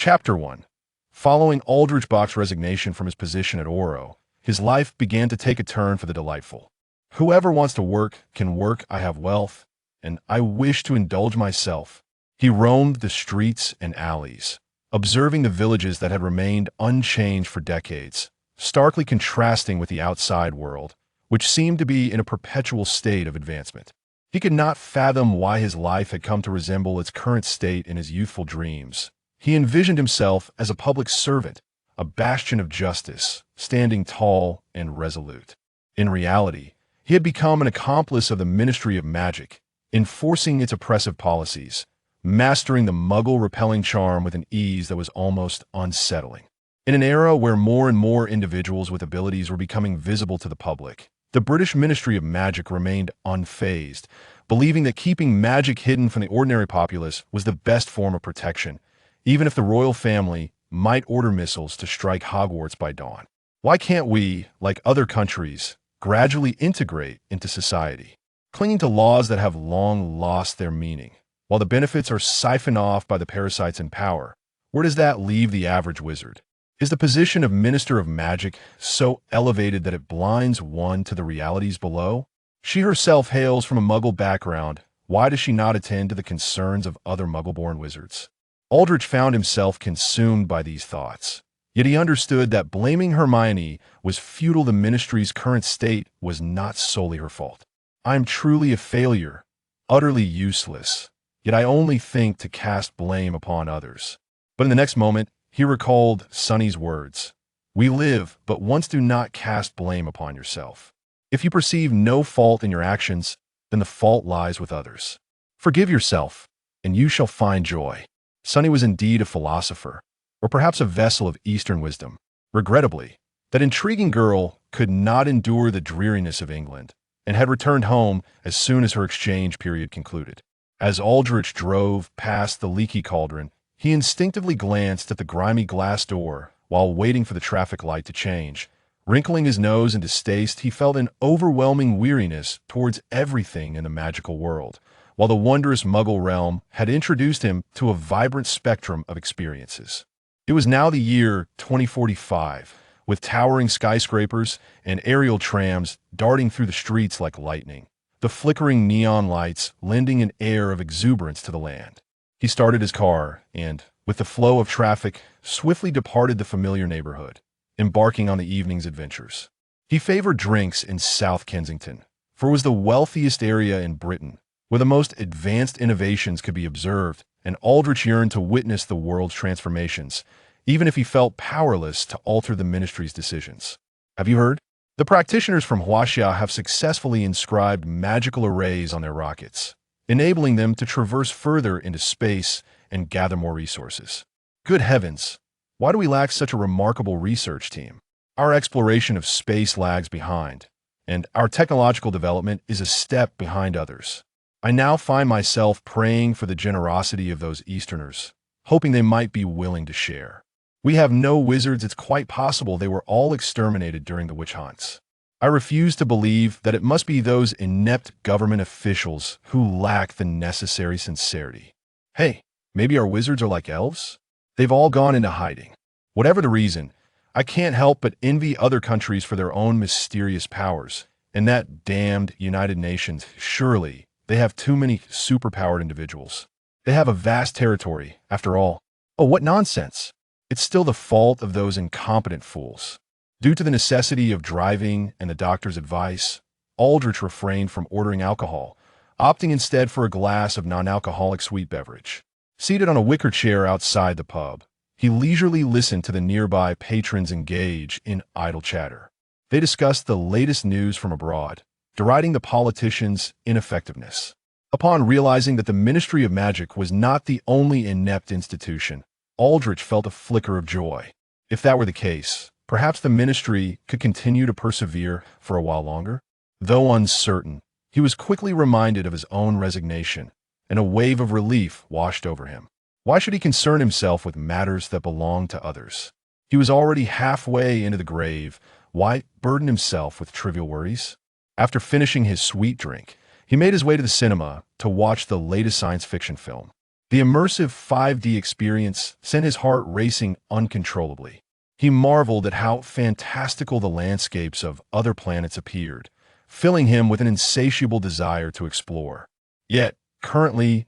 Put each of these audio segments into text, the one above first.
Chapter 1. Following Aldrich Bock's resignation from his position at Oro, his life began to take a turn for the delightful. Whoever wants to work can work. I have wealth, and I wish to indulge myself. He roamed the streets and alleys, observing the villages that had remained unchanged for decades, starkly contrasting with the outside world, which seemed to be in a perpetual state of advancement. He could not fathom why his life had come to resemble its current state in his youthful dreams. He envisioned himself as a public servant, a bastion of justice, standing tall and resolute. In reality, he had become an accomplice of the Ministry of Magic, enforcing its oppressive policies, mastering the Muggle-repelling charm with an ease that was almost unsettling. In an era where more and more individuals with abilities were becoming visible to the public, the British Ministry of Magic remained unfazed, believing that keeping magic hidden from the ordinary populace was the best form of protection, even if the royal family might order missiles to strike Hogwarts by dawn. Why can't we, like other countries, gradually integrate into society, clinging to laws that have long lost their meaning, while the benefits are siphoned off by the parasites in power? Where does that leave the average wizard? Is the position of Minister of Magic so elevated that it blinds one to the realities below? She herself hails from a Muggle background. Why does she not attend to the concerns of other Muggle-born wizards? Aldrich found himself consumed by these thoughts. Yet he understood that blaming Hermione was futile. The ministry's current state was not solely her fault. I am truly a failure, utterly useless, yet I only think to cast blame upon others. But in the next moment, he recalled Sonny's words. We live, but once do not cast blame upon yourself. If you perceive no fault in your actions, then the fault lies with others. Forgive yourself, and you shall find joy. Sonny was indeed a philosopher, or perhaps a vessel of Eastern wisdom. Regrettably, that intriguing girl could not endure the dreariness of England, and had returned home as soon as her exchange period concluded. As Aldrich drove past the leaky cauldron, he instinctively glanced at the grimy glass door while waiting for the traffic light to change. Wrinkling his nose in distaste, he felt an overwhelming weariness towards everything in the magical world, while the wondrous Muggle realm had introduced him to a vibrant spectrum of experiences. It was now the year 2045, with towering skyscrapers and aerial trams darting through the streets like lightning, the flickering neon lights lending an air of exuberance to the land. He started his car and, with the flow of traffic, swiftly departed the familiar neighborhood, embarking on the evening's adventures. He favored drinks in South Kensington, for it was the wealthiest area in Britain, where the most advanced innovations could be observed, and Aldrich yearned to witness the world's transformations, even if he felt powerless to alter the ministry's decisions. Have you heard? The practitioners from Huaxia have successfully inscribed magical arrays on their rockets, enabling them to traverse further into space and gather more resources. Good heavens, why do we lack such a remarkable research team? Our exploration of space lags behind, and our technological development is a step behind others. I now find myself praying for the generosity of those Easterners, hoping they might be willing to share. We have no wizards. It's quite possible they were all exterminated during the witch hunts. I refuse to believe that it must be those inept government officials who lack the necessary sincerity. Hey, maybe our wizards are like elves? They've all gone into hiding. Whatever the reason, I can't help but envy other countries for their own mysterious powers. And that damned United Nations, surely they have too many superpowered individuals. They have a vast territory, after all. Oh, what nonsense! It's still the fault of those incompetent fools. Due to the necessity of driving and the doctor's advice, Aldrich refrained from ordering alcohol, opting instead for a glass of non-alcoholic sweet beverage. Seated on a wicker chair outside the pub, he leisurely listened to the nearby patrons engage in idle chatter. They discussed the latest news from abroad, deriding the politicians' ineffectiveness. Upon realizing that the Ministry of Magic was not the only inept institution, Aldrich felt a flicker of joy. If that were the case, perhaps the ministry could continue to persevere for a while longer. Though uncertain, he was quickly reminded of his own resignation, and a wave of relief washed over him. Why should he concern himself with matters that belong to others? He was already halfway into the grave. Why burden himself with trivial worries? After finishing his sweet drink, he made his way to the cinema to watch the latest science fiction film. The immersive 5D experience sent his heart racing uncontrollably. He marveled at how fantastical the landscapes of other planets appeared, filling him with an insatiable desire to explore. Yet, currently,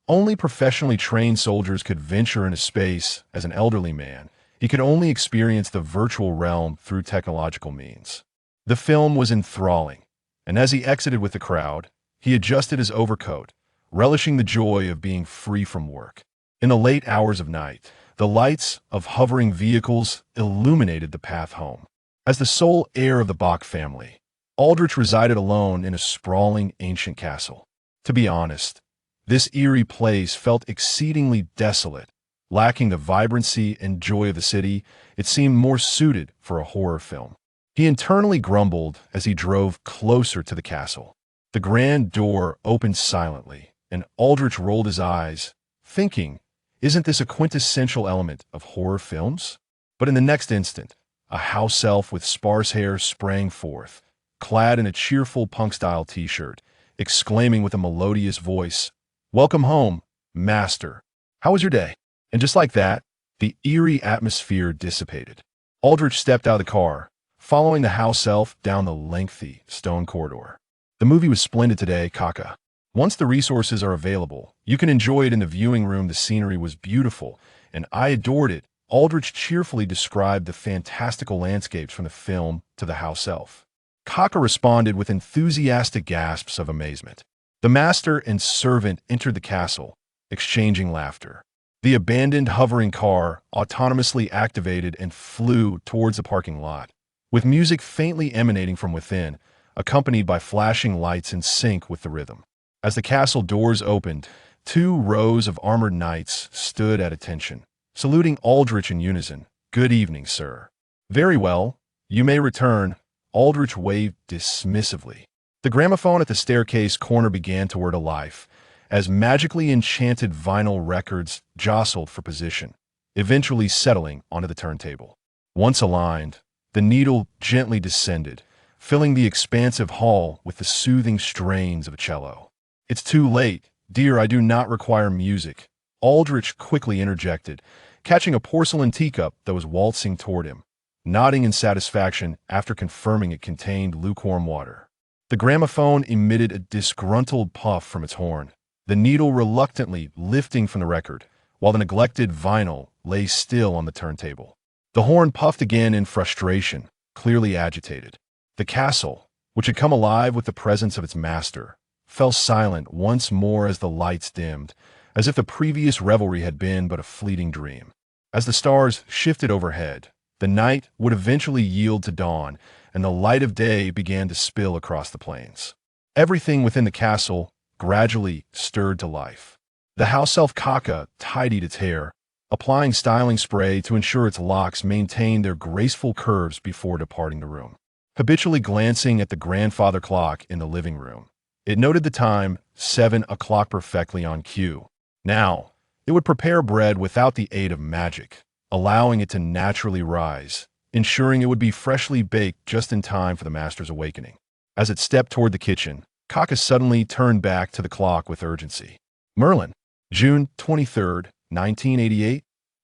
only professionally trained soldiers could venture into space. As an elderly man, he could only experience the virtual realm through technological means. The film was enthralling, and as he exited with the crowd, he adjusted his overcoat, relishing the joy of being free from work. In the late hours of night, the lights of hovering vehicles illuminated the path home. As the sole heir of the Bock family, Aldrich resided alone in a sprawling ancient castle. To be honest, this eerie place felt exceedingly desolate. Lacking the vibrancy and joy of the city, it seemed more suited for a horror film. He internally grumbled as he drove closer to the castle. The grand door opened silently, and Aldrich rolled his eyes, thinking, isn't this a quintessential element of horror films? But in the next instant, a house elf with sparse hair sprang forth, clad in a cheerful punk-style t-shirt, exclaiming with a melodious voice, "Welcome home, master. How was your day?" And just like that, the eerie atmosphere dissipated. Aldrich stepped out of the car, following the house elf down the lengthy stone corridor. The movie was splendid today, Kaka. Once the resources are available, you can enjoy it in the viewing room. The scenery was beautiful, and I adored it. Aldrich cheerfully described the fantastical landscapes from the film to the house elf. Kaka responded with enthusiastic gasps of amazement. The master and servant entered the castle, exchanging laughter. The abandoned hovering car autonomously activated and flew towards the parking lot, with music faintly emanating from within, accompanied by flashing lights in sync with the rhythm. As the castle doors opened, 2 rows of armored knights stood at attention, saluting Aldrich in unison. "Good evening, sir." "Very well. You may return." Aldrich waved dismissively. The gramophone at the staircase corner began to whir to life, as magically enchanted vinyl records jostled for position, eventually settling onto the turntable. Once aligned, the needle gently descended, filling the expansive hall with the soothing strains of a cello. "It's too late, dear. I do not require music," Aldrich quickly interjected, catching a porcelain teacup that was waltzing toward him, nodding in satisfaction after confirming it contained lukewarm water. The gramophone emitted a disgruntled puff from its horn, the needle reluctantly lifting from the record, while the neglected vinyl lay still on the turntable. The horn puffed again in frustration, clearly agitated. The castle, which had come alive with the presence of its master, fell silent once more as the lights dimmed, as if the previous revelry had been but a fleeting dream. As the stars shifted overhead, the night would eventually yield to dawn, and the light of day began to spill across the plains. Everything within the castle gradually stirred to life. The house elf Kaka tidied its hair, applying styling spray to ensure its locks maintained their graceful curves before departing the room. Habitually glancing at the grandfather clock in the living room, it noted the time, 7 o'clock perfectly on cue. Now, it would prepare bread without the aid of magic, allowing it to naturally rise, ensuring it would be freshly baked just in time for the master's awakening. As it stepped toward the kitchen, Kaka suddenly turned back to the clock with urgency. "Merlin, June 23rd, 1988?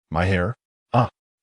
My hair?"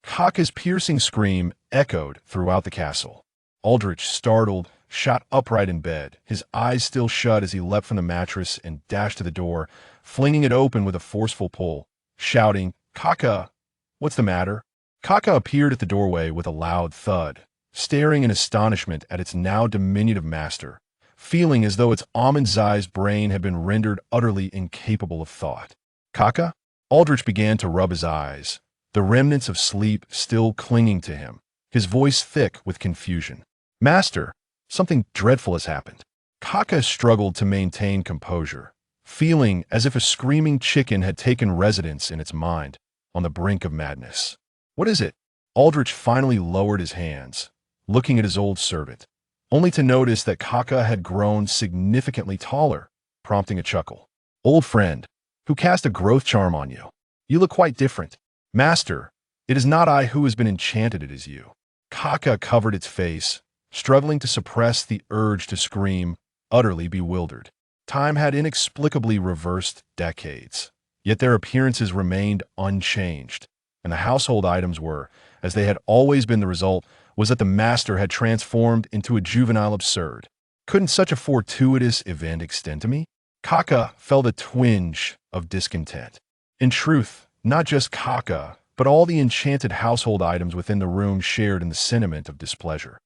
Kaka's piercing scream echoed throughout the castle. Aldrich, startled, shot upright in bed, his eyes still shut as he leapt from the mattress and dashed to the door, flinging it open with a forceful pull, shouting, "Kaka, what's the matter?" Kaka appeared at the doorway with a loud thud, staring in astonishment at its now diminutive master, feeling as though its almond-sized brain had been rendered utterly incapable of thought. "Kaka?" Aldrich began to rub his eyes, the remnants of sleep still clinging to him, his voice thick with confusion. "Master, something dreadful has happened." Kaka struggled to maintain composure, feeling as if a screaming chicken had taken residence in its mind, on the brink of madness. "What is it?" Aldrich finally lowered his hands, looking at his old servant, only to notice that Kaka had grown significantly taller, prompting a chuckle. "Old friend, who cast a growth charm on you. You look quite different." "Master, it is not I who has been enchanted, it is you." Kaka covered its face, struggling to suppress the urge to scream, utterly bewildered. Time had inexplicably reversed decades. yet their appearances remained unchanged, and the household items were, as they had always been. The result was that the master had transformed into a juvenile absurd. Couldn't such a fortuitous event extend to me? Kaka felt a twinge of discontent. In truth, not just Kaka, but all the enchanted household items within the room shared in the sentiment of displeasure.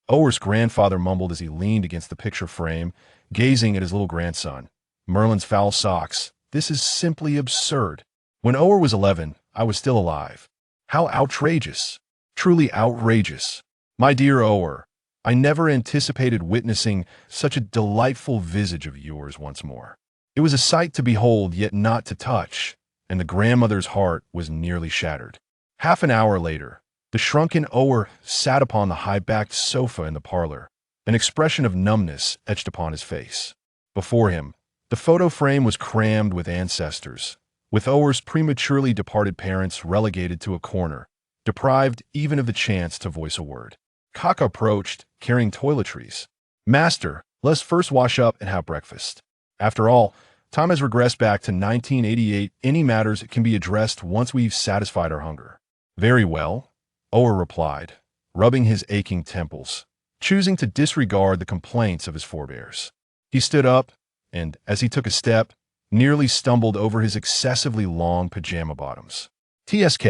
Ower's grandfather mumbled as he leaned against the picture frame, gazing at his little grandson. Merlin's foul socks. This is simply absurd. When Ower was 11, I was still alive. How outrageous. Truly outrageous. My dear Ower, I never anticipated witnessing such a delightful visage of yours once more. It was a sight to behold, yet not to touch, and the grandmother's heart was nearly shattered. Half an hour later, the shrunken Ower sat upon the high-backed sofa in the parlor, an expression of numbness etched upon his face. Before him, the photo frame was crammed with ancestors, with Ower's prematurely departed parents relegated to a corner, deprived even of the chance to voice a word. Kaka approached, carrying toiletries. Master, let's first wash up and have breakfast. After all, time has regressed back to 1988. Any matters can be addressed once we've satisfied our hunger. Very well, Ower replied, rubbing his aching temples, choosing to disregard the complaints of his forebears. He stood up, and, as he took a step, nearly stumbled over his excessively long pajama bottoms. TSK.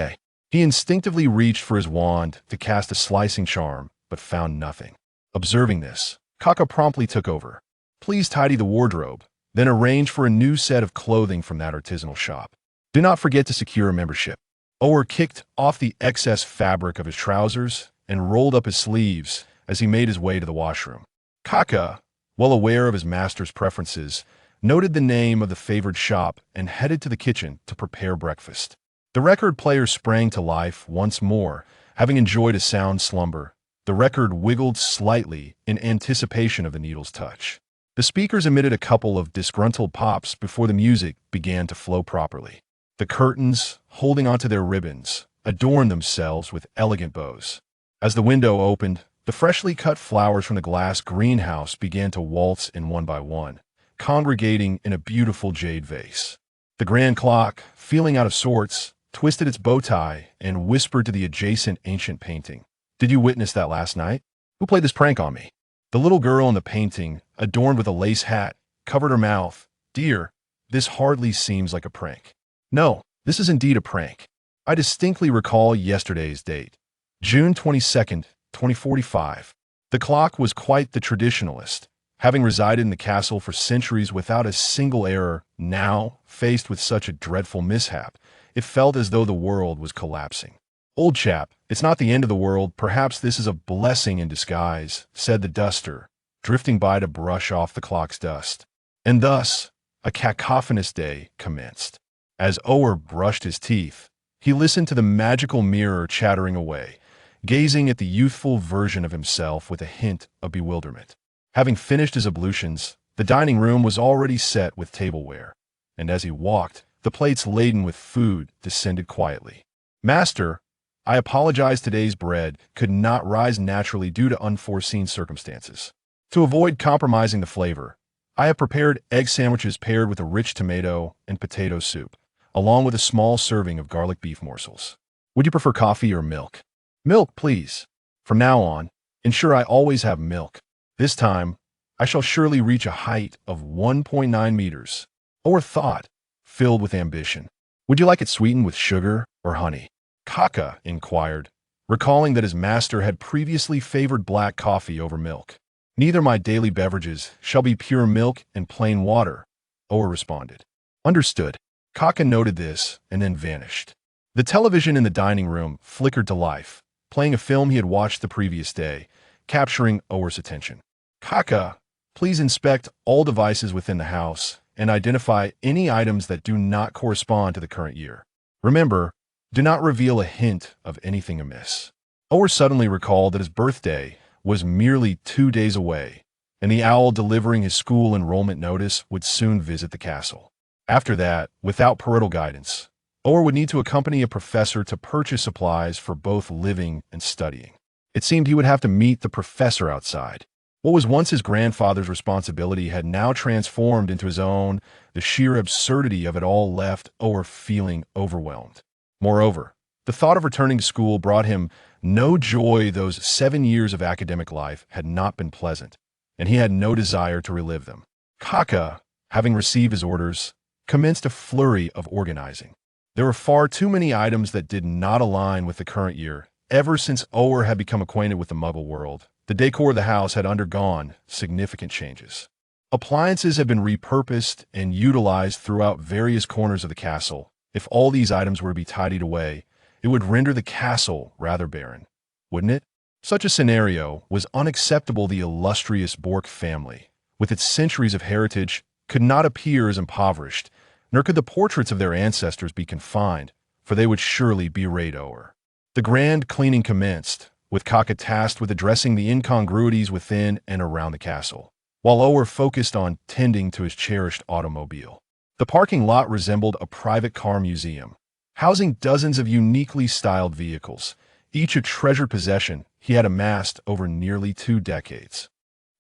He instinctively reached for his wand to cast a slicing charm, but found nothing. Observing this, Kaka promptly took over. Please tidy the wardrobe, then arrange for a new set of clothing from that artisanal shop. Do not forget to secure a membership. Ower kicked off the excess fabric of his trousers and rolled up his sleeves as he made his way to the washroom. Kaka, well aware of his master's preferences, noted the name of the favored shop and headed to the kitchen to prepare breakfast. The record player sprang to life once more, having enjoyed a sound slumber. The record wiggled slightly in anticipation of the needle's touch. The speakers emitted a couple of disgruntled pops before the music began to flow properly. The curtains, holding onto their ribbons, adorned themselves with elegant bows. As the window opened, the freshly cut flowers from the glass greenhouse began to waltz in one by one, congregating in a beautiful jade vase. The grand clock, feeling out of sorts, twisted its bow tie and whispered to the adjacent ancient painting. Did you witness that last night? Who played this prank on me? The little girl in the painting, adorned with a lace hat, covered her mouth. Dear, this hardly seems like a prank. No, this is indeed a prank. I distinctly recall yesterday's date. June 22nd, 2045. The clock was quite the traditionalist, having resided in the castle for centuries without a single error. Now, faced with such a dreadful mishap, it felt as though the world was collapsing. Old chap, it's not the end of the world. Perhaps this is a blessing in disguise, said the duster, drifting by to brush off the clock's dust. And thus, a cacophonous day commenced. As Ower brushed his teeth, he listened to the magical mirror chattering away, gazing at the youthful version of himself with a hint of bewilderment. Having finished his ablutions, the dining room was already set with tableware, and as he walked, the plates laden with food descended quietly. Master, I apologize, today's bread could not rise naturally due to unforeseen circumstances. To avoid compromising the flavor, I have prepared egg sandwiches paired with a rich tomato and potato soup, along with a small serving of garlic beef morsels. Would you prefer coffee or milk? Milk, please. From now on, ensure I always have milk. This time, I shall surely reach a height of 1.9 meters. Or thought, filled with ambition. Would you like it sweetened with sugar or honey? Kaka inquired, recalling that his master had previously favored black coffee over milk. Neither my daily beverages shall be pure milk and plain water, Ower responded. Understood. Kaka noted this and then vanished. The television in the dining room flickered to life, playing a film he had watched the previous day, capturing Ower's attention. Kaka, please inspect all devices within the house and identify any items that do not correspond to the current year. Remember, do not reveal a hint of anything amiss. Ower suddenly recalled that his birthday was merely 2 days away, and the owl delivering his school enrollment notice would soon visit the castle. After that, without parental guidance, Ower would need to accompany a professor to purchase supplies for both living and studying. It seemed he would have to meet the professor outside. What was once his grandfather's responsibility had now transformed into his own. The sheer absurdity of it all left Ower feeling overwhelmed. Moreover, the thought of returning to school brought him no joy. Those 7 years of academic life had not been pleasant, and he had no desire to relive them. Kaka, having received his orders, commenced a flurry of organizing. There were far too many items that did not align with the current year. Ever since Ower had become acquainted with the Muggle world, the decor of the house had undergone significant changes. Appliances had been repurposed and utilized throughout various corners of the castle. If all these items were to be tidied away, it would render the castle rather barren, wouldn't it? Such a scenario was unacceptable. The illustrious Bork family, with its centuries of heritage, could not appear as impoverished, nor could the portraits of their ancestors be confined, for they would surely berate Ower. The grand cleaning commenced, with Kaka tasked with addressing the incongruities within and around the castle, while Ower focused on tending to his cherished automobile. The parking lot resembled a private car museum, housing dozens of uniquely styled vehicles, each a treasured possession he had amassed over nearly 2 decades.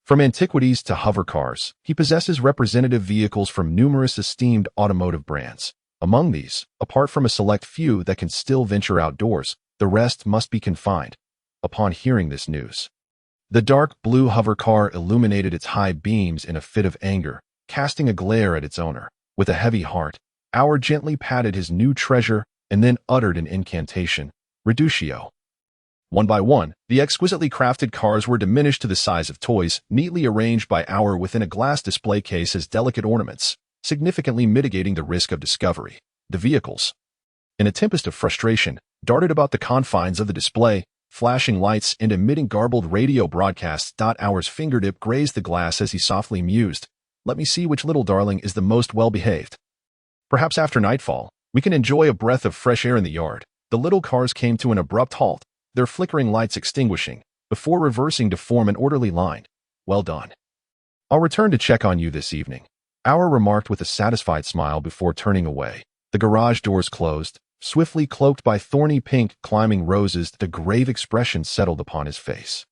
From antiquities to hover cars, he possesses representative vehicles from numerous esteemed automotive brands. Among these, apart from a select few that can still venture outdoors, the rest must be confined. Upon hearing this news, the dark blue hover car illuminated its high beams in a fit of anger, casting a glare at its owner. With a heavy heart, Ower gently patted his new treasure and then uttered an incantation, Reductio. One by one, the exquisitely crafted cars were diminished to the size of toys, neatly arranged by Ower within a glass display case as delicate ornaments, significantly mitigating the risk of discovery. The vehicles, in a tempest of frustration, darted about the confines of the display, flashing lights and emitting garbled radio broadcasts. Ower's fingertip grazed the glass as he softly mused, "Let me see which little darling is the most well-behaved. Perhaps after nightfall, we can enjoy a breath of fresh air in the yard." The little cars came to an abrupt halt, their flickering lights extinguishing, before reversing to form an orderly line. "Well done. I'll return to check on you this evening," Ower remarked with a satisfied smile before turning away. The garage doors closed, swiftly cloaked by thorny pink climbing roses. The grave expression settled upon his face.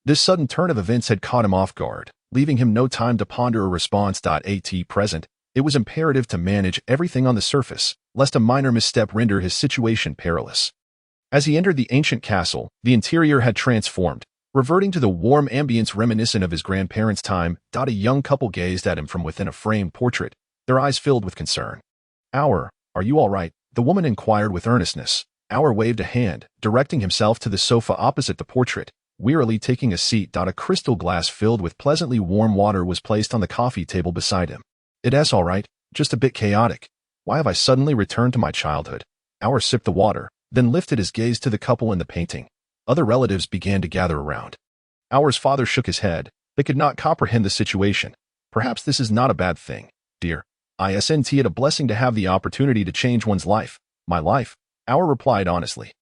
This sudden turn of events had caught him off guard, leaving him no time to ponder a response. At present, it was imperative to manage everything on the surface, lest a minor misstep render his situation perilous. As he entered the ancient castle, the interior had transformed, reverting to the warm ambience reminiscent of his grandparents' time. A young couple gazed at him from within a framed portrait, their eyes filled with concern. "Ower, are you all right?" the woman inquired with earnestness. Ower waved a hand, directing himself to the sofa opposite the portrait, wearily taking a seat. A crystal glass filled with pleasantly warm water was placed on the coffee table beside him. "It's all right, just a bit chaotic. Why have I suddenly returned to my childhood?" Ower sipped the water, then lifted his gaze to the couple in the painting. Other relatives began to gather around. Ower's father shook his head. They could not comprehend the situation. "Perhaps this is not a bad thing, dear. Isn't it a blessing to have the opportunity to change one's life?" "My life," Ower replied honestly.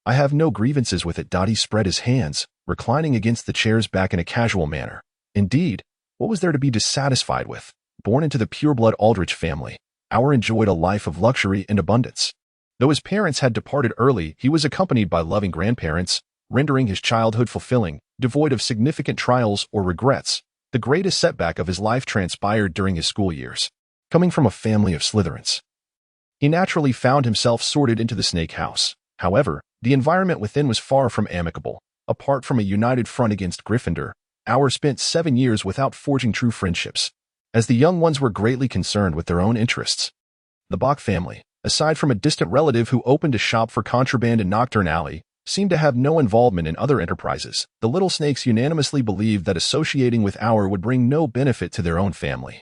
"I have no grievances with it." He spread his hands, reclining against the chair's back in a casual manner. Indeed, what was there to be dissatisfied with? Born into the pureblood Aldrich family, Ower enjoyed a life of luxury and abundance. Though his parents had departed early, he was accompanied by loving grandparents, rendering his childhood fulfilling, devoid of significant trials or regrets. The greatest setback of his life transpired during his school years. Coming from a family of Slytherins, he naturally found himself sorted into the Snake House. However, the environment within was far from amicable. Apart from a united front against Gryffindor, Ower spent 7 years without forging true friendships, as the young ones were greatly concerned with their own interests. The Bock family, aside from a distant relative who opened a shop for contraband in Nocturne Alley, seemed to have no involvement in other enterprises. The Little Snakes unanimously believed that associating with Ower would bring no benefit to their own family,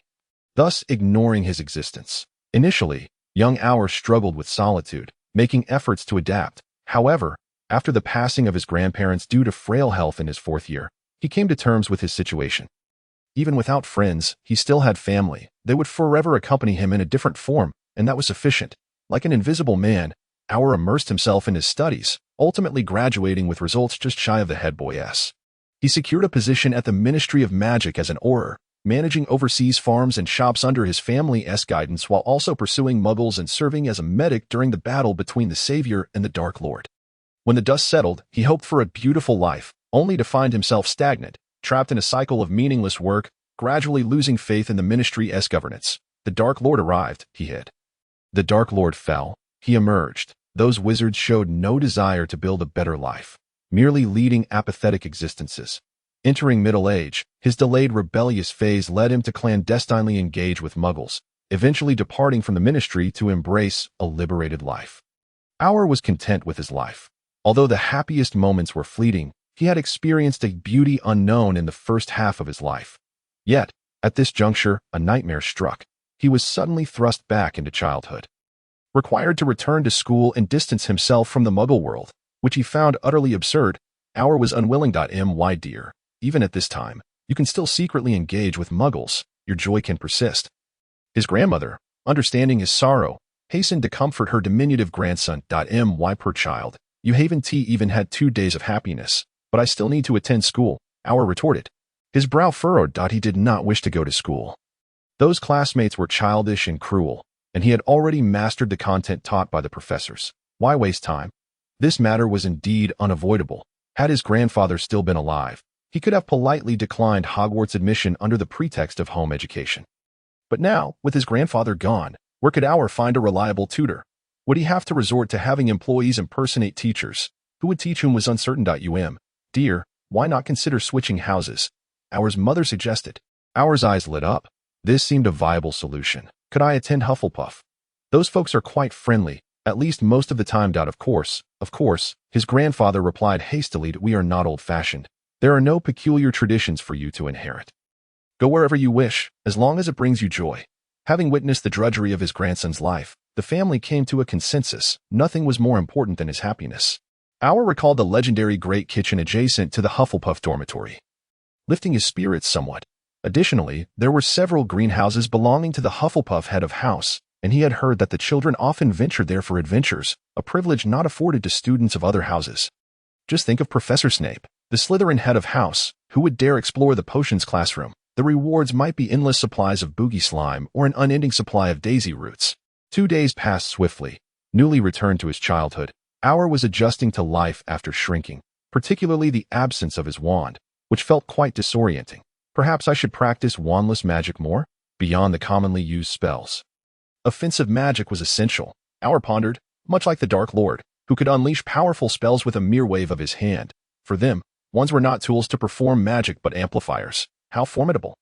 thus ignoring his existence. Initially, young Ower struggled with solitude, making efforts to adapt. However, after the passing of his grandparents due to frail health in his 4th year, he came to terms with his situation. Even without friends, he still had family. They would forever accompany him in a different form, and that was sufficient. Like an invisible man, Ower immersed himself in his studies, ultimately graduating with results just shy of the head boy's. He secured a position at the Ministry of Magic as an Auror, managing overseas farms and shops under his family's guidance while also pursuing Muggles and serving as a medic during the battle between the Savior and the Dark Lord. When the dust settled, he hoped for a beautiful life, only to find himself stagnant, Trapped in a cycle of meaningless work, gradually losing faith in the ministry's governance, the Dark Lord arrived. He hid. The Dark Lord fell. He emerged. Those wizards showed no desire to build a better life, merely leading apathetic existences. Entering middle age, his delayed rebellious phase led him to clandestinely engage with muggles, eventually departing from the ministry to embrace a liberated life. Auer was content with his life. Although the happiest moments were fleeting, he had experienced a beauty unknown in the first half of his life. Yet, at this juncture, a nightmare struck. He was suddenly thrust back into childhood. Required to return to school and distance himself from the Muggle world, which he found utterly absurd, Auer was unwilling. My dear, even at this time, you can still secretly engage with Muggles. Your joy can persist. His grandmother, understanding his sorrow, hastened to comfort her diminutive grandson. My poor child, you haven't even had 2 days of happiness, but I still need to attend school, Auer retorted. His brow furrowed. He did not wish to go to school. Those classmates were childish and cruel, and he had already mastered the content taught by the professors. Why waste time? This matter was indeed unavoidable. Had his grandfather still been alive, he could have politely declined Hogwarts admission under the pretext of home education. But now, with his grandfather gone, where could Auer find a reliable tutor? Would he have to resort to having employees impersonate teachers? Who would teach him was uncertain. Dear, why not consider switching houses? Auer's mother suggested. Auer's eyes lit up. This seemed a viable solution. Could I attend Hufflepuff? Those folks are quite friendly, at least most of the time. Of course, his grandfather replied hastily. We are not old-fashioned. There are no peculiar traditions for you to inherit. Go wherever you wish, as long as it brings you joy. Having witnessed the drudgery of his grandson's life, the family came to a consensus. Nothing was more important than his happiness. Auer recalled the legendary great kitchen adjacent to the Hufflepuff dormitory, lifting his spirits somewhat. Additionally, there were several greenhouses belonging to the Hufflepuff head of house, and he had heard that the children often ventured there for adventures, a privilege not afforded to students of other houses. Just think of Professor Snape, the Slytherin head of house. Who would dare explore the potions classroom? The rewards might be endless supplies of boogie slime or an unending supply of daisy roots. 2 days passed swiftly. Newly returned to his childhood, Auer was adjusting to life after shrinking, particularly the absence of his wand, which felt quite disorienting. Perhaps I should practice wandless magic more, beyond the commonly used spells. Offensive magic was essential, Auer pondered, much like the Dark Lord, who could unleash powerful spells with a mere wave of his hand. For them, wands were not tools to perform magic but amplifiers. How formidable!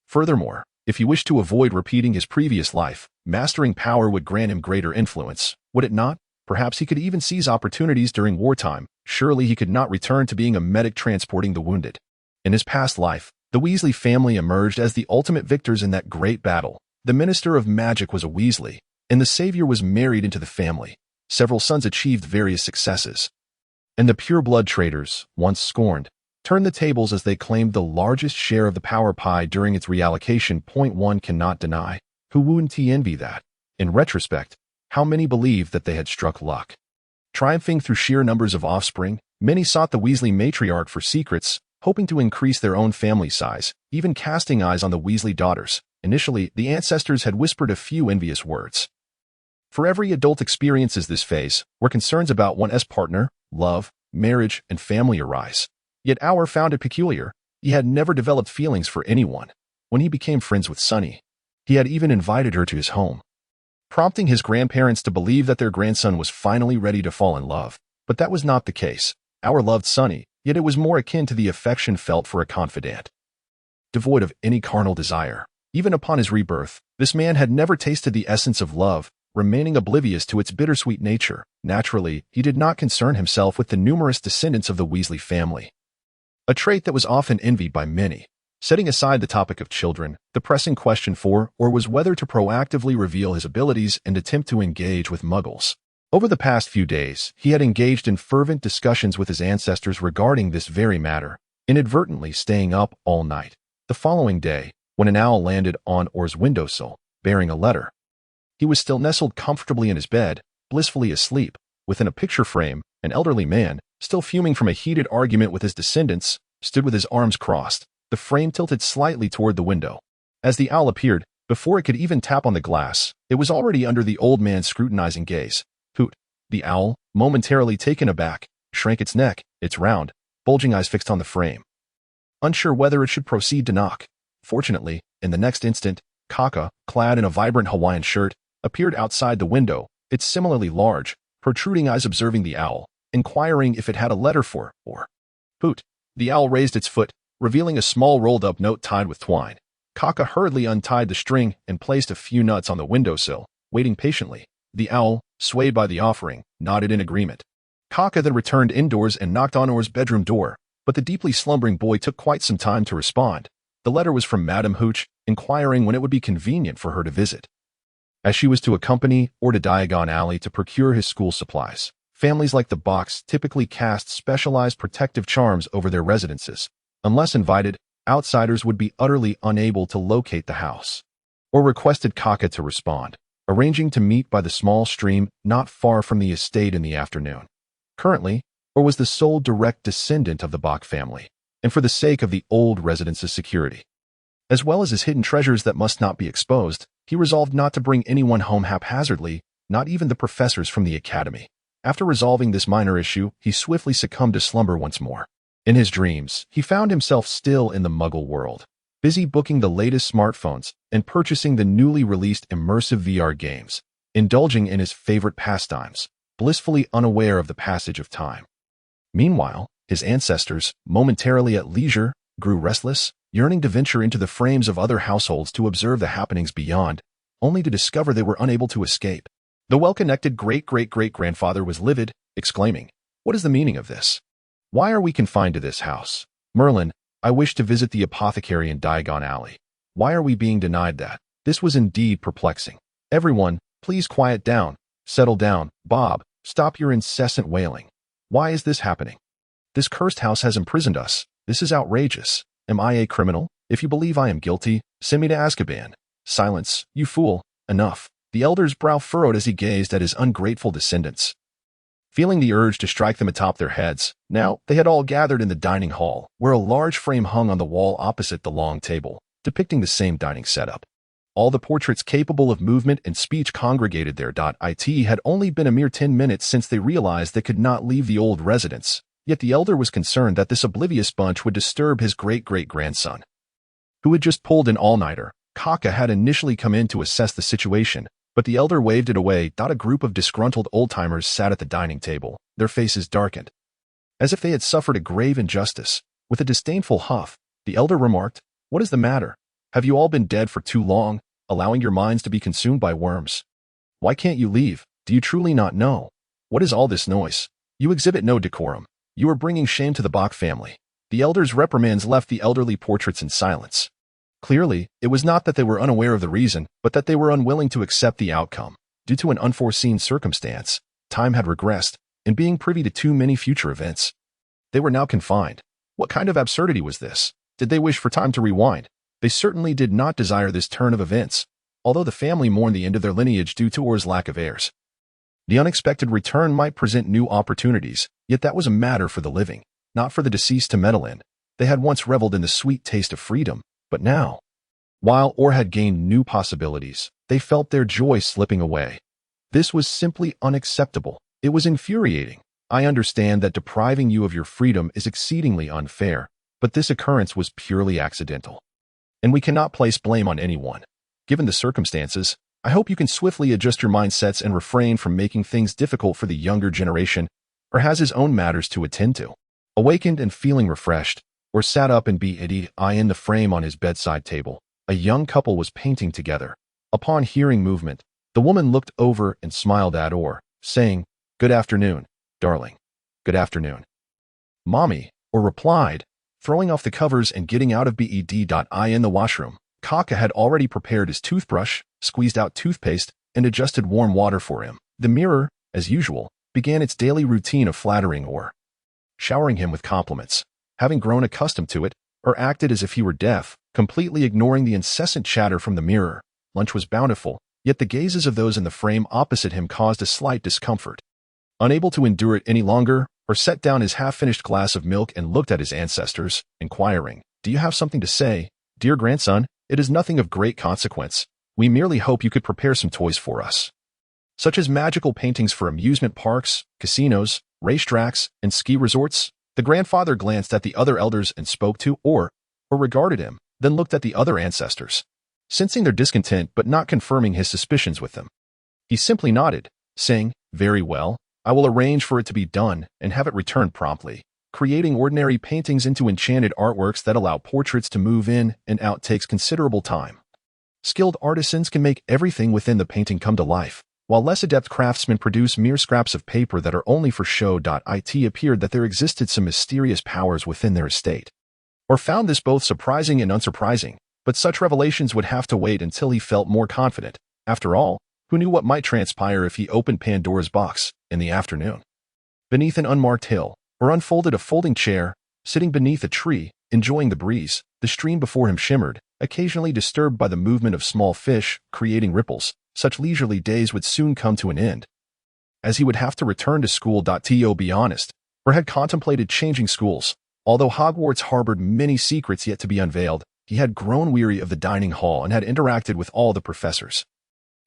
Furthermore, if he wished to avoid repeating his previous life, mastering power would grant him greater influence, would it not? Perhaps he could even seize opportunities during wartime. Surely he could not return to being a medic transporting the wounded. In his past life, the Weasley family emerged as the ultimate victors in that great battle. The Minister of Magic was a Weasley, and the Savior was married into the family. Several sons achieved various successes. And the pureblood traitors, once scorned, turned the tables as they claimed the largest share of the power pie during its reallocation. One cannot deny. Who wouldn't envy that? In retrospect, how many believed that they had struck luck? Triumphing through sheer numbers of offspring, many sought the Weasley matriarch for secrets, hoping to increase their own family size, even casting eyes on the Weasley daughters. Initially, the ancestors had whispered a few envious words. For every adult experiences this phase, where concerns about one's partner, love, marriage, and family arise. Yet Auer found it peculiar. He had never developed feelings for anyone. When he became friends with Sunny, he had even invited her to his home, prompting his grandparents to believe that their grandson was finally ready to fall in love. But that was not the case. Auer loved Sunny, yet it was more akin to the affection felt for a confidant, devoid of any carnal desire. Even upon his rebirth, this man had never tasted the essence of love, remaining oblivious to its bittersweet nature. Naturally, he did not concern himself with the numerous descendants of the Weasley family, a trait that was often envied by many. Setting aside the topic of children, the pressing question was whether to proactively reveal his abilities and attempt to engage with Muggles. Over the past few days, he had engaged in fervent discussions with his ancestors regarding this very matter, inadvertently staying up all night. The following day, when an owl landed on Or's windowsill, bearing a letter, he was still nestled comfortably in his bed, blissfully asleep. Within a picture frame, an elderly man, still fuming from a heated argument with his descendants, stood with his arms crossed, the frame tilted slightly toward the window. As the owl appeared, before it could even tap on the glass, it was already under the old man's scrutinizing gaze. Hoot! The owl, momentarily taken aback, shrank its neck, its round, bulging eyes fixed on the frame. unsure whether it should proceed to knock. Fortunately, in the next instant, Kaka, clad in a vibrant Hawaiian shirt, appeared outside the window, its similarly large, protruding eyes observing the owl, inquiring if it had a letter for, or Poot. The owl raised its foot, revealing a small rolled-up note tied with twine. Kaka hurriedly untied the string and placed a few nuts on the windowsill, waiting patiently. The owl, swayed by the offering, nodded in agreement. Kaka then returned indoors and knocked on Or's bedroom door, but the deeply slumbering boy took quite some time to respond. The letter was from Madame Hooch, inquiring when it would be convenient for her to visit, as she was to accompany Or to Diagon Alley to procure his school supplies. Families like the Bocks typically cast specialized protective charms over their residences. Unless invited, outsiders would be utterly unable to locate the house. Or requested Kaka to respond, arranging to meet by the small stream not far from the estate in the afternoon. Currently, Or was the sole direct descendant of the Bock family, and for the sake of the old residence's security, as well as his hidden treasures that must not be exposed, he resolved not to bring anyone home haphazardly, not even the professors from the academy. After resolving this minor issue, he swiftly succumbed to slumber once more. In his dreams, he found himself still in the Muggle world, busy booking the latest smartphones and purchasing the newly released immersive VR games, indulging in his favorite pastimes, blissfully unaware of the passage of time. Meanwhile, his ancestors, momentarily at leisure, grew restless, yearning to venture into the frames of other households to observe the happenings beyond, only to discover they were unable to escape. The well-connected great-great-great-grandfather was livid, exclaiming, "What is the meaning of this? Why are we confined to this house? Merlin, I wish to visit the apothecary in Diagon Alley. Why are we being denied that?" This was indeed perplexing. "Everyone, please quiet down. Settle down. Bob, stop your incessant wailing. Why is this happening? This cursed house has imprisoned us. This is outrageous. Am I a criminal? If you believe I am guilty, send me to Azkaban." "Silence, you fool. Enough." The elder's brow furrowed as he gazed at his ungrateful descendants, feeling the urge to strike them atop their heads. Now, they had all gathered in the dining hall, where a large frame hung on the wall opposite the long table, depicting the same dining setup. All the portraits capable of movement and speech congregated there. It had only been a mere 10 minutes since they realized they could not leave the old residence, yet the elder was concerned that this oblivious bunch would disturb his great-great-grandson, who had just pulled an all-nighter. Kaka had initially come in to assess the situation, but the elder waved it away. A group of disgruntled old-timers sat at the dining table, their faces darkened, as if they had suffered a grave injustice. With a disdainful huff, the elder remarked, "What is the matter? Have you all been dead for too long, allowing your minds to be consumed by worms? Why can't you leave? Do you truly not know? What is all this noise? You exhibit no decorum. You are bringing shame to the Bock family." The elder's reprimands left the elderly portraits in silence. Clearly, it was not that they were unaware of the reason, but that they were unwilling to accept the outcome. Due to an unforeseen circumstance, time had regressed, and being privy to too many future events, they were now confined. What kind of absurdity was this? Did they wish for time to rewind? They certainly did not desire this turn of events, although the family mourned the end of their lineage due to Or's lack of heirs. The unexpected return might present new opportunities, yet that was a matter for the living, not for the deceased to meddle in. They had once reveled in the sweet taste of freedom, but now, while Or had gained new possibilities, they felt their joy slipping away. This was simply unacceptable. It was infuriating. "I understand that depriving you of your freedom is exceedingly unfair, but this occurrence was purely accidental, and we cannot place blame on anyone. Given the circumstances, I hope you can swiftly adjust your mindsets and refrain from making things difficult for the younger generation, or has his own matters to attend to." Awakened and feeling refreshed, Or sat up and beat in the frame on his bedside table. A young couple was painting together. Upon hearing movement, the woman looked over and smiled at Or, saying, "Good afternoon, darling. Good afternoon, Mommy," Or replied, throwing off the covers and getting out of in the washroom. Kaka had already prepared his toothbrush, squeezed out toothpaste, and adjusted warm water for him. The mirror, as usual, began its daily routine of flattering Or, showering him with compliments. Having grown accustomed to it, Or acted as if he were deaf, completely ignoring the incessant chatter from the mirror. Lunch was bountiful, yet the gazes of those in the frame opposite him caused a slight discomfort. Unable to endure it any longer, Or set down his half-finished glass of milk and looked at his ancestors, inquiring, "Do you have something to say, dear grandson?" "It is nothing of great consequence. We merely hope you could prepare some toys for us, such as magical paintings for amusement parks, casinos, racetracks, and ski resorts." The grandfather glanced at the other elders and spoke to or regarded him, then looked at the other ancestors. Sensing their discontent but not confirming his suspicions with them, he simply nodded, saying, "Very well, I will arrange for it to be done and have it returned promptly." Creating ordinary paintings into enchanted artworks that allow portraits to move in and out takes considerable time. Skilled artisans can make everything within the painting come to life, while less adept craftsmen produce mere scraps of paper that are only for show. It appeared that there existed some mysterious powers within their estate, or found this both surprising and unsurprising, but such revelations would have to wait until he felt more confident. After all, who knew what might transpire if he opened Pandora's box in the afternoon? Beneath an unmarked hill, or unfolded a folding chair, sitting beneath a tree, enjoying the breeze, the stream before him shimmered, occasionally disturbed by the movement of small fish, creating ripples. Such leisurely days would soon come to an end, as he would have to return to school. To be honest, or had contemplated changing schools. Although Hogwarts harbored many secrets yet to be unveiled, he had grown weary of the dining hall and had interacted with all the professors,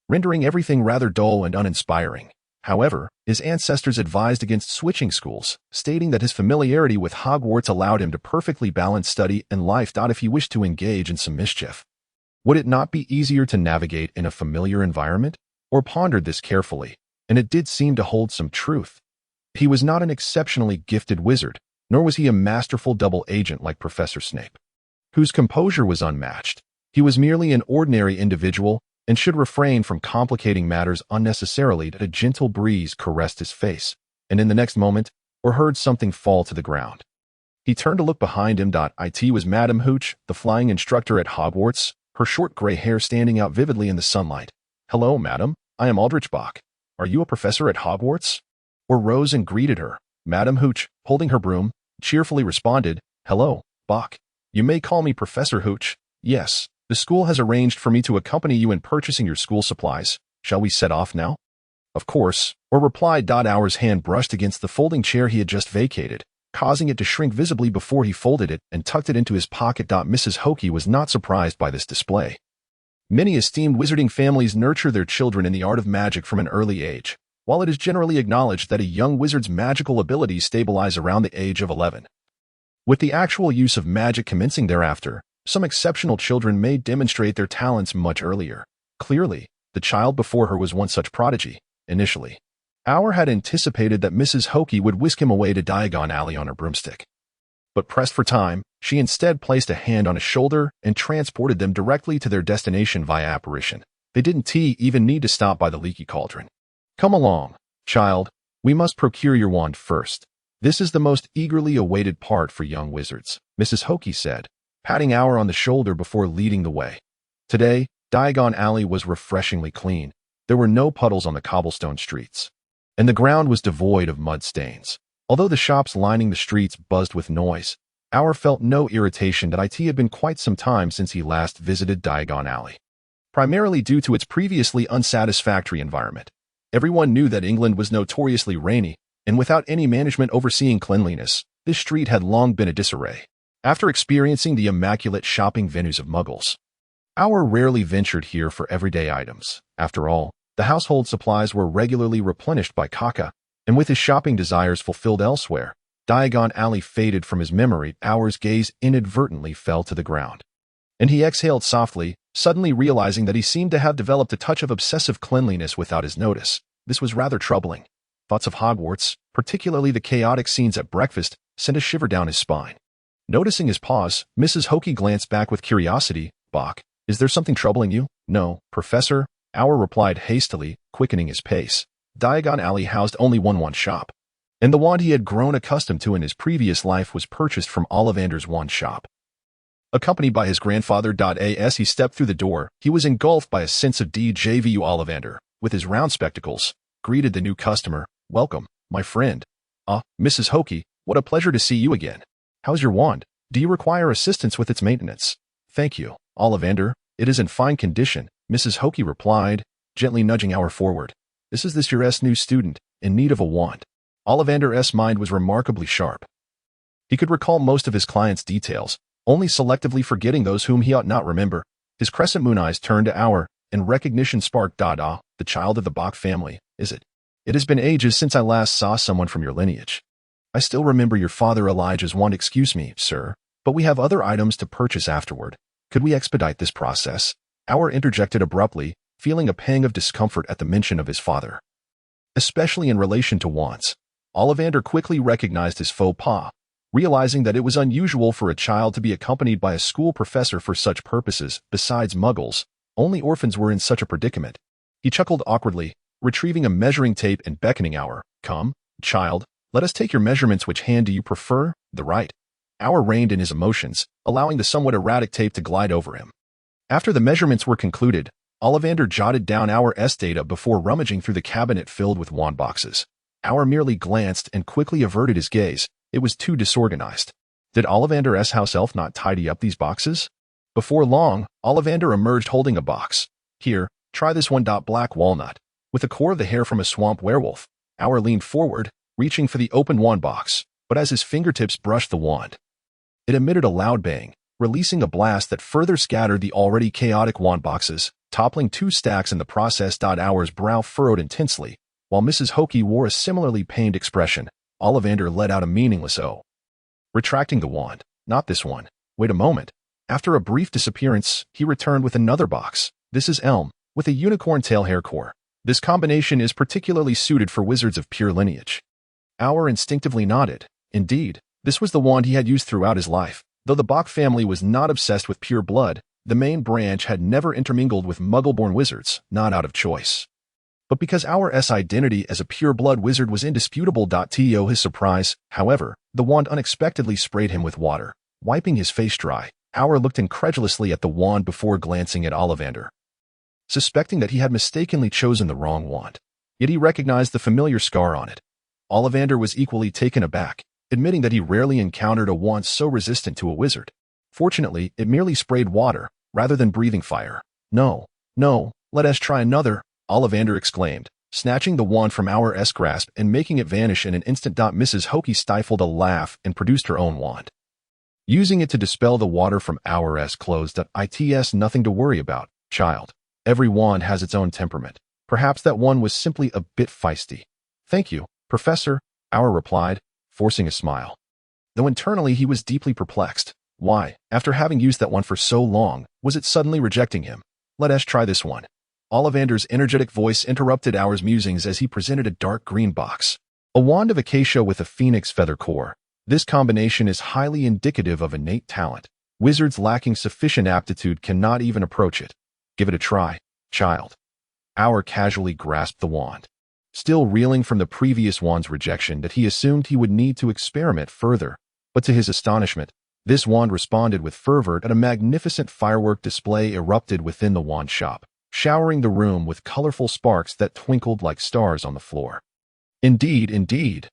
rendering everything rather dull and uninspiring. However, his ancestors advised against switching schools, stating that his familiarity with Hogwarts allowed him to perfectly balance study and life. If he wished to engage in some mischief, would it not be easier to navigate in a familiar environment? Or pondered this carefully, and it did seem to hold some truth. He was not an exceptionally gifted wizard, nor was he a masterful double agent like Professor Snape, whose composure was unmatched. He was merely an ordinary individual and should refrain from complicating matters unnecessarily. A gentle breeze caressed his face, and in the next moment, or heard something fall to the ground. He turned to look behind him. It was Madame Hooch, the flying instructor at Hogwarts, her short gray hair standing out vividly in the sunlight. "Hello, madam. I am Aldrich Bock. Are you a professor at Hogwarts?" Or rose and greeted her. Madame Hooch, holding her broom, cheerfully responded, "Hello, Bock. You may call me Professor Hooch. Yes, the school has arranged for me to accompany you in purchasing your school supplies. Shall we set off now?" "Of course," or replied. Hour's hand brushed against the folding chair he had just vacated, causing it to shrink visibly before he folded it and tucked it into his pocket. Mrs. Hokey was not surprised by this display. Many esteemed wizarding families nurture their children in the art of magic from an early age, while it is generally acknowledged that a young wizard's magical abilities stabilize around the age of 11. With the actual use of magic commencing thereafter, some exceptional children may demonstrate their talents much earlier. Clearly, the child before her was one such prodigy, initially. Our had anticipated that Mrs. Hokey would whisk him away to Diagon Alley on her broomstick. But pressed for time, she instead placed a hand on his shoulder and transported them directly to their destination via apparition. They didn't even need to stop by the leaky cauldron. "Come along, child. We must procure your wand first. This is the most eagerly awaited part for young wizards," Mrs. Hokey said, patting Our on the shoulder before leading the way. Today, Diagon Alley was refreshingly clean. There were no puddles on the cobblestone streets, and the ground was devoid of mud stains. Although the shops lining the streets buzzed with noise, Our felt no irritation. It had been quite some time since he last visited Diagon Alley, primarily due to its previously unsatisfactory environment. Everyone knew that England was notoriously rainy, and without any management overseeing cleanliness, this street had long been a disarray. After experiencing the immaculate shopping venues of Muggles, Our rarely ventured here for everyday items. After all, the household supplies were regularly replenished by Kaka, and with his shopping desires fulfilled elsewhere, Diagon Alley faded from his memory. Our's gaze inadvertently fell to the ground, and he exhaled softly, suddenly realizing that he seemed to have developed a touch of obsessive cleanliness without his notice. This was rather troubling. Thoughts of Hogwarts, particularly the chaotic scenes at breakfast, sent a shiver down his spine. Noticing his pause, Mrs. Hokey glanced back with curiosity. "Bock, is there something troubling you?" "No, Professor," Our replied hastily, quickening his pace. Diagon Alley housed only one shop, and the wand he had grown accustomed to in his previous life was purchased from Ollivander's wand shop. Accompanied by his grandfather. As he stepped through the door, he was engulfed by a sense of deja vu. Ollivander, with his round spectacles, greeted the new customer. "Welcome, my friend." Mrs. Hokey, what a pleasure to see you again. How's your wand? Do you require assistance with its maintenance?" "Thank you, Ollivander. It is in fine condition," Mrs. Hokey replied, gently nudging Our forward. "This your new student, in need of a wand." Ollivander's mind was remarkably sharp. He could recall most of his clients' details, only selectively forgetting those whom he ought not remember. His crescent moon eyes turned to Our, and recognition sparked. The child of the Bock family, is it? It has been ages since I last saw someone from your lineage. I still remember your father Elijah's wand. Excuse me, sir, but we have other items to purchase afterward. Could we expedite this process? Our interjected abruptly, feeling a pang of discomfort at the mention of his father. Especially in relation to wands. Ollivander quickly recognized his faux pas, realizing that it was unusual for a child to be accompanied by a school professor for such purposes. Besides muggles, only orphans were in such a predicament. He chuckled awkwardly, retrieving a measuring tape and beckoning Our. Come, child, let us take your measurements. Which hand do you prefer? The right. Our reined in his emotions, allowing the somewhat erratic tape to glide over him. After the measurements were concluded, Ollivander jotted down Our data before rummaging through the cabinet filled with wand boxes. Our merely glanced and quickly averted his gaze. It was too disorganized. Did Ollivander's house elf not tidy up these boxes? Before long, Ollivander emerged holding a box. Here, try this one. Black walnut. With the core of the hair from a swamp werewolf. Our leaned forward, reaching for the open wand box, but as his fingertips brushed the wand, it emitted a loud bang, releasing a blast that further scattered the already chaotic wand boxes, toppling 2 stacks in the process. Our's brow furrowed intensely, while Mrs. Hokey wore a similarly pained expression. Ollivander let out a meaningless "oh." Retracting the wand. Not this one. Wait a moment. After a brief disappearance, he returned with another box. This is elm, with a unicorn tail hair core. This combination is particularly suited for wizards of pure lineage. Our instinctively nodded. Indeed, this was the wand he had used throughout his life. Though the Bock family was not obsessed with pure blood, the main branch had never intermingled with muggle-born wizards, not out of choice, but because Our's identity as a pure-blood wizard was indisputable. To his surprise, however, the wand unexpectedly sprayed him with water. Wiping his face dry, Our looked incredulously at the wand before glancing at Ollivander, suspecting that he had mistakenly chosen the wrong wand. Yet he recognized the familiar scar on it. Ollivander was equally taken aback, admitting that he rarely encountered a wand so resistant to a wizard. Fortunately, it merely sprayed water, rather than breathing fire. No, let us try another, Ollivander exclaimed, snatching the wand from Our's grasp and making it vanish in an instant. Mrs. Hokey stifled a laugh and produced her own wand, using it to dispel the water from Our's clothes. It's nothing to worry about, child. Every wand has its own temperament. Perhaps that one was simply a bit feisty. Thank you, Professor, Our replied, forcing a smile. Though internally he was deeply perplexed. Why, after having used that one for so long, was it suddenly rejecting him? Let us try this one. Ollivander's energetic voice interrupted Our's musings as he presented a dark green box. A wand of acacia with a phoenix feather core. This combination is highly indicative of innate talent. Wizards lacking sufficient aptitude cannot even approach it. Give it a try, child. Our casually grasped the wand, still reeling from the previous wand's rejection that he assumed he would need to experiment further. But to his astonishment, this wand responded with fervor. A magnificent firework display erupted within the wand shop, showering the room with colorful sparks that twinkled like stars on the floor. Indeed.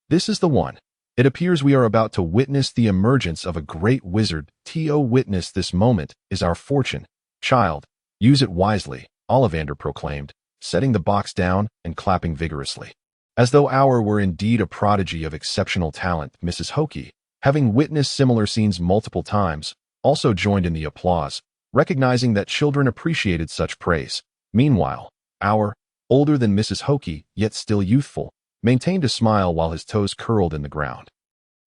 This is the one. It appears we are about to witness the emergence of a great wizard. Witness this moment is our fortune. Child, use it wisely, Ollivander proclaimed, setting the box down and clapping vigorously. As though Our were indeed a prodigy of exceptional talent, Mrs. Hokey, having witnessed similar scenes multiple times, also joined in the applause, recognizing that children appreciated such praise. Meanwhile, Our, older than Mrs. Hokey, yet still youthful, maintained a smile while his toes curled in the ground.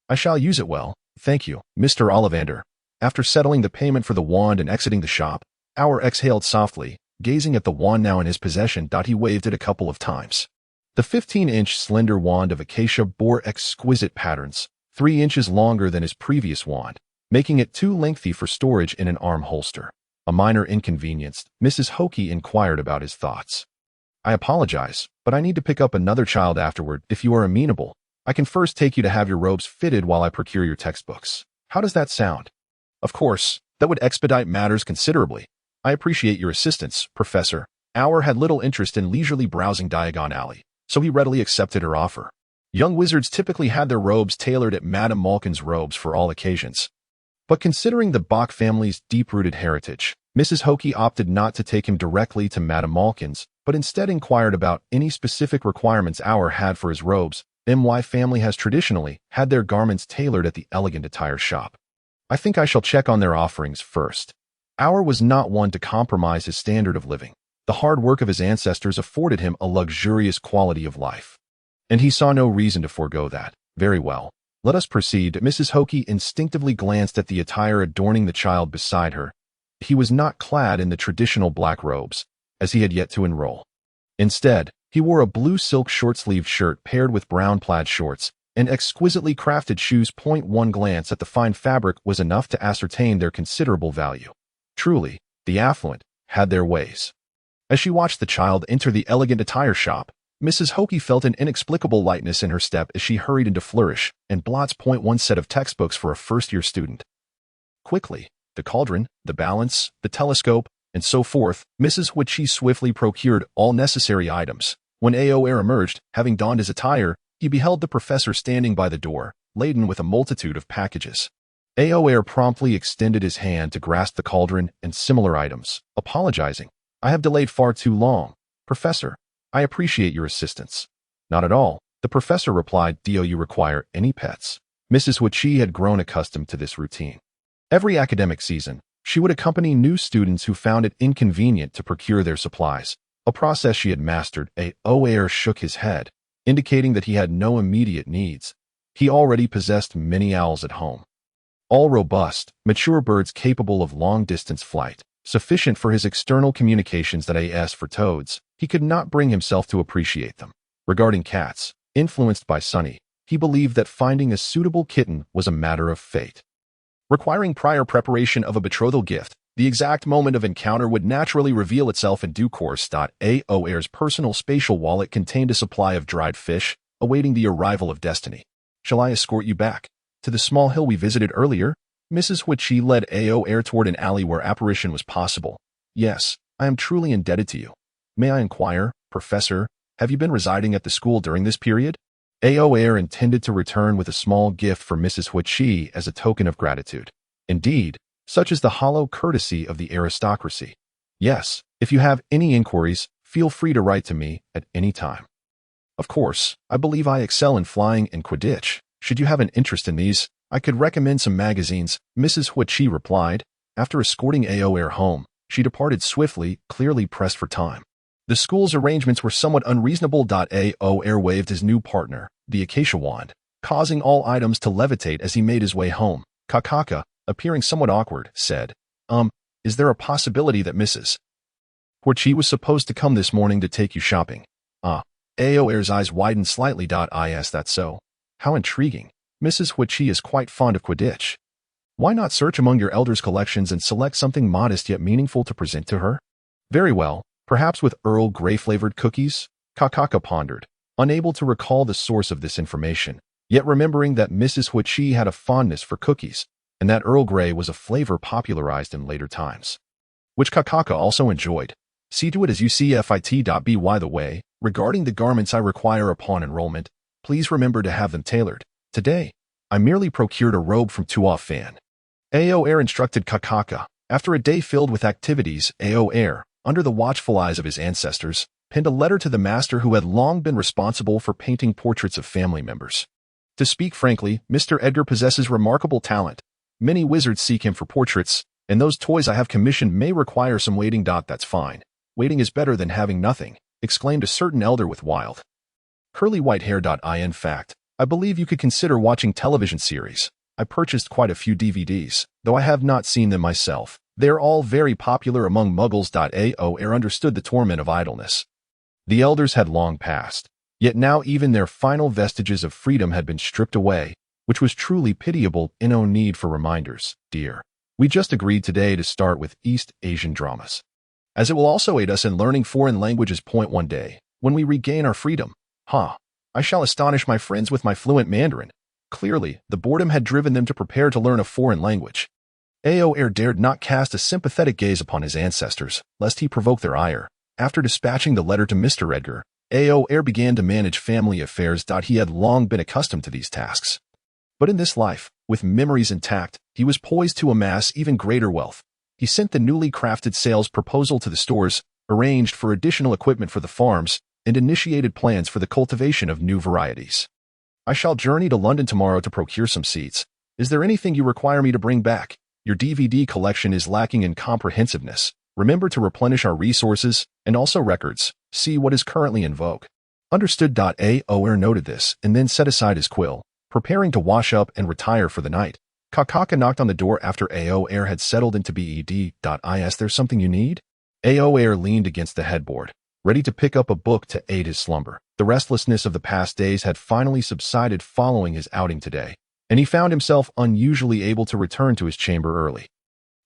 I shall use it well, thank you, Mr. Ollivander. After settling the payment for the wand and exiting the shop, Our exhaled softly, gazing at the wand now in his possession. He waved it a couple of times. The 15-inch slender wand of acacia bore exquisite patterns, 3 inches longer than his previous wand, making it too lengthy for storage in an arm holster. A minor inconvenience, Mrs. Hokey inquired about his thoughts. I apologize, but I need to pick up another child afterward. If you are amenable, I can first take you to have your robes fitted while I procure your textbooks. How does that sound? Of course, that would expedite matters considerably. I appreciate your assistance, Professor. Our had little interest in leisurely browsing Diagon Alley, so he readily accepted her offer. Young wizards typically had their robes tailored at Madame Malkin's robes for all occasions. But considering the Bock family's deep-rooted heritage, Mrs. Hokey opted not to take him directly to Madame Malkin's, but instead inquired about any specific requirements Our had for his robes. My family has traditionally had their garments tailored at the elegant attire shop. I think I shall check on their offerings first. Our was not one to compromise his standard of living. The hard work of his ancestors afforded him a luxurious quality of life, and he saw no reason to forego that. Very well. Let us proceed. Mrs. Hokey instinctively glanced at the attire adorning the child beside her. He was not clad in the traditional black robes, as he had yet to enroll. Instead, he wore a blue silk short-sleeved shirt paired with brown plaid shorts and exquisitely crafted shoes. One glance at the fine fabric was enough to ascertain their considerable value. Truly, the affluent had their ways. As she watched the child enter the elegant attire shop, Mrs. Hokey felt an inexplicable lightness in her step as she hurried into Flourish and Blot's. One set of textbooks for a first-year student. Quickly, the cauldron, the balance, the telescope, and so forth, Mrs. Huichi swiftly procured all necessary items. When Aoer emerged, having donned his attire, he beheld the professor standing by the door, laden with a multitude of packages. Aoer promptly extended his hand to grasp the cauldron and similar items, apologizing. I have delayed far too long. Professor, I appreciate your assistance. Not at all, the professor replied. Do you require any pets? Mrs. Huichi had grown accustomed to this routine. Every academic season, she would accompany new students who found it inconvenient to procure their supplies, a process she had mastered. Aoer shook his head, indicating that he had no immediate needs. He already possessed many owls at home. All robust, mature birds capable of long-distance flight, sufficient for his external communications. That as for toads, he could not bring himself to appreciate them. Regarding cats, influenced by Sunny, he believed that finding a suitable kitten was a matter of fate. Requiring prior preparation of a betrothal gift, the exact moment of encounter would naturally reveal itself in due course. Aoer's personal spatial wallet contained a supply of dried fish, awaiting the arrival of Destiny. Shall I escort you back to the small hill we visited earlier? Mrs. Huichi led Aoer toward an alley where apparition was possible. Yes, I am truly indebted to you. May I inquire, Professor, have you been residing at the school during this period? Aoer intended to return with a small gift for Mrs. Huichi as a token of gratitude. Indeed, such is the hollow courtesy of the aristocracy. Yes, if you have any inquiries, feel free to write to me at any time. Of course, I believe I excel in flying and Quidditch. Should you have an interest in these, I could recommend some magazines, Mrs. Huichi replied. After escorting Aoer home, she departed swiftly, clearly pressed for time. The school's arrangements were somewhat unreasonable. Aoer waved his new partner, the acacia wand, causing all items to levitate as he made his way home. Kakaka, appearing somewhat awkward, said, is there a possibility that Mrs. Huichi was supposed to come this morning to take you shopping? Aoer's eyes widened slightly. Is that so? How intriguing. Mrs. Huichi is quite fond of Quidditch. Why not search among your elders' collections and select something modest yet meaningful to present to her? Very well. Perhaps with Earl Grey-flavored cookies? Kakaka pondered, unable to recall the source of this information, yet remembering that Mrs. Huichi had a fondness for cookies, and that Earl Grey was a flavor popularized in later times, which Kakaka also enjoyed. See to it as you see. By the way, regarding the garments I require upon enrollment, please remember to have them tailored. Today, I merely procured a robe from Tuoh Fan. Aoer instructed Kakaka. After a day filled with activities, Aoer, under the watchful eyes of his ancestors, penned a letter to the master who had long been responsible for painting portraits of family members. To speak frankly, Mr. Edgar possesses remarkable talent. Many wizards seek him for portraits, and those toys I have commissioned may require some waiting. That's fine. Waiting is better than having nothing, exclaimed a certain elder with wild, curly white hair. In fact, I believe you could consider watching television series. I purchased quite a few DVDs, though I have not seen them myself. They are all very popular among muggles. Aoer understood the torment of idleness. The elders had long passed, yet now even their final vestiges of freedom had been stripped away, which was truly pitiable. No need for reminders, dear. We just agreed today to start with East Asian dramas, as it will also aid us in learning foreign languages. One day, when we regain our freedom, I shall astonish my friends with my fluent Mandarin. Clearly, the boredom had driven them to prepare to learn a foreign language. Aoer dared not cast a sympathetic gaze upon his ancestors, lest he provoke their ire. After dispatching the letter to Mr. Edgar, Aoer began to manage family affairs. He had long been accustomed to these tasks. But in this life, with memories intact, he was poised to amass even greater wealth. He sent the newly crafted sales proposal to the stores, arranged for additional equipment for the farms, and initiated plans for the cultivation of new varieties. I shall journey to London tomorrow to procure some seeds. Is there anything you require me to bring back? Your DVD collection is lacking in comprehensiveness. Remember to replenish our resources and also records. See what is currently in vogue. Understood. Aoer noted this and then set aside his quill. Preparing to wash up and retire for the night, Kakaka knocked on the door after Aoair had settled into bed.is. There's something you need? Aoair leaned against the headboard, ready to pick up a book to aid his slumber. The restlessness of the past days had finally subsided following his outing today, and he found himself unusually able to return to his chamber early.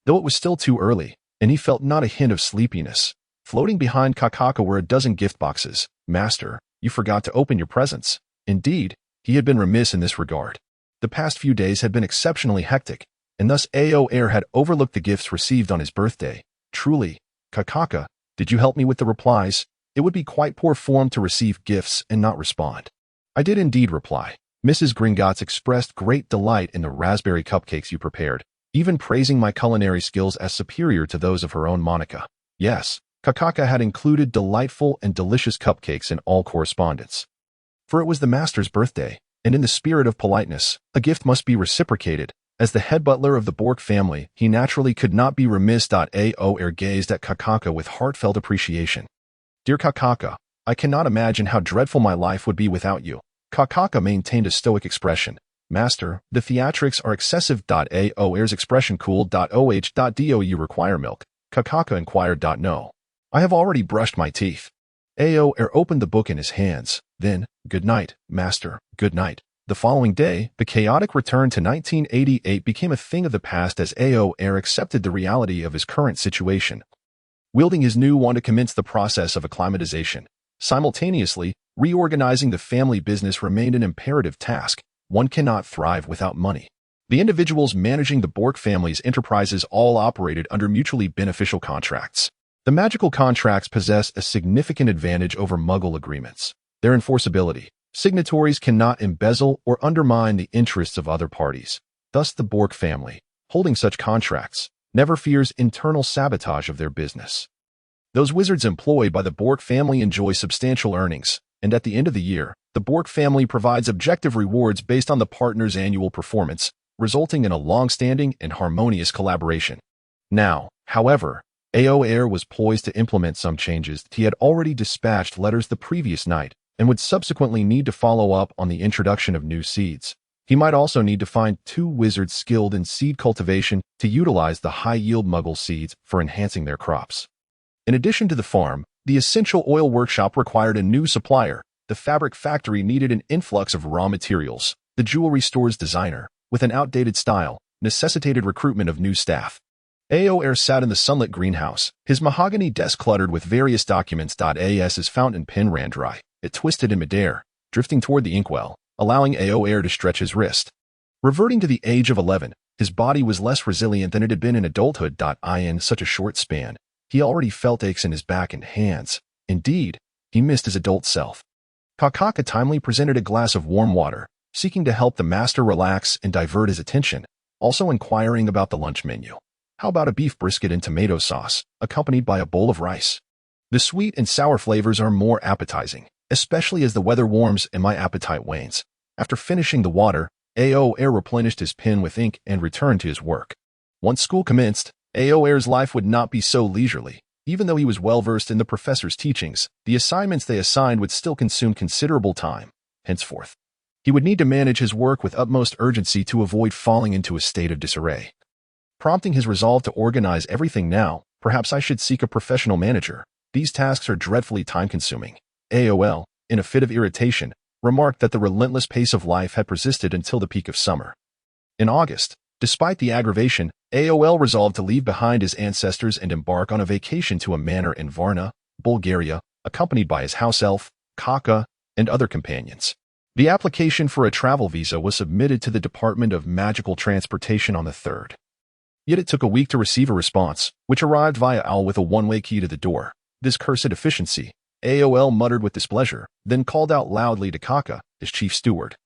Though it was still too early, and he felt not a hint of sleepiness, floating behind Kakaka were a dozen gift boxes. Master, you forgot to open your presents. Indeed, he had been remiss in this regard. The past few days had been exceptionally hectic, and thus Aoair had overlooked the gifts received on his birthday. Truly, Kakaka, did you help me with the replies? It would be quite poor form to receive gifts and not respond. I did indeed reply. Mrs. Gringotts expressed great delight in the raspberry cupcakes you prepared, even praising my culinary skills as superior to those of her own Monica. Yes, Kakaka had included delightful and delicious cupcakes in all correspondence. For it was the master's birthday, and in the spirit of politeness, a gift must be reciprocated. As the head butler of the Bork family, he naturally could not be remiss. Aoair gazed at Kakaka with heartfelt appreciation. Dear Kakaka, I cannot imagine how dreadful my life would be without you. Kakaka maintained a stoic expression. Master, the theatrics are excessive. Aoair's expression cooled. Do you require milk? Kakaka inquired. No. I have already brushed my teeth. Aoair opened the book in his hands. Then, good night, master, good night. The following day, the chaotic return to 1988 became a thing of the past as Aoair accepted the reality of his current situation. Wielding his new wand to commence the process of acclimatization. Simultaneously, reorganizing the family business remained an imperative task. One cannot thrive without money. The individuals managing the Bork family's enterprises all operated under mutually beneficial contracts. The magical contracts possess a significant advantage over Muggle agreements. Their enforceability. Signatories cannot embezzle or undermine the interests of other parties. Thus the Bork family, holding such contracts, never fears internal sabotage of their business. Those wizards employed by the Bork family enjoy substantial earnings, and at the end of the year, the Bork family provides objective rewards based on the partner's annual performance, resulting in a long-standing and harmonious collaboration. Now, however, Aoair was poised to implement some changes. He had already dispatched letters the previous night, and would subsequently need to follow up on the introduction of new seeds. He might also need to find 2 wizards skilled in seed cultivation to utilize the high-yield Muggle seeds for enhancing their crops. In addition to the farm, the essential oil workshop required a new supplier. The fabric factory needed an influx of raw materials. The jewelry store's designer, with an outdated style, necessitated recruitment of new staff. Aoair sat in the sunlit greenhouse, his mahogany desk cluttered with various documents. His fountain pen ran dry. It twisted in midair, drifting toward the inkwell, allowing Aoair to stretch his wrist. Reverting to the age of 11, his body was less resilient than it had been in adulthood. In such a short span, he already felt aches in his back and hands. Indeed, he missed his adult self. Kakaka timely presented a glass of warm water, seeking to help the master relax and divert his attention, also inquiring about the lunch menu. How about a beef brisket and tomato sauce, accompanied by a bowl of rice? The sweet and sour flavors are more appetizing, especially as the weather warms and my appetite wanes. After finishing the water, Aoair replenished his pen with ink and returned to his work. Once school commenced, Aoair's life would not be so leisurely. Even though he was well-versed in the professor's teachings, the assignments they assigned would still consume considerable time. Henceforth, he would need to manage his work with utmost urgency to avoid falling into a state of disarray. Prompting his resolve to organize everything now, perhaps I should seek a professional manager. These tasks are dreadfully time-consuming. Aol, in a fit of irritation, remarked that the relentless pace of life had persisted until the peak of summer. In August, despite the aggravation, Aol resolved to leave behind his ancestors and embark on a vacation to a manor in Varna, Bulgaria, accompanied by his house elf, Kaka, and other companions. The application for a travel visa was submitted to the Department of Magical Transportation on the 3rd. Yet it took a week to receive a response, which arrived via OWL with a one-way key to the door. This cursed efficiency, Aol muttered with displeasure, then called out loudly to Kaka, his chief steward,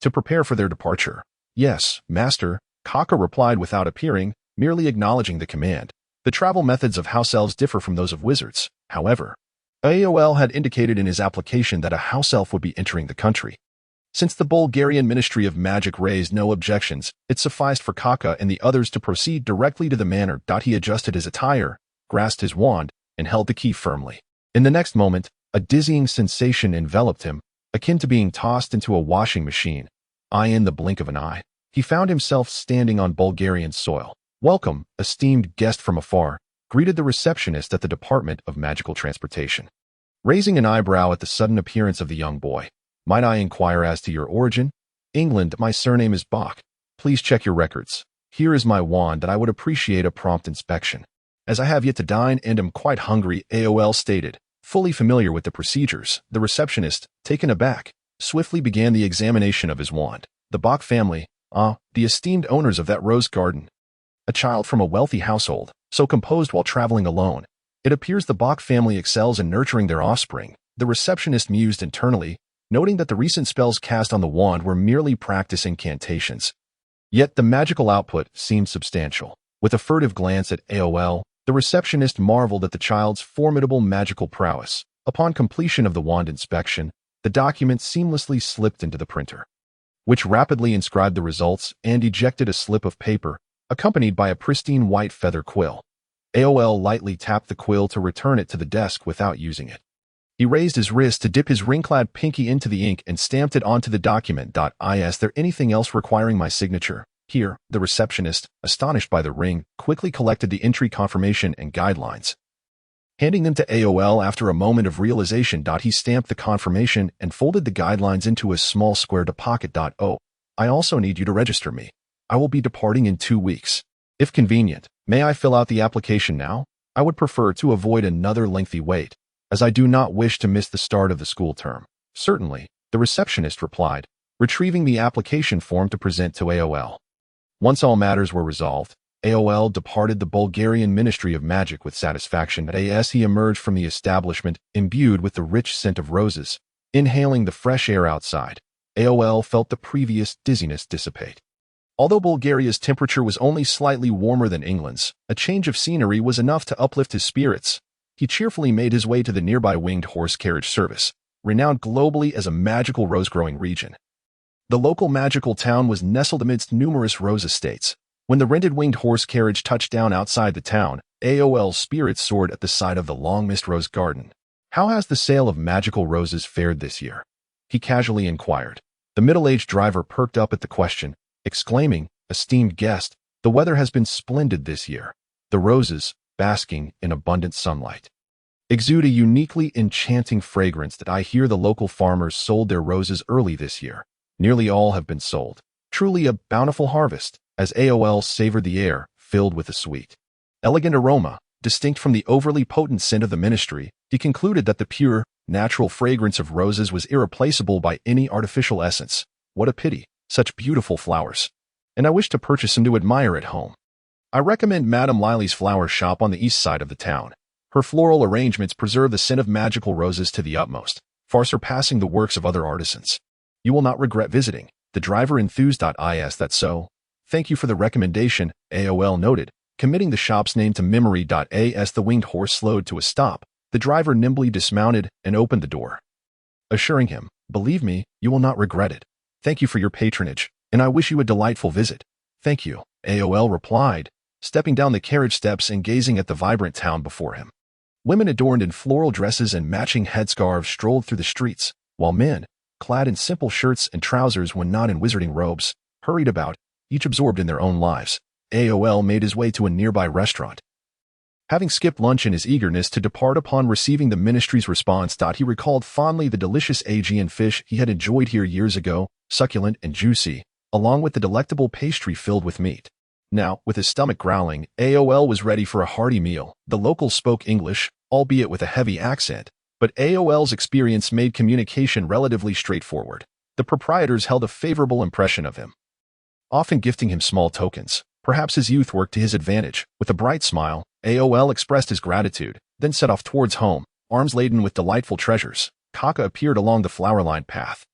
to prepare for their departure. Yes, master, Kaka replied without appearing, merely acknowledging the command. The travel methods of house elves differ from those of wizards. However, Aol had indicated in his application that a house elf would be entering the country. Since the Bulgarian Ministry of Magic raised no objections, it sufficed for Kaka and the others to proceed directly to the manor. He adjusted his attire, grasped his wand, and held the key firmly. In the next moment, a dizzying sensation enveloped him, akin to being tossed into a washing machine. In the blink of an eye, he found himself standing on Bulgarian soil. "Welcome, esteemed guest from afar," greeted the receptionist at the Department of Magical Transportation. Raising an eyebrow at the sudden appearance of the young boy, "Might I inquire as to your origin?" "England, my surname is Bock. Please check your records. Here is my wand and I would appreciate a prompt inspection." "As I have yet to dine and am quite hungry," AOL stated. Fully familiar with the procedures, the receptionist, taken aback, swiftly began the examination of his wand. "The Bock family, the esteemed owners of that rose garden. A child from a wealthy household, so composed while traveling alone. It appears the Bock family excels in nurturing their offspring," the receptionist mused internally, noting that the recent spells cast on the wand were merely practice incantations. Yet the magical output seemed substantial. With a furtive glance at AOL, the receptionist marveled at the child's formidable magical prowess. Upon completion of the wand inspection, the document seamlessly slipped into the printer, which rapidly inscribed the results and ejected a slip of paper, accompanied by a pristine white feather quill. AOL lightly tapped the quill to return it to the desk without using it. He raised his wrist to dip his ring-clad pinky into the ink and stamped it onto the document. Is there anything else requiring my signature? Here, the receptionist, astonished by the ring, quickly collected the entry confirmation and guidelines. Handing them to AOL after a moment of realization, he stamped the confirmation and folded the guidelines into a small square to pocket. I also need you to register me. I will be departing in 2 weeks. If convenient, may I fill out the application now? I would prefer to avoid another lengthy wait, as I do not wish to miss the start of the school term." "Certainly," the receptionist replied, retrieving the application form to present to AOL. Once all matters were resolved, AOL departed the Bulgarian Ministry of Magic with satisfaction. As he emerged from the establishment, imbued with the rich scent of roses, inhaling the fresh air outside, AOL felt the previous dizziness dissipate. Although Bulgaria's temperature was only slightly warmer than England's, a change of scenery was enough to uplift his spirits. He cheerfully made his way to the nearby winged horse carriage service, renowned globally as a magical rose-growing region. The local magical town was nestled amidst numerous rose estates. When the rented winged horse carriage touched down outside the town, AOL's spirits soared at the sight of the long-missed rose garden. "How has the sale of magical roses fared this year?" he casually inquired. The middle-aged driver perked up at the question, exclaiming, "Esteemed guest, the weather has been splendid this year. The roses, basking in abundant sunlight, exude a uniquely enchanting fragrance that I hear the local farmers sold their roses early this year. Nearly all have been sold. Truly a bountiful harvest." As AOL savored the air, filled with a sweet, elegant aroma, distinct from the overly potent scent of the ministry, he concluded that the pure, natural fragrance of roses was irreplaceable by any artificial essence. "What a pity, such beautiful flowers. And I wish to purchase some to admire at home. I recommend Madame Lily's flower shop on the east side of the town. Her floral arrangements preserve the scent of magical roses to the utmost, far surpassing the works of other artisans. You will not regret visiting." The driver enthused. "Is that so? Thank you for the recommendation," AOL noted, committing the shop's name to memory. As the winged horse slowed to a stop, the driver nimbly dismounted and opened the door, assuring him, "Believe me, you will not regret it. Thank you for your patronage, and I wish you a delightful visit." "Thank you," AOL replied, stepping down the carriage steps and gazing at the vibrant town before him. Women adorned in floral dresses and matching headscarves strolled through the streets, while men, clad in simple shirts and trousers when not in wizarding robes, hurried about, each absorbed in their own lives. AOL made his way to a nearby restaurant. Having skipped lunch in his eagerness to depart upon receiving the ministry's response, he recalled fondly the delicious Aegean fish he had enjoyed here years ago, succulent and juicy, along with the delectable pastry filled with meat. Now, with his stomach growling, AOL was ready for a hearty meal. The locals spoke English, albeit with a heavy accent, but AOL's experience made communication relatively straightforward. The proprietors held a favorable impression of him, often gifting him small tokens. Perhaps his youth worked to his advantage. With a bright smile, AOL expressed his gratitude, then set off towards home, arms laden with delightful treasures. Kaka appeared along the flower-lined path,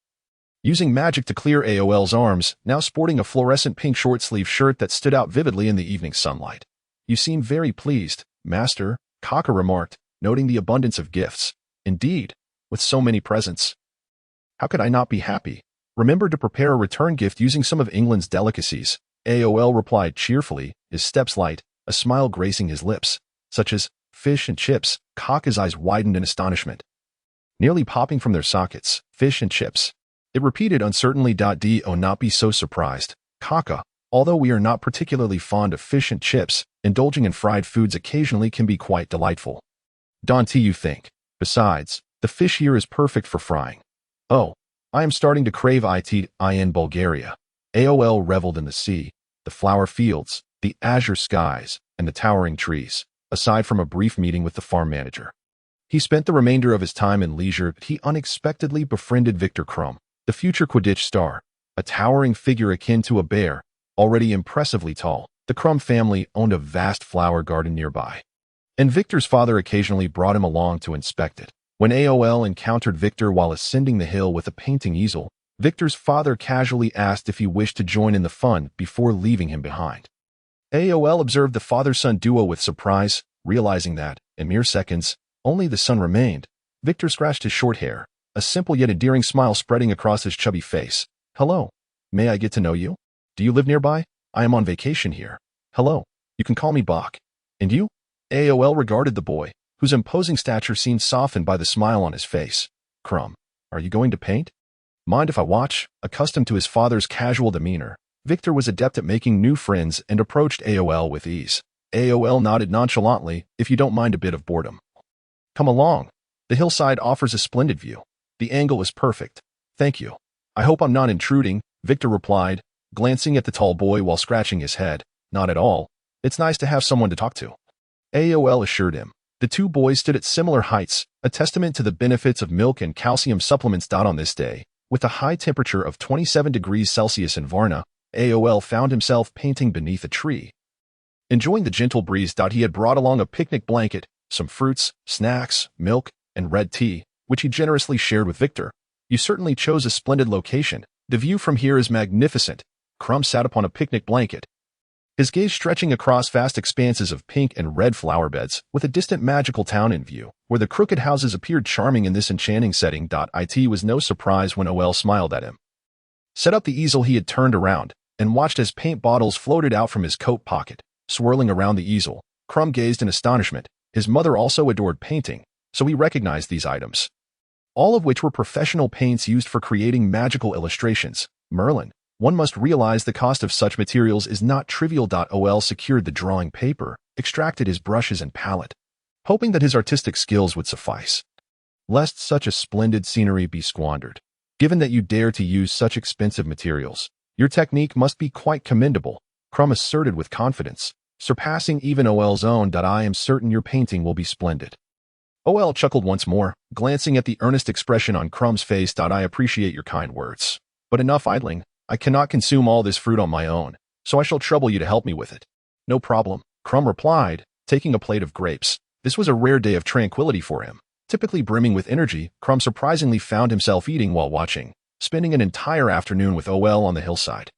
using magic to clear AOL's arms, now sporting a fluorescent pink short-sleeve shirt that stood out vividly in the evening sunlight. "You seem very pleased, Master," Kaka remarked, noting the abundance of gifts. "Indeed, with so many presents. How could I not be happy? Remember to prepare a return gift using some of England's delicacies," AOL replied cheerfully, his steps light, a smile gracing his lips, such as fish and chips. Kaka's eyes widened in astonishment, nearly popping from their sockets. "Fish and chips? It repeated uncertainly. Do not be so surprised, Kaka. Although we are not particularly fond of fish and chips, indulging in fried foods occasionally can be quite delightful. Don't you think? Besides, the fish here is perfect for frying. Oh, I am starting to crave it in Bulgaria. AOL reveled in the sea, the flower fields, the azure skies, and the towering trees, aside from a brief meeting with the farm manager. He spent the remainder of his time in leisure, but he unexpectedly befriended Victor Crumb, the future Quidditch star, a towering figure akin to a bear, already impressively tall. The Crumb family owned a vast flower garden nearby, and Victor's father occasionally brought him along to inspect it. When AOL encountered Victor while ascending the hill with a painting easel, Victor's father casually asked if he wished to join in the fun before leaving him behind. AOL observed the father-son duo with surprise, realizing that, in mere seconds, only the son remained. Victor scratched his short hair, a simple yet endearing smile spreading across his chubby face. Hello. May I get to know you? Do you live nearby? I am on vacation here. Hello. You can call me Bock. And you? AOL regarded the boy, whose imposing stature seemed softened by the smile on his face. Crumb. Are you going to paint? Mind if I watch? Accustomed to his father's casual demeanor, Victor was adept at making new friends and approached AOL with ease. AOL nodded nonchalantly, if you don't mind a bit of boredom. Come along. The hillside offers a splendid view. The angle is perfect. Thank you. I hope I'm not intruding, Victor replied, glancing at the tall boy while scratching his head. Not at all. It's nice to have someone to talk to. AOL assured him. The two boys stood at similar heights, a testament to the benefits of milk and calcium supplements. On this day, with a high temperature of 27 degrees Celsius in Varna, AOL found himself painting beneath a tree. Enjoying the gentle breeze. He had brought along a picnic blanket, some fruits, snacks, milk, and red tea, which he generously shared with Victor. You certainly chose a splendid location. The view from here is magnificent. Crumb sat upon a picnic blanket, his gaze stretching across vast expanses of pink and red flower beds, with a distant magical town in view, where the crooked houses appeared charming in this enchanting setting. It was no surprise when OL smiled at him. Set up the easel, he had turned around and watched as paint bottles floated out from his coat pocket, swirling around the easel. Crumb gazed in astonishment. His mother also adored painting, so he recognized these items, all of which were professional paints used for creating magical illustrations. Merlin. One must realize the cost of such materials is not trivial. OL secured the drawing paper, extracted his brushes and palette, hoping that his artistic skills would suffice, lest such a splendid scenery be squandered. Given that you dare to use such expensive materials, your technique must be quite commendable, Crumb asserted with confidence, surpassing even OL's own. I am certain your painting will be splendid. OL chuckled once more, glancing at the earnest expression on Crumb's face. I appreciate your kind words, but enough idling. I cannot consume all this fruit on my own, so I shall trouble you to help me with it. No problem, Crumb replied, taking a plate of grapes. This was a rare day of tranquility for him. Typically brimming with energy, Crumb surprisingly found himself eating while watching, spending an entire afternoon with OL on the hillside.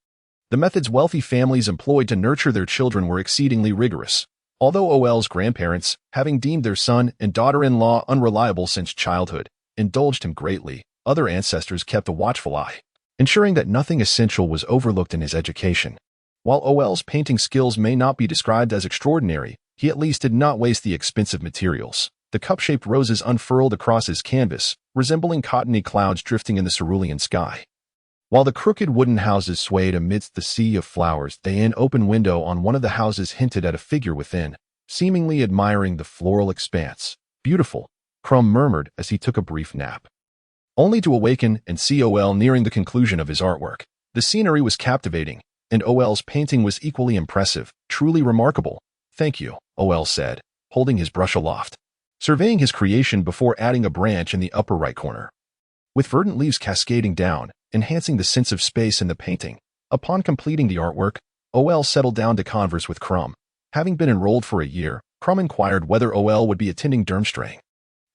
The methods wealthy families employed to nurture their children were exceedingly rigorous. Although OL's grandparents, having deemed their son and daughter-in-law unreliable since childhood, indulged him greatly, other ancestors kept a watchful eye, ensuring that nothing essential was overlooked in his education. While OL's painting skills may not be described as extraordinary, he at least did not waste the expensive materials. The cup-shaped roses unfurled across his canvas, resembling cottony clouds drifting in the cerulean sky, while the crooked wooden houses swayed amidst the sea of flowers. An open window on one of the houses hinted at a figure within, seemingly admiring the floral expanse. Beautiful, Crumb murmured as he took a brief nap, only to awaken and see OL nearing the conclusion of his artwork. The scenery was captivating, and OL's painting was equally impressive, truly remarkable. Thank you, OL said, holding his brush aloft, surveying his creation before adding a branch in the upper right corner, with verdant leaves cascading down, enhancing the sense of space in the painting. Upon completing the artwork, OL settled down to converse with Crumb. Having been enrolled for a year, Crumb inquired whether OL would be attending Durmstrang.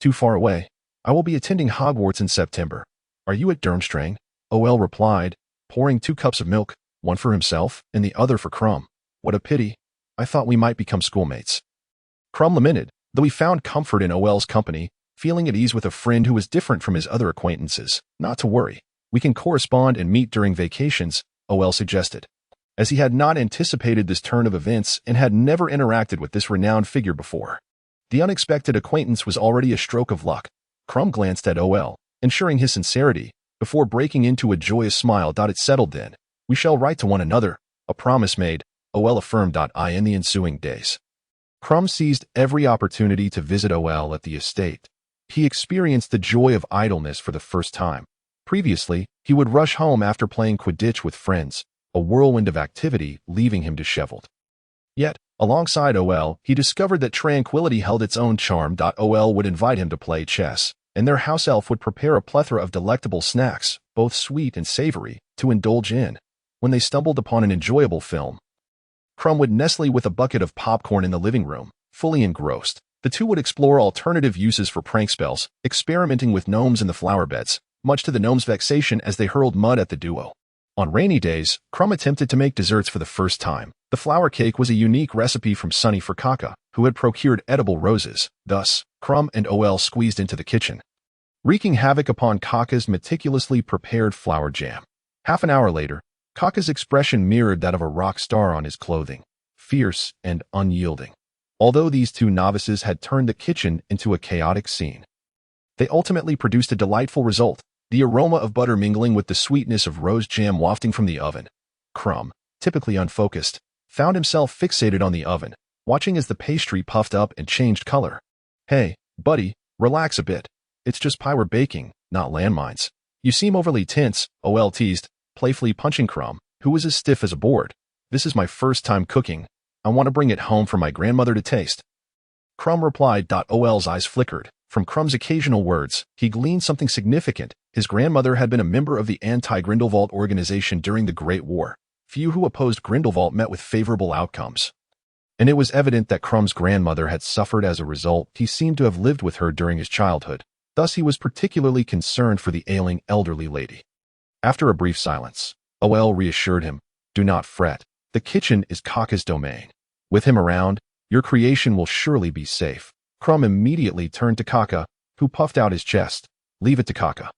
Too far away. I will be attending Hogwarts in September. Are you at Durmstrang? OL replied, pouring 2 cups of milk, one for himself and the other for Crumb. What a pity. I thought we might become schoolmates. Crumb lamented, though he found comfort in OL's company, feeling at ease with a friend who was different from his other acquaintances. Not to worry. We can correspond and meet during vacations, OL suggested, as he had not anticipated this turn of events and had never interacted with this renowned figure before. The unexpected acquaintance was already a stroke of luck. Crumb glanced at OL, ensuring his sincerity, before breaking into a joyous smile. It settled then. We shall write to one another, a promise made, OL affirmed. In the ensuing days, Crumb seized every opportunity to visit OL at the estate. He experienced the joy of idleness for the first time. Previously, he would rush home after playing Quidditch with friends, a whirlwind of activity leaving him disheveled. Yet, alongside OL, he discovered that tranquility held its own charm. OL would invite him to play chess, and their house elf would prepare a plethora of delectable snacks, both sweet and savory, to indulge in. When they stumbled upon an enjoyable film, Crumb would nestle with a bucket of popcorn in the living room, fully engrossed. The two would explore alternative uses for prank spells, experimenting with gnomes in the flower beds, much to the gnomes' vexation as they hurled mud at the duo. On rainy days, Crumb attempted to make desserts for the first time. The flower cake was a unique recipe from Sunny for Kaka, who had procured edible roses. Thus, Crumb and OL squeezed into the kitchen, wreaking havoc upon Kaka's meticulously prepared flower jam. Half an hour later, Kaka's expression mirrored that of a rock star on his clothing, fierce and unyielding. Although these two novices had turned the kitchen into a chaotic scene, they ultimately produced a delightful result, the aroma of butter mingling with the sweetness of rose jam wafting from the oven. Crumb, typically unfocused, found himself fixated on the oven, watching as the pastry puffed up and changed color. Hey, buddy, relax a bit. It's just pie we're baking, not landmines. You seem overly tense, OL teased, playfully punching Crumb, who was as stiff as a board. This is my first time cooking. I want to bring it home for my grandmother to taste. Crumb replied. OL's eyes flickered. From Crumb's occasional words, he gleaned something significant. His grandmother had been a member of the anti-Grindelwald organization during the Great War. Few who opposed Grindelwald met with favorable outcomes, and it was evident that Crumb's grandmother had suffered as a result. He seemed to have lived with her during his childhood. Thus, he was particularly concerned for the ailing elderly lady. After a brief silence, OL reassured him, "Do not fret. The kitchen is Kaka's domain. With him around, your creation will surely be safe." Crumb immediately turned to Kaka, who puffed out his chest. "Leave it to Kaka.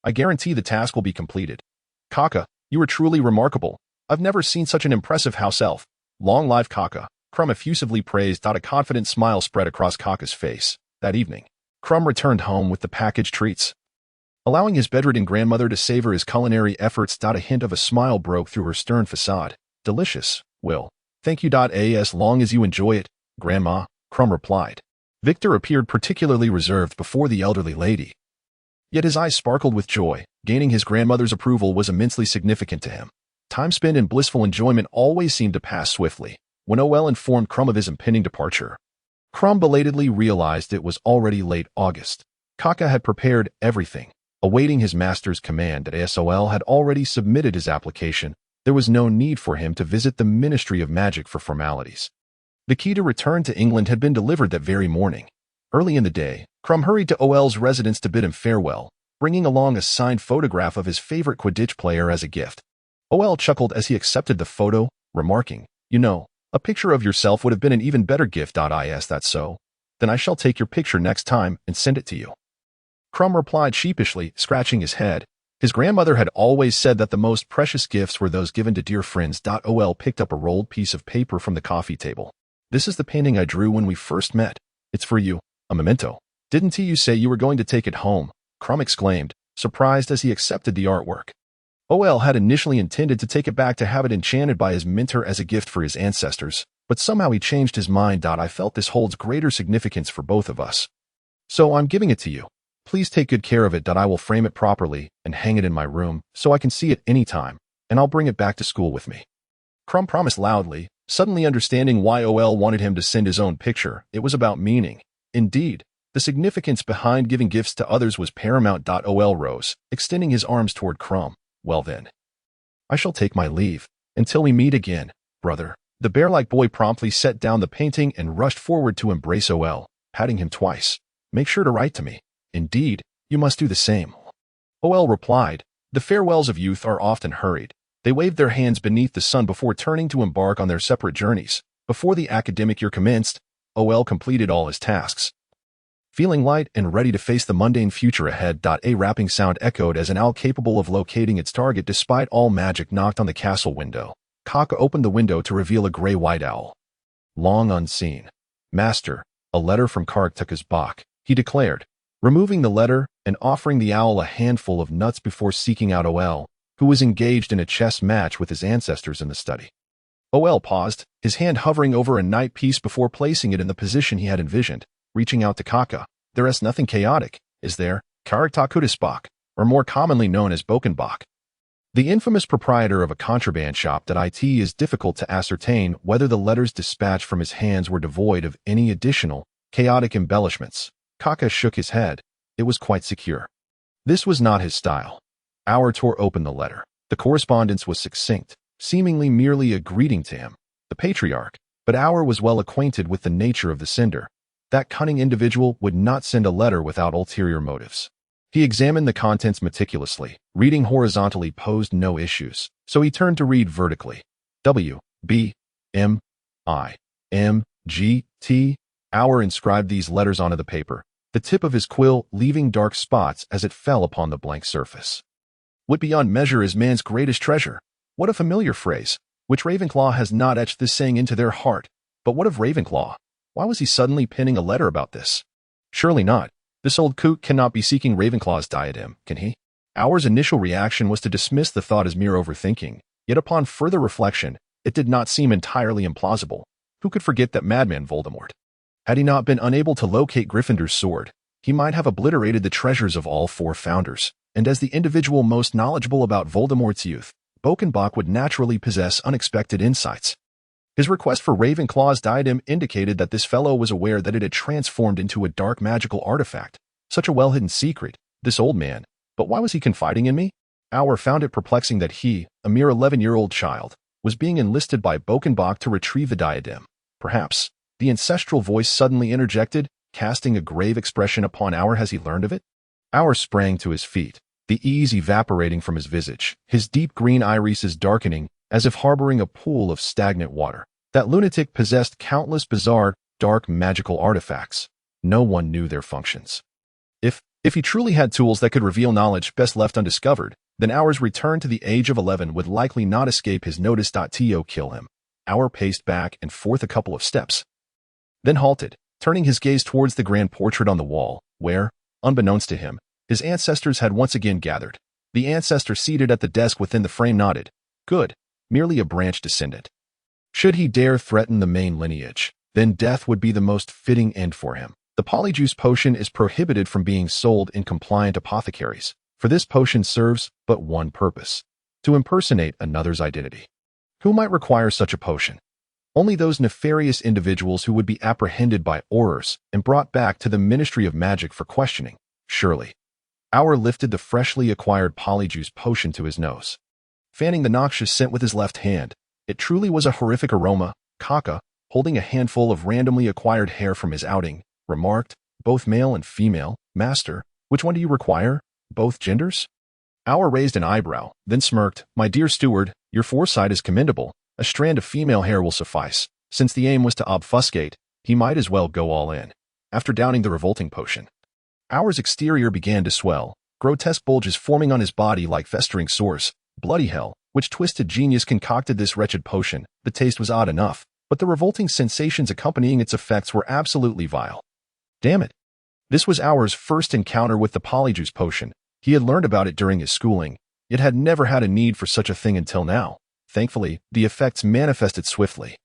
I guarantee the task will be completed. Kaka, you are truly remarkable. I've never seen such an impressive house elf. Long live Kaka." Crumb effusively praised. A confident smile spread across Kaka's face. That evening, Crumb returned home with the packaged treats, allowing his bedridden grandmother to savor his culinary efforts. A hint of a smile broke through her stern facade. "Delicious, Will. Thank you. As long as you enjoy it, Grandma," Crumb replied. Victor appeared particularly reserved before the elderly lady. Yet his eyes sparkled with joy. Gaining his grandmother's approval was immensely significant to him. Time spent in blissful enjoyment always seemed to pass swiftly. When OL informed Crumb of his impending departure, Crumb belatedly realized it was already late August. Kaka had prepared everything, awaiting his master's command. As OL had already submitted his application, there was no need for him to visit the Ministry of Magic for formalities. The key to return to England had been delivered that very morning. Early in the day, Crumb hurried to OL's residence to bid him farewell, bringing along a signed photograph of his favorite Quidditch player as a gift. OL chuckled as he accepted the photo, remarking, "You know, a picture of yourself would have been an even better gift. Is that so? Then I shall take your picture next time and send it to you." Crumb replied sheepishly, scratching his head. His grandmother had always said that the most precious gifts were those given to dear friends. OL picked up a rolled piece of paper from the coffee table. "This is the painting I drew when we first met. It's for you, a memento." "Didn't you say you were going to take it home?" Crumb exclaimed, surprised as he accepted the artwork. OL had initially intended to take it back to have it enchanted by his mentor as a gift for his ancestors, but somehow he changed his mind. "I felt this holds greater significance for both of us, so I'm giving it to you. Please take good care of it. I will frame it properly and hang it in my room so I can see it any time, and I'll bring it back to school with me." Crumb promised loudly, suddenly understanding why OL wanted him to send his own picture. It was about meaning. Indeed, the significance behind giving gifts to others was paramount. OL rose, extending his arms toward Crumb. "Well then, I shall take my leave. Until we meet again, brother." The bear-like boy promptly set down the painting and rushed forward to embrace OL, patting him twice. "Make sure to write to me." "Indeed, you must do the same," OL replied. The farewells of youth are often hurried. They waved their hands beneath the sun before turning to embark on their separate journeys. Before the academic year commenced, OL completed all his tasks. Feeling light and ready to face the mundane future ahead. A rapping sound echoed as an owl capable of locating its target despite all magic knocked on the castle window. Kaka opened the window to reveal a gray white owl. "Long unseen. Master, a letter from Aldrich Bock," he declared. removing the letter and offering the owl a handful of nuts before seeking out OL, who was engaged in a chess match with his ancestors in the study. OL paused, his hand hovering over a knight piece before placing it in the position he had envisioned, reaching out to Kaka. There is nothing chaotic, is there? Character Bock, or more commonly known as Bock. The infamous proprietor of a contraband shop that it is difficult to ascertain whether the letters dispatched from his hands were devoid of any additional, chaotic embellishments. Kaka shook his head. It was quite secure. This was not his style. Auer tore open the letter. The correspondence was succinct, seemingly merely a greeting to him, the patriarch, but Auer was well acquainted with the nature of the sender. That cunning individual would not send a letter without ulterior motives. He examined the contents meticulously. Reading horizontally posed no issues, so he turned to read vertically. W, B, M, I, M, G, T. Auer inscribed these letters onto the paper, the tip of his quill leaving dark spots as it fell upon the blank surface. What beyond measure is man's greatest treasure? What a familiar phrase, which Ravenclaw has not etched this saying into their heart. But what of Ravenclaw? Why was he suddenly penning a letter about this? Surely not. This old coot cannot be seeking Ravenclaw's diadem, can he? Auer's initial reaction was to dismiss the thought as mere overthinking, yet upon further reflection, it did not seem entirely implausible. Who could forget that madman Voldemort? Had he not been unable to locate Gryffindor's sword, he might have obliterated the treasures of all four founders, and as the individual most knowledgeable about Voldemort's youth, Bock would naturally possess unexpected insights. His request for Ravenclaw's diadem indicated that this fellow was aware that it had transformed into a dark magical artifact. Such a well-hidden secret, this old man. But why was he confiding in me? Auer found it perplexing that he, a mere 11-year-old child, was being enlisted by Bock to retrieve the diadem. Perhaps, the ancestral voice suddenly interjected, casting a grave expression upon Auer as he learned of it. Auer sprang to his feet, the ease evaporating from his visage, his deep green irises darkening, as if harboring a pool of stagnant water. That lunatic possessed countless bizarre, dark magical artifacts. No one knew their functions. If he truly had tools that could reveal knowledge best left undiscovered, then Auer's return to the age of 11 would likely not escape his notice. To kill him. Auer paced back and forth a couple of steps, then halted, turning his gaze towards the grand portrait on the wall, where, unbeknownst to him, his ancestors had once again gathered. The ancestor seated at the desk within the frame nodded. Good. Merely a branch descendant. Should he dare threaten the main lineage, then death would be the most fitting end for him. The polyjuice potion is prohibited from being sold in compliant apothecaries, for this potion serves but one purpose: to impersonate another's identity. Who might require such a potion? Only those nefarious individuals who would be apprehended by Aurors and brought back to the Ministry of Magic for questioning, surely. Auer lifted the freshly acquired polyjuice potion to his nose, fanning the noxious scent with his left hand. It truly was a horrific aroma. Kaka, holding a handful of randomly acquired hair from his outing, remarked, both male and female. Master, which one do you require? Both genders? Auer raised an eyebrow, then smirked. My dear steward, your foresight is commendable. A strand of female hair will suffice. Since the aim was to obfuscate, he might as well go all in. After downing the revolting potion, Auer's exterior began to swell, grotesque bulges forming on his body like festering sores. Bloody hell, which twisted genius concocted this wretched potion? The taste was odd enough, but the revolting sensations accompanying its effects were absolutely vile. Damn it. This was Auer's first encounter with the polyjuice potion. He had learned about it during his schooling, yet had never had a need for such a thing until now. Thankfully, the effects manifested swiftly.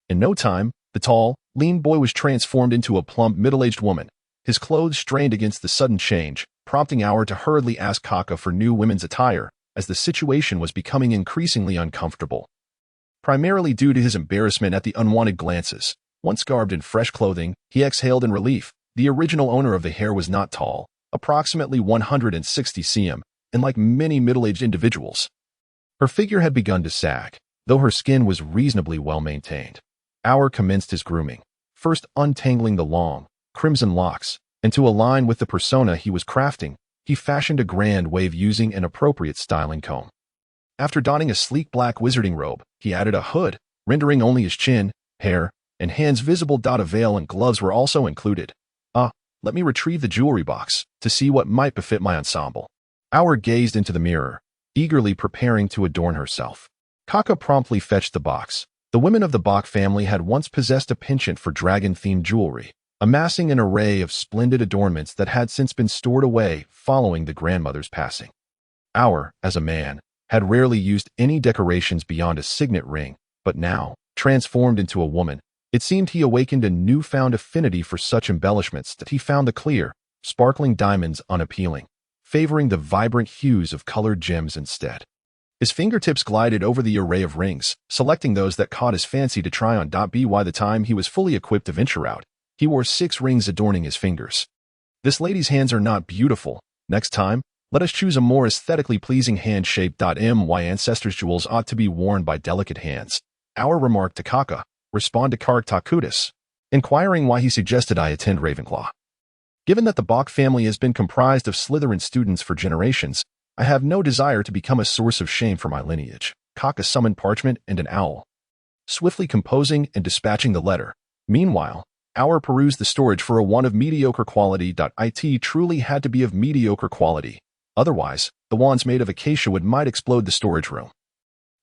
In no time, the tall, lean boy was transformed into a plump, middle-aged woman. His clothes strained against the sudden change, prompting Auer to hurriedly ask Kaka for new women's attire, as the situation was becoming increasingly uncomfortable. Primarily due to his embarrassment at the unwanted glances. Once garbed in fresh clothing, he exhaled in relief. The original owner of the hair was not tall, approximately 160 cm, and like many middle-aged individuals, her figure had begun to sag, though her skin was reasonably well maintained. Auer commenced his grooming, first untangling the long, crimson locks, and to align with the persona he was crafting, he fashioned a grand wave using an appropriate styling comb. After donning a sleek black wizarding robe, he added a hood, rendering only his chin, hair, and hands visible. A veil and gloves were also included. Let me retrieve the jewelry box, to see what might befit my ensemble. Auer gazed into the mirror, eagerly preparing to adorn herself. Kaka promptly fetched the box. The women of the Bock family had once possessed a penchant for dragon-themed jewelry, amassing an array of splendid adornments that had since been stored away following the grandmother's passing. Auer, as a man, had rarely used any decorations beyond a signet ring, but now, transformed into a woman, it seemed he awakened a newfound affinity for such embellishments that he found the clear, sparkling diamonds unappealing, favoring the vibrant hues of colored gems instead. His fingertips glided over the array of rings, selecting those that caught his fancy to try on. By the time he was fully equipped to venture out, he wore 6 rings adorning his fingers. This lady's hands are not beautiful. Next time, let us choose a more aesthetically pleasing hand shape. My ancestors' jewels ought to be worn by delicate hands. Auer remarked to Kaka, respond to Takutis, inquiring why he suggested I attend Ravenclaw. Given that the Bock family has been comprised of Slytherin students for generations, I have no desire to become a source of shame for my lineage. Kaka summoned parchment and an owl, swiftly composing and dispatching the letter. Meanwhile, Auer perused the storage for a wand of mediocre quality. It truly had to be of mediocre quality. Otherwise, the wands made of acacia wood might explode the storage room.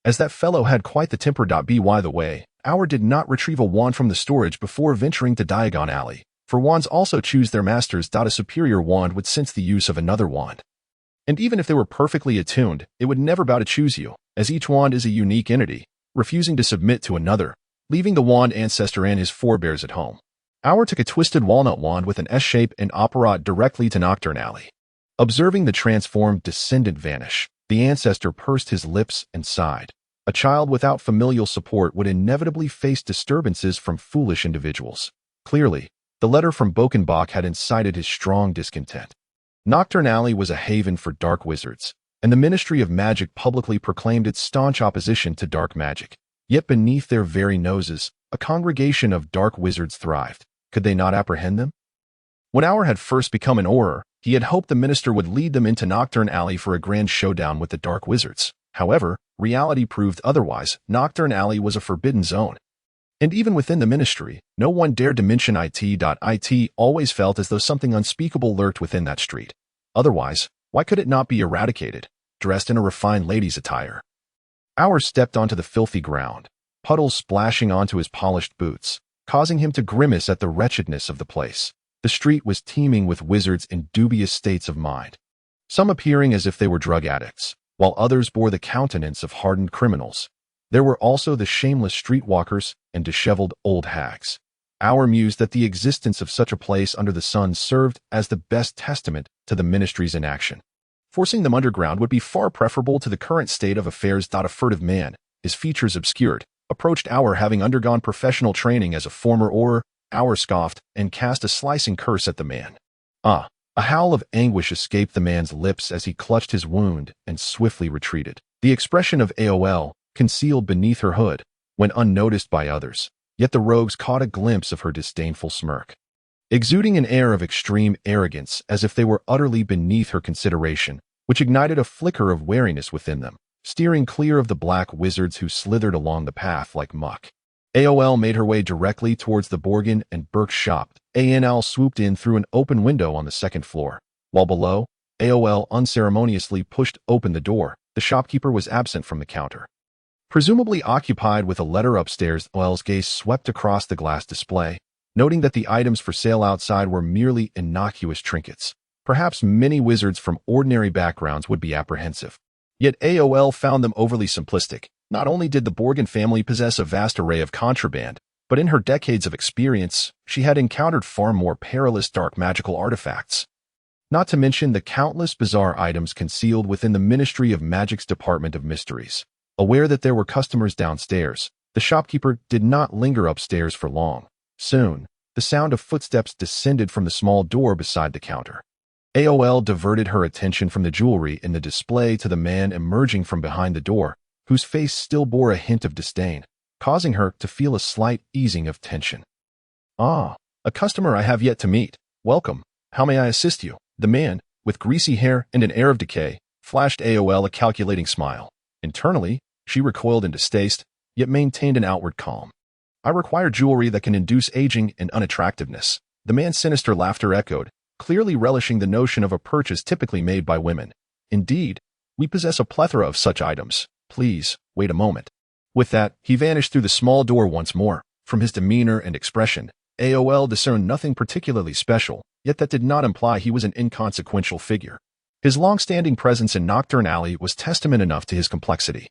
As that fellow had quite the temper. By the way, Auer did not retrieve a wand from the storage before venturing to Diagon Alley, for wands also choose their masters. A superior wand would sense the use of another wand. And even if they were perfectly attuned, it would never bow to choose you, as each wand is a unique entity, refusing to submit to another, leaving the wand ancestor and his forebears at home. Auer took a twisted walnut wand with an S-shape and opera directly to Nocturne Alley. Observing the transformed descendant vanish, the ancestor pursed his lips and sighed. A child without familial support would inevitably face disturbances from foolish individuals. Clearly, the letter from Bock had incited his strong discontent. Nocturne Alley was a haven for dark wizards, and the Ministry of Magic publicly proclaimed its staunch opposition to dark magic. Yet beneath their very noses, a congregation of dark wizards thrived. Could they not apprehend them? When Auer had first become an Auror, he had hoped the minister would lead them into Nocturne Alley for a grand showdown with the dark wizards. However, reality proved otherwise. Nocturne Alley was a forbidden zone. And even within the ministry, no one dared to mention it. It always felt as though something unspeakable lurked within that street. Otherwise, why could it not be eradicated, dressed in a refined lady's attire? Auer stepped onto the filthy ground, puddles splashing onto his polished boots, causing him to grimace at the wretchedness of the place. The street was teeming with wizards in dubious states of mind, some appearing as if they were drug addicts, while others bore the countenance of hardened criminals. There were also the shameless streetwalkers and disheveled old hags. Auer mused that the existence of such a place under the sun served as the best testament to the ministry's inaction. Forcing them underground would be far preferable to the current state of affairs. A furtive man, his features obscured, approached Auer, having undergone professional training as a former Auror. Auer scoffed and cast a slicing curse at the man. A howl of anguish escaped the man's lips as he clutched his wound and swiftly retreated. The expression of AOL concealed beneath her hood, went unnoticed by others, yet the rogues caught a glimpse of her disdainful smirk. Exuding an air of extreme arrogance as if they were utterly beneath her consideration, which ignited a flicker of wariness within them, steering clear of the black wizards who slithered along the path like muck. AOL made her way directly towards the Borgin and Burke shop. ANL swooped in through an open window on the second floor, while below, AOL unceremoniously pushed open the door. The shopkeeper was absent from the counter, presumably occupied with a letter upstairs. AOL's gaze swept across the glass display, noting that the items for sale outside were merely innocuous trinkets. Perhaps many wizards from ordinary backgrounds would be apprehensive. Yet AOL found them overly simplistic. Not only did the Borgin family possess a vast array of contraband, but in her decades of experience, she had encountered far more perilous dark magical artifacts. Not to mention the countless bizarre items concealed within the Ministry of Magic's Department of Mysteries. Aware that there were customers downstairs, the shopkeeper did not linger upstairs for long. Soon, the sound of footsteps descended from the small door beside the counter. AOL diverted her attention from the jewelry in the display to the man emerging from behind the door, whose face still bore a hint of disdain, causing her to feel a slight easing of tension. "Ah, a customer I have yet to meet. Welcome. How may I assist you?" The man, with greasy hair and an air of decay, flashed AOL a calculating smile. Internally, she recoiled in distaste, yet maintained an outward calm. "I require jewelry that can induce aging and unattractiveness." The man's sinister laughter echoed, clearly relishing the notion of a purchase typically made by women. "Indeed, we possess a plethora of such items. Please, wait a moment." With that, he vanished through the small door once more. From his demeanor and expression, AOL discerned nothing particularly special, yet that did not imply he was an inconsequential figure. His long-standing presence in Nocturne Alley was testament enough to his complexity.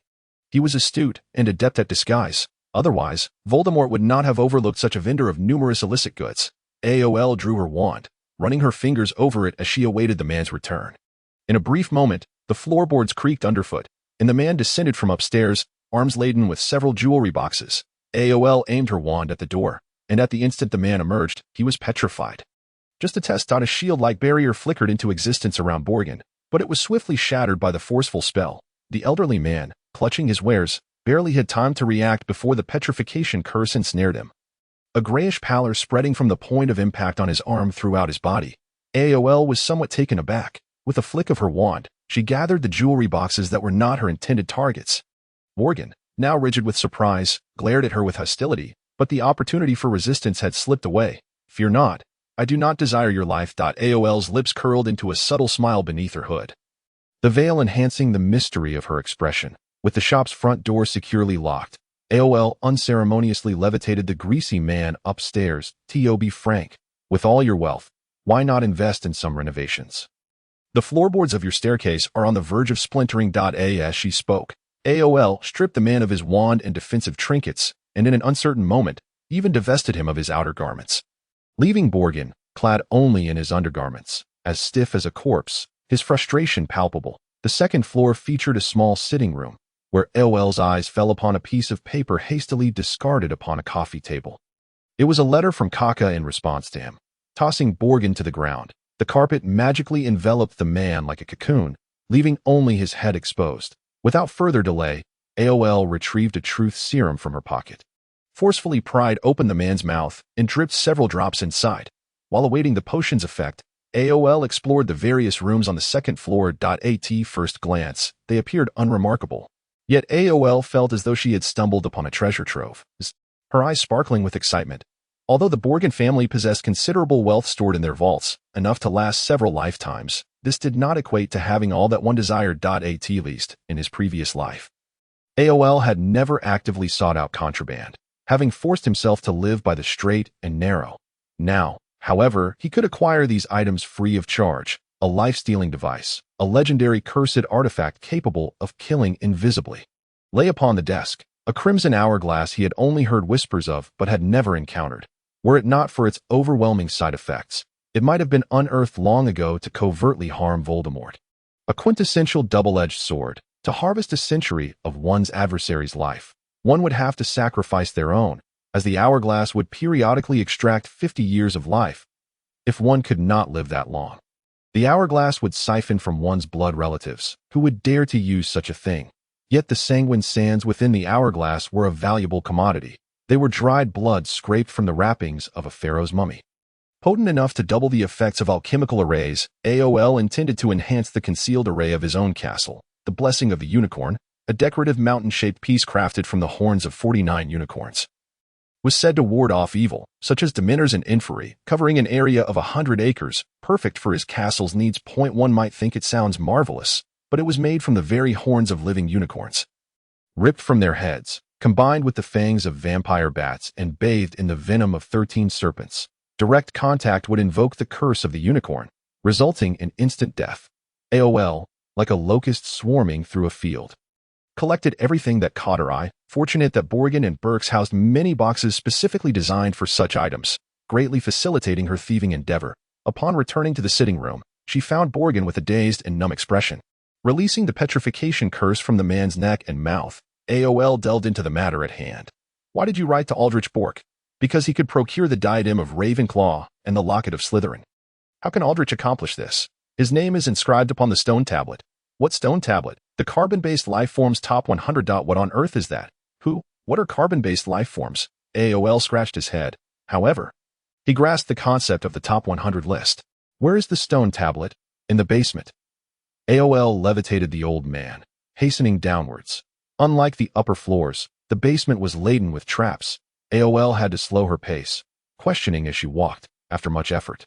He was astute and adept at disguise. Otherwise, Voldemort would not have overlooked such a vendor of numerous illicit goods. AOL drew her wand, running her fingers over it as she awaited the man's return. In a brief moment, the floorboards creaked underfoot, and the man descended from upstairs, arms laden with several jewelry boxes. AOL aimed her wand at the door, and at the instant the man emerged, he was petrified. Just a test. A shield-like barrier flickered into existence around Borgin, but it was swiftly shattered by the forceful spell. The elderly man, clutching his wares, barely had time to react before the petrification curse ensnared him. A grayish pallor spreading from the point of impact on his arm throughout his body. AOL was somewhat taken aback. With a flick of her wand, she gathered the jewelry boxes that were not her intended targets. Borgin, now rigid with surprise, glared at her with hostility, but the opportunity for resistance had slipped away. "Fear not. I do not desire your life." AOL's lips curled into a subtle smile beneath her hood, the veil enhancing the mystery of her expression. With the shop's front door securely locked, AOL unceremoniously levitated the greasy man upstairs. "To be frank, with all your wealth, why not invest in some renovations? The floorboards of your staircase are on the verge of splintering." As she spoke, AOL stripped the man of his wand and defensive trinkets, and in an uncertain moment, even divested him of his outer garments. Leaving Borgin, clad only in his undergarments, as stiff as a corpse, his frustration palpable, the second floor featured a small sitting room, where AOL's eyes fell upon a piece of paper hastily discarded upon a coffee table. It was a letter from Kaka in response to him. Tossing Borgin to the ground, the carpet magically enveloped the man like a cocoon, leaving only his head exposed. Without further delay, AOL retrieved a truth serum from her pocket, forcefully pried open the man's mouth, and dripped several drops inside. While awaiting the potion's effect, AOL explored the various rooms on the second floor. At first glance, they appeared unremarkable. Yet AOL felt as though she had stumbled upon a treasure trove, her eyes sparkling with excitement. Although the Borgin family possessed considerable wealth stored in their vaults, enough to last several lifetimes, this did not equate to having all that one desired. At least, in his previous life, AOL had never actively sought out contraband, having forced himself to live by the straight and narrow. Now, however, he could acquire these items free of charge: a life-stealing device, a legendary cursed artifact capable of killing invisibly. Lay upon the desk, a crimson hourglass he had only heard whispers of but had never encountered. Were it not for its overwhelming side effects, it might have been unearthed long ago to covertly harm Voldemort. A quintessential double-edged sword. To harvest a century of one's adversary's life, one would have to sacrifice their own, as the hourglass would periodically extract 50 years of life. If one could not live that long, the hourglass would siphon from one's blood relatives, who would dare to use such a thing. Yet the sanguine sands within the hourglass were a valuable commodity. They were dried blood scraped from the wrappings of a pharaoh's mummy. Potent enough to double the effects of alchemical arrays, AOL intended to enhance the concealed array of his own castle, the Blessing of the Unicorn, a decorative mountain-shaped piece crafted from the horns of 49 unicorns, was said to ward off evil, such as dementors and inferi, covering an area of 100 acres, perfect for his castle's needs. One might think it sounds marvelous, but it was made from the very horns of living unicorns, ripped from their heads, combined with the fangs of vampire bats and bathed in the venom of 13 serpents. Direct contact would invoke the curse of the unicorn, resulting in instant death. AOL, like a locust swarming through a field, collected everything that caught her eye, fortunate that Borgin and Burke's housed many boxes specifically designed for such items, greatly facilitating her thieving endeavor. Upon returning to the sitting room, she found Borgin with a dazed and numb expression. Releasing the petrification curse from the man's neck and mouth, AOL delved into the matter at hand. "Why did you write to Aldrich Bock?" "Because he could procure the diadem of Ravenclaw and the locket of Slytherin." "How can Aldrich accomplish this?" "His name is inscribed upon the stone tablet." "What stone tablet?" "The carbon-based life forms top 100. What on earth is that?" "Who? What are carbon-based life forms?" AOL scratched his head. However, he grasped the concept of the top 100 list. "Where is the stone tablet?" "In the basement." AOL levitated the old man, hastening downwards. Unlike the upper floors, the basement was laden with traps. AOL had to slow her pace, questioning as she walked. After much effort,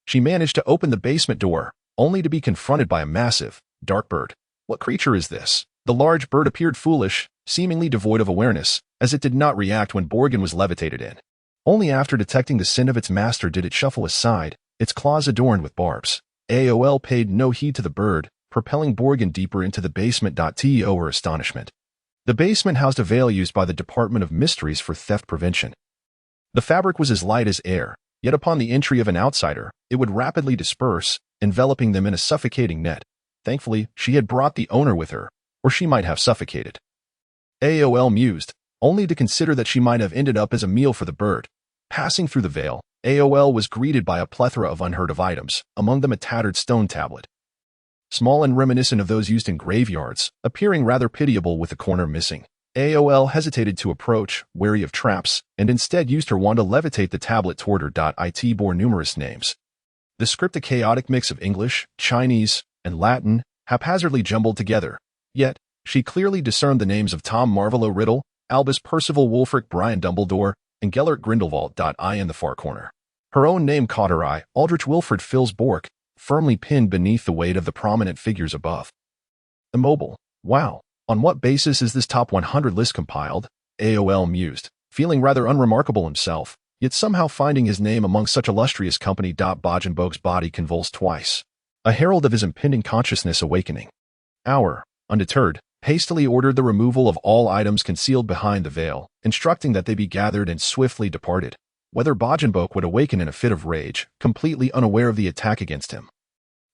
she managed to open the basement door, only to be confronted by a massive, dark bird. "What creature is this?" The large bird appeared foolish, seemingly devoid of awareness, as it did not react when Borgin was levitated in. Only after detecting the sin of its master did it shuffle aside, its claws adorned with barbs. AOL paid no heed to the bird, propelling Borgin deeper into the basement. To her astonishment, the basement housed a veil used by the Department of Mysteries for theft prevention. The fabric was as light as air, yet upon the entry of an outsider, it would rapidly disperse, enveloping them in a suffocating net. Thankfully, she had brought the owner with her, or she might have suffocated. AOL mused, only to consider that she might have ended up as a meal for the bird. Passing through the veil, AOL was greeted by a plethora of unheard-of items, among them a tattered stone tablet. Small and reminiscent of those used in graveyards, appearing rather pitiable with the corner missing. AOL hesitated to approach, wary of traps, and instead used her wand to levitate the tablet toward her. It bore numerous names. The script a chaotic mix of English, Chinese, and Latin, haphazardly jumbled together. Yet, she clearly discerned the names of Tom Marvolo Riddle, Albus Percival Wulfric Brian Dumbledore, and Gellert Grindelwald. In the far corner. Her own name caught her eye, Aldrich Wilfrid Fils Bork, firmly pinned beneath the weight of the prominent figures above. Immobile. Wow. On what basis is this top 100 list compiled? AOL mused, feeling rather unremarkable himself, yet somehow finding his name among such illustrious company. Bogenboge's body convulsed twice, a herald of his impending consciousness awakening. Auer, undeterred, hastily ordered the removal of all items concealed behind the veil, instructing that they be gathered and swiftly departed. Whether Bogenboge would awaken in a fit of rage, completely unaware of the attack against him,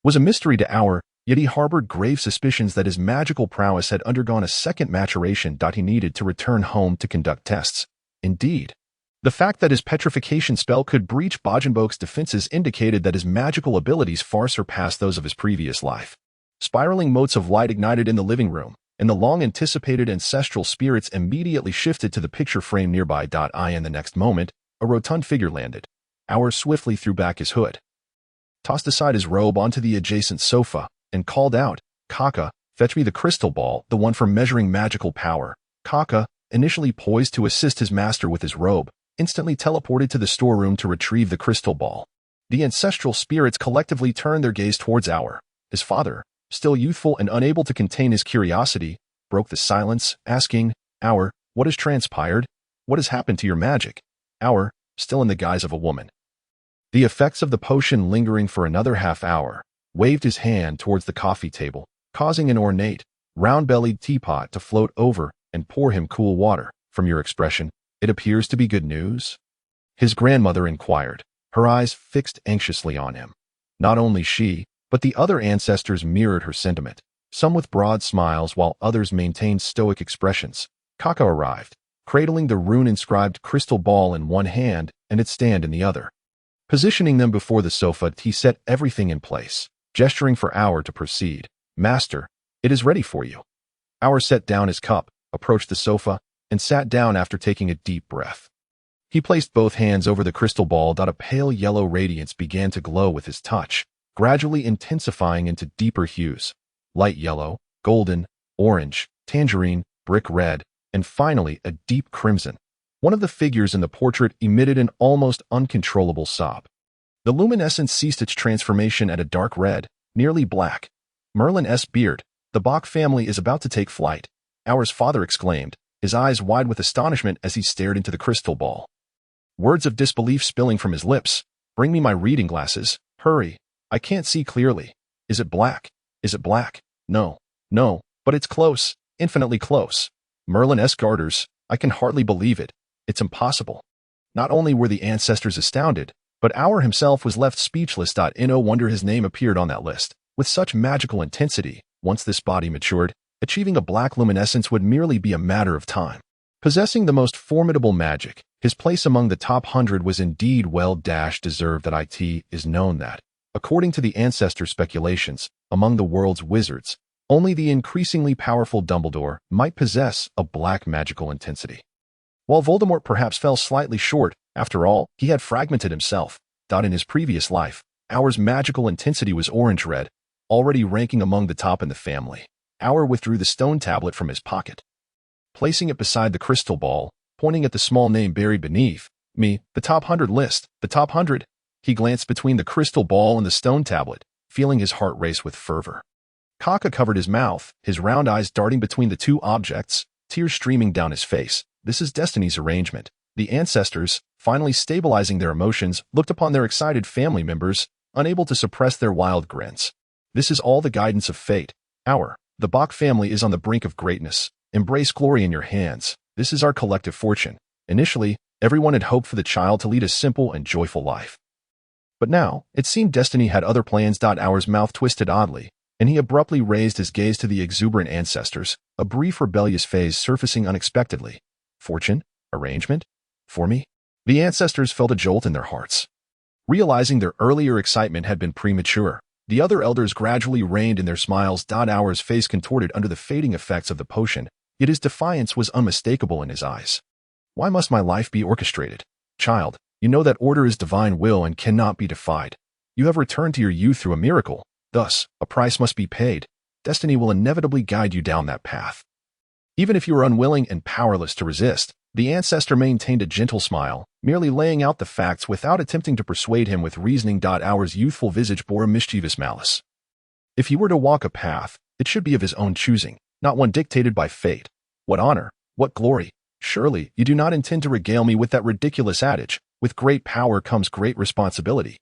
was a mystery to Auer, yet he harbored grave suspicions that his magical prowess had undergone a second maturation. He needed to return home to conduct tests. Indeed, the fact that his petrification spell could breach Bogenboge's defenses indicated that his magical abilities far surpassed those of his previous life. Spiraling motes of light ignited in the living room, and the long-anticipated ancestral spirits immediately shifted to the picture frame nearby. In the next moment, a rotund figure landed. Auer swiftly threw back his hood, tossed aside his robe onto the adjacent sofa, and called out, "Kaka, fetch me the crystal ball, the one for measuring magical power." Kaka, initially poised to assist his master with his robe, instantly teleported to the storeroom to retrieve the crystal ball. The ancestral spirits collectively turned their gaze towards Auer. His father, still youthful and unable to contain his curiosity, broke the silence, asking, "Auer, what has transpired? What has happened to your magic?" Auer, still in the guise of a woman, the effects of the potion lingering for another half hour, waved his hand towards the coffee table, causing an ornate, round-bellied teapot to float over and pour him cool water. "From your expression, it appears to be good news?" his grandmother inquired, her eyes fixed anxiously on him. Not only she, but the other ancestors mirrored her sentiment, some with broad smiles while others maintained stoic expressions. Kaka arrived, cradling the rune-inscribed crystal ball in one hand and its stand in the other. Positioning them before the sofa, he set everything in place, gesturing for Auer to proceed. "Master, it is ready for you." Auer set down his cup, approached the sofa, and sat down after taking a deep breath. He placed both hands over the crystal ball. A pale yellow radiance began to glow with his touch, gradually intensifying into deeper hues: light yellow, golden, orange, tangerine, brick red, and finally a deep crimson. One of the figures in the portrait emitted an almost uncontrollable sob. The luminescence ceased its transformation at a dark red, nearly black. "Merlin's beard, the Bock family is about to take flight," Auer's father exclaimed, his eyes wide with astonishment as he stared into the crystal ball. Words of disbelief spilling from his lips. "Bring me my reading glasses. Hurry. I can't see clearly. Is it black? Is it black? No. No, but it's close, infinitely close. Merlin's garters, I can hardly believe it. It's impossible." Not only were the ancestors astounded, but Auer himself was left speechless. No wonder his name appeared on that list. With such magical intensity, once this body matured, achieving a black luminescence would merely be a matter of time. Possessing the most formidable magic, his place among the top 100 was indeed well-deserved. It is known that, according to the ancestor speculations, among the world's wizards, only the increasingly powerful Dumbledore might possess a black magical intensity. While Voldemort perhaps fell slightly short, after all, he had fragmented himself. In his previous life, Auer's magical intensity was orange-red, already ranking among the top in the family. Auer withdrew the stone tablet from his pocket, placing it beside the crystal ball, pointing at the small name buried beneath. "Me, the top 100 list, the top 100. He glanced between the crystal ball and the stone tablet, feeling his heart race with fervor. Kaka covered his mouth, his round eyes darting between the two objects, tears streaming down his face. "This is Destiny's arrangement. The ancestors, finally stabilizing their emotions, looked upon their excited family members, unable to suppress their wild grins. This is all the guidance of fate. The Bock family is on the brink of greatness. Embrace glory in your hands. This is our collective fortune. Initially, everyone had hoped for the child to lead a simple and joyful life. But now, it seemed destiny had other plans. Our's mouth twisted oddly, and he abruptly raised his gaze to the exuberant ancestors, a brief rebellious phase surfacing unexpectedly. Fortune? Arrangement? For me? The ancestors felt a jolt in their hearts. Realizing their earlier excitement had been premature, the other elders gradually reined in their smiles. Our's face contorted under the fading effects of the potion, yet his defiance was unmistakable in his eyes. Why must my life be orchestrated? Child, you know that order is divine will and cannot be defied. You have returned to your youth through a miracle. Thus, a price must be paid. Destiny will inevitably guide you down that path. Even if you are unwilling and powerless to resist, the ancestor maintained a gentle smile, merely laying out the facts without attempting to persuade him with reasoning. Our's youthful visage bore a mischievous malice. If he were to walk a path, it should be of his own choosing, not one dictated by fate. What honor, what glory! Surely, you do not intend to regale me with that ridiculous adage, with great power comes great responsibility.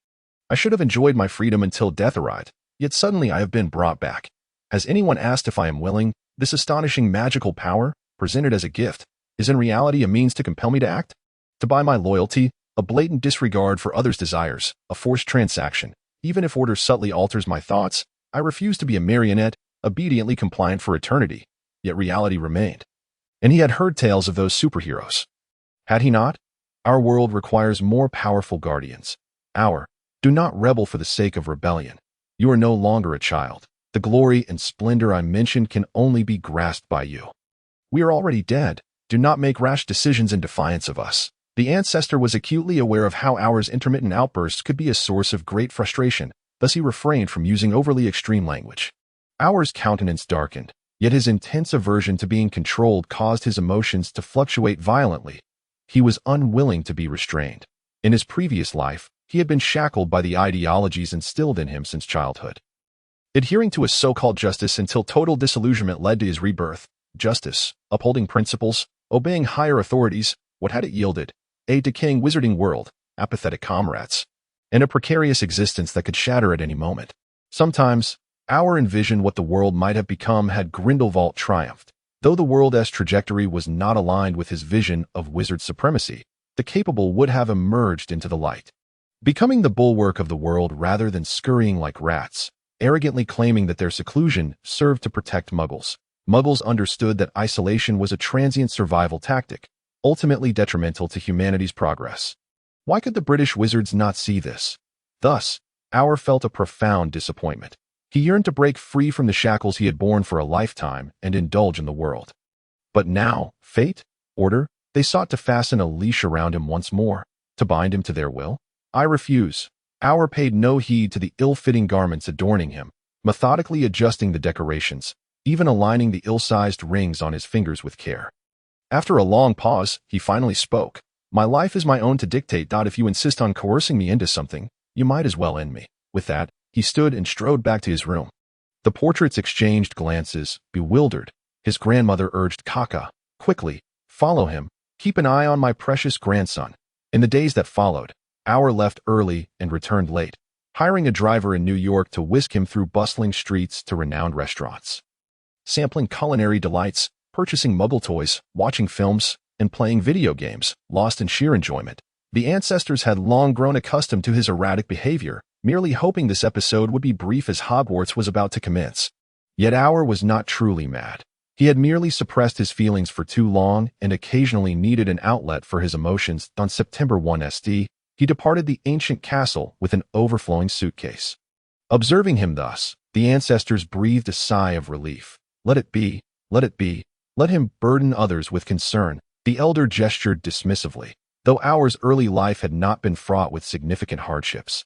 I should have enjoyed my freedom until death arrived, yet suddenly I have been brought back. Has anyone asked if I am willing? This astonishing magical power, presented as a gift, is in reality a means to compel me to act? To buy my loyalty, a blatant disregard for others' desires, a forced transaction. Even if order subtly alters my thoughts, I refuse to be a marionette, obediently compliant for eternity. Yet reality remained. And he had heard tales of those superheroes. Had he not? Our world requires more powerful guardians. Do not rebel for the sake of rebellion. You are no longer a child. The glory and splendor I mentioned can only be grasped by you. We are already dead. Do not make rash decisions in defiance of us. The ancestor was acutely aware of how Our's intermittent outbursts could be a source of great frustration, thus he refrained from using overly extreme language. Our's countenance darkened, yet his intense aversion to being controlled caused his emotions to fluctuate violently. He was unwilling to be restrained. In his previous life, he had been shackled by the ideologies instilled in him since childhood. Adhering to a so-called justice until total disillusionment led to his rebirth. Justice, upholding principles, obeying higher authorities, what had it yielded? A decaying wizarding world, apathetic comrades, and a precarious existence that could shatter at any moment. Sometimes, Our envisioned what the world might have become had Grindelwald triumphed. Though the world's trajectory was not aligned with his vision of wizard supremacy, the capable would have emerged into the light, becoming the bulwark of the world rather than scurrying like rats, arrogantly claiming that their seclusion served to protect Muggles. Muggles understood that isolation was a transient survival tactic, ultimately detrimental to humanity's progress. Why could the British wizards not see this? Thus, Our felt a profound disappointment. He yearned to break free from the shackles he had borne for a lifetime and indulge in the world. But now, fate, order, they sought to fasten a leash around him once more, to bind him to their will. I refuse. Our paid no heed to the ill-fitting garments adorning him, methodically adjusting the decorations, even aligning the ill-sized rings on his fingers with care. After a long pause, he finally spoke. My life is my own to dictate. If you insist on coercing me into something, you might as well end me. With that, he stood and strode back to his room. The portraits exchanged glances, bewildered. His grandmother urged Kaka, quickly, follow him, keep an eye on my precious grandson. In the days that followed, Our left early and returned late, hiring a driver in New York to whisk him through bustling streets to renowned restaurants. Sampling culinary delights, purchasing Muggle toys, watching films, and playing video games, lost in sheer enjoyment. The ancestors had long grown accustomed to his erratic behavior, merely hoping this episode would be brief as Hogwarts was about to commence. Yet Our was not truly mad. He had merely suppressed his feelings for too long and occasionally needed an outlet for his emotions. On September 1 SD, he departed the ancient castle with an overflowing suitcase. Observing him thus, the ancestors breathed a sigh of relief. Let it be, let it be. Let him burden others with concern. The elder gestured dismissively. Though Our's early life had not been fraught with significant hardships,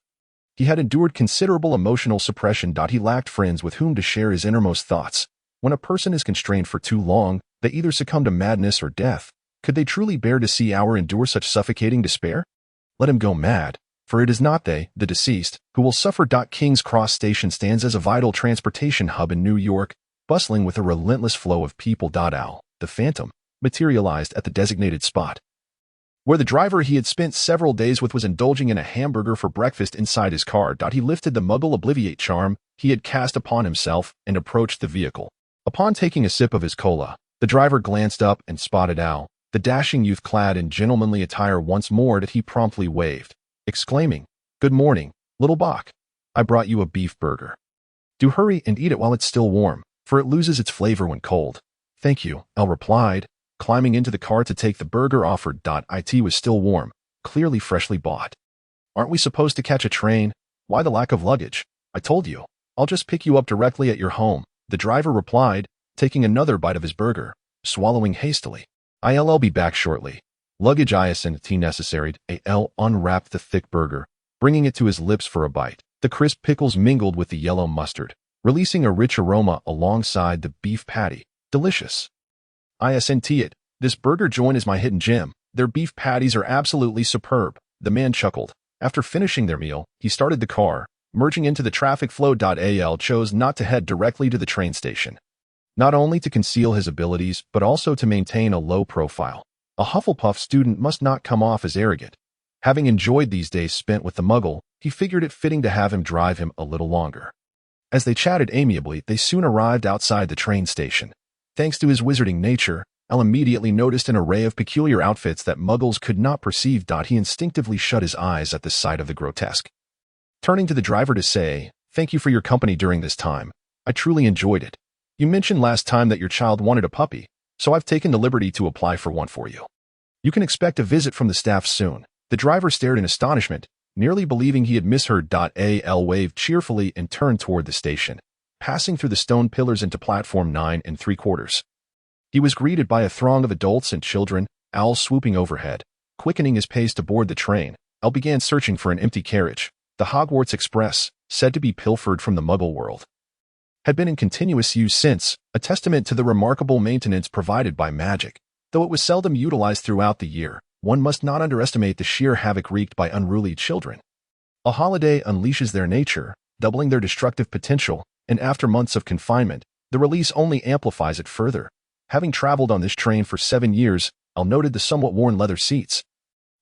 he had endured considerable emotional suppression. He lacked friends with whom to share his innermost thoughts. When a person is constrained for too long, they either succumb to madness or death. Could they truly bear to see Our endure such suffocating despair? Let him go mad, for it is not they, the deceased, who will suffer. King's Cross Station stands as a vital transportation hub in New York, bustling with a relentless flow of people. Owl, the Phantom, materialized at the designated spot. where the driver he had spent several days with was indulging in a hamburger for breakfast inside his car. He lifted the Muggle Obliviate charm he had cast upon himself and approached the vehicle. Upon taking a sip of his cola, the driver glanced up and spotted Al, the dashing youth clad in gentlemanly attire once more that he promptly waved, exclaiming, "Good morning, little Bock. I brought you a beef burger. Do hurry and eat it while it's still warm, for it loses its flavor when cold." "Thank you," Al replied, climbing into the car to take the burger offered. It was still warm, clearly freshly bought. "Aren't we supposed to catch a train? Why the lack of luggage? I told you, I'll just pick you up directly at your home," the driver replied, taking another bite of his burger, swallowing hastily. "I'll be back shortly." "Luggage isn't necessary." Al unwrapped the thick burger, bringing it to his lips for a bite. The crisp pickles mingled with the yellow mustard, releasing a rich aroma alongside the beef patty. Delicious. "Isn't it? This burger joint is my hidden gem. Their beef patties are absolutely superb," the man chuckled. After finishing their meal, he started the car, merging into the traffic flow. Al chose not to head directly to the train station, not only to conceal his abilities but also to maintain a low profile. A Hufflepuff student must not come off as arrogant. Having enjoyed these days spent with the Muggle, he figured it fitting to have him drive him a little longer. As they chatted amiably, they soon arrived outside the train station. Thanks to his wizarding nature, Al immediately noticed an array of peculiar outfits that Muggles could not perceive. He instinctively shut his eyes at the sight of the grotesque. Turning to the driver to say, "Thank you for your company during this time. I truly enjoyed it. You mentioned last time that your child wanted a puppy, so I've taken the liberty to apply for one for you. You can expect a visit from the staff soon." The driver stared in astonishment, nearly believing he had misheard. Al waved cheerfully and turned toward the station, passing through the stone pillars into platform 9 3/4. He was greeted by a throng of adults and children, Al swooping overhead. Quickening his pace to board the train, Al began searching for an empty carriage. The Hogwarts Express, said to be pilfered from the Muggle world, had been in continuous use since, a testament to the remarkable maintenance provided by magic. Though it was seldom utilized throughout the year, one must not underestimate the sheer havoc wreaked by unruly children. A holiday unleashes their nature, doubling their destructive potential, and after months of confinement, the release only amplifies it further. Having traveled on this train for 7 years, Al noted the somewhat worn leather seats.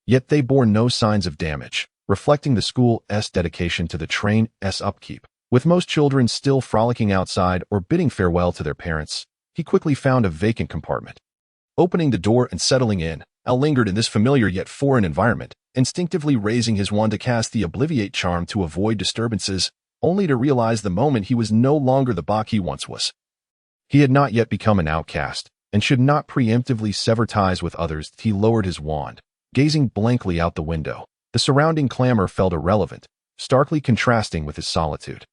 Yet they bore no signs of damage, reflecting the school's dedication to the train's upkeep. With most children still frolicking outside or bidding farewell to their parents, he quickly found a vacant compartment. Opening the door and settling in, Al lingered in this familiar yet foreign environment, instinctively raising his wand to cast the Obliviate charm to avoid disturbances, only to realize the moment he was no longer the Bock he once was. He had not yet become an outcast, and should not preemptively sever ties with others. He lowered his wand, gazing blankly out the window. The surrounding clamor felt irrelevant, starkly contrasting with his solitude.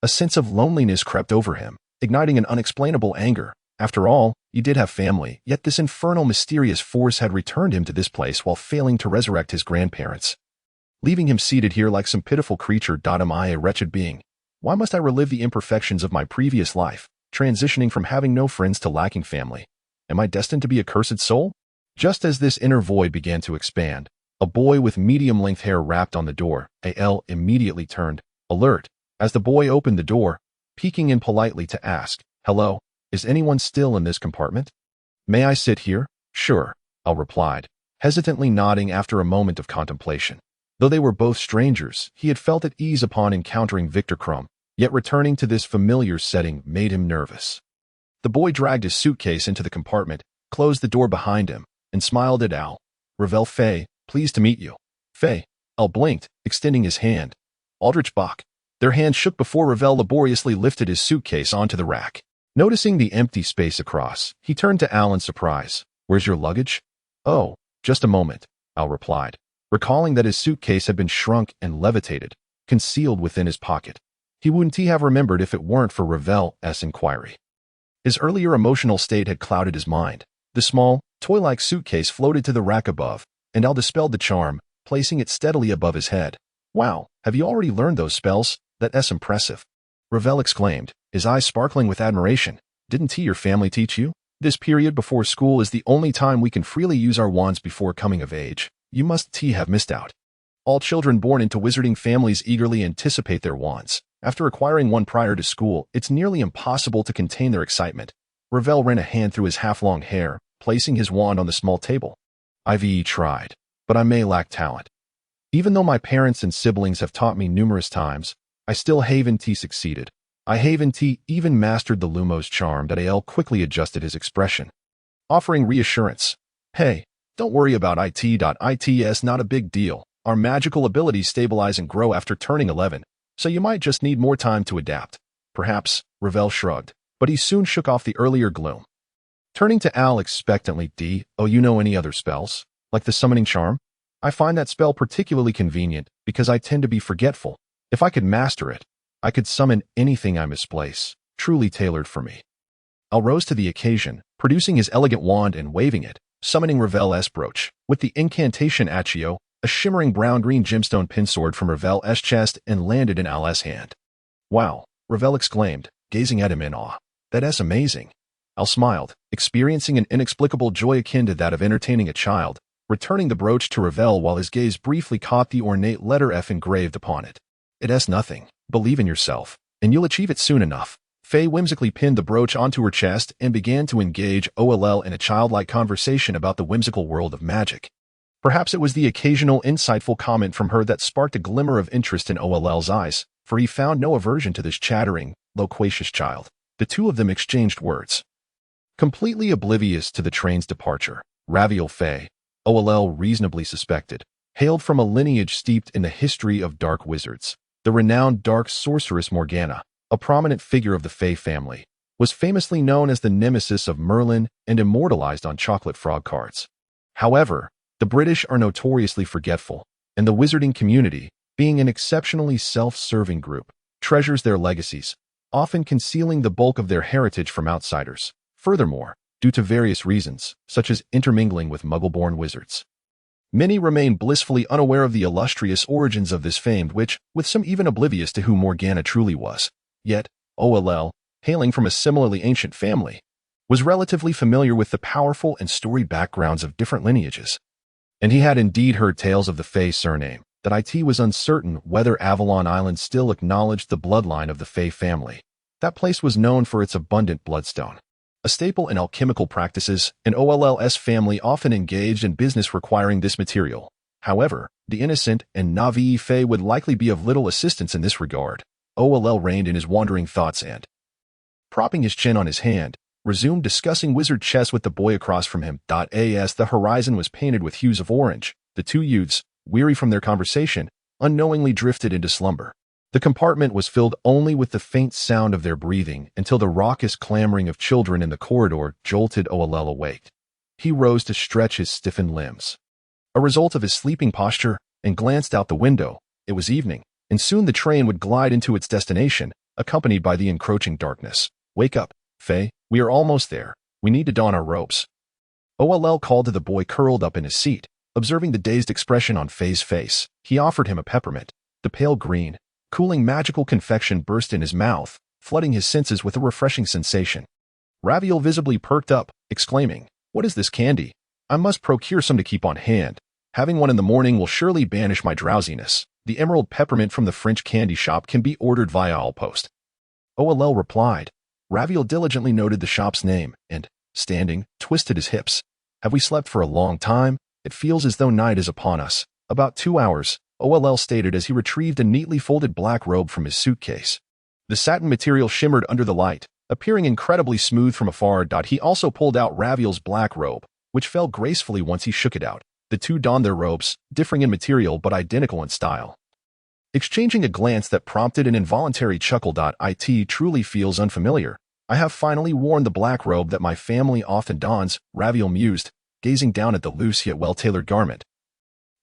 A sense of loneliness crept over him, igniting an unexplainable anger. After all, he did have family, yet this infernal mysterious force had returned him to this place while failing to resurrect his grandparents, leaving him seated here like some pitiful creature. Am I a wretched being? Why must I relive the imperfections of my previous life, transitioning from having no friends to lacking family? Am I destined to be a cursed soul? Just as this inner void began to expand, a boy with medium-length hair rapped on the door. Al immediately turned, alert, as the boy opened the door, peeking in politely to ask, "Hello, is anyone still in this compartment? May I sit here?" "Sure," Al replied, hesitantly nodding after a moment of contemplation. Though they were both strangers, he had felt at ease upon encountering Victor Crumb, yet returning to this familiar setting made him nervous. The boy dragged his suitcase into the compartment, closed the door behind him, and smiled at Al. "Ravel Fay, pleased to meet you." "Fay," Al blinked, extending his hand. "Aldrich Bock." Their hands shook before Ravel laboriously lifted his suitcase onto the rack. Noticing the empty space across, he turned to Al in surprise. "Where's your luggage?" "Oh, just a moment," Al replied, recalling that his suitcase had been shrunk and levitated, concealed within his pocket. He wouldn't have remembered if it weren't for Ravel's inquiry. His earlier emotional state had clouded his mind. The small, toy-like suitcase floated to the rack above, and Al dispelled the charm, placing it steadily above his head. "Wow, have you already learned those spells? That's impressive," Ravel exclaimed, his eyes sparkling with admiration. "Didn't your family teach you? This period before school is the only time we can freely use our wands before coming of age. You must have missed out." All children born into wizarding families eagerly anticipate their wands. After acquiring one prior to school, it's nearly impossible to contain their excitement. Ravel ran a hand through his half-long hair, placing his wand on the small table. I've tried, but I may lack talent. Even though my parents and siblings have taught me numerous times, I still haven't succeeded. I haven't even mastered the Lumos charm. That Al quickly adjusted his expression, offering reassurance. Hey, don't worry about it's not a big deal. Our magical abilities stabilize and grow after turning 11, so you might just need more time to adapt. Perhaps, Ravel shrugged, but he soon shook off the earlier gloom. Turning to Al expectantly, oh, you know any other spells? Like the summoning charm? I find that spell particularly convenient because I tend to be forgetful. If I could master it, I could summon anything I misplace, truly tailored for me. Al rose to the occasion, producing his elegant wand and waving it, summoning Ravel's brooch. With the incantation Accio, a shimmering brown-green gemstone pinsword from Ravel's chest and landed in Al's hand. Wow, Ravel exclaimed, gazing at him in awe. That's amazing. Al smiled, experiencing an inexplicable joy akin to that of entertaining a child, returning the brooch to Ravel while his gaze briefly caught the ornate letter F engraved upon it. It's nothing. Believe in yourself, and you'll achieve it soon enough. Faye whimsically pinned the brooch onto her chest and began to engage OLL in a childlike conversation about the whimsical world of magic. Perhaps it was the occasional insightful comment from her that sparked a glimmer of interest in OLL's eyes, for he found no aversion to this chattering, loquacious child. The two of them exchanged words. Completely oblivious to the train's departure, Raviel Faye, OLL reasonably suspected, hailed from a lineage steeped in the history of dark wizards. The renowned dark sorceress Morgana, a prominent figure of the Fae family, was famously known as the nemesis of Merlin and immortalized on chocolate frog cards. However, the British are notoriously forgetful, and the wizarding community, being an exceptionally self-serving group, treasures their legacies, often concealing the bulk of their heritage from outsiders. Furthermore, due to various reasons, such as intermingling with Muggle-born wizards, many remain blissfully unaware of the illustrious origins of this famed witch, with some even oblivious to who Morgana truly was. Yet, OLL, hailing from a similarly ancient family, was relatively familiar with the powerful and storied backgrounds of different lineages. And he had indeed heard tales of the Fae surname. That it was uncertain whether Avalon Island still acknowledged the bloodline of the Fae family. That place was known for its abundant bloodstone, a staple in alchemical practices, and OLL's family often engaged in business requiring this material. However, the innocent and naive Fae would likely be of little assistance in this regard. OLL reined in his wandering thoughts and, propping his chin on his hand, resumed discussing wizard chess with the boy across from him. As the horizon was painted with hues of orange, the two youths, weary from their conversation, unknowingly drifted into slumber. The compartment was filled only with the faint sound of their breathing until the raucous clamoring of children in the corridor jolted OLL awake. He rose to stretch his stiffened limbs, a result of his sleeping posture, and glanced out the window. It was evening, and soon the train would glide into its destination, accompanied by the encroaching darkness. Wake up, Faye, we are almost there. We need to don our robes. OLL called to the boy curled up in his seat. Observing the dazed expression on Faye's face, he offered him a peppermint. The pale green, cooling magical confection burst in his mouth, flooding his senses with a refreshing sensation. Raviel visibly perked up, exclaiming, "What is this candy? I must procure some to keep on hand. Having one in the morning will surely banish my drowsiness. The emerald peppermint from the French candy shop can be ordered via all post." OLL replied. Raviel diligently noted the shop's name and, standing, twisted his hips. "Have we slept for a long time? It feels as though night is upon us." "About 2 hours," OLL stated as he retrieved a neatly folded black robe from his suitcase. The satin material shimmered under the light, appearing incredibly smooth from afar. He also pulled out Raviel's black robe, which fell gracefully once he shook it out. The two donned their robes, differing in material but identical in style. Exchanging a glance that prompted an involuntary chuckle. "It truly feels unfamiliar. I have finally worn the black robe that my family often dons," Raviel mused, gazing down at the loose yet well-tailored garment.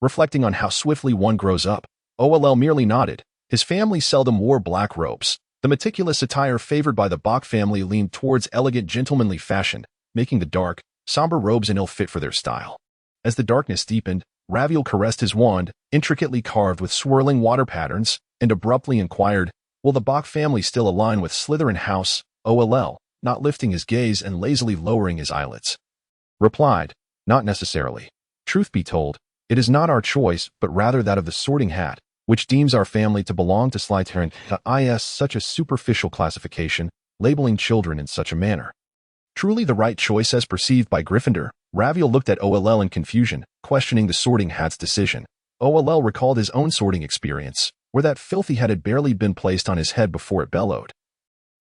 Reflecting on how swiftly one grows up, OLL merely nodded. His family seldom wore black robes. The meticulous attire favored by the Bock family leaned towards elegant gentlemanly fashion, making the dark, somber robes an ill fit for their style. As the darkness deepened, Raviel caressed his wand, intricately carved with swirling water patterns, and abruptly inquired, "Will the Bock family still align with Slytherin House?" OLL, not lifting his gaze and lazily lowering his eyelids, replied, "Not necessarily. Truth be told, it is not our choice, but rather that of the Sorting Hat, which deems our family to belong to Slytherin. Is such a superficial classification, labeling children in such a manner. Truly the right choice as perceived by Gryffindor," Raviel looked at OLL in confusion, questioning the Sorting Hat's decision. OLL recalled his own sorting experience, where that filthy hat had barely been placed on his head before it bellowed.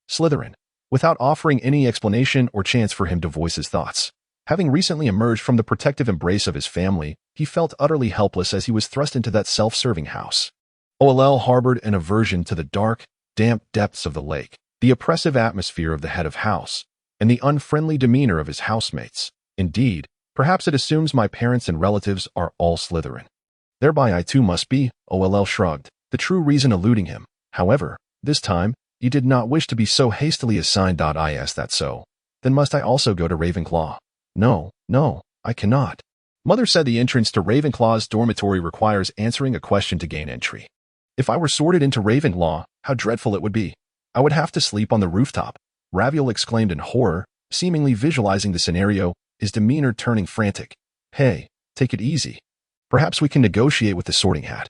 Slytherin, without offering any explanation or chance for him to voice his thoughts. Having recently emerged from the protective embrace of his family, he felt utterly helpless as he was thrust into that self-serving house. OLL harbored an aversion to the dark, damp depths of the lake, the oppressive atmosphere of the head of house, and the unfriendly demeanor of his housemates. Indeed, perhaps it assumes my parents and relatives are all Slytherin. Thereby I too must be, OLL shrugged, the true reason eluding him. However, this time, he did not wish to be so hastily assigned. Is that so? Then must I also go to Ravenclaw? No, I cannot. Mother said the entrance to Ravenclaw's dormitory requires answering a question to gain entry. If I were sorted into Ravenclaw, how dreadful it would be. I would have to sleep on the rooftop. Raviel exclaimed in horror, seemingly visualizing the scenario, his demeanor turning frantic. Hey, take it easy. Perhaps we can negotiate with the Sorting Hat.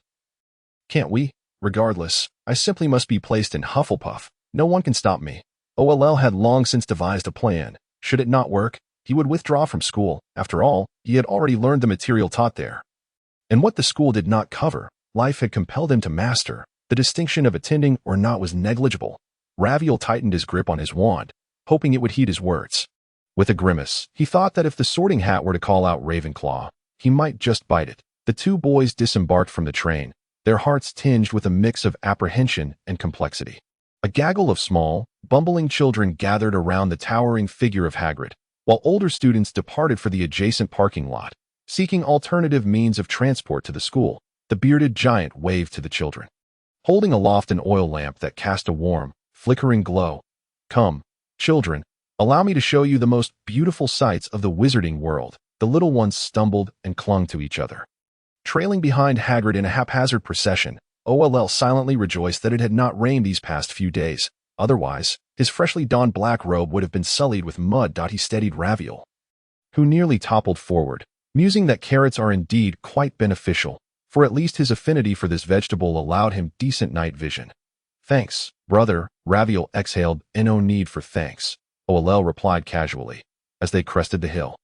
Can't we? Regardless, I simply must be placed in Hufflepuff. No one can stop me. OLL had long since devised a plan. Should it not work, he would withdraw from school. After all, he had already learned the material taught there. And what the school did not cover, life had compelled him to master. The distinction of attending or not was negligible. Raviel tightened his grip on his wand, hoping it would heed his words. With a grimace, he thought that if the Sorting Hat were to call out Ravenclaw, he might just bite it. The two boys disembarked from the train, their hearts tinged with a mix of apprehension and complexity. A gaggle of small, bumbling children gathered around the towering figure of Hagrid, while older students departed for the adjacent parking lot, seeking alternative means of transport to the school. The bearded giant waved to the children, holding aloft an oil lamp that cast a warm, flickering glow. Come, children, allow me to show you the most beautiful sights of the wizarding world. The little ones stumbled and clung to each other. Trailing behind Hagrid in a haphazard procession, OLL silently rejoiced that it had not rained these past few days. Otherwise, his freshly donned black robe would have been sullied with mud. He steadied Raviel, who nearly toppled forward, musing that carrots are indeed quite beneficial, for at least his affinity for this vegetable allowed him decent night vision. Thanks, brother, Raviel exhaled. No need for thanks, OLL replied casually, as they crested the hill.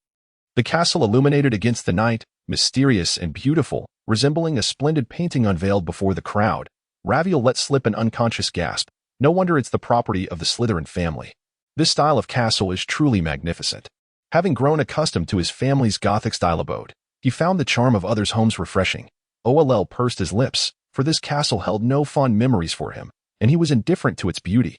The castle illuminated against the night, mysterious and beautiful, resembling a splendid painting unveiled before the crowd. Raviel let slip an unconscious gasp. No wonder it's the property of the Slytherin family. This style of castle is truly magnificent. Having grown accustomed to his family's Gothic-style abode, he found the charm of others' homes refreshing. OLL pursed his lips, for this castle held no fond memories for him, and he was indifferent to its beauty.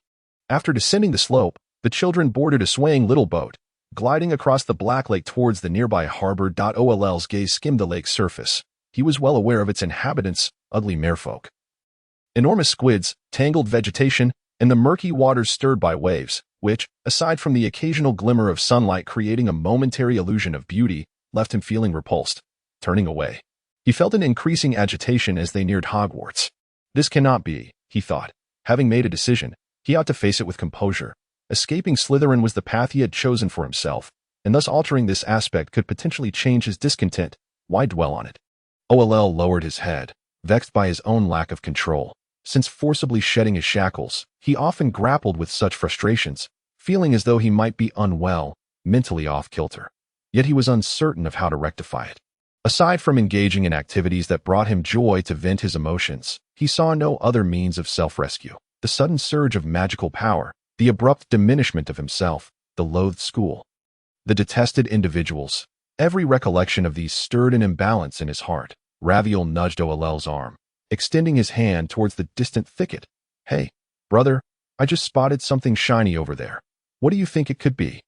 After descending the slope, the children boarded a swaying little boat, gliding across the black lake towards the nearby harbor. OLL's gaze skimmed the lake's surface. He was well aware of its inhabitants, ugly merfolk. Enormous squids, tangled vegetation, and the murky waters stirred by waves, which, aside from the occasional glimmer of sunlight creating a momentary illusion of beauty, left him feeling repulsed. Turning away, he felt an increasing agitation as they neared Hogwarts. This cannot be, he thought. Having made a decision, he ought to face it with composure. Escaping Slytherin was the path he had chosen for himself, and thus altering this aspect could potentially change his discontent. Why dwell on it? OLL lowered his head, vexed by his own lack of control. Since forcibly shedding his shackles, he often grappled with such frustrations, feeling as though he might be unwell, mentally off-kilter. Yet he was uncertain of how to rectify it. Aside from engaging in activities that brought him joy to vent his emotions, he saw no other means of self-rescue. The sudden surge of magical power, the abrupt diminishment of himself, the loathed school, the detested individuals. Every recollection of these stirred an imbalance in his heart. Raviel nudged OLL's arm, extending his hand towards the distant thicket. Hey, brother, I just spotted something shiny over there. What do you think it could be?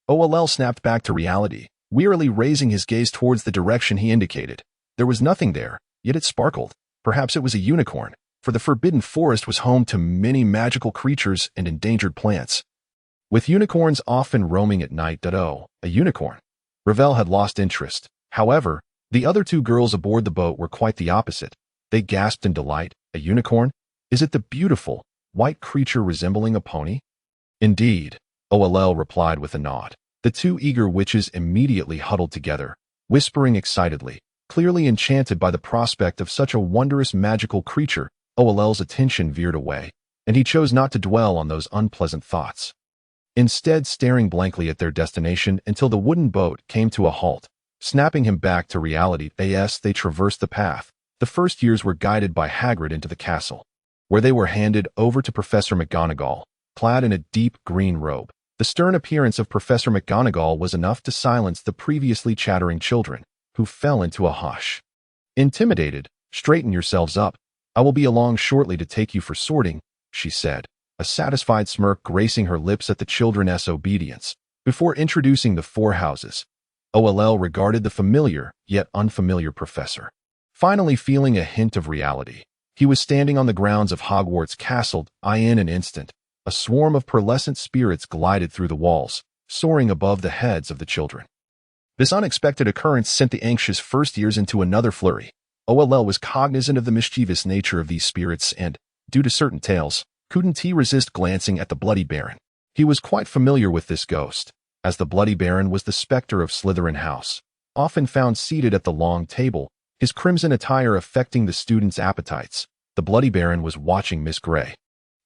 OLL snapped back to reality, wearily raising his gaze towards the direction he indicated. There was nothing there, yet it sparkled. Perhaps it was a unicorn, for the Forbidden Forest was home to many magical creatures and endangered plants. With unicorns often roaming at night. A unicorn. Ravel had lost interest. However, the other two girls aboard the boat were quite the opposite. They gasped in delight. A unicorn? Is it the beautiful, white creature resembling a pony? Indeed, OLL replied with a nod. The two eager witches immediately huddled together, whispering excitedly, clearly enchanted by the prospect of such a wondrous magical creature. OLL's attention veered away, and he chose not to dwell on those unpleasant thoughts. instead staring blankly at their destination until the wooden boat came to a halt, snapping him back to reality. As they traversed the path, the first years were guided by Hagrid into the castle, where they were handed over to Professor McGonagall, clad in a deep green robe. The stern appearance of Professor McGonagall was enough to silence the previously chattering children, who fell into a hush. Intimidated, "Straighten yourselves up. I will be along shortly to take you for sorting," she said, a satisfied smirk gracing her lips at the children's obedience. Before introducing the four houses, OLL regarded the familiar, yet unfamiliar professor. Finally feeling a hint of reality, he was standing on the grounds of Hogwarts Castle. In an instant, a swarm of pearlescent spirits glided through the walls, soaring above the heads of the children. This unexpected occurrence sent the anxious first years into another flurry. OLL was cognizant of the mischievous nature of these spirits and, due to certain tales, couldn't he resist glancing at the Bloody Baron. He was quite familiar with this ghost, as the Bloody Baron was the specter of Slytherin House, often found seated at the long table, his crimson attire affecting the students' appetites. The Bloody Baron was watching Miss Grey,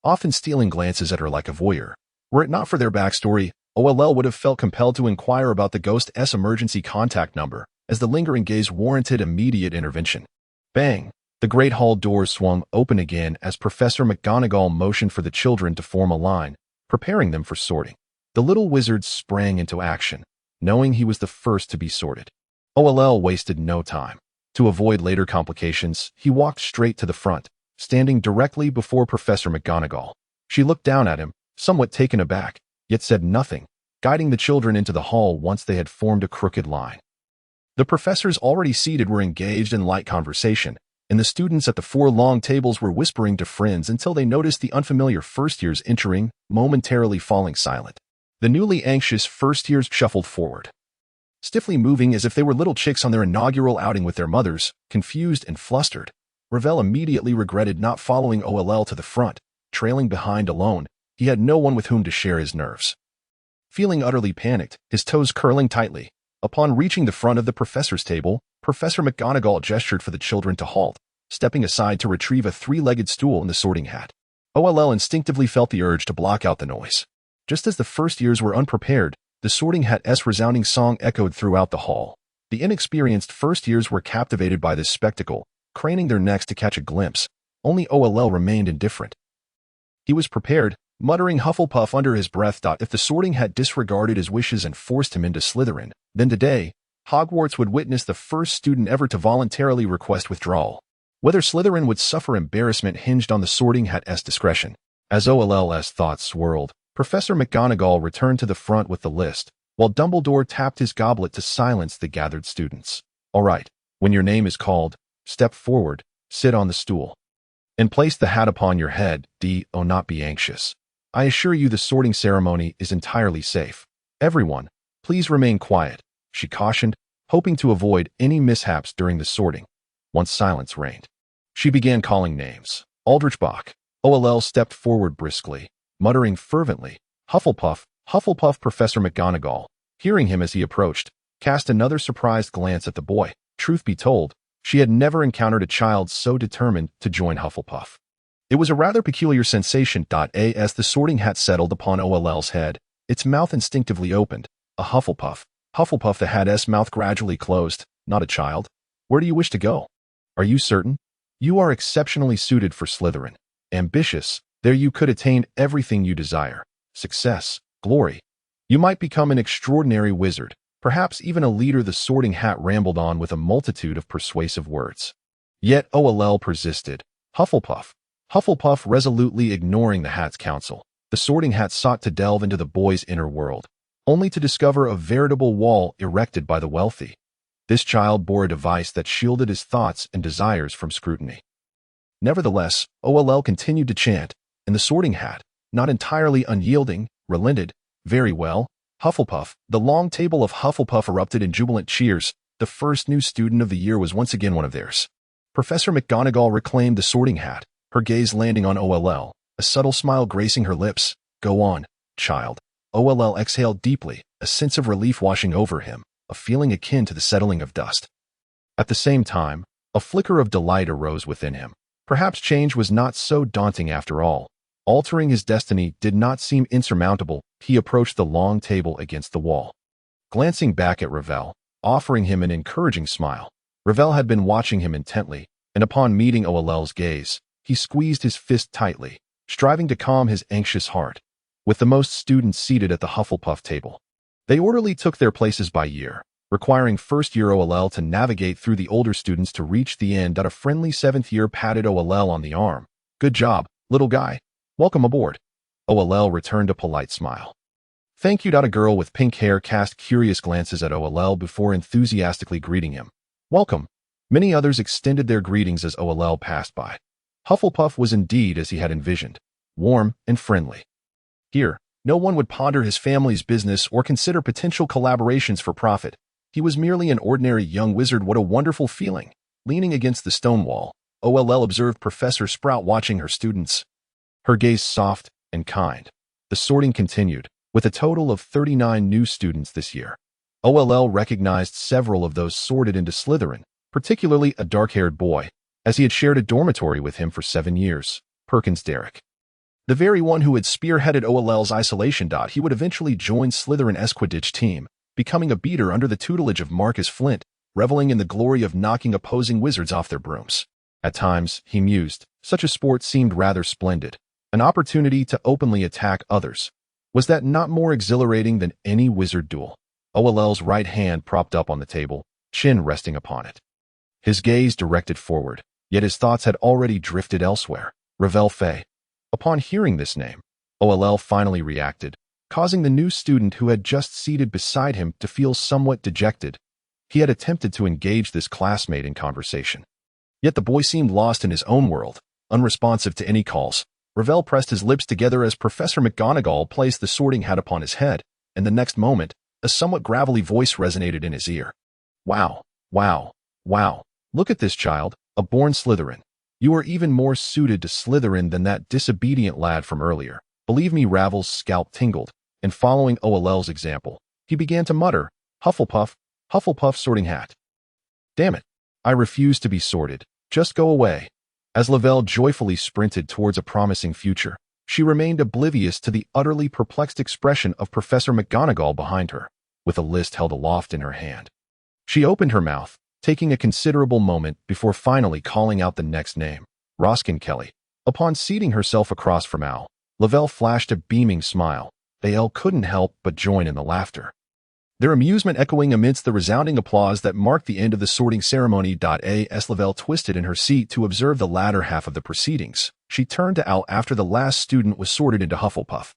often stealing glances at her like a voyeur. Were it not for their backstory, OLL would have felt compelled to inquire about the ghost's emergency contact number, as the lingering gaze warranted immediate intervention. Bang! The great hall doors swung open again as Professor McGonagall motioned for the children to form a line, preparing them for sorting. The little wizard sprang into action, knowing he was the first to be sorted. OLL wasted no time. To avoid later complications, he walked straight to the front, standing directly before Professor McGonagall. She looked down at him, somewhat taken aback, yet said nothing, guiding the children into the hall once they had formed a crooked line. The professors already seated were engaged in light conversation, and the students at the four long tables were whispering to friends until they noticed the unfamiliar first years entering, momentarily falling silent. The newly anxious first years shuffled forward, stiffly moving as if they were little chicks on their inaugural outing with their mothers, confused and flustered. Ravel immediately regretted not following OLL to the front, trailing behind alone. He had no one with whom to share his nerves. Feeling utterly panicked, his toes curling tightly, upon reaching the front of the professor's table, Professor McGonagall gestured for the children to halt, stepping aside to retrieve a three-legged stool and the sorting hat. OLL instinctively felt the urge to block out the noise. Just as the first years were unprepared, the sorting hat's resounding song echoed throughout the hall. The inexperienced first years were captivated by this spectacle, craning their necks to catch a glimpse. Only OLL remained indifferent. He was prepared, muttering Hufflepuff under his breath. If the sorting hat disregarded his wishes and forced him into Slytherin, then today, Hogwarts would witness the first student ever to voluntarily request withdrawal. Whether Slytherin would suffer embarrassment hinged on the sorting hat's discretion. As OLL's thoughts swirled, Professor McGonagall returned to the front with the list, while Dumbledore tapped his goblet to silence the gathered students. "All right, when your name is called, step forward, sit on the stool, and place the hat upon your head. Do not be anxious. I assure you the sorting ceremony is entirely safe. Everyone, please remain quiet," she cautioned, hoping to avoid any mishaps during the sorting. Once silence reigned, she began calling names. Aldrich Bock. OLL stepped forward briskly, muttering fervently, "Hufflepuff, Hufflepuff." Professor McGonagall, hearing him as he approached, cast another surprised glance at the boy. Truth be told, she had never encountered a child so determined to join Hufflepuff. It was a rather peculiar sensation. As the sorting hat settled upon OLL's head, its mouth instinctively opened. A Hufflepuff. Hufflepuff. The hat's mouth gradually closed. "Not a child. Where do you wish to go? Are you certain? You are exceptionally suited for Slytherin. Ambitious, there you could attain everything you desire. Success, glory. You might become an extraordinary wizard, perhaps even a leader." The sorting hat rambled on with a multitude of persuasive words. Yet OLL persisted. "Hufflepuff. Hufflepuff." Resolutely ignoring the hat's counsel, the sorting hat sought to delve into the boy's inner world, only to discover a veritable wall erected by the wealthy. This child bore a device that shielded his thoughts and desires from scrutiny. Nevertheless, OLL continued to chant, and the sorting hat, not entirely unyielding, relented. "Very well, Hufflepuff." The long table of Hufflepuff erupted in jubilant cheers. The first new student of the year was once again one of theirs. Professor McGonagall reclaimed the sorting hat, her gaze landing on OLL, a subtle smile gracing her lips. "Go on, child." OLL exhaled deeply, a sense of relief washing over him, a feeling akin to the settling of dust. At the same time, a flicker of delight arose within him. Perhaps change was not so daunting after all. Altering his destiny did not seem insurmountable. he approached the long table against the wall. Glancing back at Ravel, offering him an encouraging smile, Ravel had been watching him intently, and upon meeting Ollel's gaze, he squeezed his fist tightly, striving to calm his anxious heart. With the most students seated at the Hufflepuff table, they orderly took their places by year, requiring first-year Oll to navigate through the older students to reach the end. A friendly seventh-year patted Oll on the arm. "Good job, little guy. Welcome aboard." Oll returned a polite smile. "Thank you." A girl with pink hair cast curious glances at Oll before enthusiastically greeting him. "Welcome." Many others extended their greetings as Oll passed by. Hufflepuff was indeed as he had envisioned, warm and friendly. Here, no one would ponder his family's business or consider potential collaborations for profit. He was merely an ordinary young wizard. What a wonderful feeling. Leaning against the stone wall, Oll observed Professor Sprout watching her students. Her gaze soft and kind. The sorting continued, with a total of 39 new students this year. Oll recognized several of those sorted into Slytherin, particularly a dark-haired boy, as he had shared a dormitory with him for 7 years, Perkins Derrick. The very one who had spearheaded Oll's isolation. He would eventually join Slytherin's Quidditch team, becoming a beater under the tutelage of Marcus Flint, reveling in the glory of knocking opposing wizards off their brooms. At times, he mused, such a sport seemed rather splendid. An opportunity to openly attack others. Was that not more exhilarating than any wizard duel? Oll's right hand propped up on the table, chin resting upon it. His gaze directed forward, yet his thoughts had already drifted elsewhere. Ravel Fay. Upon hearing this name, Oll finally reacted, causing the new student who had just seated beside him to feel somewhat dejected. He had attempted to engage this classmate in conversation. Yet the boy seemed lost in his own world, unresponsive to any calls. Ravel pressed his lips together as Professor McGonagall placed the sorting hat upon his head, and the next moment, a somewhat gravelly voice resonated in his ear. "Wow, wow, wow. Look at this child, a born Slytherin. You are even more suited to Slytherin than that disobedient lad from earlier." Believe me, Ravel's scalp tingled, and following Oll's example, he began to mutter, "Hufflepuff, Hufflepuff sorting hat. Damn it. I refuse to be sorted. Just go away." As Lavelle joyfully sprinted towards a promising future, she remained oblivious to the utterly perplexed expression of Professor McGonagall behind her, with a list held aloft in her hand. She opened her mouth, taking a considerable moment before finally calling out the next name, Roskin Kelly. Upon seating herself across from Al, Lavelle flashed a beaming smile. They all couldn't help but join in the laughter, their amusement echoing amidst the resounding applause that marked the end of the sorting ceremony. As Lavelle twisted in her seat to observe the latter half of the proceedings, she turned to Al after the last student was sorted into Hufflepuff,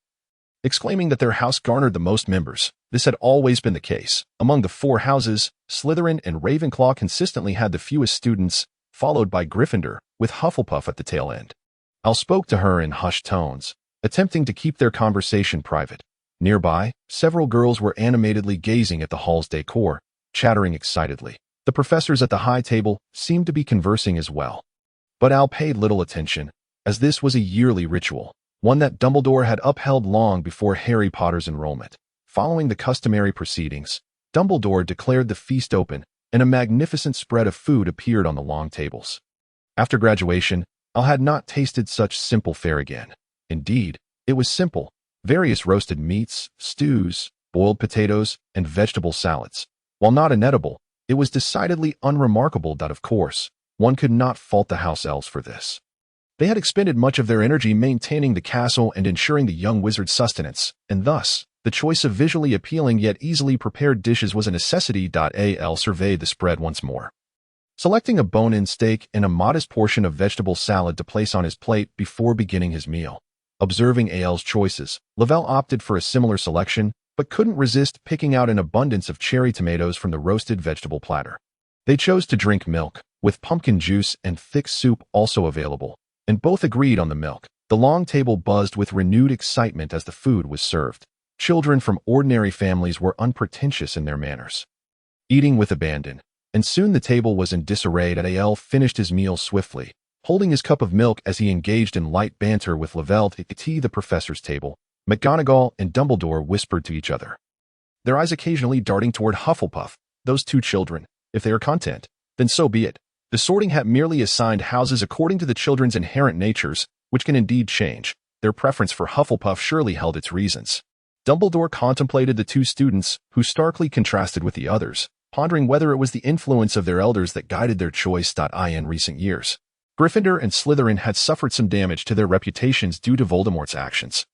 exclaiming that their house garnered the most members. This had always been the case. Among the 4 houses, Slytherin and Ravenclaw consistently had the fewest students, followed by Gryffindor, with Hufflepuff at the tail end. Al spoke to her in hushed tones, attempting to keep their conversation private. Nearby, several girls were animatedly gazing at the hall's decor, chattering excitedly. The professors at the high table seemed to be conversing as well. But Al paid little attention, as this was a yearly ritual, one that Dumbledore had upheld long before Harry Potter's enrollment. Following the customary proceedings, Dumbledore declared the feast open, and a magnificent spread of food appeared on the long tables. After graduation, Al had not tasted such simple fare again. Indeed, it was simple. Various roasted meats, stews, boiled potatoes, and vegetable salads. While not inedible, it was decidedly unremarkable. Of course, one could not fault the house elves for this. They had expended much of their energy maintaining the castle and ensuring the young wizard's sustenance, and thus, the choice of visually appealing yet easily prepared dishes was a necessity. Al surveyed the spread once more, selecting a bone-in steak and a modest portion of vegetable salad to place on his plate before beginning his meal. Observing Al's choices, Lavelle opted for a similar selection, but couldn't resist picking out an abundance of cherry tomatoes from the roasted vegetable platter. They chose to drink milk, with pumpkin juice and thick soup also available, and both agreed on the milk. The long table buzzed with renewed excitement as the food was served. Children from ordinary families were unpretentious in their manners, eating with abandon, and soon the table was in disarray. Al finished his meal swiftly, holding his cup of milk as he engaged in light banter with Lavelle. The professor's table, McGonagall and Dumbledore whispered to each other, their eyes occasionally darting toward Hufflepuff. Those 2 children, if they are content, then so be it. The sorting hat merely assigned houses according to the children's inherent natures, which can indeed change. Their preference for Hufflepuff surely held its reasons. Dumbledore contemplated the two students, who starkly contrasted with the others, pondering whether it was the influence of their elders that guided their choice. In recent years, Gryffindor and Slytherin had suffered some damage to their reputations due to Voldemort's actions,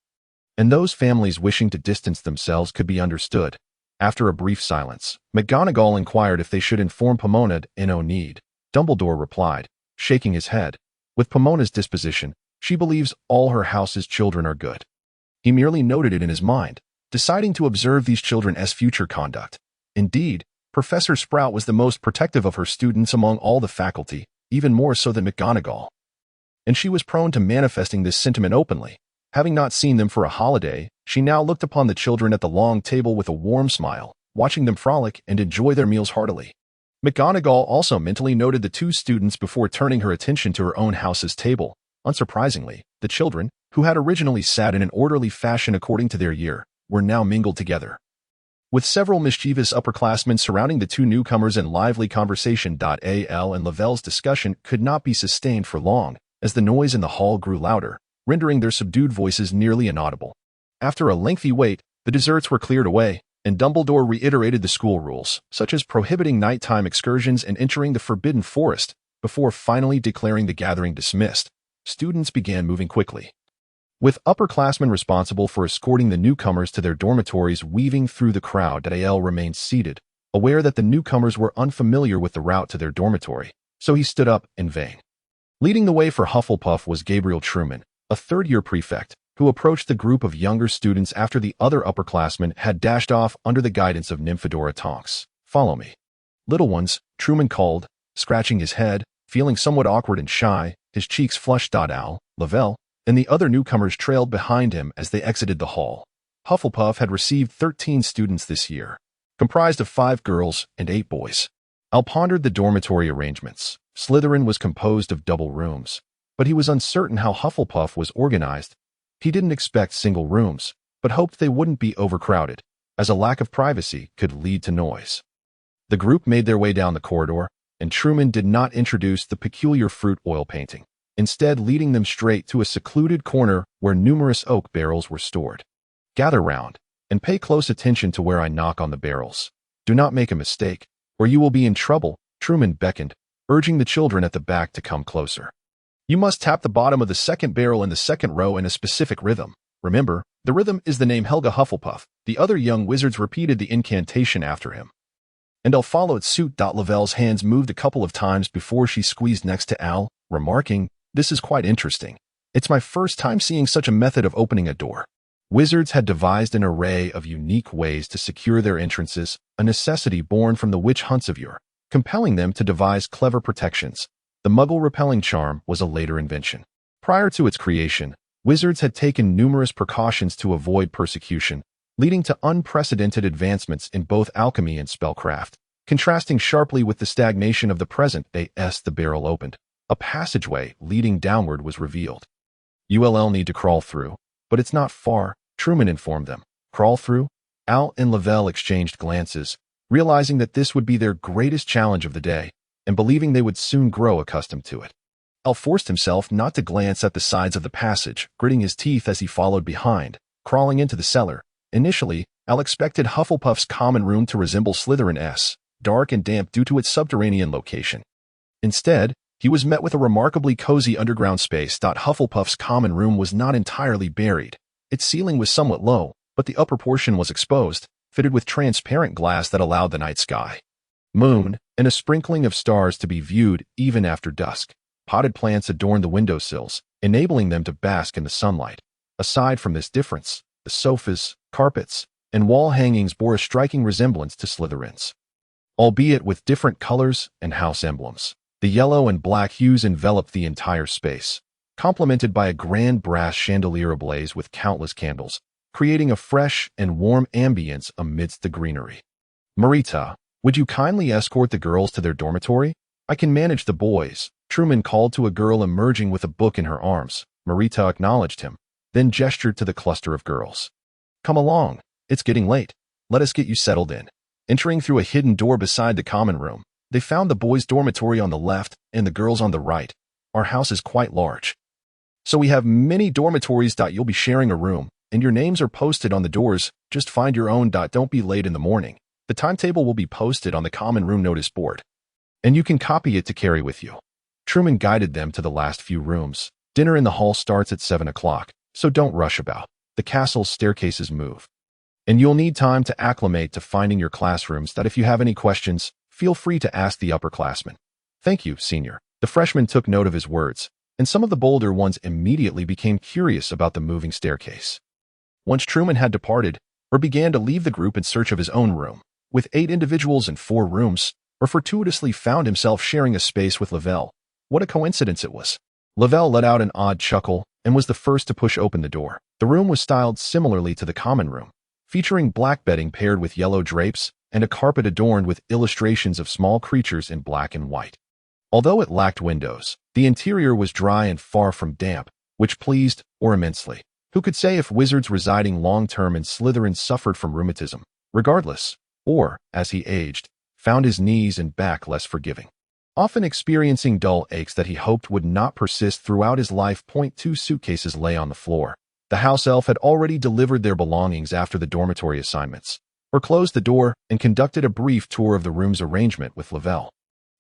and those families wishing to distance themselves could be understood. After a brief silence, McGonagall inquired if they should inform Pomona. No need, Dumbledore replied, shaking his head. With Pomona's disposition, she believes all her house's children are good. He merely noted it in his mind, deciding to observe these children's future conduct. Indeed, Professor Sprout was the most protective of her students among all the faculty, even more so than McGonagall. And she was prone to manifesting this sentiment openly. Having not seen them for a holiday, she now looked upon the children at the long table with a warm smile, watching them frolic and enjoy their meals heartily. McGonagall also mentally noted the two students before turning her attention to her own house's table. Unsurprisingly, the children, who had originally sat in an orderly fashion according to their year, were now mingled together, with several mischievous upperclassmen surrounding the two newcomers and lively conversation. Al and Lavelle's discussion could not be sustained for long, as the noise in the hall grew louder, rendering their subdued voices nearly inaudible. After a lengthy wait, the desserts were cleared away, and Dumbledore reiterated the school rules, such as prohibiting nighttime excursions and entering the Forbidden Forest, before finally declaring the gathering dismissed. Students began moving quickly, with upperclassmen responsible for escorting the newcomers to their dormitories weaving through the crowd. Al remained seated, aware that the newcomers were unfamiliar with the route to their dormitory, so he stood up in vain. Leading the way for Hufflepuff was Gabriel Truman, a third-year prefect, who approached the group of younger students after the other upperclassmen had dashed off under the guidance of Nymphadora Tonks. "Follow me, little ones," Truman called, scratching his head, feeling somewhat awkward and shy, his cheeks flushed. Al, Lavelle, and the other newcomers trailed behind him as they exited the hall. Hufflepuff had received 13 students this year, comprised of 5 girls and 8 boys. Al pondered the dormitory arrangements. Slytherin was composed of double rooms, but he was uncertain how Hufflepuff was organized. He didn't expect single rooms, but hoped they wouldn't be overcrowded, as a lack of privacy could lead to noise. The group made their way down the corridor, and Truman did not introduce the peculiar fruit oil painting, instead leading them straight to a secluded corner where numerous oak barrels were stored. "Gather round, and pay close attention to where I knock on the barrels. Do not make a mistake, or you will be in trouble," Truman beckoned, urging the children at the back to come closer. "You must tap the bottom of the second barrel in the second row in a specific rhythm. Remember, the rhythm is the name Helga Hufflepuff." The other young wizards repeated the incantation after him, and Al followed suit. Lavelle's hands moved a couple of times before she squeezed next to Al, remarking, "This is quite interesting. It's my first time seeing such a method of opening a door." Wizards had devised an array of unique ways to secure their entrances, a necessity born from the witch hunts of yore, compelling them to devise clever protections. The Muggle-repelling charm was a later invention. Prior to its creation, wizards had taken numerous precautions to avoid persecution, leading to unprecedented advancements in both alchemy and spellcraft, contrasting sharply with the stagnation of the present. As the barrel opened, a passageway leading downward was revealed. "You'll need to crawl through, but it's not far," Truman informed them. "Crawl through?" Al and Lavelle exchanged glances, realizing that this would be their greatest challenge of the day, and believing they would soon grow accustomed to it. Al forced himself not to glance at the sides of the passage, gritting his teeth as he followed behind, crawling into the cellar. Initially, Al expected Hufflepuff's common room to resemble Slytherin's, dark and damp due to its subterranean location. Instead, he was met with a remarkably cozy underground space. Hufflepuff's common room was not entirely buried. Its ceiling was somewhat low, but the upper portion was exposed, fitted with transparent glass that allowed the night sky, moon, and a sprinkling of stars to be viewed even after dusk. Potted plants adorned the windowsills, enabling them to bask in the sunlight. Aside from this difference, the sofas, carpets, and wall hangings bore a striking resemblance to Slytherin's, albeit with different colors and house emblems. The yellow and black hues enveloped the entire space, complemented by a grand brass chandelier ablaze with countless candles, creating a fresh and warm ambience amidst the greenery. "Marita, would you kindly escort the girls to their dormitory? I can manage the boys," Truman called to a girl emerging with a book in her arms. Marita acknowledged him, then gestured to the cluster of girls. "Come along, it's getting late. Let us get you settled in." Entering through a hidden door beside the common room, they found the boys' dormitory on the left and the girls' on the right. "Our house is quite large, so we have many dormitories. You'll be sharing a room," and your names are posted on the doors. Just find your own. Don't be late in the morning. The timetable will be posted on the common room notice board, and you can copy it to carry with you. Truman guided them to the last few rooms. Dinner in the hall starts at 7 o'clock, so don't rush about. The castle's staircases move, and you'll need time to acclimate to finding your classrooms. If you have any questions, feel free to ask the upperclassmen. Thank you, senior. The freshmen took note of his words, and some of the bolder ones immediately became curious about the moving staircase. Once Truman had departed, or began to leave the group in search of his own room, with 8 individuals in 4 rooms, or fortuitously found himself sharing a space with Lavelle. What a coincidence it was. Lavelle let out an odd chuckle and was the first to push open the door. The room was styled similarly to the common room, featuring black bedding paired with yellow drapes and a carpet adorned with illustrations of small creatures in black and white. Although it lacked windows, the interior was dry and far from damp, which pleased or immensely. Who could say if wizards residing long-term in Slytherin suffered from rheumatism, regardless, or, as he aged, found his knees and back less forgiving, often experiencing dull aches that he hoped would not persist throughout his life. 2 suitcases lay on the floor. The house elf had already delivered their belongings after the dormitory assignments, or closed the door and conducted a brief tour of the room's arrangement with Lavelle.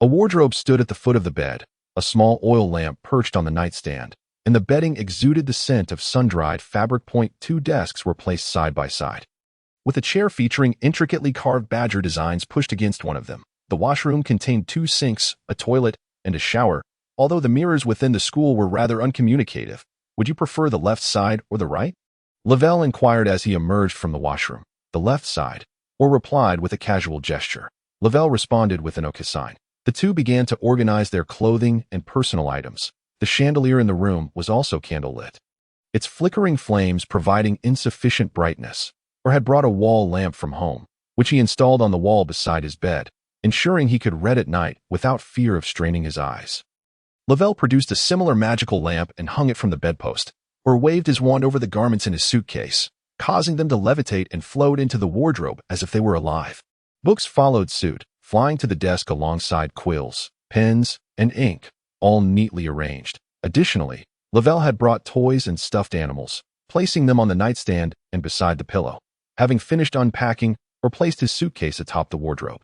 A wardrobe stood at the foot of the bed, a small oil lamp perched on the nightstand, and the bedding exuded the scent of sun-dried fabric. 2 desks were placed side by side, with a chair featuring intricately carved badger designs pushed against one of them. The washroom contained 2 sinks, a toilet, and a shower. Although the mirrors within the school were rather uncommunicative, would you prefer the left side or the right? Lavelle inquired as he emerged from the washroom. The left side, or replied with a casual gesture. Lavelle responded with an okay sign. The two began to organize their clothing and personal items. The chandelier in the room was also candlelit, its flickering flames providing insufficient brightness, or had brought a wall lamp from home, which he installed on the wall beside his bed, ensuring he could read at night without fear of straining his eyes. Lavelle produced a similar magical lamp and hung it from the bedpost, or waved his wand over the garments in his suitcase, causing them to levitate and float into the wardrobe as if they were alive. Books followed suit, flying to the desk alongside quills, pens, and ink, all neatly arranged. Additionally, Lavelle had brought toys and stuffed animals, placing them on the nightstand and beside the pillow, having finished unpacking or placed his suitcase atop the wardrobe.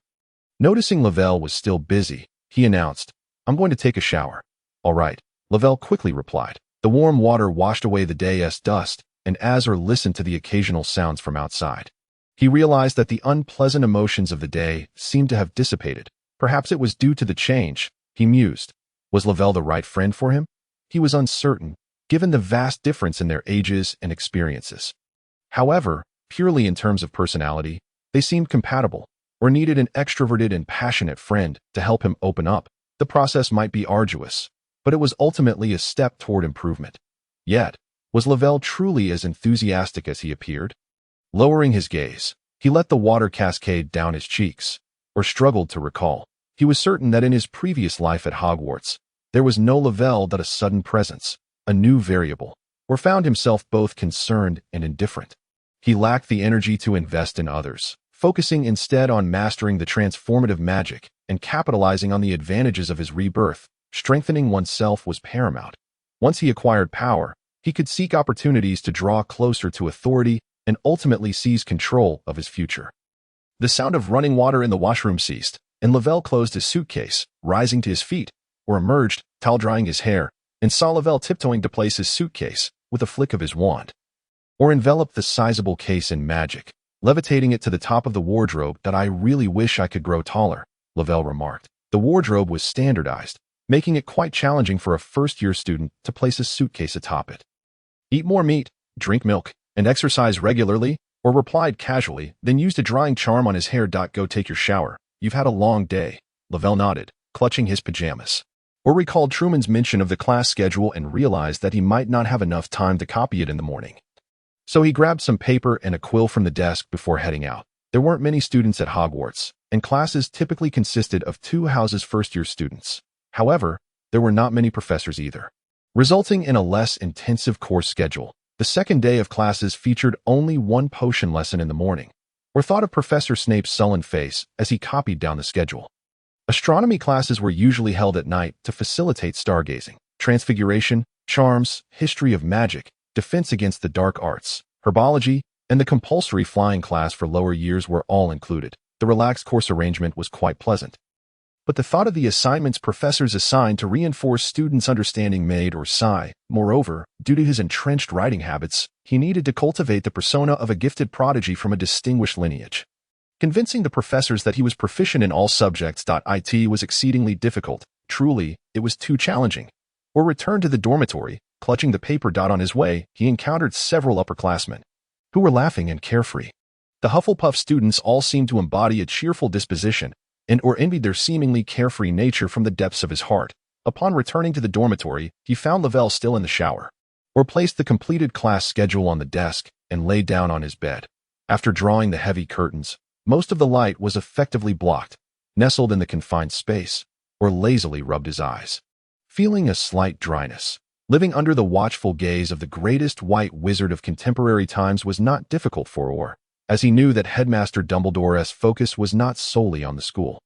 Noticing Lavelle was still busy, he announced, "I'm going to take a shower." "All right," Lavelle quickly replied. The warm water washed away the day's dust, and Azar listened to the occasional sounds from outside. He realized that the unpleasant emotions of the day seemed to have dissipated. Perhaps it was due to the change, he mused. Was Lavelle the right friend for him? He was uncertain, given the vast difference in their ages and experiences. However, purely in terms of personality, they seemed compatible, or needed an extroverted and passionate friend to help him open up. The process might be arduous, but it was ultimately a step toward improvement. Yet, was Lavelle truly as enthusiastic as he appeared? Lowering his gaze, he let the water cascade down his cheeks, or struggled to recall. He was certain that in his previous life at Hogwarts, there was no Lavelle that a sudden presence, a new variable, or found himself both concerned and indifferent. He lacked the energy to invest in others, focusing instead on mastering the transformative magic and capitalizing on the advantages of his rebirth. Strengthening oneself was paramount. Once he acquired power, he could seek opportunities to draw closer to authority and ultimately seize control of his future. The sound of running water in the washroom ceased, and Lavelle closed his suitcase, rising to his feet, or emerged, towel-drying his hair, and saw Lavelle tiptoeing to place his suitcase with a flick of his wand, or envelop the sizable case in magic, levitating it to the top of the wardrobe. "That I really wish I could grow taller," Lavelle remarked. The wardrobe was standardized, making it quite challenging for a first-year student to place a suitcase atop it. "Eat more meat, drink milk, and exercise regularly," or replied casually, then used a drying charm on his hair. "Go take your shower. You've had a long day." Lavelle nodded, clutching his pajamas, or recalled Truman's mention of the class schedule and realized that he might not have enough time to copy it in the morning. So he grabbed some paper and a quill from the desk before heading out. There weren't many students at Hogwarts, and classes typically consisted of 2 houses first-year students. However, there were not many professors either, resulting in a less intensive course schedule. The second day of classes featured only 1 potion lesson in the morning, or thought of Professor Snape's sullen face as he copied down the schedule. Astronomy classes were usually held at night to facilitate stargazing. Transfiguration, charms, history of magic, defense against the dark arts, herbology, and the compulsory flying class for lower years were all included. The relaxed course arrangement was quite pleasant. But the thought of the assignments professors assigned to reinforce students' understanding made or sigh. Moreover, due to his entrenched writing habits, he needed to cultivate the persona of a gifted prodigy from a distinguished lineage. Convincing the professors that he was proficient in all subjects. It was exceedingly difficult. Truly, it was too challenging. Or returned to the dormitory, clutching the paper. On his way, he encountered several upperclassmen, who were laughing and carefree. The Hufflepuff students all seemed to embody a cheerful disposition, and/or envied their seemingly carefree nature from the depths of his heart. Upon returning to the dormitory, he found Lavelle still in the shower, or placed the completed class schedule on the desk and lay down on his bed. After drawing the heavy curtains, most of the light was effectively blocked, nestled in the confined space, or lazily rubbed his eyes. Feeling a slight dryness, living under the watchful gaze of the greatest white wizard of contemporary times was not difficult for Orr, as he knew that Headmaster Dumbledore's focus was not solely on the school.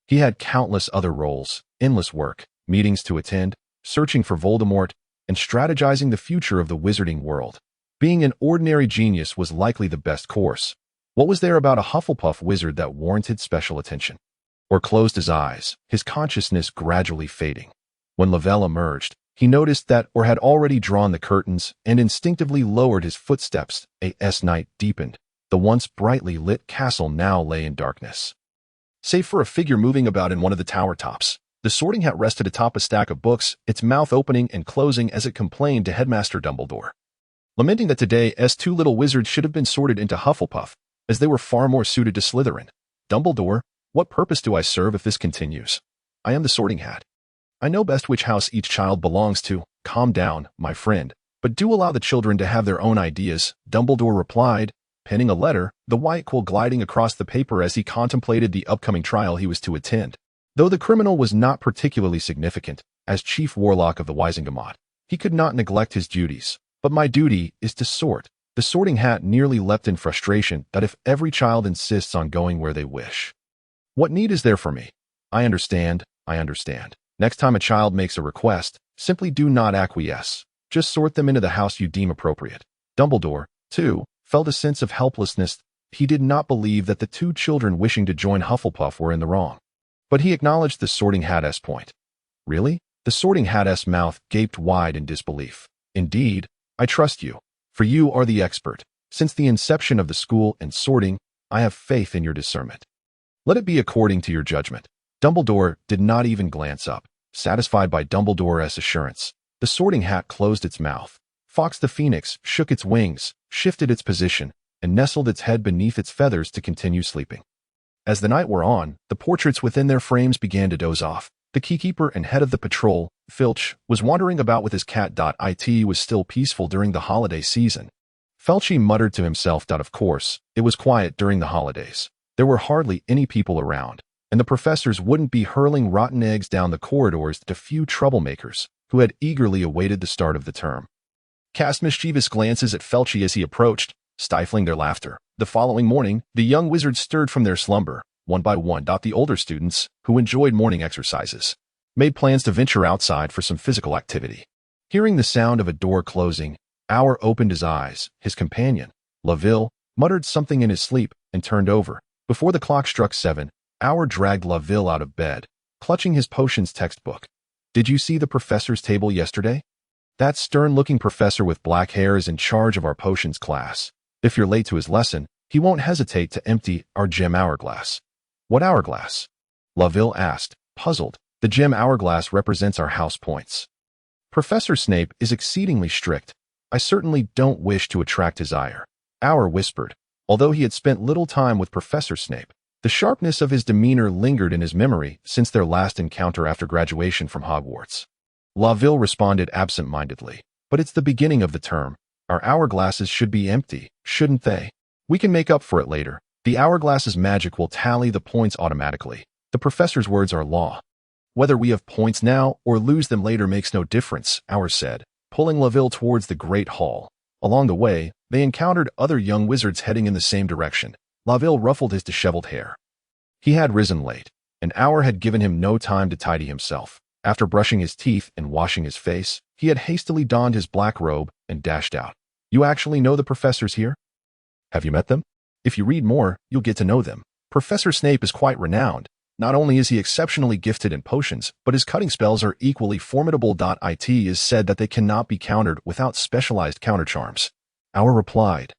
He had countless other roles, endless work, meetings to attend, searching for Voldemort, and strategizing the future of the wizarding world. Being an ordinary genius was likely the best course. What was there about a Hufflepuff wizard that warranted special attention? Orr closed his eyes, his consciousness gradually fading. When Lavelle emerged, he noticed that Orr had already drawn the curtains and instinctively lowered his footsteps. As night deepened, the once brightly lit castle now lay in darkness, save for a figure moving about in one of the tower tops. The Sorting Hat rested atop a stack of books, its mouth opening and closing as it complained to Headmaster Dumbledore, lamenting that today's two little wizards should have been sorted into Hufflepuff, as they were far more suited to Slytherin. Dumbledore, what purpose do I serve if this continues? I am the Sorting Hat. I know best which house each child belongs to. Calm down, my friend, but do allow the children to have their own ideas, Dumbledore replied, penning a letter, the white quill gliding across the paper as he contemplated the upcoming trial he was to attend. Though the criminal was not particularly significant, as chief warlock of the Wisingamot, he could not neglect his duties. But my duty is to sort. The Sorting Hat nearly leapt in frustration that if every child insists on going where they wish, what need is there for me? I understand. Next time a child makes a request, simply do not acquiesce. Just sort them into the house you deem appropriate. Dumbledore, too, felt a sense of helplessness. He did not believe that the two children wishing to join Hufflepuff were in the wrong. But he acknowledged the Sorting Hat's point. Really? The Sorting Hat's mouth gaped wide in disbelief. Indeed, I trust you, for you are the expert. Since the inception of the school and sorting, I have faith in your discernment. Let it be according to your judgment. Dumbledore did not even glance up, satisfied by Dumbledore's assurance. The Sorting Hat closed its mouth. Fawkes the Phoenix shook its wings, shifted its position, and nestled its head beneath its feathers to continue sleeping. As the night wore on, the portraits within their frames began to doze off. The keykeeper and head of the patrol, Filch, was wandering about with his cat. It was still peaceful during the holiday season. Felchy muttered to himself that of course, it was quiet during the holidays. There were hardly any people around, and the professors wouldn't be hurling rotten eggs down the corridors to few troublemakers who had eagerly awaited the start of the term. Cast mischievous glances at Felchy as he approached, stifling their laughter. The following morning, the young wizards stirred from their slumber, one by one. The older students, who enjoyed morning exercises, made plans to venture outside for some physical activity. Hearing the sound of a door closing, Aur opened his eyes. His companion, Laville, muttered something in his sleep and turned over. Before the clock struck 7, Aur dragged Laville out of bed, clutching his potions textbook. Did you see the professor's table yesterday? That stern-looking professor with black hair is in charge of our potions class. If you're late to his lesson, he won't hesitate to empty our gem hourglass. What hourglass? Laville asked, puzzled. The gem hourglass represents our house points. Professor Snape is exceedingly strict. I certainly don't wish to attract his ire. Aur whispered. Although he had spent little time with Professor Snape, the sharpness of his demeanor lingered in his memory since their last encounter after graduation from Hogwarts. Laville responded absent-mindedly. But it's the beginning of the term. Our hourglasses should be empty, shouldn't they? We can make up for it later. The hourglass's magic will tally the points automatically. The professor's words are law. Whether we have points now or lose them later makes no difference, Aur said, pulling Laville towards the great hall. Along the way, they encountered other young wizards heading in the same direction. Laville ruffled his disheveled hair. He had risen late, and Aur had given him no time to tidy himself. After brushing his teeth and washing his face, he had hastily donned his black robe and dashed out. You actually know the professors here? Have you met them? If you read more, you'll get to know them. Professor Snape is quite renowned. Not only is he exceptionally gifted in potions, but his cutting spells are equally formidable. It is said that they cannot be countered without specialized countercharms. Our replied,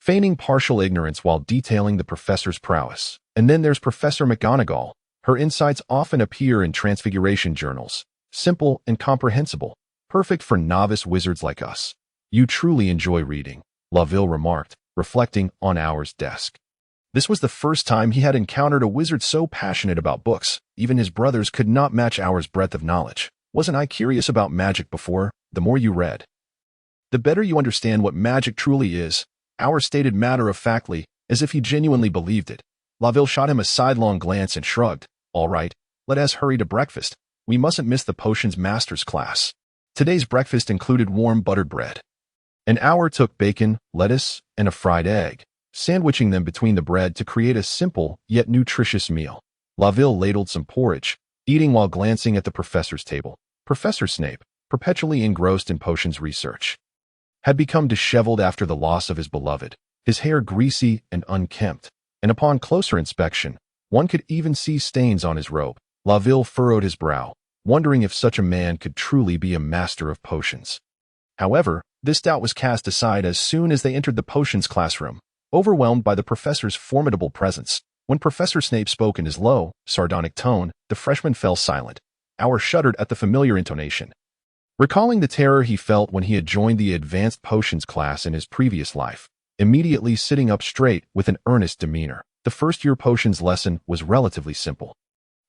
feigning partial ignorance while detailing the professor's prowess. And then there's Professor McGonagall. Her insights often appear in transfiguration journals. Simple and comprehensible. Perfect for novice wizards like us. You truly enjoy reading, Laville remarked, reflecting on Aur's desk. This was the first time he had encountered a wizard so passionate about books. Even his brothers could not match Aur's breadth of knowledge. Wasn't I curious about magic before? The more you read, the better you understand what magic truly is, Aur stated matter-of-factly, as if he genuinely believed it. Laville shot him a sidelong glance and shrugged. All right, let us hurry to breakfast. We mustn't miss the potions master's class. Today's breakfast included warm buttered bread. An Aur took bacon, lettuce, and a fried egg, sandwiching them between the bread to create a simple yet nutritious meal. Laville ladled some porridge, eating while glancing at the professor's table. Professor Snape, perpetually engrossed in potions research, had become disheveled after the loss of his beloved, his hair greasy and unkempt, and upon closer inspection, one could even see stains on his robe. Laville furrowed his brow, wondering if such a man could truly be a master of potions. However, this doubt was cast aside as soon as they entered the potions classroom, overwhelmed by the professor's formidable presence. When Professor Snape spoke in his low, sardonic tone, the freshmen fell silent. Aur shuddered at the familiar intonation, recalling the terror he felt when he had joined the advanced potions class in his previous life. Immediately sitting up straight with an earnest demeanor, the first-year potions lesson was relatively simple.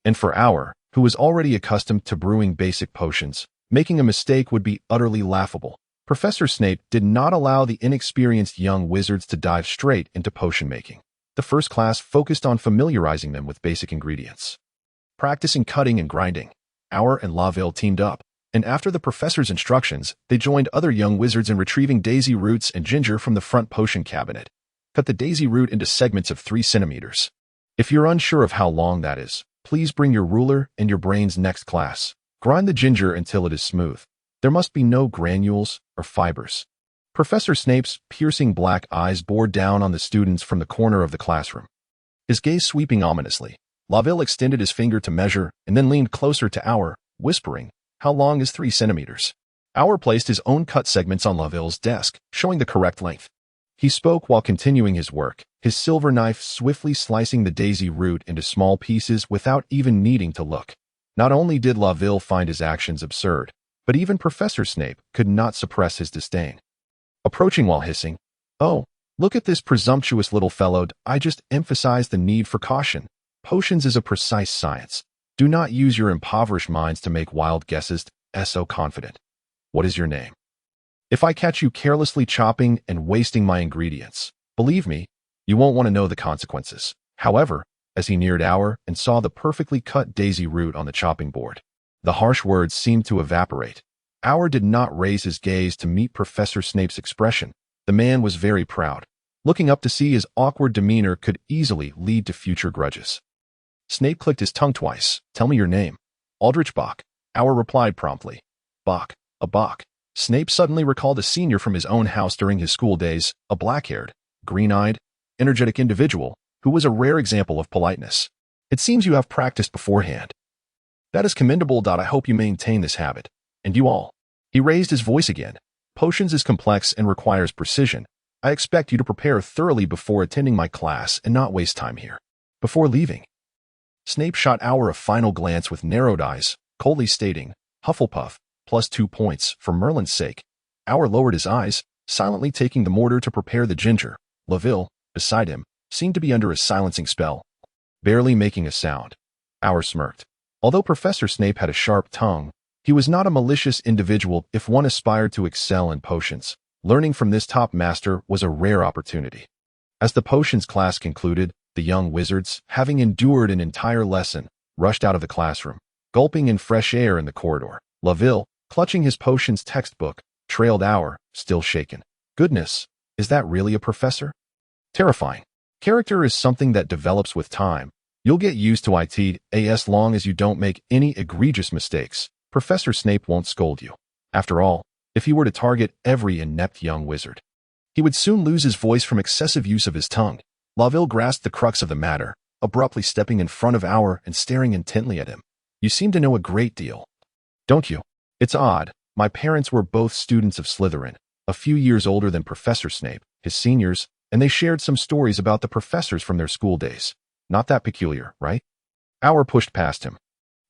And for Aur, who was already accustomed to brewing basic potions, making a mistake would be utterly laughable. Professor Snape did not allow the inexperienced young wizards to dive straight into potion making. The first class focused on familiarizing them with basic ingredients. Practicing cutting and grinding, Aur and Laville teamed up, and after the professor's instructions, they joined other young wizards in retrieving daisy roots and ginger from the front potion cabinet. Cut the daisy root into segments of 3 centimeters. If you're unsure of how long that is, please bring your ruler and your brains next class. Grind the ginger until it is smooth. There must be no granules or fibers. Professor Snape's piercing black eyes bored down on the students from the corner of the classroom, his gaze sweeping ominously. Laville extended his finger to measure and then leaned closer to Aur, whispering, "How long is 3 centimeters?" Aur placed his own cut segments on Laville's desk, showing the correct length. He spoke while continuing his work, his silver knife swiftly slicing the daisy root into small pieces without even needing to look. Not only did Laville find his actions absurd, but even Professor Snape could not suppress his disdain. Approaching while hissing, "Oh, look at this presumptuous little fellow. I just emphasize the need for caution. Potions is a precise science. Do not use your impoverished minds to make wild guesses. So confident. What is your name? If I catch you carelessly chopping and wasting my ingredients, believe me, you won't want to know the consequences." However, as he neared Aur and saw the perfectly cut daisy root on the chopping board, the harsh words seemed to evaporate. Aur did not raise his gaze to meet Professor Snape's expression. The man was very proud, looking up to see his awkward demeanor could easily lead to future grudges. Snape clicked his tongue twice. "Tell me your name." "Aldrich Bock," Aur replied promptly. "Bock, a Bock." Snape suddenly recalled a senior from his own house during his school days, a black-haired, green-eyed, energetic individual who was a rare example of politeness. "It seems you have practiced beforehand. That is commendable. I hope you maintain this habit. And you all." He raised his voice again. "Potions is complex and requires precision. I expect you to prepare thoroughly before attending my class and not waste time here." Before leaving, Snape shot Aur a final glance with narrowed eyes, coldly stating, "Hufflepuff, +2 points for Merlin's sake." Aur lowered his eyes, silently taking the mortar to prepare the ginger. Laville, beside him, seemed to be under a silencing spell, barely making a sound. Aur smirked. Although Professor Snape had a sharp tongue, he was not a malicious individual. If one aspired to excel in potions, learning from this top master was a rare opportunity. As the potions class concluded, the young wizards, having endured an entire lesson, rushed out of the classroom, gulping in fresh air in the corridor. Laville, clutching his potions textbook, trailed Aur, still shaken. "Goodness, is that really a professor?" Terrifying. Character is something that develops with time. You'll get used to it as long as you don't make any egregious mistakes. Professor Snape won't scold you. After all, if he were to target every inept young wizard, He would soon lose his voice from excessive use of his tongue. Laville grasped the crux of the matter, abruptly stepping in front of Aur and staring intently at him. You seem to know a great deal, don't you? It's odd. My parents were both students of Slytherin, a few years older than Professor Snape, his seniors, and they shared some stories about the professors from their school days. Not that peculiar, right? Aur pushed past him.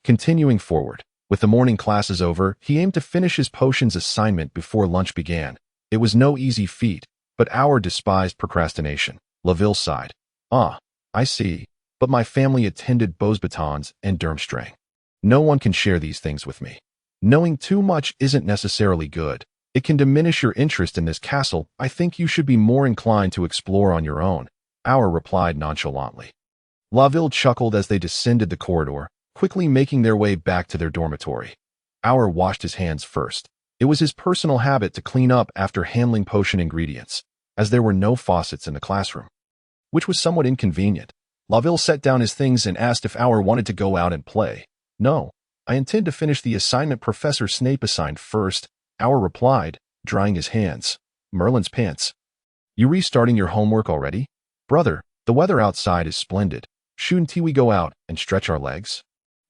Continuing forward, with the morning classes over, he aimed to finish his potions assignment before lunch began. It was no easy feat, but Aur despised procrastination. Laville sighed. Ah, I see. But my family attended Beauxbatons and Durmstrang. No one can share these things with me. Knowing too much isn't necessarily good. It can diminish your interest in this castle. I think you should be more inclined to explore on your own, Aur replied nonchalantly. Laville chuckled as they descended the corridor, quickly making their way back to their dormitory. Aur washed his hands first. It was his personal habit to clean up after handling potion ingredients, as there were no faucets in the classroom, which was somewhat inconvenient. Laville set down his things and asked if Aur wanted to go out and play. No, I intend to finish the assignment Professor Snape assigned first, Aur replied, drying his hands. Merlin's pants. You restarting your homework already? Brother, the weather outside is splendid. Shouldn't we go out and stretch our legs?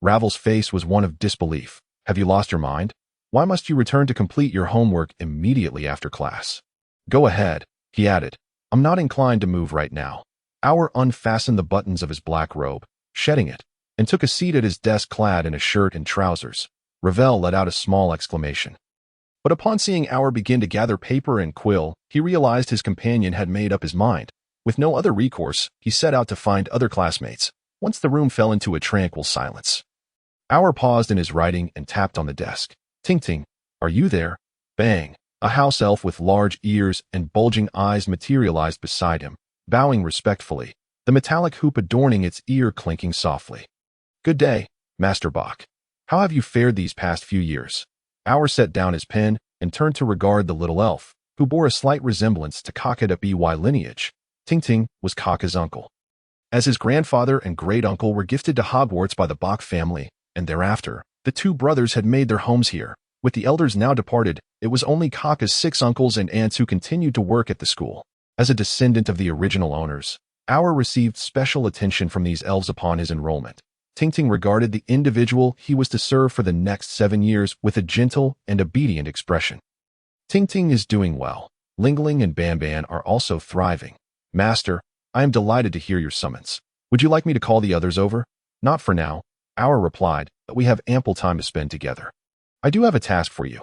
Ravel's face was one of disbelief. Have you lost your mind? Why must you return to complete your homework immediately after class? Go ahead, he added. I'm not inclined to move right now. Aur unfastened the buttons of his black robe, shedding it, and took a seat at his desk clad in a shirt and trousers. Ravel let out a small exclamation. But upon seeing Aur begin to gather paper and quill, he realized his companion had made up his mind. With no other recourse, he set out to find other classmates, once the room fell into a tranquil silence. Aur paused in his writing and tapped on the desk. Ting-ting, are you there? Bang! A house elf with large ears and bulging eyes materialized beside him, bowing respectfully, the metallic hoop adorning its ear clinking softly. Good day, Master Bock. How have you fared these past few years? Aur set down his pen and turned to regard the little elf, who bore a slight resemblance to Kaka de By lineage. Ting-ting was Kaka's uncle. As his grandfather and great-uncle were gifted to Hogwarts by the Bock family, and thereafter, the two brothers had made their homes here. With the elders now departed, it was only Kaka's 6 uncles and aunts who continued to work at the school. As a descendant of the original owners, Aur received special attention from these elves upon his enrollment. Ting-ting regarded the individual he was to serve for the next 7 years with a gentle and obedient expression. Ting-ting is doing well. Lingling and Ban-Ban are also thriving. Master, I am delighted to hear your summons. Would you like me to call the others over? Not for now, Aur replied, but we have ample time to spend together. I do have a task for you.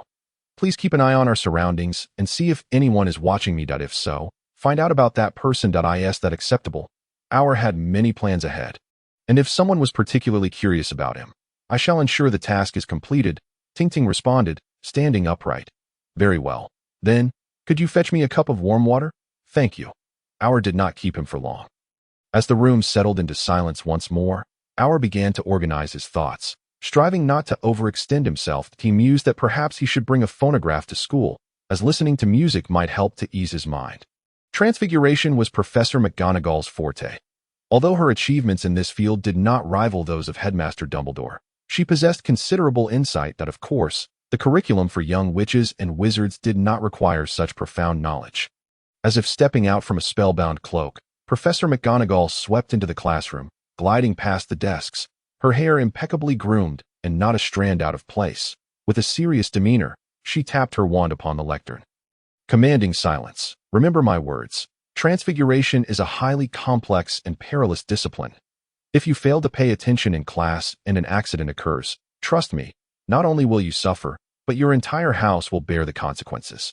Please keep an eye on our surroundings and see if anyone is watching me. If so, find out about that person. Is that acceptable? Aur had many plans ahead, and if someone was particularly curious about him, I shall ensure the task is completed, Ting-ting responded, standing upright. Very well. Then, could you fetch me a cup of warm water? Thank you. Aur did not keep him for long. As the room settled into silence once more, Aur began to organize his thoughts. Striving not to overextend himself, he mused that perhaps he should bring a phonograph to school, as listening to music might help to ease his mind. Transfiguration was Professor McGonagall's forte. Although her achievements in this field did not rival those of Headmaster Dumbledore, she possessed considerable insight that, of course, the curriculum for young witches and wizards did not require such profound knowledge. As if stepping out from a spellbound cloak, Professor McGonagall swept into the classroom, gliding past the desks, her hair impeccably groomed and not a strand out of place. With a serious demeanor, she tapped her wand upon the lectern, commanding silence. Remember my words. Transfiguration is a highly complex and perilous discipline. If you fail to pay attention in class and an accident occurs, trust me, not only will you suffer, but your entire house will bear the consequences.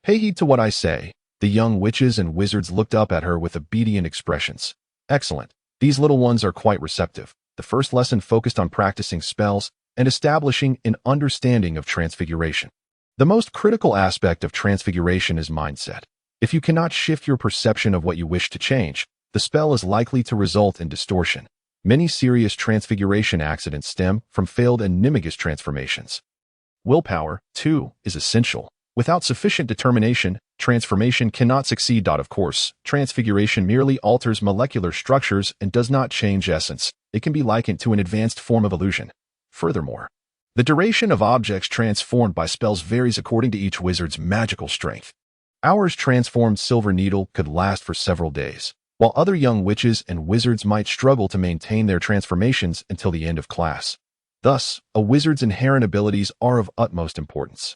Pay heed to what I say. The young witches and wizards looked up at her with obedient expressions. Excellent. These little ones are quite receptive. The first lesson focused on practicing spells and establishing an understanding of transfiguration. The most critical aspect of transfiguration is mindset. If you cannot shift your perception of what you wish to change, the spell is likely to result in distortion. Many serious transfiguration accidents stem from failed animagus transformations. Willpower, too, is essential. Without sufficient determination, transformation cannot succeed. Of course, transfiguration merely alters molecular structures and does not change essence. It can be likened to an advanced form of illusion. Furthermore, the duration of objects transformed by spells varies according to each wizard's magical strength. Hour's transformed silver needle could last for several days, while other young witches and wizards might struggle to maintain their transformations until the end of class. Thus, a wizard's inherent abilities are of utmost importance.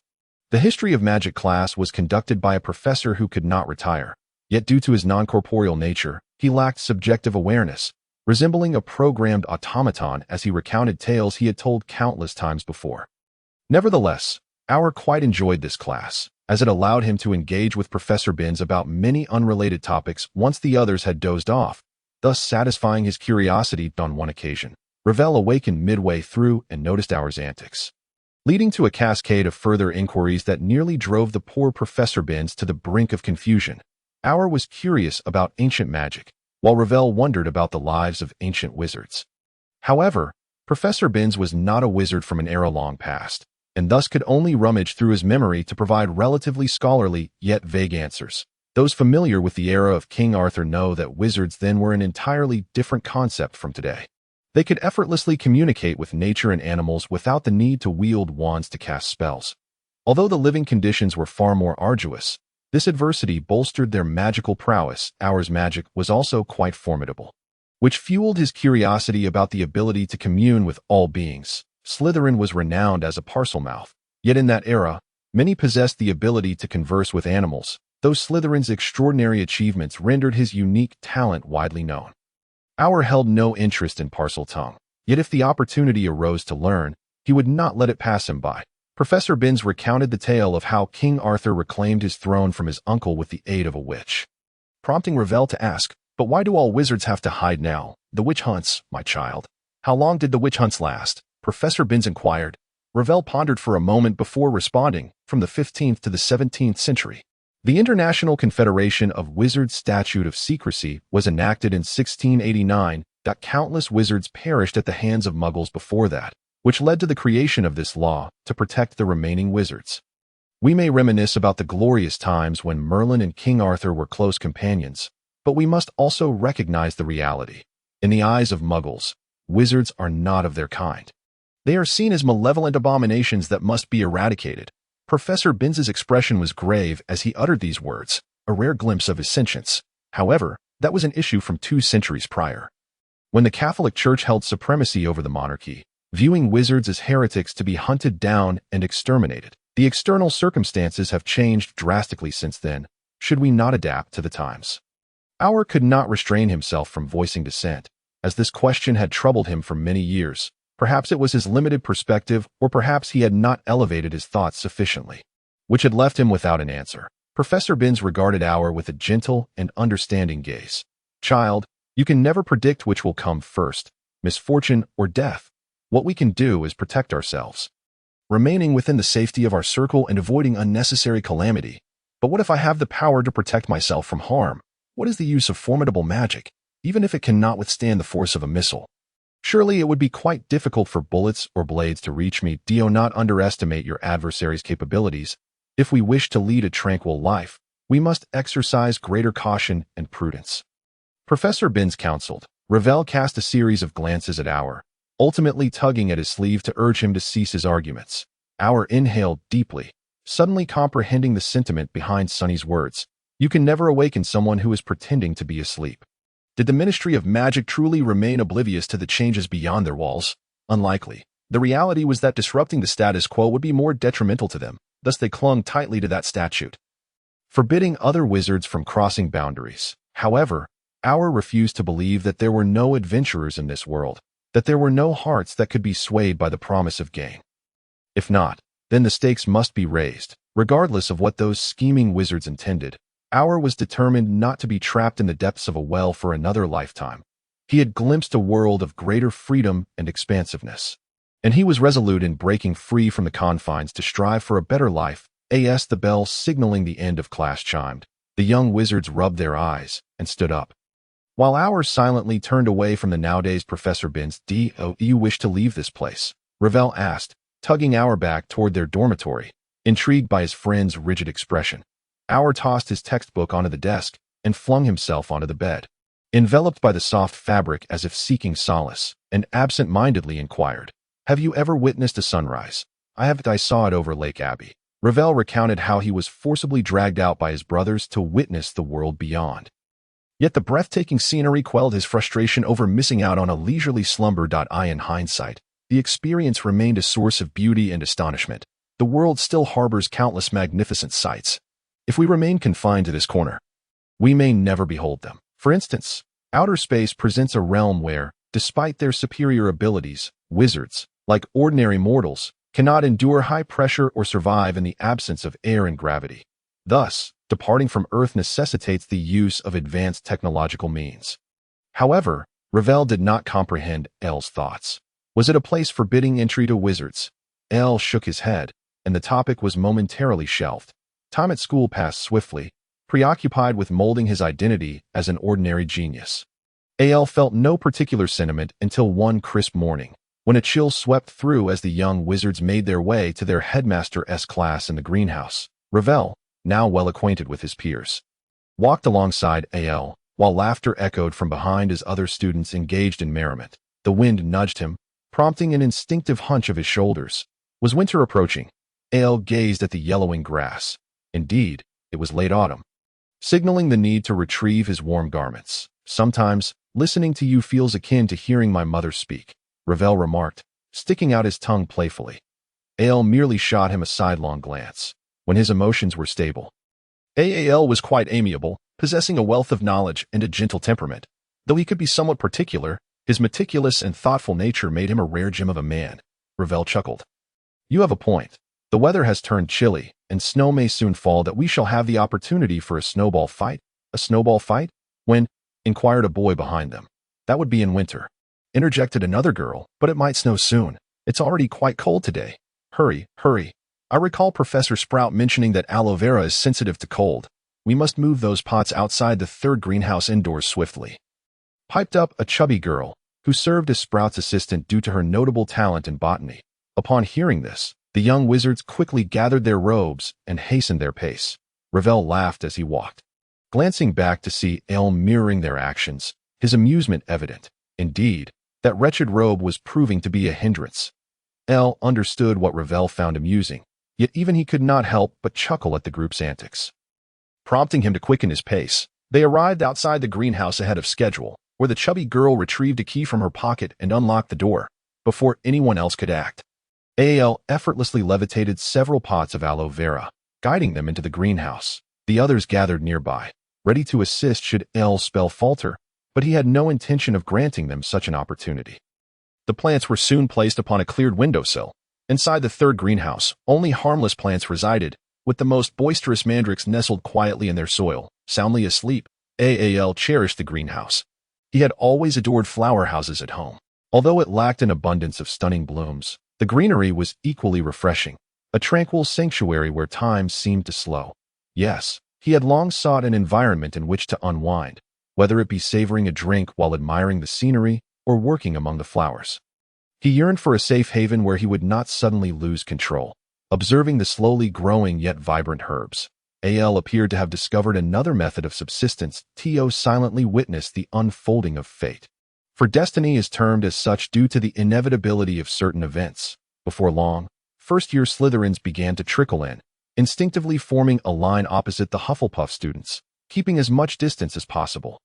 The history of magic class was conducted by a professor who could not retire, yet due to his non-corporeal nature, he lacked subjective awareness, resembling a programmed automaton as he recounted tales he had told countless times before. Nevertheless, Hour quite enjoyed this class, as it allowed him to engage with Professor Binns about many unrelated topics once the others had dozed off, thus satisfying his curiosity. On one occasion, Ravel awakened midway through and noticed Hour's antics, leading to a cascade of further inquiries that nearly drove the poor Professor Binns to the brink of confusion. Hour was curious about ancient magic, while Ravel wondered about the lives of ancient wizards. However, Professor Binns was not a wizard from an era long past, and thus could only rummage through his memory to provide relatively scholarly yet vague answers. Those familiar with the era of King Arthur know that wizards then were an entirely different concept from today. They could effortlessly communicate with nature and animals without the need to wield wands to cast spells. Although the living conditions were far more arduous, this adversity bolstered their magical prowess. Hour's magic was also quite formidable, which fueled his curiosity about the ability to commune with all beings. Slytherin was renowned as a parselmouth, yet in that era, many possessed the ability to converse with animals, though Slytherin's extraordinary achievements rendered his unique talent widely known. Hour held no interest in Parseltongue, yet if the opportunity arose to learn, he would not let it pass him by. Professor Binns recounted the tale of how King Arthur reclaimed his throne from his uncle with the aid of a witch, prompting Ravel to ask, "But why do all wizards have to hide now? The witch hunts, my child. How long did the witch hunts last?" Professor Binns inquired. Ravel pondered for a moment before responding, "From the 15th to the 17th century. The International Confederation of Wizards Statute of Secrecy was enacted in 1689. Countless wizards perished at the hands of muggles before that, which led to the creation of this law to protect the remaining wizards. We may reminisce about the glorious times when Merlin and King Arthur were close companions, but we must also recognize the reality. In the eyes of muggles, wizards are not of their kind. They are seen as malevolent abominations that must be eradicated." Professor Binns's expression was grave as he uttered these words, a rare glimpse of his sentience. However, that was an issue from 2 centuries prior, when the Catholic Church held supremacy over the monarchy, viewing wizards as heretics to be hunted down and exterminated. The external circumstances have changed drastically since then. Should we not adapt to the times? Hour could not restrain himself from voicing dissent, as this question had troubled him for many years. Perhaps it was his limited perspective, or perhaps he had not elevated his thoughts sufficiently, which had left him without an answer. Professor Binns regarded Hour with a gentle and understanding gaze. "Child, you can never predict which will come first, misfortune or death. What we can do is protect ourselves, remaining within the safety of our circle and avoiding unnecessary calamity. But what if I have the power to protect myself from harm? What is the use of formidable magic, even if it cannot withstand the force of a missile? Surely it would be quite difficult for bullets or blades to reach me. Do not underestimate your adversary's capabilities. If we wish to lead a tranquil life, we must exercise greater caution and prudence." Professor Binns counseled. Ravel cast a series of glances at Hour, ultimately tugging at his sleeve to urge him to cease his arguments. Hour inhaled deeply, suddenly comprehending the sentiment behind Sonny's words. You can never awaken someone who is pretending to be asleep. Did the Ministry of Magic truly remain oblivious to the changes beyond their walls? Unlikely. The reality was that disrupting the status quo would be more detrimental to them, thus they clung tightly to that statute, forbidding other wizards from crossing boundaries. However, Hour refused to believe that there were no adventurers in this world, that there were no hearts that could be swayed by the promise of gain. If not, then the stakes must be raised, regardless of what those scheming wizards intended. Hour was determined not to be trapped in the depths of a well for another lifetime. He had glimpsed a world of greater freedom and expansiveness, and he was resolute in breaking free from the confines to strive for a better life. As the bell signaling the end of class chimed, the young wizards rubbed their eyes and stood up, while Hour silently turned away from the nowadays Professor Binns. "Do you wish to leave this place?" Ravel asked, tugging Hour back toward their dormitory, intrigued by his friend's rigid expression. Hour tossed his textbook onto the desk and flung himself onto the bed, enveloped by the soft fabric as if seeking solace, and absent-mindedly inquired, "Have you ever witnessed a sunrise?" "I have. I saw it over Lake Abbey." Ravel recounted how he was forcibly dragged out by his brothers to witness the world beyond. Yet the breathtaking scenery quelled his frustration over missing out on a leisurely slumber. In hindsight, the experience remained a source of beauty and astonishment. The world still harbors countless magnificent sights. If we remain confined to this corner, we may never behold them. For instance, outer space presents a realm where, despite their superior abilities, wizards, like ordinary mortals, cannot endure high pressure or survive in the absence of air and gravity. Thus, departing from Earth necessitates the use of advanced technological means. However, Ravel did not comprehend Elle's thoughts. Was it a place forbidding entry to wizards? Elle shook his head, and the topic was momentarily shelved. Time at school passed swiftly, preoccupied with molding his identity as an ordinary genius. A.L. felt no particular sentiment until one crisp morning, when a chill swept through as the young wizards made their way to their headmaster's class in the greenhouse. Ravel, now well acquainted with his peers, walked alongside A.L., while laughter echoed from behind as other students engaged in merriment. The wind nudged him, prompting an instinctive hunch of his shoulders. Was winter approaching? A.L. gazed at the yellowing grass. Indeed, it was late autumn, signaling the need to retrieve his warm garments. Sometimes, listening to you feels akin to hearing my mother speak, Ravel remarked, sticking out his tongue playfully. A.L. merely shot him a sidelong glance. When his emotions were stable, A.L. was quite amiable, possessing a wealth of knowledge and a gentle temperament. Though he could be somewhat particular, his meticulous and thoughtful nature made him a rare gem of a man. Ravel chuckled. You have a point. The weather has turned chilly, and snow may soon fall that we shall have the opportunity for a snowball fight. A snowball fight? When? Inquired a boy behind them. That would be in winter, interjected another girl, but it might snow soon. It's already quite cold today. Hurry, hurry. I recall Professor Sprout mentioning that aloe vera is sensitive to cold. We must move those pots outside the third greenhouse indoors swiftly. Piped up a chubby girl, who served as Sprout's assistant due to her notable talent in botany. Upon hearing this, the young wizards quickly gathered their robes and hastened their pace. Ravel laughed as he walked, glancing back to see Elle mirroring their actions, his amusement evident. Indeed, that wretched robe was proving to be a hindrance. Elle understood what Ravel found amusing, yet even he could not help but chuckle at the group's antics. Prompting him to quicken his pace, they arrived outside the greenhouse ahead of schedule, where the chubby girl retrieved a key from her pocket and unlocked the door, before anyone else could act. A.L. effortlessly levitated several pots of aloe vera, guiding them into the greenhouse. The others gathered nearby, ready to assist should Elle's spell falter, but he had no intention of granting them such an opportunity. The plants were soon placed upon a cleared windowsill. Inside the third greenhouse, only harmless plants resided, with the most boisterous mandrakes nestled quietly in their soil, soundly asleep. A.L. cherished the greenhouse. He had always adored flower houses at home. Although it lacked an abundance of stunning blooms, the greenery was equally refreshing, a tranquil sanctuary where time seemed to slow. Yes, he had long sought an environment in which to unwind, whether it be savoring a drink while admiring the scenery or working among the flowers. He yearned for a safe haven where he would not suddenly lose control. Observing the slowly growing yet vibrant herbs, A.L. appeared to have discovered another method of subsistence. T.O. silently witnessed the unfolding of fate. For destiny is termed as such due to the inevitability of certain events. Before long, first-year Slytherins began to trickle in, instinctively forming a line opposite the Hufflepuff students, keeping as much distance as possible.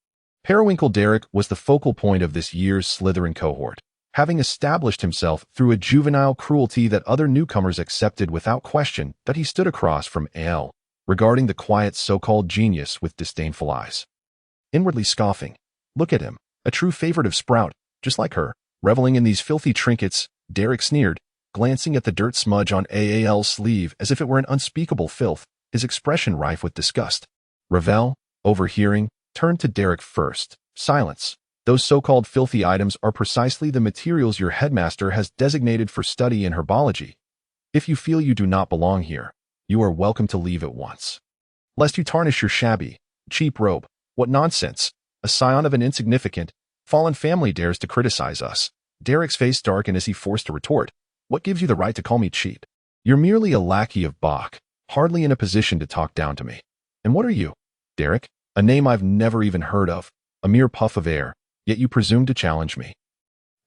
Periwinkle Derek was the focal point of this year's Slytherin cohort, having established himself through a juvenile cruelty that other newcomers accepted without question. That he stood across from A.L., regarding the quiet so-called genius with disdainful eyes. Inwardly scoffing, look at him, a true favorite of Sprout, just like her, reveling in these filthy trinkets, Derek sneered, glancing at the dirt smudge on A.L.'s sleeve as if it were an unspeakable filth, his expression rife with disgust. Ravel, overhearing, turned to Derek first. Silence. Those so-called filthy items are precisely the materials your headmaster has designated for study in herbology. If you feel you do not belong here, you are welcome to leave at once. Lest you tarnish your shabby, cheap robe. What nonsense! A scion of an insignificant, fallen family dares to criticize us. Derek's face darkened as he forced a retort. What gives you the right to call me cheap? You're merely a lackey of Bock, hardly in a position to talk down to me. And what are you? Derek? A name I've never even heard of, a mere puff of air, yet you presume to challenge me.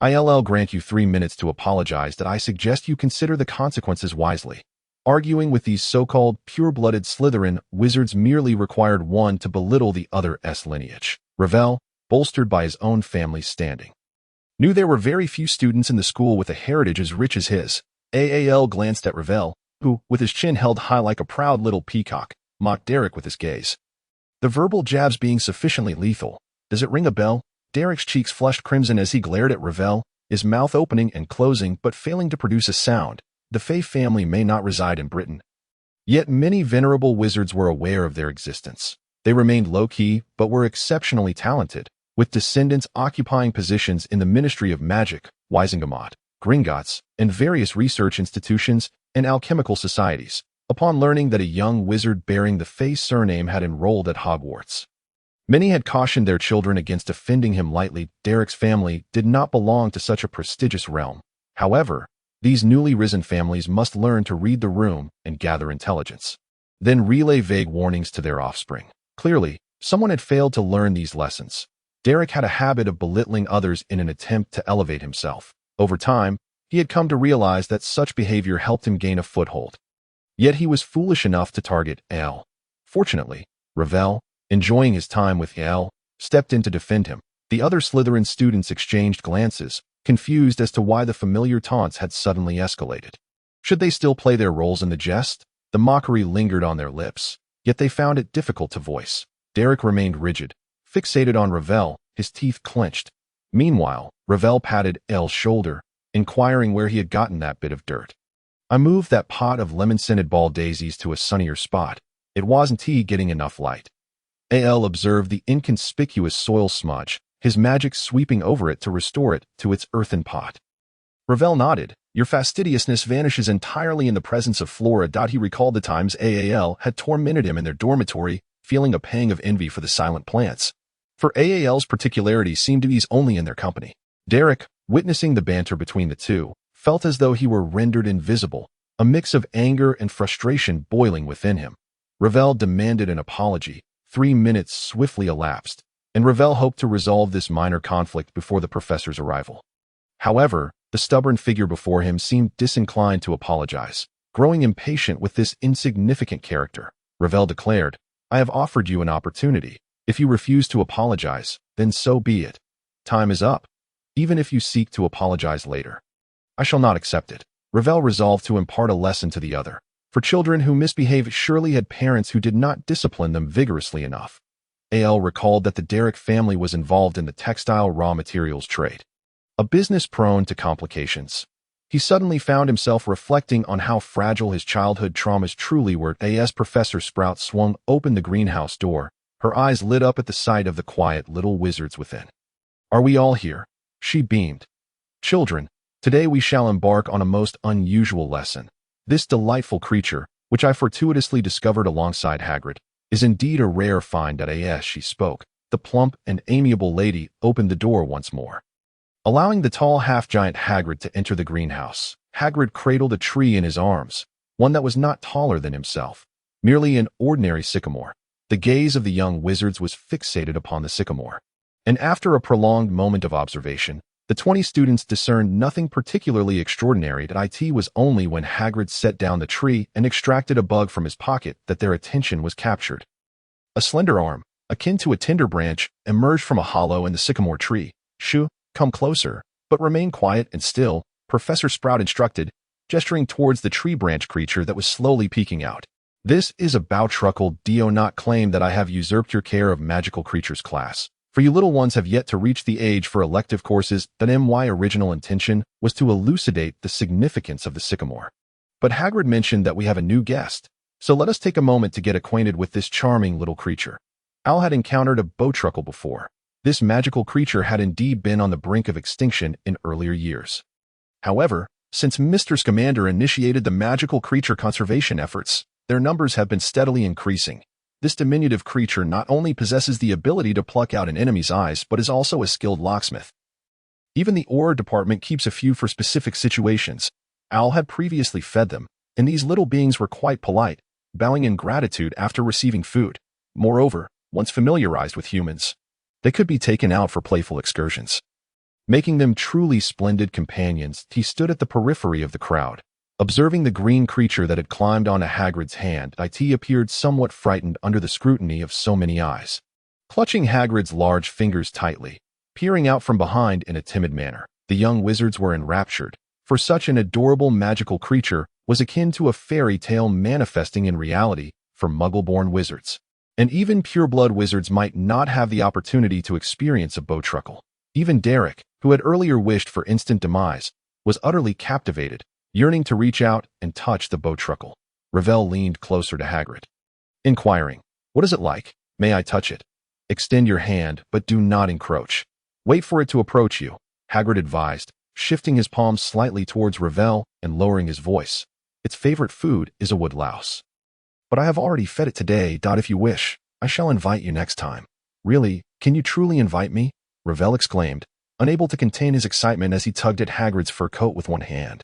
I'll grant you 3 minutes to apologize. That I suggest you consider the consequences wisely. Arguing with these so-called pure-blooded Slytherin wizards merely required one to belittle the other's lineage. Ravel, bolstered by his own family's standing, knew there were very few students in the school with a heritage as rich as his. Aal glanced at Ravel, who, with his chin held high like a proud little peacock, mocked Derek with his gaze. The verbal jabs being sufficiently lethal. Does it ring a bell? Derek's cheeks flushed crimson as he glared at Ravel, his mouth opening and closing but failing to produce a sound. The Fey family may not reside in Britain. Yet many venerable wizards were aware of their existence. They remained low-key but were exceptionally talented, with descendants occupying positions in the Ministry of Magic, Wisingamot, Gringotts, and various research institutions and alchemical societies, upon learning that a young wizard bearing the Fey surname had enrolled at Hogwarts. Many had cautioned their children against offending him lightly. Derek's family did not belong to such a prestigious realm. However, these newly risen families must learn to read the room and gather intelligence, then relay vague warnings to their offspring. Clearly, someone had failed to learn these lessons. Derek had a habit of belittling others in an attempt to elevate himself. Over time, he had come to realize that such behavior helped him gain a foothold. Yet he was foolish enough to target Al. Fortunately, Ravel, enjoying his time with Al, stepped in to defend him. The other Slytherin students exchanged glances, confused as to why the familiar taunts had suddenly escalated. Should they still play their roles in the jest? The mockery lingered on their lips, yet they found it difficult to voice. Derek remained rigid, fixated on Ravel, his teeth clenched. Meanwhile, Ravel patted El's shoulder, inquiring where he had gotten that bit of dirt. I moved that pot of lemon-scented ball daisies to a sunnier spot. It wasn't he getting enough light. Al observed the inconspicuous soil smudge, his magic sweeping over it to restore it to its earthen pot. Ravel nodded. Your fastidiousness vanishes entirely in the presence of Flora. He recalled the times Aal had tormented him in their dormitory, feeling a pang of envy for the silent plants. For Aal's particularity seemed to ease only in their company. Derek, witnessing the banter between the two, felt as though he were rendered invisible, a mix of anger and frustration boiling within him. Ravel demanded an apology. 3 minutes swiftly elapsed, and Ravel hoped to resolve this minor conflict before the professor's arrival. However, the stubborn figure before him seemed disinclined to apologize. Growing impatient with this insignificant character, Ravel declared, I have offered you an opportunity. If you refuse to apologize, then so be it. Time is up. Even if you seek to apologize later, I shall not accept it. Ravel resolved to impart a lesson to the other. For children who misbehaved surely had parents who did not discipline them vigorously enough. Al recalled that the Derek family was involved in the textile raw materials trade, a business prone to complications. He suddenly found himself reflecting on how fragile his childhood traumas truly were. As Professor Sprout swung open the greenhouse door, her eyes lit up at the sight of the quiet little wizards within. Are we all here? She beamed. Children, today we shall embark on a most unusual lesson. This delightful creature, which I fortuitously discovered alongside Hagrid, is indeed a rare find. As she spoke, the plump and amiable lady opened the door once more, allowing the tall half-giant Hagrid to enter the greenhouse. Hagrid cradled a tree in his arms, one that was not taller than himself, merely an ordinary sycamore. The gaze of the young wizards was fixated upon the sycamore, and after a prolonged moment of observation, the 20 students discerned nothing particularly extraordinary. It was only when Hagrid set down the tree and extracted a bug from his pocket that their attention was captured. A slender arm, akin to a tender branch, emerged from a hollow in the sycamore tree. Shoo, come closer, but remain quiet and still, Professor Sprout instructed, gesturing towards the tree branch creature that was slowly peeking out. This is a Bowtruckle. Do not claim that I have usurped your care of magical creatures class. For you little ones have yet to reach the age for elective courses. My original intention was to elucidate the significance of the sycamore. But Hagrid mentioned that we have a new guest, so let us take a moment to get acquainted with this charming little creature. Al had encountered a Bowtruckle before. This magical creature had indeed been on the brink of extinction in earlier years. However, since Mr. Scamander initiated the magical creature conservation efforts, their numbers have been steadily increasing. This diminutive creature not only possesses the ability to pluck out an enemy's eyes, but is also a skilled locksmith. Even the Aura department keeps a few for specific situations. Al had previously fed them, and these little beings were quite polite, bowing in gratitude after receiving food. Moreover, once familiarized with humans, they could be taken out for playful excursions, making them truly splendid companions. He stood at the periphery of the crowd, Observing the green creature that had climbed onto Hagrid's hand, it appeared somewhat frightened under the scrutiny of so many eyes. Clutching Hagrid's large fingers tightly, peering out from behind in a timid manner, the young wizards were enraptured, for such an adorable magical creature was akin to a fairy tale manifesting in reality for Muggle-born wizards. And even pureblood wizards might not have the opportunity to experience a bowtruckle. Even Derek, who had earlier wished for instant demise, was utterly captivated, yearning to reach out and touch the bowtruckle. Ravel leaned closer to Hagrid, inquiring, "What is it like? May I touch it?" "Extend your hand, but do not encroach. Wait for it to approach you," Hagrid advised, shifting his palm slightly towards Ravel and lowering his voice. "Its favorite food is a woodlouse. But I have already fed it today. If you wish, I shall invite you next time." "Really? Can you truly invite me?" Ravel exclaimed, unable to contain his excitement as he tugged at Hagrid's fur coat with one hand,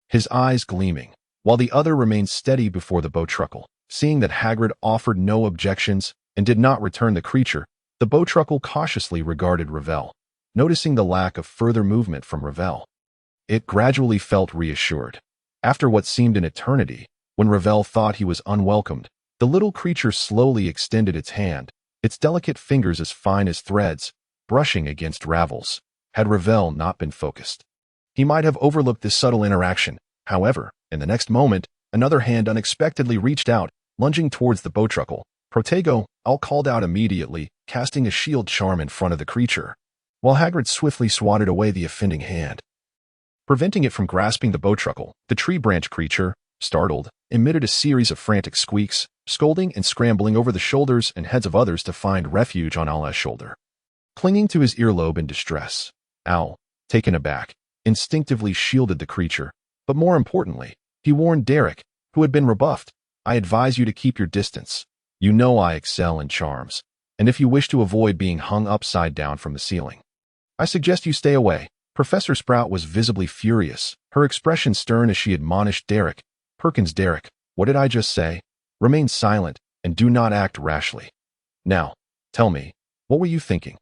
his eyes gleaming, while the other remained steady before the bowtruckle. Seeing that Hagrid offered no objections and did not return the creature, the bowtruckle cautiously regarded Ravel. Noticing the lack of further movement from Ravel, it gradually felt reassured. After what seemed an eternity, when Ravel thought he was unwelcomed, the little creature slowly extended its hand, its delicate fingers as fine as threads, brushing against Ravel's. Had Ravel not been focused, he might have overlooked this subtle interaction. However, in the next moment, another hand unexpectedly reached out, lunging towards the bowtruckle. "Protego!" Al called out immediately, casting a shield charm in front of the creature, while Hagrid swiftly swatted away the offending hand, preventing it from grasping the bowtruckle. The tree branch creature, startled, emitted a series of frantic squeaks, scolding and scrambling over the shoulders and heads of others to find refuge on Al's shoulder. Clinging to his earlobe in distress, Al, taken aback, instinctively shielded the creature, but more importantly, he warned Derek, who had been rebuffed, "I advise you to keep your distance. You know I excel in charms, and if you wish to avoid being hung upside down from the ceiling, I suggest you stay away." Professor Sprout was visibly furious, her expression stern as she admonished Derek. "Perkins, Derek, what did I just say? Remain silent and do not act rashly. Now, tell me, what were you thinking?"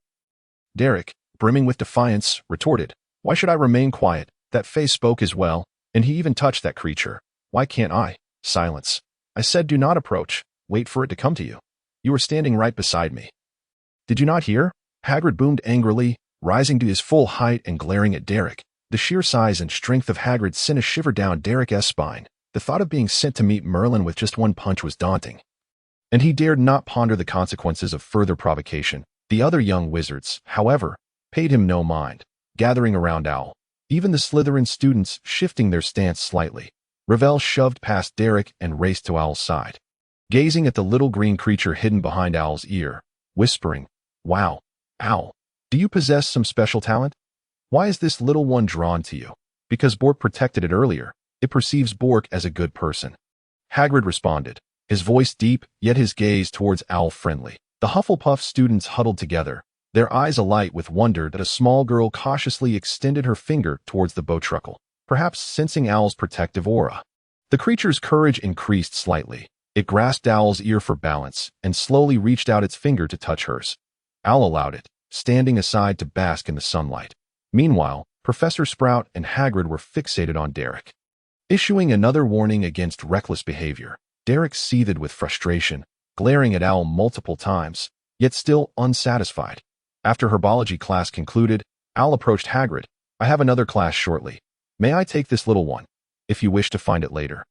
Derek, brimming with defiance, retorted, "Why should I remain quiet? That face spoke as well, and he even touched that creature. Why can't I?" "Silence. I said do not approach. Wait for it to come to you. You were standing right beside me." "Did you not hear?" Hagrid boomed angrily, rising to his full height and glaring at Derek. The sheer size and strength of Hagrid sent a shiver down Derek's spine. The thought of being sent to meet Merlin with just one punch was daunting, and he dared not ponder the consequences of further provocation. The other young wizards, however, paid him no mind, gathering around Al, even the Slytherin students shifting their stance slightly. Ravel shoved past Derek and raced to Al's side, gazing at the little green creature hidden behind Al's ear, whispering, "Wow, Al, do you possess some special talent? Why is this little one drawn to you?" "Because Bork protected it earlier. It perceives Bork as a good person." Hagrid responded, his voice deep, yet his gaze towards Al friendly. The Hufflepuff students huddled together, their eyes alight with wonder that a small girl cautiously extended her finger towards the bowtruckle, perhaps sensing Al's protective aura. The creature's courage increased slightly. It grasped Al's ear for balance and slowly reached out its finger to touch hers. Al allowed it, standing aside to bask in the sunlight. Meanwhile, Professor Sprout and Hagrid were fixated on Derek, issuing another warning against reckless behavior. Derek seethed with frustration, glaring at Al multiple times, yet still unsatisfied. After herbology class concluded, Al approached Hagrid. "I have another class shortly. May I take this little one? If you wish to find it later,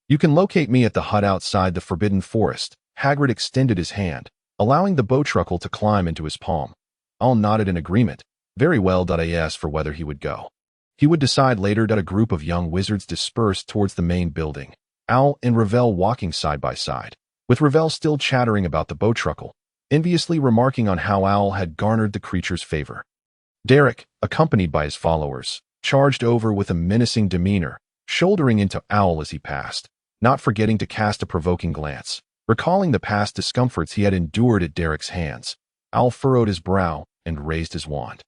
you can locate me at the hut outside the Forbidden Forest." Hagrid extended his hand, allowing the bowtruckle to climb into his palm. Al nodded in agreement. "Very well." I asked for whether he would go. He would decide later. A group of young wizards dispersed towards the main building, Al and Ravel walking side by side, with Ravel still chattering about the bowtruckle, enviously remarking on how Al had garnered the creature's favor. Derek, accompanied by his followers, charged over with a menacing demeanor, shouldering into Al as he passed, not forgetting to cast a provoking glance. Recalling the past discomforts he had endured at Derek's hands, Al furrowed his brow and raised his wand.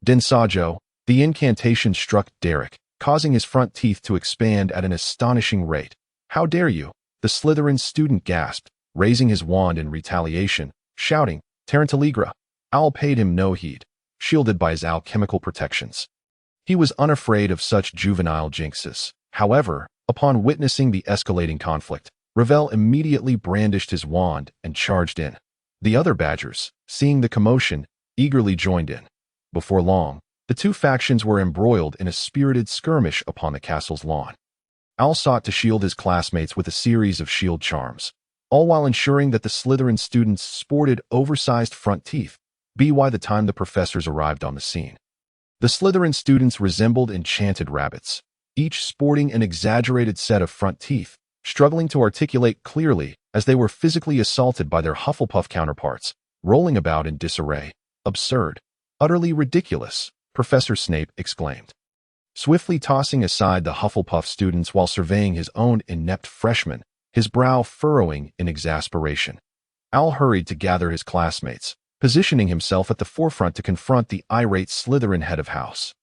Densajo, the incantation struck Derek, causing his front teeth to expand at an astonishing rate. "How dare you?" the Slytherin student gasped, raising his wand in retaliation, shouting, "Tarantaligra!" Al paid him no heed, shielded by his alchemical protections. He was unafraid of such juvenile jinxes. However, Upon witnessing the escalating conflict, Ravel immediately brandished his wand and charged in. The other badgers, seeing the commotion, eagerly joined in. Before long, the two factions were embroiled in a spirited skirmish upon the castle's lawn. Al sought to shield his classmates with a series of shield charms, all while ensuring that the Slytherin students sported oversized front teeth, by the time the professors arrived on the scene. The Slytherin students resembled enchanted rabbits, each sporting an exaggerated set of front teeth, struggling to articulate clearly as they were physically assaulted by their Hufflepuff counterparts, rolling about in disarray. Absurd. Utterly ridiculous, Professor Snape exclaimed, swiftly tossing aside the Hufflepuff students while surveying his own inept freshmen, his brow furrowing in exasperation. Al hurried to gather his classmates, positioning himself at the forefront to confront the irate Slytherin head of house.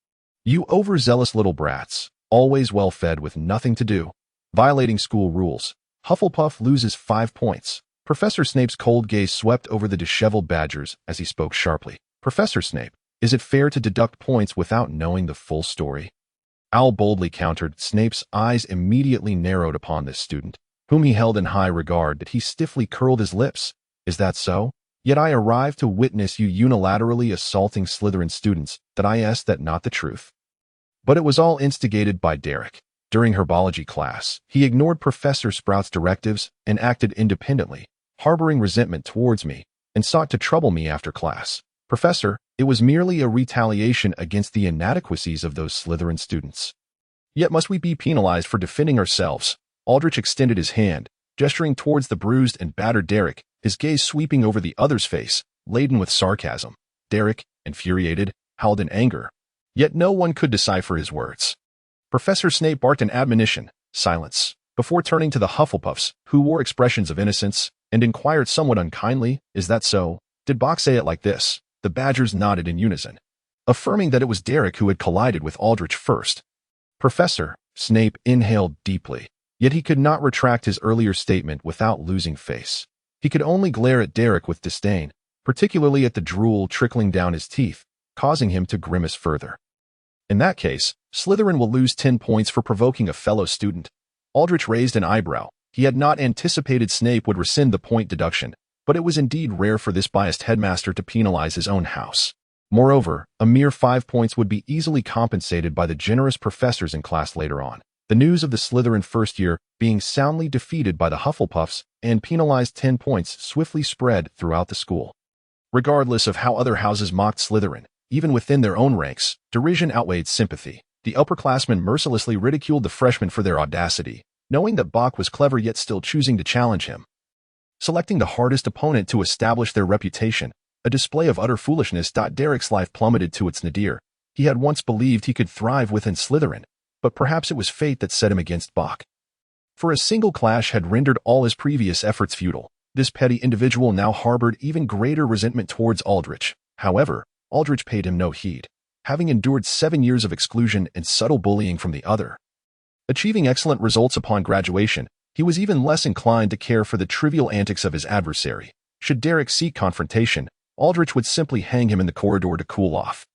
"You overzealous little brats, always well-fed with nothing to do, violating school rules. Hufflepuff loses 5 points." Professor Snape's cold gaze swept over the disheveled badgers as he spoke sharply. "Professor Snape, is it fair to deduct points without knowing the full story?" Al boldly countered. Snape's eyes immediately narrowed upon this student, whom he held in high regard, that he stiffly curled his lips. "Is that so? Yet I arrived to witness you unilaterally assaulting Slytherin students. That is that not the truth?" But it was all instigated by Derek. During herbology class, he ignored Professor Sprout's directives and acted independently, harboring resentment towards me, and sought to trouble me after class. "Professor, it was merely a retaliation against the inadequacies of those Slytherin students." "Yet must we be penalized for defending ourselves?" Aldrich extended his hand, gesturing towards the bruised and battered Derek, his gaze sweeping over the other's face, laden with sarcasm. Derek, infuriated, howled in anger. Yet no one could decipher his words. Professor Snape barked an admonition, "Silence," before turning to the Hufflepuffs, who wore expressions of innocence, and inquired somewhat unkindly, "Is that so? Did Bock say it like this?" The badgers nodded in unison, affirming that it was Derek who had collided with Aldrich first. Professor Snape inhaled deeply, yet he could not retract his earlier statement without losing face. He could only glare at Derek with disdain, particularly at the drool trickling down his teeth, causing him to grimace further. "In that case, Slytherin will lose 10 points for provoking a fellow student." Aldrich raised an eyebrow. He had not anticipated Snape would rescind the point deduction, but it was indeed rare for this biased headmaster to penalize his own house. Moreover, a mere 5 points would be easily compensated by the generous professors in class later on. The news of the Slytherin first year being soundly defeated by the Hufflepuffs and penalized 10 points swiftly spread throughout the school. Regardless of how other houses mocked Slytherin, even within their own ranks, derision outweighed sympathy. The upperclassmen mercilessly ridiculed the freshmen for their audacity, knowing that Bock was clever yet still choosing to challenge him. Selecting the hardest opponent to establish their reputation, a display of utter foolishness. Derek's life plummeted to its nadir. He had once believed he could thrive within Slytherin, but perhaps it was fate that set him against Bock. For a single clash had rendered all his previous efforts futile. This petty individual now harbored even greater resentment towards Aldrich. However, Aldrich paid him no heed, having endured 7 years of exclusion and subtle bullying from the other. Achieving excellent results upon graduation, he was even less inclined to care for the trivial antics of his adversary. Should Derek seek confrontation, Aldrich would simply hang him in the corridor to cool off.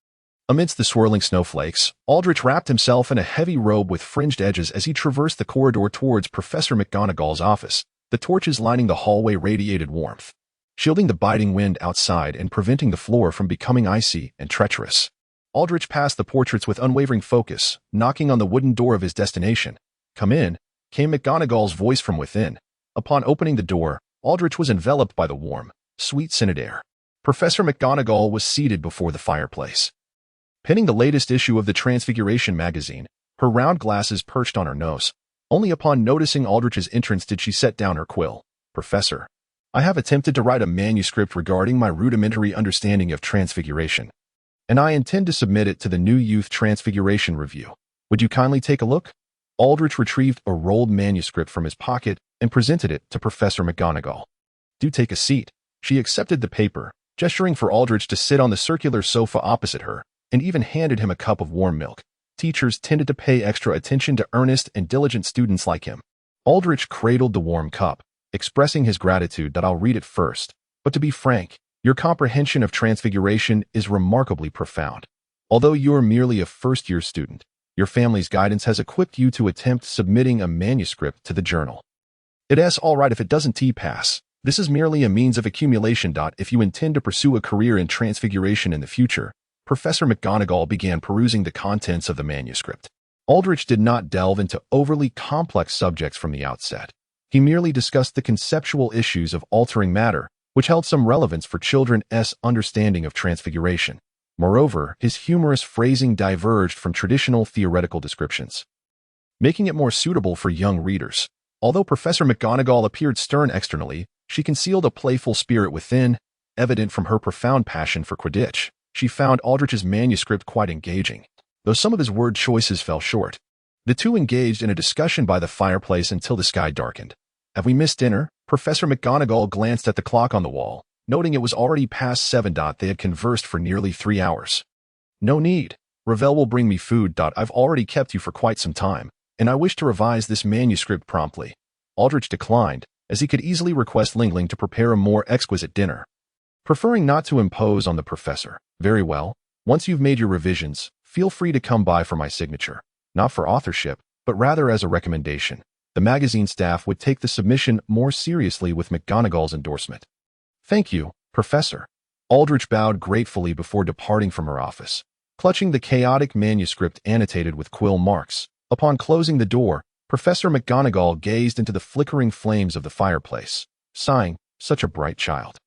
Amidst the swirling snowflakes, Aldrich wrapped himself in a heavy robe with fringed edges as he traversed the corridor towards Professor McGonagall's office. The torches lining the hallway radiated warmth, shielding the biting wind outside and preventing the floor from becoming icy and treacherous. Aldrich passed the portraits with unwavering focus, knocking on the wooden door of his destination. "Come in," came McGonagall's voice from within. Upon opening the door, Aldrich was enveloped by the warm, sweet-scented air. Professor McGonagall was seated before the fireplace, penning the latest issue of the Transfiguration magazine, her round glasses perched on her nose. Only upon noticing Aldrich's entrance did she set down her quill. "Professor, I have attempted to write a manuscript regarding my rudimentary understanding of Transfiguration, and I intend to submit it to the New Youth Transfiguration Review. Would you kindly take a look?" Aldrich retrieved a rolled manuscript from his pocket and presented it to Professor McGonagall. "Do take a seat." She accepted the paper, gesturing for Aldrich to sit on the circular sofa opposite her, and even handed him a cup of warm milk. Teachers tended to pay extra attention to earnest and diligent students like him. Aldrich cradled the warm cup, expressing his gratitude. "That I'll read it first. But to be frank, your comprehension of Transfiguration is remarkably profound. Although you're merely a first-year student, Your family's guidance has equipped you to attempt submitting a manuscript to the journal. It's all right if it doesn't pass. This is merely a means of accumulation. If you intend to pursue a career in transfiguration in the future, Professor McGonagall began perusing the contents of the manuscript. Aldrich did not delve into overly complex subjects from the outset. He merely discussed the conceptual issues of altering matter, which held some relevance for children's understanding of transfiguration. Moreover, his humorous phrasing diverged from traditional theoretical descriptions, making it more suitable for young readers. Although Professor McGonagall appeared stern externally, she concealed a playful spirit within, evident from her profound passion for Quidditch. She found Aldrich's manuscript quite engaging, though some of his word choices fell short. The two engaged in a discussion by the fireplace until the sky darkened. Have we missed dinner? Professor McGonagall glanced at the clock on the wall, noting it was already past 7. They had conversed for nearly 3 hours. No need. Ravel will bring me food. I've already kept you for quite some time, and I wish to revise this manuscript promptly. Aldrich declined, as he could easily request Lingling to prepare a more exquisite dinner. Preferring not to impose on the professor, very well, once you've made your revisions, feel free to come by for my signature, not for authorship, but rather as a recommendation. The magazine staff would take the submission more seriously with McGonagall's endorsement. Thank you, Professor. Aldrich bowed gratefully before departing from her office, clutching the chaotic manuscript annotated with quill marks. Upon closing the door, Professor McGonagall gazed into the flickering flames of the fireplace, sighing, such a bright child.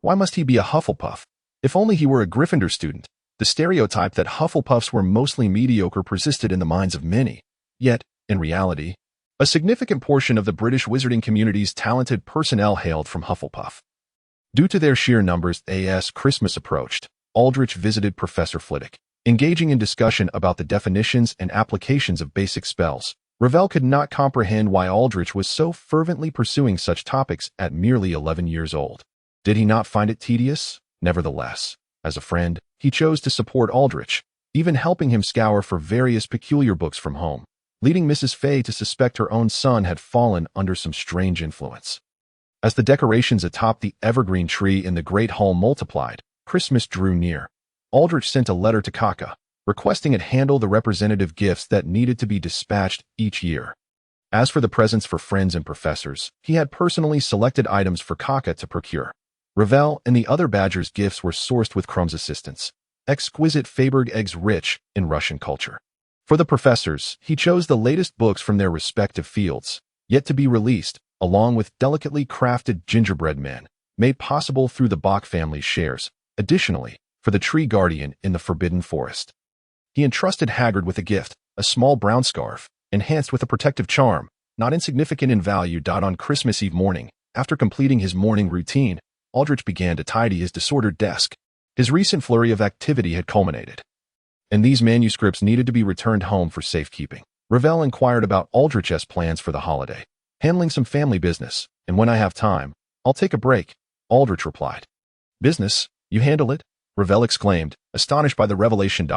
Why must he be a Hufflepuff? If only he were a Gryffindor student. The stereotype that Hufflepuffs were mostly mediocre persisted in the minds of many. Yet, in reality, a significant portion of the British wizarding community's talented personnel hailed from Hufflepuff. Due to their sheer numbers, as Christmas approached, Aldrich visited Professor Flitwick, engaging in discussion about the definitions and applications of basic spells. Ravel could not comprehend why Aldrich was so fervently pursuing such topics at merely 11 years old. Did he not find it tedious? Nevertheless, as a friend, he chose to support Aldrich, even helping him scour for various peculiar books from home, leading Mrs. Fay to suspect her own son had fallen under some strange influence. As the decorations atop the evergreen tree in the Great Hall multiplied, Christmas drew near. Aldrich sent a letter to Kaka, requesting it handle the representative gifts that needed to be dispatched each year. As for the presents for friends and professors, he had personally selected items for Kaka to procure. Ravel and the other Badger's gifts were sourced with Crumb's assistance, exquisite Feiberg eggs rich in Russian culture. For the professors, he chose the latest books from their respective fields, yet to be released, along with delicately crafted gingerbread men, made possible through the Bock family's shares. Additionally, for the tree guardian in the Forbidden Forest, he entrusted Hagrid with a gift, a small brown scarf, enhanced with a protective charm, not insignificant in value. On Christmas Eve morning, after completing his morning routine, Aldrich began to tidy his disordered desk. His recent flurry of activity had culminated, and these manuscripts needed to be returned home for safekeeping. Ravel inquired about Aldrich's plans for the holiday, handling some family business, and when I have time, I'll take a break, Aldrich replied. Business? You handle it? Ravel exclaimed, astonished by the revelation.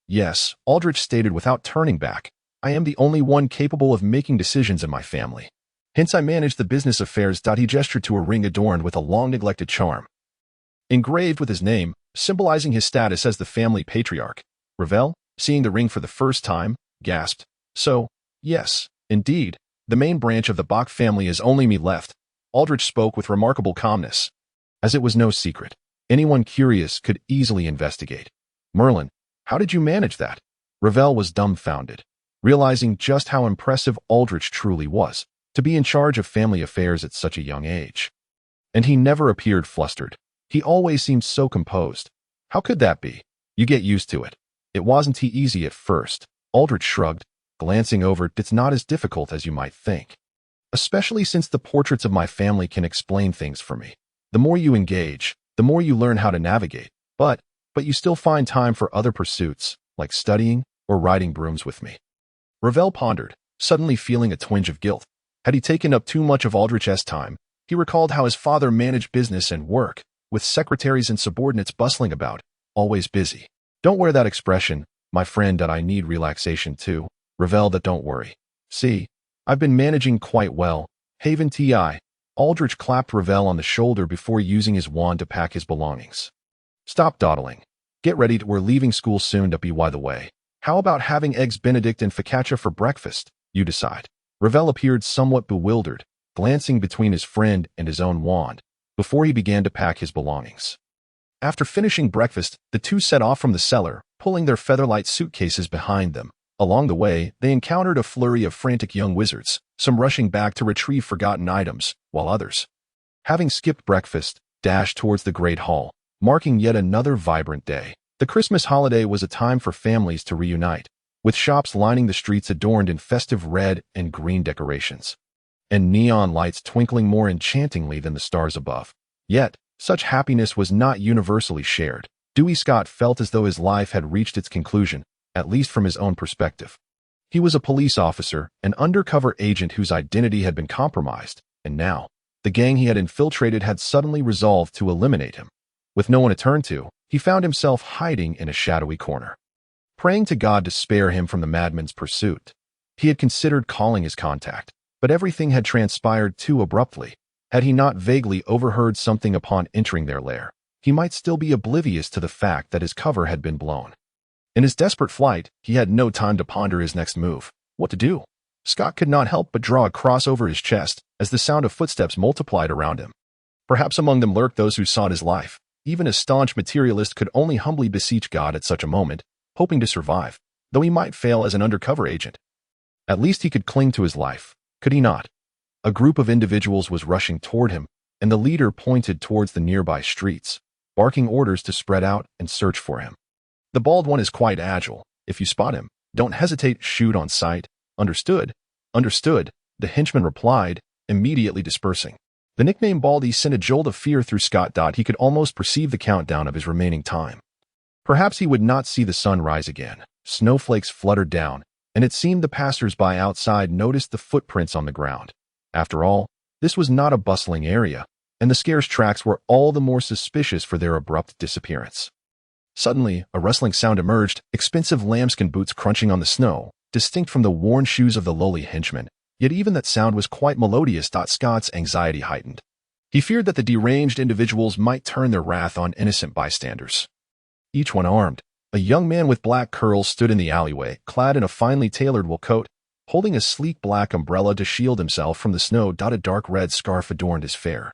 Yes, Aldrich stated without turning back. I am the only one capable of making decisions in my family. Hence I manage the business affairs. He gestured to a ring adorned with a long-neglected charm, engraved with his name, symbolizing his status as the family patriarch. Ravel, seeing the ring for the first time, gasped. So, yes, indeed, the main branch of the Bock family is only me left. Aldrich spoke with remarkable calmness, as it was no secret. Anyone curious could easily investigate. Merlin, how did you manage that? Ravel was dumbfounded, realizing just how impressive Aldrich truly was, to be in charge of family affairs at such a young age. And he never appeared flustered. He always seemed so composed. How could that be? You get used to it. It wasn't easy at first. Aldrich shrugged, glancing over. It's not as difficult as you might think. Especially since the portraits of my family can explain things for me. The more you engage, the more you learn how to navigate. But you still find time for other pursuits, like studying or riding brooms with me. Ravel pondered, suddenly feeling a twinge of guilt. Had he taken up too much of Aldrich's time? He recalled how his father managed business and work, with secretaries and subordinates bustling about, always busy. Don't wear that expression, my friend. I need relaxation too. Ravel, don't worry. See, I've been managing quite well. Haven Ti. Aldrich clapped Ravel on the shoulder before using his wand to pack his belongings. Stop dawdling. Get ready. We're leaving school soon. By the way, How about having eggs Benedict and focaccia for breakfast, you decide? Ravel appeared somewhat bewildered, glancing between his friend and his own wand, before he began to pack his belongings. After finishing breakfast, the two set off from the cellar, pulling their featherlight suitcases behind them. Along the way, they encountered a flurry of frantic young wizards, some rushing back to retrieve forgotten items, while others, having skipped breakfast, dashed towards the Great Hall, marking yet another vibrant day. The Christmas holiday was a time for families to reunite, with shops lining the streets adorned in festive red and green decorations, and neon lights twinkling more enchantingly than the stars above. Yet, such happiness was not universally shared. Dewey Scott felt as though his life had reached its conclusion, at least from his own perspective. He was a police officer, an undercover agent whose identity had been compromised, and now, the gang he had infiltrated had suddenly resolved to eliminate him. With no one to turn to, he found himself hiding in a shadowy corner, praying to God to spare him from the madman's pursuit. He had considered calling his contact, but everything had transpired too abruptly. Had he not vaguely overheard something upon entering their lair, he might still be oblivious to the fact that his cover had been blown. In his desperate flight, he had no time to ponder his next move. What to do? Scott could not help but draw a cross over his chest as the sound of footsteps multiplied around him. Perhaps among them lurked those who sought his life. Even a staunch materialist could only humbly beseech God at such a moment, hoping to survive, though he might fail as an undercover agent. At least he could cling to his life, could he not? A group of individuals was rushing toward him, and the leader pointed towards the nearby streets, barking orders to spread out and search for him. The bald one is quite agile. If you spot him, don't hesitate, shoot on sight. Understood? Understood, the henchman replied, immediately dispersing. The nickname Baldy sent a jolt of fear through Scott. He could almost perceive the countdown of his remaining time. Perhaps he would not see the sun rise again. Snowflakes fluttered down, and it seemed the passers-by outside noticed the footprints on the ground. After all, this was not a bustling area, and the scarce tracks were all the more suspicious for their abrupt disappearance. Suddenly, a rustling sound emerged, expensive lambskin boots crunching on the snow, distinct from the worn shoes of the lowly henchman. Yet even that sound was quite melodious. Scott's anxiety heightened. He feared that the deranged individuals might turn their wrath on innocent bystanders. Each one armed, a young man with black curls stood in the alleyway, clad in a finely tailored wool coat, holding a sleek black umbrella to shield himself from the snow. A dark red scarf adorned his fair,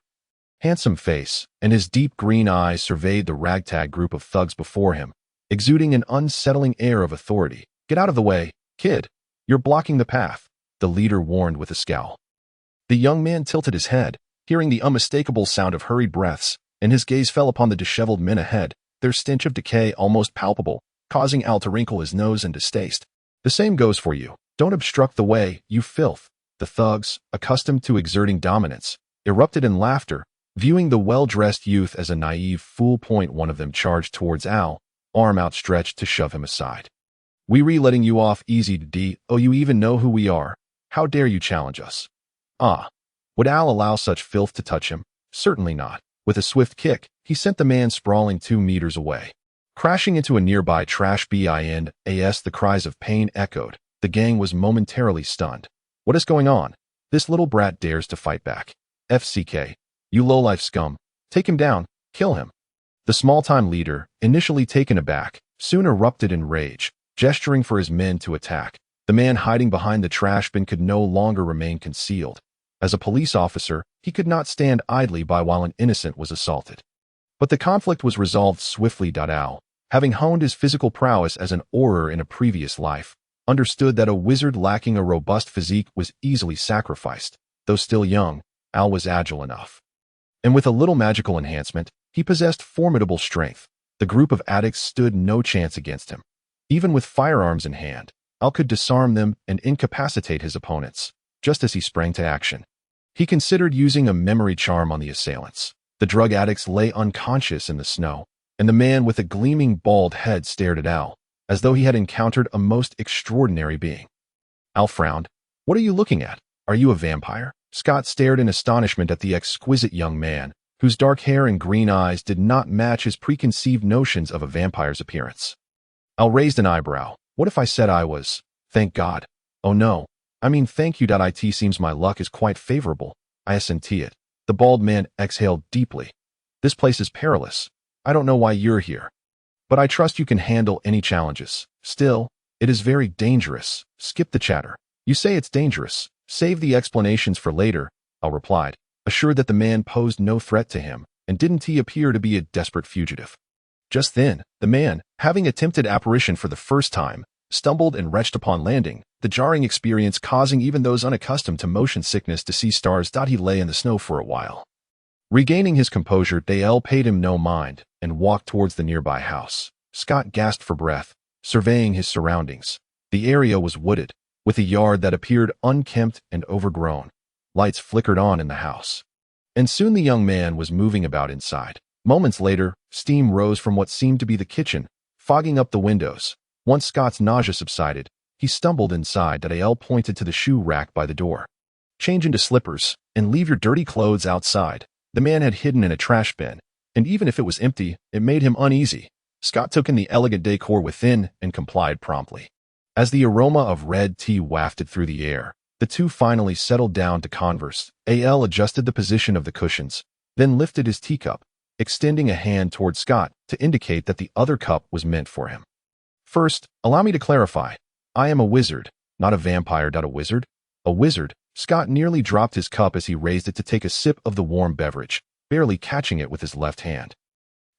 handsome face, and his deep green eyes surveyed the ragtag group of thugs before him, exuding an unsettling air of authority. Get out of the way, kid. You're blocking the path, the leader warned with a scowl. The young man tilted his head, hearing the unmistakable sound of hurried breaths, and his gaze fell upon the disheveled men ahead, their stench of decay almost palpable, causing Al to wrinkle his nose in distaste. The same goes for you. Don't obstruct the way, you filth. The thugs, accustomed to exerting dominance, erupted in laughter, viewing the well-dressed youth as a naive fool. One of them charged towards Al, arm outstretched to shove him aside. We letting you off easy to Oh, you even know who we are. How dare you challenge us? Ah. Would Al allow such filth to touch him? Certainly not. With a swift kick, he sent the man sprawling 2 meters away, crashing into a nearby trash bin. The cries of pain echoed. The gang was momentarily stunned. What is going on? This little brat dares to fight back. FCK. You lowlife scum. Take him down. Kill him. The small-time leader, initially taken aback, soon erupted in rage, gesturing for his men to attack. The man hiding behind the trash bin could no longer remain concealed. As a police officer, he could not stand idly by while an innocent was assaulted. But the conflict was resolved swiftly. Al, having honed his physical prowess as an Auror in a previous life, understood that a wizard lacking a robust physique was easily sacrificed. Though still young, Al was agile enough. And with a little magical enhancement, he possessed formidable strength. The group of addicts stood no chance against him. Even with firearms in hand, Al could disarm them and incapacitate his opponents, just as he sprang to action. He considered using a memory charm on the assailants. The drug addicts lay unconscious in the snow, and the man with a gleaming bald head stared at Al, as though he had encountered a most extraordinary being. Al frowned. What are you looking at? Are you a vampire? Scott stared in astonishment at the exquisite young man, whose dark hair and green eyes did not match his preconceived notions of a vampire's appearance. Al raised an eyebrow. What if I said I was? Thank God. Oh no. I mean, thank you. It seems my luck is quite favorable. I assent it. The bald man exhaled deeply. This place is perilous. I don't know why you're here, but I trust you can handle any challenges. Still, It is very dangerous. Skip the chatter. You say it's dangerous. Save the explanations for later, Al replied, assured that the man posed no threat to him, and didn't he appear to be a desperate fugitive. Just then, the man, having attempted apparition for the first time, stumbled and retched upon landing, the jarring experience causing even those unaccustomed to motion sickness to see stars. He lay in the snow for a while. Regaining his composure, Dale paid him no mind and walked towards the nearby house. Scott gasped for breath, surveying his surroundings. The area was wooded, with a yard that appeared unkempt and overgrown. Lights flickered on in the house. And soon the young man was moving about inside. Moments later, steam rose from what seemed to be the kitchen, fogging up the windows. Once Scott's nausea subsided, he stumbled inside. Dale pointed to the shoe rack by the door. Change into slippers, and leave your dirty clothes outside. The man had hidden in a trash bin, and even if it was empty, it made him uneasy. Scott took in the elegant decor within and complied promptly. As the aroma of red tea wafted through the air, the two finally settled down to converse. Al adjusted the position of the cushions, then lifted his teacup, extending a hand toward Scott to indicate that the other cup was meant for him. First, allow me to clarify. I am a wizard, not a vampire. A wizard? A wizard. Scott nearly dropped his cup as he raised it to take a sip of the warm beverage, barely catching it with his left hand.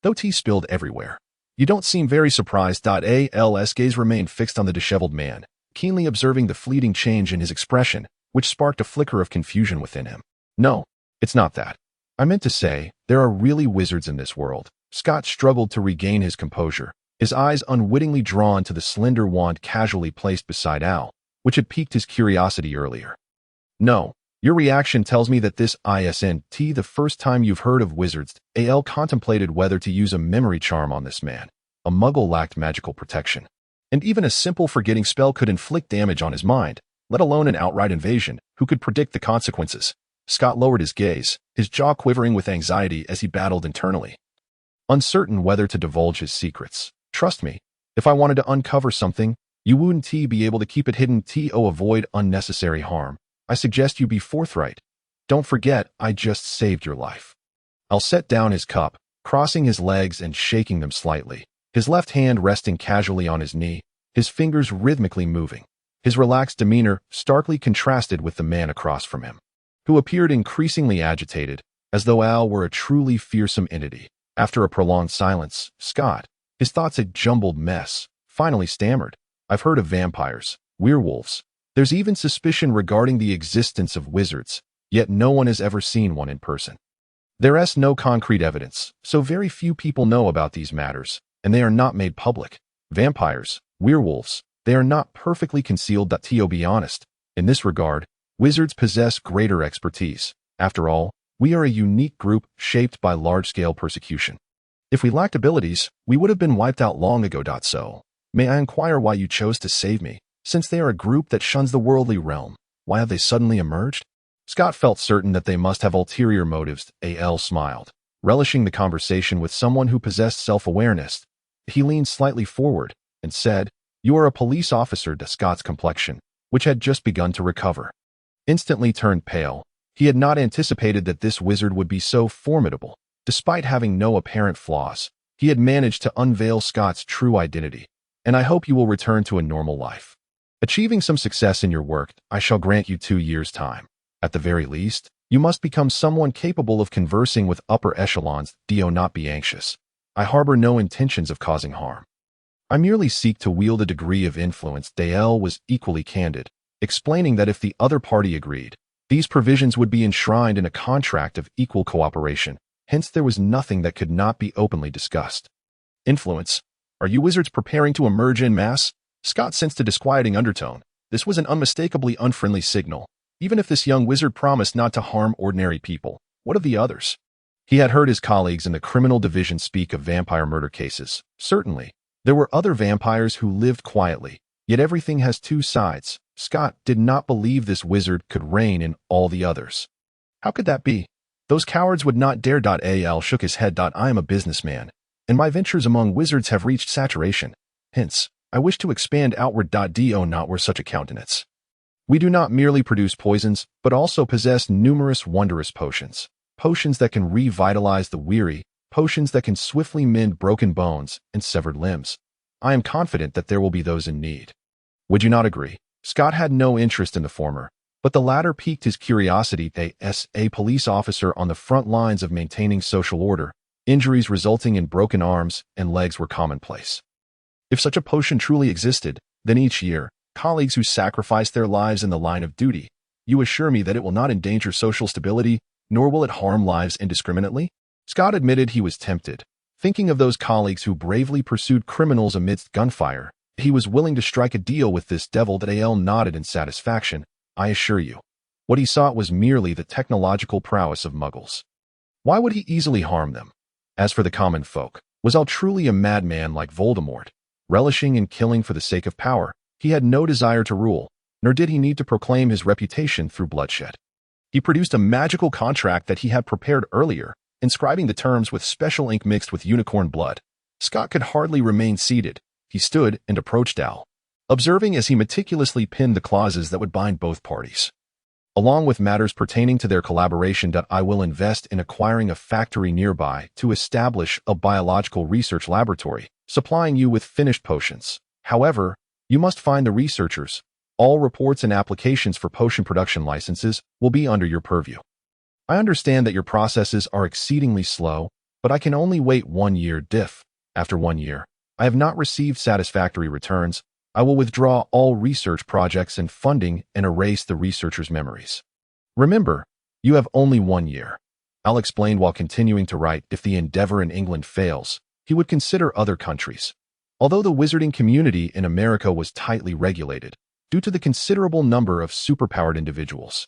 Though tea spilled everywhere. You don't seem very surprised. Al's gaze remained fixed on the disheveled man, keenly observing the fleeting change in his expression, which sparked a flicker of confusion within him. No, it's not that. I meant to say, there are really wizards in this world. Scott struggled to regain his composure, his eyes unwittingly drawn to the slender wand casually placed beside Al, which had piqued his curiosity earlier. No, your reaction tells me that this isn't the first time you've heard of wizards. Al contemplated whether to use a memory charm on this man. A muggle lacked magical protection, and even a simple forgetting spell could inflict damage on his mind, let alone an outright invasion. Who could predict the consequences? Scott lowered his gaze, his jaw quivering with anxiety as he battled internally, uncertain whether to divulge his secrets. Trust me, if I wanted to uncover something, you wouldn't be able to keep it hidden. Avoid unnecessary harm. I suggest you be forthright. Don't forget, I just saved your life. Al set down his cup, crossing his legs and shaking them slightly, his left hand resting casually on his knee, his fingers rhythmically moving. His relaxed demeanor starkly contrasted with the man across from him, who appeared increasingly agitated, as though Al were a truly fearsome entity. After a prolonged silence, Scott, his thoughts a jumbled mess, finally stammered, I've heard of vampires, werewolves. There's even suspicion regarding the existence of wizards, yet no one has ever seen one in person. There's no concrete evidence, so very few people know about these matters, and they are not made public. Vampires, werewolves, they are not perfectly concealed. To be honest, in this regard, wizards possess greater expertise. After all, we are a unique group shaped by large-scale persecution. If we lacked abilities, we would have been wiped out long ago. So, may I inquire why you chose to save me? Since they are a group that shuns the worldly realm, why have they suddenly emerged? Scott felt certain that they must have ulterior motives. Al smiled, relishing the conversation with someone who possessed self-awareness. He leaned slightly forward and said, You are a police officer. Scott's complexion, which had just begun to recover, instantly turned pale. He had not anticipated that this wizard would be so formidable. Despite having no apparent flaws, he had managed to unveil Scott's true identity. And I hope you will return to a normal life. Achieving some success in your work, I shall grant you 2 years' time. At the very least, you must become someone capable of conversing with upper echelons. Do not be anxious. I harbor no intentions of causing harm. I merely seek to wield a degree of influence. Dale was equally candid, explaining that if the other party agreed, these provisions would be enshrined in a contract of equal cooperation. Hence there was nothing that could not be openly discussed. Influence? Are you wizards preparing to emerge en masse? Scott sensed a disquieting undertone. This was an unmistakably unfriendly signal. Even if this young wizard promised not to harm ordinary people, what of the others? He had heard his colleagues in the criminal division speak of vampire murder cases. Certainly, there were other vampires who lived quietly, yet everything has two sides. Scott did not believe this wizard could reign in all the others. How could that be? Those cowards would not dare. Al shook his head. I am a businessman, and my ventures among wizards have reached saturation. Hence, I wish to expand outward. Do not wear such a countenance. We do not merely produce poisons, but also possess numerous wondrous potions. Potions that can revitalize the weary, potions that can swiftly mend broken bones and severed limbs. I am confident that there will be those in need. Would you not agree? Scott had no interest in the former, but the latter piqued his curiosity. As a police officer on the front lines of maintaining social order, injuries resulting in broken arms and legs were commonplace. If such a potion truly existed, then each year, colleagues who sacrifice their lives in the line of duty, you assure me that it will not endanger social stability, nor will it harm lives indiscriminately? Scott admitted he was tempted. Thinking of those colleagues who bravely pursued criminals amidst gunfire, he was willing to strike a deal with this devil. That Al nodded in satisfaction. I assure you. What he sought was merely the technological prowess of muggles. Why would he easily harm them? As for the common folk, was Al truly a madman like Voldemort, relishing in killing for the sake of power? He had no desire to rule, nor did he need to proclaim his reputation through bloodshed. He produced a magical contract that he had prepared earlier, inscribing the terms with special ink mixed with unicorn blood. Scott could hardly remain seated. He stood and approached Al, observing as he meticulously pinned the clauses that would bind both parties. Along with matters pertaining to their collaboration, I will invest in acquiring a factory nearby to establish a biological research laboratory, supplying you with finished potions. However, you must find the researchers. All reports and applications for potion production licenses will be under your purview. I understand that your processes are exceedingly slow, but I can only wait 1 year. After 1 year, I have not received satisfactory returns. I will withdraw all research projects and funding and erase the researchers' memories. Remember, you have only 1 year. Al explained while continuing to write. If the endeavor in England fails, he would consider other countries. Although the wizarding community in America was tightly regulated, due to the considerable number of superpowered individuals,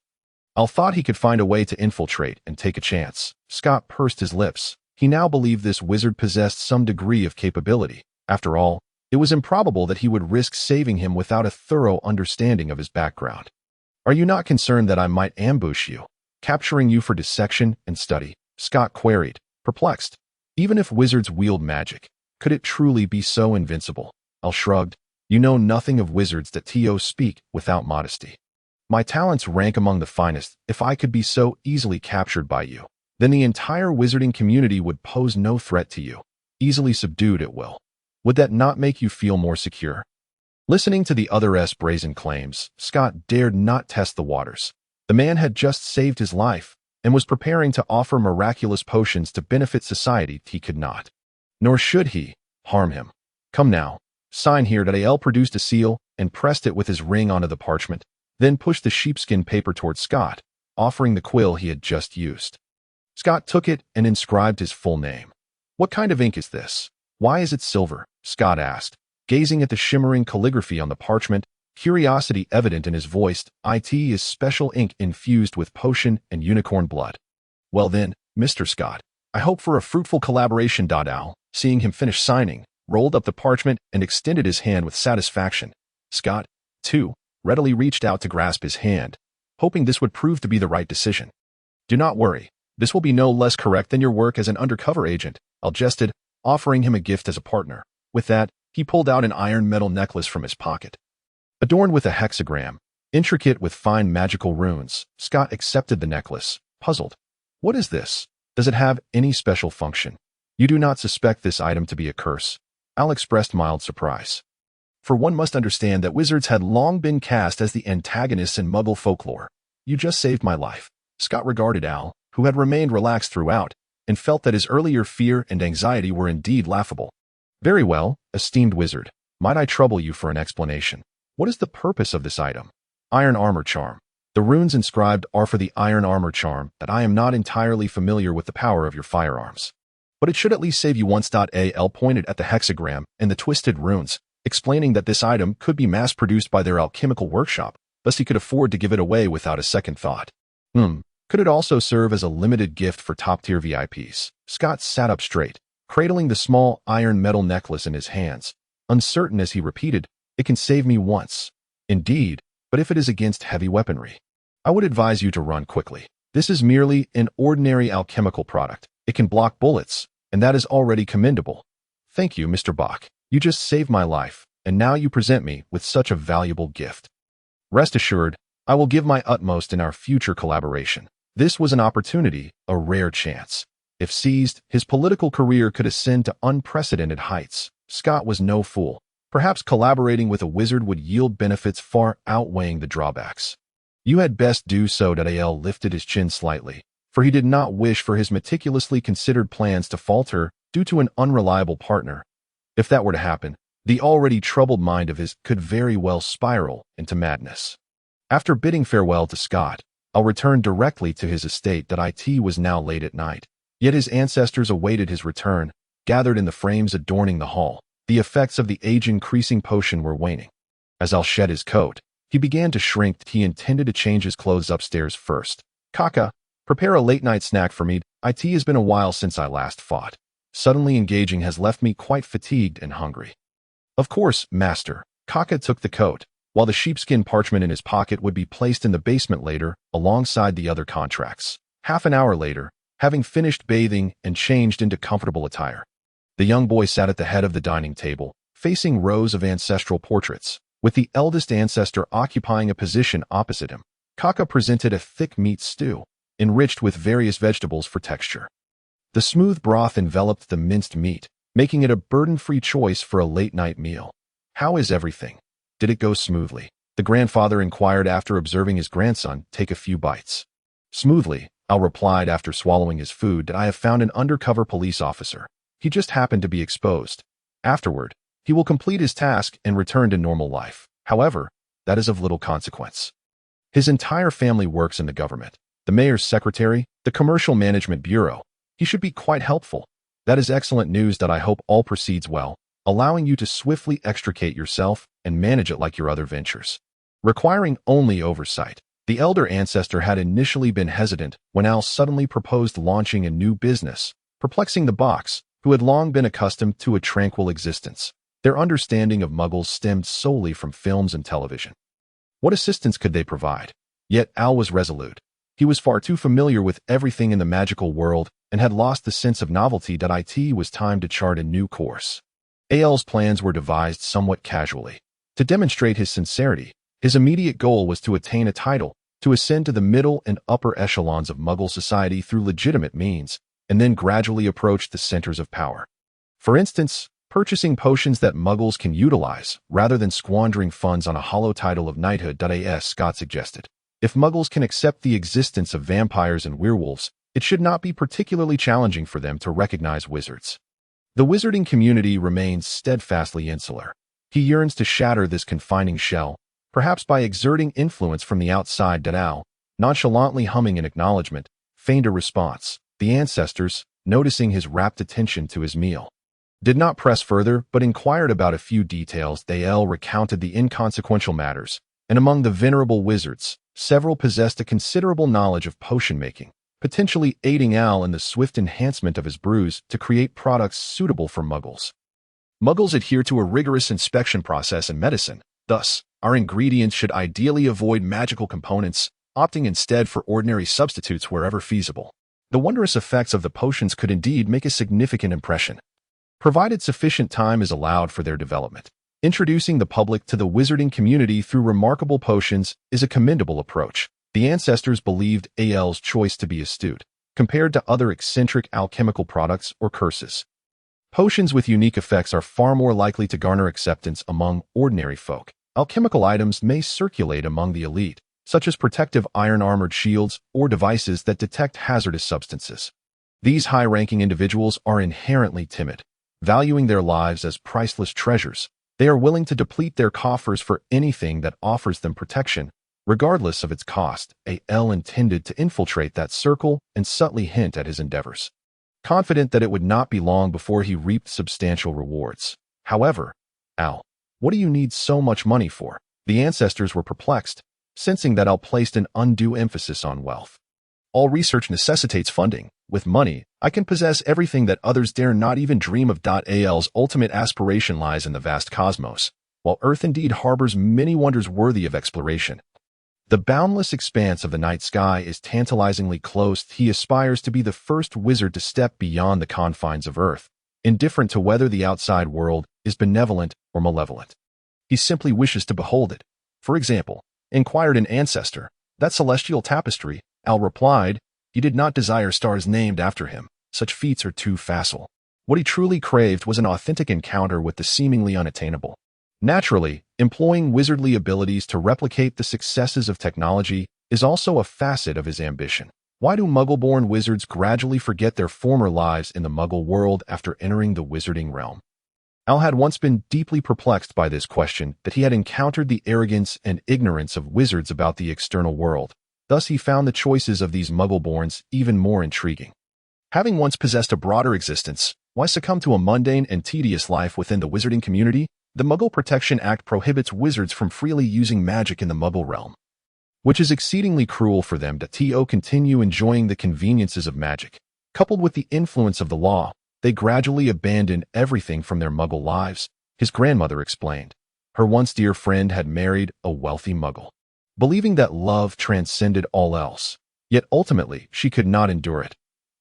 Al thought he could find a way to infiltrate and take a chance. Scott pursed his lips. He now believed this wizard possessed some degree of capability. After all, it was improbable that he would risk saving him without a thorough understanding of his background. Are you not concerned that I might ambush you, capturing you for dissection and study? Scott queried, perplexed. Even if wizards wield magic, could it truly be so invincible? Al shrugged. You know nothing of wizards. That to speak without modesty. My talents rank among the finest. If I could be so easily captured by you, then the entire wizarding community would pose no threat to you. Easily subdued at will. Would that not make you feel more secure? Listening to the other's brazen claims, Scott dared not test the waters. The man had just saved his life and was preparing to offer miraculous potions to benefit society. He could not, nor should he, harm him. Come now, sign here. Al produced a seal and pressed it with his ring onto the parchment, then pushed the sheepskin paper toward Scott, offering the quill he had just used. Scott took it and inscribed his full name. What kind of ink is this? Why is it silver? Scott asked, gazing at the shimmering calligraphy on the parchment, curiosity evident in his voice. It is special ink infused with potion and unicorn blood. Well then, Mr. Scott, I hope for a fruitful collaboration. Al, seeing him finish signing, rolled up the parchment and extended his hand with satisfaction. Scott, too, readily reached out to grasp his hand, hoping this would prove to be the right decision. Do not worry, this will be no less correct than your work as an undercover agent, Al jested, offering him a gift as a partner. With that, he pulled out an iron metal necklace from his pocket. Adorned with a hexagram, intricate with fine magical runes, Scott accepted the necklace, puzzled. What is this? Does it have any special function? You do not suspect this item to be a curse? Al expressed mild surprise. For one must understand that wizards had long been cast as the antagonists in Muggle folklore. You just saved my life. Scott regarded Al, who had remained relaxed throughout, and felt that his earlier fear and anxiety were indeed laughable. Very well, esteemed wizard. Might I trouble you for an explanation? What is the purpose of this item? Iron armor charm. The runes inscribed are for the iron armor charm. That I am not entirely familiar with the power of your firearms, but it should at least save you once. Al pointed at the hexagram and the twisted runes, explaining that this item could be mass-produced by their alchemical workshop, thus he could afford to give it away without a second thought. Could it also serve as a limited gift for top-tier VIPs? Scott sat up straight, cradling the small iron metal necklace in his hands, uncertain as he repeated, it can save me once. Indeed, but if it is against heavy weaponry, I would advise you to run quickly. This is merely an ordinary alchemical product. It can block bullets, and that is already commendable. Thank you, Mr. Bock. You just saved my life, and now you present me with such a valuable gift. Rest assured, I will give my utmost in our future collaboration. This was an opportunity, a rare chance. If seized, his political career could ascend to unprecedented heights. Scott was no fool. Perhaps collaborating with a wizard would yield benefits far outweighing the drawbacks. You had best do so. Al lifted his chin slightly, for he did not wish for his meticulously considered plans to falter due to an unreliable partner. If that were to happen, the already troubled mind of his could very well spiral into madness. After bidding farewell to Scott, Al returned directly to his estate. It was now late at night, yet his ancestors awaited his return, gathered in the frames adorning the hall. The effects of the age-increasing potion were waning. As Al shed his coat, he began to shrink. He intended to change his clothes upstairs first. Kaka, prepare a late-night snack for me. It has been a while since I last fought. Suddenly engaging has left me quite fatigued and hungry. Of course, master. Kaka took the coat, while the sheepskin parchment in his pocket would be placed in the basement later, alongside the other contracts. Half an hour later, having finished bathing and changed into comfortable attire, the young boy sat at the head of the dining table, facing rows of ancestral portraits, with the eldest ancestor occupying a position opposite him. Kaka presented a thick meat stew, enriched with various vegetables for texture. The smooth broth enveloped the minced meat, making it a burden-free choice for a late-night meal. How is everything? Did it go smoothly? The grandfather inquired after observing his grandson take a few bites. Smoothly, Al replied after swallowing his food. I have found an undercover police officer. He just happened to be exposed. Afterward, he will complete his task and return to normal life. However, that is of little consequence. His entire family works in the government, the mayor's secretary, the commercial management bureau. He should be quite helpful. That is excellent news. I hope all proceeds well, allowing you to swiftly extricate yourself and manage it like your other ventures, requiring only oversight. The elder ancestor had initially been hesitant when Al suddenly proposed launching a new business, perplexing the Bocks, who had long been accustomed to a tranquil existence. Their understanding of Muggles stemmed solely from films and television. What assistance could they provide? Yet Al was resolute. He was far too familiar with everything in the magical world and had lost the sense of novelty. It was time to chart a new course. Al's plans were devised somewhat casually. To demonstrate his sincerity, his immediate goal was to attain a title, to ascend to the middle and upper echelons of Muggle society through legitimate means, and then gradually approach the centers of power. For instance, purchasing potions that Muggles can utilize, rather than squandering funds on a hollow title of knighthood. As Scott suggested, if Muggles can accept the existence of vampires and werewolves, it should not be particularly challenging for them to recognize wizards. The wizarding community remains steadfastly insular. He yearns to shatter this confining shell, perhaps by exerting influence from the outside. Al, nonchalantly humming in acknowledgement, feigned a response. The ancestors, noticing his rapt attention to his meal, did not press further but inquired about a few details. Al recounted the inconsequential matters, and among the venerable wizards, several possessed a considerable knowledge of potion-making, potentially aiding Al in the swift enhancement of his brews to create products suitable for Muggles. Muggles adhere to a rigorous inspection process in medicine. Thus, our ingredients should ideally avoid magical components, opting instead for ordinary substitutes wherever feasible. The wondrous effects of the potions could indeed make a significant impression, provided sufficient time is allowed for their development. Introducing the public to the wizarding community through remarkable potions is a commendable approach. The ancestors believed Al's choice to be astute, compared to other eccentric alchemical products or curses. Potions with unique effects are far more likely to garner acceptance among ordinary folk. Alchemical items may circulate among the elite, such as protective iron-armored shields or devices that detect hazardous substances. These high-ranking individuals are inherently timid, valuing their lives as priceless treasures. They are willing to deplete their coffers for anything that offers them protection, regardless of its cost. Al intended to infiltrate that circle and subtly hint at his endeavors, confident that it would not be long before he reaped substantial rewards. However, Al, what do you need so much money for? The ancestors were perplexed, sensing that Al placed an undue emphasis on wealth. All research necessitates funding. With money, I can possess everything that others dare not even dream of. Al's ultimate aspiration lies in the vast cosmos. While Earth indeed harbors many wonders worthy of exploration, the boundless expanse of the night sky is tantalizingly close. He aspires to be the first wizard to step beyond the confines of Earth, indifferent to whether the outside world is benevolent or malevolent. He simply wishes to behold it. For example, inquired an ancestor, that celestial tapestry. Al replied, he did not desire stars named after him. Such feats are too facile. What he truly craved was an authentic encounter with the seemingly unattainable. Naturally, employing wizardly abilities to replicate the successes of technology is also a facet of his ambition. Why do Muggle-born wizards gradually forget their former lives in the Muggle world after entering the wizarding realm? Al had once been deeply perplexed by this question, that he had encountered the arrogance and ignorance of wizards about the external world. Thus he found the choices of these Muggle-borns even more intriguing. Having once possessed a broader existence, why succumb to a mundane and tedious life within the wizarding community? The Muggle Protection Act prohibits wizards from freely using magic in the Muggle realm, which is exceedingly cruel for them to continue enjoying the conveniences of magic. Coupled with the influence of the law, they gradually abandon everything from their Muggle lives, his grandmother explained. Her once dear friend had married a wealthy Muggle, believing that love transcended all else. Yet ultimately, she could not endure it.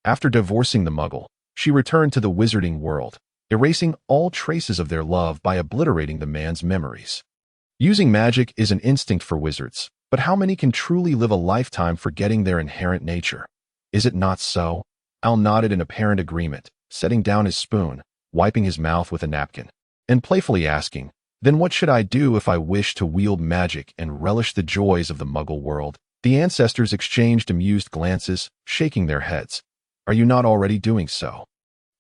After divorcing the Muggle, she returned to the wizarding world, erasing all traces of their love by obliterating the man's memories. Using magic is an instinct for wizards, but how many can truly live a lifetime forgetting their inherent nature? Is it not so? Al nodded in apparent agreement, setting down his spoon, wiping his mouth with a napkin, and playfully asking, "Then what should I do if I wish to wield magic and relish the joys of the Muggle world?" The ancestors exchanged amused glances, shaking their heads. "Are you not already doing so,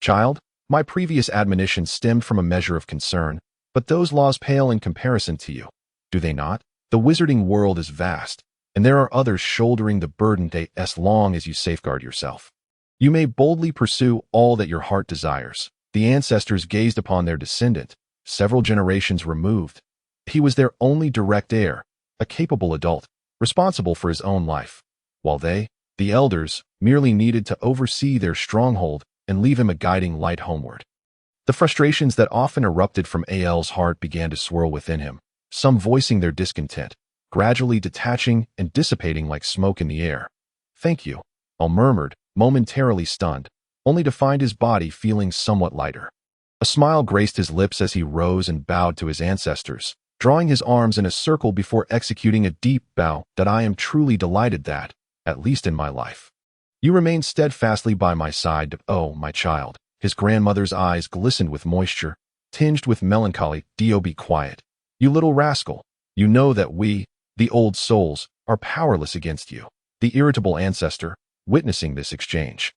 child? My previous admonition stemmed from a measure of concern, but those laws pale in comparison to you, do they not? The wizarding world is vast, and there are others shouldering the burden as long as you safeguard yourself. You may boldly pursue all that your heart desires." The ancestors gazed upon their descendant, several generations removed. He was their only direct heir, a capable adult, responsible for his own life, while they, the elders, merely needed to oversee their stronghold and leave him a guiding light homeward. The frustrations that often erupted from Al's heart began to swirl within him, some voicing their discontent, gradually detaching and dissipating like smoke in the air. "Thank you," Al murmured, momentarily stunned, only to find his body feeling somewhat lighter. A smile graced his lips as he rose and bowed to his ancestors, drawing his arms in a circle before executing a deep bow. "That I am truly delighted that, at least in my life, you remain steadfastly by my side, oh, my child." His grandmother's eyes glistened with moisture, tinged with melancholy. "Do be quiet, you little rascal. You know that we, the old souls, are powerless against you." The irritable ancestor, witnessing this exchange,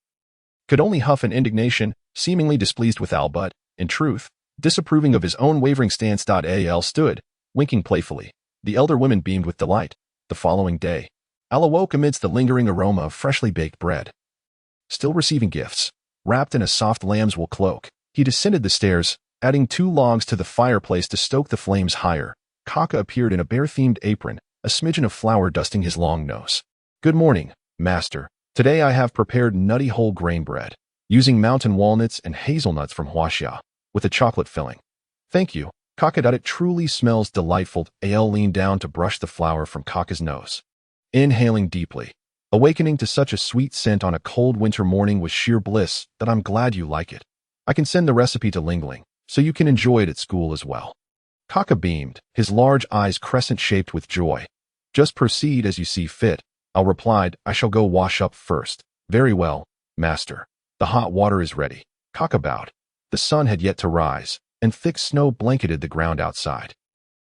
could only huff in indignation, seemingly displeased with Al, but, in truth, disapproving of his own wavering stance. Al stood, winking playfully. The elder women beamed with delight. The following day, Al awoke amidst the lingering aroma of freshly baked bread. Still receiving gifts, wrapped in a soft lamb's wool cloak, he descended the stairs, adding 2 logs to the fireplace to stoke the flames higher. Kaka appeared in a bear-themed apron, a smidgen of flour dusting his long nose. "Good morning, master. Today I have prepared nutty whole grain bread, using mountain walnuts and hazelnuts from Huaxia, with a chocolate filling." "Thank you, Kaka. It truly smells delightful." Al leaned down to brush the flour from Kaka's nose, inhaling deeply. "Awakening to such a sweet scent on a cold winter morning was sheer bliss. That I'm glad you like it. I can send the recipe to Lingling, so you can enjoy it at school as well." Kaka beamed, his large eyes crescent-shaped with joy. "Just proceed as you see fit," Al replied. "I shall go wash up first." "Very well, master. The hot water is ready." Kaka bowed. The sun had yet to rise, and thick snow blanketed the ground outside.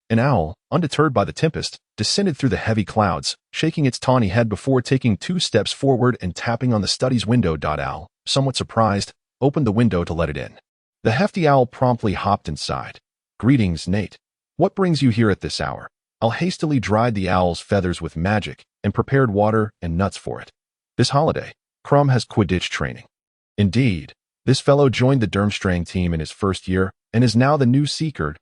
An owl, undeterred by the tempest, descended through the heavy clouds, shaking its tawny head before taking 2 steps forward and tapping on the study's window. Al, somewhat surprised, opened the window to let it in. The hefty owl promptly hopped inside. "Greetings, Nate. What brings you here at this hour?" Al hastily dried the owl's feathers with magic and prepared water and nuts for it. "This holiday, Crumb has Quidditch training." "Indeed. This fellow joined the Durmstrang team in his first year and is now the new seeker.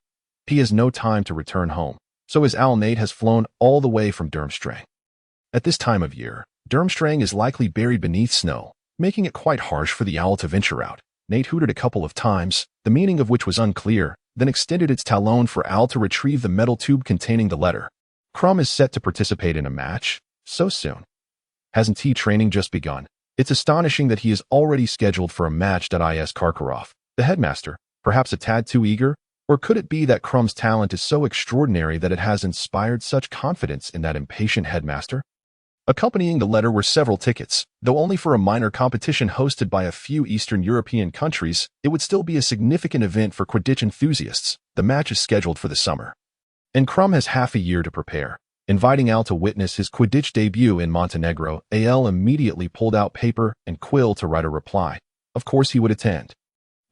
He has no time to return home, so his owl Nate has flown all the way from Durmstrang. At this time of year, Durmstrang is likely buried beneath snow, making it quite harsh for the owl to venture out." Nate hooted a couple of times, the meaning of which was unclear, then extended its talon for Al to retrieve the metal tube containing the letter. "Crumb is set to participate in a match? So soon? Hasn't he training just begun? It's astonishing that he is already scheduled for a match." Is Karkaroff, the headmaster, perhaps a tad too eager? Or could it be that Crumb's talent is so extraordinary that it has inspired such confidence in that impatient headmaster? Accompanying the letter were several tickets. Though only for a minor competition hosted by a few Eastern European countries, it would still be a significant event for Quidditch enthusiasts. The match is scheduled for the summer, and Crumb has half a year to prepare. Inviting Al to witness his Quidditch debut in Montenegro, Al immediately pulled out paper and quill to write a reply. Of course he would attend.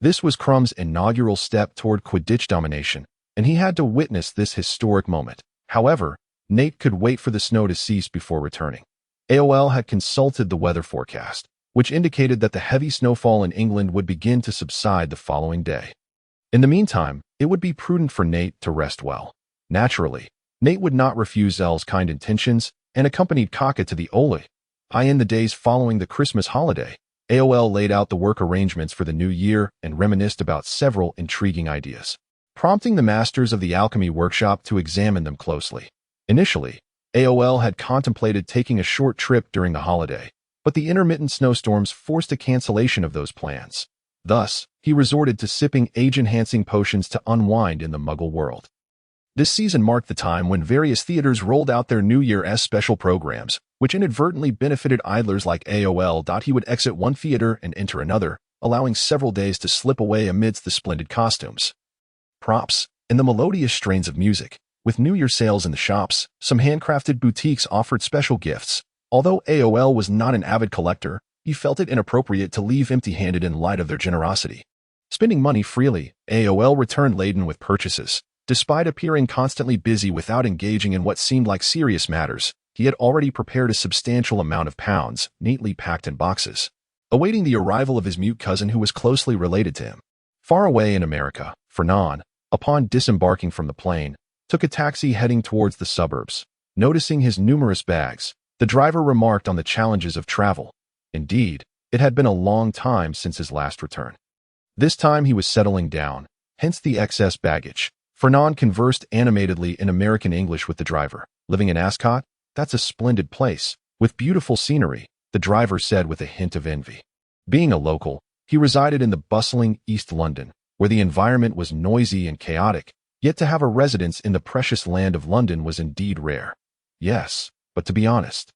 This was Crumb's inaugural step toward Quidditch domination, and he had to witness this historic moment. However, Nate could wait for the snow to cease before returning. AOL had consulted the weather forecast, which indicated that the heavy snowfall in England would begin to subside the following day. In the meantime, it would be prudent for Nate to rest well. Naturally, Nate would not refuse Elle's kind intentions and accompanied Kaka to the Ole. In the days following the Christmas holiday, AOL laid out the work arrangements for the new year and reminisced about several intriguing ideas, prompting the masters of the alchemy workshop to examine them closely. Initially, AOL had contemplated taking a short trip during the holiday, but the intermittent snowstorms forced a cancellation of those plans. Thus, he resorted to sipping age-enhancing potions to unwind in the Muggle world. This season marked the time when various theaters rolled out their New Year's special programs, which inadvertently benefited idlers like AOL. He would exit one theater and enter another, allowing several days to slip away amidst the splendid costumes, props, and the melodious strains of music. With New Year sales in the shops, some handcrafted boutiques offered special gifts. Although AOL was not an avid collector, he felt it inappropriate to leave empty-handed in light of their generosity. Spending money freely, AOL returned laden with purchases. Despite appearing constantly busy without engaging in what seemed like serious matters, he had already prepared a substantial amount of pounds, neatly packed in boxes, awaiting the arrival of his mute cousin who was closely related to him. Far away in America, Fernand, upon disembarking from the plane, took a taxi heading towards the suburbs. Noticing his numerous bags, the driver remarked on the challenges of travel. Indeed, it had been a long time since his last return. This time he was settling down, hence the excess baggage. Fernand conversed animatedly in American English with the driver. Living in Ascot? That's a splendid place, with beautiful scenery, the driver said with a hint of envy. Being a local, he resided in the bustling East London, where the environment was noisy and chaotic. Yet to have a residence in the precious land of London was indeed rare. Yes, but to be honest,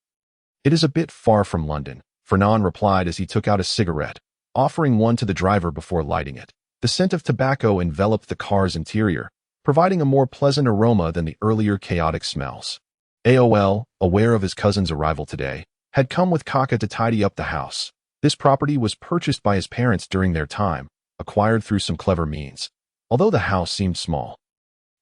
it is a bit far from London, Fernand replied as he took out a cigarette, offering one to the driver before lighting it. The scent of tobacco enveloped the car's interior, providing a more pleasant aroma than the earlier chaotic smells. AOL, aware of his cousin's arrival today, had come with Kaka to tidy up the house. This property was purchased by his parents during their time, acquired through some clever means. Although the house seemed small,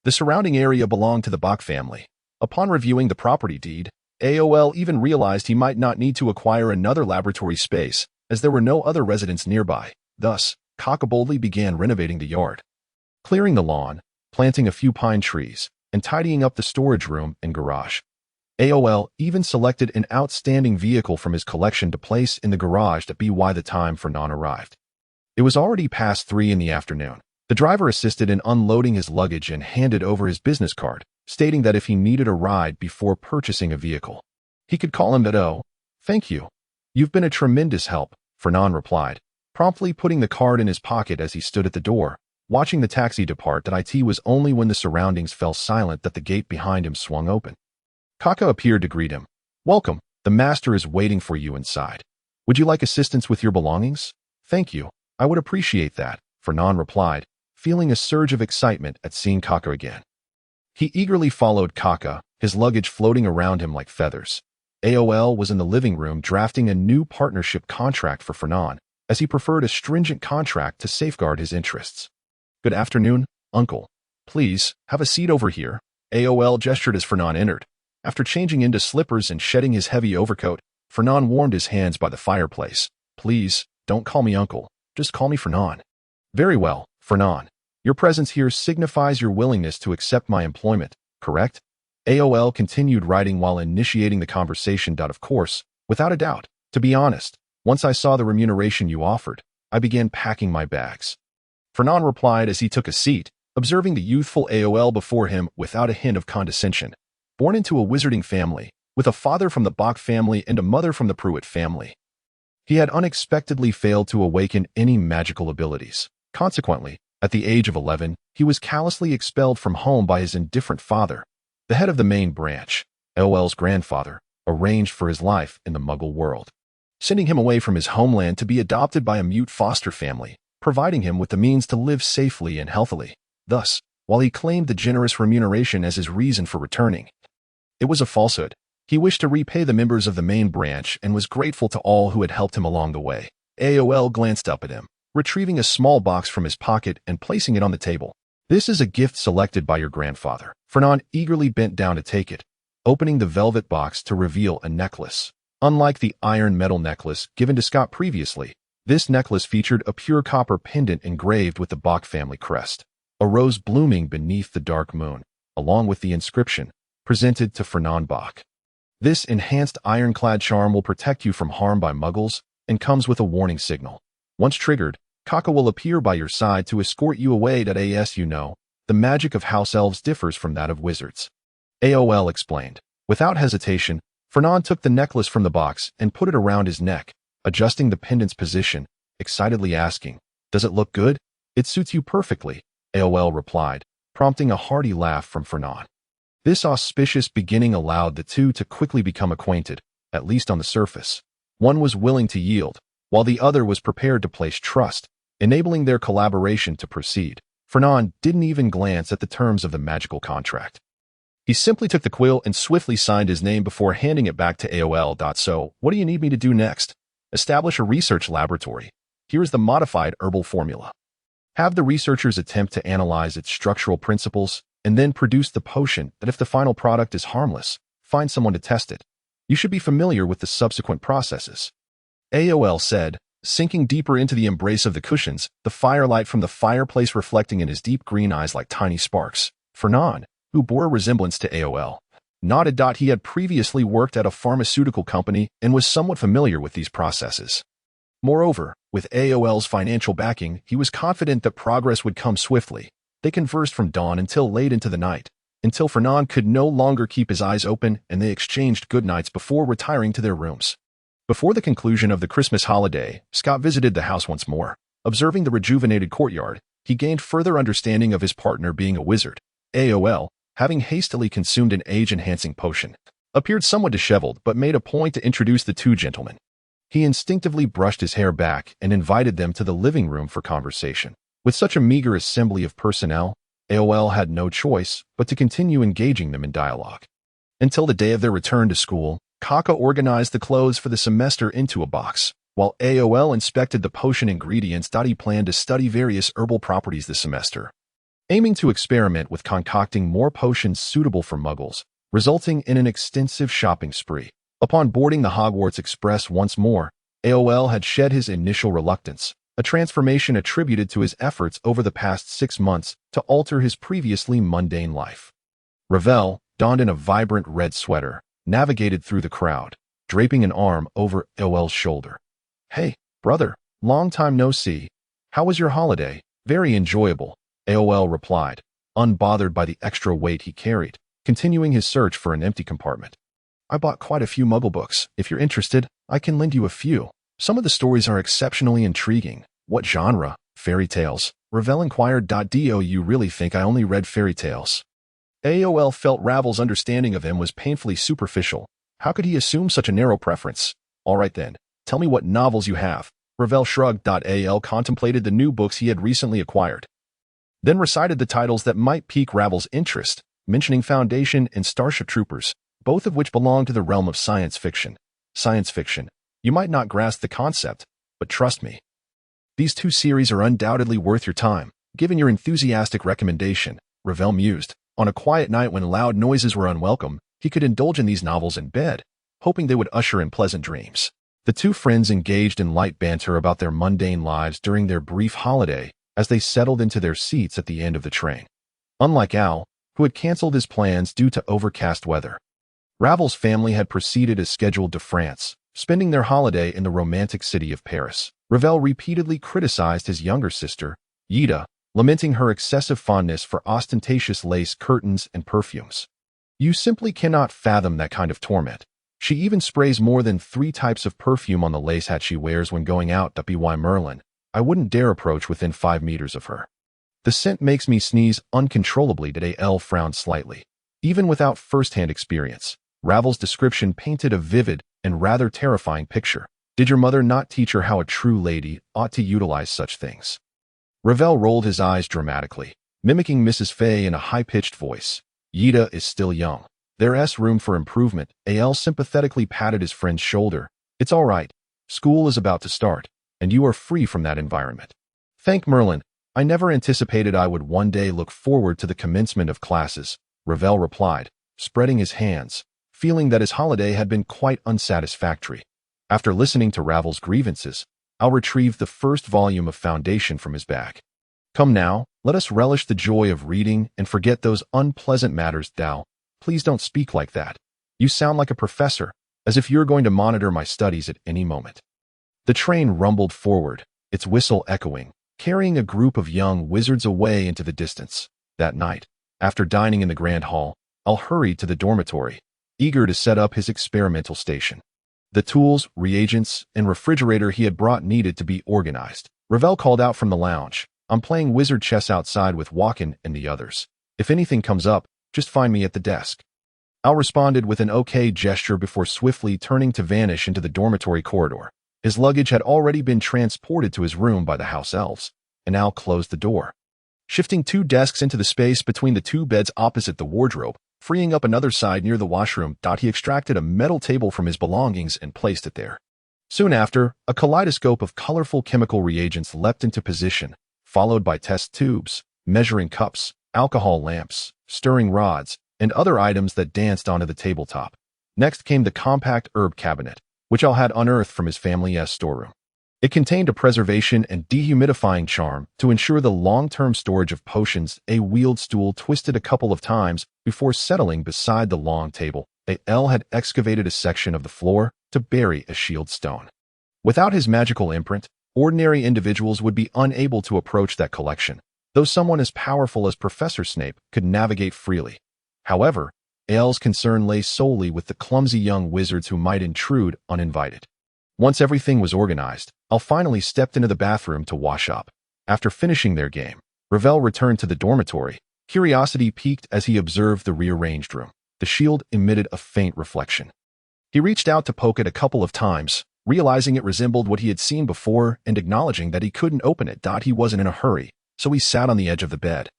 the surrounding area belonged to the Bock family. Upon reviewing the property deed, AOL even realized he might not need to acquire another laboratory space, as there were no other residents nearby. Thus, Kaka boldly began renovating the yard, clearing the lawn, planting a few pine trees, and tidying up the storage room and garage. AOL even selected an outstanding vehicle from his collection to place in the garage by the time Fernand arrived. It was already past 3 in the afternoon. The driver assisted in unloading his luggage and handed over his business card, stating that if he needed a ride before purchasing a vehicle, he could call him at "Oh, thank you. You've been a tremendous help," Fernand replied, promptly putting the card in his pocket as he stood at the door, watching the taxi depart. It was only when the surroundings fell silent that the gate behind him swung open. Kaka appeared to greet him. "Welcome. The master is waiting for you inside. Would you like assistance with your belongings?" "Thank you. I would appreciate that," Fernand replied, feeling a surge of excitement at seeing Kaka again. He eagerly followed Kaka, his luggage floating around him like feathers. AOL was in the living room drafting a new partnership contract for Fernand, as he preferred a stringent contract to safeguard his interests. "Good afternoon, uncle. Please, have a seat over here," AOL gestured as Fernand entered. After changing into slippers and shedding his heavy overcoat, Fernand warmed his hands by the fireplace. "Please, don't call me uncle. Just call me Fernand." "Very well, Fernand. Your presence here signifies your willingness to accept my employment, correct?" AOL continued writing while initiating the conversation. "Of course, without a doubt. To be honest, once I saw the remuneration you offered, I began packing my bags," Fernand replied as he took a seat, observing the youthful AOL before him without a hint of condescension. Born into a wizarding family, with a father from the Bock family and a mother from the Pruitt family, he had unexpectedly failed to awaken any magical abilities. Consequently, at the age of 11, he was callously expelled from home by his indifferent father, the head of the main branch. AOL's grandfather, arranged for his life in the Muggle world, sending him away from his homeland to be adopted by a mute foster family, providing him with the means to live safely and healthily. Thus, while he claimed the generous remuneration as his reason for returning, it was a falsehood. He wished to repay the members of the main branch and was grateful to all who had helped him along the way. AOL glanced up at him, retrieving a small box from his pocket and placing it on the table. "This is a gift selected by your grandfather." Fernand eagerly bent down to take it, opening the velvet box to reveal a necklace. Unlike the iron metal necklace given to Scott previously, this necklace featured a pure copper pendant engraved with the Bock family crest, a rose blooming beneath the dark moon, along with the inscription, "Presented to Fernand Bock." This enhanced ironclad charm will protect you from harm by Muggles and comes with a warning signal. Once triggered, Kaka will appear by your side to escort you away. As you know, the magic of house elves differs from that of wizards. AOL explained. Without hesitation, Fernand took the necklace from the box and put it around his neck, adjusting the pendant's position, excitedly asking, "Does it look good?" "It suits you perfectly," AOL replied, prompting a hearty laugh from Fernand. This auspicious beginning allowed the two to quickly become acquainted, at least on the surface. One was willing to yield, while the other was prepared to place trust, enabling their collaboration to proceed. Fernand didn't even glance at the terms of the magical contract. He simply took the quill and swiftly signed his name before handing it back to AOL. "So, what do you need me to do next?" "Establish a research laboratory. Here is the modified herbal formula. Have the researchers attempt to analyze its structural principles, and then produce the potion that if the final product is harmless, find someone to test it. You should be familiar with the subsequent processes," AOL said, sinking deeper into the embrace of the cushions, the firelight from the fireplace reflecting in his deep green eyes like tiny sparks. Fernand, who bore a resemblance to AOL, nodded. He had previously worked at a pharmaceutical company and was somewhat familiar with these processes. Moreover, with AOL's financial backing, he was confident that progress would come swiftly. They conversed from dawn until late into the night, until Fernand could no longer keep his eyes open, and they exchanged goodnights before retiring to their rooms. Before the conclusion of the Christmas holiday, Scott visited the house once more. Observing the rejuvenated courtyard, he gained further understanding of his partner being a wizard. AOL, having hastily consumed an age-enhancing potion, appeared somewhat disheveled but made a point to introduce the two gentlemen. He instinctively brushed his hair back and invited them to the living room for conversation. With such a meager assembly of personnel, AOL had no choice but to continue engaging them in dialogue. Until the day of their return to school, Kaka organized the clothes for the semester into a box, while AOL inspected the potion ingredients. He planned to study various herbal properties this semester, aiming to experiment with concocting more potions suitable for Muggles, resulting in an extensive shopping spree. Upon boarding the Hogwarts Express once more, AOL had shed his initial reluctance, a transformation attributed to his efforts over the past 6 months to alter his previously mundane life. Ravel, donned in a vibrant red sweater, navigated through the crowd, draping an arm over AOL's shoulder. "Hey, brother, long time no see. How was your holiday?" "Very enjoyable," AOL replied, unbothered by the extra weight he carried, continuing his search for an empty compartment. "I bought quite a few Muggle books. If you're interested, I can lend you a few. Some of the stories are exceptionally intriguing." "What genre?" "Fairy tales," Ravel inquired. "Do you really think I only read fairy tales?" AOL felt Ravel's understanding of him was painfully superficial. How could he assume such a narrow preference? "All right then, tell me what novels you have." Ravel shrugged. AOL contemplated the new books he had recently acquired, then recited the titles that might pique Ravel's interest, mentioning Foundation and Starship Troopers, both of which belong to the realm of science fiction. "Science fiction. You might not grasp the concept, but trust me. These 2 series are undoubtedly worth your time, given your enthusiastic recommendation," Ravel mused. On a quiet night when loud noises were unwelcome, he could indulge in these novels in bed, hoping they would usher in pleasant dreams. The two friends engaged in light banter about their mundane lives during their brief holiday as they settled into their seats at the end of the train. Unlike Al, who had canceled his plans due to overcast weather, Ravel's family had proceeded as scheduled to France, spending their holiday in the romantic city of Paris. Ravel repeatedly criticized his younger sister, Yida, lamenting her excessive fondness for ostentatious lace curtains and perfumes. "You simply cannot fathom that kind of torment. She even sprays more than 3 types of perfume on the lace hat she wears when going out. By Merlin, I wouldn't dare approach within 5 meters of her. The scent makes me sneeze uncontrollably." Al frowned slightly. Even without first-hand experience, Ravel's description painted a vivid and rather terrifying picture. Did your mother not teach her how a true lady ought to utilize such things? Ravel rolled his eyes dramatically, mimicking Mrs. Fay in a high-pitched voice. Yida is still young. There's room for improvement. Al sympathetically patted his friend's shoulder. It's all right. School is about to start, and you are free from that environment. Thank Merlin. I never anticipated I would one day look forward to the commencement of classes, Ravel replied, spreading his hands, feeling that his holiday had been quite unsatisfactory. After listening to Ravel's grievances, Al retrieved the first volume of Foundation from his bag. Come now, let us relish the joy of reading and forget those unpleasant matters. Thou, please don't speak like that. You sound like a professor, as if you're going to monitor my studies at any moment. The train rumbled forward, its whistle echoing, carrying a group of young wizards away into the distance. That night, after dining in the grand hall, Al hurried to the dormitory, eager to set up his experimental station. The tools, reagents, and refrigerator he had brought needed to be organized. Ravel called out from the lounge, I'm playing wizard chess outside with Walken and the others. If anything comes up, just find me at the desk. Al responded with an okay gesture before swiftly turning to vanish into the dormitory corridor. His luggage had already been transported to his room by the house elves, and Al closed the door. Shifting 2 desks into the space between the 2 beds opposite the wardrobe, freeing up another side near the washroom, he extracted a metal table from his belongings and placed it there. Soon after, a kaleidoscope of colorful chemical reagents leapt into position, followed by test tubes, measuring cups, alcohol lamps, stirring rods, and other items that danced onto the tabletop. Next came the compact herb cabinet, which Al had unearthed from his family's storeroom. It contained a preservation and dehumidifying charm to ensure the long-term storage of potions. A wheeled stool twisted a couple of times before settling beside the long table. Al had excavated a section of the floor to bury a shield stone. Without his magical imprint, ordinary individuals would be unable to approach that collection, though someone as powerful as Professor Snape could navigate freely. However, Al's concern lay solely with the clumsy young wizards who might intrude uninvited. Once everything was organized, Al finally stepped into the bathroom to wash up. After finishing their game, Ravel returned to the dormitory. Curiosity piqued as he observed the rearranged room. The shield emitted a faint reflection. He reached out to poke it a couple of times, realizing it resembled what he had seen before and acknowledging that he couldn't open it. He wasn't in a hurry, so he sat on the edge of the bed,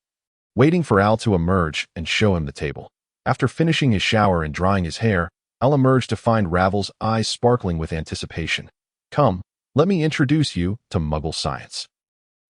waiting for Al to emerge and show him the table. After finishing his shower and drying his hair, Al emerged to find Ravel's eyes sparkling with anticipation. Come, let me introduce you to Muggle science.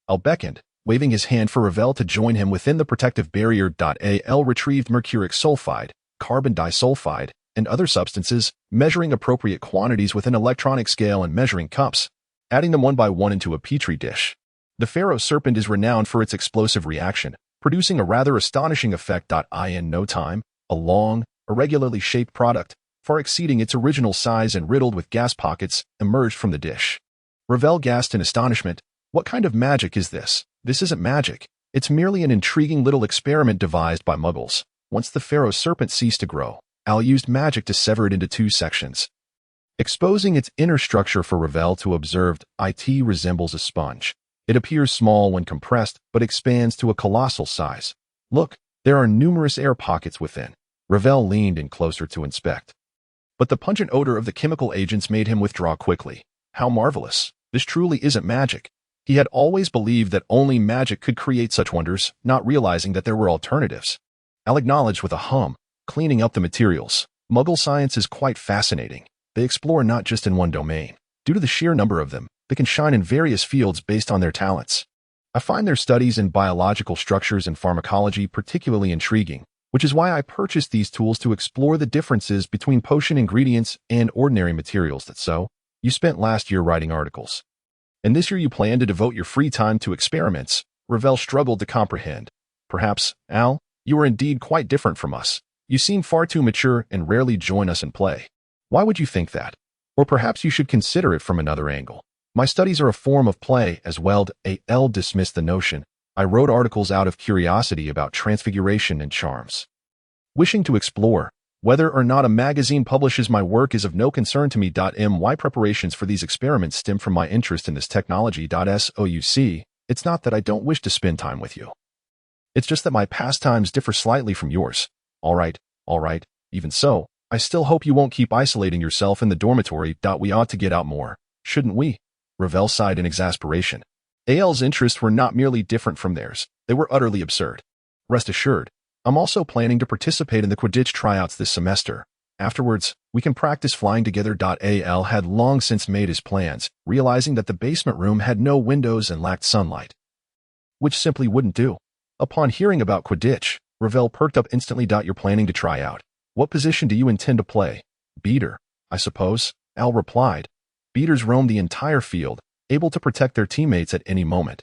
Al beckoned, waving his hand for Ravel to join him within the protective barrier. Al retrieved mercuric sulfide, carbon disulfide, and other substances, measuring appropriate quantities with an electronic scale and measuring cups, adding them one by one into a petri dish. The Pharaoh serpent is renowned for its explosive reaction, producing a rather astonishing effect. In no time, a long, irregularly shaped product, far exceeding its original size and riddled with gas pockets, emerged from the dish. Ravel gasped in astonishment. What kind of magic is this? This isn't magic. It's merely an intriguing little experiment devised by Muggles. Once the Pharaoh serpent ceased to grow, Al used magic to sever it into 2 sections, exposing its inner structure for Ravel to observe. It resembles a sponge. It appears small when compressed, but expands to a colossal size. Look, there are numerous air pockets within. Ravel leaned in closer to inspect. But the pungent odor of the chemical agents made him withdraw quickly. How marvelous. This truly isn't magic. He had always believed that only magic could create such wonders, not realizing that there were alternatives. Al acknowledged with a hum, cleaning up the materials. Muggle science is quite fascinating. They explore not just in one domain. Due to the sheer number of them, they can shine in various fields based on their talents. I find their studies in biological structures and pharmacology particularly intriguing, which is why I purchased these tools to explore the differences between potion ingredients and ordinary materials. So, you spent last year writing articles, and this year you plan to devote your free time to experiments. Ravel struggled to comprehend. Perhaps, Al, you are indeed quite different from us. You seem far too mature and rarely join us in play. Why would you think that? Or perhaps you should consider it from another angle. My studies are a form of play as well. Al dismissed the notion. I wrote articles out of curiosity about transfiguration and charms. Wishing to explore, whether or not a magazine publishes my work is of no concern to me. My preparations for these experiments stem from my interest in this technology. So it's not that I don't wish to spend time with you. It's just that my pastimes differ slightly from yours. All right, even so, I still hope you won't keep isolating yourself in the dormitory. We ought to get out more, shouldn't we? Ravel sighed in exasperation. AL's interests were not merely different from theirs, they were utterly absurd. Rest assured, I'm also planning to participate in the Quidditch tryouts this semester. Afterwards, we can practice flying together. Al had long since made his plans, realizing that the basement room had no windows and lacked sunlight, which simply wouldn't do. Upon hearing about Quidditch, Ravel perked up instantly. You're planning to try out. What position do you intend to play? Beater, I suppose, Al replied. Beaters roam the entire field, able to protect their teammates at any moment,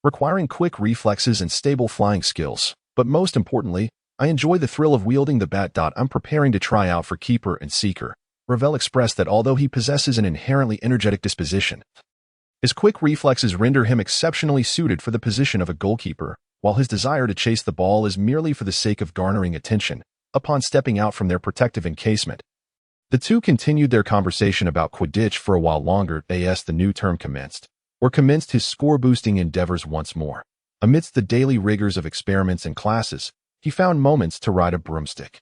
requiring quick reflexes and stable flying skills. But most importantly, I enjoy the thrill of wielding the bat. I'm preparing to try out for keeper and seeker. Ravel expressed that although he possesses an inherently energetic disposition, his quick reflexes render him exceptionally suited for the position of a goalkeeper, while his desire to chase the ball is merely for the sake of garnering attention. Upon stepping out from their protective encasement, the two continued their conversation about Quidditch for a while longer. As the new term commenced his score-boosting endeavors once more. Amidst the daily rigors of experiments and classes, he found moments to ride a broomstick,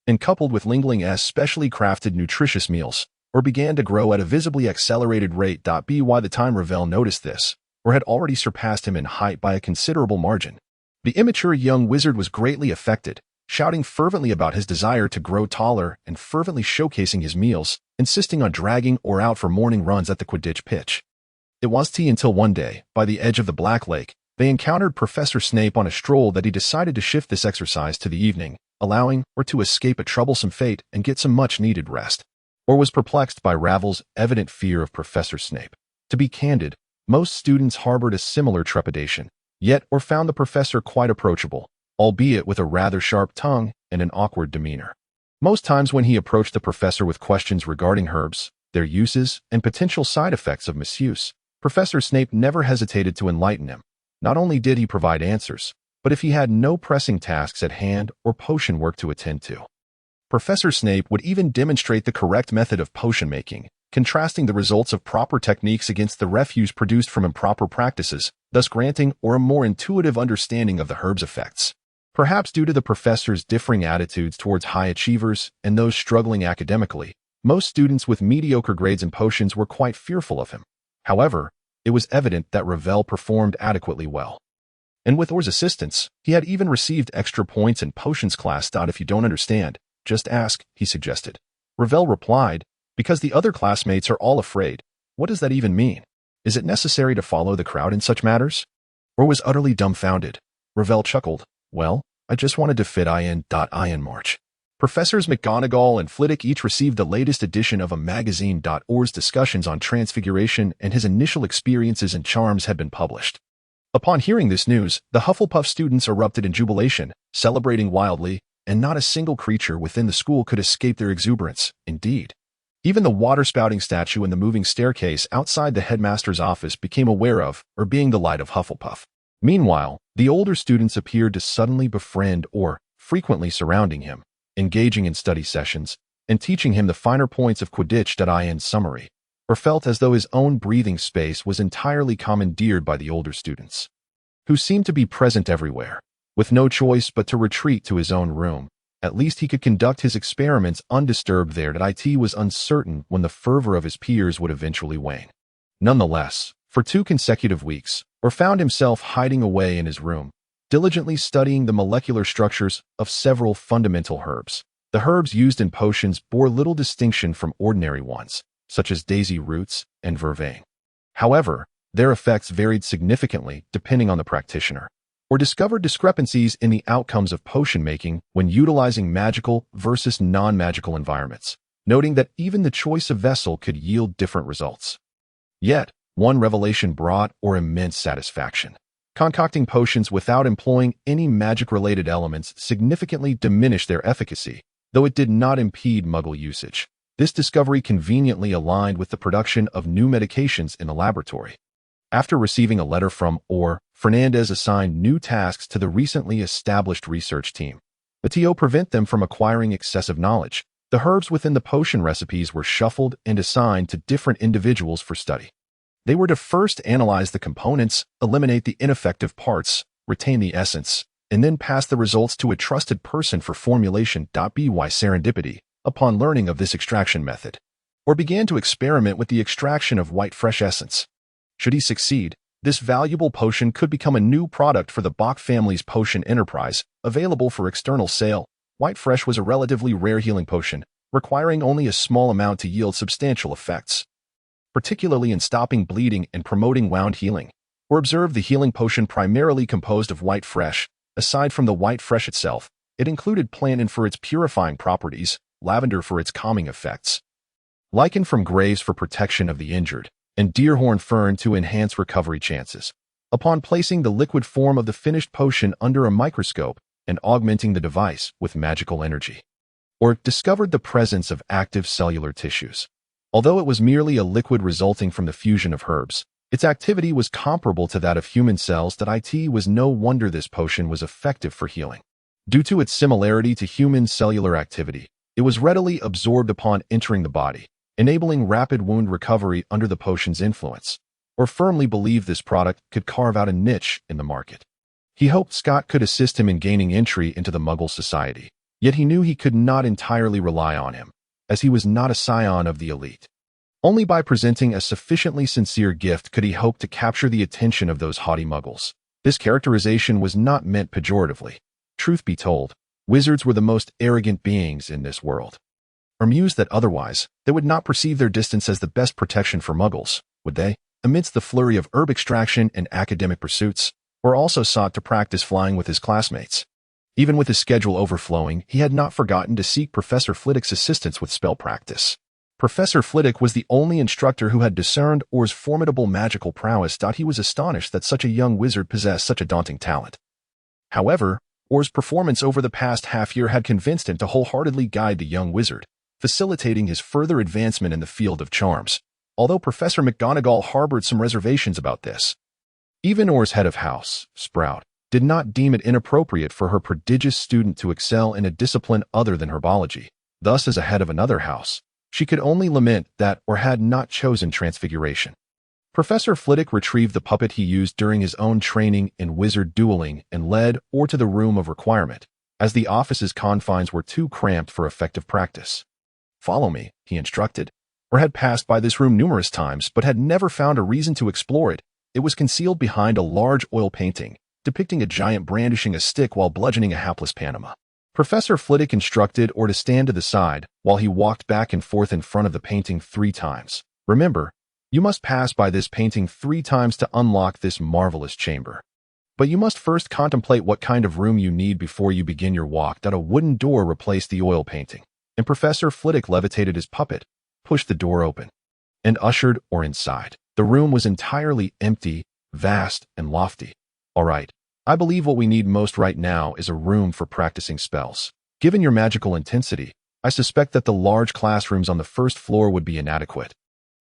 and coupled with Lingling specially crafted nutritious meals, or began to grow at a visibly accelerated rate. By the time Ravel noticed this, or had already surpassed him in height by a considerable margin, the immature young wizard was greatly affected, shouting fervently about his desire to grow taller and fervently showcasing his meals, insisting on dragging or out for morning runs at the Quidditch pitch. It was tea until one day, by the edge of the Black Lake, they encountered Professor Snape on a stroll that he decided to shift this exercise to the evening, allowing or to escape a troublesome fate and get some much-needed rest. Or was perplexed by Ravel's evident fear of Professor Snape. To be candid, most students harbored a similar trepidation, yet or found the professor quite approachable, albeit with a rather sharp tongue and an awkward demeanor. Most times when he approached the professor with questions regarding herbs, their uses, and potential side effects of misuse, Professor Snape never hesitated to enlighten him. Not only did he provide answers, but if he had no pressing tasks at hand or potion work to attend to, Professor Snape would even demonstrate the correct method of potion making, contrasting the results of proper techniques against the refuse produced from improper practices, thus granting a more intuitive understanding of the herb's effects. Perhaps due to the professor's differing attitudes towards high achievers and those struggling academically, most students with mediocre grades in potions were quite fearful of him. However, it was evident that Ravel performed adequately well. And with Or's assistance, he had even received extra points in potions class. If you don't understand, just ask, he suggested. Ravel replied, because the other classmates are all afraid. What does that even mean? Is it necessary to follow the crowd in such matters? Or was utterly dumbfounded. Ravel chuckled. Well, I just wanted to fit in March. Professors McGonagall and Flitwick each received the latest edition of a magazine. Or's discussions on transfiguration and his initial experiences and charms had been published. Upon hearing this news, the Hufflepuff students erupted in jubilation, celebrating wildly, and not a single creature within the school could escape their exuberance. Indeed, even the water-spouting statue and the moving staircase outside the headmaster's office became aware of, or being the light of Hufflepuff. Meanwhile, the older students appeared to suddenly befriend or frequently surrounding him, engaging in study sessions, and teaching him the finer points of Quidditch. In summary, or felt as though his own breathing space was entirely commandeered by the older students, who seemed to be present everywhere. With no choice but to retreat to his own room, at least he could conduct his experiments undisturbed there. It was uncertain when the fervor of his peers would eventually wane. Nonetheless, for 2 consecutive weeks, Or found himself hiding away in his room, diligently studying the molecular structures of several fundamental herbs. The herbs used in potions bore little distinction from ordinary ones, such as daisy roots and vervain. However, their effects varied significantly depending on the practitioner, or discovered discrepancies in the outcomes of potion making when utilizing magical versus non-magical environments, noting that even the choice of vessel could yield different results. Yet, one revelation brought immense satisfaction. Concocting potions without employing any magic-related elements significantly diminished their efficacy, though it did not impede Muggle usage. This discovery conveniently aligned with the production of new medications in the laboratory. After receiving a letter from Fernandez assigned new tasks to the recently established research team. But to prevent them from acquiring excessive knowledge, the herbs within the potion recipes were shuffled and assigned to different individuals for study. They were to first analyze the components, eliminate the ineffective parts, retain the essence, and then pass the results to a trusted person for formulation. By serendipity, upon learning of this extraction method, or began to experiment with the extraction of white fresh essence. Should he succeed, this valuable potion could become a new product for the Bock family's potion enterprise, available for external sale. White fresh was a relatively rare healing potion, requiring only a small amount to yield substantial effects, particularly in stopping bleeding and promoting wound healing. Or observe the healing potion primarily composed of white fresh. Aside from the white fresh itself, it included plantain for its purifying properties, lavender for its calming effects, lichen from graves for protection of the injured, and deerhorn fern to enhance recovery chances. Upon placing the liquid form of the finished potion under a microscope and augmenting the device with magical energy, or discovered the presence of active cellular tissues. Although it was merely a liquid resulting from the fusion of herbs, its activity was comparable to that of human cells. It was no wonder this potion was effective for healing. Due to its similarity to human cellular activity, it was readily absorbed upon entering the body, enabling rapid wound recovery under the potion's influence, or firmly believed this product could carve out a niche in the market. He hoped Scott could assist him in gaining entry into the Muggle society, yet he knew he could not entirely rely on him, as he was not a scion of the elite. Only by presenting a sufficiently sincere gift could he hope to capture the attention of those haughty Muggles. This characterization was not meant pejoratively. Truth be told, wizards were the most arrogant beings in this world. Or mused that otherwise, they would not perceive their distance as the best protection for Muggles, would they? Amidst the flurry of herb extraction and academic pursuits, Or also sought to practice flying with his classmates. Even with his schedule overflowing, he had not forgotten to seek Professor Flitwick's assistance with spell practice. Professor Flitwick was the only instructor who had discerned Orr's formidable magical prowess. He was astonished that such a young wizard possessed such a daunting talent. However, Orr's performance over the past half-year had convinced him to wholeheartedly guide the young wizard, facilitating his further advancement in the field of charms, although Professor McGonagall harbored some reservations about this. Even Orr's head of house, Sprout, did not deem it inappropriate for her prodigious student to excel in a discipline other than herbology. Thus, as a head of another house, she could only lament that Orr had not chosen transfiguration. Professor Flitwick retrieved the puppet he used during his own training in wizard dueling and led Orr to the room of requirement, as the office's confines were too cramped for effective practice. "Follow me," he instructed. Orr had passed by this room numerous times, but had never found a reason to explore it. It was concealed behind a large oil painting, depicting a giant brandishing a stick while bludgeoning a hapless Panama. Professor Flitwick instructed Orr to stand to the side while he walked back and forth in front of the painting 3 times. "Remember, you must pass by this painting 3 times to unlock this marvelous chamber. But you must first contemplate what kind of room you need before you begin your walk." A wooden door replaced the oil painting, and Professor Flitwick levitated his puppet, pushed the door open, and ushered Orr inside. The room was entirely empty, vast, and lofty. "All right, I believe what we need most right now is a room for practicing spells. Given your magical intensity, I suspect that the large classrooms on the first floor would be inadequate.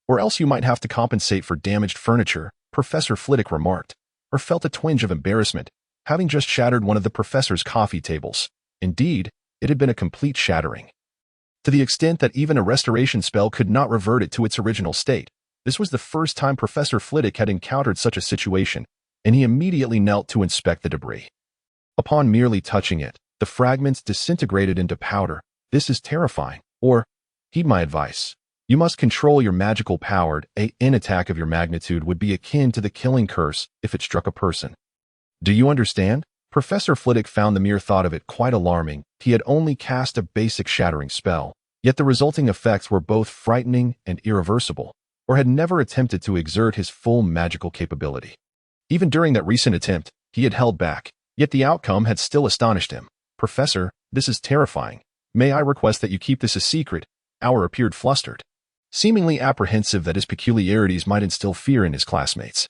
Or else you might have to compensate for damaged furniture," Professor Flitwick remarked, or felt a twinge of embarrassment, having just shattered one of the professor's coffee tables. Indeed, it had been a complete shattering, to the extent that even a restoration spell could not revert it to its original state. This was the first time Professor Flitwick had encountered such a situation, and he immediately knelt to inspect the debris. Upon merely touching it, the fragments disintegrated into powder. "This is terrifying. Or, heed my advice. You must control your magical power. An attack of your magnitude would be akin to the killing curse if it struck a person. Do you understand?" Professor Flitwick found the mere thought of it quite alarming. He had only cast a basic shattering spell, yet the resulting effects were both frightening and irreversible, or had never attempted to exert his full magical capability. Even during that recent attempt, he had held back, yet the outcome had still astonished him. "Professor, this is terrifying. May I request that you keep this a secret?" Orr appeared flustered, seemingly apprehensive that his peculiarities might instill fear in his classmates.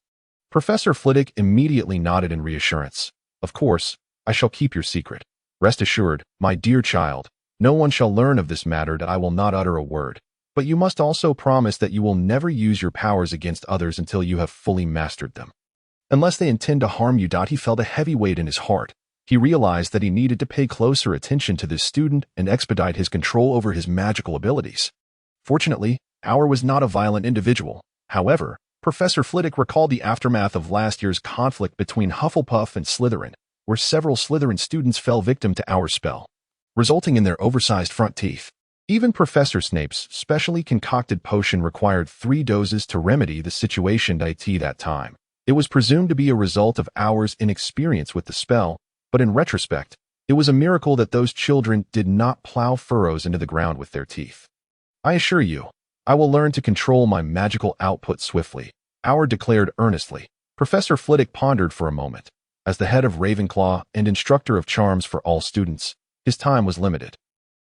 Professor Flitwick immediately nodded in reassurance. "Of course, I shall keep your secret. Rest assured, my dear child, no one shall learn of this matter. I will not utter a word. But you must also promise that you will never use your powers against others until you have fully mastered them. Unless they intend to harm you." He felt a heavy weight in his heart. He realized that he needed to pay closer attention to this student and expedite his control over his magical abilities. Fortunately, Orr was not a violent individual. However, Professor Flitwick recalled the aftermath of last year's conflict between Hufflepuff and Slytherin, where several Slytherin students fell victim to Orr's spell, resulting in their oversized front teeth. Even Professor Snape's specially concocted potion required 3 doses to remedy the situation at that time. It was presumed to be a result of Hour's inexperience with the spell, but in retrospect, it was a miracle that those children did not plow furrows into the ground with their teeth. I assure you, I will learn to control my magical output swiftly, Hour declared earnestly. Professor Flitwick pondered for a moment. As the head of Ravenclaw and instructor of charms for all students, his time was limited.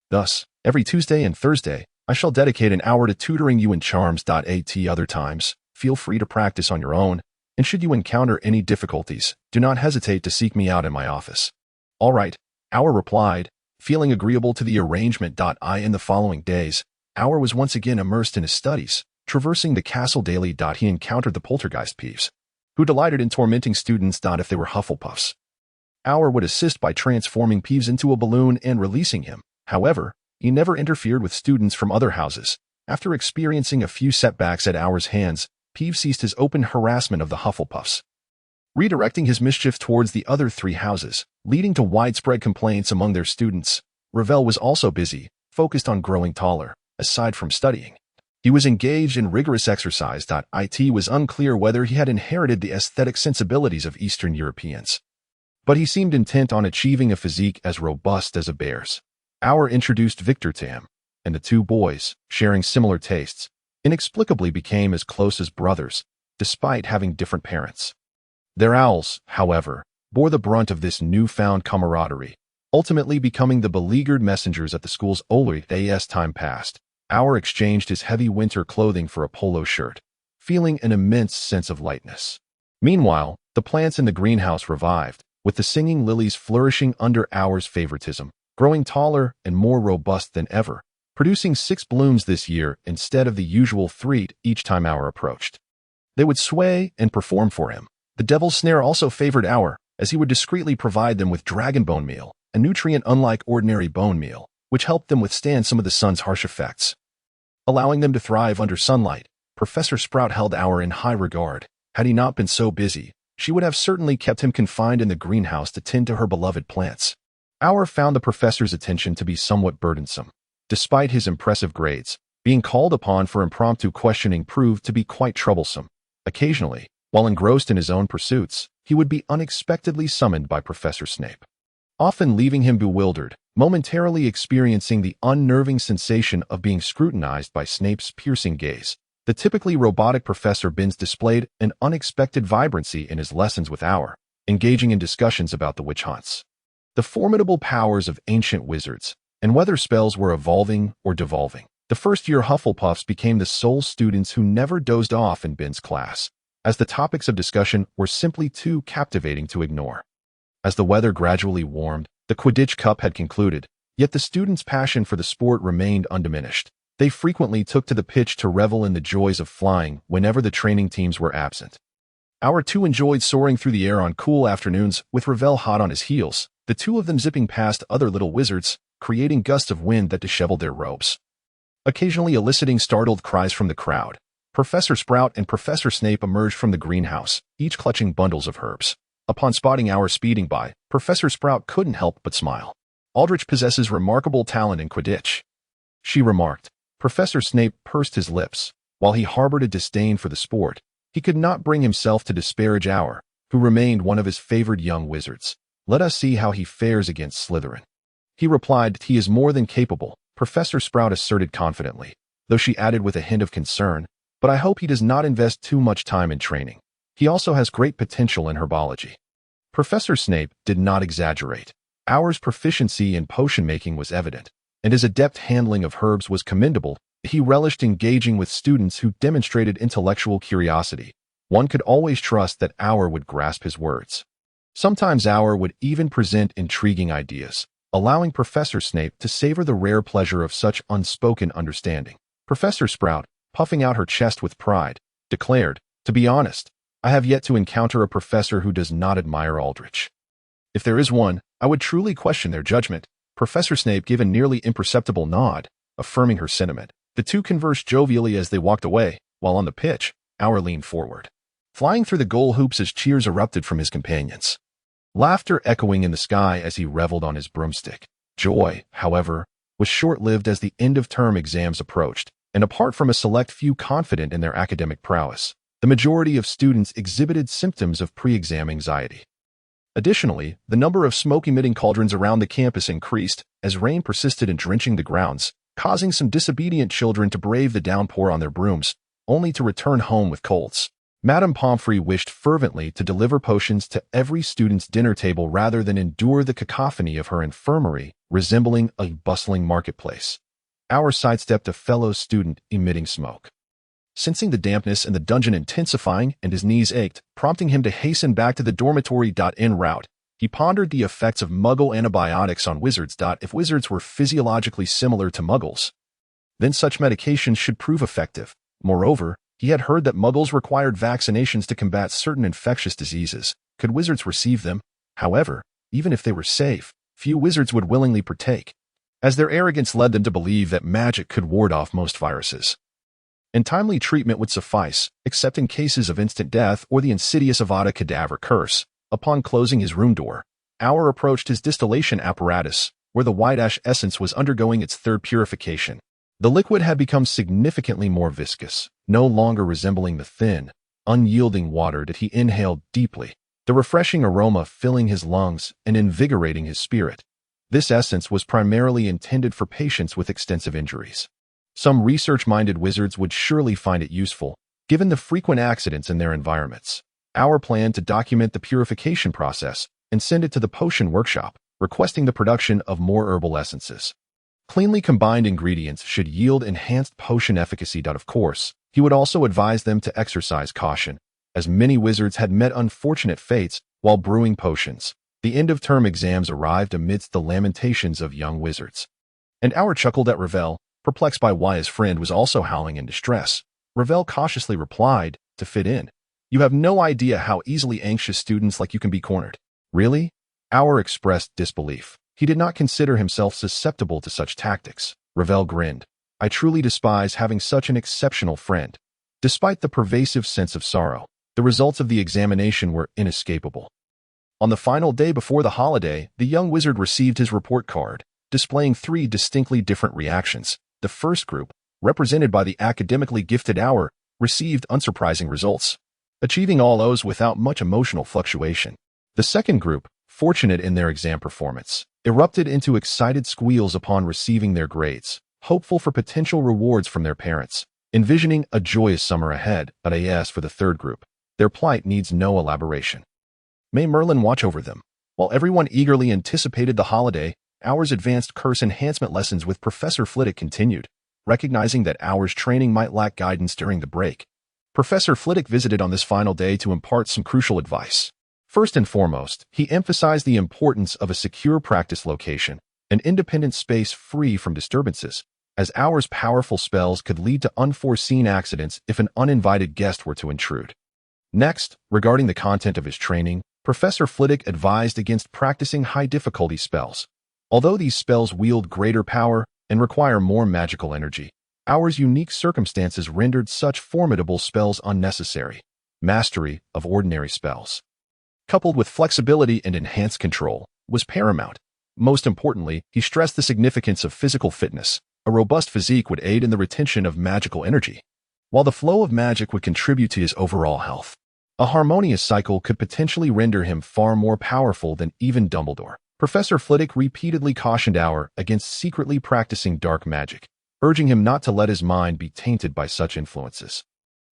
Thus, every Tuesday and Thursday, I shall dedicate an hour to tutoring you in charms. Other times, feel free to practice on your own, and should you encounter any difficulties, do not hesitate to seek me out in my office. All right, Hour replied, feeling agreeable to the arrangement. In the following days, Hour was once again immersed in his studies, traversing the castle daily. He encountered the poltergeist Peeves, who delighted in tormenting students. If they were Hufflepuffs, Hour would assist by transforming Peeves into a balloon and releasing him. However, he never interfered with students from other houses. After experiencing a few setbacks at Hour's hands, Peeves ceased his open harassment of the Hufflepuffs, redirecting his mischief towards the other 3 houses, leading to widespread complaints among their students. Ravel was also busy, focused on growing taller, aside from studying. He was engaged in rigorous exercise. It was unclear whether he had inherited the aesthetic sensibilities of Eastern Europeans, but he seemed intent on achieving a physique as robust as a bear's. Hour introduced Victor to him, and the 2 boys, sharing similar tastes, inexplicably became as close as brothers, despite having different parents. Their owls, however, bore the brunt of this newfound camaraderie, ultimately becoming the beleaguered messengers at the school's Aldrich. As time passed, Hour exchanged his heavy winter clothing for a polo shirt, feeling an immense sense of lightness. Meanwhile, the plants in the greenhouse revived, with the singing lilies flourishing under Hour's favoritism, growing taller and more robust than ever, producing 6 blooms this year instead of the usual 3 each time Hour approached. They would sway and perform for him. The Devil's Snare also favored Hour, as he would discreetly provide them with dragon bone meal, a nutrient unlike ordinary bone meal, which helped them withstand some of the sun's harsh effects. Allowing them to thrive under sunlight, Professor Sprout held Hour in high regard. Had he not been so busy, she would have certainly kept him confined in the greenhouse to tend to her beloved plants. Hour found the professor's attention to be somewhat burdensome. Despite his impressive grades, being called upon for impromptu questioning proved to be quite troublesome. Occasionally, while engrossed in his own pursuits, he would be unexpectedly summoned by Professor Snape, often leaving him bewildered, momentarily experiencing the unnerving sensation of being scrutinized by Snape's piercing gaze. The typically robotic Professor Binns displayed an unexpected vibrancy in his lessons with Hour, engaging in discussions about the witch hunts, the formidable powers of ancient wizards, and whether spells were evolving or devolving. The first-year Hufflepuffs became the sole students who never dozed off in Binns' class, as the topics of discussion were simply too captivating to ignore. As the weather gradually warmed, the Quidditch Cup had concluded, yet the students' passion for the sport remained undiminished. They frequently took to the pitch to revel in the joys of flying whenever the training teams were absent. Hour too enjoyed soaring through the air on cool afternoons, with Ravel hot on his heels, the 2 of them zipping past other little wizards, creating gusts of wind that disheveled their robes, occasionally eliciting startled cries from the crowd. Professor Sprout and Professor Snape emerged from the greenhouse, each clutching bundles of herbs. Upon spotting Hour speeding by, Professor Sprout couldn't help but smile. "Aldrich possesses remarkable talent in Quidditch," she remarked. Professor Snape pursed his lips. While he harbored a disdain for the sport, he could not bring himself to disparage Hour, who remained one of his favored young wizards. "Let us see how he fares against Slytherin." He replied, "He is more than capable," Professor Sprout asserted confidently, though she added with a hint of concern, "But I hope he does not invest too much time in training. He also has great potential in herbology." Professor Snape did not exaggerate. Hour's proficiency in potion-making was evident, and his adept handling of herbs was commendable. He relished engaging with students who demonstrated intellectual curiosity. One could always trust that Hour would grasp his words. Sometimes Hour would even present intriguing ideas, allowing Professor Snape to savor the rare pleasure of such unspoken understanding. Professor Sprout, puffing out her chest with pride, declared, "To be honest, I have yet to encounter a professor who does not admire Aldrich. If there is one, I would truly question their judgment." Professor Snape gave a nearly imperceptible nod, affirming her sentiment. The 2 conversed jovially as they walked away, while on the pitch, Hour leaned forward, flying through the goal hoops as cheers erupted from his companions, laughter echoing in the sky as he reveled on his broomstick. Joy, however, was short-lived as the end-of-term exams approached, and apart from a select few confident in their academic prowess, the majority of students exhibited symptoms of pre-exam anxiety. Additionally, the number of smoke-emitting cauldrons around the campus increased as rain persisted in drenching the grounds, causing some disobedient children to brave the downpour on their brooms, only to return home with colds. Madame Pomfrey wished fervently to deliver potions to every student's dinner table rather than endure the cacophony of her infirmary, resembling a bustling marketplace. Our sidestepped a fellow student emitting smoke. Sensing the dampness in the dungeon intensifying and his knees ached, prompting him to hasten back to the dormitory. En route, he pondered the effects of Muggle antibiotics on wizards. If wizards were physiologically similar to Muggles, then such medications should prove effective. Moreover, he had heard that Muggles required vaccinations to combat certain infectious diseases. Could wizards receive them? However, even if they were safe, few wizards would willingly partake, as their arrogance led them to believe that magic could ward off most viruses. And timely treatment would suffice, except in cases of instant death or the insidious Avada Kedavra curse. Upon closing his room door, Auer approached his distillation apparatus, where the white ash essence was undergoing its third purification. The liquid had become significantly more viscous, no longer resembling the thin, unyielding water that he inhaled deeply, the refreshing aroma filling his lungs and invigorating his spirit. This essence was primarily intended for patients with extensive injuries. Some research-minded wizards would surely find it useful, given the frequent accidents in their environments. Our plan to document the purification process and send it to the potion workshop, requesting the production of more herbal essences. Cleanly combined ingredients should yield enhanced potion efficacy. Of course, he would also advise them to exercise caution, as many wizards had met unfortunate fates while brewing potions. The end-of-term exams arrived amidst the lamentations of young wizards. And Auer chuckled at Ravel, perplexed by why his friend was also howling in distress. Ravel cautiously replied, to fit in, "You have no idea how easily anxious students like you can be cornered." "Really?" Auer expressed disbelief. He did not consider himself susceptible to such tactics. Ravel grinned. "I truly despise having such an exceptional friend." Despite the pervasive sense of sorrow, the results of the examination were inescapable. On the final day before the holiday, the young wizard received his report card, displaying 3 distinctly different reactions. The first group, represented by the academically gifted Auer, received unsurprising results, achieving all O's without much emotional fluctuation. The second group, fortunate in their exam performance, erupted into excited squeals upon receiving their grades, hopeful for potential rewards from their parents, envisioning a joyous summer ahead. But as for the third group, their plight needs no elaboration. May Merlin watch over them. While everyone eagerly anticipated the holiday, Auer's advanced curse enhancement lessons with Professor Flitwick continued. Recognizing that Auer's training might lack guidance during the break, Professor Flitwick visited on this final day to impart some crucial advice. First and foremost, he emphasized the importance of a secure practice location, an independent space free from disturbances, as Auer's powerful spells could lead to unforeseen accidents if an uninvited guest were to intrude. Next, regarding the content of his training, Professor Flitwick advised against practicing high-difficulty spells. Although these spells wield greater power and require more magical energy, Auer's unique circumstances rendered such formidable spells unnecessary. Mastery of ordinary spells, coupled with flexibility and enhanced control, was paramount. Most importantly, he stressed the significance of physical fitness. A robust physique would aid in the retention of magical energy, while the flow of magic would contribute to his overall health. A harmonious cycle could potentially render him far more powerful than even Dumbledore. Professor Flitwick repeatedly cautioned Auer against secretly practicing dark magic, urging him not to let his mind be tainted by such influences.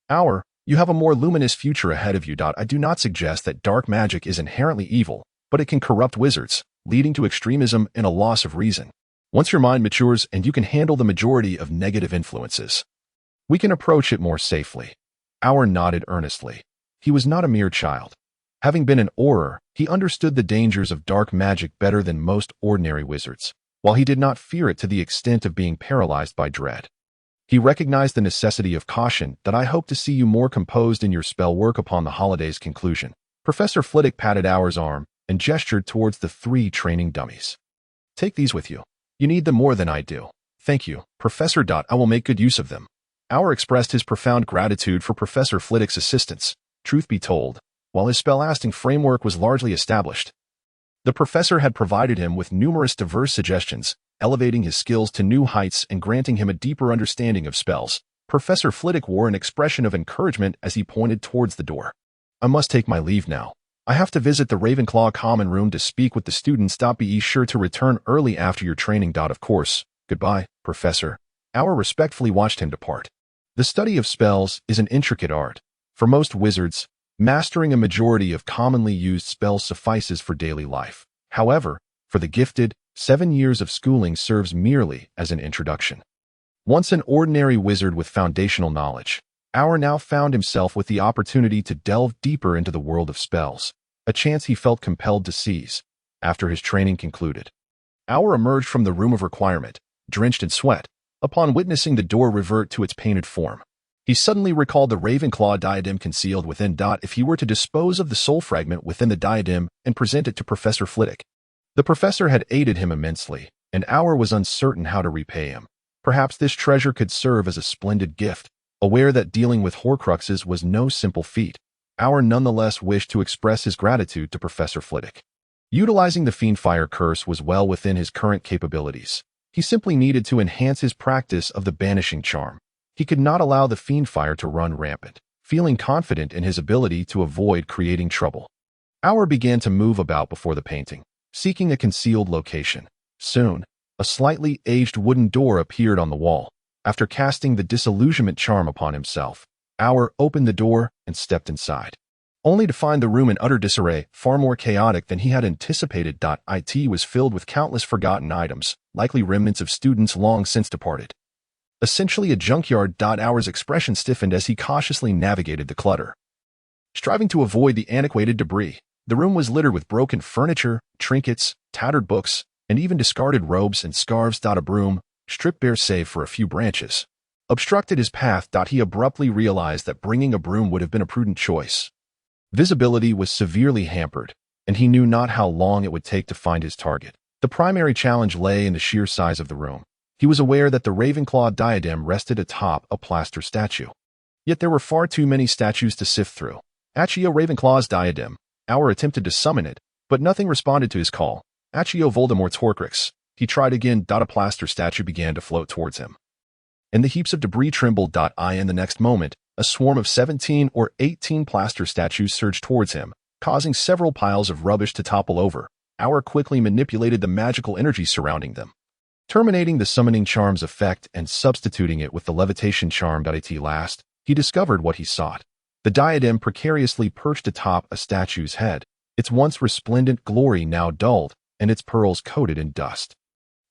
"Auer, you have a more luminous future ahead of you. I do not suggest that dark magic is inherently evil, but it can corrupt wizards, leading to extremism and a loss of reason. Once your mind matures and you can handle the majority of negative influences, we can approach it more safely." Auer nodded earnestly. He was not a mere child. Having been an Auror, he understood the dangers of dark magic better than most ordinary wizards, while he did not fear it to the extent of being paralyzed by dread. He recognized the necessity of caution. "I hope to see you more composed in your spell work upon the holiday's conclusion." Professor Flitwick patted Auer's arm and gestured towards the 3 training dummies. "Take these with you. You need them more than I do." "Thank you, Professor. I will make good use of them." Auer expressed his profound gratitude for Professor Flitwick's assistance. Truth be told, while his spellcasting framework was largely established, the professor had provided him with numerous diverse suggestions, elevating his skills to new heights and granting him a deeper understanding of spells. Professor Flitwick wore an expression of encouragement as he pointed towards the door. I must take my leave now. I have to visit the Ravenclaw common room to speak with the students. Be sure to return early after your training. Of course. Goodbye, Professor. Aur respectfully watched him depart. The study of spells is an intricate art. For most wizards, mastering a majority of commonly used spells suffices for daily life. However, for the gifted, 7 years of schooling serves merely as an introduction. Once an ordinary wizard with foundational knowledge, Aur now found himself with the opportunity to delve deeper into the world of spells, a chance he felt compelled to seize. After his training concluded, Aur emerged from the room of requirement, drenched in sweat, upon witnessing the door revert to its painted form. He suddenly recalled the Ravenclaw diadem concealed within. If he were to dispose of the soul fragment within the diadem and present it to Professor Flitwick. The professor had aided him immensely, and Aur was uncertain how to repay him. Perhaps this treasure could serve as a splendid gift. Aware that dealing with Horcruxes was no simple feat, Aur nonetheless wished to express his gratitude to Professor Flitwick. Utilizing the Fiendfire curse was well within his current capabilities. He simply needed to enhance his practice of the banishing charm. He could not allow the Fiendfire to run rampant, feeling confident in his ability to avoid creating trouble. Aur began to move about before the painting, seeking a concealed location. Soon, a slightly aged wooden door appeared on the wall. After casting the disillusionment charm upon himself, Aur opened the door and stepped inside, only to find the room in utter disarray, far more chaotic than he had anticipated. It was filled with countless forgotten items, likely remnants of students long since departed. Essentially a junkyard. Aur's expression stiffened as he cautiously navigated the clutter. Striving to avoid the antiquated debris, the room was littered with broken furniture, trinkets, tattered books, and even discarded robes and scarves. A broom, stripped bare save for a few branches, obstructed his path. He abruptly realized that bringing a broom would have been a prudent choice. Visibility was severely hampered, and he knew not how long it would take to find his target. The primary challenge lay in the sheer size of the room. He was aware that the Ravenclaw diadem rested atop a plaster statue. Yet there were far too many statues to sift through. Accio Ravenclaw's diadem. Aur attempted to summon it, but nothing responded to his call. Accio Voldemort's Horcrux. He tried again. A plaster statue began to float towards him, and the heaps of debris trembled. In the next moment, a swarm of 17 or 18 plaster statues surged towards him, causing several piles of rubbish to topple over. Aur quickly manipulated the magical energy surrounding them, terminating the summoning charm's effect and substituting it with the levitation charm. At last, he discovered what he sought. The diadem precariously perched atop a statue's head, its once resplendent glory now dulled, and its pearls coated in dust.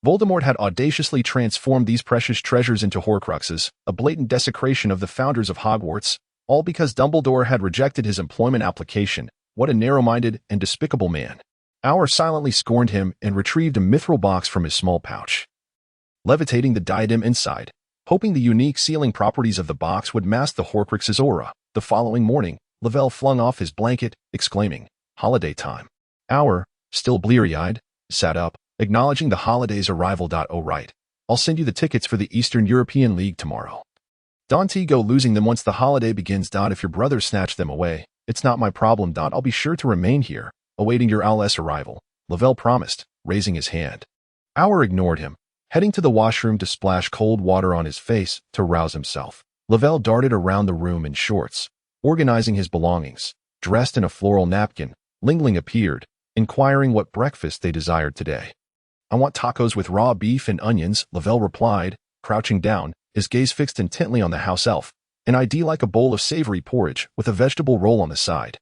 Voldemort had audaciously transformed these precious treasures into Horcruxes, a blatant desecration of the founders of Hogwarts, all because Dumbledore had rejected his employment application. What a narrow-minded and despicable man. Aur silently scorned him and retrieved a mithril box from his small pouch, levitating the diadem inside, hoping the unique sealing properties of the box would mask the Horcrux's aura. The following morning, Lavelle flung off his blanket, exclaiming, "Holiday time." Aur, still bleary-eyed, sat up, acknowledging the holiday's arrival. Oh right, I'll send you the tickets for the Eastern European League tomorrow. Don't go losing them once the holiday begins. If your brother snatched them away, it's not my problem. I'll be sure to remain here, awaiting your Owl's arrival, Lavelle promised, raising his hand. Aur ignored him, heading to the washroom to splash cold water on his face to rouse himself. Lavelle darted around the room in shorts, organizing his belongings. Dressed in a floral napkin, Lingling appeared, inquiring what breakfast they desired today. "I want tacos with raw beef and onions," Lavelle replied, crouching down, his gaze fixed intently on the house elf. "An idea like a bowl of savory porridge with a vegetable roll on the side."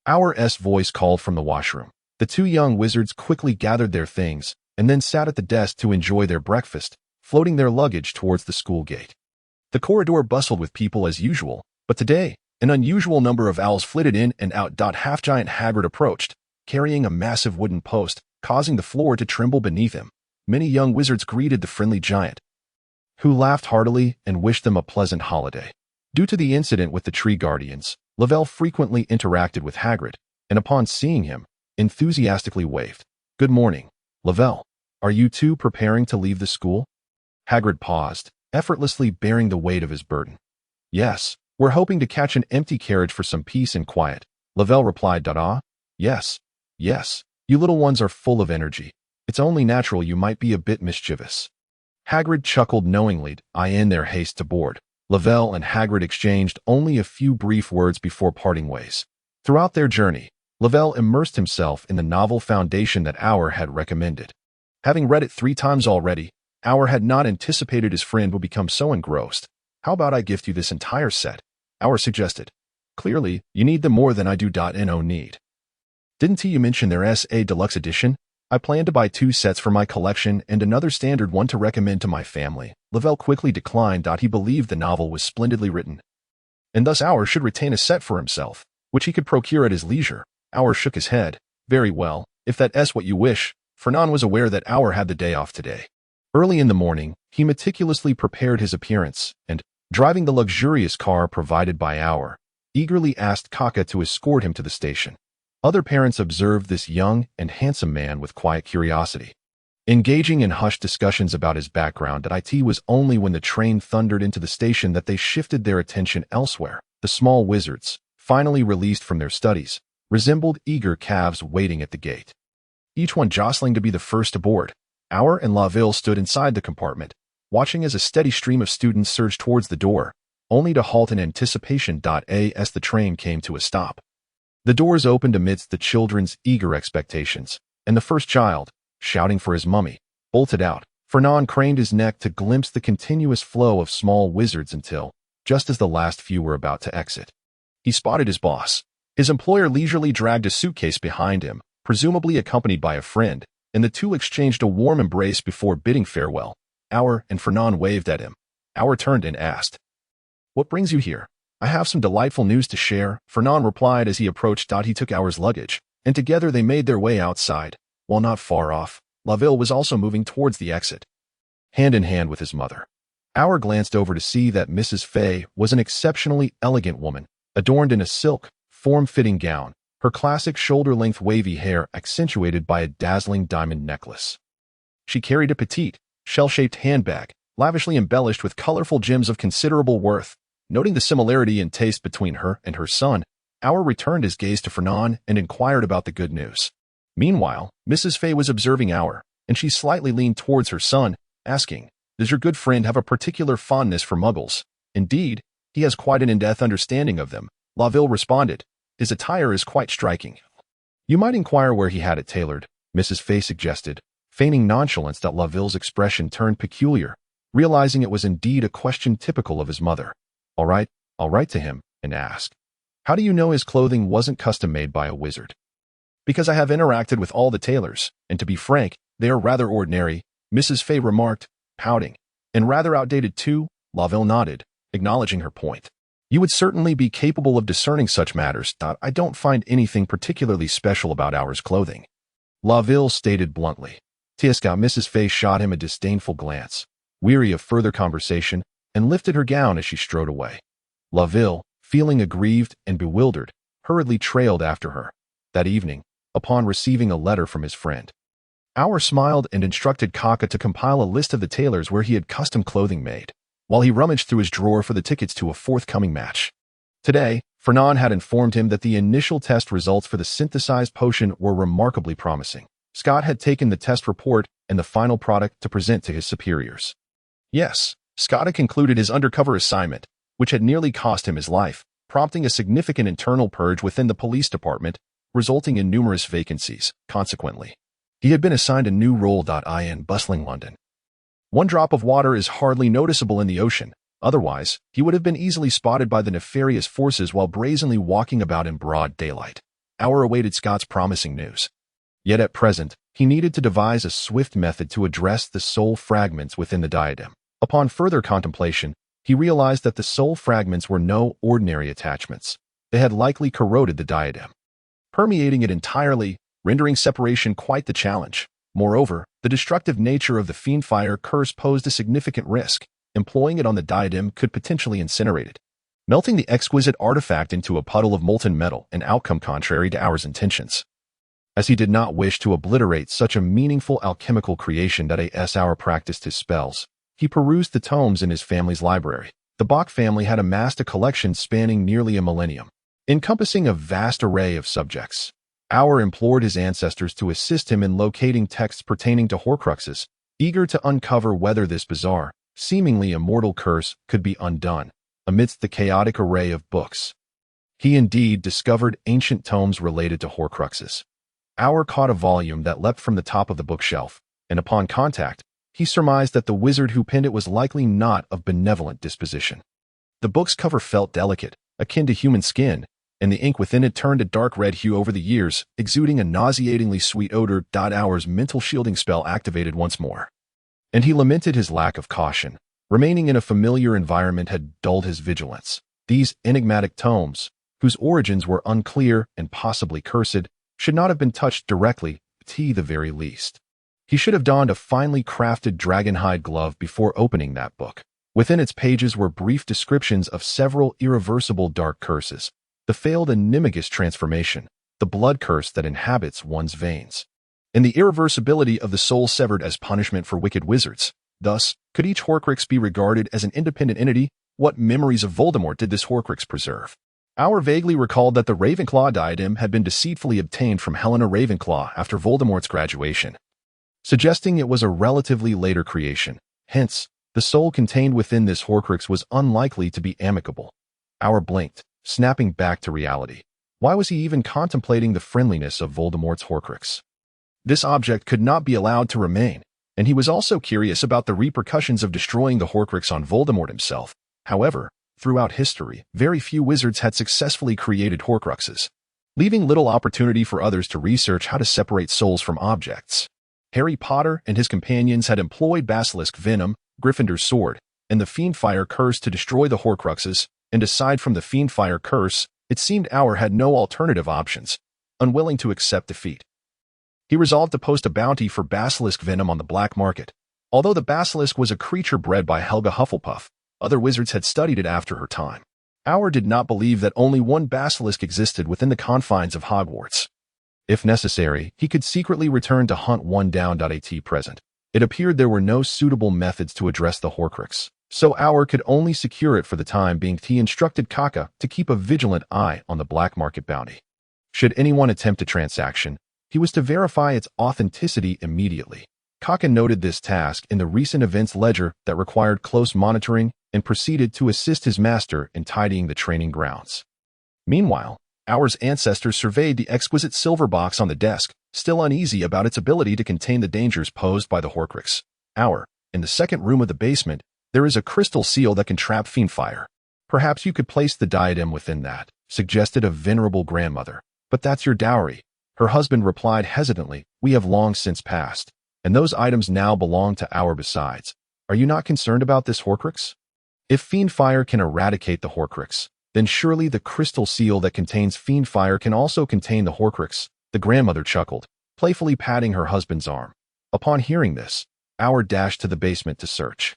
Aur's voice called from the washroom. The two young wizards quickly gathered their things and then sat at the desk to enjoy their breakfast, floating their luggage towards the school gate. The corridor bustled with people as usual, but today, an unusual number of owls flitted in and out. Half-giant Hagrid approached, carrying a massive wooden post, causing the floor to tremble beneath him. Many young wizards greeted the friendly giant, who laughed heartily and wished them a pleasant holiday. Due to the incident with the tree guardians, Lavelle frequently interacted with Hagrid, and upon seeing him, enthusiastically waved. "Good morning, Lavelle. Are you two preparing to leave the school?" Hagrid paused, effortlessly bearing the weight of his burden. "Yes, we're hoping to catch an empty carriage for some peace and quiet," Lavelle replied. Yes, you little ones are full of energy. It's only natural you might be a bit mischievous. Hagrid chuckled knowingly, in their haste to board. Lavelle and Hagrid exchanged only a few brief words before parting ways. Throughout their journey, Lavelle immersed himself in the novel foundation that Aur had recommended. Having read it 3 times already, Aur had not anticipated his friend would become so engrossed. How about I gift you this entire set? Aur suggested. Clearly, you need them more than I do. No need. Didn't you mention their SA Deluxe Edition? I plan to buy 2 sets for my collection and another standard one to recommend to my family. Lavelle quickly declined. He believed the novel was splendidly written, and thus Aur should retain a set for himself, which he could procure at his leisure. Aur shook his head. Very well, if that's what you wish. Fernand was aware that Aur had the day off today. Early in the morning, he meticulously prepared his appearance, and, driving the luxurious car provided by Aur, eagerly asked Kaka to escort him to the station. Other parents observed this young and handsome man with quiet curiosity, engaging in hushed discussions about his background. It was only when the train thundered into the station that they shifted their attention elsewhere. The small wizards, finally released from their studies, resembled eager calves waiting at the gate, each one jostling to be the first aboard. Aur and Lavelle stood inside the compartment, watching as a steady stream of students surged towards the door, only to halt in anticipation. As the train came to a stop, the doors opened amidst the children's eager expectations, and the first child, shouting for his mummy, bolted out. Fernand craned his neck to glimpse the continuous flow of small wizards until, just as the last few were about to exit, he spotted his boss. His employer leisurely dragged a suitcase behind him, presumably accompanied by a friend, and the two exchanged a warm embrace before bidding farewell. Aur and Fernand waved at him. Aur turned and asked, "What brings you here?" "I have some delightful news to share," Fernand replied as he approached. He took Aur's luggage, and together they made their way outside. While not far off, Lavelle was also moving towards the exit, hand in hand with his mother. Aur glanced over to see that Mrs. Fay was an exceptionally elegant woman, adorned in a silk, form-fitting gown, her classic shoulder-length wavy hair accentuated by a dazzling diamond necklace. She carried a petite, shell-shaped handbag, lavishly embellished with colorful gems of considerable worth. Noting the similarity in taste between her and her son, Aur returned his gaze to Fernand and inquired about the good news. Meanwhile, Mrs. Fay was observing Aur, and she slightly leaned towards her son, asking, "Does your good friend have a particular fondness for muggles?" "Indeed, he has quite an in-depth understanding of them," Lavelle responded. "His attire is quite striking." "You might inquire where he had it tailored," Mrs. Fay suggested, feigning nonchalance. Lavelle's expression turned peculiar, realizing it was indeed a question typical of his mother. "All right, I'll write to him and ask. How do you know his clothing wasn't custom-made by a wizard?" "Because I have interacted with all the tailors, and to be frank, they are rather ordinary," Mrs. Fay remarked, pouting. "And rather outdated too," Lavelle nodded, acknowledging her point. "You would certainly be capable of discerning such matters. I don't find anything particularly special about Aur's clothing," Lavelle stated bluntly. Tiaska Mrs. Fay shot him a disdainful glance, weary of further conversation, and lifted her gown as she strode away. Lavelle, feeling aggrieved and bewildered, hurriedly trailed after her. That evening, upon receiving a letter from his friend, Aur smiled and instructed Kaka to compile a list of the tailors where he had custom clothing made, while he rummaged through his drawer for the tickets to a forthcoming match. Today, Fernand had informed him that the initial test results for the synthesized potion were remarkably promising. Scott had taken the test report and the final product to present to his superiors. Yes, Scott had concluded his undercover assignment, which had nearly cost him his life, prompting a significant internal purge within the police department, resulting in numerous vacancies. Consequently, he had been assigned a new role. In bustling London, one drop of water is hardly noticeable in the ocean. Otherwise, he would have been easily spotted by the nefarious forces while brazenly walking about in broad daylight. Aur awaited Scott's promising news. Yet at present, he needed to devise a swift method to address the soul fragments within the diadem. Upon further contemplation, he realized that the soul fragments were no ordinary attachments. They had likely corroded the diadem, permeating it entirely, rendering separation quite the challenge. Moreover, the destructive nature of the fiendfire curse posed a significant risk. Employing it on the diadem could potentially incinerate it, melting the exquisite artifact into a puddle of molten metal, an outcome contrary to Aur's intentions. As he did not wish to obliterate such a meaningful alchemical creation Aur practiced his spells, he perused the tomes in his family's library. The Bock family had amassed a collection spanning nearly a millennium, encompassing a vast array of subjects. Auer implored his ancestors to assist him in locating texts pertaining to Horcruxes, eager to uncover whether this bizarre, seemingly immortal curse could be undone amidst the chaotic array of books. He indeed discovered ancient tomes related to Horcruxes. Auer caught a volume that leapt from the top of the bookshelf, and upon contact, he surmised that the wizard who penned it was likely not of benevolent disposition. The book's cover felt delicate, akin to human skin, and the ink within it turned a dark red hue over the years, exuding a nauseatingly sweet odor. Auer's mental shielding spell activated once more. And he lamented his lack of caution. Remaining in a familiar environment had dulled his vigilance. These enigmatic tomes, whose origins were unclear and possibly cursed, should not have been touched directly, to the very least. He should have donned a finely crafted dragonhide glove before opening that book. Within its pages were brief descriptions of several irreversible dark curses, the failed animagus transformation, the blood curse that inhabits one's veins, and the irreversibility of the soul severed as punishment for wicked wizards. Thus, could each Horcrux be regarded as an independent entity? What memories of Voldemort did this Horcrux preserve? Auer vaguely recalled that the Ravenclaw diadem had been deceitfully obtained from Helena Ravenclaw after Voldemort's graduation, suggesting it was a relatively later creation. Hence, the soul contained within this Horcrux was unlikely to be amicable. Auer blinked, snapping back to reality. Why was he even contemplating the friendliness of Voldemort's Horcrux? This object could not be allowed to remain, and he was also curious about the repercussions of destroying the Horcrux on Voldemort himself. However, throughout history, very few wizards had successfully created Horcruxes, leaving little opportunity for others to research how to separate souls from objects. Harry Potter and his companions had employed basilisk venom, Gryffindor's sword, and the Fiendfire curse to destroy the Horcruxes, and aside from the Fiendfire curse, it seemed Auer had no alternative options. Unwilling to accept defeat, he resolved to post a bounty for basilisk venom on the black market. Although the basilisk was a creature bred by Helga Hufflepuff, other wizards had studied it after her time. Auer did not believe that only one basilisk existed within the confines of Hogwarts. If necessary, he could secretly return to hunt one down. At present, it appeared there were no suitable methods to address the Horcrux, so Auer could only secure it for the time being. He instructed Kaka to keep a vigilant eye on the black market bounty. Should anyone attempt a transaction, he was to verify its authenticity immediately. Kaka noted this task in the recent events ledger that required close monitoring and proceeded to assist his master in tidying the training grounds. Meanwhile, Auer's ancestors surveyed the exquisite silver box on the desk, still uneasy about its ability to contain the dangers posed by the Horcrux. Auer, in the second room of the basement, there is a crystal seal that can trap Fiendfire. Perhaps you could place the diadem within that, suggested a venerable grandmother. But that's your dowry. Her husband replied hesitantly, we have long since passed, and those items now belong to Auer. Besides, are you not concerned about this Horcrux? If Fiendfire can eradicate the Horcrux, then surely the crystal seal that contains Fiendfire can also contain the Horcrux. The grandmother chuckled, playfully patting her husband's arm. Upon hearing this, Auer dashed to the basement to search.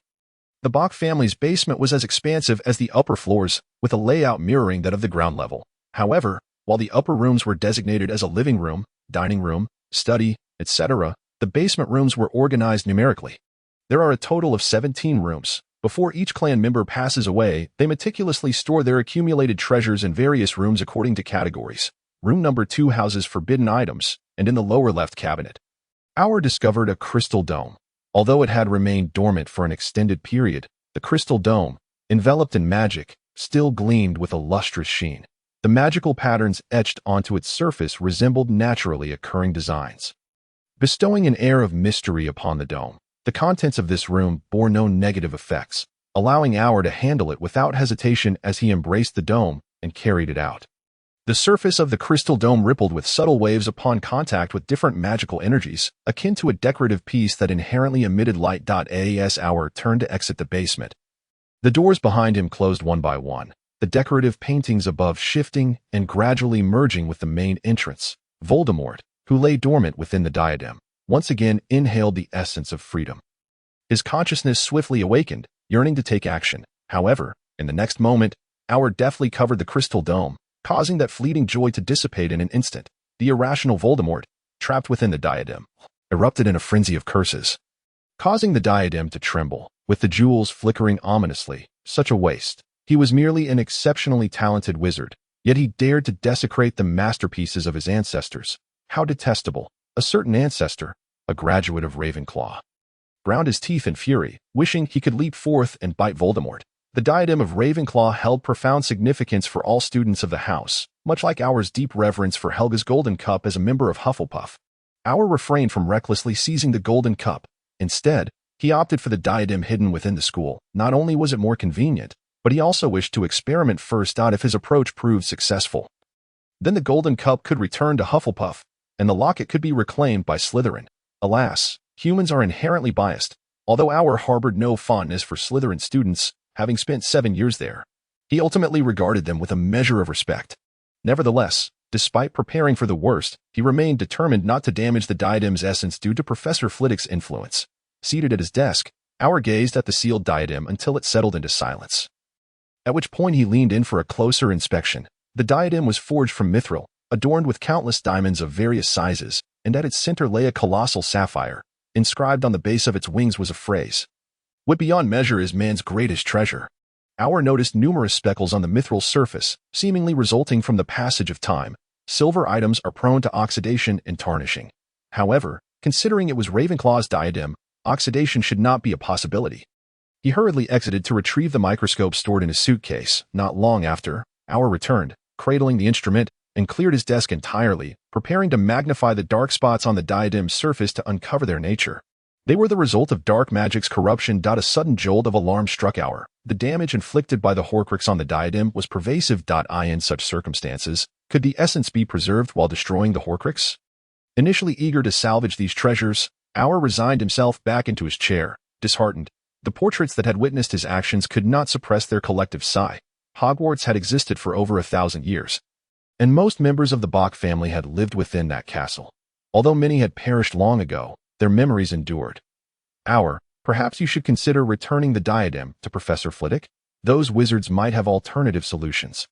The Bock family's basement was as expansive as the upper floors, with a layout mirroring that of the ground level. However, while the upper rooms were designated as a living room, dining room, study, etc., the basement rooms were organized numerically. There are a total of 17 rooms. Before each clan member passes away, they meticulously store their accumulated treasures in various rooms according to categories. Room number 2 houses forbidden items, and in the lower left cabinet, Auer discovered a crystal dome. Although it had remained dormant for an extended period, the crystal dome, enveloped in magic, still gleamed with a lustrous sheen. The magical patterns etched onto its surface resembled naturally occurring designs, bestowing an air of mystery upon the dome. The contents of this room bore no negative effects, allowing Auer to handle it without hesitation as he embraced the dome and carried it out. The surface of the crystal dome rippled with subtle waves upon contact with different magical energies, akin to a decorative piece that inherently emitted light. As Auer turned to exit the basement, the doors behind him closed one by one, the decorative paintings above shifting and gradually merging with the main entrance. Voldemort, who lay dormant within the diadem, once again inhaled the essence of freedom. His consciousness swiftly awakened, yearning to take action. However, in the next moment, Auer deftly covered the crystal dome, causing that fleeting joy to dissipate in an instant. The irrational Voldemort, trapped within the diadem, erupted in a frenzy of curses, causing the diadem to tremble, with the jewels flickering ominously. Such a waste. He was merely an exceptionally talented wizard, Yet he dared to desecrate the masterpieces of his ancestors. How detestable. A certain ancestor, a graduate of Ravenclaw, ground his teeth in fury, wishing he could leap forth and bite Voldemort. The diadem of Ravenclaw held profound significance for all students of the house, much like Aur's deep reverence for Helga's golden cup as a member of Hufflepuff. Aur refrained from recklessly seizing the golden cup. Instead, he opted for the diadem hidden within the school. Not only was it more convenient, but he also wished to experiment first if his approach proved successful. Then the golden cup could return to Hufflepuff, and the locket could be reclaimed by Slytherin. Alas, humans are inherently biased. Although Aur harbored no fondness for Slytherin students, having spent 7 years there, he ultimately regarded them with a measure of respect. Nevertheless, despite preparing for the worst, he remained determined not to damage the diadem's essence due to Professor Flitwick's influence. Seated at his desk, Aur gazed at the sealed diadem until it settled into silence, at which point he leaned in for a closer inspection. The diadem was forged from mithril, adorned with countless diamonds of various sizes, and at its center lay a colossal sapphire. Inscribed on the base of its wings was a phrase, "What beyond measure is man's greatest treasure." Aur noticed numerous speckles on the mithril surface, seemingly resulting from the passage of time. Silver items are prone to oxidation and tarnishing. However, considering it was Ravenclaw's diadem, oxidation should not be a possibility. He hurriedly exited to retrieve the microscope stored in his suitcase. Not long after, Aur returned, cradling the instrument, and cleared his desk entirely, preparing to magnify the dark spots on the diadem's surface to uncover their nature. They were the result of dark magic's corruption. A sudden jolt of alarm struck Aur. The damage inflicted by the Horcrux on the diadem was pervasive. In such circumstances, could the essence be preserved while destroying the Horcrux? Initially eager to salvage these treasures, Aur resigned himself back into his chair, disheartened. The portraits that had witnessed his actions could not suppress their collective sigh. Hogwarts had existed for over 1,000 years, and most members of the Bock family had lived within that castle. Although many had perished long ago, their memories endured. Aur, perhaps you should consider returning the diadem to Professor Flitwick. Those wizards might have alternative solutions,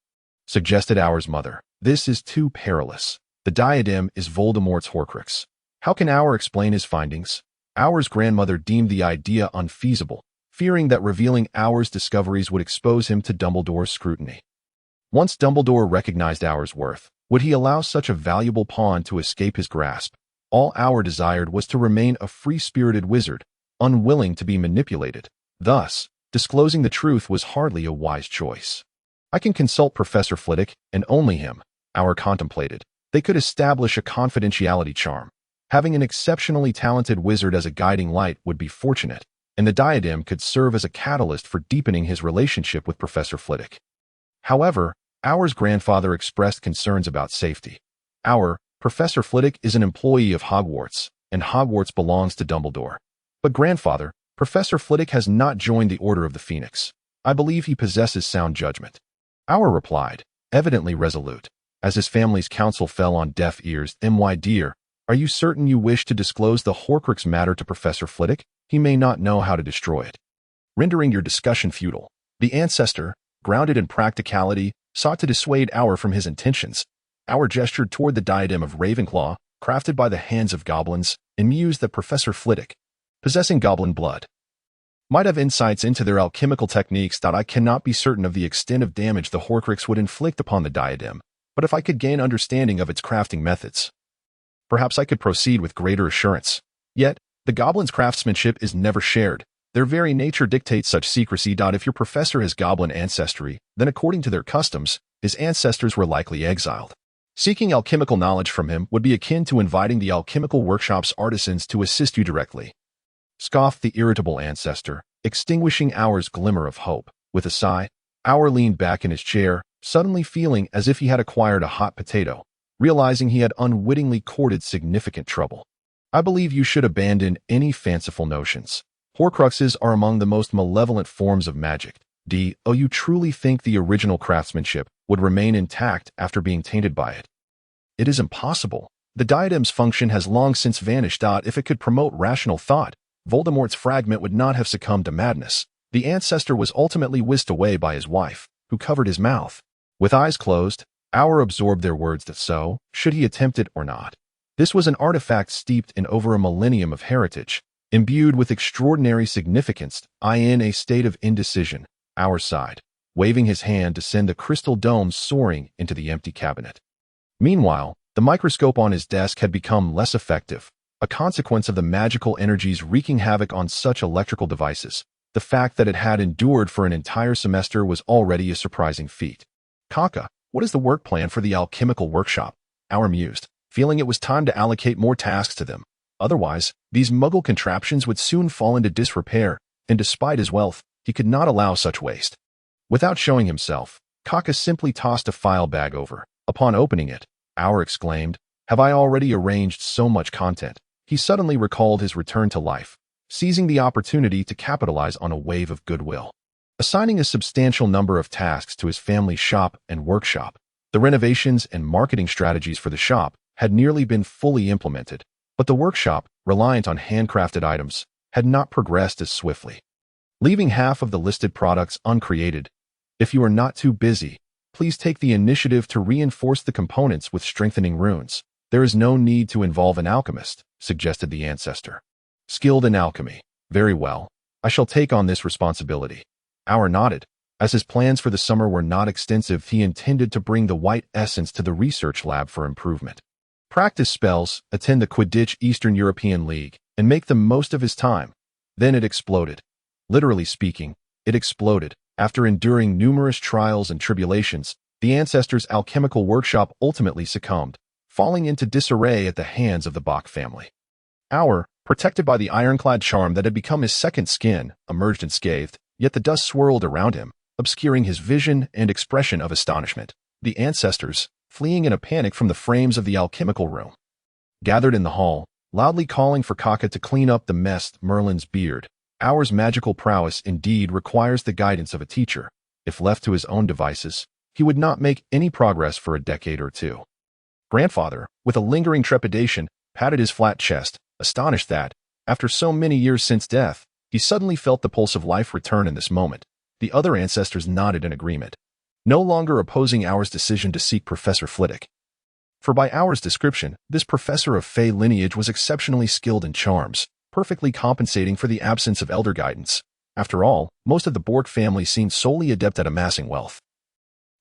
suggested Aur's mother. This is too perilous. The diadem is Voldemort's Horcrux. How can Aur explain his findings? Aur's grandmother deemed the idea unfeasible, fearing that revealing Aur's discoveries would expose him to Dumbledore's scrutiny. Once Dumbledore recognized Aur's worth, would he allow such a valuable pawn to escape his grasp? All Aur desired was to remain a free-spirited wizard, unwilling to be manipulated. Thus, disclosing the truth was hardly a wise choice. I can consult Professor Flitwick, and only him, Aur contemplated. They could establish a confidentiality charm. Having an exceptionally talented wizard as a guiding light would be fortunate, and the diadem could serve as a catalyst for deepening his relationship with Professor Flitwick. However, Aur's grandfather expressed concerns about safety. Aur, Professor Flitwick is an employee of Hogwarts, and Hogwarts belongs to Dumbledore. But grandfather, Professor Flitwick has not joined the Order of the Phoenix. I believe he possesses sound judgment. Aur replied, evidently resolute. As his family's counsel fell on deaf ears, "My dear, are you certain you wish to disclose the Horcrux matter to Professor Flitwick? He may not know how to destroy it, rendering your discussion futile." The ancestor, grounded in practicality, sought to dissuade Aur from his intentions. Aur gestured toward the diadem of Ravenclaw, crafted by the hands of goblins, and mused that Professor Flitwick, possessing goblin blood, might have insights into their alchemical techniques. I cannot be certain of the extent of damage the Horcrux would inflict upon the diadem, but if I could gain understanding of its crafting methods, perhaps I could proceed with greater assurance. Yet, the goblins' craftsmanship is never shared. Their very nature dictates such secrecy. If your professor has goblin ancestry, then according to their customs, his ancestors were likely exiled. Seeking alchemical knowledge from him would be akin to inviting the alchemical workshop's artisans to assist you directly, scoffed the irritable ancestor, extinguishing Aur's glimmer of hope. With a sigh, Aur leaned back in his chair, suddenly feeling as if he had acquired a hot potato, realizing he had unwittingly courted significant trouble. I believe you should abandon any fanciful notions. Horcruxes are among the most malevolent forms of magic. You truly think the original craftsmanship would remain intact after being tainted by it? It is impossible. The diadem's function has long since vanished. If it could promote rational thought, Voldemort's fragment would not have succumbed to madness. The ancestor was ultimately whisked away by his wife, who covered his mouth. With eyes closed, Aur absorbed their words. So, should he attempt it or not? This was an artifact steeped in over a millennium of heritage, imbued with extraordinary significance. In a state of indecision, Aur sighed. waving his hand to send the crystal dome soaring into the empty cabinet. Meanwhile, the microscope on his desk had become less effective, a consequence of the magical energies wreaking havoc on such electrical devices. The fact that it had endured for an entire semester was already a surprising feat. Kaka, what is the work plan for the alchemical workshop? Our mused, feeling it was time to allocate more tasks to them. Otherwise, these muggle contraptions would soon fall into disrepair, and despite his wealth, he could not allow such waste. Without showing himself, Kaka simply tossed a file bag over. Upon opening it, Our exclaimed, "Have I already arranged so much content?" He suddenly recalled his return to life, seizing the opportunity to capitalize on a wave of goodwill. Assigning a substantial number of tasks to his family's shop and workshop, the renovations and marketing strategies for the shop had nearly been fully implemented, but the workshop, reliant on handcrafted items, had not progressed as swiftly. Leaving half of the listed products uncreated, if you are not too busy, please take the initiative to reinforce the components with strengthening runes. There is no need to involve an alchemist, suggested the ancestor. Skilled in alchemy. Very well. I shall take on this responsibility. Our nodded. As his plans for the summer were not extensive, he intended to bring the white essence to the research lab for improvement. Practice spells, attend the Quidditch Eastern European League, and make the most of his time. Then it exploded. Literally speaking, it exploded. After enduring numerous trials and tribulations, the ancestors' alchemical workshop ultimately succumbed, falling into disarray at the hands of the Bock family. Our, protected by the ironclad charm that had become his second skin, emerged unscathed, yet the dust swirled around him, obscuring his vision and expression of astonishment. The ancestors, fleeing in a panic from the frames of the alchemical room, gathered in the hall, loudly calling for Kaka to clean up the mess. Merlin's beard. Our's magical prowess indeed requires the guidance of a teacher. If left to his own devices, he would not make any progress for a decade or two. Grandfather, with a lingering trepidation, patted his flat chest, astonished that, after so many years since death, he suddenly felt the pulse of life return in this moment. The other ancestors nodded in agreement, no longer opposing Our's decision to seek Professor Flitwick. For by Our's description, this professor of Fey lineage was exceptionally skilled in charms, perfectly compensating for the absence of elder guidance. After all, most of the Bork family seemed solely adept at amassing wealth,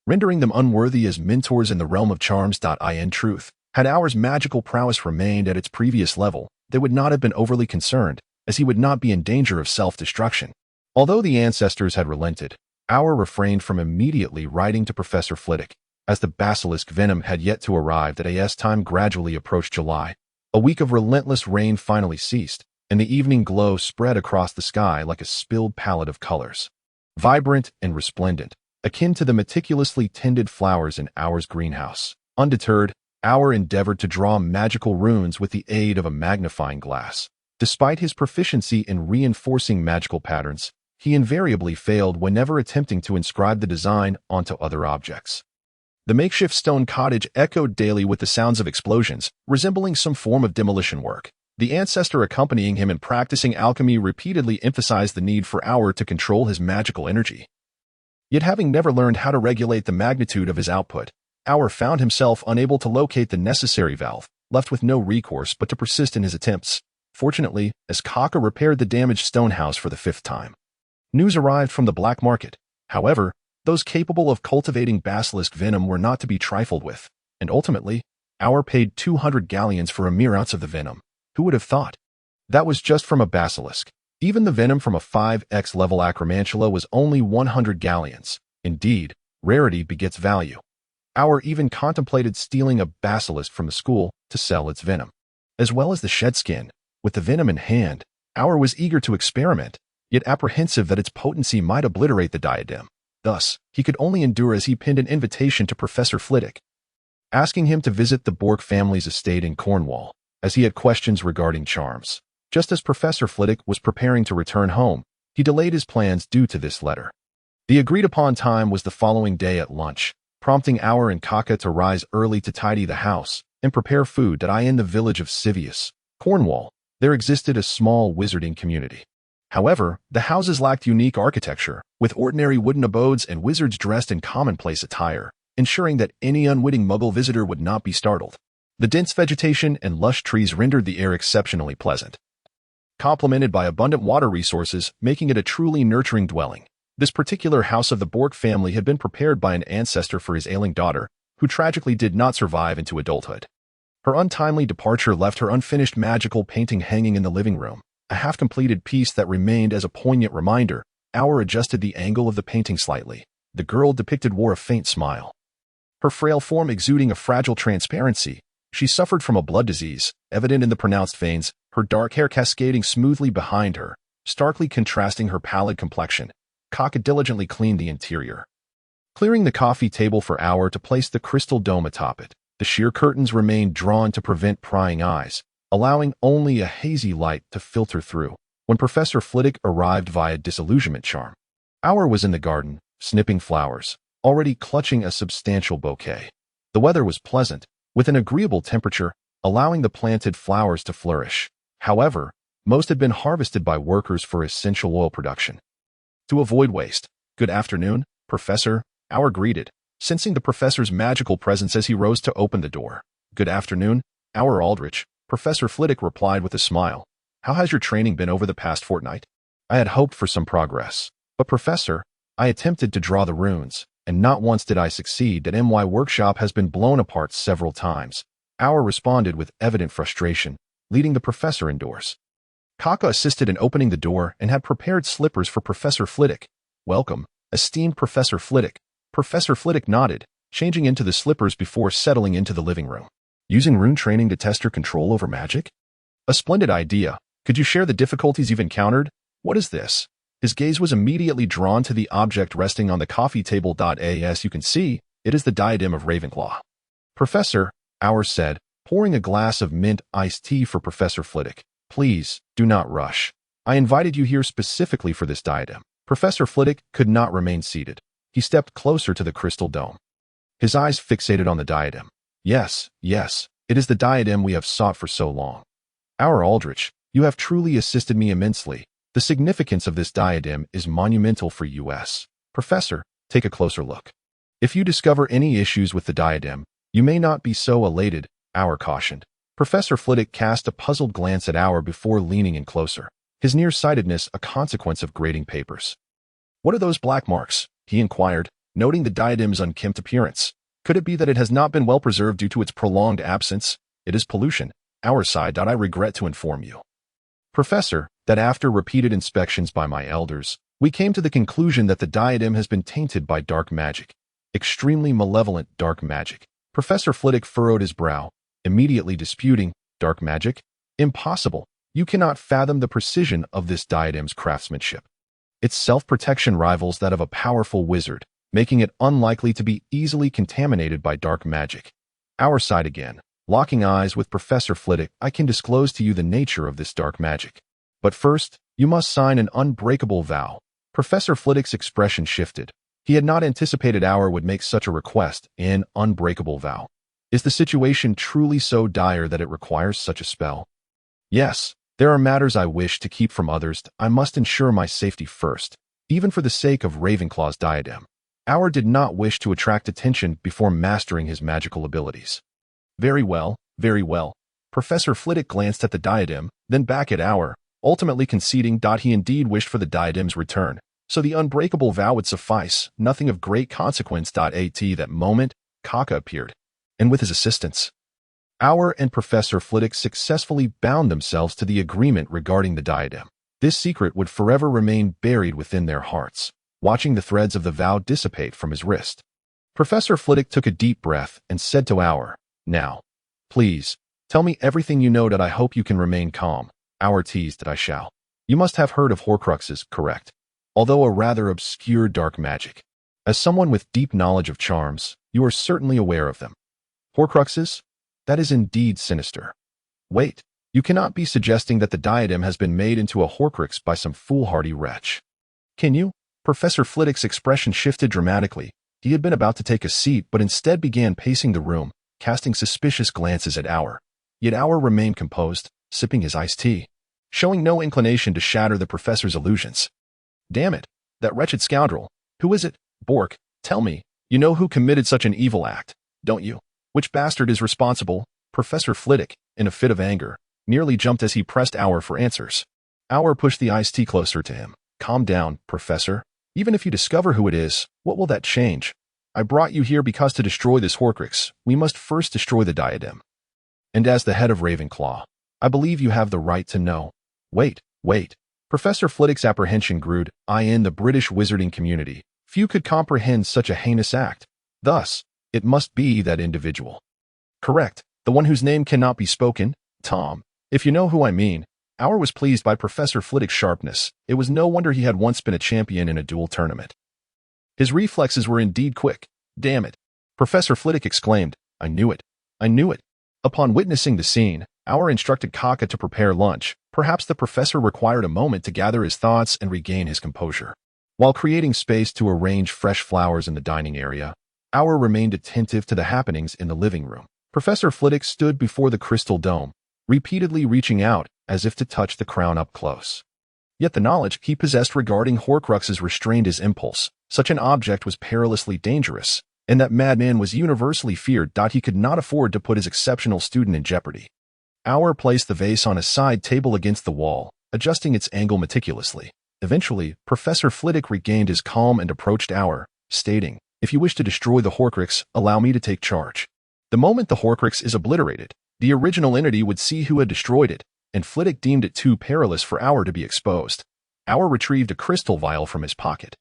rendering them unworthy as mentors in the realm of charms. In truth, had Our's magical prowess remained at its previous level, they would not have been overly concerned, as he would not be in danger of self-destruction. Although the ancestors had relented, Our refrained from immediately writing to Professor Flitwick, as the basilisk venom had yet to arrive. That as time gradually approached July, a week of relentless rain finally ceased, and the evening glow spread across the sky like a spilled palette of colors, vibrant and resplendent, akin to the meticulously tended flowers in Our's greenhouse. Undeterred, Our endeavored to draw magical runes with the aid of a magnifying glass. Despite his proficiency in reinforcing magical patterns, he invariably failed whenever attempting to inscribe the design onto other objects. The makeshift stone cottage echoed daily with the sounds of explosions, resembling some form of demolition work. The ancestor accompanying him in practicing alchemy repeatedly emphasized the need for Our to control his magical energy. Yet having never learned how to regulate the magnitude of his output, Our found himself unable to locate the necessary valve, left with no recourse but to persist in his attempts. Fortunately, as Kaka repaired the damaged stone house for the 5th time, news arrived from the black market. However, those capable of cultivating basilisk venom were not to be trifled with, and ultimately, Our paid 200 galleons for a mere ounce of the venom. Who would have thought? That was just from a basilisk. Even the venom from a 5x level acromantula was only 100 galleons. Indeed, rarity begets value. Our even contemplated stealing a basilisk from the school to sell its venom, as well as the shed skin. With the venom in hand, Our was eager to experiment, yet apprehensive that its potency might obliterate the diadem. Thus, he could only endure as he penned an invitation to Professor Flitwick, asking him to visit the Bork family's estate in Cornwall, as he had questions regarding charms. Just as Professor Flitwick was preparing to return home, he delayed his plans due to this letter. The agreed-upon time was the following day at lunch, prompting Our and Kaka to rise early to tidy the house and prepare food. In the village of Sivius, Cornwall, there existed a small wizarding community. However, the houses lacked unique architecture, with ordinary wooden abodes and wizards dressed in commonplace attire, ensuring that any unwitting Muggle visitor would not be startled. The dense vegetation and lush trees rendered the air exceptionally pleasant, complemented by abundant water resources, making it a truly nurturing dwelling. This particular house of the Bork family had been prepared by an ancestor for his ailing daughter, who tragically did not survive into adulthood. Her untimely departure left her unfinished magical painting hanging in the living room, a half-completed piece that remained as a poignant reminder. Auer adjusted the angle of the painting slightly. The girl depicted wore a faint smile, her frail form exuding a fragile transparency. She suffered from a blood disease, evident in the pronounced veins, her dark hair cascading smoothly behind her, starkly contrasting her pallid complexion. Kaka diligently cleaned the interior, clearing the coffee table for Auer to place the crystal dome atop it. The sheer curtains remained drawn to prevent prying eyes, allowing only a hazy light to filter through. When Professor Flitwick arrived via disillusionment charm, Auer was in the garden, snipping flowers, already clutching a substantial bouquet. The weather was pleasant, with an agreeable temperature, allowing the planted flowers to flourish. However, most had been harvested by workers for essential oil production. To avoid waste, "Good afternoon, Professor," Auer greeted, sensing the professor's magical presence as he rose to open the door. "Good afternoon, Auer Aldrich," Professor Flitwick replied with a smile. "How has your training been over the past fortnight?" "I had hoped for some progress. But Professor, I attempted to draw the runes, and not once did I succeed. That MY workshop has been blown apart several times." Auer responded with evident frustration, leading the professor indoors. Kaka assisted in opening the door and had prepared slippers for Professor Flitwick. "Welcome, esteemed Professor Flitwick." Professor Flitwick nodded, changing into the slippers before settling into the living room. "Using rune training to test your control over magic? A splendid idea. Could you share the difficulties you've encountered? What is this?" His gaze was immediately drawn to the object resting on the coffee table. As you can see, it is the diadem of Ravenclaw. "Professor," Auer said, pouring a glass of mint iced tea for Professor Flitwick. "Please, do not rush. I invited you here specifically for this diadem." Professor Flitwick could not remain seated. He stepped closer to the crystal dome, his eyes fixated on the diadem. Yes, it is the diadem we have sought for so long. Auer Aldrich, you have truly assisted me immensely. The significance of this diadem is monumental for us. Professor, take a closer look. If you discover any issues with the diadem, you may not be so elated, Auer cautioned. Professor Flitwick cast a puzzled glance at Auer before leaning in closer, his nearsightedness a consequence of grading papers. "What are those black marks?" he inquired, noting the diadem's unkempt appearance. "Could it be that it has not been well preserved due to its prolonged absence?" "It is pollution," Auer sighed. "I regret to inform you, Professor, that after repeated inspections by my elders, we came to the conclusion that the diadem has been tainted by dark magic. Extremely malevolent dark magic." Professor Flitwick furrowed his brow, immediately disputing, "Dark magic? Impossible. You cannot fathom the precision of this diadem's craftsmanship. Its self-protection rivals that of a powerful wizard, making it unlikely to be easily contaminated by dark magic." Auer sighed again, locking eyes with Professor Flitwick. "I can disclose to you the nature of this dark magic. But first, you must sign an unbreakable vow." Professor Flitwick's expression shifted. He had not anticipated Auer would make such a request. "An unbreakable vow. Is the situation truly so dire that it requires such a spell?" "Yes. There are matters I wish to keep from others. I must ensure my safety first, even for the sake of Ravenclaw's diadem." Auer did not wish to attract attention before mastering his magical abilities. Very well. Professor Flitwick glanced at the diadem, then back at Auer, ultimately conceding he indeed wished for the diadem's return, so the unbreakable vow would suffice. Nothing of great consequence. At that moment, Kaka appeared, and with his assistance, Auer and Professor Flitwick successfully bound themselves to the agreement regarding the diadem. This secret would forever remain buried within their hearts. Watching the threads of the vow dissipate from his wrist, Professor Flitwick took a deep breath and said to Auer, "Now, please, tell me everything you know. I hope you can remain calm." Auer teased. "I shall. You must have heard of Horcruxes, correct? Although a rather obscure dark magic. As someone with deep knowledge of charms, you are certainly aware of them." "Horcruxes? That is indeed sinister. Wait, you cannot be suggesting that the diadem has been made into a Horcrux by some foolhardy wretch, can you?" Professor Flitwick's expression shifted dramatically. He had been about to take a seat but instead began pacing the room, casting suspicious glances at Auer. Yet Auer remained composed, sipping his iced tea, showing no inclination to shatter the professor's illusions. "Damn it, that wretched scoundrel. Who is it? Bork, tell me, you know who committed such an evil act, don't you? Which bastard is responsible?" Professor Flitwick, in a fit of anger, nearly jumped as he pressed Auer for answers. Auer pushed the iced tea closer to him. "Calm down, Professor. Even if you discover who it is, what will that change? I brought you here because to destroy this Horcrux, we must first destroy the diadem. And as the head of Ravenclaw, I believe you have the right to know. Wait. Professor Flitwick's apprehension grew. In the British wizarding community, few could comprehend such a heinous act. Thus, it must be that individual. Correct, the one whose name cannot be spoken, Tom. If you know who I mean. Our was pleased by Professor Flitwick's sharpness. It was no wonder he had once been a champion in a duel tournament. His reflexes were indeed quick. Damn it. Professor Flitwick exclaimed. I knew it. Upon witnessing the scene, Our instructed Kaka to prepare lunch. Perhaps the professor required a moment to gather his thoughts and regain his composure. While creating space to arrange fresh flowers in the dining area, Our remained attentive to the happenings in the living room. Professor Flitwick stood before the crystal dome, repeatedly reaching out as if to touch the crown up close. Yet the knowledge he possessed regarding Horcruxes restrained his impulse. Such an object was perilously dangerous, and that madman was universally feared. He could not afford to put his exceptional student in jeopardy. Our placed the vase on a side table against the wall, adjusting its angle meticulously. Eventually, Professor Flitwick regained his calm and approached Our, stating, If you wish to destroy the Horcrux, allow me to take charge. The moment the Horcrux is obliterated, the original entity would see who had destroyed it, and Flitwick deemed it too perilous for Our to be exposed. Our retrieved a crystal vial from his pocket.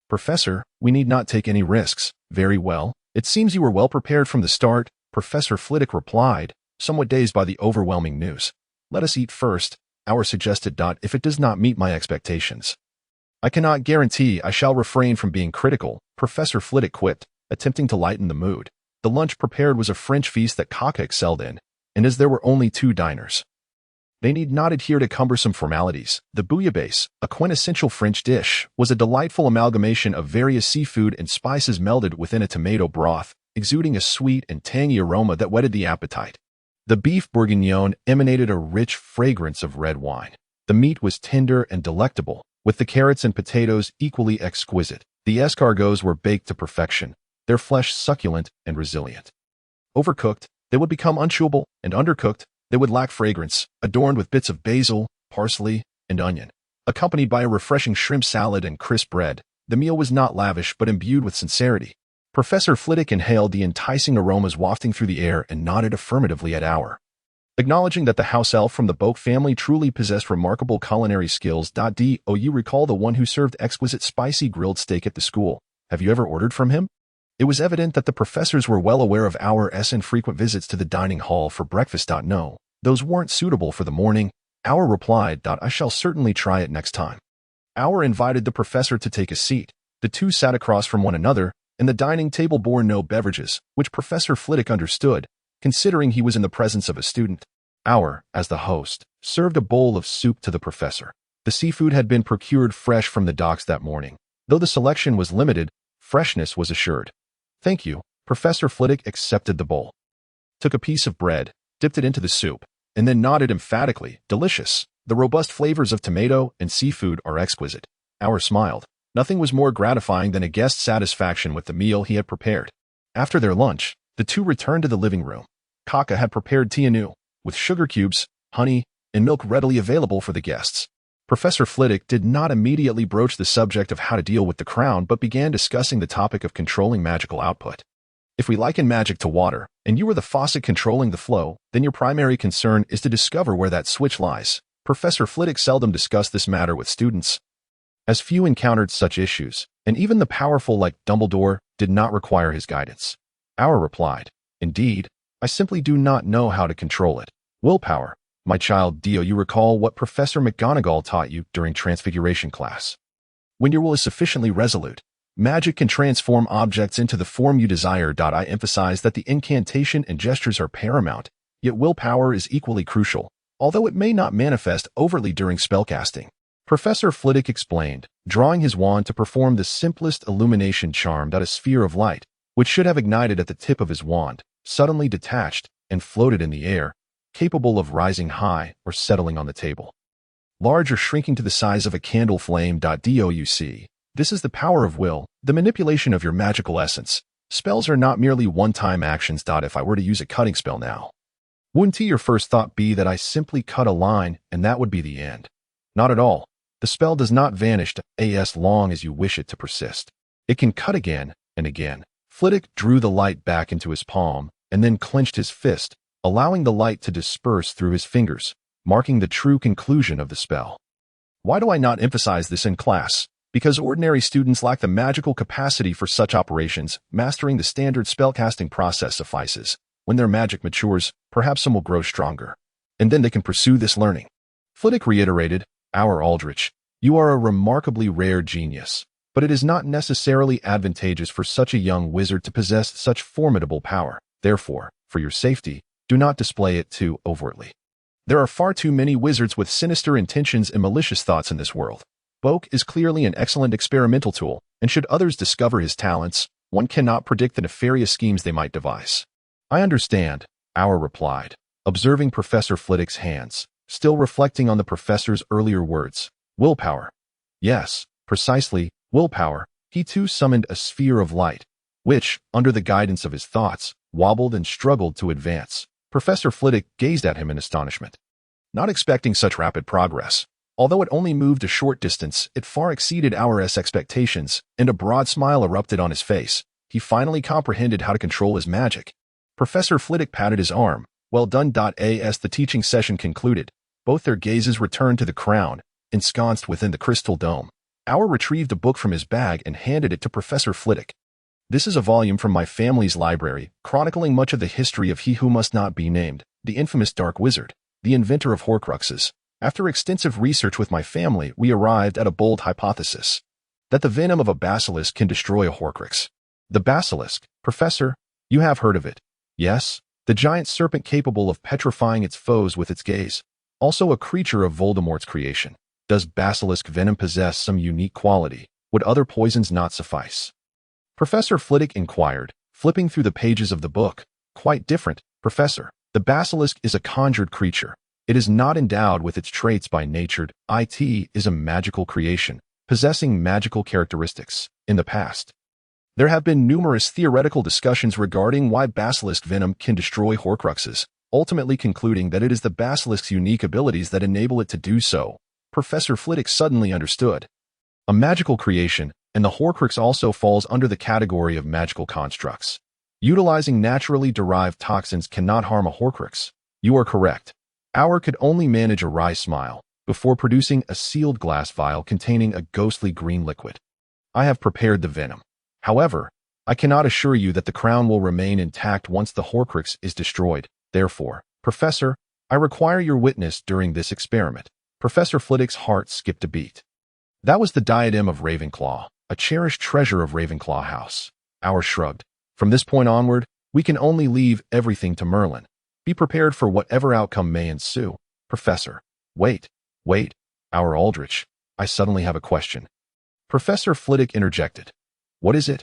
Professor, we need not take any risks. Very well. It seems you were well prepared from the start, Professor Flitwick replied, somewhat dazed by the overwhelming news. Let us eat first, Our suggested. If it does not meet my expectations, I cannot guarantee I shall refrain from being critical, Professor Flitwick quipped, attempting to lighten the mood. The lunch prepared was a French feast that Kaka excelled in, and as there were only 2 diners, they need not adhere to cumbersome formalities. The bouillabaisse, a quintessential French dish, was a delightful amalgamation of various seafood and spices melded within a tomato broth, exuding a sweet and tangy aroma that whetted the appetite. The beef bourguignon emanated a rich fragrance of red wine. The meat was tender and delectable, with the carrots and potatoes equally exquisite. The escargots were baked to perfection, their flesh succulent and resilient. Overcooked, they would become unchewable, and undercooked, they would lack fragrance, adorned with bits of basil, parsley, and onion. Accompanied by a refreshing shrimp salad and crisp bread, the meal was not lavish but imbued with sincerity. Professor Flitwick inhaled the enticing aromas wafting through the air and nodded affirmatively at Our, acknowledging that the house elf from the Bock family truly possessed remarkable culinary skills. Do you recall the one who served exquisite spicy grilled steak at the school? Have you ever ordered from him? It was evident that the professors were well aware of Our's infrequent visits to the dining hall for breakfast. No, those weren't suitable for the morning, Our replied. I shall certainly try it next time. Our invited the professor to take a seat. The two sat across from one another, and the dining table bore no beverages, which Professor Flitwick understood, considering he was in the presence of a student. Our, as the host, served a bowl of soup to the professor. The seafood had been procured fresh from the docks that morning. Though the selection was limited, freshness was assured. Thank you. Professor Flitwick accepted the bowl, took a piece of bread, dipped it into the soup, and then nodded emphatically. Delicious. The robust flavors of tomato and seafood are exquisite. Our smiled. Nothing was more gratifying than a guest's satisfaction with the meal he had prepared. After their lunch, the two returned to the living room. Kaka had prepared tea anew, with sugar cubes, honey, and milk readily available for the guests. Professor Flitwick did not immediately broach the subject of how to deal with the crown but began discussing the topic of controlling magical output. If we liken magic to water, and you are the faucet controlling the flow, then your primary concern is to discover where that switch lies. Professor Flitwick seldom discussed this matter with students, as few encountered such issues, and even the powerful like Dumbledore did not require his guidance. Our replied, Indeed, I simply do not know how to control it. Willpower. My child, do you recall what Professor McGonagall taught you during Transfiguration class? When your will is sufficiently resolute, magic can transform objects into the form you desire. I emphasize that the incantation and gestures are paramount, yet willpower is equally crucial, although it may not manifest overtly during spellcasting. Professor Flitwick explained, drawing his wand to perform the simplest illumination charm. A sphere of light, which should have ignited at the tip of his wand, suddenly detached and floated in the air, capable of rising high or settling on the table, large or shrinking to the size of a candle flame. You see, this is the power of will, the manipulation of your magical essence. Spells are not merely one-time actions. If I were to use a cutting spell now, wouldn't your first thought be that I simply cut a line and that would be the end? Not at all. The spell does not vanish as long as you wish it to persist. It can cut again and again. Flitwick drew the light back into his palm and then clenched his fist, allowing the light to disperse through his fingers, marking the true conclusion of the spell. Why do I not emphasize this in class? Because ordinary students lack the magical capacity for such operations. Mastering the standard spellcasting process suffices. When their magic matures, perhaps some will grow stronger. And then they can pursue this learning. Flitwick reiterated, "Our Aldrich, you are a remarkably rare genius, but it is not necessarily advantageous for such a young wizard to possess such formidable power. Therefore, for your safety, do not display it too overtly. There are far too many wizards with sinister intentions and malicious thoughts in this world. Bock is clearly an excellent experimental tool, and should others discover his talents, one cannot predict the nefarious schemes they might devise." "I understand," Auer replied, observing Professor Flitwick's hands, still reflecting on the professor's earlier words. "Willpower." Yes, precisely, willpower. He too summoned a sphere of light, which, under the guidance of his thoughts, wobbled and struggled to advance. Professor Flitwick gazed at him in astonishment, not expecting such rapid progress. Although it only moved a short distance, it far exceeded Auer's expectations, and a broad smile erupted on his face. He finally comprehended how to control his magic. Professor Flitwick patted his arm. "Well done." As the teaching session concluded, both their gazes returned to the crown, ensconced within the crystal dome. Auer retrieved a book from his bag and handed it to Professor Flitwick. "This is a volume from my family's library, chronicling much of the history of he who must not be named, the infamous Dark Wizard, the inventor of Horcruxes. After extensive research with my family, we arrived at a bold hypothesis, that the venom of a basilisk can destroy a Horcrux." "The basilisk, Professor? You have heard of it?" "Yes, the giant serpent capable of petrifying its foes with its gaze. Also a creature of Voldemort's creation. Does basilisk venom possess some unique quality? Would other poisons not suffice?" Professor Flitwick inquired, flipping through the pages of the book. "Quite different, Professor. The basilisk is a conjured creature. It is not endowed with its traits by nature. It is a magical creation, possessing magical characteristics. In the past, there have been numerous theoretical discussions regarding why basilisk venom can destroy Horcruxes, ultimately concluding that it is the basilisk's unique abilities that enable it to do so." Professor Flitwick suddenly understood. A magical creation, and the Horcrux also falls under the category of magical constructs. Utilizing naturally derived toxins cannot harm a Horcrux. "You are correct." Auer could only manage a wry smile before producing a sealed glass vial containing a ghostly green liquid. "I have prepared the venom. However, I cannot assure you that the crown will remain intact once the Horcrux is destroyed. Therefore, Professor, I require your witness during this experiment." Professor Flitwick's heart skipped a beat. That was the diadem of Ravenclaw, a cherished treasure of Ravenclaw House. Auer shrugged. "From this point onward, we can only leave everything to Merlin. Be prepared for whatever outcome may ensue." "Professor, wait. Our Aldrich, I suddenly have a question." Professor Flitwick interjected. "What is it?"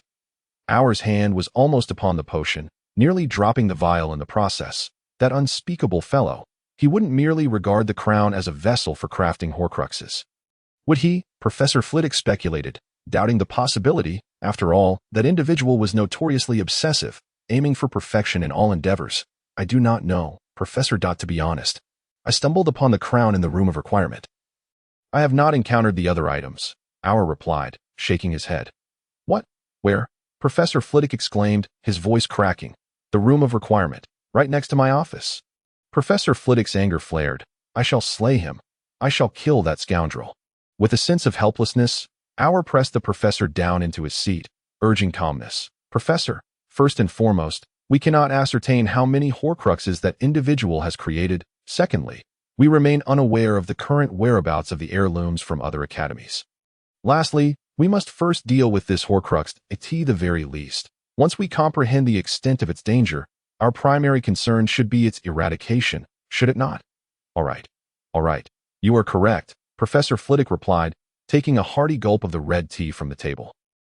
Auer's hand was almost upon the potion, nearly dropping the vial in the process. That unspeakable fellow. He wouldn't merely regard the crown as a vessel for crafting Horcruxes. Would he? Professor Flitwick speculated, doubting the possibility. After all, that individual was notoriously obsessive, aiming for perfection in all endeavors. "I do not know, Professor. To be honest, I stumbled upon the crown in the room of requirement. I have not encountered the other items," Auer replied, shaking his head. "What? Where?" Professor Flitwick exclaimed, his voice cracking. "The room of requirement, right next to my office." Professor Flitwick's anger flared. "I shall slay him. I shall kill that scoundrel." With a sense of helplessness, Auer pressed the professor down into his seat, urging calmness. "Professor, first and foremost, we cannot ascertain how many Horcruxes that individual has created. Secondly, we remain unaware of the current whereabouts of the heirlooms from other academies. Lastly, we must first deal with this Horcrux at the very least. Once we comprehend the extent of its danger, our primary concern should be its eradication, should it not?" All right. You are correct," Professor Flitwick replied, taking a hearty gulp of the red tea from the table.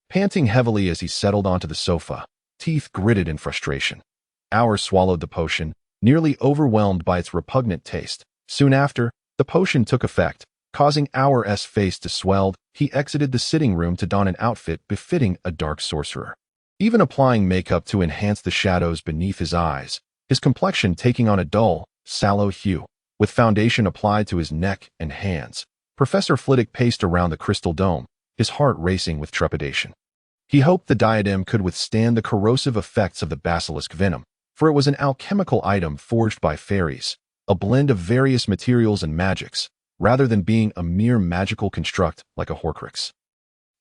Panting heavily as he settled onto the sofa, teeth gritted in frustration. Auer swallowed the potion, nearly overwhelmed by its repugnant taste. Soon after, the potion took effect, causing Auer's face to swell. He exited the sitting room to don an outfit befitting a dark sorcerer. Even applying makeup to enhance the shadows beneath his eyes, his complexion taking on a dull, sallow hue, with foundation applied to his neck and hands. Professor Flitwick paced around the crystal dome, his heart racing with trepidation. He hoped the diadem could withstand the corrosive effects of the basilisk venom, for it was an alchemical item forged by fairies, a blend of various materials and magics, rather than being a mere magical construct like a Horcrux.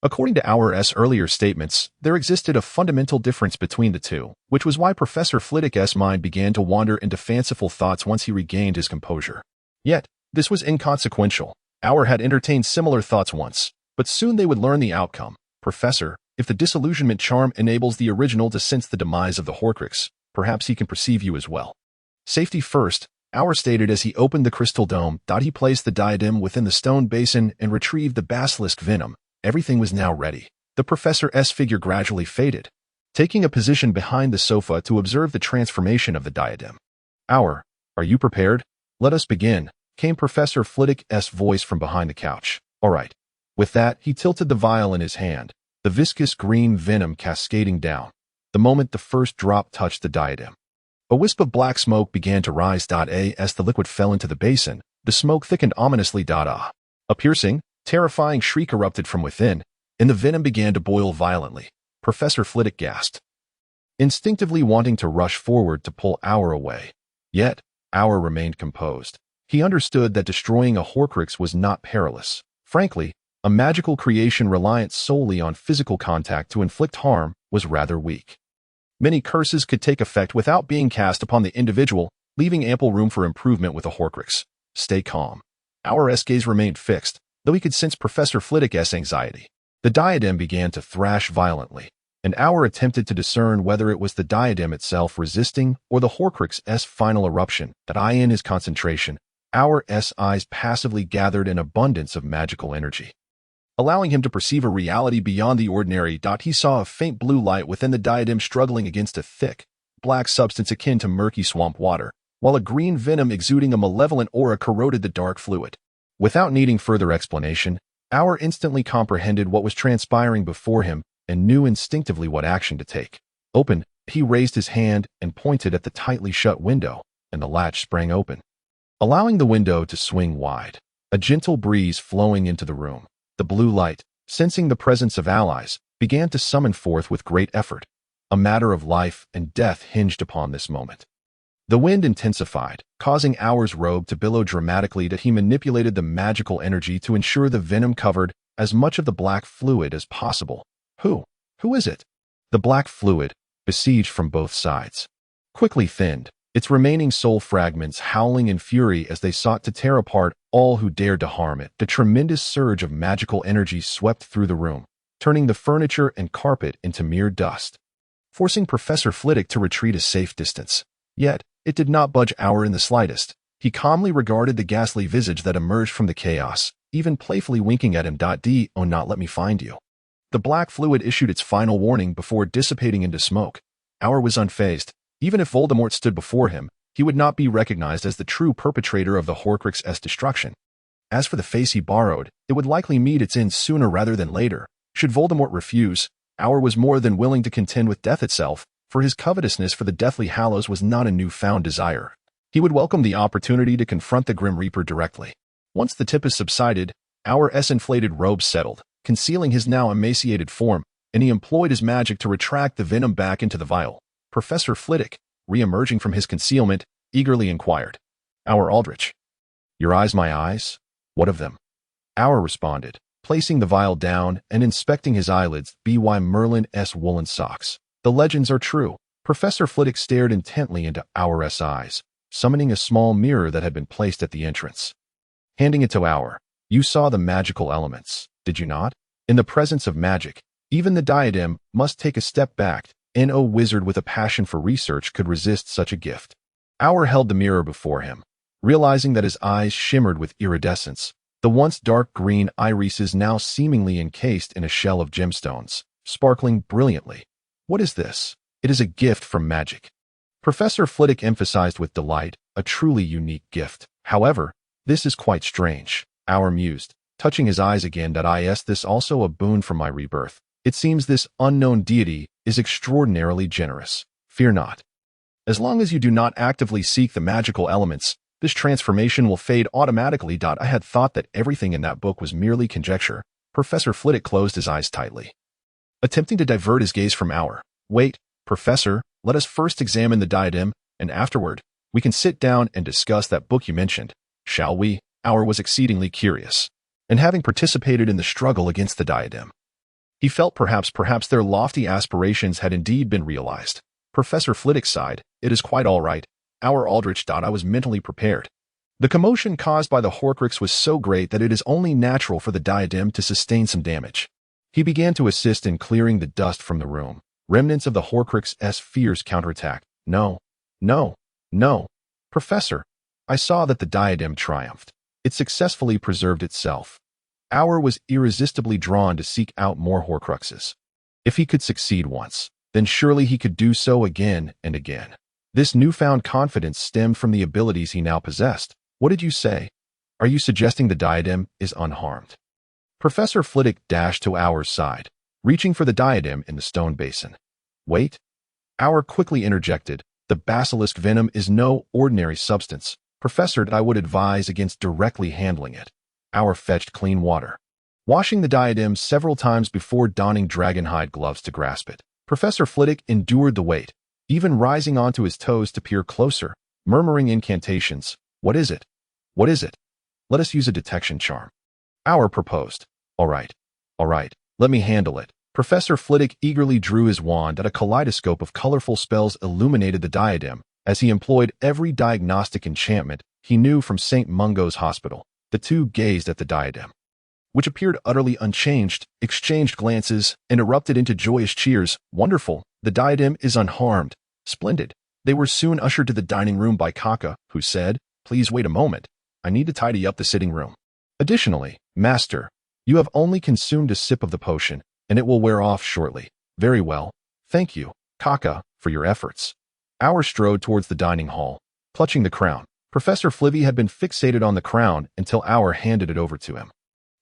According to our earlier statements, there existed a fundamental difference between the two, which was why Professor Flitwick's mind began to wander into fanciful thoughts once he regained his composure. Yet, this was inconsequential. Our had entertained similar thoughts once, but soon they would learn the outcome. Professor, if the disillusionment charm enables the original to sense the demise of the Horcrux, perhaps he can perceive you as well. Safety first, Our stated as he opened the crystal dome. He placed the diadem within the stone basin and retrieved the basilisk venom. Everything was now ready. The professor's figure gradually faded, taking a position behind the sofa to observe the transformation of the diadem. Are you prepared? Let us begin, came Professor Flitwick's voice from behind the couch. All right. With that, he tilted the vial in his hand, the viscous green venom cascading down. The moment the first drop touched the diadem, a wisp of black smoke began to rise. As the liquid fell into the basin, the smoke thickened ominously. A piercing, terrifying shriek erupted from within, and the venom began to boil violently. Professor Flitwick gasped, instinctively wanting to rush forward to pull Our away. Yet, Our remained composed. He understood that destroying a Horcrux was not perilous. Frankly, a magical creation reliant solely on physical contact to inflict harm was rather weak. Many curses could take effect without being cast upon the individual, leaving ample room for improvement with a Horcrux. Stay calm. Our gaze remained fixed, though he could sense Professor Flitwick's anxiety. The diadem began to thrash violently, and Our attempted to discern whether it was the diadem itself resisting or the Horcrux's final eruption. In his concentration, Our's eyes passively gathered an abundance of magical energy, allowing him to perceive a reality beyond the ordinary. He saw a faint blue light within the diadem struggling against a thick, black substance akin to murky swamp water, while a green venom exuding a malevolent aura corroded the dark fluid. Without needing further explanation, Our instantly comprehended what was transpiring before him and knew instinctively what action to take. Open, he raised his hand and pointed at the tightly shut window, and the latch sprang open, allowing the window to swing wide, a gentle breeze flowing into the room. The blue light, sensing the presence of allies, began to summon forth with great effort. A matter of life and death hinged upon this moment. The wind intensified, causing Our's robe to billow dramatically. He manipulated the magical energy to ensure the venom covered as much of the black fluid as possible. Who is it? The black fluid, besieged from both sides, quickly thinned, its remaining soul fragments howling in fury as they sought to tear apart all who dared to harm it. The tremendous surge of magical energy swept through the room, turning the furniture and carpet into mere dust, forcing Professor Flitwick to retreat a safe distance. Yet, it did not budge Our in the slightest. He calmly regarded the ghastly visage that emerged from the chaos, even playfully winking at him. "Do not let me find you." The black fluid issued its final warning before dissipating into smoke. Our was unfazed. Even if Voldemort stood before him, he would not be recognized as the true perpetrator of the Horcrux's destruction. As for the face he borrowed, it would likely meet its end sooner rather than later. Should Voldemort refuse, Our was more than willing to contend with death itself, for his covetousness for the Deathly Hallows was not a newfound desire. He would welcome the opportunity to confront the Grim Reaper directly. Once the tempest subsided, Our's inflated robe settled, concealing his now emaciated form, and he employed his magic to retract the venom back into the vial. Professor Flitwick, re-emerging from his concealment, eagerly inquired, "Our Aldrich, your eyes my eyes? What of them?" Our responded, placing the vial down and inspecting his eyelids. "By Merlin's woolen socks. The legends are true." Professor Flitwick stared intently into Our's eyes, summoning a small mirror that had been placed at the entrance. Handing it to Our, "You saw the magical elements, did you not? In the presence of magic, even the diadem must take a step back. No wizard with a passion for research could resist such a gift." Our held the mirror before him, realizing that his eyes shimmered with iridescence, the once dark green irises now seemingly encased in a shell of gemstones, sparkling brilliantly. "What is this?" "It is a gift from magic." Professor Flitwick emphasized with delight, "a truly unique gift. However, this is quite strange." Our mused, touching his eyes again. "Is this also a boon from my rebirth? It seems this unknown deity is extraordinarily generous. Fear not. As long as you do not actively seek the magical elements, This transformation will fade automatically. I had thought that everything in that book was merely conjecture. Professor Flitwick closed his eyes tightly, attempting to divert his gaze from our. Wait, Professor, let us first examine the diadem, and afterward, we can sit down and discuss that book you mentioned, shall we? Our was exceedingly curious, and having participated in the struggle against the diadem, he felt perhaps their lofty aspirations had indeed been realized. Professor Flitwick sighed. It is quite all right. Our Aldrich. I was mentally prepared. The commotion caused by the Horcrux was so great that it is only natural for the diadem to sustain some damage. He began to assist in clearing the dust from the room. Remnants of the Horcrux's fierce counterattack. No. Professor, I saw that the diadem triumphed. It successfully preserved itself. Our was irresistibly drawn to seek out more Horcruxes. If he could succeed once, then surely he could do so again and again. This newfound confidence stemmed from the abilities he now possessed. What did you say? Are you suggesting the diadem is unharmed? Professor Flitwick dashed to Our's side, reaching for the diadem in the stone basin. Wait. Our quickly interjected. The basilisk venom is no ordinary substance. Professor, I would advise against directly handling it. Our fetched clean water, washing the diadem several times before donning dragonhide gloves to grasp it. Professor Flitwick endured the weight, even rising onto his toes to peer closer, murmuring incantations. What is it? What is it? Let us use a detection charm. Our proposed. All right, let me handle it. Professor Flitwick eagerly drew his wand and a kaleidoscope of colorful spells illuminated the diadem as he employed every diagnostic enchantment he knew from St. Mungo's hospital. The two gazed at the diadem, which appeared utterly unchanged, exchanged glances, and erupted into joyous cheers. Wonderful! The diadem is unharmed. Splendid! They were soon ushered to the dining room by Kaka, who said, Please wait a moment. I need to tidy up the sitting room. Additionally, Master, you have only consumed a sip of the potion, and it will wear off shortly. Very well. Thank you, Kaka, for your efforts. Our strode towards the dining hall, clutching the crown. Professor Flitwick had been fixated on the crown until Our handed it over to him,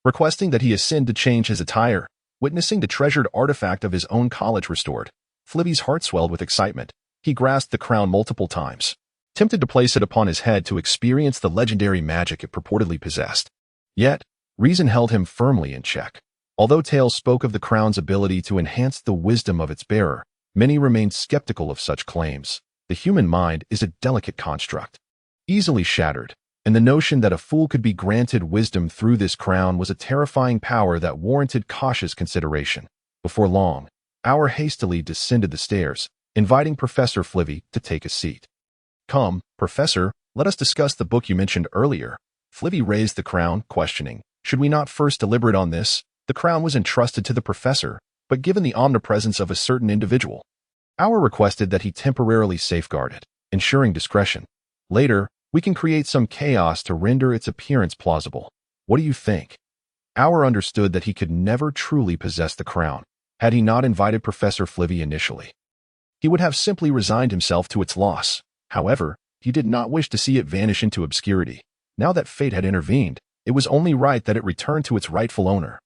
requesting that he ascend to change his attire. Witnessing the treasured artifact of his own college restored, Flitwick's heart swelled with excitement. He grasped the crown multiple times, tempted to place it upon his head to experience the legendary magic it purportedly possessed. Yet, reason held him firmly in check. Although tales spoke of the crown's ability to enhance the wisdom of its bearer, many remained skeptical of such claims. The human mind is a delicate construct, easily shattered, and the notion that a fool could be granted wisdom through this crown was a terrifying power that warranted cautious consideration. Before long, Our hastily descended the stairs, inviting Professor Flitwick to take a seat. Come, Professor, let us discuss the book you mentioned earlier. Flitwick raised the crown, questioning, Should we not first deliberate on this? The crown was entrusted to the professor, but given the omnipresence of a certain individual, Our requested that he temporarily safeguard it, ensuring discretion. Later, we can create some chaos to render its appearance plausible. What do you think? Our understood that he could never truly possess the crown, had he not invited Professor Flitwick initially. He would have simply resigned himself to its loss. However, he did not wish to see it vanish into obscurity. Now that fate had intervened, it was only right that it return to its rightful owner.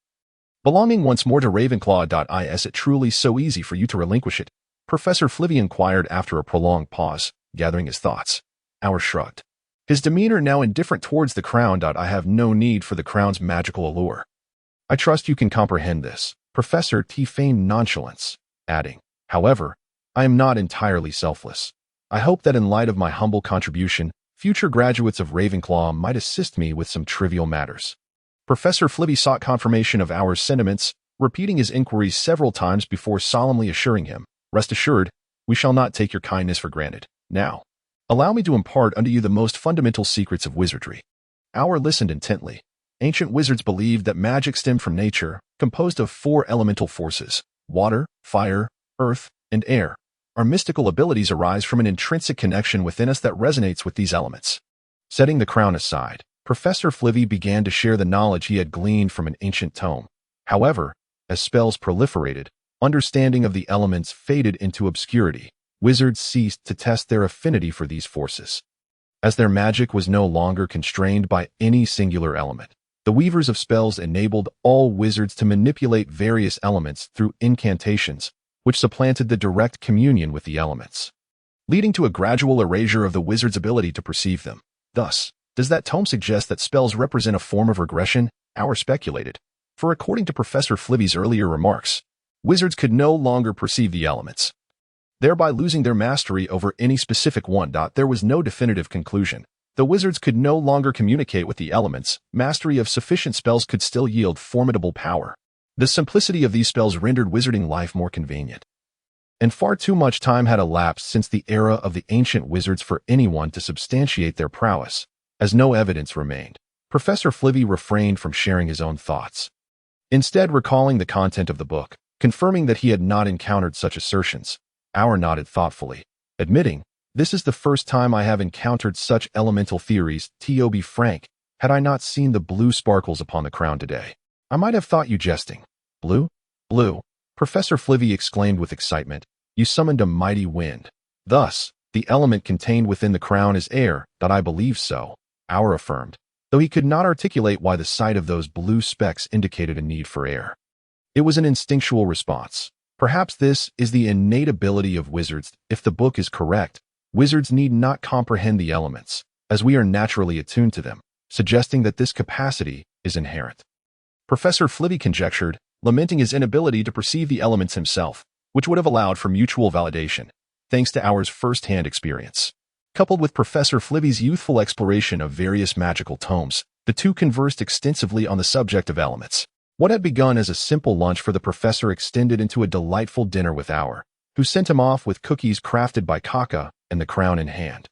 Belonging once more to Ravenclaw. Is it truly so easy for you to relinquish it? Professor Flitwick inquired after a prolonged pause, gathering his thoughts. Our shrugged, his demeanor now indifferent towards the crown. I have no need for the crown's magical allure. I trust you can comprehend this. Professor T feigned nonchalance, adding, However, I am not entirely selfless. I hope that in light of my humble contribution, future graduates of Ravenclaw might assist me with some trivial matters. Professor Flitwick sought confirmation of Our's sentiments, repeating his inquiries several times before solemnly assuring him, Rest assured, we shall not take your kindness for granted. Now, allow me to impart unto you the most fundamental secrets of wizardry. Our listened intently. Ancient wizards believed that magic stemmed from nature, composed of 4 elemental forces, water, fire, earth, and air. Our mystical abilities arise from an intrinsic connection within us that resonates with these elements. Setting the crown aside, Professor Flitwick began to share the knowledge he had gleaned from an ancient tome. However, as spells proliferated, understanding of the elements faded into obscurity. Wizards ceased to test their affinity for these forces, as their magic was no longer constrained by any singular element. The weavers of spells enabled all wizards to manipulate various elements through incantations, which supplanted the direct communion with the elements, leading to a gradual erasure of the wizard's ability to perceive them. Thus, does that tome suggest that spells represent a form of regression? Our speculated. For according to Professor Flivvy's earlier remarks, wizards could no longer perceive the elements, thereby losing their mastery over any specific one. There was no definitive conclusion. The wizards could no longer communicate with the elements. Mastery of sufficient spells could still yield formidable power. The simplicity of these spells rendered wizarding life more convenient. And far too much time had elapsed since the era of the ancient wizards for anyone to substantiate their prowess, as no evidence remained. Professor Flivy refrained from sharing his own thoughts, instead recalling the content of the book, confirming that he had not encountered such assertions. Our nodded thoughtfully, admitting, "This is the first time I have encountered such elemental theories. To be frank, had I not seen the blue sparkles upon the crown today, I might have thought you jesting." "Blue? Blue?" Professor Flivy exclaimed with excitement. "You summoned a mighty wind. Thus, the element contained within the crown is air." "I believe so," Our affirmed, though he could not articulate why the sight of those blue specks indicated a need for air. It was an instinctual response. Perhaps this is the innate ability of wizards. If the book is correct, wizards need not comprehend the elements, as we are naturally attuned to them, suggesting that this capacity is inherent. Professor Flivy conjectured, lamenting his inability to perceive the elements himself, which would have allowed for mutual validation, thanks to Our's first-hand experience. Coupled with Professor Flivy's youthful exploration of various magical tomes, the two conversed extensively on the subject of elements. What had begun as a simple lunch for the professor extended into a delightful dinner with Our, who sent him off with cookies crafted by Kaka and the crown in hand.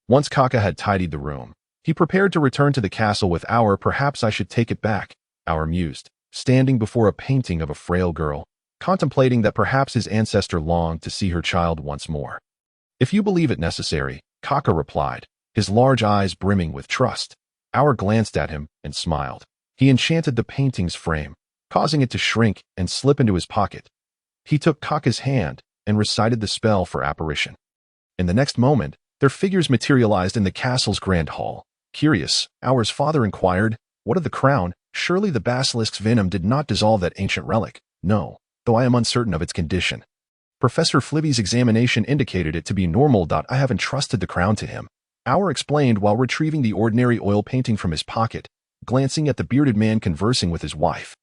Once Kaka had tidied the room, he prepared to return to the castle with Our. "Perhaps I should take it back," Our mused, standing before a painting of a frail girl, contemplating that perhaps his ancestor longed to see her child once more. "If you believe it necessary," Kaka replied, his large eyes brimming with trust. Our glanced at him and smiled. He enchanted the painting's frame, causing it to shrink and slip into his pocket. He took Kaka's hand and recited the spell for apparition. In the next moment, their figures materialized in the castle's grand hall. Curious, Our's father inquired, "What of the crown? Surely the basilisk's venom did not dissolve that ancient relic." "No, though I am uncertain of its condition. Professor Flivy's examination indicated it to be normal. I have entrusted the crown to him," Our explained while retrieving the ordinary oil painting from his pocket, glancing at the bearded man conversing with his wife.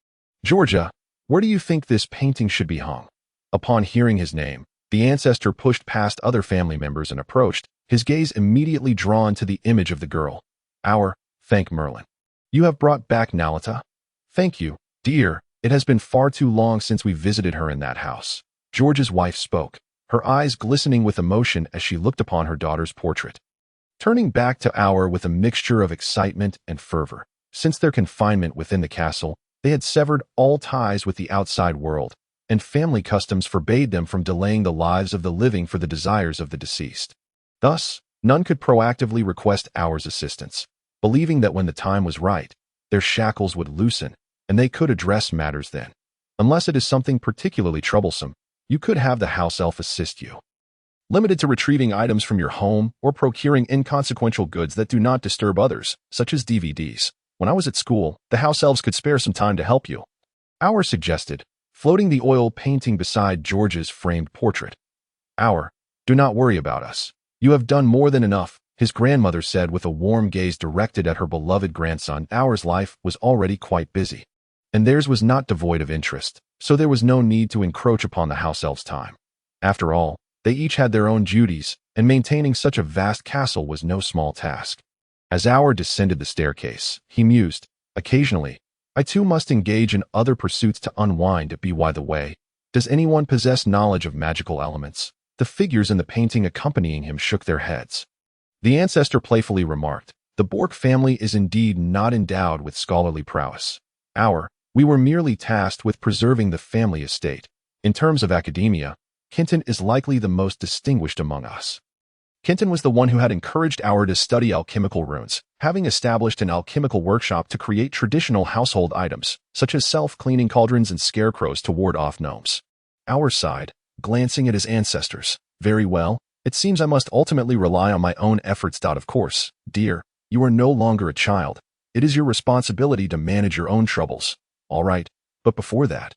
"Georgia, where do you think this painting should be hung?" Upon hearing his name, the ancestor pushed past other family members and approached, his gaze immediately drawn to the image of the girl. "Our, thank Merlin. You have brought back Nalita." "Thank you, dear. It has been far too long since we visited her in that house." George's wife spoke, her eyes glistening with emotion as she looked upon her daughter's portrait. Turning back to Our with a mixture of excitement and fervor. Since their confinement within the castle, they had severed all ties with the outside world, and family customs forbade them from delaying the lives of the living for the desires of the deceased. Thus, none could proactively request Our's assistance, believing that when the time was right, their shackles would loosen, and they could address matters then. Unless it is something particularly troublesome, you could have the house elf assist you. Limited to retrieving items from your home or procuring inconsequential goods that do not disturb others, such as DVDs. When I was at school, the house elves could spare some time to help you. Our suggested, floating the oil painting beside George's framed portrait. Our, do not worry about us. You have done more than enough, his grandmother said with a warm gaze directed at her beloved grandson. Our's life was already quite busy, and theirs was not devoid of interest, so there was no need to encroach upon the house elf's time. After all, they each had their own duties, and maintaining such a vast castle was no small task. As Our descended the staircase, he mused, occasionally, I too must engage in other pursuits to unwind. By the way, does anyone possess knowledge of magical elements? The figures in the painting accompanying him shook their heads. The ancestor playfully remarked, the Bork family is indeed not endowed with scholarly prowess. We were merely tasked with preserving the family estate. In terms of academia, Kenton is likely the most distinguished among us. Kenton was the one who had encouraged Our to study alchemical runes, having established an alchemical workshop to create traditional household items, such as self-cleaning cauldrons and scarecrows to ward off gnomes. Our sighed, glancing at his ancestors. Very well, it seems I must ultimately rely on my own efforts. Of course, dear, you are no longer a child. It is your responsibility to manage your own troubles. All right, but before that,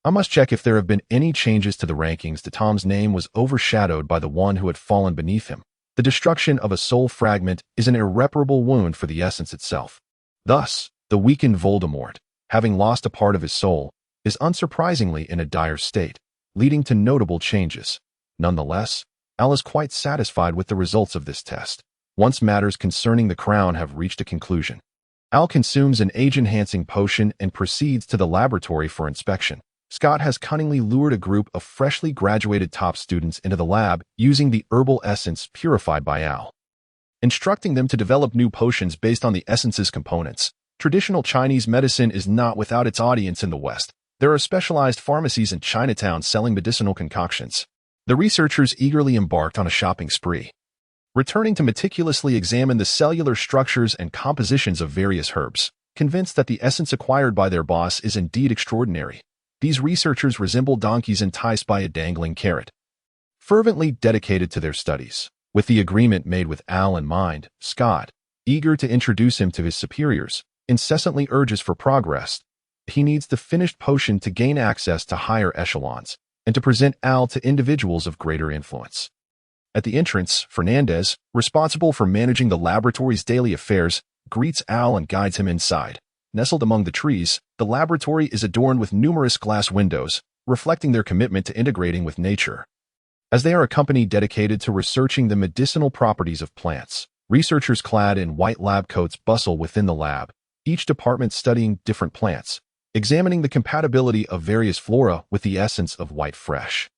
I must check if there have been any changes to the rankings. Tom's name was overshadowed by the one who had fallen beneath him, The destruction of a soul fragment is an irreparable wound for the essence itself. Thus, the weakened Voldemort, having lost a part of his soul, is unsurprisingly in a dire state, leading to notable changes. Nonetheless, Al is quite satisfied with the results of this test. Once matters concerning the crown have reached a conclusion, Al consumes an age-enhancing potion and proceeds to the laboratory for inspection. Scott has cunningly lured a group of freshly graduated top students into the lab using the herbal essence purified by Al, instructing them to develop new potions based on the essence's components. Traditional Chinese medicine is not without its audience in the West. There are specialized pharmacies in Chinatown selling medicinal concoctions. The researchers eagerly embarked on a shopping spree, returning to meticulously examine the cellular structures and compositions of various herbs. Convinced that the essence acquired by their boss is indeed extraordinary, these researchers resemble donkeys enticed by a dangling carrot, fervently dedicated to their studies. With the agreement made with Al in mind, Scott, eager to introduce him to his superiors, incessantly urges for progress. He needs the finished potion to gain access to higher echelons and to present Al to individuals of greater influence. At the entrance, Fernandez, responsible for managing the laboratory's daily affairs, greets Al and guides him inside. Nestled among the trees, the laboratory is adorned with numerous glass windows, reflecting their commitment to integrating with nature. As they are a company dedicated to researching the medicinal properties of plants, researchers clad in white lab coats bustle within the lab, each department studying different plants, examining the compatibility of various flora with the essence of white fresh.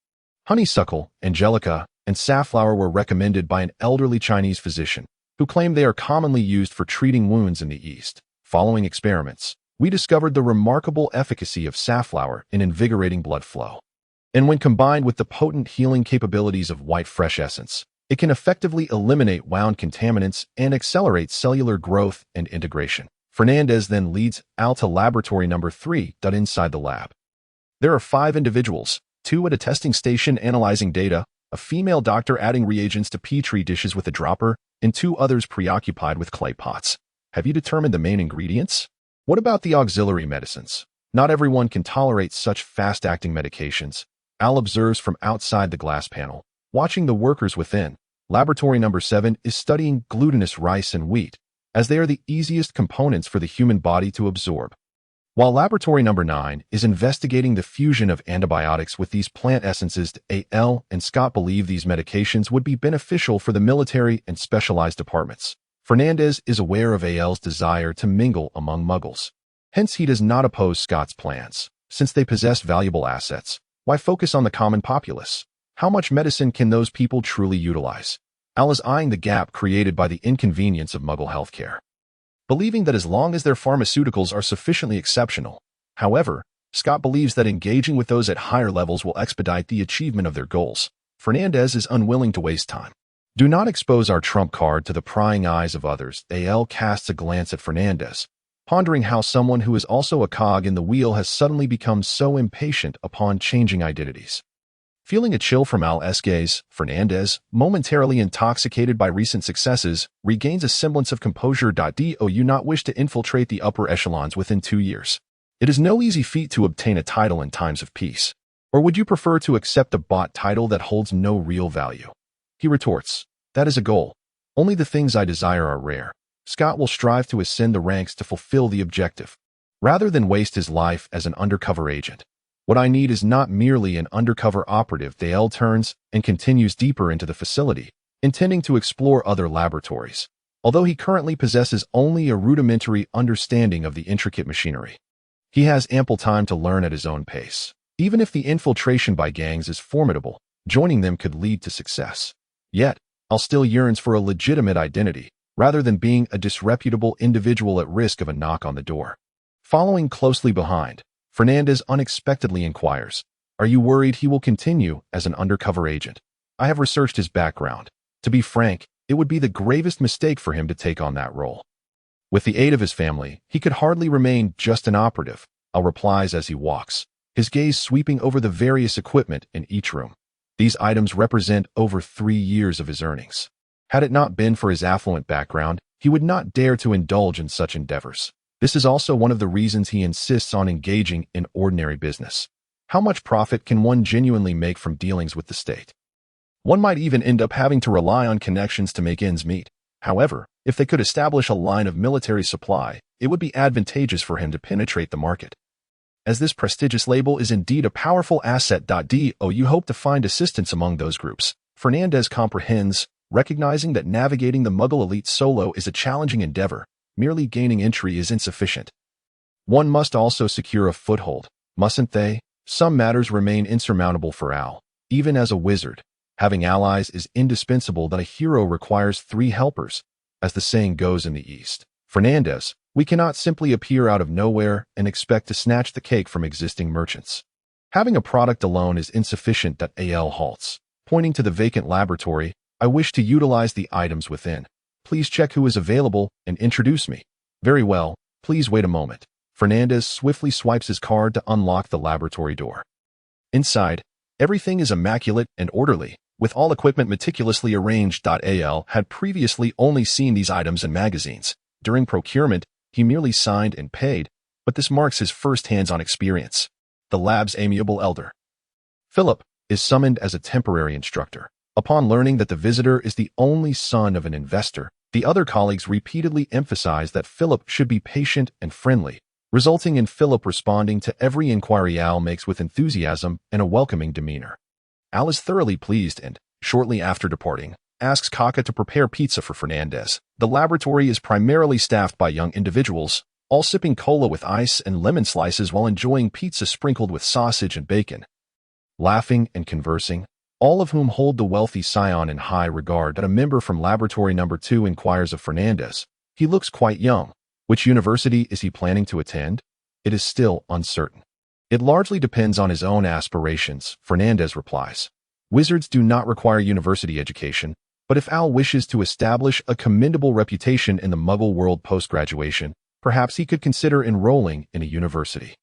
Honeysuckle, angelica, and safflower were recommended by an elderly Chinese physician, who claimed they are commonly used for treating wounds in the East. Following experiments, we discovered the remarkable efficacy of safflower in invigorating blood flow. And when combined with the potent healing capabilities of white fresh essence, it can effectively eliminate wound contaminants and accelerate cellular growth and integration. Fernandez then leads Al to laboratory number 3. Inside the lab, there are 5 individuals, 2 at a testing station analyzing data, a female doctor adding reagents to petri dishes with a dropper, and 2 others preoccupied with clay pots. Have you determined the main ingredients? What about the auxiliary medicines? Not everyone can tolerate such fast-acting medications. Al observes from outside the glass panel, watching the workers within. Laboratory number 7 is studying glutinous rice and wheat, as they are the easiest components for the human body to absorb. While laboratory number 9 is investigating the fusion of antibiotics with these plant essences, Al and Scott believe these medications would be beneficial for the military and specialized departments. Fernandez is aware of Al's desire to mingle among muggles. Hence, he does not oppose Scott's plans. Since they possess valuable assets, why focus on the common populace? How much medicine can those people truly utilize? Al is eyeing the gap created by the inconvenience of Muggle healthcare, believing that as long as their pharmaceuticals are sufficiently exceptional. However, Scott believes that engaging with those at higher levels will expedite the achievement of their goals. Fernandez is unwilling to waste time. Do not expose our trump card to the prying eyes of others. Al casts a glance at Fernandez, pondering how someone who is also a cog in the wheel has suddenly become so impatient upon changing identities. Feeling a chill from Al's gaze, Fernandez, momentarily intoxicated by recent successes, regains a semblance of composure. Do you not wish to infiltrate the upper echelons within 2 years? It is no easy feat to obtain a title in times of peace. Or would you prefer to accept a bought title that holds no real value? He retorts, that is a goal. Only the things I desire are rare. Scott will strive to ascend the ranks to fulfill the objective, rather than waste his life as an undercover agent. What I need is not merely an undercover operative. Al turns and continues deeper into the facility, intending to explore other laboratories, although he currently possesses only a rudimentary understanding of the intricate machinery. He has ample time to learn at his own pace. Even if the infiltration by gangs is formidable, joining them could lead to success. Yet, Al still yearns for a legitimate identity, rather than being a disreputable individual at risk of a knock on the door. Following closely behind, Fernandez unexpectedly inquires, are you worried he will continue as an undercover agent? I have researched his background. To be frank, it would be the gravest mistake for him to take on that role. With the aid of his family, he could hardly remain just an operative, Al replies as he walks, his gaze sweeping over the various equipment in each room. These items represent over 3 years of his earnings. Had it not been for his affluent background, he would not dare to indulge in such endeavors. This is also one of the reasons he insists on engaging in ordinary business. How much profit can one genuinely make from dealings with the state? One might even end up having to rely on connections to make ends meet. However, if they could establish a line of military supply, it would be advantageous for him to penetrate the market. As this prestigious label is indeed a powerful asset. Do you hope to find assistance among those groups? Fernandez comprehends, recognizing that navigating the Muggle elite solo is a challenging endeavor. Merely gaining entry is insufficient. One must also secure a foothold, mustn't they? Some matters remain insurmountable for Al. Even as a wizard, having allies is indispensable. That a hero requires 3 helpers, as the saying goes in the East. Fernandez, we cannot simply appear out of nowhere and expect to snatch the cake from existing merchants. Having a product alone is insufficient. Al halts, pointing to the vacant laboratory. I wish to utilize the items within. Please check who is available and introduce me. Very well, please wait a moment. Fernandez swiftly swipes his card to unlock the laboratory door. Inside, everything is immaculate and orderly, with all equipment meticulously arranged. Al had previously only seen these items in magazines. During procurement, he merely signed and paid, but this marks his first hands-on experience. The lab's amiable elder, Philip, is summoned as a temporary instructor. Upon learning that the visitor is the only son of an investor, the other colleagues repeatedly emphasize that Philip should be patient and friendly, resulting in Philip responding to every inquiry Al makes with enthusiasm and a welcoming demeanor. Al is thoroughly pleased and, shortly after departing, asks Kaka to prepare pizza for Fernandez. The laboratory is primarily staffed by young individuals, all sipping cola with ice and lemon slices while enjoying pizza sprinkled with sausage and bacon. Laughing and conversing, all of whom hold the wealthy scion in high regard. A member from Laboratory Number 2 inquires of Fernandez. He looks quite young. Which university is he planning to attend? It is still uncertain. It largely depends on his own aspirations, Fernandez replies. Wizards do not require university education, but if Al wishes to establish a commendable reputation in the Muggle world post-graduation, perhaps he could consider enrolling in a university.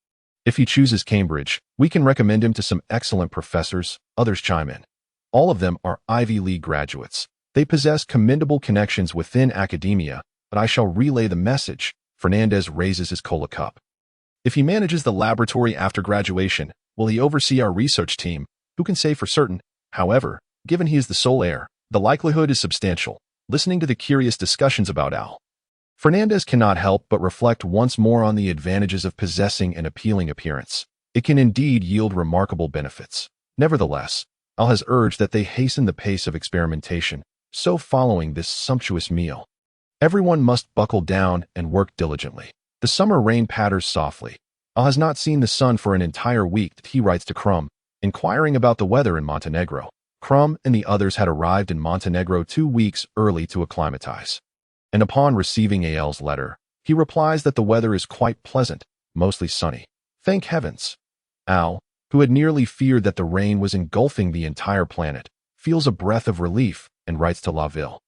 If he chooses Cambridge, we can recommend him to some excellent professors, others chime in. All of them are Ivy League graduates. They possess commendable connections within academia, but I shall relay the message. Fernandez raises his cola cup. If he manages the laboratory after graduation, will he oversee our research team? Who can say for certain? However, given he is the sole heir, the likelihood is substantial. Listening to the curious discussions about Al, Fernandez cannot help but reflect once more on the advantages of possessing an appealing appearance. It can indeed yield remarkable benefits. Nevertheless, Al has urged that they hasten the pace of experimentation, so following this sumptuous meal, everyone must buckle down and work diligently. The summer rain patters softly. Al has not seen the sun for an entire week. He writes to Crumb, inquiring about the weather in Montenegro. Crumb and the others had arrived in Montenegro 2 weeks early to acclimatize. And upon receiving Al's letter, he replies that the weather is quite pleasant, mostly sunny. Thank heavens. Al, who had nearly feared that the rain was engulfing the entire planet, feels a breath of relief and writes to Laville,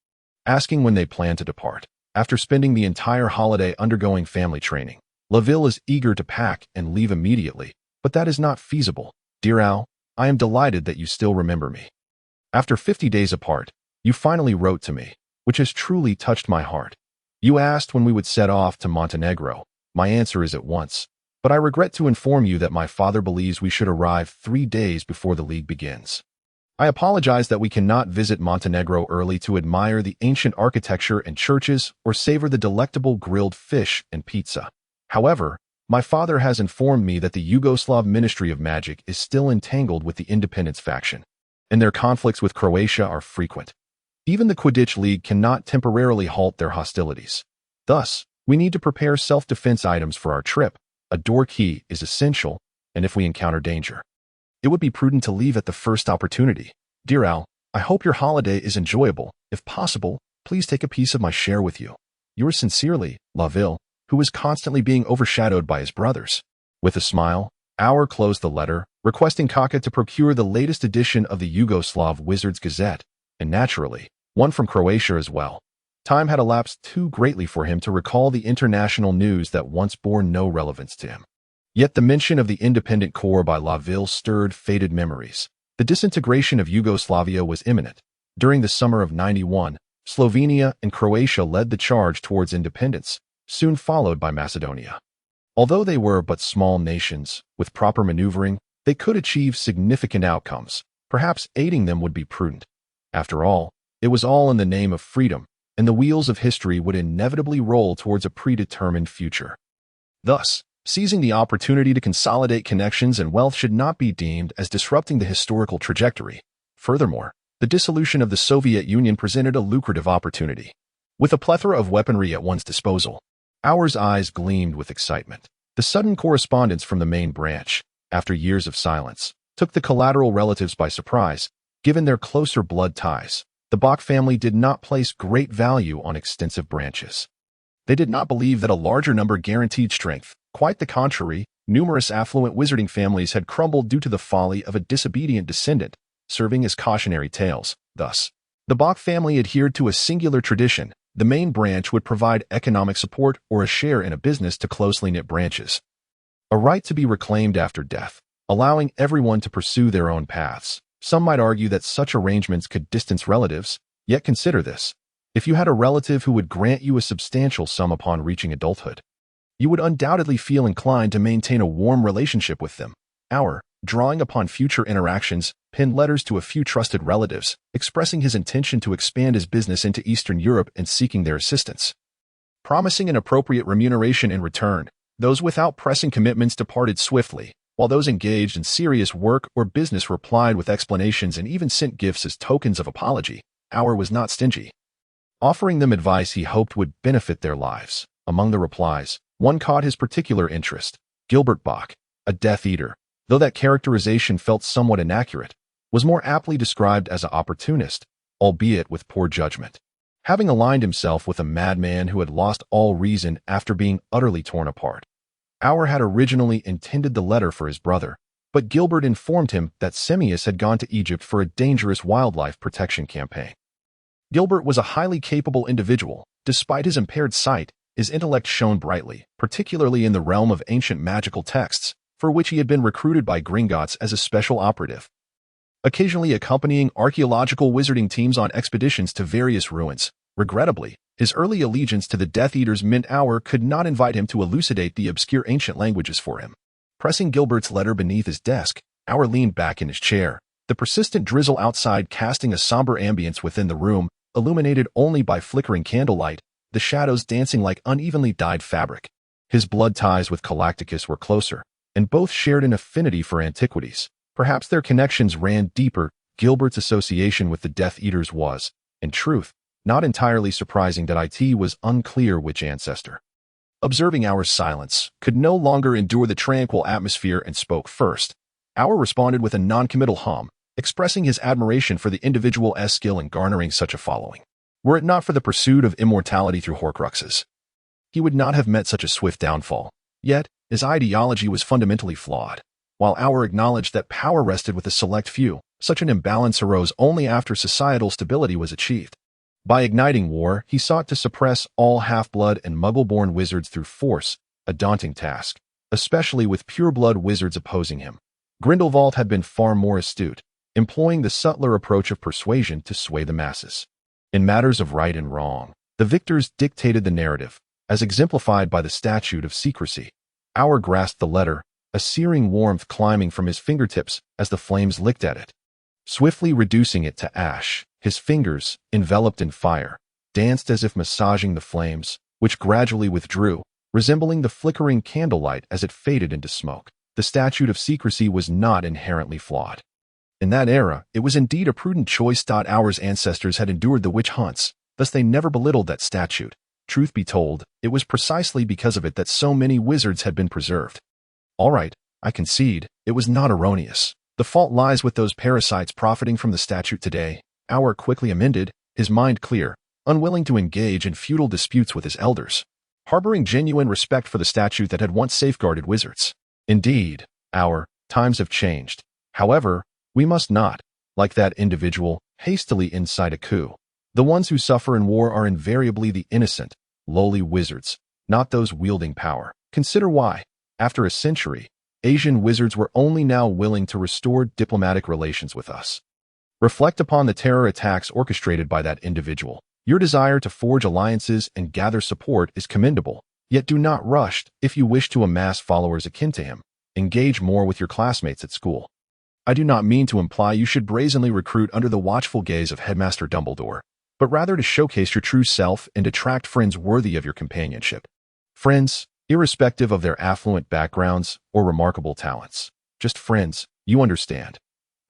asking when they plan to depart. After spending the entire holiday undergoing family training, Laville is eager to pack and leave immediately, but that is not feasible. Dear Al, I am delighted that you still remember me. After 50 days apart, you finally wrote to me, which has truly touched my heart. You asked when we would set off to Montenegro. My answer is at once, but I regret to inform you that my father believes we should arrive 3 days before the League begins. I apologize that we cannot visit Montenegro early to admire the ancient architecture and churches or savor the delectable grilled fish and pizza. However, my father has informed me that the Yugoslav Ministry of Magic is still entangled with the Independence faction, and their conflicts with Croatia are frequent. Even the Quidditch League cannot temporarily halt their hostilities. Thus, we need to prepare self-defense items for our trip. A door key is essential, and if we encounter danger, it would be prudent to leave at the first opportunity. Dear Al, I hope your holiday is enjoyable. If possible, please take a piece of my share with you. Yours sincerely, Laville, who is constantly being overshadowed by his brothers. With a smile, Auer closed the letter, requesting Kaka to procure the latest edition of the Yugoslav Wizards Gazette, and naturally, one from Croatia as well. Time had elapsed too greatly for him to recall the international news that once bore no relevance to him. Yet the mention of the Independent Corps by Laville stirred faded memories. The disintegration of Yugoslavia was imminent. During the summer of '91, Slovenia and Croatia led the charge towards independence, soon followed by Macedonia. Although they were but small nations, with proper maneuvering, they could achieve significant outcomes. Perhaps aiding them would be prudent. After all, it was all in the name of freedom, and the wheels of history would inevitably roll towards a predetermined future. Thus, seizing the opportunity to consolidate connections and wealth should not be deemed as disrupting the historical trajectory. Furthermore, the dissolution of the Soviet Union presented a lucrative opportunity. With a plethora of weaponry at one's disposal, Auer's eyes gleamed with excitement. The sudden correspondence from the main branch, after years of silence, took the collateral relatives by surprise, given their closer blood ties. The Bock family did not place great value on extensive branches. They did not believe that a larger number guaranteed strength. Quite the contrary, numerous affluent wizarding families had crumbled due to the folly of a disobedient descendant, serving as cautionary tales. Thus, the Bock family adhered to a singular tradition. The main branch would provide economic support or a share in a business to closely knit branches. A right to be reclaimed after death, allowing everyone to pursue their own paths. Some might argue that such arrangements could distance relatives, yet consider this. If you had a relative who would grant you a substantial sum upon reaching adulthood, you would undoubtedly feel inclined to maintain a warm relationship with them. Auer, drawing upon future interactions, penned letters to a few trusted relatives, expressing his intention to expand his business into Eastern Europe and seeking their assistance. Promising an appropriate remuneration in return, those without pressing commitments departed swiftly, while those engaged in serious work or business replied with explanations and even sent gifts as tokens of apology. Auer was not stingy, offering them advice he hoped would benefit their lives. Among the replies, one caught his particular interest. Gilbert Bock, a Death Eater, though that characterization felt somewhat inaccurate, was more aptly described as an opportunist, albeit with poor judgment. Having aligned himself with a madman who had lost all reason after being utterly torn apart, Auer had originally intended the letter for his brother, but Gilbert informed him that Semius had gone to Egypt for a dangerous wildlife protection campaign. Gilbert was a highly capable individual. Despite his impaired sight, his intellect shone brightly, particularly in the realm of ancient magical texts, for which he had been recruited by Gringotts as a special operative. Occasionally accompanying archaeological wizarding teams on expeditions to various ruins, regrettably, his early allegiance to the Death Eaters meant Auer could not invite him to elucidate the obscure ancient languages for him. Pressing Gilbert's letter beneath his desk, Auer leaned back in his chair, the persistent drizzle outside casting a somber ambience within the room, illuminated only by flickering candlelight, the shadows dancing like unevenly dyed fabric. His blood ties with Galacticus were closer, and both shared an affinity for antiquities. Perhaps their connections ran deeper. Gilbert's association with the Death Eaters was, in truth, not entirely surprising that it was unclear which ancestor. Observing Auer's silence, could no longer endure the tranquil atmosphere and spoke first. Auer responded with a non-committal hum, expressing his admiration for the individual's skill in garnering such a following. Were it not for the pursuit of immortality through Horcruxes, he would not have met such a swift downfall. Yet, his ideology was fundamentally flawed. While Auer acknowledged that power rested with a select few, such an imbalance arose only after societal stability was achieved. By igniting war, he sought to suppress all half-blood and muggle-born wizards through force, a daunting task, especially with pure-blood wizards opposing him. Grindelwald had been far more astute, employing the subtler approach of persuasion to sway the masses. In matters of right and wrong, the victors dictated the narrative, as exemplified by the statute of secrecy. Auer grasped the letter, a searing warmth climbing from his fingertips as the flames licked at it. Swiftly reducing it to ash, his fingers, enveloped in fire, danced as if massaging the flames, which gradually withdrew, resembling the flickering candlelight as it faded into smoke. The statute of secrecy was not inherently flawed. In that era, it was indeed a prudent choice. Auer's ancestors had endured the witch hunts, thus they never belittled that statute. Truth be told, it was precisely because of it that so many wizards had been preserved. All right, I concede, it was not erroneous. The fault lies with those parasites profiting from the statute today. Auer quickly amended, his mind clear, unwilling to engage in futile disputes with his elders, harboring genuine respect for the statute that had once safeguarded wizards. Indeed, times have changed. However, we must not, like that individual, hastily incite a coup. The ones who suffer in war are invariably the innocent, lowly wizards, not those wielding power. Consider why, after a century, Asian wizards were only now willing to restore diplomatic relations with us. Reflect upon the terror attacks orchestrated by that individual. Your desire to forge alliances and gather support is commendable, yet do not rush if you wish to amass followers akin to him. Engage more with your classmates at school. I do not mean to imply you should brazenly recruit under the watchful gaze of Headmaster Dumbledore, but rather to showcase your true self and attract friends worthy of your companionship. Friends, irrespective of their affluent backgrounds or remarkable talents. Just friends, you understand.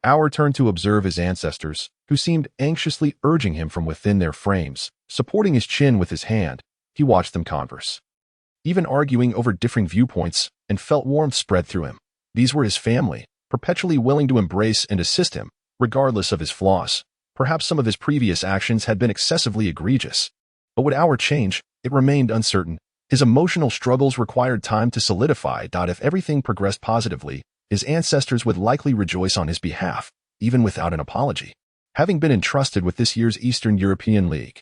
Our turned to observe his ancestors, who seemed anxiously urging him from within their frames, supporting his chin with his hand. He watched them converse, even arguing over differing viewpoints, and felt warmth spread through him. These were his family, perpetually willing to embrace and assist him, regardless of his flaws. Perhaps some of his previous actions had been excessively egregious. But would our change? It remained uncertain. His emotional struggles required time to solidify. If everything progressed positively, his ancestors would likely rejoice on his behalf, even without an apology. Having been entrusted with this year's Eastern European League,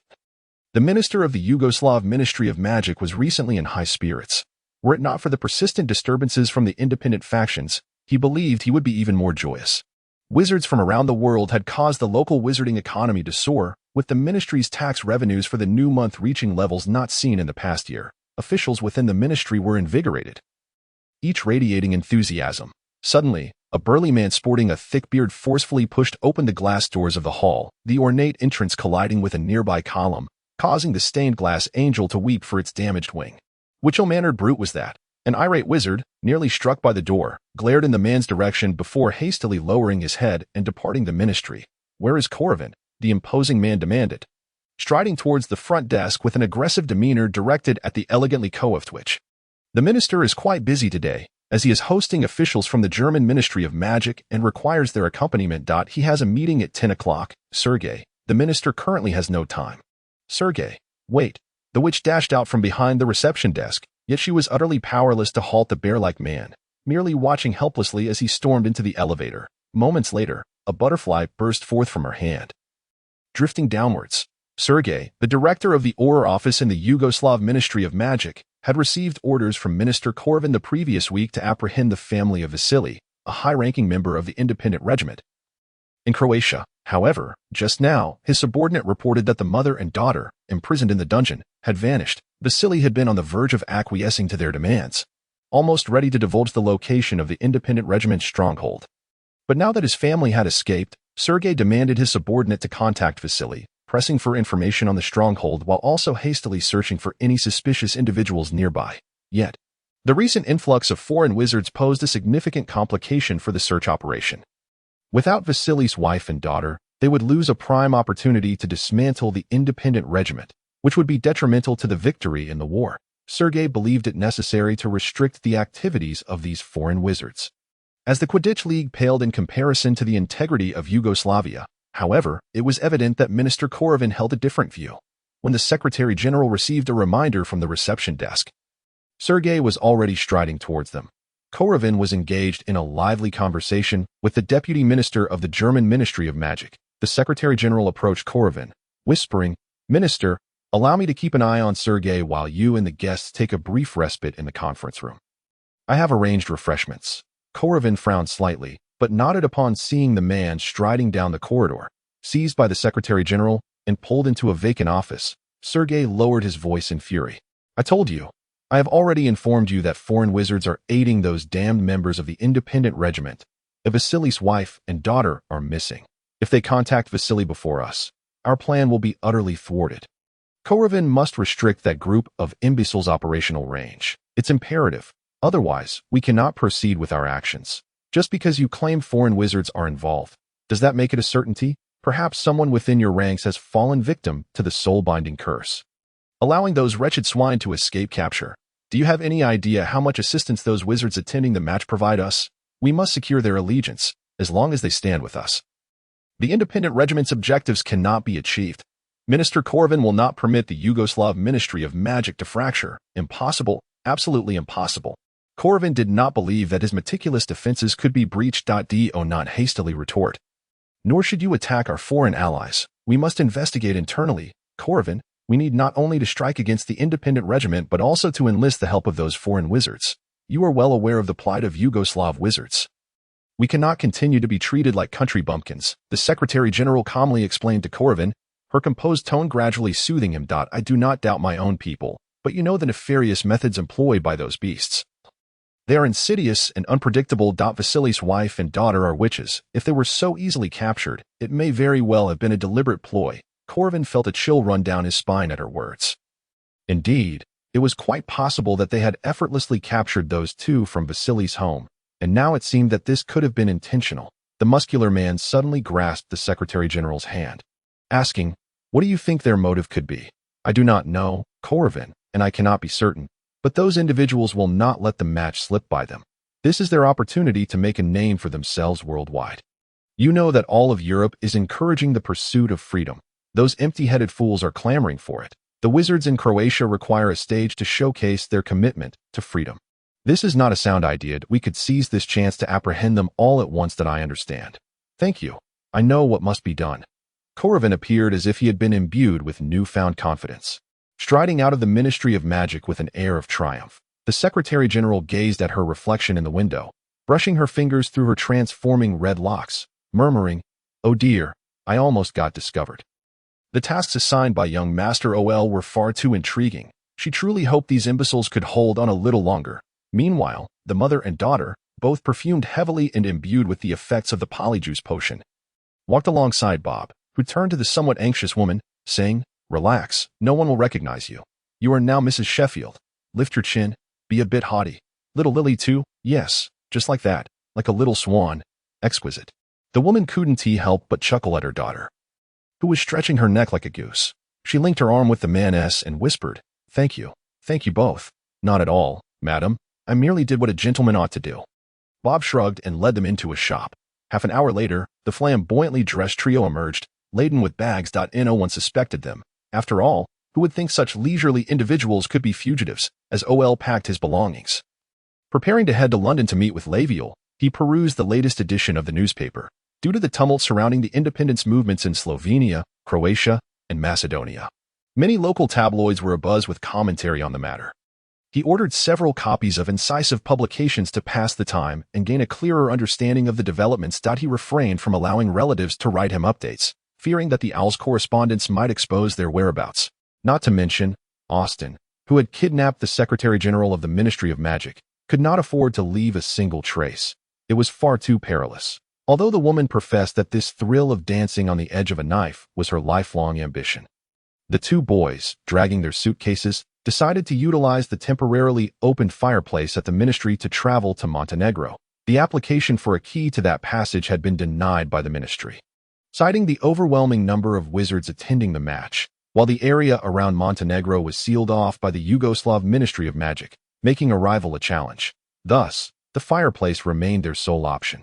the minister of the Yugoslav Ministry of Magic was recently in high spirits. Were it not for the persistent disturbances from the independent factions, he believed he would be even more joyous. Wizards from around the world had caused the local wizarding economy to soar, with the ministry's tax revenues for the new month reaching levels not seen in the past year. Officials within the ministry were invigorated, each radiating enthusiasm. Suddenly, a burly man sporting a thick beard forcefully pushed open the glass doors of the hall, the ornate entrance colliding with a nearby column, causing the stained glass angel to weep for its damaged wing. Which ill-mannered brute was that? An irate wizard, nearly struck by the door, glared in the man's direction before hastily lowering his head and departing the ministry. "Where is Corvin?" the imposing man demanded, striding towards the front desk with an aggressive demeanor directed at the elegantly coiffed witch. "The minister is quite busy today, as he is hosting officials from the German Ministry of Magic and requires their accompaniment. He has a meeting at 10 o'clock, Sergei. The minister currently has no time." "Sergei, wait." The witch dashed out from behind the reception desk, yet she was utterly powerless to halt the bear-like man, merely watching helplessly as he stormed into the elevator. Moments later, a butterfly burst forth from her hand, drifting downwards. Sergei, the director of the Auror office in the Yugoslav Ministry of Magic, had received orders from Minister Corvin the previous week to apprehend the family of Vasily, a high-ranking member of the independent regiment in Croatia. However, just now, his subordinate reported that the mother and daughter, imprisoned in the dungeon, had vanished. Vasily had been on the verge of acquiescing to their demands, almost ready to divulge the location of the independent regiment's stronghold. But now that his family had escaped, Sergei demanded his subordinate to contact Vasily, pressing for information on the stronghold while also hastily searching for any suspicious individuals nearby. Yet, the recent influx of foreign wizards posed a significant complication for the search operation. Without Vasily's wife and daughter, they would lose a prime opportunity to dismantle the independent regiment, which would be detrimental to the victory in the war. Sergei believed it necessary to restrict the activities of these foreign wizards, as the Quidditch League paled in comparison to the integrity of Yugoslavia. However, it was evident that Minister Corvin held a different view. When the Secretary General received a reminder from the reception desk, Sergei was already striding towards them. Corvin was engaged in a lively conversation with the Deputy Minister of the German Ministry of Magic. The Secretary General approached Corvin, whispering, "Minister, allow me to keep an eye on Sergei while you and the guests take a brief respite in the conference room. I have arranged refreshments." Corvin frowned slightly, but nodded upon seeing the man striding down the corridor. Seized by the Secretary General and pulled into a vacant office, Sergei lowered his voice in fury. "I told you. I have already informed you that foreign wizards are aiding those damned members of the independent regiment. Vasily's wife and daughter are missing. If they contact Vasily before us, our plan will be utterly thwarted. Corvin must restrict that group of imbeciles' operational range. It's imperative. Otherwise, we cannot proceed with our actions. Just because you claim foreign wizards are involved, does that make it a certainty? Perhaps someone within your ranks has fallen victim to the soul-binding curse, allowing those wretched swine to escape capture. Do you have any idea how much assistance those wizards attending the match provide us? We must secure their allegiance, as long as they stand with us. The independent regiment's objectives cannot be achieved. Minister Corvin will not permit the Yugoslav Ministry of Magic to fracture. Impossible, absolutely impossible." Corvin did not believe that his meticulous defenses could be breached. Do not hastily retort. "Nor should you attack our foreign allies. We must investigate internally. Corvin, we need not only to strike against the independent regiment but also to enlist the help of those foreign wizards. You are well aware of the plight of Yugoslav wizards. We cannot continue to be treated like country bumpkins," the Secretary General calmly explained to Corvin, her composed tone gradually soothing him. "I do not doubt my own people, but you know the nefarious methods employed by those beasts. They are insidious and unpredictable. Vasily's wife and daughter are witches. If they were so easily captured, it may very well have been a deliberate ploy. Corvin felt a chill run down his spine at her words. Indeed, it was quite possible that they had effortlessly captured those two from Vasily's home, and now it seemed that this could have been intentional. The muscular man suddenly grasped the Secretary General's hand, asking, "What do you think their motive could be?" "I do not know, Corvin, and I cannot be certain, but those individuals will not let the match slip by them. This is their opportunity to make a name for themselves worldwide. You know that all of Europe is encouraging the pursuit of freedom. Those empty-headed fools are clamoring for it. The wizards in Croatia require a stage to showcase their commitment to freedom. This is not a sound idea. We could seize this chance to apprehend them all at once. That I understand. Thank you. I know what must be done." Corvin appeared as if he had been imbued with newfound confidence. Striding out of the Ministry of Magic with an air of triumph, the Secretary General gazed at her reflection in the window, brushing her fingers through her transforming red locks, murmuring, "Oh dear, I almost got discovered." The tasks assigned by young Master Ol were far too intriguing. She truly hoped these imbeciles could hold on a little longer. Meanwhile, the mother and daughter, both perfumed heavily and imbued with the effects of the polyjuice potion, walked alongside Bob, who turned to the somewhat anxious woman, saying, "Relax, no one will recognize you. You are now Mrs. Sheffield. Lift your chin, be a bit haughty. Little Lily too, yes, just like that, like a little swan. Exquisite." The woman couldn't help but chuckle at her daughter, who was stretching her neck like a goose. She linked her arm with the man's and whispered, Thank you both." "Not at all, madam. I merely did what a gentleman ought to do." Bob shrugged and led them into a shop. Half an hour later, the flamboyantly dressed trio emerged, laden with bags. No one suspected them. After all, who would think such leisurely individuals could be fugitives, as Ol packed his belongings? Preparing to head to London to meet with Laviel, he perused the latest edition of the newspaper. Due to the tumult surrounding the independence movements in Slovenia, Croatia, and Macedonia, many local tabloids were abuzz with commentary on the matter. He ordered several copies of incisive publications to pass the time and gain a clearer understanding of the developments. He refrained from allowing relatives to write him updates, fearing that the Owl's correspondence might expose their whereabouts. Not to mention, Austin, who had kidnapped the Secretary General of the Ministry of Magic, could not afford to leave a single trace. It was far too perilous. Although the woman professed that this thrill of dancing on the edge of a knife was her lifelong ambition. The two boys, dragging their suitcases, decided to utilize the temporarily opened fireplace at the ministry to travel to Montenegro. The application for a key to that passage had been denied by the ministry, citing the overwhelming number of wizards attending the match, while the area around Montenegro was sealed off by the Yugoslav Ministry of Magic, making arrival a challenge. Thus, the fireplace remained their sole option.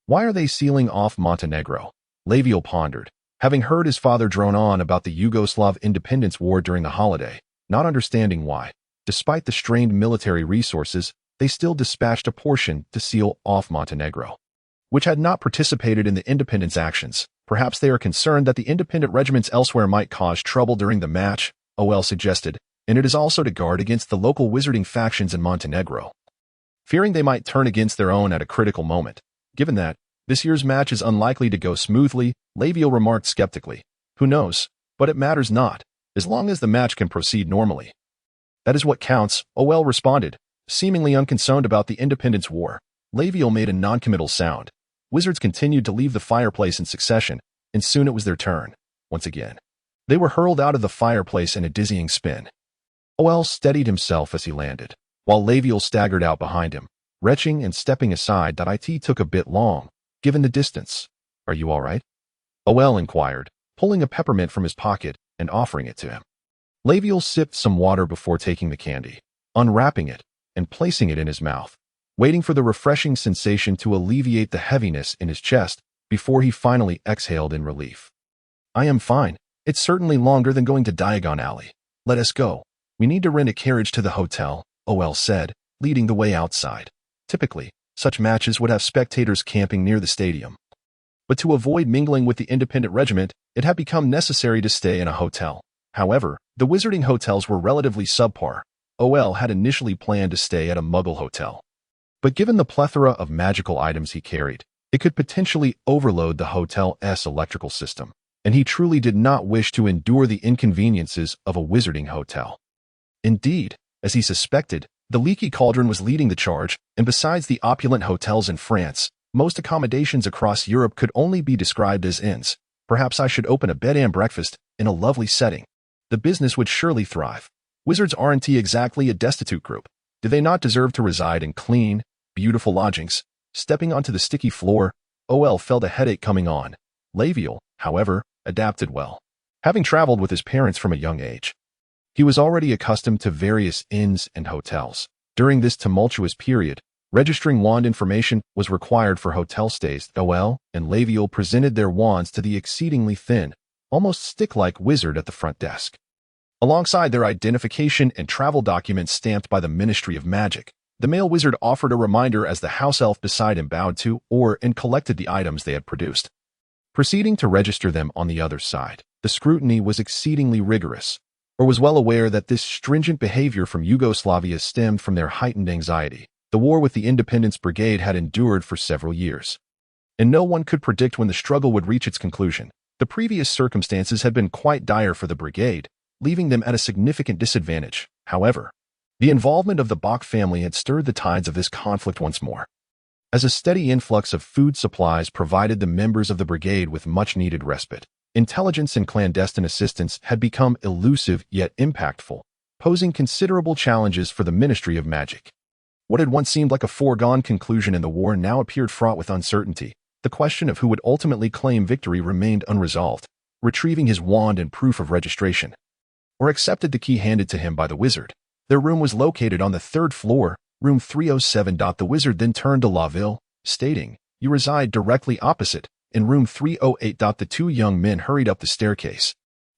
Why are they sealing off Montenegro? Laviel pondered, having heard his father drone on about the Yugoslav independence war during the holiday, not understanding why, despite the strained military resources, they still dispatched a portion to seal off Montenegro, which had not participated in the independence actions. Perhaps they are concerned that the independent regiments elsewhere might cause trouble during the match, Ol suggested, and it is also to guard against the local wizarding factions in Montenegro, fearing they might turn against their own at a critical moment. Given that, this year's match is unlikely to go smoothly, Laviel remarked skeptically. Who knows? But it matters not, as long as the match can proceed normally. That is what counts, Ol responded, seemingly unconcerned about the independence war. Laviel made a non-committal sound. Wizards continued to leave the fireplace in succession, and soon it was their turn. Once again, they were hurled out of the fireplace in a dizzying spin. Ol steadied himself as he landed, while Laviel staggered out behind him, retching and stepping aside. It took a bit long, given the distance. "Are you all right?" Ol inquired, pulling a peppermint from his pocket and offering it to him. Laviel sipped some water before taking the candy, unwrapping it, and placing it in his mouth, waiting for the refreshing sensation to alleviate the heaviness in his chest before he finally exhaled in relief. "I am fine. It's certainly longer than going to Diagon Alley. Let us go. We need to rent a carriage to the hotel," Ol said, leading the way outside. Typically, such matches would have spectators camping near the stadium. But to avoid mingling with the independent regiment, it had become necessary to stay in a hotel. However, the wizarding hotels were relatively subpar. Ol had initially planned to stay at a Muggle hotel, but given the plethora of magical items he carried, it could potentially overload the hotel's electrical system, and he truly did not wish to endure the inconveniences of a wizarding hotel. Indeed, as he suspected, The leaky cauldron was leading the charge, and besides the opulent hotels in France, most accommodations across Europe could only be described as inns. Perhaps I should open a bed and breakfast in a lovely setting. The business would surely thrive. Wizards aren't exactly a destitute group. Do they not deserve to reside in clean, beautiful lodgings? Stepping onto the sticky floor, OL felt a headache coming on. Laviel, however, adapted well. Having traveled with his parents from a young age, he was already accustomed to various inns and hotels. During this tumultuous period, registering wand information was required for hotel stays. OL and Laviel presented their wands to the exceedingly thin, almost stick-like wizard at the front desk. Alongside their identification and travel documents stamped by the Ministry of Magic, the male wizard offered a reminder as the house elf beside him bowed to and collected the items they had produced. Proceeding to register them on the other side, the scrutiny was exceedingly rigorous, or was well aware that this stringent behavior from Yugoslavia stemmed from their heightened anxiety. The war with the Independence Brigade had endured for several years, and no one could predict when the struggle would reach its conclusion. The previous circumstances had been quite dire for the brigade, leaving them at a significant disadvantage. However, the involvement of the Bock family had stirred the tides of this conflict once more, as a steady influx of food supplies provided the members of the brigade with much-needed respite. Intelligence and clandestine assistance had become elusive yet impactful, posing considerable challenges for the Ministry of Magic. What had once seemed like a foregone conclusion in the war now appeared fraught with uncertainty. The question of who would ultimately claim victory remained unresolved. Retrieving his wand and proof of registration, or accepted the key handed to him by the wizard. Their room was located on the third floor, room 307. The wizard then turned to Laville, stating, "You reside directly opposite, in room 308." The two young men hurried up the staircase.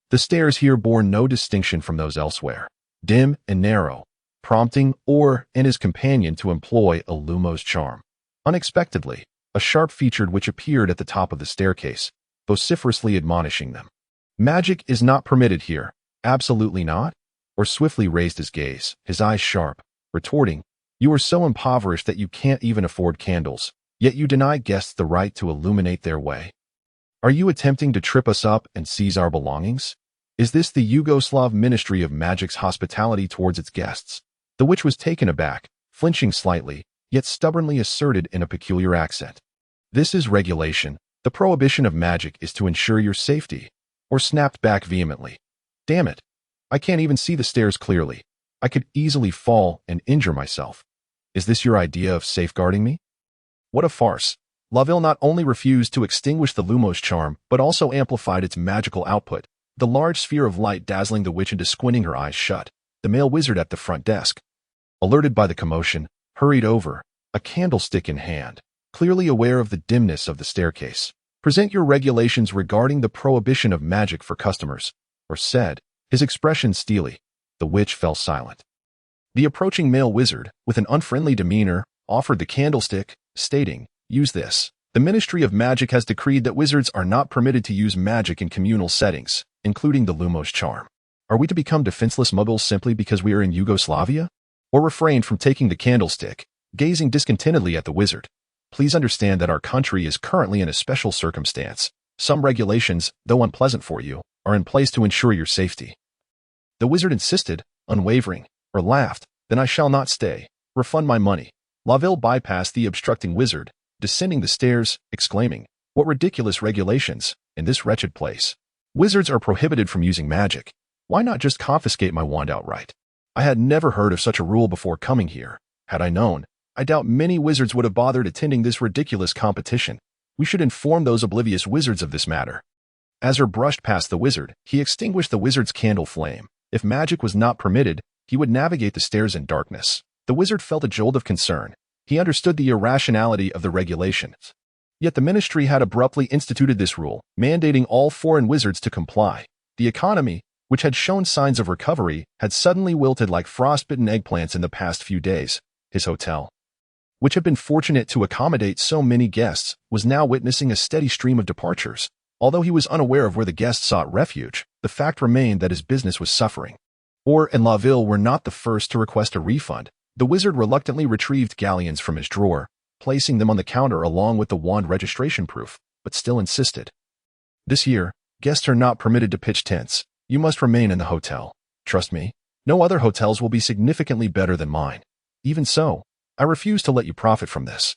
The stairs here bore no distinction from those elsewhere, dim and narrow, prompting and his companion to employ a Lumos charm. Unexpectedly, a sharp-featured witch appeared at the top of the staircase, vociferously admonishing them. "Magic is not permitted here. Absolutely not?" Or swiftly raised his gaze, his eyes sharp, retorting, "You are so impoverished that you can't even afford candles, yet you deny guests the right to illuminate their way. Are you attempting to trip us up and seize our belongings? Is this the Yugoslav Ministry of Magic's hospitality towards its guests?" The witch was taken aback, flinching slightly, yet stubbornly asserted in a peculiar accent, "This is regulation. The prohibition of magic is to ensure your safety," or snapped back vehemently, "Damn it. I can't even see the stairs clearly. I could easily fall and injure myself. Is this your idea of safeguarding me?" What a farce. Laville not only refused to extinguish the Lumos charm, but also amplified its magical output, the large sphere of light dazzling the witch into squinting her eyes shut. The male wizard at the front desk, alerted by the commotion, hurried over, a candlestick in hand, clearly aware of the dimness of the staircase. "Present your regulations regarding the prohibition of magic for customers," or said, his expression steely. The witch fell silent. The approaching male wizard, with an unfriendly demeanor, offered the candlestick, stating, "Use this. The Ministry of Magic has decreed that wizards are not permitted to use magic in communal settings, including the Lumos charm. Are we to become defenseless muggles simply because we are in Yugoslavia?" Or refrained from taking the candlestick, gazing discontentedly at the wizard. "Please understand that our country is currently in a special circumstance. Some regulations, though unpleasant for you, are in place to ensure your safety." The wizard insisted, unwavering, or laughed, "Then I shall not stay. Refund my money." Laville bypassed the obstructing wizard, descending the stairs, exclaiming, "What ridiculous regulations, in this wretched place. Wizards are prohibited from using magic. Why not just confiscate my wand outright? I had never heard of such a rule before coming here. Had I known, I doubt many wizards would have bothered attending this ridiculous competition. We should inform those oblivious wizards of this matter." As her brushed past the wizard, he extinguished the wizard's candle flame. If magic was not permitted, he would navigate the stairs in darkness. The wizard felt a jolt of concern. He understood the irrationality of the regulations. Yet the ministry had abruptly instituted this rule, mandating all foreign wizards to comply. The economy, which had shown signs of recovery, had suddenly wilted like frostbitten eggplants in the past few days. His hotel, which had been fortunate to accommodate so many guests, was now witnessing a steady stream of departures. Although he was unaware of where the guests sought refuge, the fact remained that his business was suffering. And Laville were not the first to request a refund. The wizard reluctantly retrieved galleons from his drawer, placing them on the counter along with the wand registration proof, but still insisted, "This year, guests are not permitted to pitch tents. You must remain in the hotel. Trust me, no other hotels will be significantly better than mine." Even so, I refuse to let you profit from this.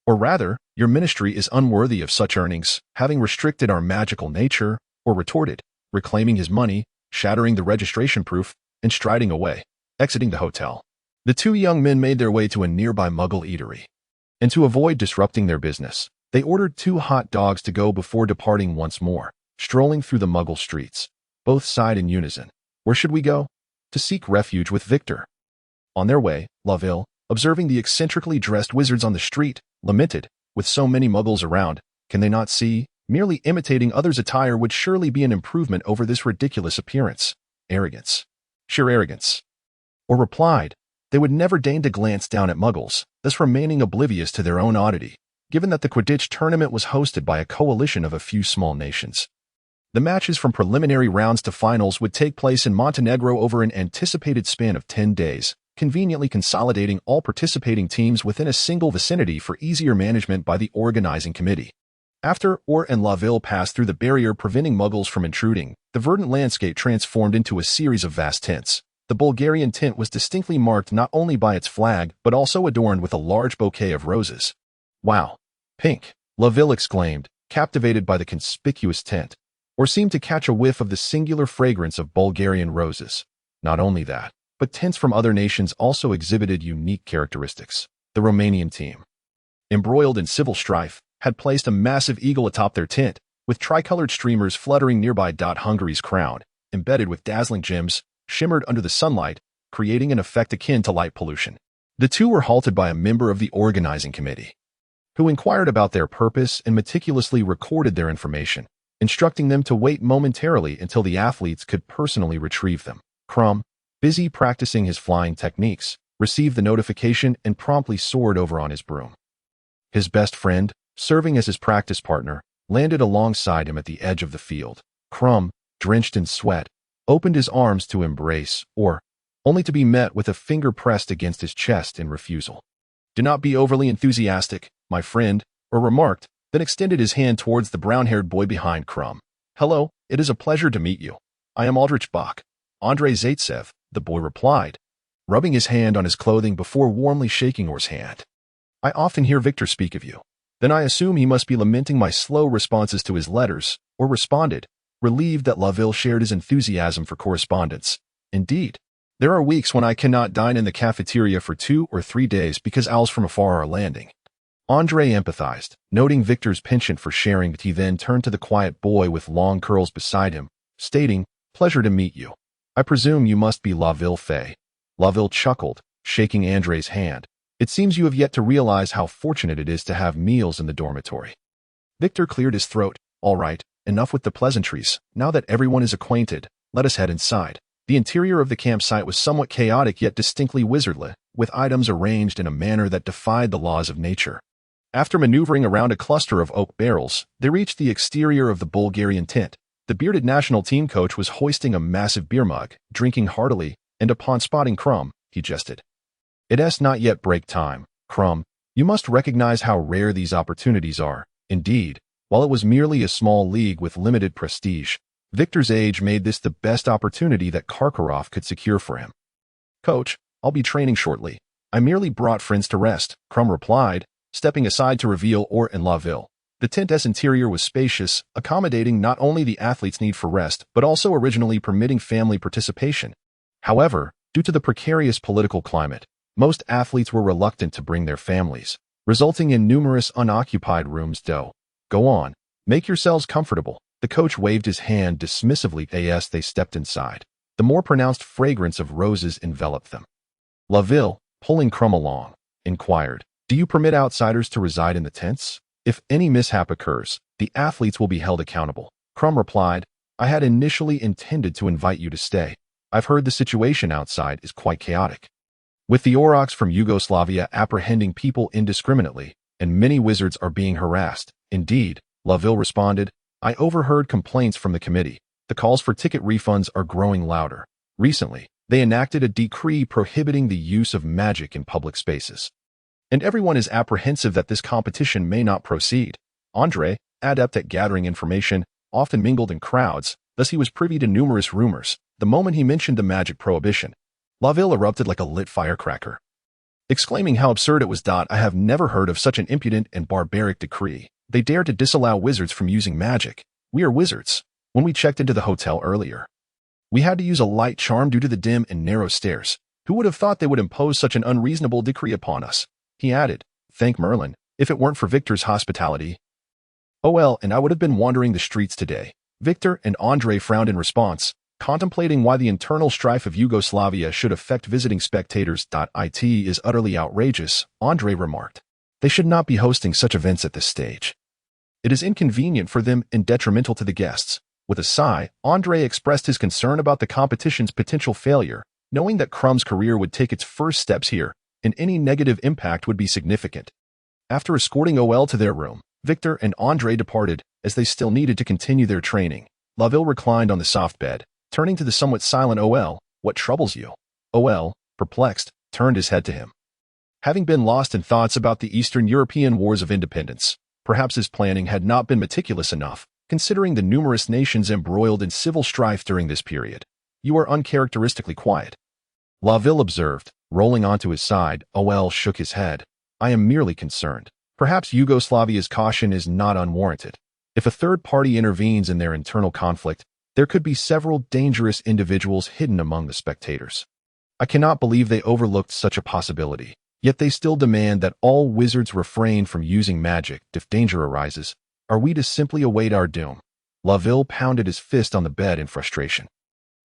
Or rather, your ministry is unworthy of such earnings, having restricted our magical nature, or retorted, reclaiming his money, shattering the registration proof, and striding away, exiting the hotel. The two young men made their way to a nearby Muggle eatery. And to avoid disrupting their business, they ordered 2 hot dogs to go before departing once more, strolling through the Muggle streets. Both sighed in unison. Where should we go? To seek refuge with Victor. On their way, Laville, observing the eccentrically dressed wizards on the street, lamented, with so many Muggles around, can they not see? Merely imitating others' attire would surely be an improvement over this ridiculous appearance. Arrogance. Sheer arrogance. Or replied, they would never deign to glance down at Muggles, thus remaining oblivious to their own oddity, given that the Quidditch tournament was hosted by a coalition of a few small nations. The matches from preliminary rounds to finals would take place in Montenegro over an anticipated span of 10 days, conveniently consolidating all participating teams within a single vicinity for easier management by the organizing committee. After Orr and Laville passed through the barrier preventing Muggles from intruding, the verdant landscape transformed into a series of vast tents. The Bulgarian tent was distinctly marked not only by its flag, but also adorned with a large bouquet of roses. Wow! Pink! Laville exclaimed, captivated by the conspicuous tent, or seemed to catch a whiff of the singular fragrance of Bulgarian roses. Not only that, but tents from other nations also exhibited unique characteristics. The Romanian team, embroiled in civil strife, had placed a massive eagle atop their tent, with tricolored streamers fluttering nearby. Hungary's crown, embedded with dazzling gems, shimmered under the sunlight, creating an effect akin to light pollution. The two were halted by a member of the organizing committee, who inquired about their purpose and meticulously recorded their information, instructing them to wait momentarily until the athletes could personally retrieve them. Crumb, busy practicing his flying techniques, received the notification and promptly soared over on his broom. His best friend, serving as his practice partner, landed alongside him at the edge of the field. Crumb, drenched in sweat, opened his arms to embrace, or only to be met with a finger pressed against his chest in refusal. Do not be overly enthusiastic, my friend, or remarked, then extended his hand towards the brown-haired boy behind Crumb. Hello, it is a pleasure to meet you. I am Aldrich Bock. Andrei Zaitsev, the boy replied, rubbing his hand on his clothing before warmly shaking Orr's hand. I often hear Victor speak of you. Then I assume he must be lamenting my slow responses to his letters, or responded, relieved that Laville shared his enthusiasm for correspondence. Indeed, there are weeks when I cannot dine in the cafeteria for 2 or 3 days because owls from afar are landing. Andrei empathized, noting Victor's penchant for sharing, but he then turned to the quiet boy with long curls beside him, stating, pleasure to meet you. I presume you must be Laville Fay. Laville chuckled, shaking Andrei's hand. It seems you have yet to realize how fortunate it is to have meals in the dormitory. Victor cleared his throat. All right, enough with the pleasantries. Now that everyone is acquainted, let us head inside. The interior of the campsite was somewhat chaotic yet distinctly wizardly, with items arranged in a manner that defied the laws of nature. After maneuvering around a cluster of oak barrels, they reached the exterior of the Bulgarian tent. The bearded national team coach was hoisting a massive beer mug, drinking heartily, and upon spotting Crumb, he jested. It's not yet break time, Crumb. You must recognize how rare these opportunities are. Indeed, while it was merely a small league with limited prestige, Victor's age made this the best opportunity that Karkaroff could secure for him. Coach, I'll be training shortly. I merely brought friends to rest, Crumb replied, stepping aside to reveal Orr and Laville. The tent's interior was spacious, accommodating not only the athletes' need for rest, but also originally permitting family participation. However, due to the precarious political climate, most athletes were reluctant to bring their families, resulting in numerous unoccupied rooms. Go on, make yourselves comfortable. The coach waved his hand dismissively as they stepped inside. The more pronounced fragrance of roses enveloped them. Laville, pulling Crumb along, inquired, do you permit outsiders to reside in the tents? If any mishap occurs, the athletes will be held accountable. Crumb replied, I had initially intended to invite you to stay. I've heard the situation outside is quite chaotic, with the Aurochs from Yugoslavia apprehending people indiscriminately, and many wizards are being harassed. Indeed, Laville responded, I overheard complaints from the committee. The calls for ticket refunds are growing louder. Recently, they enacted a decree prohibiting the use of magic in public spaces. And everyone is apprehensive that this competition may not proceed. Andrei, adept at gathering information, often mingled in crowds, thus he was privy to numerous rumors. The moment he mentioned the magic prohibition, Laville erupted like a lit firecracker. exclaiming how absurd it was. I have never heard of such an impudent and barbaric decree. They dare to disallow wizards from using magic. We are wizards. When we checked into the hotel earlier, we had to use a light charm due to the dim and narrow stairs. Who would have thought they would impose such an unreasonable decree upon us? He added, thank Merlin, if it weren't for Victor's hospitality. Oh well, and I would have been wandering the streets today. Victor and Andre frowned in response, contemplating why the internal strife of Yugoslavia should affect visiting spectators. It is utterly outrageous, Andre remarked. They should not be hosting such events at this stage. It is inconvenient for them and detrimental to the guests. With a sigh, Andre expressed his concern about the competition's potential failure, knowing that Crumb's career would take its first steps here, and any negative impact would be significant. After escorting OL to their room, Victor and Andre departed, as they still needed to continue their training. Laville reclined on the soft bed, turning to the somewhat silent OL. What troubles you? OL, perplexed, turned his head to him. Having been lost in thoughts about the Eastern European wars of independence, perhaps his planning had not been meticulous enough, considering the numerous nations embroiled in civil strife during this period. You are uncharacteristically quiet, Laville observed, rolling onto his side. OL shook his head. I am merely concerned. Perhaps Yugoslavia's caution is not unwarranted. If a third party intervenes in their internal conflict, there could be several dangerous individuals hidden among the spectators. I cannot believe they overlooked such a possibility, yet they still demand that all wizards refrain from using magic if danger arises. Are we to simply await our doom? Laville pounded his fist on the bed in frustration.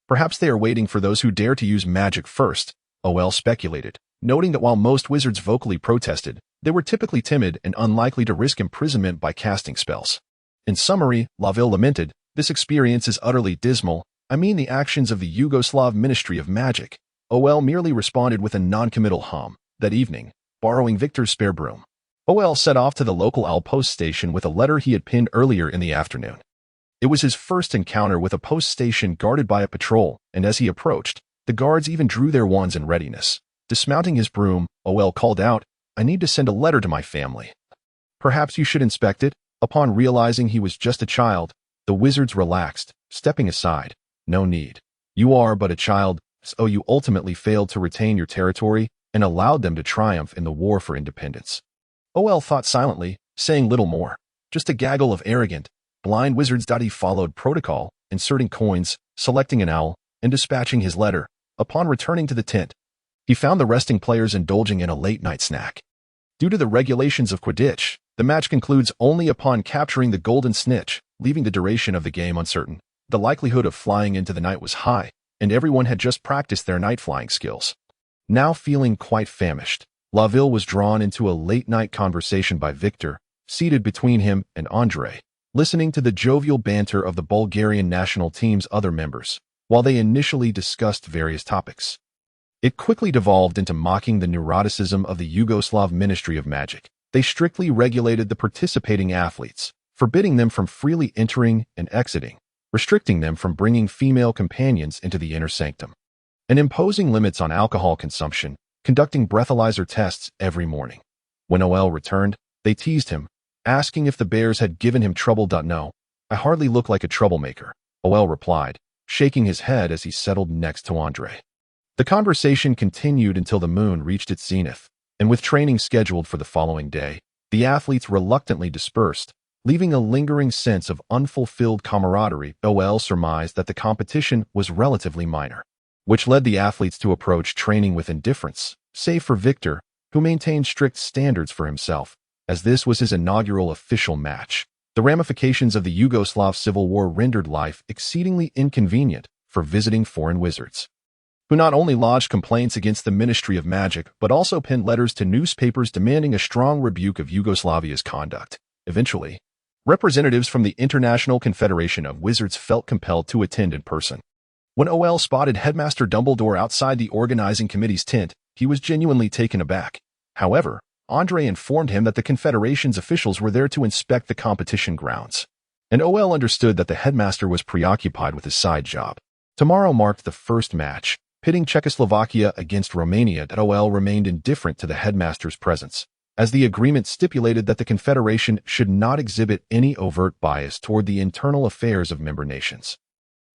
Perhaps they are waiting for those who dare to use magic first, OL speculated, noting that while most wizards vocally protested, they were typically timid and unlikely to risk imprisonment by casting spells. In summary, Laville lamented, this experience is utterly dismal. I mean the actions of the Yugoslav Ministry of Magic. OL merely responded with a non-committal hum. That evening, borrowing Victor's spare broom, OL set off to the local outpost station with a letter he had pinned earlier in the afternoon. It was his first encounter with a post station guarded by a patrol, and as he approached, the guards even drew their wands in readiness. Dismounting his broom, OL called out, I need to send a letter to my family. Perhaps you should inspect it. Upon realizing he was just a child, the wizards relaxed, stepping aside. No need. You are but a child, so you ultimately failed to retain your territory and allowed them to triumph in the war for independence. OL thought silently, saying little more. Just a gaggle of arrogant, blind wizards. He followed protocol, inserting coins, selecting an owl, and dispatching his letter. Upon returning to the tent, he found the resting players indulging in a late-night snack. Due to the regulations of Quidditch, the match concludes only upon capturing the golden snitch, leaving the duration of the game uncertain. The likelihood of flying into the night was high, and everyone had just practiced their night flying skills. Now feeling quite famished, Laville was drawn into a late-night conversation by Victor, seated between him and Andre, listening to the jovial banter of the Bulgarian national team's other members, while they initially discussed various topics. It quickly devolved into mocking the neuroticism of the Yugoslav Ministry of Magic. They strictly regulated the participating athletes, forbidding them from freely entering and exiting, restricting them from bringing female companions into the inner sanctum, and imposing limits on alcohol consumption, conducting breathalyzer tests every morning. When OL returned, they teased him, asking if the bears had given him trouble. No, I hardly look like a troublemaker, OL replied, shaking his head as he settled next to Andre. The conversation continued until the moon reached its zenith, and with training scheduled for the following day, the athletes reluctantly dispersed, leaving a lingering sense of unfulfilled camaraderie. OL surmised that the competition was relatively minor, which led the athletes to approach training with indifference, save for Victor, who maintained strict standards for himself, as this was his inaugural official match. The ramifications of the Yugoslav Civil War rendered life exceedingly inconvenient for visiting foreign wizards, who not only lodged complaints against the Ministry of Magic, but also penned letters to newspapers demanding a strong rebuke of Yugoslavia's conduct. Eventually, representatives from the International Confederation of Wizards felt compelled to attend in person. When OL spotted Headmaster Dumbledore outside the organizing committee's tent, he was genuinely taken aback. However, Andre informed him that the Confederation's officials were there to inspect the competition grounds, and OL understood that the headmaster was preoccupied with his side job. Tomorrow marked the first match, pitting Czechoslovakia against Romania. OL remained indifferent to the headmaster's presence, as the agreement stipulated that the Confederation should not exhibit any overt bias toward the internal affairs of member nations.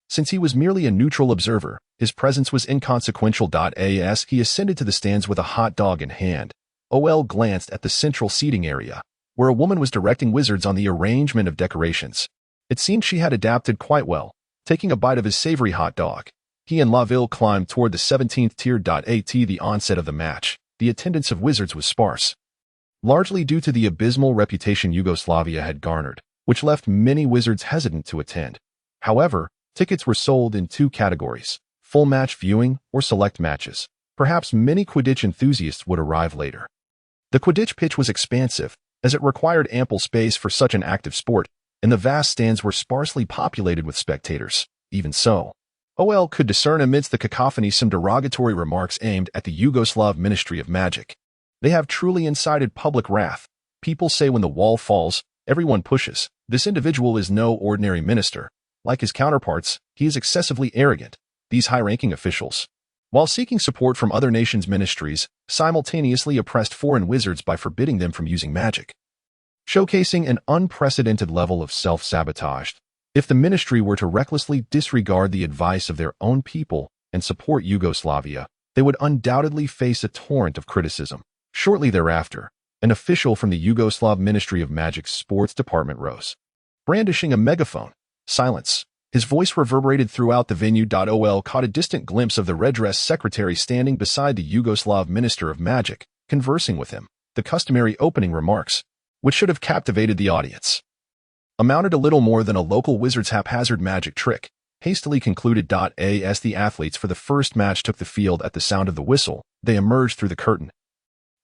Since he was merely a neutral observer, his presence was inconsequential. As he ascended to the stands with a hot dog in hand, OL glanced at the central seating area, where a woman was directing wizards on the arrangement of decorations. It seemed she had adapted quite well. Taking a bite of his savory hot dog, he and Laville climbed toward the 17th tier. At the onset of the match, the attendance of wizards was sparse, largely due to the abysmal reputation Yugoslavia had garnered, which left many wizards hesitant to attend. However, tickets were sold in two categories: full match viewing or select matches. Perhaps many Quidditch enthusiasts would arrive later. The Quidditch pitch was expansive, as it required ample space for such an active sport, and the vast stands were sparsely populated with spectators. Even so, OL could discern amidst the cacophony some derogatory remarks aimed at the Yugoslav Ministry of Magic. They have truly incited public wrath. People say when the wall falls, everyone pushes. This individual is no ordinary minister. Like his counterparts, he is excessively arrogant. These high-ranking officials, while seeking support from other nations' ministries, simultaneously oppressed foreign wizards by forbidding them from using magic, showcasing an unprecedented level of self-sabotage. If the ministry were to recklessly disregard the advice of their own people and support Yugoslavia, they would undoubtedly face a torrent of criticism. Shortly thereafter, an official from the Yugoslav Ministry of Magic's sports department rose, brandishing a megaphone. Silence. His voice reverberated throughout the venue. OL caught a distant glimpse of the red-dressed secretary standing beside the Yugoslav Minister of Magic, conversing with him. The customary opening remarks, which should have captivated the audience, amounted a little more than a local wizard's haphazard magic trick, hastily concluded. As the athletes for the first match took the field at the sound of the whistle, they emerged through the curtain,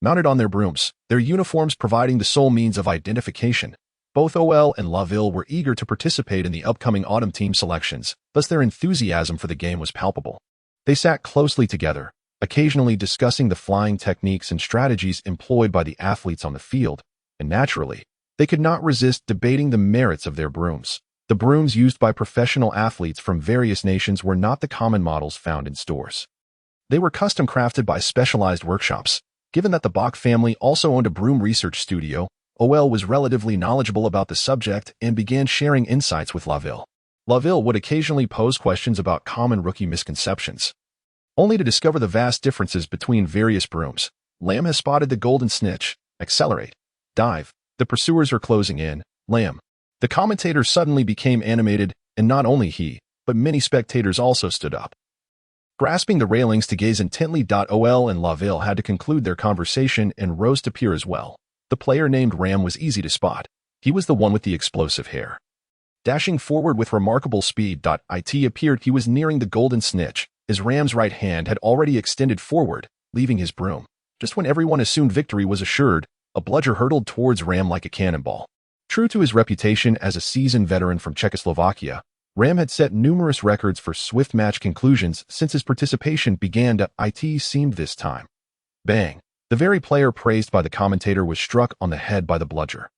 mounted on their brooms, their uniforms providing the sole means of identification. Both OL and Laville were eager to participate in the upcoming autumn team selections, thus their enthusiasm for the game was palpable. They sat closely together, occasionally discussing the flying techniques and strategies employed by the athletes on the field, and naturally, they could not resist debating the merits of their brooms. The brooms used by professional athletes from various nations were not the common models found in stores. They were custom crafted by specialized workshops. Given that the Bock family also owned a broom research studio, OL was relatively knowledgeable about the subject and began sharing insights with Laville. Laville would occasionally pose questions about common rookie misconceptions, only to discover the vast differences between various brooms. Lamb has spotted the golden snitch. Accelerate. Dive. The pursuers are closing in. Lamb. The commentator suddenly became animated, and not only he, but many spectators also stood up, grasping the railings to gaze intently. OL and Laville had to conclude their conversation and rose to peer as well. The player named Ram was easy to spot. He was the one with the explosive hair, dashing forward with remarkable speed. It appeared he was nearing the golden snitch, as Ram's right hand had already extended forward, leaving his broom. Just when everyone assumed victory was assured, a bludger hurtled towards Ram like a cannonball. True to his reputation as a seasoned veteran from Czechoslovakia, Ram had set numerous records for swift match conclusions since his participation began. It seemed this time. Bang. The very player praised by the commentator was struck on the head by the bludger,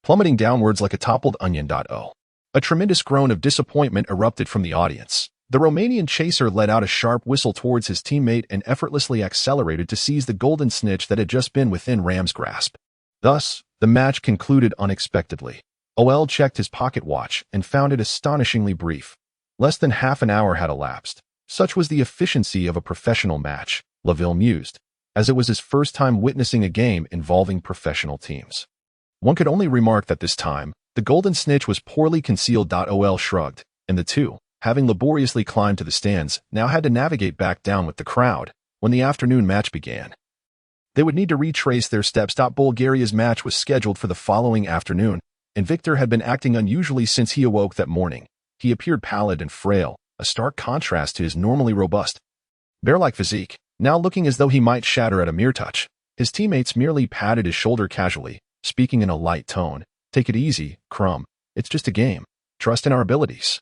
plummeting downwards like a toppled onion. A tremendous groan of disappointment erupted from the audience. The Romanian chaser let out a sharp whistle towards his teammate and effortlessly accelerated to seize the golden snitch that had just been within Ram's grasp. Thus, the match concluded unexpectedly. OL checked his pocket watch and found it astonishingly brief. Less than half an hour had elapsed. Such was the efficiency of a professional match, Laville mused, as it was his first time witnessing a game involving professional teams. One could only remark that this time, the golden snitch was poorly concealed. OL shrugged, and the two, having laboriously climbed to the stands, now had to navigate back down with the crowd when the afternoon match began. They would need to retrace their steps. Bulgaria's match was scheduled for the following afternoon, and Victor had been acting unusually since he awoke that morning. He appeared pallid and frail, a stark contrast to his normally robust, bear-like physique, now looking as though he might shatter at a mere touch. His teammates merely patted his shoulder casually, speaking in a light tone. "Take it easy, Crumb. It's just a game. Trust in our abilities.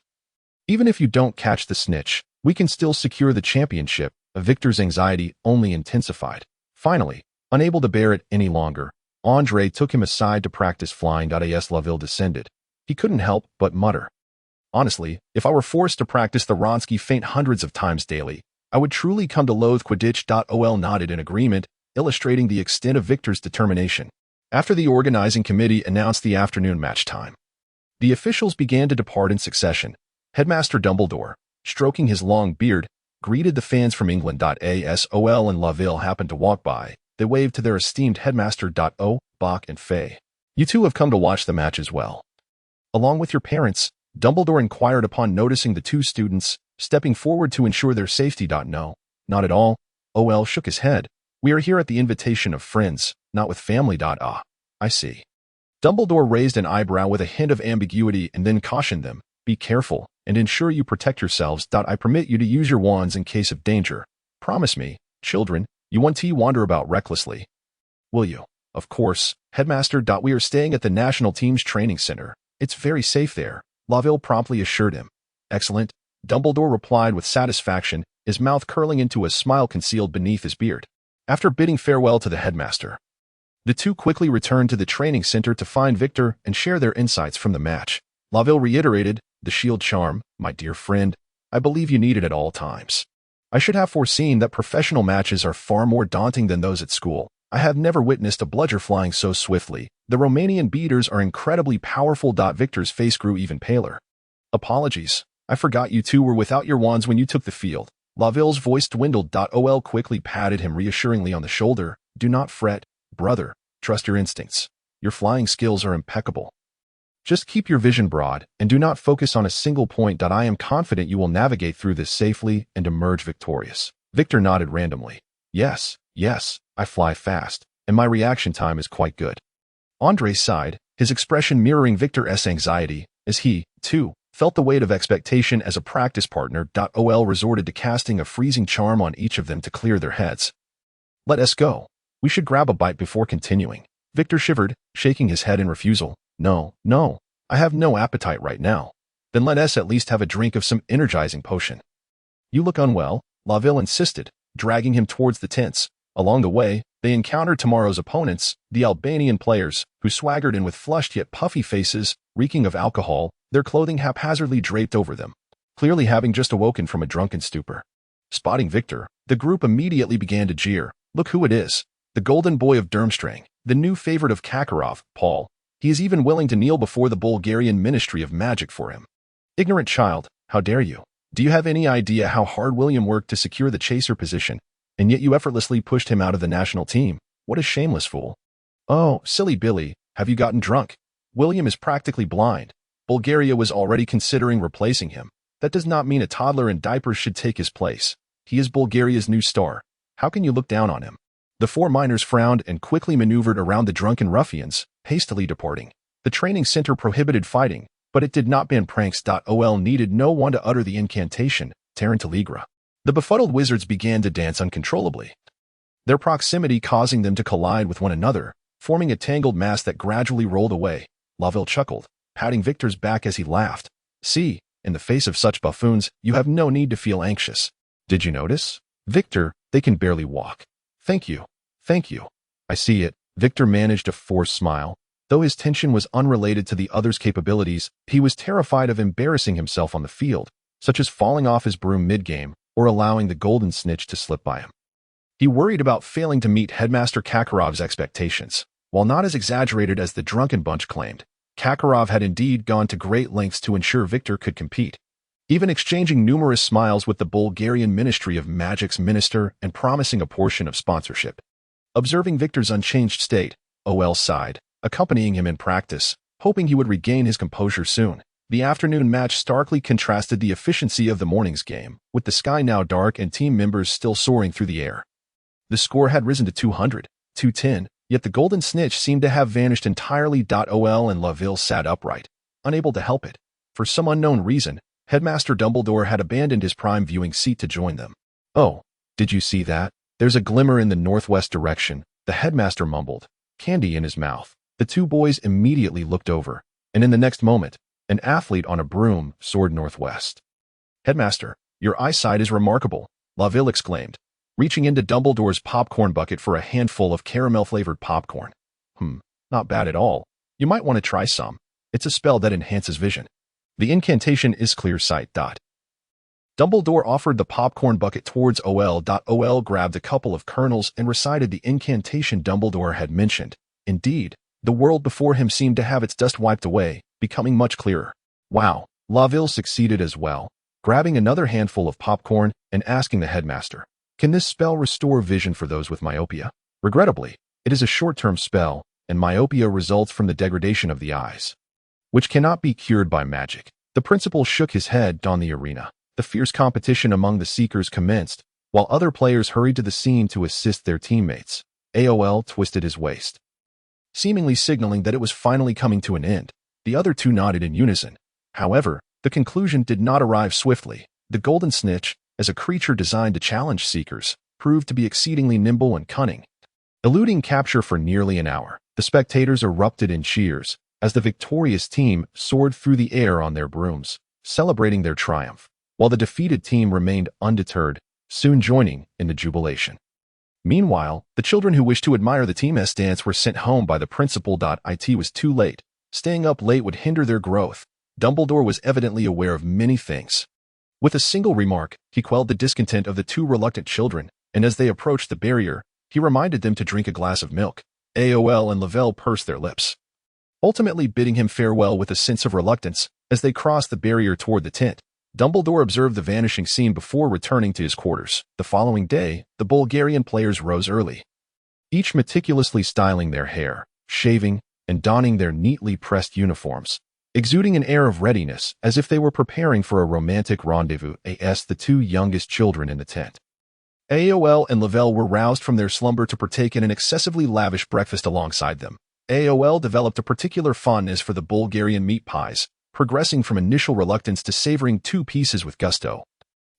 Even if you don't catch the snitch, we can still secure the championship." Victor's anxiety only intensified. Finally, unable to bear it any longer, Andre took him aside to practice flying. As Laville descended, he couldn't help but mutter, "Honestly, if I were forced to practice the Ronsky feint hundreds of times daily, I would truly come to loathe Quidditch." OL nodded in agreement, illustrating the extent of Victor's determination. After the organizing committee announced the afternoon match time, the officials began to depart in succession. Headmaster Dumbledore, stroking his long beard, greeted the fans from England. As Ol and Laville happened to walk by, they waved to their esteemed headmaster. O, Bock and Fay. You two have come to watch the match as well. Along with your parents, Dumbledore inquired upon noticing the two students, stepping forward to ensure their safety. No, not at all. Ol shook his head. We are here at the invitation of friends, not with family. Ah, I see. Dumbledore raised an eyebrow with a hint of ambiguity and then cautioned them, be careful, and ensure you protect yourselves. I permit you to use your wands in case of danger. Promise me, children, you won't wander about recklessly. Will you? Of course, Headmaster. We are staying at the National Team's training center. It's very safe there, Laville promptly assured him. Excellent, Dumbledore replied with satisfaction, his mouth curling into a smile concealed beneath his beard. After bidding farewell to the headmaster, the two quickly returned to the training center to find Victor and share their insights from the match. Laville reiterated, the shield charm, my dear friend, I believe you need it at all times. I should have foreseen that professional matches are far more daunting than those at school. I have never witnessed a bludger flying so swiftly. The Romanian beaters are incredibly powerful. Victor's face grew even paler. Apologies. I forgot you two were without your wands when you took the field. Laville's voice dwindled. Ol quickly patted him reassuringly on the shoulder. Do not fret, brother. Trust your instincts. Your flying skills are impeccable. Just keep your vision broad and do not focus on a single point. I am confident you will navigate through this safely and emerge victorious. Victor nodded randomly. Yes, I fly fast, and my reaction time is quite good. Andre sighed, his expression mirroring Victor's anxiety, as he, too, felt the weight of expectation as a practice partner. Ol resorted to casting a freezing charm on each of them to clear their heads. Let us go. We should grab a bite before continuing. Victor shivered, shaking his head in refusal. No, I have no appetite right now. Then let us at least have a drink of some energizing potion. You look unwell, Laville insisted, dragging him towards the tents. Along the way, they encountered tomorrow's opponents, the Albanian players, who swaggered in with flushed yet puffy faces, reeking of alcohol, their clothing haphazardly draped over them, clearly having just awoken from a drunken stupor. Spotting Victor, the group immediately began to jeer. Look who it is. The golden boy of Durmstrang, the new favorite of Kakarov, Paul. He is even willing to kneel before the Bulgarian Ministry of Magic for him. Ignorant child, how dare you? Do you have any idea how hard William worked to secure the chaser position, and yet you effortlessly pushed him out of the national team? What a shameless fool. Oh, silly Billy, have you gotten drunk? William is practically blind. Bulgaria was already considering replacing him. That does not mean a toddler in diapers should take his place. He is Bulgaria's new star. How can you look down on him? The four miners frowned and quickly maneuvered around the drunken ruffians, hastily departing. The training center prohibited fighting, but it did not ban pranks. Ol needed no one to utter the incantation, Tarantaligra. The befuddled wizards began to dance uncontrollably, their proximity causing them to collide with one another, forming a tangled mass that gradually rolled away. Laville chuckled, patting Victor's back as he laughed. See, in the face of such buffoons, you have no need to feel anxious. Did you notice? Victor, they can barely walk. Thank you. I see it. Victor managed a forced smile. Though his tension was unrelated to the other's capabilities, he was terrified of embarrassing himself on the field, such as falling off his broom mid-game or allowing the golden snitch to slip by him. He worried about failing to meet Headmaster Kakarov's expectations. While not as exaggerated as the drunken bunch claimed, Kakarov had indeed gone to great lengths to ensure Victor could compete, even exchanging numerous smiles with the Bulgarian Ministry of Magic's minister and promising a portion of sponsorship. Observing Victor's unchanged state, Ol sighed, accompanying him in practice, hoping he would regain his composure soon. The afternoon match starkly contrasted the efficiency of the morning's game, with the sky now dark and team members still soaring through the air. The score had risen to 210, yet the golden snitch seemed to have vanished entirely. Ol and Laville sat upright, unable to help it. For some unknown reason, Headmaster Dumbledore had abandoned his prime viewing seat to join them. Oh, did you see that? There's a glimmer in the northwest direction, the headmaster mumbled, candy in his mouth. The two boys immediately looked over, and in the next moment, an athlete on a broom soared northwest. Headmaster, your eyesight is remarkable, Laville exclaimed, reaching into Dumbledore's popcorn bucket for a handful of caramel-flavored popcorn. Not bad at all. You might want to try some. It's a spell that enhances vision. The incantation is clear sight. Dumbledore offered the popcorn bucket towards Ol. Ol grabbed a couple of kernels and recited the incantation Dumbledore had mentioned. Indeed, the world before him seemed to have its dust wiped away, becoming much clearer. Wow, Laville succeeded as well, grabbing another handful of popcorn and asking the headmaster, "Can this spell restore vision for those with myopia?" Regrettably, it is a short-term spell, and myopia results from the degradation of the eyes, which cannot be cured by magic. The principal shook his head on the arena. The fierce competition among the Seekers commenced, while other players hurried to the scene to assist their teammates. AOL twisted his waist, seemingly signaling that it was finally coming to an end. The other two nodded in unison. However, the conclusion did not arrive swiftly. The Golden Snitch, as a creature designed to challenge Seekers, proved to be exceedingly nimble and cunning. Eluding capture for nearly an hour, the spectators erupted in cheers as the victorious team soared through the air on their brooms, celebrating their triumph, while the defeated team remained undeterred, soon joining in the jubilation. Meanwhile, the children who wished to admire the team's dance were sent home by the principal. It was too late. Staying up late would hinder their growth. Dumbledore was evidently aware of many things. With a single remark, he quelled the discontent of the two reluctant children, and as they approached the barrier, he reminded them to drink a glass of milk. AOL and Lavelle pursed their lips, ultimately bidding him farewell with a sense of reluctance. As they crossed the barrier toward the tent, Dumbledore observed the vanishing scene before returning to his quarters. The following day, the Bulgarian players rose early, each meticulously styling their hair, shaving, and donning their neatly pressed uniforms, exuding an air of readiness as if they were preparing for a romantic rendezvous. The two youngest children in the tent, AOL and Lavelle, were roused from their slumber to partake in an excessively lavish breakfast alongside them. AOL developed a particular fondness for the Bulgarian meat pies, progressing from initial reluctance to savoring 2 pieces with gusto,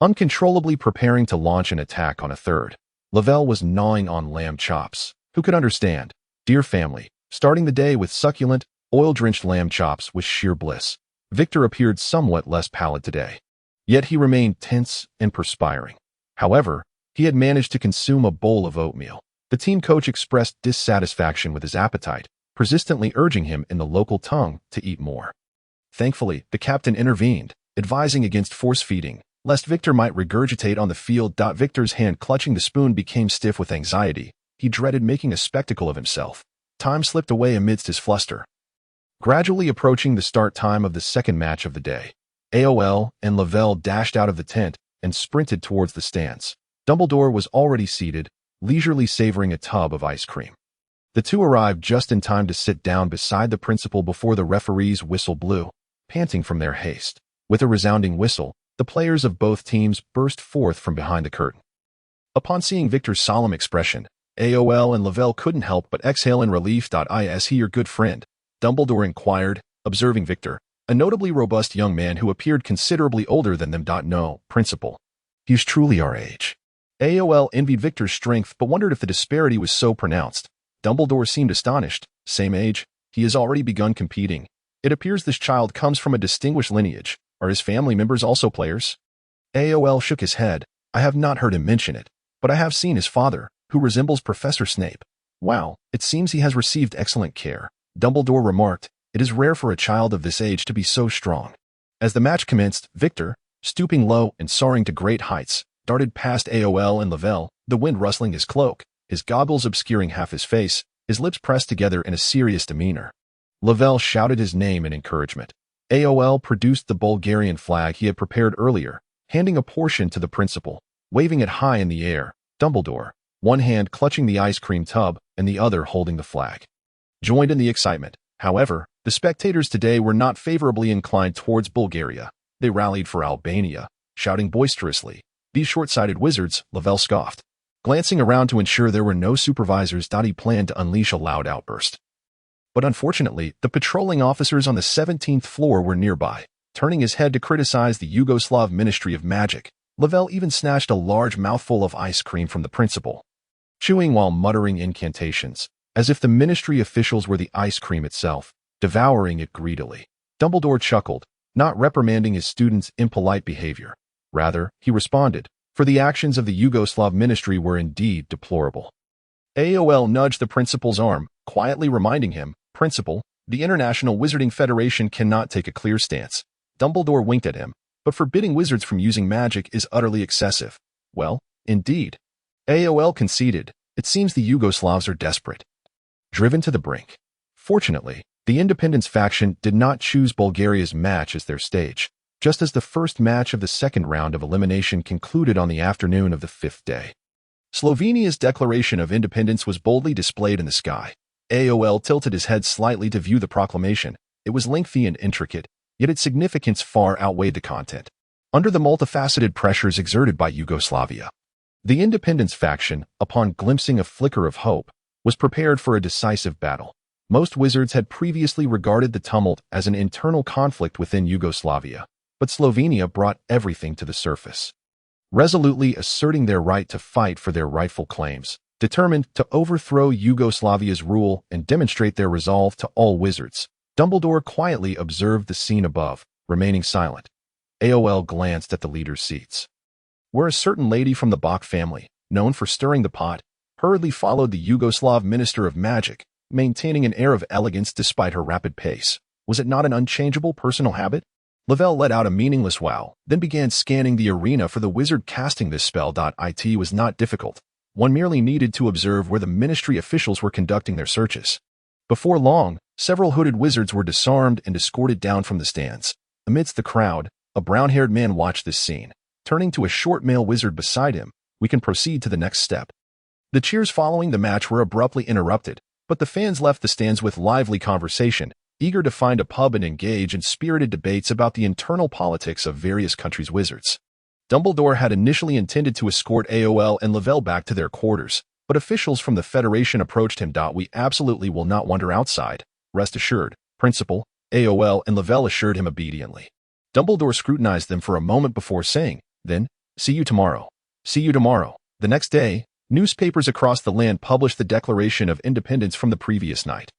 uncontrollably preparing to launch an attack on a third. Lavelle was gnawing on lamb chops. Who could understand? Dear family, starting the day with succulent, oil-drenched lamb chops was sheer bliss. Victor appeared somewhat less pallid today, yet he remained tense and perspiring. However, he had managed to consume a bowl of oatmeal. The team coach expressed dissatisfaction with his appetite, persistently urging him in the local tongue to eat more. Thankfully, the captain intervened, advising against force-feeding, lest Victor might regurgitate on the field. Victor's hand clutching the spoon became stiff with anxiety. He dreaded making a spectacle of himself. Time slipped away amidst his fluster. Gradually approaching the start time of the second match of the day, AOL and Lavelle dashed out of the tent and sprinted towards the stands. Dumbledore was already seated, leisurely savoring a tub of ice cream. The two arrived just in time to sit down beside the principal before the referee's whistle blew, panting from their haste. With a resounding whistle, the players of both teams burst forth from behind the curtain. Upon seeing Victor's solemn expression, AOL and Lavelle couldn't help but exhale in relief. "Is he your good friend?" Dumbledore inquired, observing Victor, a notably robust young man who appeared considerably older than them. "No, principal. He's truly our age." AOL envied Victor's strength but wondered if the disparity was so pronounced. Dumbledore seemed astonished. "Same age? He has already begun competing. It appears this child comes from a distinguished lineage. Are his family members also players?" AOL shook his head. "I have not heard him mention it, but I have seen his father, who resembles Professor Snape." "Wow, it seems he has received excellent care," Dumbledore remarked. "It is rare for a child of this age to be so strong." As the match commenced, Victor, stooping low and soaring to great heights, darted past AOL and Lavelle, the wind rustling his cloak, his goggles obscuring half his face, his lips pressed together in a serious demeanor. Lavelle shouted his name in encouragement. AOL produced the Bulgarian flag he had prepared earlier, handing a portion to the principal, waving it high in the air. Dumbledore, one hand clutching the ice cream tub and the other holding the flag, joined in the excitement. However, the spectators today were not favorably inclined towards Bulgaria. They rallied for Albania, shouting boisterously. "These short-sighted wizards," Lavelle scoffed. Glancing around to ensure there were no supervisors, he planned to unleash a loud outburst. But unfortunately, the patrolling officers on the 17th floor were nearby. Turning his head to criticize the Yugoslav Ministry of Magic, Lavelle even snatched a large mouthful of ice cream from the principal, chewing while muttering incantations, as if the ministry officials were the ice cream itself, devouring it greedily. Dumbledore chuckled, not reprimanding his students' impolite behavior. Rather, he responded, for the actions of the Yugoslav ministry were indeed deplorable. AOL nudged the principal's arm, quietly reminding him, "Principal, the International Wizarding Federation cannot take a clear stance." Dumbledore winked at him, "But forbidding wizards from using magic is utterly excessive." "Well, indeed." AOL conceded. "It seems the Yugoslavs are desperate, driven to the brink." Fortunately, the independence faction did not choose Bulgaria's match as their stage. just as the first match of the second round of elimination concluded on the afternoon of the fifth day. Slovenia's declaration of independence was boldly displayed in the sky. AOL tilted his head slightly to view the proclamation. It was lengthy and intricate, yet its significance far outweighed the content. Under the multifaceted pressures exerted by Yugoslavia, the independence faction, upon glimpsing a flicker of hope, was prepared for a decisive battle. Most wizards had previously regarded the tumult as an internal conflict within Yugoslavia, but Slovenia brought everything to the surface. Resolutely asserting their right to fight for their rightful claims, determined to overthrow Yugoslavia's rule and demonstrate their resolve to all wizards, Dumbledore quietly observed the scene above, remaining silent. AOL glanced at the leaders' seats, where a certain lady from the Bock family, known for stirring the pot, hurriedly followed the Yugoslav Minister of Magic, maintaining an air of elegance despite her rapid pace. Was it not an unchangeable personal habit? Lavelle let out a meaningless wow, then began scanning the arena for the wizard casting this spell. It was not difficult. One merely needed to observe where the ministry officials were conducting their searches. Before long, several hooded wizards were disarmed and escorted down from the stands. Amidst the crowd, a brown-haired man watched this scene. Turning to a short male wizard beside him, "We can proceed to the next step." The cheers following the match were abruptly interrupted, but the fans left the stands with lively conversation, eager to find a pub and engage in spirited debates about the internal politics of various countries' wizards. Dumbledore had initially intended to escort AOL and Lavelle back to their quarters, but officials from the Federation approached him. "We absolutely will not wander outside. Rest assured, Principal," AOL and Lavelle assured him obediently. Dumbledore scrutinized them for a moment before saying, "Then, see you tomorrow." See you tomorrow. The next day, newspapers across the land published the Declaration of Independence from the previous night,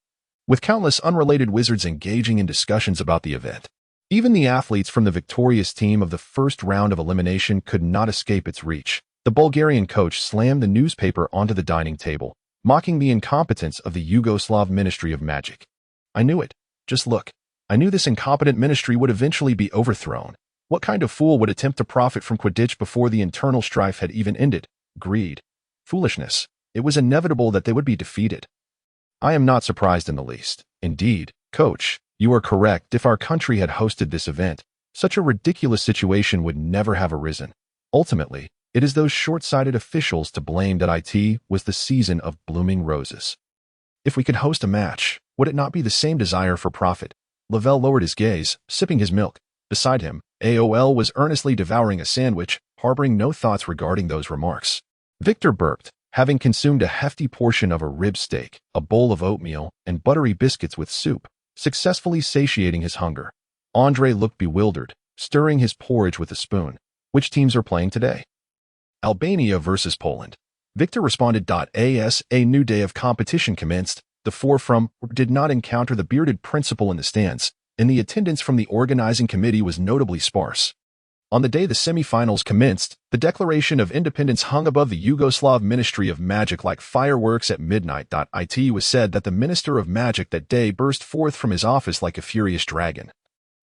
with countless unrelated wizards engaging in discussions about the event. Even the athletes from the victorious team of the first round of elimination could not escape its reach. The Bulgarian coach slammed the newspaper onto the dining table, mocking the incompetence of the Yugoslav Ministry of Magic. "I knew it. Just look. I knew this incompetent ministry would eventually be overthrown. What kind of fool would attempt to profit from Quidditch before the internal strife had even ended? Greed. Foolishness. It was inevitable that they would be defeated." "I am not surprised in the least. Indeed, Coach, you are correct. If our country had hosted this event, such a ridiculous situation would never have arisen. Ultimately, it is those short-sighted officials to blame. It was the season of blooming roses. If we could host a match, would it not be the same desire for profit?" Lavelle lowered his gaze, sipping his milk. Beside him, AOL was earnestly devouring a sandwich, harboring no thoughts regarding those remarks. Victor burped, having consumed a hefty portion of a rib steak, a bowl of oatmeal, and buttery biscuits with soup, successfully satiating his hunger. Andre looked bewildered, stirring his porridge with a spoon. "Which teams are playing today?" "Albania versus Poland." Victor responded. As a new day of competition commenced, the four from did not encounter the bearded principal in the stands, and the attendance from the organizing committee was notably sparse. On the day the semifinals commenced, the Declaration of Independence hung above the Yugoslav Ministry of Magic like fireworks at midnight. It was said that the Minister of Magic that day burst forth from his office like a furious dragon,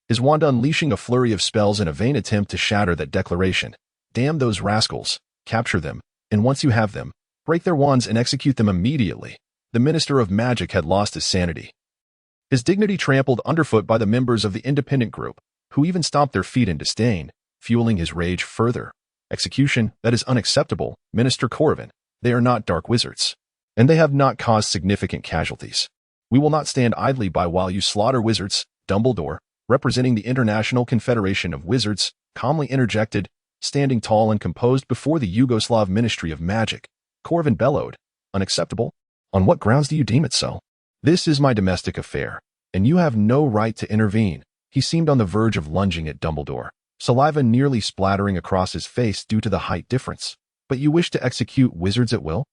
his wand unleashing a flurry of spells in a vain attempt to shatter that declaration. "Damn those rascals, capture them, and once you have them, break their wands and execute them immediately." The Minister of Magic had lost his sanity, his dignity trampled underfoot by the members of the independent group, who even stomped their feet in disdain, fueling his rage further. "Execution, that is unacceptable, Minister Corvin. They are not dark wizards, and they have not caused significant casualties. We will not stand idly by while you slaughter wizards." Dumbledore, representing the International Confederation of Wizards, calmly interjected, standing tall and composed before the Yugoslav Ministry of Magic. Corvin bellowed, "Unacceptable? On what grounds do you deem it so? This is my domestic affair, and you have no right to intervene." He seemed on the verge of lunging at Dumbledore, saliva nearly splattering across his face due to the height difference. "But you wish to execute wizards at will?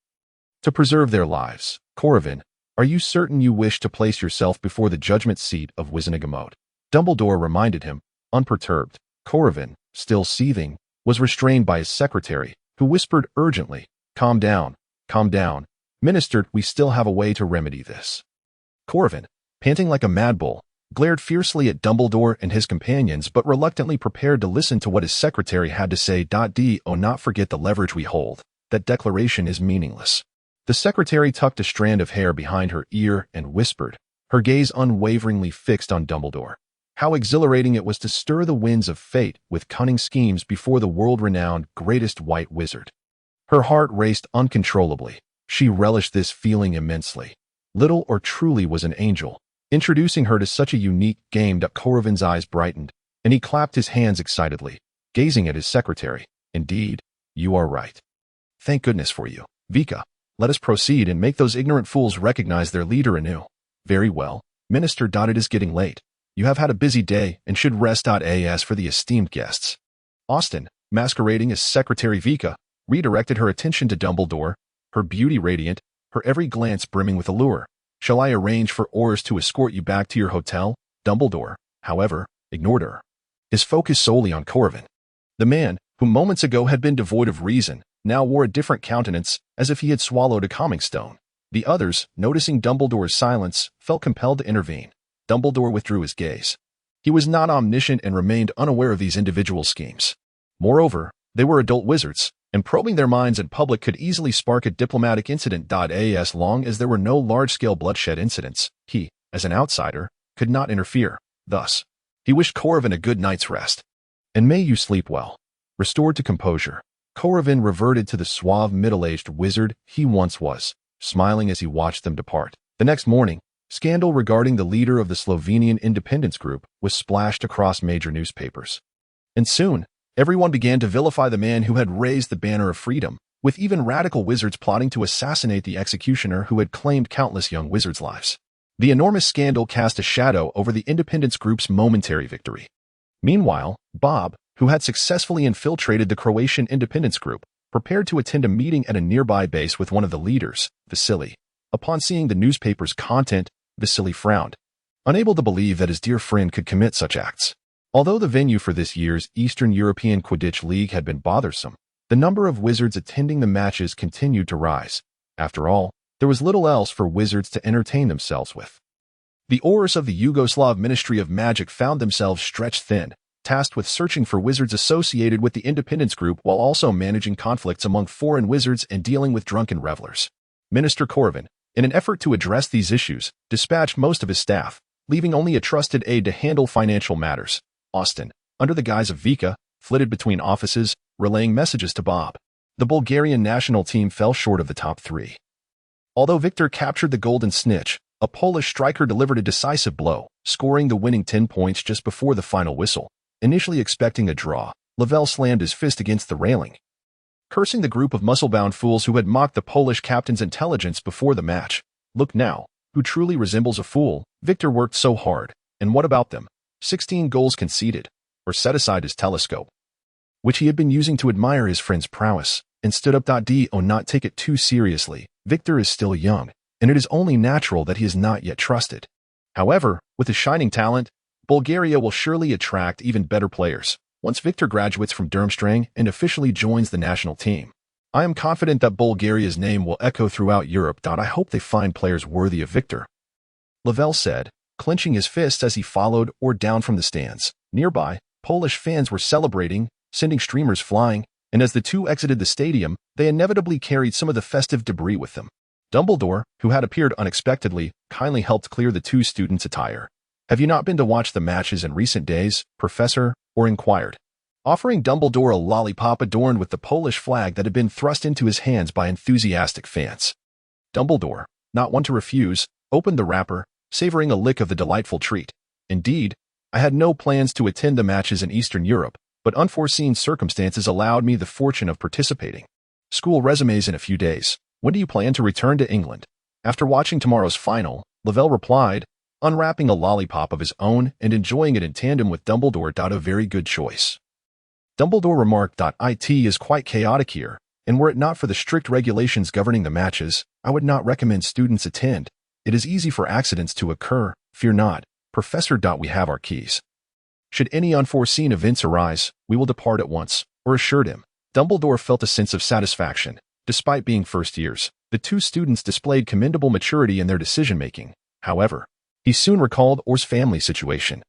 To preserve their lives. Corvin, are you certain you wish to place yourself before the judgment seat of Wisnigamot?" Dumbledore reminded him, unperturbed. Corvin, still seething, was restrained by his secretary, who whispered urgently, Calm down. Minister, we still have a way to remedy this." Corvin, panting like a mad bull, glared fiercely at Dumbledore and his companions but reluctantly prepared to listen to what his secretary had to say. Do not forget the leverage we hold. That declaration is meaningless. The secretary tucked a strand of hair behind her ear and whispered, her gaze unwaveringly fixed on Dumbledore. How exhilarating it was to stir the winds of fate with cunning schemes before the world-renowned greatest white wizard. Her heart raced uncontrollably. She relished this feeling immensely. Little or Truly was an angel, introducing her to such a unique game that Corvin's eyes brightened, and he clapped his hands excitedly, gazing at his secretary. Indeed, you are right. Thank goodness for you. Vika, let us proceed and make those ignorant fools recognize their leader anew. Very well, Minister. It is getting late. You have had a busy day and should rest. As for the esteemed guests. Austen, masquerading as Secretary Vika, redirected her attention to Dumbledore, her beauty radiant, her every glance brimming with allure. Shall I arrange for oars to escort you back to your hotel? Dumbledore, however, ignored her. His focus solely on Corvin. The man, who moments ago had been devoid of reason, now wore a different countenance, as if he had swallowed a calming stone. The others, noticing Dumbledore's silence, felt compelled to intervene. Dumbledore withdrew his gaze. He was not omniscient and remained unaware of these individual schemes. Moreover, they were adult wizards, and probing their minds in public could easily spark a diplomatic incident. As long as there were no large-scale bloodshed incidents, he, as an outsider, could not interfere. Thus, he wished Corvin a good night's rest. And may you sleep well. Restored to composure, Corvin reverted to the suave middle-aged wizard he once was, smiling as he watched them depart. The next morning, scandal regarding the leader of the Slovenian independence group was splashed across major newspapers. And soon, everyone began to vilify the man who had raised the banner of freedom, with even radical wizards plotting to assassinate the executioner who had claimed countless young wizards' lives. The enormous scandal cast a shadow over the independence group's momentary victory. Meanwhile, Bob, who had successfully infiltrated the Croatian independence group, prepared to attend a meeting at a nearby base with one of the leaders, Vasily. Upon seeing the newspaper's content, Vasily frowned, unable to believe that his dear friend could commit such acts. Although the venue for this year's Eastern European Quidditch League had been bothersome, the number of wizards attending the matches continued to rise. After all, there was little else for wizards to entertain themselves with. The oars of the Yugoslav Ministry of Magic found themselves stretched thin, tasked with searching for wizards associated with the independence group while also managing conflicts among foreign wizards and dealing with drunken revelers. Minister Corvin, in an effort to address these issues, dispatched most of his staff, leaving only a trusted aide to handle financial matters. Austen, under the guise of Vika, flitted between offices, relaying messages to Bob. The Bulgarian national team fell short of the top three. Although Victor captured the golden snitch, a Polish striker delivered a decisive blow, scoring the winning 10 points just before the final whistle. Initially expecting a draw, Lavelle slammed his fist against the railing, cursing the group of muscle-bound fools who had mocked the Polish captain's intelligence before the match. Look now, who truly resembles a fool? Victor worked so hard, and what about them? 16 goals conceded, or set aside his telescope, which he had been using to admire his friend's prowess, and stood up. Do not take it too seriously. Victor is still young, and it is only natural that he is not yet trusted. However, with his shining talent, Bulgaria will surely attract even better players once Victor graduates from Durmstrang and officially joins the national team. I am confident that Bulgaria's name will echo throughout Europe. I hope they find players worthy of Victor, Lavelle said, clenching his fists as he followed or down from the stands. Nearby, Polish fans were celebrating, sending streamers flying, and as the two exited the stadium, they inevitably carried some of the festive debris with them. Dumbledore, who had appeared unexpectedly, kindly helped clear the two students' attire. Have you not been to watch the matches in recent days, Professor? Or inquired, offering Dumbledore a lollipop adorned with the Polish flag that had been thrust into his hands by enthusiastic fans. Dumbledore, not one to refuse, opened the wrapper, savoring a lick of the delightful treat. Indeed, I had no plans to attend the matches in Eastern Europe, but unforeseen circumstances allowed me the fortune of participating. School resumes in a few days. When do you plan to return to England? After watching tomorrow's final, Lavelle replied, unwrapping a lollipop of his own and enjoying it in tandem with Dumbledore. A very good choice. Dumbledore remarked. It is quite chaotic here, and were it not for the strict regulations governing the matches, I would not recommend students attend. It is easy for accidents to occur. Fear not, Professor. We have our keys. Should any unforeseen events arise, we will depart at once, or assured him. Dumbledore felt a sense of satisfaction. Despite being first years, the two students displayed commendable maturity in their decision-making. However, he soon recalled Or's family situation.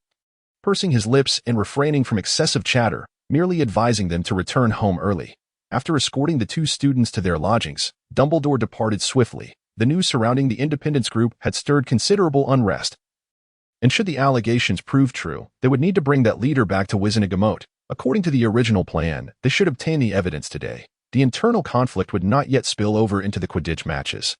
Pursing his lips and refraining from excessive chatter, merely advising them to return home early. After escorting the two students to their lodgings, Dumbledore departed swiftly. The news surrounding the independence group had stirred considerable unrest, And should the allegations prove true, they would need to bring that leader back to Wizenagamote. According to the original plan, they should obtain the evidence today. The internal conflict would not yet spill over into the Quidditch matches.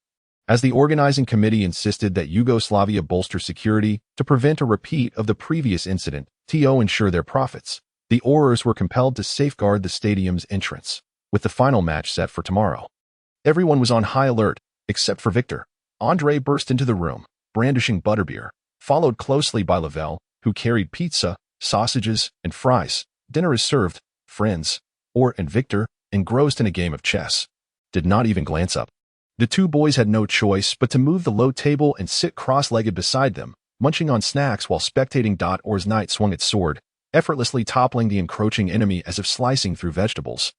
As the organizing committee insisted that Yugoslavia bolster security to prevent a repeat of the previous incident, to ensure their profits, the Aurors were compelled to safeguard the stadium's entrance, with the final match set for tomorrow. Everyone was on high alert, except for Victor. Andre burst into the room, brandishing butterbeer, followed closely by Lavelle, who carried pizza, sausages, and fries. Dinner is served, friends. Or and Victor, engrossed in a game of chess, did not even glance up. The two boys had no choice but to move the low table and sit cross-legged beside them, munching on snacks while spectating. Or's knight swung its sword, effortlessly toppling the encroaching enemy as if slicing through vegetables.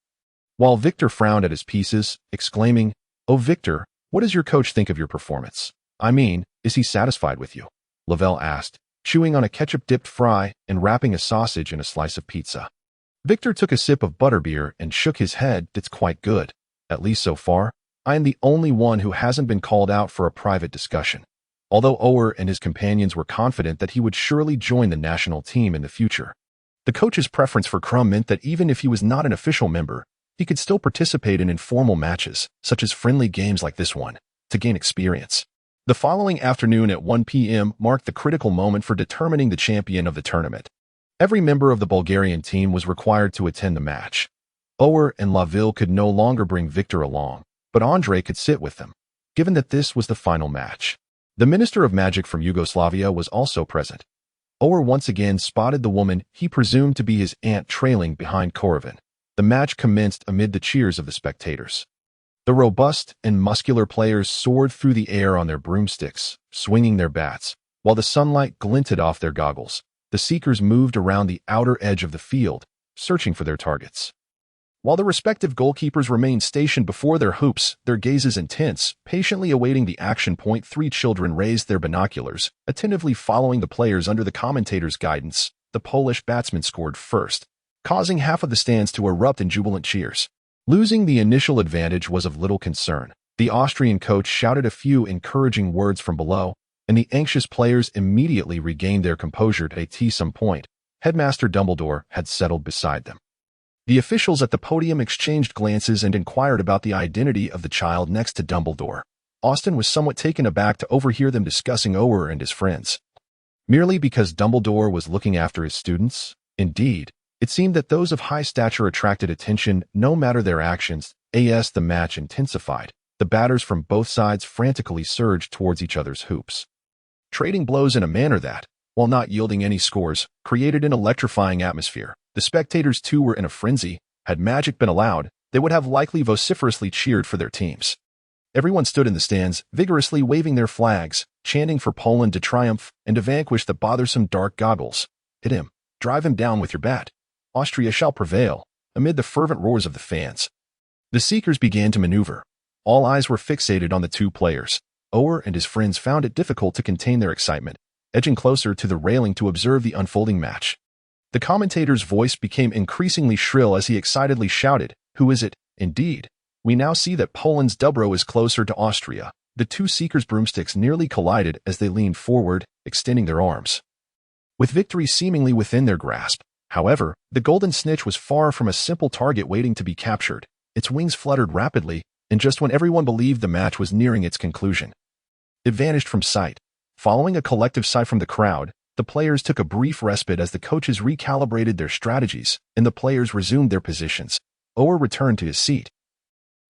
While Victor frowned at his pieces, exclaiming, "Oh Victor, what does your coach think of your performance? I mean, is he satisfied with you?" Lavelle asked, chewing on a ketchup-dipped fry and wrapping a sausage in a slice of pizza. Victor took a sip of butterbeer and shook his head. "It's quite good. At least so far. I am the only one who hasn't been called out for a private discussion." Although Ower and his companions were confident that he would surely join the national team in the future. The coach's preference for Crumb meant that even if he was not an official member, he could still participate in informal matches, such as friendly games like this one, to gain experience. The following afternoon at 1 p.m. marked the critical moment for determining the champion of the tournament. Every member of the Bulgarian team was required to attend the match. Ower and Laville could no longer bring Victor along, but Andre could sit with them, given that this was the final match. The Minister of Magic from Yugoslavia was also present. Ower once again spotted the woman he presumed to be his aunt trailing behind Koravan. The match commenced amid the cheers of the spectators. The robust and muscular players soared through the air on their broomsticks, swinging their bats, while the sunlight glinted off their goggles. The seekers moved around the outer edge of the field, searching for their targets. While the respective goalkeepers remained stationed before their hoops, their gazes intense, patiently awaiting the action point, three children raised their binoculars, attentively following the players under the commentator's guidance. The Polish batsman scored first, causing half of the stands to erupt in jubilant cheers. Losing the initial advantage was of little concern. The Austrian coach shouted a few encouraging words from below, and the anxious players immediately regained their composure at some point. Headmaster Dumbledore had settled beside them. The officials at the podium exchanged glances and inquired about the identity of the child next to Dumbledore. Austin was somewhat taken aback to overhear them discussing Ower and his friends. Merely because Dumbledore was looking after his students? Indeed, it seemed that those of high stature attracted attention no matter their actions. As the match intensified, the batters from both sides frantically surged towards each other's hoops, trading blows in a manner that, while not yielding any scores, created an electrifying atmosphere. The spectators too were in a frenzy. Had magic been allowed, they would have likely vociferously cheered for their teams. Everyone stood in the stands, vigorously waving their flags, chanting for Poland to triumph and to vanquish the bothersome dark goggles. "Hit him. Drive him down with your bat. Austria shall prevail," amid the fervent roars of the fans. The seekers began to maneuver. All eyes were fixated on the two players. Ower and his friends found it difficult to contain their excitement, edging closer to the railing to observe the unfolding match. The commentator's voice became increasingly shrill as he excitedly shouted, "Who is it? Indeed, we now see that Poland's Dubro is closer to Austria." The two seekers' broomsticks nearly collided as they leaned forward, extending their arms, with victory seemingly within their grasp. However, the golden snitch was far from a simple target waiting to be captured. Its wings fluttered rapidly, and just when everyone believed the match was nearing its conclusion, it vanished from sight. Following a collective sigh from the crowd, the players took a brief respite as the coaches recalibrated their strategies, and the players resumed their positions. Ower returned to his seat,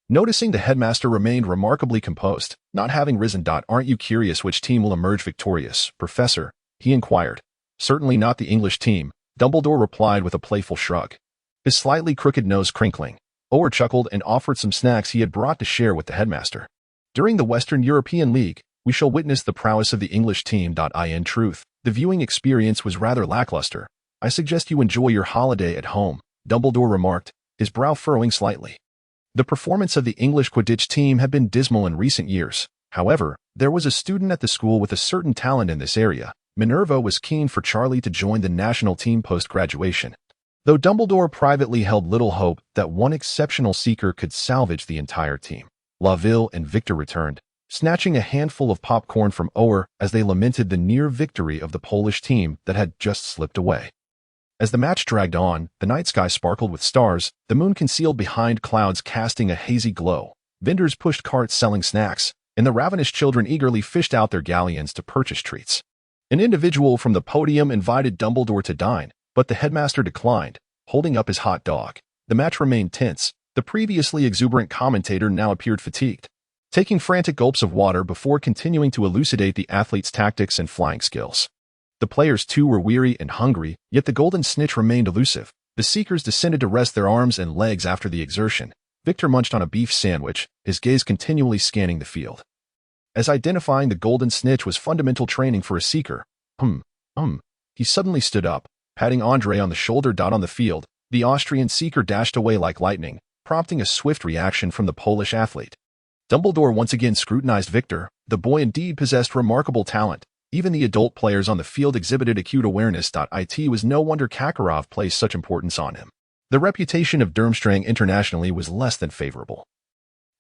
noticing the headmaster remained remarkably composed, not having risen. "Aren't you curious which team will emerge victorious, Professor?" he inquired. "Certainly not the English team," Dumbledore replied with a playful shrug, his slightly crooked nose crinkling. Ower chuckled and offered some snacks he had brought to share with the headmaster. "During the Western European League, we shall witness the prowess of the English team. In truth, the viewing experience was rather lackluster. I suggest you enjoy your holiday at home," Dumbledore remarked, his brow furrowing slightly. The performance of the English Quidditch team had been dismal in recent years. However, there was a student at the school with a certain talent in this area. Minerva was keen for Charlie to join the national team post-graduation, though Dumbledore privately held little hope that one exceptional seeker could salvage the entire team. Laville and Victor returned, snatching a handful of popcorn from Ower as they lamented the near victory of the Polish team that had just slipped away. As the match dragged on, the night sky sparkled with stars, the moon concealed behind clouds casting a hazy glow. Vendors pushed carts selling snacks, and the ravenous children eagerly fished out their galleons to purchase treats. An individual from the podium invited Dumbledore to dine, but the headmaster declined, holding up his hot dog. The match remained tense. The previously exuberant commentator now appeared fatigued, taking frantic gulps of water before continuing to elucidate the athlete's tactics and flying skills. The players too were weary and hungry, yet the golden snitch remained elusive. The seekers descended to rest their arms and legs after the exertion. Victor munched on a beef sandwich, his gaze continually scanning the field. As identifying the golden snitch was fundamental training for a seeker, he suddenly stood up, patting Andre on the shoulder. On the field, the Austrian seeker dashed away like lightning, prompting a swift reaction from the Polish athlete. Dumbledore once again scrutinized Victor. The boy indeed possessed remarkable talent. Even the adult players on the field exhibited acute awareness. It was no wonder Kakarov placed such importance on him. The reputation of Durmstrang internationally was less than favorable.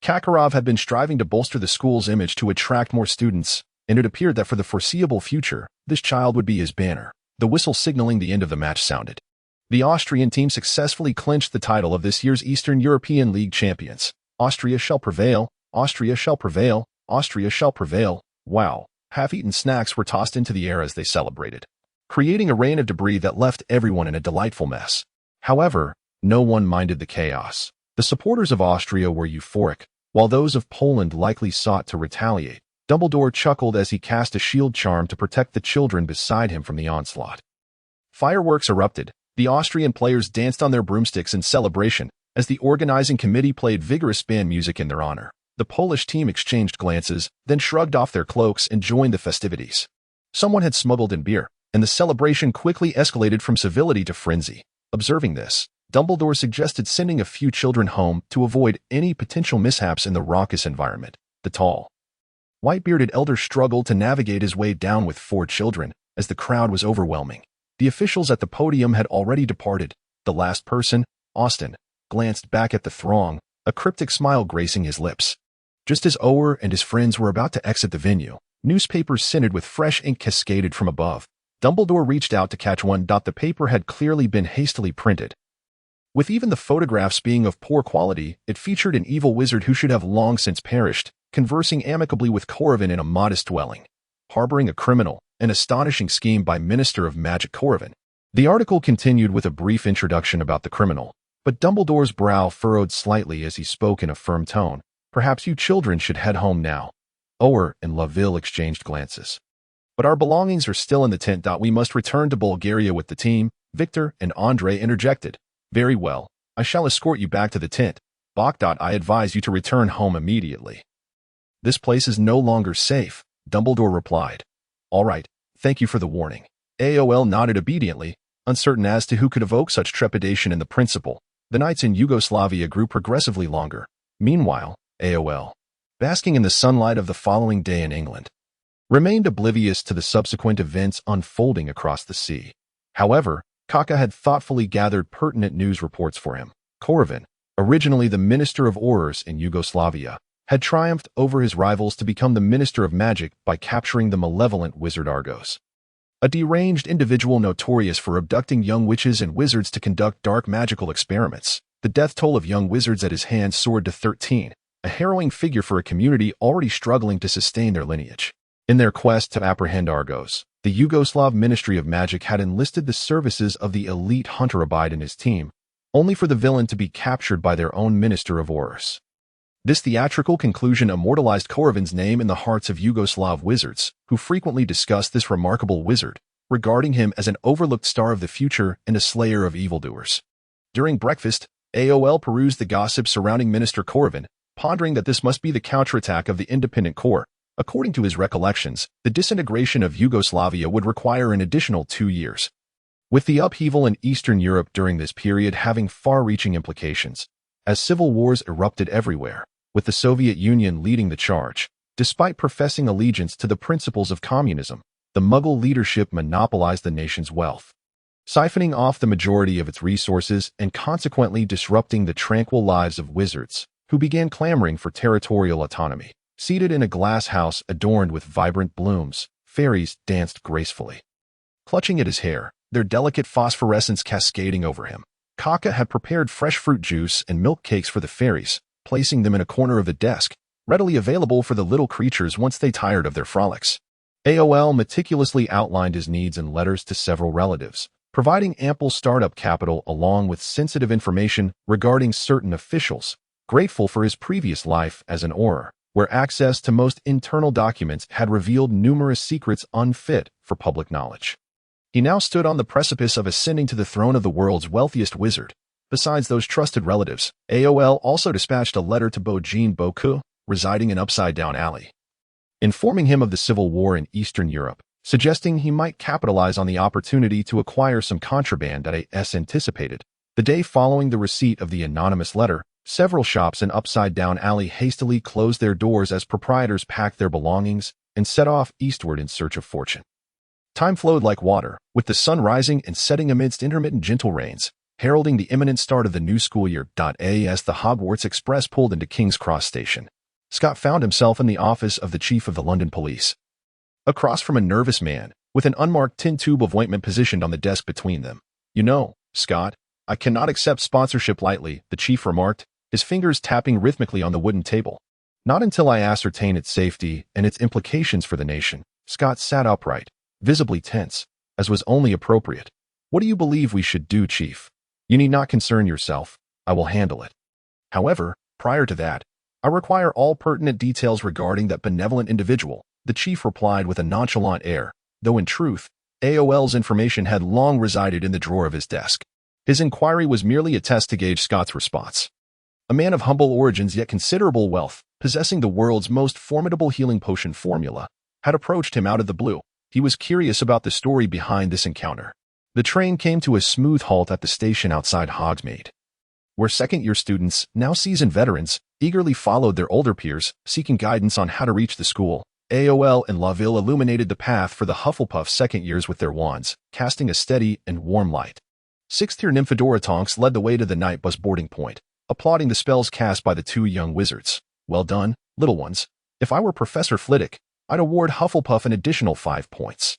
Kakarov had been striving to bolster the school's image to attract more students, and it appeared that for the foreseeable future, this child would be his banner. The whistle signaling the end of the match sounded. The Austrian team successfully clinched the title of this year's Eastern European League champions. Austria shall prevail, Austria shall prevail, Austria shall prevail. Wow. Half-eaten snacks were tossed into the air as they celebrated, creating a rain of debris that left everyone in a delightful mess. However, no one minded the chaos. The supporters of Austria were euphoric, while those of Poland likely sought to retaliate. Dumbledore chuckled as he cast a shield charm to protect the children beside him from the onslaught. Fireworks erupted. The Austrian players danced on their broomsticks in celebration as the organizing committee played vigorous band music in their honor. The Polish team exchanged glances, then shrugged off their cloaks and joined the festivities. Someone had smuggled in beer, and the celebration quickly escalated from civility to frenzy. Observing this, Dumbledore suggested sending a few children home to avoid any potential mishaps in the raucous environment. The tall, white-bearded elder struggled to navigate his way down with 4 children as the crowd was overwhelming. The officials at the podium had already departed. The last person, Austin, glanced back at the throng, a cryptic smile gracing his lips. Just as Ower and his friends were about to exit the venue, newspapers scented with fresh ink cascaded from above. Dumbledore reached out to catch one. The paper had clearly been hastily printed. With even the photographs being of poor quality, it featured an evil wizard who should have long since perished, conversing amicably with Corvin in a modest dwelling, harboring a criminal, an astonishing scheme by Minister of Magic Corvin. The article continued with a brief introduction about the criminal, but Dumbledore's brow furrowed slightly as he spoke in a firm tone. Perhaps you children should head home now. Ower and Laville exchanged glances. But our belongings are still in the tent. We must return to Bulgaria with the team, Victor and Andre interjected. Very well, I shall escort you back to the tent. Bock. I advise you to return home immediately. This place is no longer safe, Dumbledore replied. All right, thank you for the warning. AOL nodded obediently, uncertain as to who could evoke such trepidation in the principal. The nights in Yugoslavia grew progressively longer. Meanwhile, AOL, basking in the sunlight of the following day in England, remained oblivious to the subsequent events unfolding across the sea. However, Kaka had thoughtfully gathered pertinent news reports for him. Corvin, originally the Minister of Horrors in Yugoslavia, had triumphed over his rivals to become the Minister of Magic by capturing the malevolent wizard Argos, a deranged individual notorious for abducting young witches and wizards to conduct dark magical experiments. The death toll of young wizards at his hands soared to 13, a harrowing figure for a community already struggling to sustain their lineage. In their quest to apprehend Argos, the Yugoslav Ministry of Magic had enlisted the services of the elite Hunter Abide and his team, only for the villain to be captured by their own Minister of Horrors. This theatrical conclusion immortalized Corvin's name in the hearts of Yugoslav wizards, who frequently discussed this remarkable wizard, regarding him as an overlooked star of the future and a slayer of evildoers. During breakfast, AOL perused the gossip surrounding Minister Corvin, pondering that this must be the counterattack of the Independent Corps. According to his recollections, the disintegration of Yugoslavia would require an additional 2 years, with the upheaval in Eastern Europe during this period having far-reaching implications, as civil wars erupted everywhere, with the Soviet Union leading the charge. Despite professing allegiance to the principles of communism, the Mughal leadership monopolized the nation's wealth, siphoning off the majority of its resources and consequently disrupting the tranquil lives of wizards, who began clamoring for territorial autonomy. Seated in a glass house adorned with vibrant blooms, fairies danced gracefully. Clutching at his hair, their delicate phosphorescence cascading over him, Kaka had prepared fresh fruit juice and milk cakes for the fairies, placing them in a corner of the desk, readily available for the little creatures once they tired of their frolics. AOL meticulously outlined his needs in letters to several relatives, providing ample startup capital along with sensitive information regarding certain officials, grateful for his previous life as an Auror, where access to most internal documents had revealed numerous secrets unfit for public knowledge. He now stood on the precipice of ascending to the throne of the world's wealthiest wizard. Besides those trusted relatives, AOL also dispatched a letter to Bojin Boku, residing in Upside Down Alley, informing him of the civil war in Eastern Europe, suggesting he might capitalize on the opportunity to acquire some contraband that AS anticipated. The day following the receipt of the anonymous letter, several shops in Upside Down Alley hastily closed their doors as proprietors packed their belongings and set off eastward in search of fortune. Time flowed like water, with the sun rising and setting amidst intermittent gentle rains, heralding the imminent start of the new school year. As the Hogwarts Express pulled into King's Cross Station, Scott found himself in the office of the Chief of the London Police. Across from a nervous man, with an unmarked tin tube of ointment positioned on the desk between them. "You know, Scott, I cannot accept sponsorship lightly," the chief remarked, his fingers tapping rhythmically on the wooden table. "Not until I ascertain its safety and its implications for the nation." Scott sat upright, visibly tense, as was only appropriate. "What do you believe we should do, Chief? You need not concern yourself. I will handle it. However, prior to that, I require all pertinent details regarding that benevolent individual," the chief replied with a nonchalant air, though in truth, AOL's information had long resided in the drawer of his desk. His inquiry was merely a test to gauge Scott's response. A man of humble origins yet considerable wealth, possessing the world's most formidable healing potion formula, had approached him out of the blue. He was curious about the story behind this encounter. The train came to a smooth halt at the station outside Hogsmeade, where second-year students, now seasoned veterans, eagerly followed their older peers, seeking guidance on how to reach the school. AOL and Laville illuminated the path for the Hufflepuff second years with their wands, casting a steady and warm light. Sixth-year Nymphadora Tonks led the way to the night bus boarding point, applauding the spells cast by the two young wizards. "Well done, little ones. If I were Professor Flitwick, I'd award Hufflepuff an additional 5 points."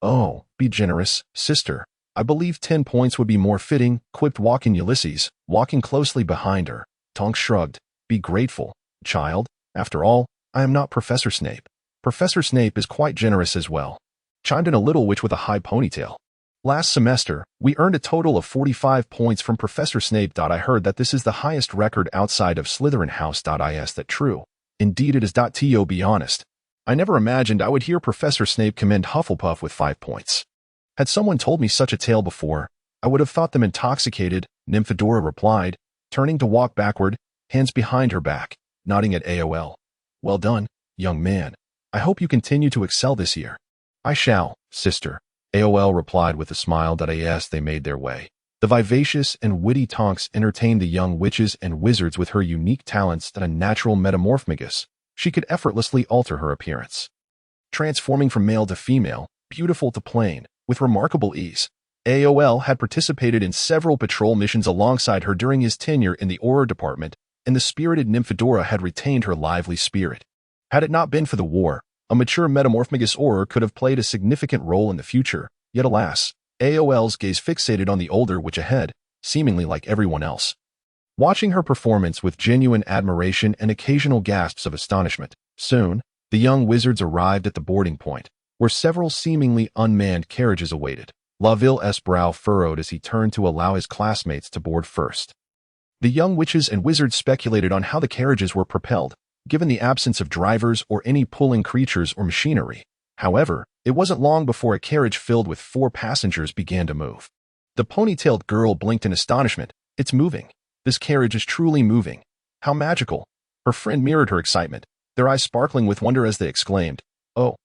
"Oh, be generous, sister. I believe 10 points would be more fitting," quipped walking Ulysses, walking closely behind her. Tonks shrugged. "Be grateful, child. After all, I am not Professor Snape." "Professor Snape is quite generous as well," chimed in a little witch with a high ponytail. "Last semester, we earned a total of 45 points from Professor Snape. I heard that this is the highest record outside of Slytherin House. Is that true?" "Indeed it is. To be honest, I never imagined I would hear Professor Snape commend Hufflepuff with 5 points. Had someone told me such a tale before, I would have thought them intoxicated," Nymphadora replied, turning to walk backward, hands behind her back, nodding at AOL. "Well done, young man. I hope you continue to excel this year." "I shall, sister," AOL replied with a smile. As they made their way, the vivacious and witty Tonks entertained the young witches and wizards with her unique talents and a natural metamorphmagus. She could effortlessly alter her appearance, transforming from male to female, beautiful to plain, with remarkable ease. AOL had participated in several patrol missions alongside her during his tenure in the Auror department, and the spirited Nymphadora had retained her lively spirit. Had it not been for the war, a mature metamorphmagus Auror could have played a significant role in the future, yet alas, AOL's gaze fixated on the older witch ahead, seemingly like everyone else. Watching her performance with genuine admiration and occasional gasps of astonishment, soon, the young wizards arrived at the boarding point, where several seemingly unmanned carriages awaited. Laville's brow furrowed as he turned to allow his classmates to board first. The young witches and wizards speculated on how the carriages were propelled, given the absence of drivers or any pulling creatures or machinery. However, it wasn't long before a carriage filled with 4 passengers began to move. The ponytailed girl blinked in astonishment. "It's moving. This carriage is truly moving. How magical." Her friend mirrored her excitement, their eyes sparkling with wonder as they exclaimed, Oh,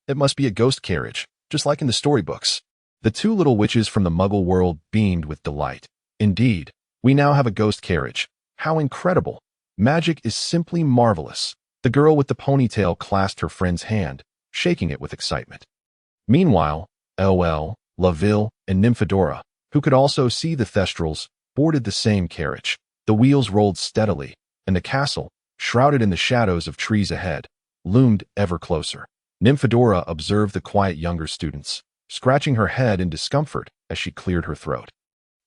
it must be a ghost carriage, just like in the storybooks." The two little witches from the Muggle world beamed with delight. "Indeed, we now have a ghost carriage. How incredible. Magic is simply marvelous." The girl with the ponytail clasped her friend's hand, shaking it with excitement. Meanwhile, LL, Laville, and Nymphadora, who could also see the Thestrals, boarded the same carriage. The wheels rolled steadily, and the castle, shrouded in the shadows of trees ahead, loomed ever closer. Nymphadora observed the quiet younger students, scratching her head in discomfort as she cleared her throat.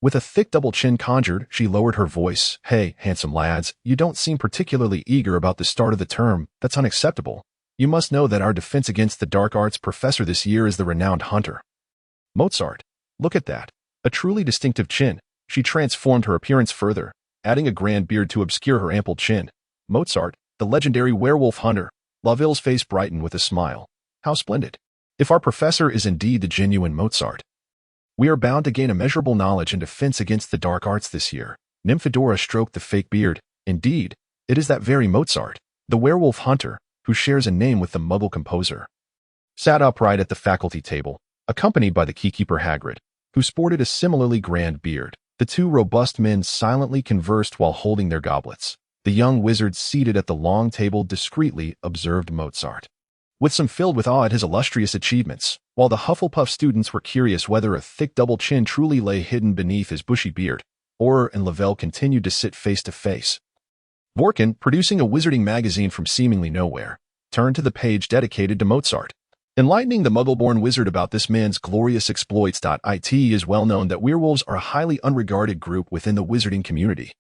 With a thick double chin conjured, she lowered her voice. "Hey, handsome lads, you don't seem particularly eager about the start of the term. That's unacceptable. You must know that our defense against the dark arts professor this year is the renowned hunter. Mozart. Look at that. A truly distinctive chin." She transformed her appearance further, adding a grand beard to obscure her ample chin. Mozart, the legendary werewolf hunter. Laville's face brightened with a smile. How splendid. If our professor is indeed the genuine Mozart, we are bound to gain immeasurable knowledge and defense against the dark arts this year. Nymphadora stroked the fake beard. Indeed, it is that very Mozart, the werewolf hunter, who shares a name with the Muggle composer. Sat upright at the faculty table, accompanied by the keykeeper Hagrid, who sported a similarly grand beard. The two robust men silently conversed while holding their goblets. The young wizard seated at the long table discreetly observed Mozart, with some filled with awe at his illustrious achievements, while the Hufflepuff students were curious whether a thick double chin truly lay hidden beneath his bushy beard. Auror and Lavelle continued to sit face to face. Vorkin, producing a wizarding magazine from seemingly nowhere, turned to the page dedicated to Mozart, enlightening the Muggle-born wizard about this man's glorious exploits. It is well known that werewolves are a highly unregarded group within the wizarding community.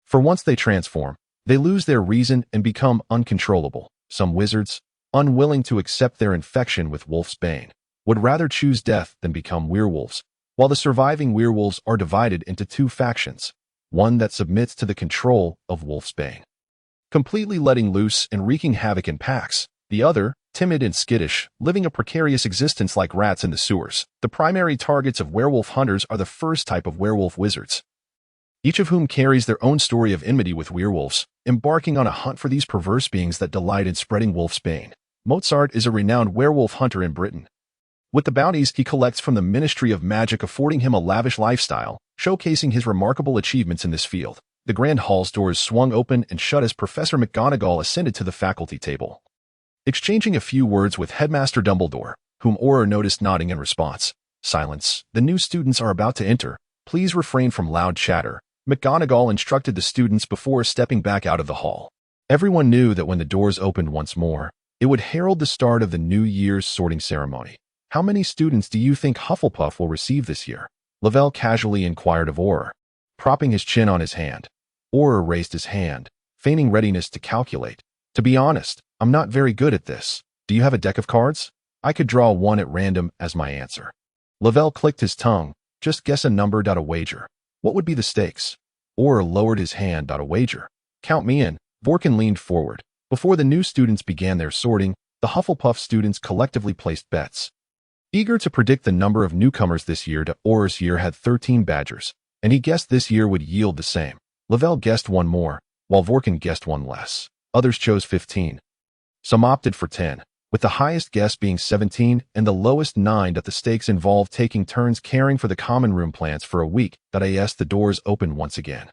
For once they transform, they lose their reason and become uncontrollable. Some wizards, unwilling to accept their infection with wolf's bane, would rather choose death than become werewolves, while the surviving werewolves are divided into two factions, one that submits to the control of wolf's bane, completely letting loose and wreaking havoc in packs, the other, timid and skittish, living a precarious existence like rats in the sewers. The primary targets of werewolf hunters are the first type of werewolf wizards, each of whom carries their own story of enmity with werewolves, embarking on a hunt for these perverse beings that delight in spreading wolf's bane. Mozart is a renowned werewolf hunter in Britain, with the bounties he collects from the Ministry of Magic affording him a lavish lifestyle, showcasing his remarkable achievements in this field. The Grand Hall's doors swung open and shut as Professor McGonagall ascended to the faculty table, exchanging a few words with Headmaster Dumbledore, whom Auror noticed nodding in response. "Silence. The new students are about to enter. Please refrain from loud chatter," McGonagall instructed the students before stepping back out of the hall. Everyone knew that when the doors opened once more, it would herald the start of the New Year's sorting ceremony. "How many students do you think Hufflepuff will receive this year?" Lavelle casually inquired of Auror, propping his chin on his hand. Auror raised his hand, feigning readiness to calculate. "To be honest, I'm not very good at this. Do you have a deck of cards? I could draw one at random as my answer." Lavelle clicked his tongue. "Just guess a number. A wager. What would be the stakes?" Auror lowered his hand. "A wager. Count me in." Vorkin leaned forward. Before the new students began their sorting, the Hufflepuff students collectively placed bets. Eager to predict the number of newcomers this year, Auror's year had 13 badgers, and he guessed this year would yield the same. Lavelle guessed one more, while Vorkin guessed one less. Others chose 15. Some opted for 10, with the highest guess being 17 and the lowest 9. The stakes involved taking turns caring for the common room plants for a week. As the doors opened once again,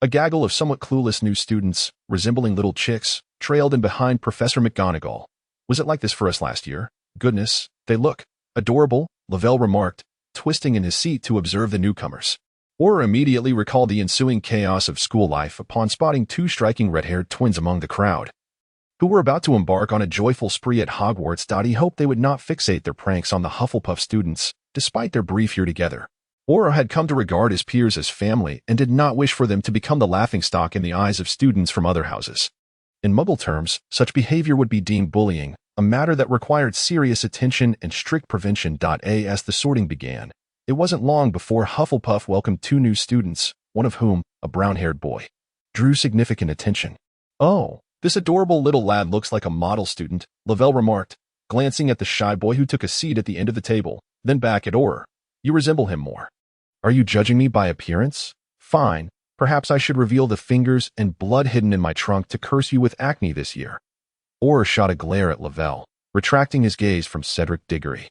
a gaggle of somewhat clueless new students, resembling little chicks, trailed in behind Professor McGonagall. "Was it like this for us last year? Goodness, they look adorable," Lavelle remarked, twisting in his seat to observe the newcomers. Auror immediately recalled the ensuing chaos of school life upon spotting two striking red-haired twins among the crowd, who were about to embark on a joyful spree at Hogwarts. He hoped they would not fixate their pranks on the Hufflepuff students, despite their brief year together. Auror had come to regard his peers as family and did not wish for them to become the laughingstock in the eyes of students from other houses. In Muggle terms, such behavior would be deemed bullying, a matter that required serious attention and strict prevention. As the sorting began, it wasn't long before Hufflepuff welcomed two new students, one of whom, a brown-haired boy, drew significant attention. "Oh, this adorable little lad looks like a model student," Lavelle remarked, glancing at the shy boy who took a seat at the end of the table, then back at Auror. "You resemble him more." "Are you judging me by appearance? Fine. Perhaps I should reveal the fingers and blood hidden in my trunk to curse you with acne this year." Auror shot a glare at Lavelle, retracting his gaze from Cedric Diggory.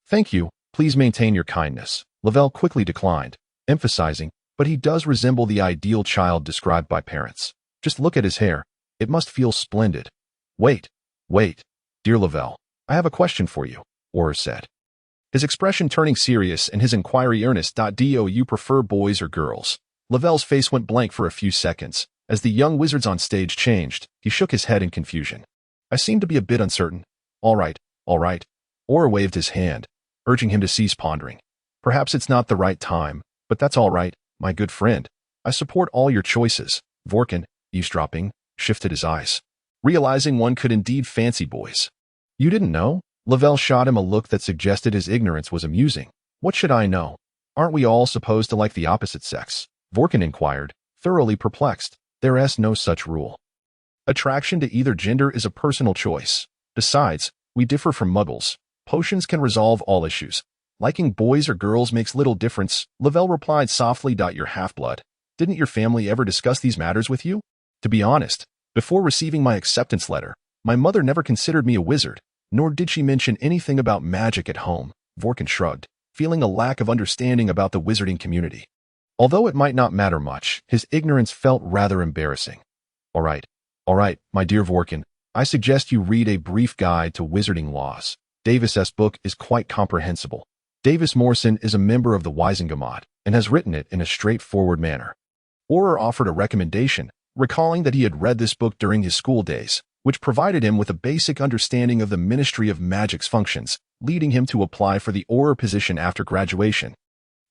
"Thank you. Please maintain your kindness." Lavelle quickly declined, emphasizing, "But he does resemble the ideal child described by parents. Just look at his hair. It must feel splendid." Wait. Dear Lavelle, I have a question for you," Auror said, his expression turning serious and his inquiry earnest. "Do you prefer boys or girls?" Lavelle's face went blank for a few seconds, As the young wizards on stage changed, he shook his head in confusion. I seem to be a bit uncertain. All right, all right. Aura waved his hand, urging him to cease pondering. Perhaps it's not the right time, but that's all right, my good friend. I support all your choices. Vorkin, eavesdropping, shifted his eyes, realizing one could indeed fancy boys. You didn't know? Lavelle shot him a look that suggested his ignorance was amusing. What should I know? Aren't we all supposed to like the opposite sex? Vorkin inquired, thoroughly perplexed. There's no such rule. Attraction to either gender is a personal choice. Besides, we differ from muggles. Potions can resolve all issues. Liking boys or girls makes little difference, Lavelle replied softly. You're half-blood. Didn't your family ever discuss these matters with you? To be honest, before receiving my acceptance letter, my mother never considered me a wizard, nor did she mention anything about magic at home. Vorkin shrugged, feeling a lack of understanding about the wizarding community. Although it might not matter much, his ignorance felt rather embarrassing. All right, my dear Vorkin, I suggest you read A Brief Guide to Wizarding Laws. Davis's book is quite comprehensible. Davis Morrison is a member of the Wisengamot and has written it in a straightforward manner. Auror offered a recommendation, recalling that he had read this book during his school days, which provided him with a basic understanding of the Ministry of Magic's functions, leading him to apply for the Auror position after graduation.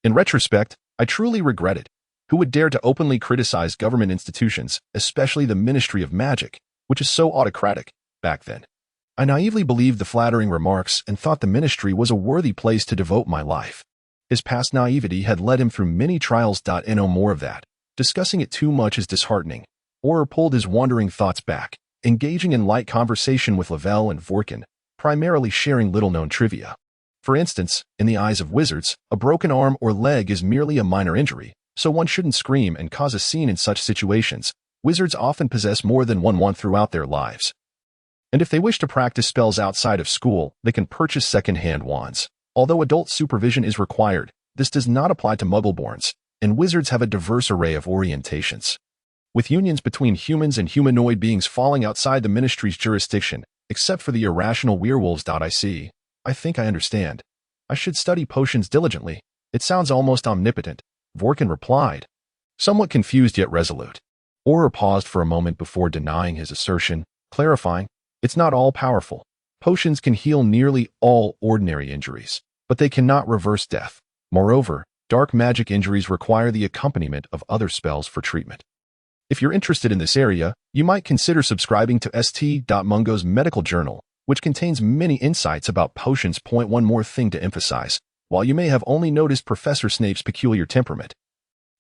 In retrospect, I truly regret it. Who would dare to openly criticize government institutions, especially the Ministry of Magic, which is so autocratic, back then? I naively believed the flattering remarks and thought the ministry was a worthy place to devote my life. His past naivety had led him through many trials. No more of that. Discussing it too much is disheartening. Auror pulled his wandering thoughts back, engaging in light conversation with Lavelle and Vorkin, primarily sharing little-known trivia. For instance, in the eyes of wizards, a broken arm or leg is merely a minor injury, so one shouldn't scream and cause a scene in such situations. Wizards often possess more than one wand throughout their lives. And if they wish to practice spells outside of school, they can purchase second-hand wands. Although adult supervision is required, this does not apply to Muggleborns, and wizards have a diverse array of orientations. With unions between humans and humanoid beings falling outside the ministry's jurisdiction, except for the irrational werewolves. I think I understand. I should study potions diligently. It sounds almost omnipotent, Vorkin replied, somewhat confused yet resolute. Auror paused for a moment before denying his assertion, clarifying, it's not all-powerful. Potions can heal nearly all ordinary injuries, but they cannot reverse death. Moreover, dark magic injuries require the accompaniment of other spells for treatment. If you're interested in this area, you might consider subscribing to St. Mungo's medical journal, which contains many insights about potions. One more thing to emphasize. While you may have only noticed Professor Snape's peculiar temperament,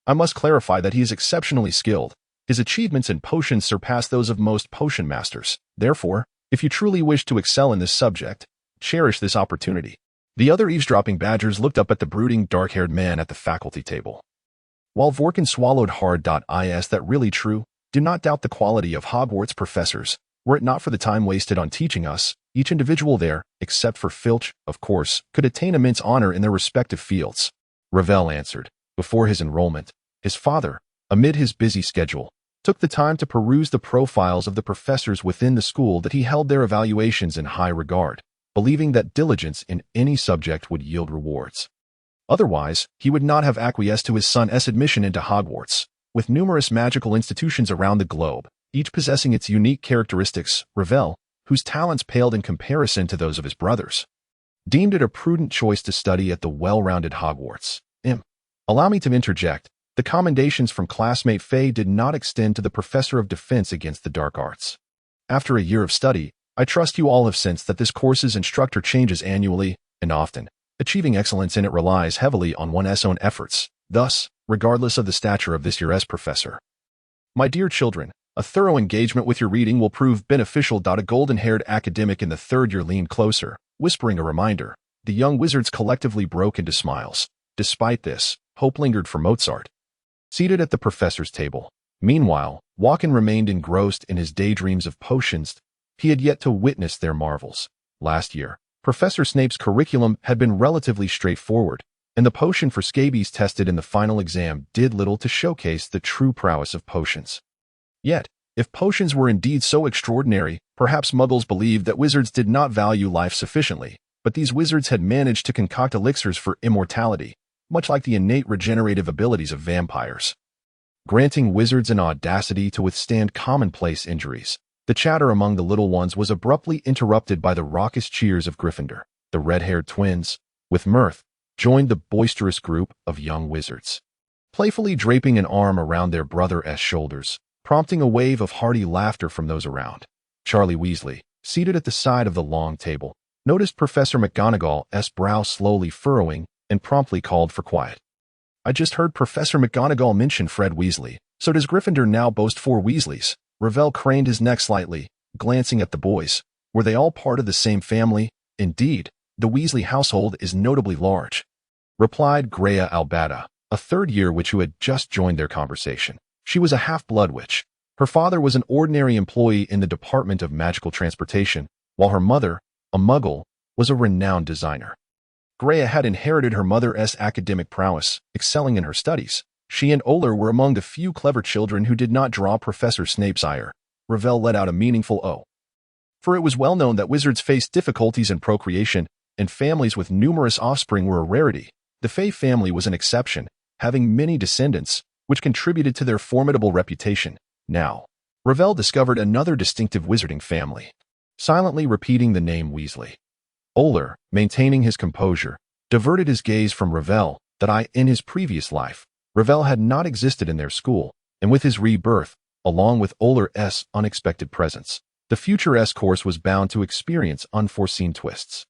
I must clarify that he is exceptionally skilled. His achievements in potions surpass those of most potion masters. Therefore, if you truly wish to excel in this subject, cherish this opportunity. The other eavesdropping badgers looked up at the brooding, dark-haired man at the faculty table. While Vorkin swallowed hard. Is that really true? Do not doubt the quality of Hogwarts professors. Were it not for the time wasted on teaching us, each individual there, except for Filch, of course, could attain immense honor in their respective fields. Ravel answered. Before his enrollment, his father, amid his busy schedule, took the time to peruse the profiles of the professors within the school that he held their evaluations in high regard, believing that diligence in any subject would yield rewards. Otherwise, he would not have acquiesced to his son's admission into Hogwarts. With numerous magical institutions around the globe, each possessing its unique characteristics, Ravel, whose talents paled in comparison to those of his brothers, deemed it a prudent choice to study at the well-rounded Hogwarts. Allow me to interject. The commendations from classmate Faye did not extend to the professor of defense against the dark arts. After a year of study, I trust you all have sensed that this course's instructor changes annually and often. Achieving excellence in it relies heavily on one's own efforts, thus, regardless of the stature of this year's professor. My dear children, a thorough engagement with your reading will prove beneficial. A golden-haired academic in the third year leaned closer, whispering a reminder. The young wizards collectively broke into smiles. Despite this, hope lingered for Mozart. Seated at the professor's table. Meanwhile, Walken remained engrossed in his daydreams of potions. He had yet to witness their marvels. Last year, Professor Snape's curriculum had been relatively straightforward, and the potion for scabies tested in the final exam did little to showcase the true prowess of potions. Yet, if potions were indeed so extraordinary, perhaps Muggles believed that wizards did not value life sufficiently, but these wizards had managed to concoct elixirs for immortality, much like the innate regenerative abilities of vampires. granting wizards an audacity to withstand commonplace injuries. The chatter among the little ones was abruptly interrupted by the raucous cheers of Gryffindor. The red-haired twins, with mirth, joined the boisterous group of young wizards, playfully draping an arm around their brother's shoulders, prompting a wave of hearty laughter from those around. Charlie Weasley, seated at the side of the long table, noticed Professor McGonagall's brow slowly furrowing and promptly called for quiet. I just heard Professor McGonagall mention Fred Weasley. So does Gryffindor now boast 4 Weasleys? Ravel craned his neck slightly, glancing at the boys. Were they all part of the same family? Indeed, the Weasley household is notably large, replied Greya Albata, a third-year witch who had just joined their conversation. She was a half-blood witch. Her father was an ordinary employee in the Department of Magical Transportation, while her mother, a muggle, was a renowned designer. Greya had inherited her mother's academic prowess, excelling in her studies. She and Oler were among the few clever children who did not draw Professor Snape's ire. Ravel let out a meaningful "oh." For it was well known that wizards faced difficulties in procreation, and families with numerous offspring were a rarity. The Fey family was an exception, having many descendants, which contributed to their formidable reputation. Now, Ravel discovered another distinctive wizarding family, silently repeating the name Weasley. Oler, maintaining his composure, diverted his gaze from Ravel that in his previous life, Ravel had not existed in their school, and with his rebirth, along with Oler's unexpected presence, the future S course was bound to experience unforeseen twists.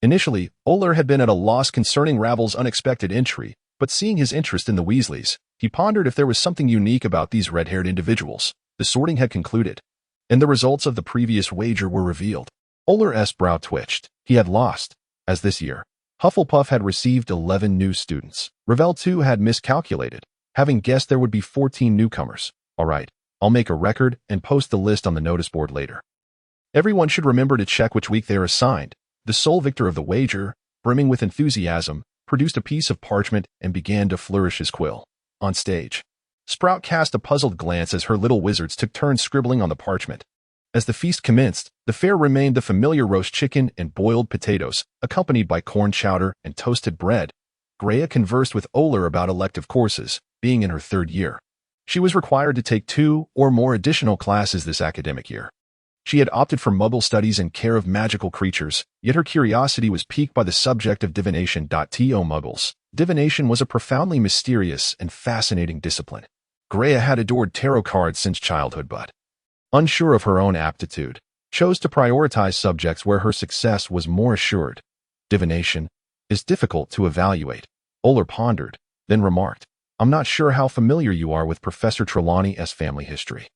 Initially, Oler had been at a loss concerning Ravel's unexpected entry, but seeing his interest in the Weasleys, he pondered if there was something unique about these red-haired individuals. The sorting had concluded, and the results of the previous wager were revealed. Oler's brow twitched. He had lost, as this year, Hufflepuff had received 11 new students. Ravel too had miscalculated, having guessed there would be 14 newcomers. All right, I'll make a record and post the list on the notice board later. Everyone should remember to check which week they are assigned. The sole victor of the wager, brimming with enthusiasm, produced a piece of parchment and began to flourish his quill. On stage, Sprout cast a puzzled glance as her little wizards took turns scribbling on the parchment. As the feast commenced, the fare remained the familiar roast chicken and boiled potatoes, accompanied by corn chowder and toasted bread. Greya conversed with Oler about elective courses, being in her 3rd year. She was required to take 2 or more additional classes this academic year. She had opted for Muggle studies and care of magical creatures, yet her curiosity was piqued by the subject of divination. To Muggles, divination was a profoundly mysterious and fascinating discipline. Greya had adored tarot cards since childhood but, unsure of her own aptitude, chose to prioritize subjects where her success was more assured. Divination is difficult to evaluate. Oler pondered, then remarked, I'm not sure how familiar you are with Professor Trelawney's family history,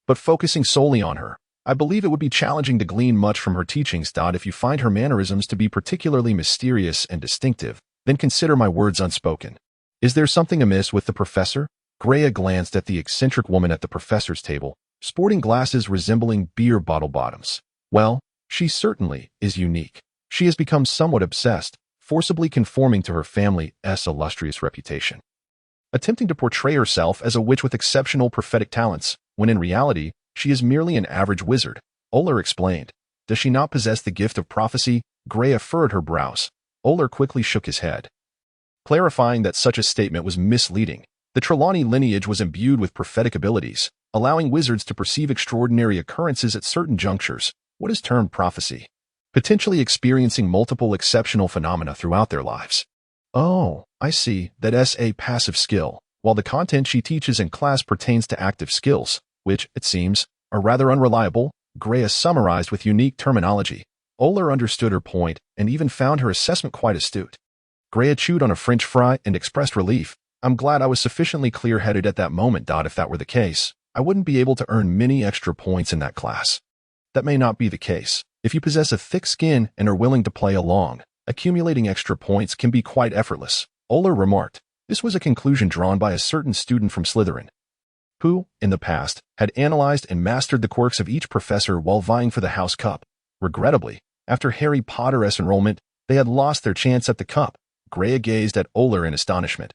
but focusing solely on her, I believe it would be challenging to glean much from her teachings. If you find her mannerisms to be particularly mysterious and distinctive, then consider my words unspoken. Is there something amiss with the professor? Greya glanced at the eccentric woman at the professor's table, sporting glasses resembling beer bottle bottoms. Well, she certainly is unique. She has become somewhat obsessed, forcibly conforming to her family's illustrious reputation, attempting to portray herself as a witch with exceptional prophetic talents, when in reality, she is merely an average wizard. Oler explained. Does she not possess the gift of prophecy? Greya furrowed her brows. Oler quickly shook his head, clarifying that such a statement was misleading. The Trelawney lineage was imbued with prophetic abilities, allowing wizards to perceive extraordinary occurrences at certain junctures, what is termed prophecy, potentially experiencing multiple exceptional phenomena throughout their lives. Oh, I see, that's a passive skill, while the content she teaches in class pertains to active skills, which, it seems, are rather unreliable. Greya summarized with unique terminology. Oler understood her point and even found her assessment quite astute. Greya chewed on a French fry and expressed relief. I'm glad I was sufficiently clear-headed at that moment. If that were the case, I wouldn't be able to earn many extra points in that class. That may not be the case. If you possess a thick skin and are willing to play along, accumulating extra points can be quite effortless, Oler remarked. This was a conclusion drawn by a certain student from Slytherin, who, in the past, had analyzed and mastered the quirks of each professor while vying for the House Cup. Regrettably, after Harry Potter's enrollment, they had lost their chance at the cup. Greya gazed at Oler in astonishment.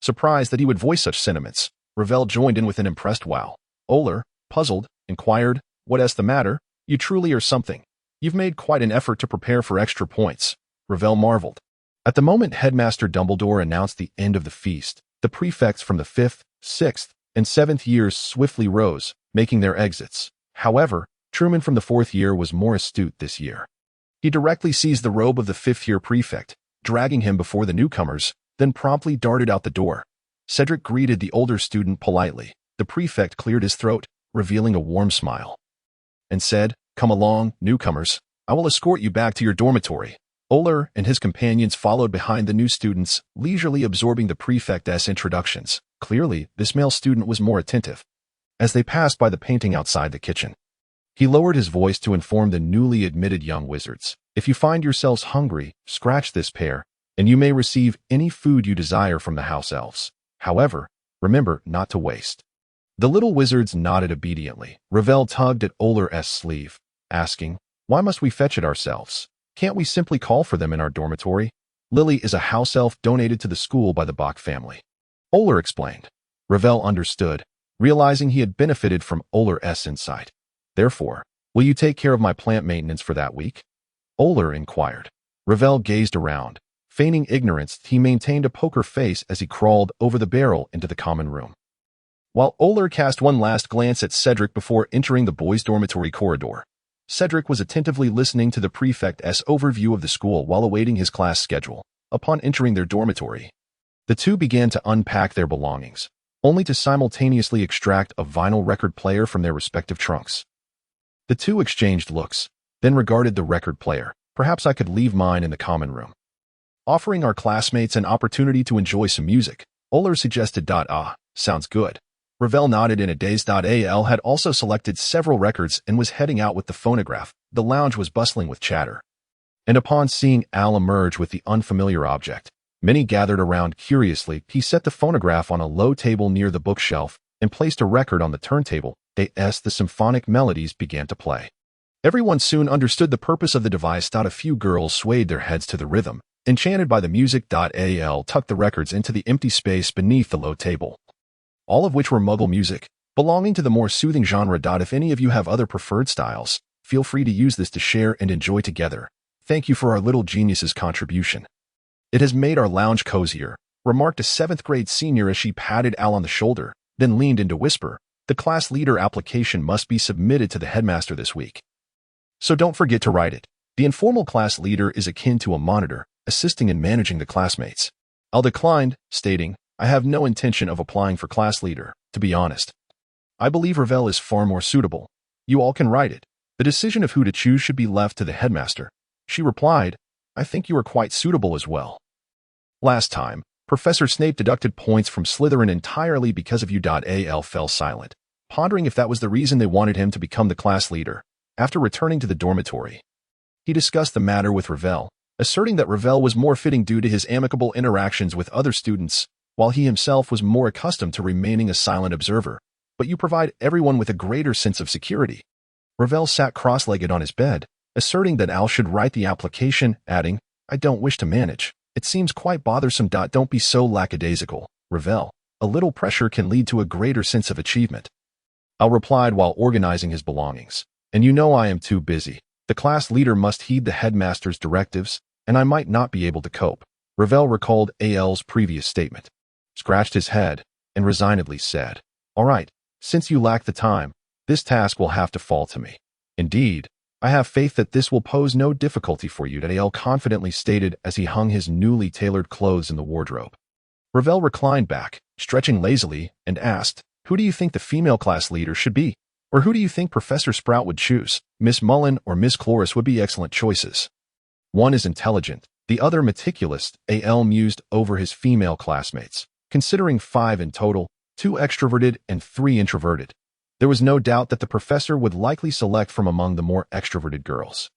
Surprised that he would voice such sentiments, Ravel joined in with an impressed wow. Oler, puzzled, inquired, What's the matter? You truly are something. You've made quite an effort to prepare for extra points. Ravel marveled. At the moment Headmaster Dumbledore announced the end of the feast, the prefects from the 5th, 6th, and 7th years swiftly rose, making their exits. However, Truman from the 4th year was more astute this year. He directly seized the robe of the 5th-year prefect, dragging him before the newcomers, then promptly darted out the door. Cedric greeted the older student politely. The prefect cleared his throat, revealing a warm smile, and said, "Come along, newcomers. I will escort you back to your dormitory." Oler and his companions followed behind the new students, leisurely absorbing the prefect's introductions. Clearly, this male student was more attentive. As they passed by the painting outside the kitchen, he lowered his voice to inform the newly admitted young wizards, "If you find yourselves hungry, scratch this pear, and you may receive any food you desire from the house elves. However, remember not to waste." The little wizards nodded obediently. Ravel tugged at Oler's sleeve, asking, "Why must we fetch it ourselves? Can't we simply call for them in our dormitory?" "Lily is a house elf donated to the school by the Bock family," Oler explained. Ravel understood, realizing he had benefited from Oler's insight. "Therefore, will you take care of my plant maintenance for that week?" Oler inquired. Ravel gazed around. Feigning ignorance, he maintained a poker face as he crawled over the barrel into the common room. While Oler cast one last glance at Cedric before entering the boys' dormitory corridor, Cedric was attentively listening to the prefect's overview of the school while awaiting his class schedule. Upon entering their dormitory, the two began to unpack their belongings, only to simultaneously extract a vinyl record player from their respective trunks. The two exchanged looks, then regarded the record player. "Perhaps I could leave mine in the common room, offering our classmates an opportunity to enjoy some music," Oler suggested. Sounds good." Ravel nodded in a daze. Al had also selected several records and was heading out with the phonograph. The lounge was bustling with chatter. And upon seeing Al emerge with the unfamiliar object, many gathered around curiously. He set the phonograph on a low table near the bookshelf and placed a record on the turntable. The symphonic melodies began to play. Everyone soon understood the purpose of the device. A few girls swayed their heads to the rhythm, enchanted by the music. Al tucked the records into the empty space beneath the low table, all of which were Muggle music, belonging to the more soothing genre. If any of you have other preferred styles, feel free to use this to share and enjoy together. Thank you for our little genius's contribution. It has made our lounge cozier," remarked a 7th grade senior as she patted Al on the shoulder, then leaned in to whisper, "The class leader application must be submitted to the headmaster this week, so don't forget to write it. The informal class leader is akin to a monitor, assisting in managing the classmates." Al declined, stating, "I have no intention of applying for class leader, to be honest. I believe Ravel is far more suitable. You all can write it. The decision of who to choose should be left to the headmaster." She replied, "I think you are quite suitable as well." Last time, Professor Snape deducted points from Slytherin entirely because of you. Al fell silent, pondering if that was the reason they wanted him to become the class leader. After returning to the dormitory, he discussed the matter with Ravel, asserting that Ravel was more fitting due to his amicable interactions with other students, while he himself was more accustomed to remaining a silent observer. "But you provide everyone with a greater sense of security." Ravel sat cross-legged on his bed, asserting that Al should write the application, adding, "I don't wish to manage. It seems quite bothersome. Don't be so lackadaisical, Ravel. A little pressure can lead to a greater sense of achievement." Al replied while organizing his belongings, "And you know I am too busy. The class leader must heed the headmaster's directives, and I might not be able to cope." Ravel recalled Al's previous statement, scratched his head, and resignedly said, "All right, since you lack the time, this task will have to fall to me. Indeed, I have faith that this will pose no difficulty for you," Al confidently stated as he hung his newly tailored clothes in the wardrobe. Ravel reclined back, stretching lazily, and asked, "Who do you think the female class leader should be? Or who do you think Professor Sprout would choose? Miss Mullen or Miss Cloris would be excellent choices. One is intelligent, the other meticulous." Al mused over his female classmates, considering 5 in total, 2 extroverted and 3 introverted. There was no doubt that the professor would likely select from among the more extroverted girls.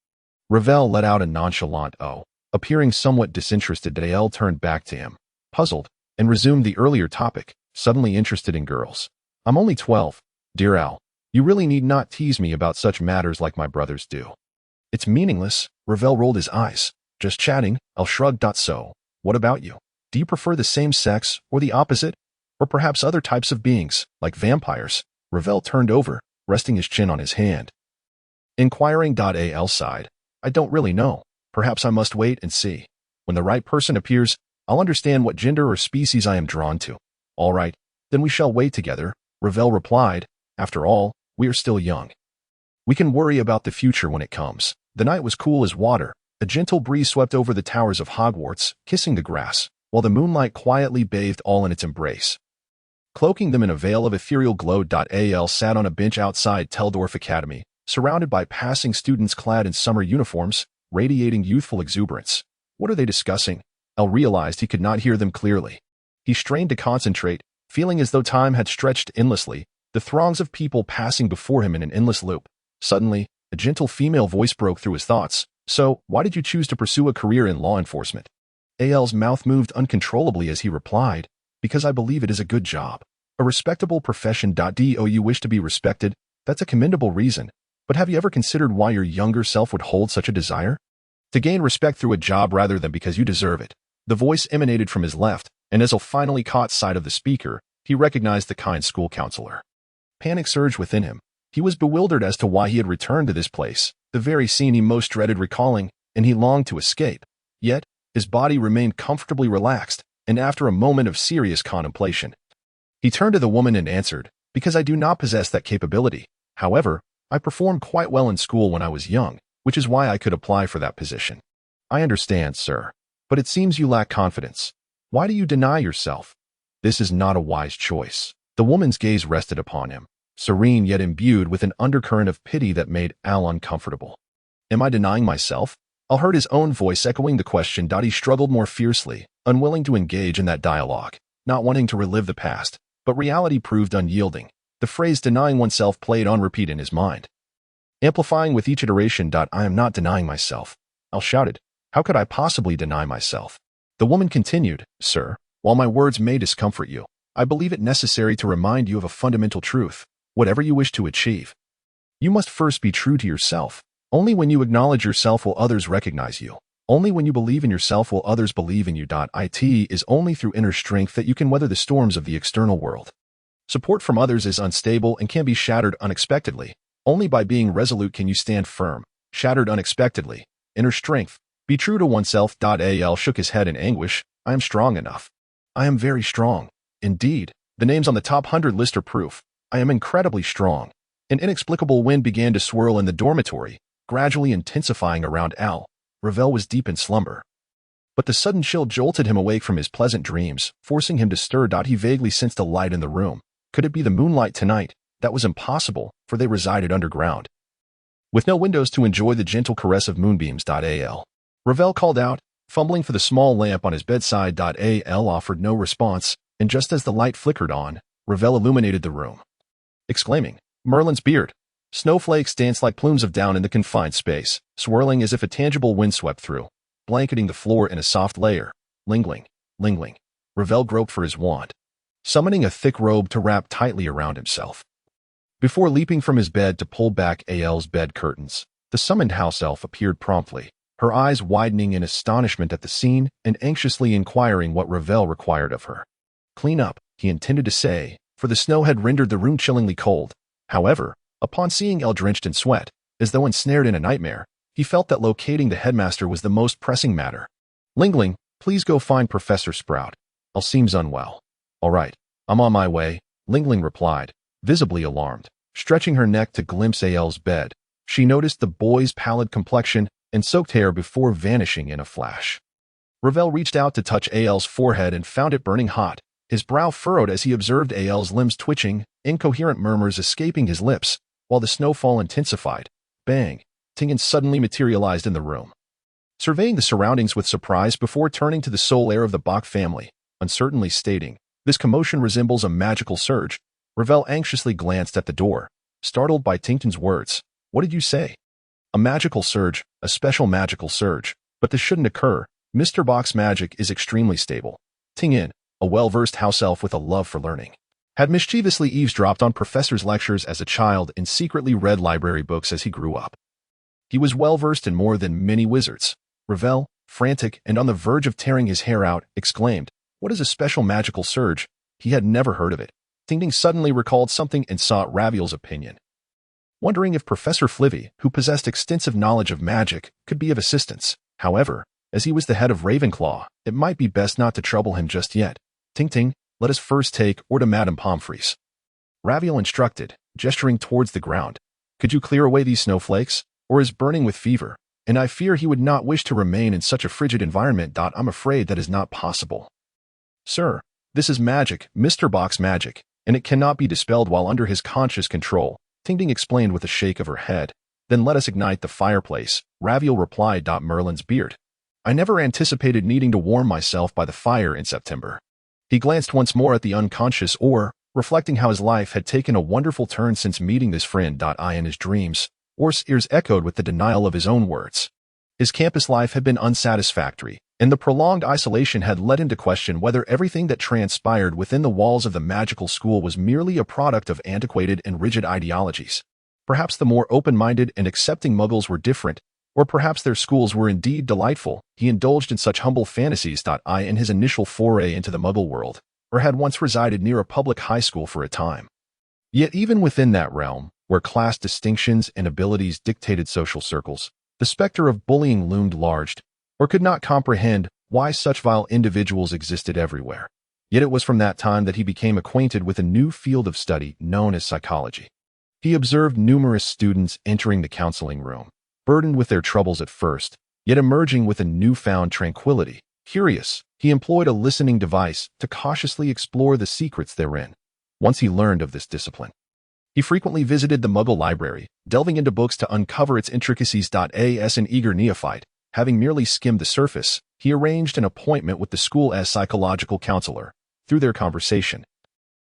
Ravel let out a nonchalant "oh," appearing somewhat disinterested. Al turned back to him, puzzled, and resumed the earlier topic, suddenly interested in girls. "I'm only 12, dear Al. You really need not tease me about such matters like my brothers do." "It's meaningless." Ravel rolled his eyes. "Just chatting." Al shrugged. "So, what about you? Do you prefer the same sex or the opposite? Or perhaps other types of beings, like vampires?" Ravel turned over, resting his chin on his hand. Inquiring. Al sighed. "I don't really know. Perhaps I must wait and see. When the right person appears, I'll understand what gender or species I am drawn to." "All right, then we shall wait together." Ravel replied. After all, we are still young. We can worry about the future when it comes. The night was cool as water. A gentle breeze swept over the towers of Hogwarts, kissing the grass, while the moonlight quietly bathed all in its embrace. Cloaking them in a veil of ethereal glow. Al sat on a bench outside Teldorf Academy, surrounded by passing students clad in summer uniforms, radiating youthful exuberance. What are they discussing? Al realized he could not hear them clearly. He strained to concentrate, feeling as though time had stretched endlessly, the throngs of people passing before him in an endless loop. Suddenly, a gentle female voice broke through his thoughts. So, why did you choose to pursue a career in law enforcement? Al's mouth moved uncontrollably as he replied, because I believe it is a good job. A respectable profession. Do you wish to be respected? That's a commendable reason. But have you ever considered why your younger self would hold such a desire? To gain respect through a job rather than because you deserve it. The voice emanated from his left, and as Al finally caught sight of the speaker, he recognized the kind school counselor. Panic surged within him. He was bewildered as to why he had returned to this place, the very scene he most dreaded recalling, and he longed to escape. Yet, his body remained comfortably relaxed, and after a moment of serious contemplation, he turned to the woman and answered, because I do not possess that capability. However, I performed quite well in school when I was young, which is why I could apply for that position. I understand, sir, but it seems you lack confidence. Why do you deny yourself? This is not a wise choice. The woman's gaze rested upon him, serene yet imbued with an undercurrent of pity that made Al uncomfortable. Am I denying myself? Al heard his own voice echoing the question. He struggled more fiercely, unwilling to engage in that dialogue, not wanting to relive the past, but reality proved unyielding. The phrase denying oneself played on repeat in his mind, amplifying with each iteration. I am not denying myself. Al shouted. How could I possibly deny myself? The woman continued, Sir, while my words may discomfort you, I believe it necessary to remind you of a fundamental truth. Whatever you wish to achieve, you must first be true to yourself. Only when you acknowledge yourself will others recognize you. Only when you believe in yourself will others believe in you. It is only through inner strength that you can weather the storms of the external world. Support from others is unstable and can be shattered unexpectedly. Only by being resolute can you stand firm, shattered unexpectedly. Inner strength. Be true to oneself. Al shook his head in anguish. I am strong enough. I am very strong. Indeed, the names on the top 100 list are proof. I am incredibly strong. An inexplicable wind began to swirl in the dormitory, gradually intensifying around Al. Ravel was deep in slumber. But the sudden chill jolted him awake from his pleasant dreams, forcing him to stir. He vaguely sensed a light in the room. Could it be the moonlight tonight? That was impossible, for they resided underground, with no windows to enjoy the gentle caress of moonbeams. Al. Ravel called out, fumbling for the small lamp on his bedside. Al offered no response, and just as the light flickered on, Ravel illuminated the room, exclaiming, Merlin's beard. Snowflakes danced like plumes of down in the confined space, swirling as if a tangible wind swept through, blanketing the floor in a soft layer. Lingling. Ravel groped for his wand, summoning a thick robe to wrap tightly around himself. Before leaping from his bed to pull back Al's bed curtains, the summoned house elf appeared promptly, her eyes widening in astonishment at the scene and anxiously inquiring what Ravel required of her. Clean up, he intended to say, for the snow had rendered the room chillingly cold. However, upon seeing Al drenched in sweat, as though ensnared in a nightmare, he felt that locating the headmaster was the most pressing matter. Lingling, please go find Professor Sprout. Al seems unwell. All right, I'm on my way, Lingling replied, visibly alarmed. Stretching her neck to glimpse Al's bed, she noticed the boy's pallid complexion and soaked hair before vanishing in a flash. Ravel reached out to touch Al's forehead and found it burning hot. His brow furrowed as he observed Al's limbs twitching, incoherent murmurs escaping his lips, while the snowfall intensified. Bang! Tingen suddenly materialized in the room, surveying the surroundings with surprise before turning to the sole heir of the Bock family, uncertainly stating, This commotion resembles a magical surge. Ravel anxiously glanced at the door, startled by Tington's words. What did you say? A magical surge, a special magical surge. But this shouldn't occur. Mr. Bock's magic is extremely stable. Tingen, a well-versed house elf with a love for learning, had mischievously eavesdropped on Professor's lectures as a child and secretly read library books as he grew up. He was well-versed in more than many wizards. Ravel, frantic and on the verge of tearing his hair out, exclaimed, What is a special magical surge? He had never heard of it. Tingting suddenly recalled something and sought Raviel's opinion, wondering if Professor Flivy, who possessed extensive knowledge of magic, could be of assistance. However, as he was the head of Ravenclaw, it might be best not to trouble him just yet. Ting, let us first take or to Madame Pomfrey's. Raviel instructed, gesturing towards the ground. Could you clear away these snowflakes? Or is burning with fever, and I fear he would not wish to remain in such a frigid environment. I'm afraid that is not possible. Sir, this is magic, Mr. Bock's magic, and it cannot be dispelled while under his conscious control, Ting explained with a shake of her head. Then let us ignite the fireplace, Raviel replied. Merlin's beard. I never anticipated needing to warm myself by the fire in September. He glanced once more at the unconscious Or, reflecting how his life had taken a wonderful turn since meeting this friend. In his dreams, Or's ears echoed with the denial of his own words. His campus life had been unsatisfactory, and the prolonged isolation had led him to question whether everything that transpired within the walls of the magical school was merely a product of antiquated and rigid ideologies. Perhaps the more open-minded and accepting Muggles were different, or perhaps their schools were indeed delightful. He indulged in such humble fantasies. In his initial foray into the Muggle world, or had once resided near a public high school for a time. Yet even within that realm, where class distinctions and abilities dictated social circles, the specter of bullying loomed large, or could not comprehend why such vile individuals existed everywhere. Yet it was from that time that he became acquainted with a new field of study known as psychology. He observed numerous students entering the counseling room, burdened with their troubles at first, yet emerging with a newfound tranquility. Curious, he employed a listening device to cautiously explore the secrets therein. Once he learned of this discipline, he frequently visited the Muggle library, delving into books to uncover its intricacies. As an eager neophyte, having merely skimmed the surface, he arranged an appointment with the school's psychological counselor. Through their conversation,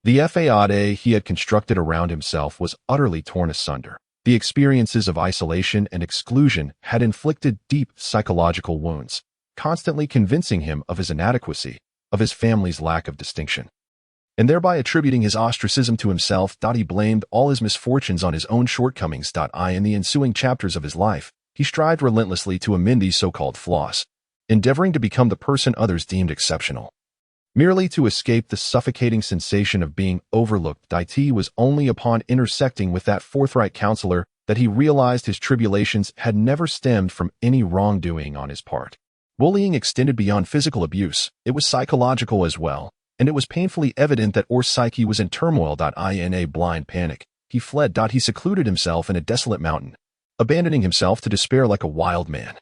the facade he had constructed around himself was utterly torn asunder. The experiences of isolation and exclusion had inflicted deep psychological wounds, constantly convincing him of his inadequacy, of his family's lack of distinction, and thereby attributing his ostracism to himself. He blamed all his misfortunes on his own shortcomings. In the ensuing chapters of his life, he strived relentlessly to amend these so-called flaws, endeavoring to become the person others deemed exceptional. Merely to escape the suffocating sensation of being overlooked. It was only upon intersecting with that forthright counselor that he realized his tribulations had never stemmed from any wrongdoing on his part. Bullying extended beyond physical abuse, it was psychological as well, and it was painfully evident that Or's psyche was in turmoil. In a blind panic, he fled. He secluded himself in a desolate mountain, abandoning himself to despair like a wild man.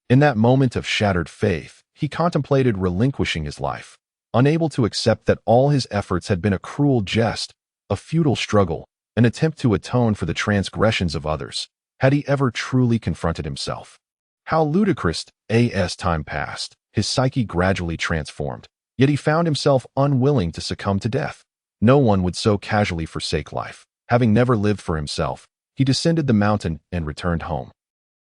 In that moment of shattered faith, he contemplated relinquishing his life, unable to accept that all his efforts had been a cruel jest, a futile struggle, an attempt to atone for the transgressions of others. Had he ever truly confronted himself? How ludicrous! As time passed, his psyche gradually transformed, yet he found himself unwilling to succumb to death. No one would so casually forsake life. Having never lived for himself, he descended the mountain and returned home.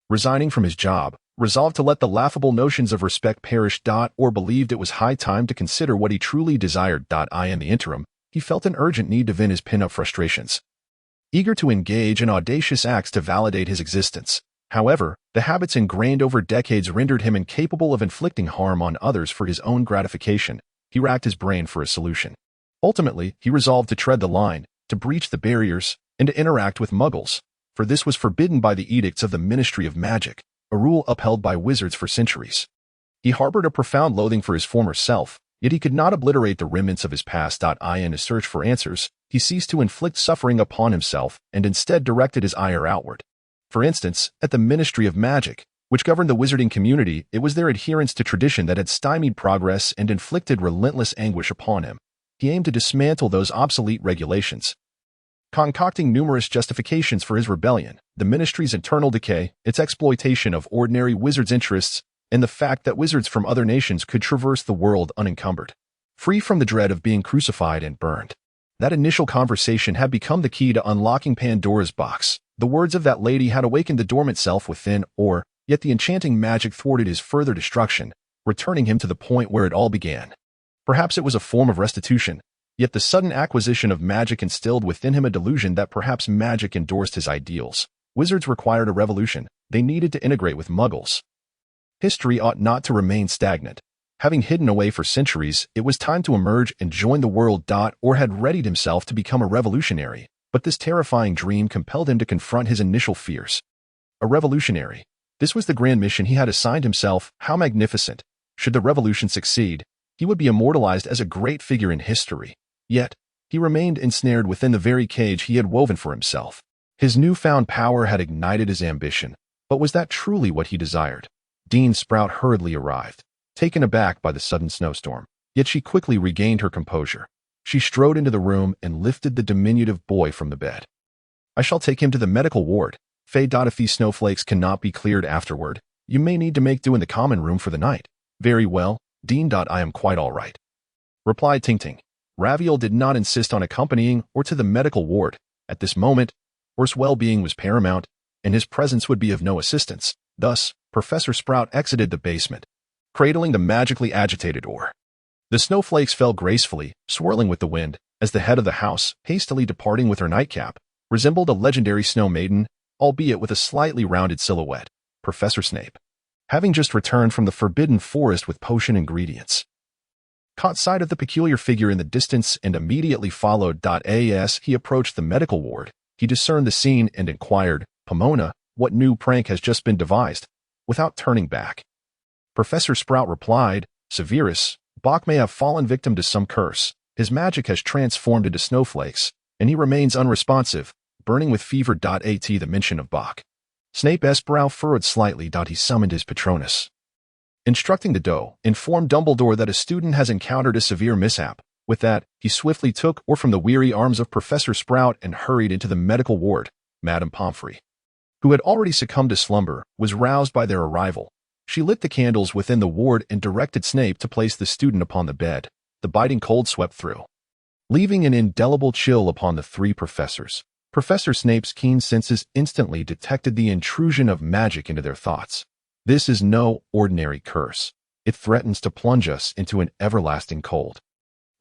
Resigning from his job, resolved to let the laughable notions of respect perish. Or believed it was high time to consider what he truly desired. In the interim, he felt an urgent need to vent his pent-up frustrations, eager to engage in audacious acts to validate his existence. However, the habits ingrained over decades rendered him incapable of inflicting harm on others for his own gratification. He racked his brain for a solution. Ultimately, he resolved to tread the line, to breach the barriers, and to interact with Muggles, for this was forbidden by the edicts of the Ministry of Magic, a rule upheld by wizards for centuries. He harbored a profound loathing for his former self, yet he could not obliterate the remnants of his past. In his search for answers, he ceased to inflict suffering upon himself and instead directed his ire outward. For instance, at the Ministry of Magic, which governed the wizarding community, it was their adherence to tradition that had stymied progress and inflicted relentless anguish upon him. He aimed to dismantle those obsolete regulations, concocting numerous justifications for his rebellion: the ministry's internal decay, its exploitation of ordinary wizards' interests, and the fact that wizards from other nations could traverse the world unencumbered, free from the dread of being crucified and burned. That initial conversation had become the key to unlocking Pandora's box. The words of that lady had awakened the dormant self within, yet the enchanting magic thwarted his further destruction, returning him to the point where it all began. Perhaps it was a form of restitution, yet the sudden acquisition of magic instilled within him a delusion that perhaps magic endorsed his ideals. Wizards required a revolution. They needed to integrate with Muggles. History ought not to remain stagnant. Having hidden away for centuries, it was time to emerge and join the world. Or had readied himself to become a revolutionary, but this terrifying dream compelled him to confront his initial fears. A revolutionary. This was the grand mission he had assigned himself. How magnificent! Should the revolution succeed, he would be immortalized as a great figure in history. Yet, He remained ensnared within the very cage he had woven for himself. His newfound power had ignited his ambition, but was that truly what he desired? Dean Sprout hurriedly arrived, taken aback by the sudden snowstorm, yet she quickly regained her composure. She strode into the room and lifted the diminutive boy from the bed. I shall take him to the medical ward. Faye. If these snowflakes cannot be cleared afterward, you may need to make do in the common room for the night. Very well, Dean. I am quite all right, replied Ting. Raviel did not insist on accompanying or to the medical ward. At this moment, Orr's well-being was paramount, and his presence would be of no assistance. Thus, Professor Sprout exited the basement, cradling the magically agitated Orr. The snowflakes fell gracefully, swirling with the wind, as the head of the house, hastily departing with her nightcap, resembled a legendary snow maiden, albeit with a slightly rounded silhouette. Professor Snape, having just returned from the forbidden forest with potion ingredients, caught sight of the peculiar figure in the distance and immediately followed. As he approached the medical ward, he discerned the scene and inquired, Pomona, what new prank has just been devised? Without turning back, Professor Sprout replied, Severus, Bock may have fallen victim to some curse. His magic has transformed into snowflakes, and he remains unresponsive, burning with fever. At the mention of Bock, Snape's brow furrowed slightly. He summoned his Patronus, instructing the doe, informed Dumbledore that a student has encountered a severe mishap. With that, he swiftly took Orr from the weary arms of Professor Sprout and hurried into the medical ward. Madame Pomfrey, who had already succumbed to slumber, was roused by their arrival. She lit the candles within the ward and directed Snape to place the student upon the bed. The biting cold swept through, leaving an indelible chill upon the three professors. Professor Snape's keen senses instantly detected the intrusion of magic into their thoughts. This is no ordinary curse. It threatens to plunge us into an everlasting cold.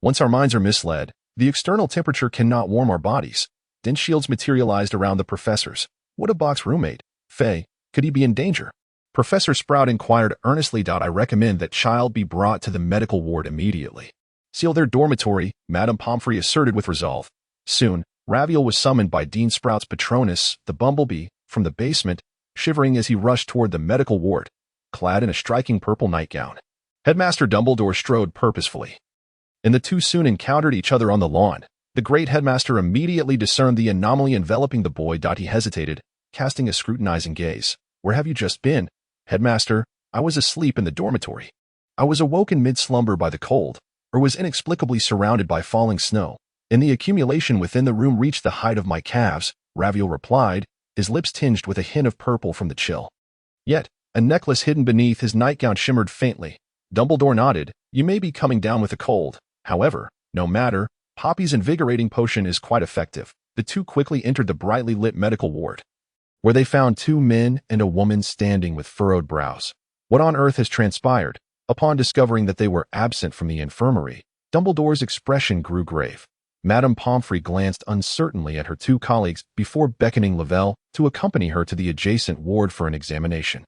Once our minds are misled, the external temperature cannot warm our bodies. Dense shields materialized around the professors. What of Bock's roommate, Faye? Could he be in danger? Professor Sprout inquired earnestly. I recommend that child be brought to the medical ward immediately. Seal their dormitory, Madame Pomfrey asserted with resolve. Soon, Raviel was summoned by Dean Sprout's Patronus, the bumblebee, from the basement, shivering as he rushed toward the medical ward, clad in a striking purple nightgown. Headmaster Dumbledore strode purposefully, and the two soon encountered each other on the lawn. The great headmaster immediately discerned the anomaly enveloping the boy. He hesitated, casting a scrutinizing gaze. Where have you just been? Headmaster, I was asleep in the dormitory. I was awoken mid-slumber by the cold, or was inexplicably surrounded by falling snow, and the accumulation within the room reached the height of my calves, Raviel replied, his lips tinged with a hint of purple from the chill. Yet, a necklace hidden beneath his nightgown shimmered faintly. Dumbledore nodded. You may be coming down with a cold. However, no matter, Poppy's invigorating potion is quite effective. The two quickly entered the brightly lit medical ward, where they found two men and a woman standing with furrowed brows. What on earth has transpired? Upon discovering that they were absent from the infirmary, Dumbledore's expression grew grave. Madame Pomfrey glanced uncertainly at her two colleagues before beckoning Lavelle to accompany her to the adjacent ward for an examination.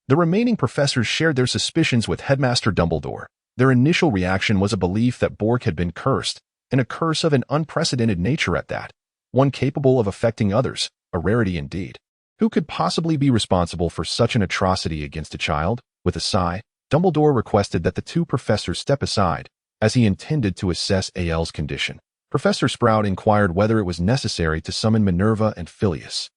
The remaining professors shared their suspicions with Headmaster Dumbledore. Their initial reaction was a belief that Bork had been cursed, and a curse of an unprecedented nature at that, one capable of affecting others, a rarity indeed. Who could possibly be responsible for such an atrocity against a child? With a sigh, Dumbledore requested that the two professors step aside, as he intended to assess AL's condition. Professor Sprout inquired whether it was necessary to summon Minerva and Phileas.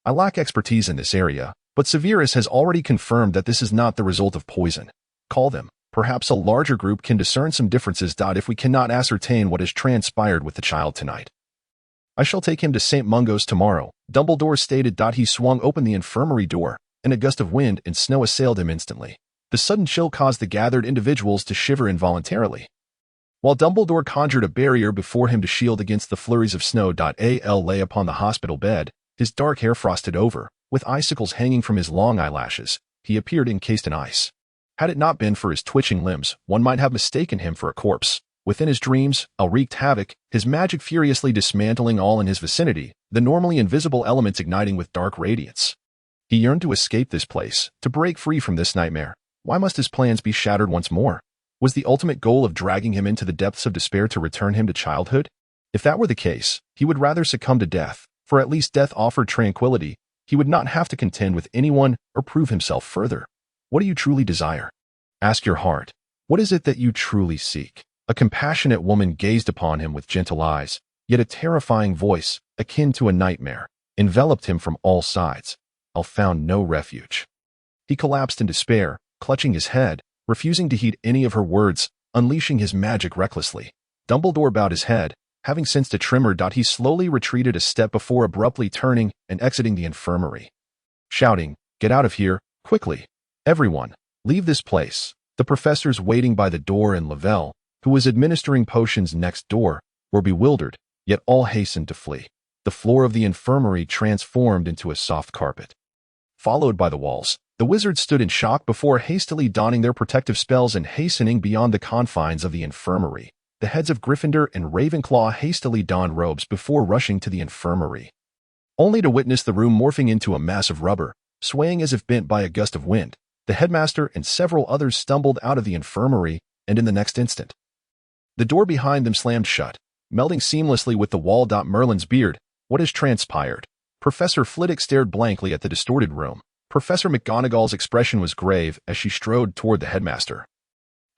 I lack expertise in this area, but Severus has already confirmed that this is not the result of poison. Call them. Perhaps a larger group can discern some differences. If we cannot ascertain what has transpired with the child tonight, I shall take him to St. Mungo's tomorrow, Dumbledore stated. He swung open the infirmary door, and a gust of wind and snow assailed him instantly. The sudden chill caused the gathered individuals to shiver involuntarily, while Dumbledore conjured a barrier before him to shield against the flurries of snow. Al lay upon the hospital bed, his dark hair frosted over, with icicles hanging from his long eyelashes. He appeared encased in ice. Had it not been for his twitching limbs, one might have mistaken him for a corpse. Within his dreams, Al wreaked havoc, his magic furiously dismantling all in his vicinity, the normally invisible elements igniting with dark radiance. He yearned to escape this place, to break free from this nightmare. Why must his plans be shattered once more? Was the ultimate goal of dragging him into the depths of despair to return him to childhood? If that were the case, he would rather succumb to death, for at least death offered tranquility. He would not have to contend with anyone or prove himself further. What do you truly desire? Ask your heart. What is it that you truly seek? A compassionate woman gazed upon him with gentle eyes, yet a terrifying voice, akin to a nightmare, enveloped him from all sides. I found no refuge. He collapsed in despair, clutching his head, refusing to heed any of her words, unleashing his magic recklessly. Dumbledore bowed his head, having sensed a tremor. He slowly retreated a step before abruptly turning and exiting the infirmary, shouting, "Get out of here, quickly! Everyone, leave this place." The professors waiting by the door and Lavelle, who was administering potions next door, were bewildered, yet all hastened to flee. The floor of the infirmary transformed into a soft carpet. Followed by the walls, the wizards stood in shock before hastily donning their protective spells and hastening beyond the confines of the infirmary. The heads of Gryffindor and Ravenclaw hastily donned robes before rushing to the infirmary, only to witness the room morphing into a mass of rubber, swaying as if bent by a gust of wind. The headmaster and several others stumbled out of the infirmary, and in the next instant, the door behind them slammed shut, melding seamlessly with the wall. Merlin's beard. What has transpired? Professor Flitwick stared blankly at the distorted room. Professor McGonagall's expression was grave as she strode toward the headmaster,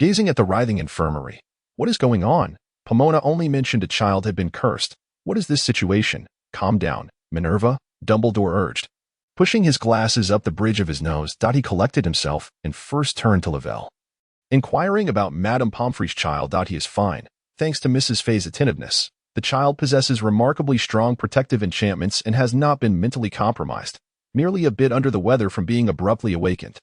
gazing at the writhing infirmary. What is going on? Pomona only mentioned a child had been cursed. What is this situation? Calm down, Minerva, Dumbledore urged. Pushing his glasses up the bridge of his nose, he collected himself and first turned to Lavelle, inquiring about Madame Pomfrey's child. He is fine, thanks to Mrs. Fay's attentiveness. The child possesses remarkably strong protective enchantments and has not been mentally compromised, merely a bit under the weather from being abruptly awakened.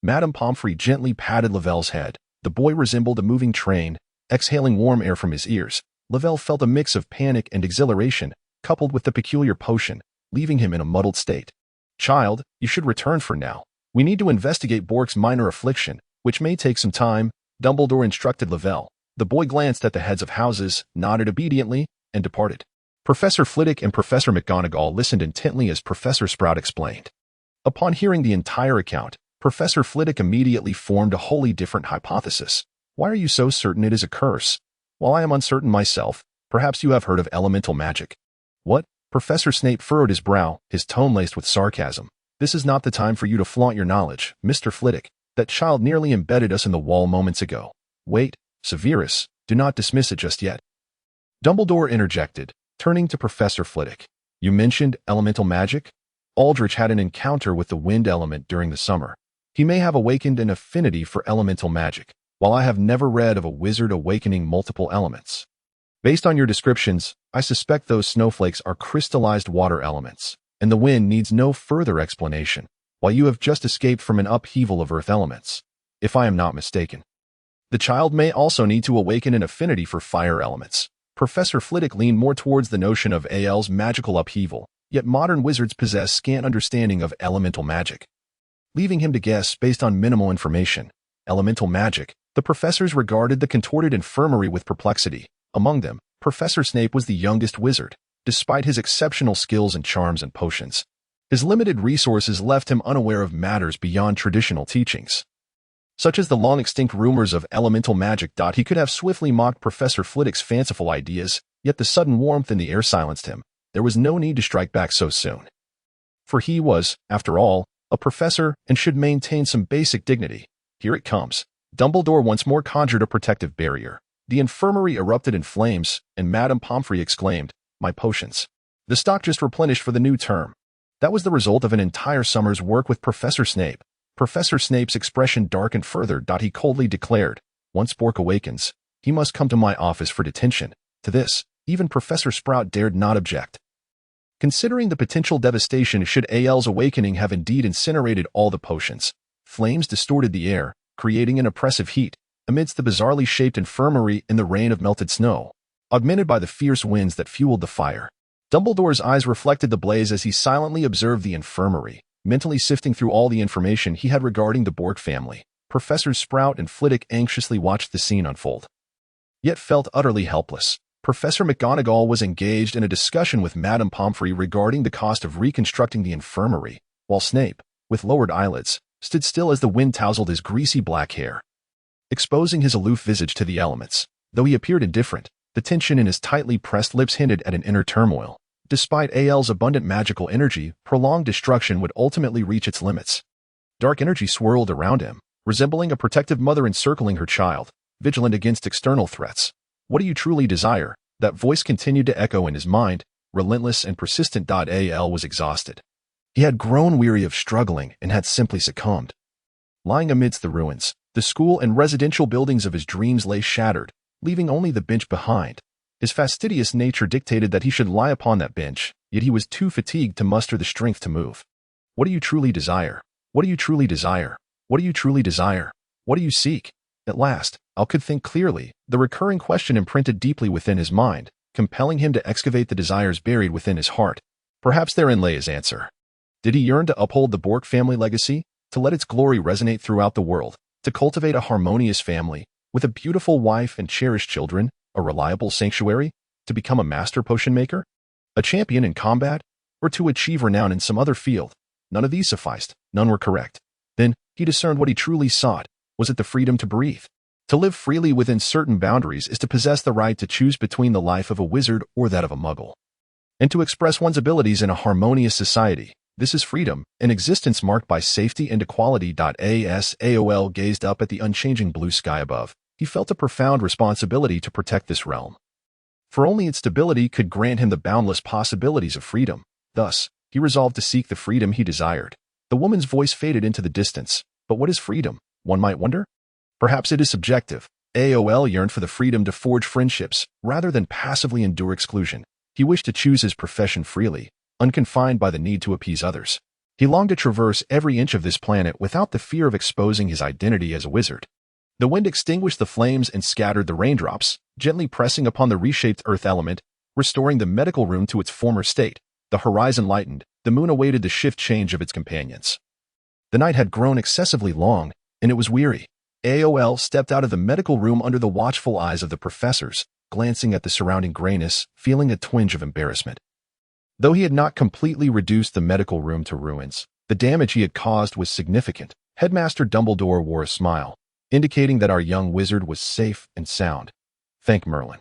Madame Pomfrey gently patted Lavelle's head. The boy resembled a moving train, exhaling warm air from his ears. Lavelle felt a mix of panic and exhilaration, coupled with the peculiar potion, leaving him in a muddled state. Child, you should return for now. We need to investigate Bork's minor affliction, which may take some time, Dumbledore instructed Lavelle. The boy glanced at the heads of houses, nodded obediently, and departed. Professor Flitwick and Professor McGonagall listened intently as Professor Sprout explained. Upon hearing the entire account, Professor Flitwick immediately formed a wholly different hypothesis. Why are you so certain it is a curse? While I am uncertain myself, perhaps you have heard of elemental magic. What? Professor Snape furrowed his brow, his tone laced with sarcasm. This is not the time for you to flaunt your knowledge, Mr. Flitwick. That child nearly embedded us in the wall moments ago. Wait, Severus, do not dismiss it just yet. Dumbledore interjected, turning to Professor Flitwick. You mentioned elemental magic? Aldrich had an encounter with the wind element during the summer. He may have awakened an affinity for elemental magic, while I have never read of a wizard awakening multiple elements. Based on your descriptions, I suspect those snowflakes are crystallized water elements, and the wind needs no further explanation, while you have just escaped from an upheaval of earth elements, if I am not mistaken. The child may also need to awaken an affinity for fire elements. Professor Flitwick leaned more towards the notion of AL's magical upheaval, yet modern wizards possess scant understanding of elemental magic, leaving him to guess based on minimal information. Elemental magic. The professors regarded the contorted infirmary with perplexity. Among them, Professor Snape was the youngest wizard. Despite his exceptional skills in charms and potions, his limited resources left him unaware of matters beyond traditional teachings, such as the long-extinct rumors of elemental magic. He could have swiftly mocked Professor Flitwick's fanciful ideas, yet the sudden warmth in the air silenced him. There was no need to strike back so soon, for he was, after all, a professor and should maintain some basic dignity. Here it comes. Dumbledore once more conjured a protective barrier. The infirmary erupted in flames, and Madame Pomfrey exclaimed, "My potions! The stock just replenished for the new term." That was the result of an entire summer's work with Professor Snape. Professor Snape's expression darkened further. He coldly declared, "Once Bork awakens, he must come to my office for detention." To this, even Professor Sprout dared not object. Considering the potential devastation should AL's awakening have indeed incinerated all the potions, flames distorted the air, creating an oppressive heat, amidst the bizarrely shaped infirmary in the rain of melted snow, augmented by the fierce winds that fueled the fire. Dumbledore's eyes reflected the blaze as he silently observed the infirmary, mentally sifting through all the information he had regarding the Bork family. Professors Sprout and Flitwick anxiously watched the scene unfold, yet felt utterly helpless. Professor McGonagall was engaged in a discussion with Madame Pomfrey regarding the cost of reconstructing the infirmary, while Snape, with lowered eyelids, stood still as the wind tousled his greasy black hair, exposing his aloof visage to the elements. Though he appeared indifferent, the tension in his tightly pressed lips hinted at an inner turmoil. Despite AL's abundant magical energy, prolonged destruction would ultimately reach its limits. Dark energy swirled around him, resembling a protective mother encircling her child. vigilant against external threats. What do you truly desire? That voice continued to echo in his mind, relentless and persistent. Al was exhausted. He had grown weary of struggling and had simply succumbed. Lying amidst the ruins, the school and residential buildings of his dreams lay shattered, leaving only the bench behind. His fastidious nature dictated that he should lie upon that bench, yet he was too fatigued to muster the strength to move. What do you truly desire? What do you truly desire? What do you truly desire? What do you seek? At last, Al could think clearly. The recurring question imprinted deeply within his mind, compelling him to excavate the desires buried within his heart. Perhaps therein lay his answer. Did he yearn to uphold the Bork family legacy, to let its glory resonate throughout the world, to cultivate a harmonious family, with a beautiful wife and cherished children, a reliable sanctuary, to become a master potion maker, a champion in combat, or to achieve renown in some other field? None of these sufficed. None were correct. Then, he discerned what he truly sought. Was it the freedom to breathe? To live freely within certain boundaries is to possess the right to choose between the life of a wizard or that of a muggle, and to express one's abilities in a harmonious society. This is freedom, an existence marked by safety and equality. As Al gazed up at the unchanging blue sky above, he felt a profound responsibility to protect this realm. For only its stability could grant him the boundless possibilities of freedom. Thus, he resolved to seek the freedom he desired. The woman's voice faded into the distance. But what is freedom? One might wonder. Perhaps it is subjective. Al yearned for the freedom to forge friendships, rather than passively endure exclusion. He wished to choose his profession freely, unconfined by the need to appease others. He longed to traverse every inch of this planet without the fear of exposing his identity as a wizard. The wind extinguished the flames and scattered the raindrops, gently pressing upon the reshaped earth element, restoring the medical room to its former state. The horizon lightened, the moon awaited the shift change of its companions. The night had grown excessively long, and it was weary. Al stepped out of the medical room under the watchful eyes of the professors, glancing at the surrounding grayness, feeling a twinge of embarrassment. Though he had not completely reduced the medical room to ruins, the damage he had caused was significant. Headmaster Dumbledore wore a smile, indicating that our young wizard was safe and sound. Thank Merlin.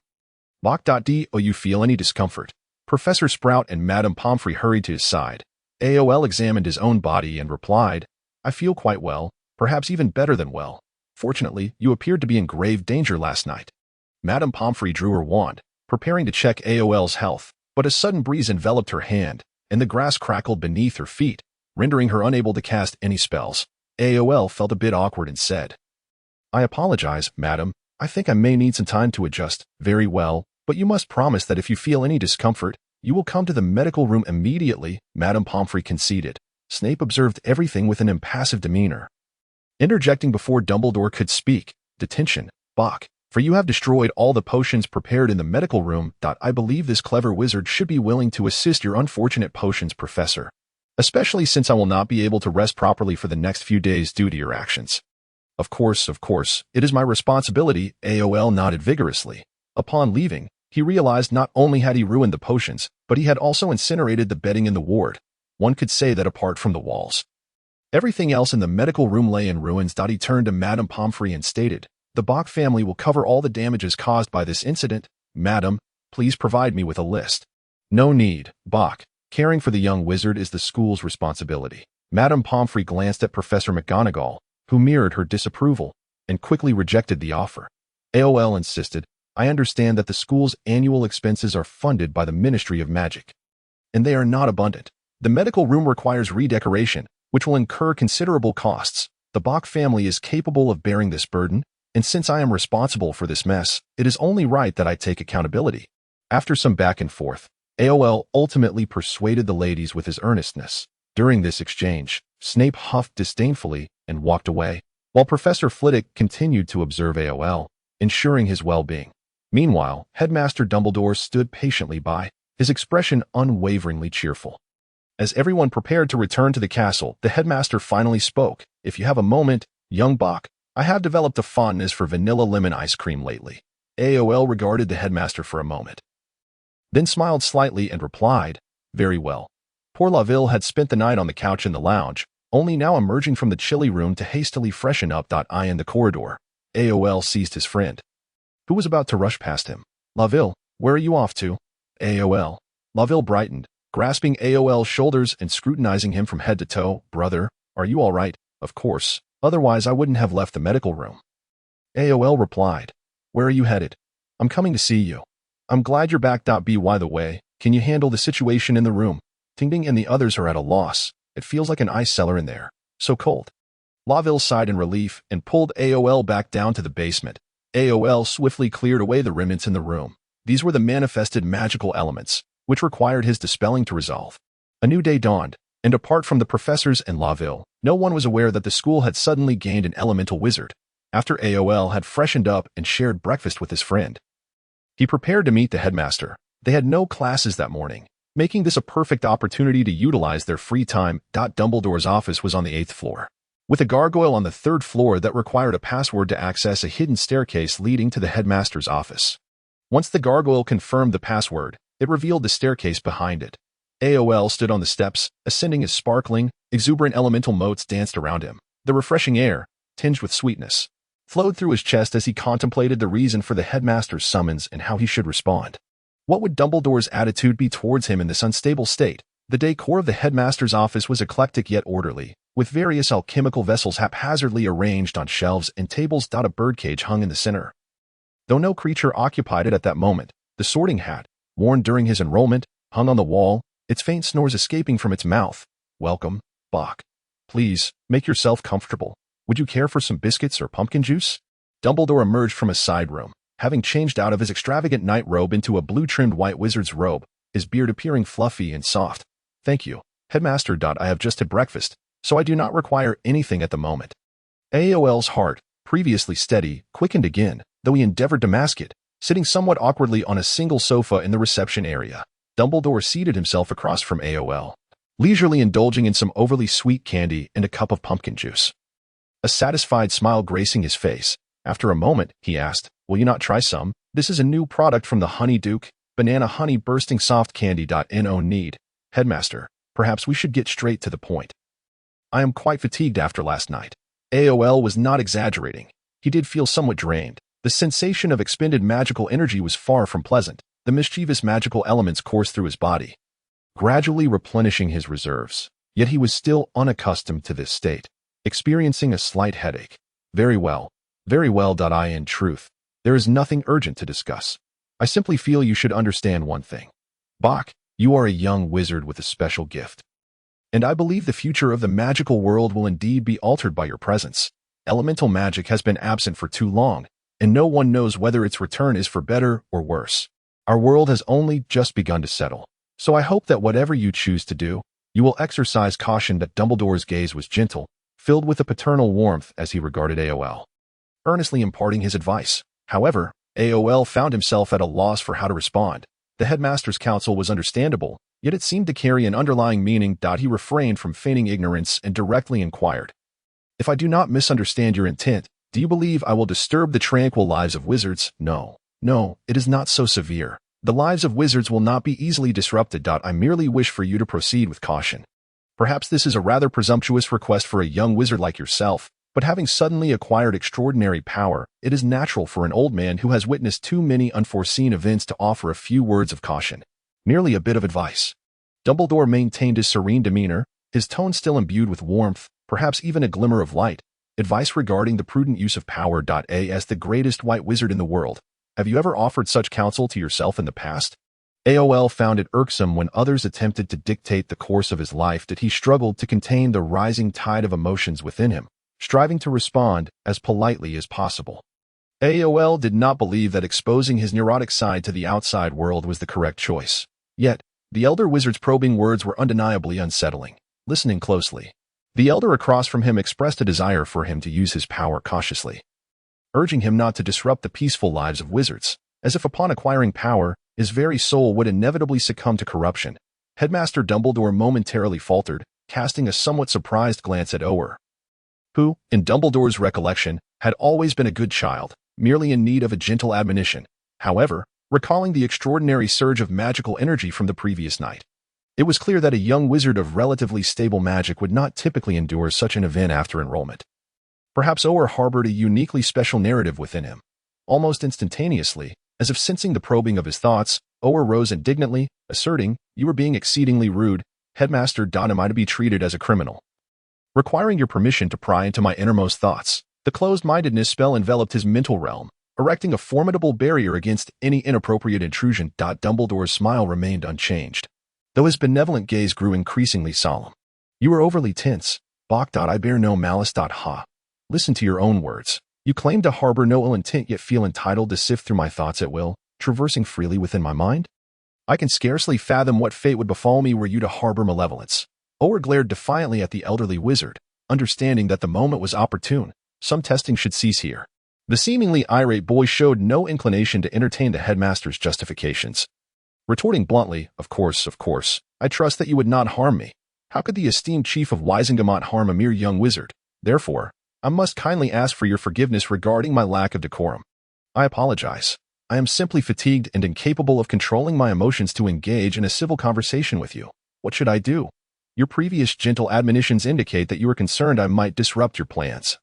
Bock. Do you feel any discomfort? Professor Sprout and Madame Pomfrey hurried to his side. Al examined his own body and replied, I feel quite well, perhaps even better than well. Fortunately, you appeared to be in grave danger last night. Madame Pomfrey drew her wand, preparing to check Al's health, but a sudden breeze enveloped her hand, and the grass crackled beneath her feet, rendering her unable to cast any spells. Al felt a bit awkward and said, I apologize, madam. I think I may need some time to adjust. Very well, but you must promise that if you feel any discomfort, you will come to the medical room immediately, Madame Pomfrey conceded. Snape observed everything with an impassive demeanor. Interjecting before Dumbledore could speak, detention, Bock, for you have destroyed all the potions prepared in the medical room. I believe this clever wizard should be willing to assist your unfortunate potions professor, especially since I will not be able to rest properly for the next few days due to your actions. Of course, it is my responsibility, Al nodded vigorously. Upon leaving, he realized not only had he ruined the potions, but he had also incinerated the bedding in the ward. One could say that apart from the walls, everything else in the medical room lay in ruins. He turned to Madame Pomfrey and stated, the Bock family will cover all the damages caused by this incident. Madam, please provide me with a list. No need, Bock. Caring for the young wizard is the school's responsibility. Madame Pomfrey glanced at Professor McGonagall, who mirrored her disapproval, and quickly rejected the offer. Al insisted, I understand that the school's annual expenses are funded by the Ministry of Magic, and they are not abundant. The medical room requires redecoration, which will incur considerable costs. The Bock family is capable of bearing this burden, and since I am responsible for this mess, it is only right that I take accountability. After some back and forth, Al ultimately persuaded the ladies with his earnestness. During this exchange, Snape huffed disdainfully and walked away, while Professor Flitwick continued to observe Al, ensuring his well-being. Meanwhile, Headmaster Dumbledore stood patiently by, his expression unwaveringly cheerful. As everyone prepared to return to the castle, the headmaster finally spoke. If you have a moment, young Bock, I have developed a fondness for vanilla lemon ice cream lately. Al regarded the headmaster for a moment, then smiled slightly and replied, very well. Poor Laville had spent the night on the couch in the lounge, only now emerging from the chilly room to hastily freshen up. I in the corridor. Al seized his friend, who was about to rush past him. Laville, where are you off to? Al. Laville brightened, grasping Al's shoulders and scrutinizing him from head to toe. Brother, are you all right? Of course, otherwise I wouldn't have left the medical room. AOL replied. Where are you headed? I'm coming to see you. I'm glad you're back. By the way, can you handle the situation in the room? Ting Ding and the others are at a loss. It feels like an ice cellar in there. So cold. Laville sighed in relief and pulled AOL back down to the basement. AOL swiftly cleared away the remnants in the room. These were the manifested magical elements, which required his dispelling to resolve. A new day dawned, and apart from the professors and Laville, no one was aware that the school had suddenly gained an elemental wizard. After AOL had freshened up and shared breakfast with his friend, he prepared to meet the headmaster. They had no classes that morning, making this a perfect opportunity to utilize their free time. Dumbledore's office was on the 8th floor, with a gargoyle on the 3rd floor that required a password to access a hidden staircase leading to the headmaster's office. Once the gargoyle confirmed the password, it revealed the staircase behind it. AOL stood on the steps, ascending as sparkling, exuberant elemental motes danced around him. The refreshing air, tinged with sweetness, flowed through his chest as he contemplated the reason for the headmaster's summons and how he should respond. What would Dumbledore's attitude be towards him in this unstable state? The decor of the headmaster's office was eclectic yet orderly, with various alchemical vessels haphazardly arranged on shelves and tables. A birdcage hung in the center, though no creature occupied it at that moment. The sorting hat, worn during his enrollment, hung on the wall, its faint snores escaping from its mouth. Welcome, Bock. Please, make yourself comfortable. Would you care for some biscuits or pumpkin juice? Dumbledore emerged from a side room, having changed out of his extravagant night robe into a blue-trimmed white wizard's robe, his beard appearing fluffy and soft. Thank you, Headmaster. I have just had breakfast, so I do not require anything at the moment. AOL's heart, previously steady, quickened again, though he endeavored to mask it, sitting somewhat awkwardly on a single sofa in the reception area. Dumbledore seated himself across from AOL, leisurely indulging in some overly sweet candy and a cup of pumpkin juice. A satisfied smile gracing his face. After a moment, he asked, will you not try some? This is a new product from the Honey Duke, banana honey bursting soft candy. No need, Headmaster. Perhaps we should get straight to the point. I am quite fatigued after last night. AOL was not exaggerating. He did feel somewhat drained. The sensation of expended magical energy was far from pleasant. The mischievous magical elements coursed through his body, gradually replenishing his reserves. Yet he was still unaccustomed to this state, experiencing a slight headache. Very well. In truth, there is nothing urgent to discuss. I simply feel you should understand one thing. Bock, you are a young wizard with a special gift, and I believe the future of the magical world will indeed be altered by your presence. Elemental magic has been absent for too long, and no one knows whether its return is for better or worse. Our world has only just begun to settle, so I hope that whatever you choose to do, you will exercise caution. Dumbledore's gaze was gentle, filled with a paternal warmth as he regarded AOL, earnestly imparting his advice. However, AOL found himself at a loss for how to respond. The headmaster's counsel was understandable, yet it seemed to carry an underlying meaning. He refrained from feigning ignorance and directly inquired, if I do not misunderstand your intent, do you believe I will disturb the tranquil lives of wizards? No, it is not so severe. The lives of wizards will not be easily disrupted. I merely wish for you to proceed with caution. Perhaps this is a rather presumptuous request for a young wizard like yourself, but having suddenly acquired extraordinary power, it is natural for an old man who has witnessed too many unforeseen events to offer a few words of caution. Merely a bit of advice. Dumbledore maintained his serene demeanor, his tone still imbued with warmth, perhaps even a glimmer of light. Advice regarding the prudent use of power. As the greatest white wizard in the world, have you ever offered such counsel to yourself in the past? AOL found it irksome when others attempted to dictate the course of his life. He struggled to contain the rising tide of emotions within him, striving to respond as politely as possible. AOL did not believe that exposing his neurotic side to the outside world was the correct choice. Yet, the elder wizard's probing words were undeniably unsettling. Listening closely, the elder across from him expressed a desire for him to use his power cautiously, urging him not to disrupt the peaceful lives of wizards, as if upon acquiring power, his very soul would inevitably succumb to corruption. Headmaster Dumbledore momentarily faltered, casting a somewhat surprised glance at Ower, who, in Dumbledore's recollection, had always been a good child, merely in need of a gentle admonition. However, recalling the extraordinary surge of magical energy from the previous night, it was clear that a young wizard of relatively stable magic would not typically endure such an event after enrollment. Perhaps Ower harbored a uniquely special narrative within him. Almost instantaneously, as if sensing the probing of his thoughts, Ower rose indignantly, asserting, "You are being exceedingly rude, Headmaster. Am I to be treated as a criminal, requiring your permission to pry into my innermost thoughts? The closed-mindedness spell enveloped his mental realm, erecting a formidable barrier against any inappropriate intrusion. Dumbledore's smile remained unchanged, though his benevolent gaze grew increasingly solemn. You are overly tense, Bock. I bear no malice. Ha. Listen to your own words. You claim to harbor no ill intent yet feel entitled to sift through my thoughts at will, traversing freely within my mind? I can scarcely fathom what fate would befall me were you to harbor malevolence. Ower glared defiantly at the elderly wizard, understanding that the moment was opportune. Some testing should cease here. The seemingly irate boy showed no inclination to entertain the headmaster's justifications. Retorting bluntly, of course, I trust that you would not harm me. How could the esteemed chief of Wisingamot harm a mere young wizard? Therefore, I must kindly ask for your forgiveness regarding my lack of decorum. I apologize. I am simply fatigued and incapable of controlling my emotions to engage in a civil conversation with you. What should I do? Your previous gentle admonitions indicate that you are concerned I might disrupt your plans.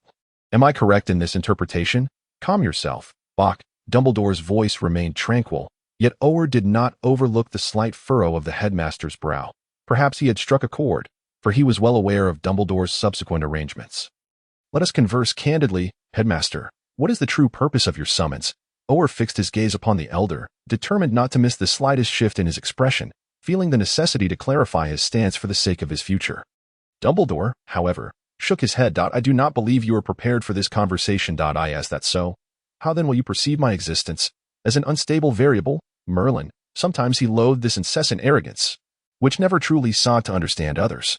Am I correct in this interpretation? Calm yourself, Bock. Dumbledore's voice remained tranquil, yet Ower did not overlook the slight furrow of the headmaster's brow. Perhaps he had struck a chord, for he was well aware of Dumbledore's subsequent arrangements. Let us converse candidly, headmaster. What is the true purpose of your summons? Ower fixed his gaze upon the elder, determined not to miss the slightest shift in his expression, feeling the necessity to clarify his stance for the sake of his future. Dumbledore, however, shook his head. I do not believe you are prepared for this conversation. Is that so? How then will you perceive my existence? As an unstable variable? Merlin, sometimes he loathed this incessant arrogance, which never truly sought to understand others,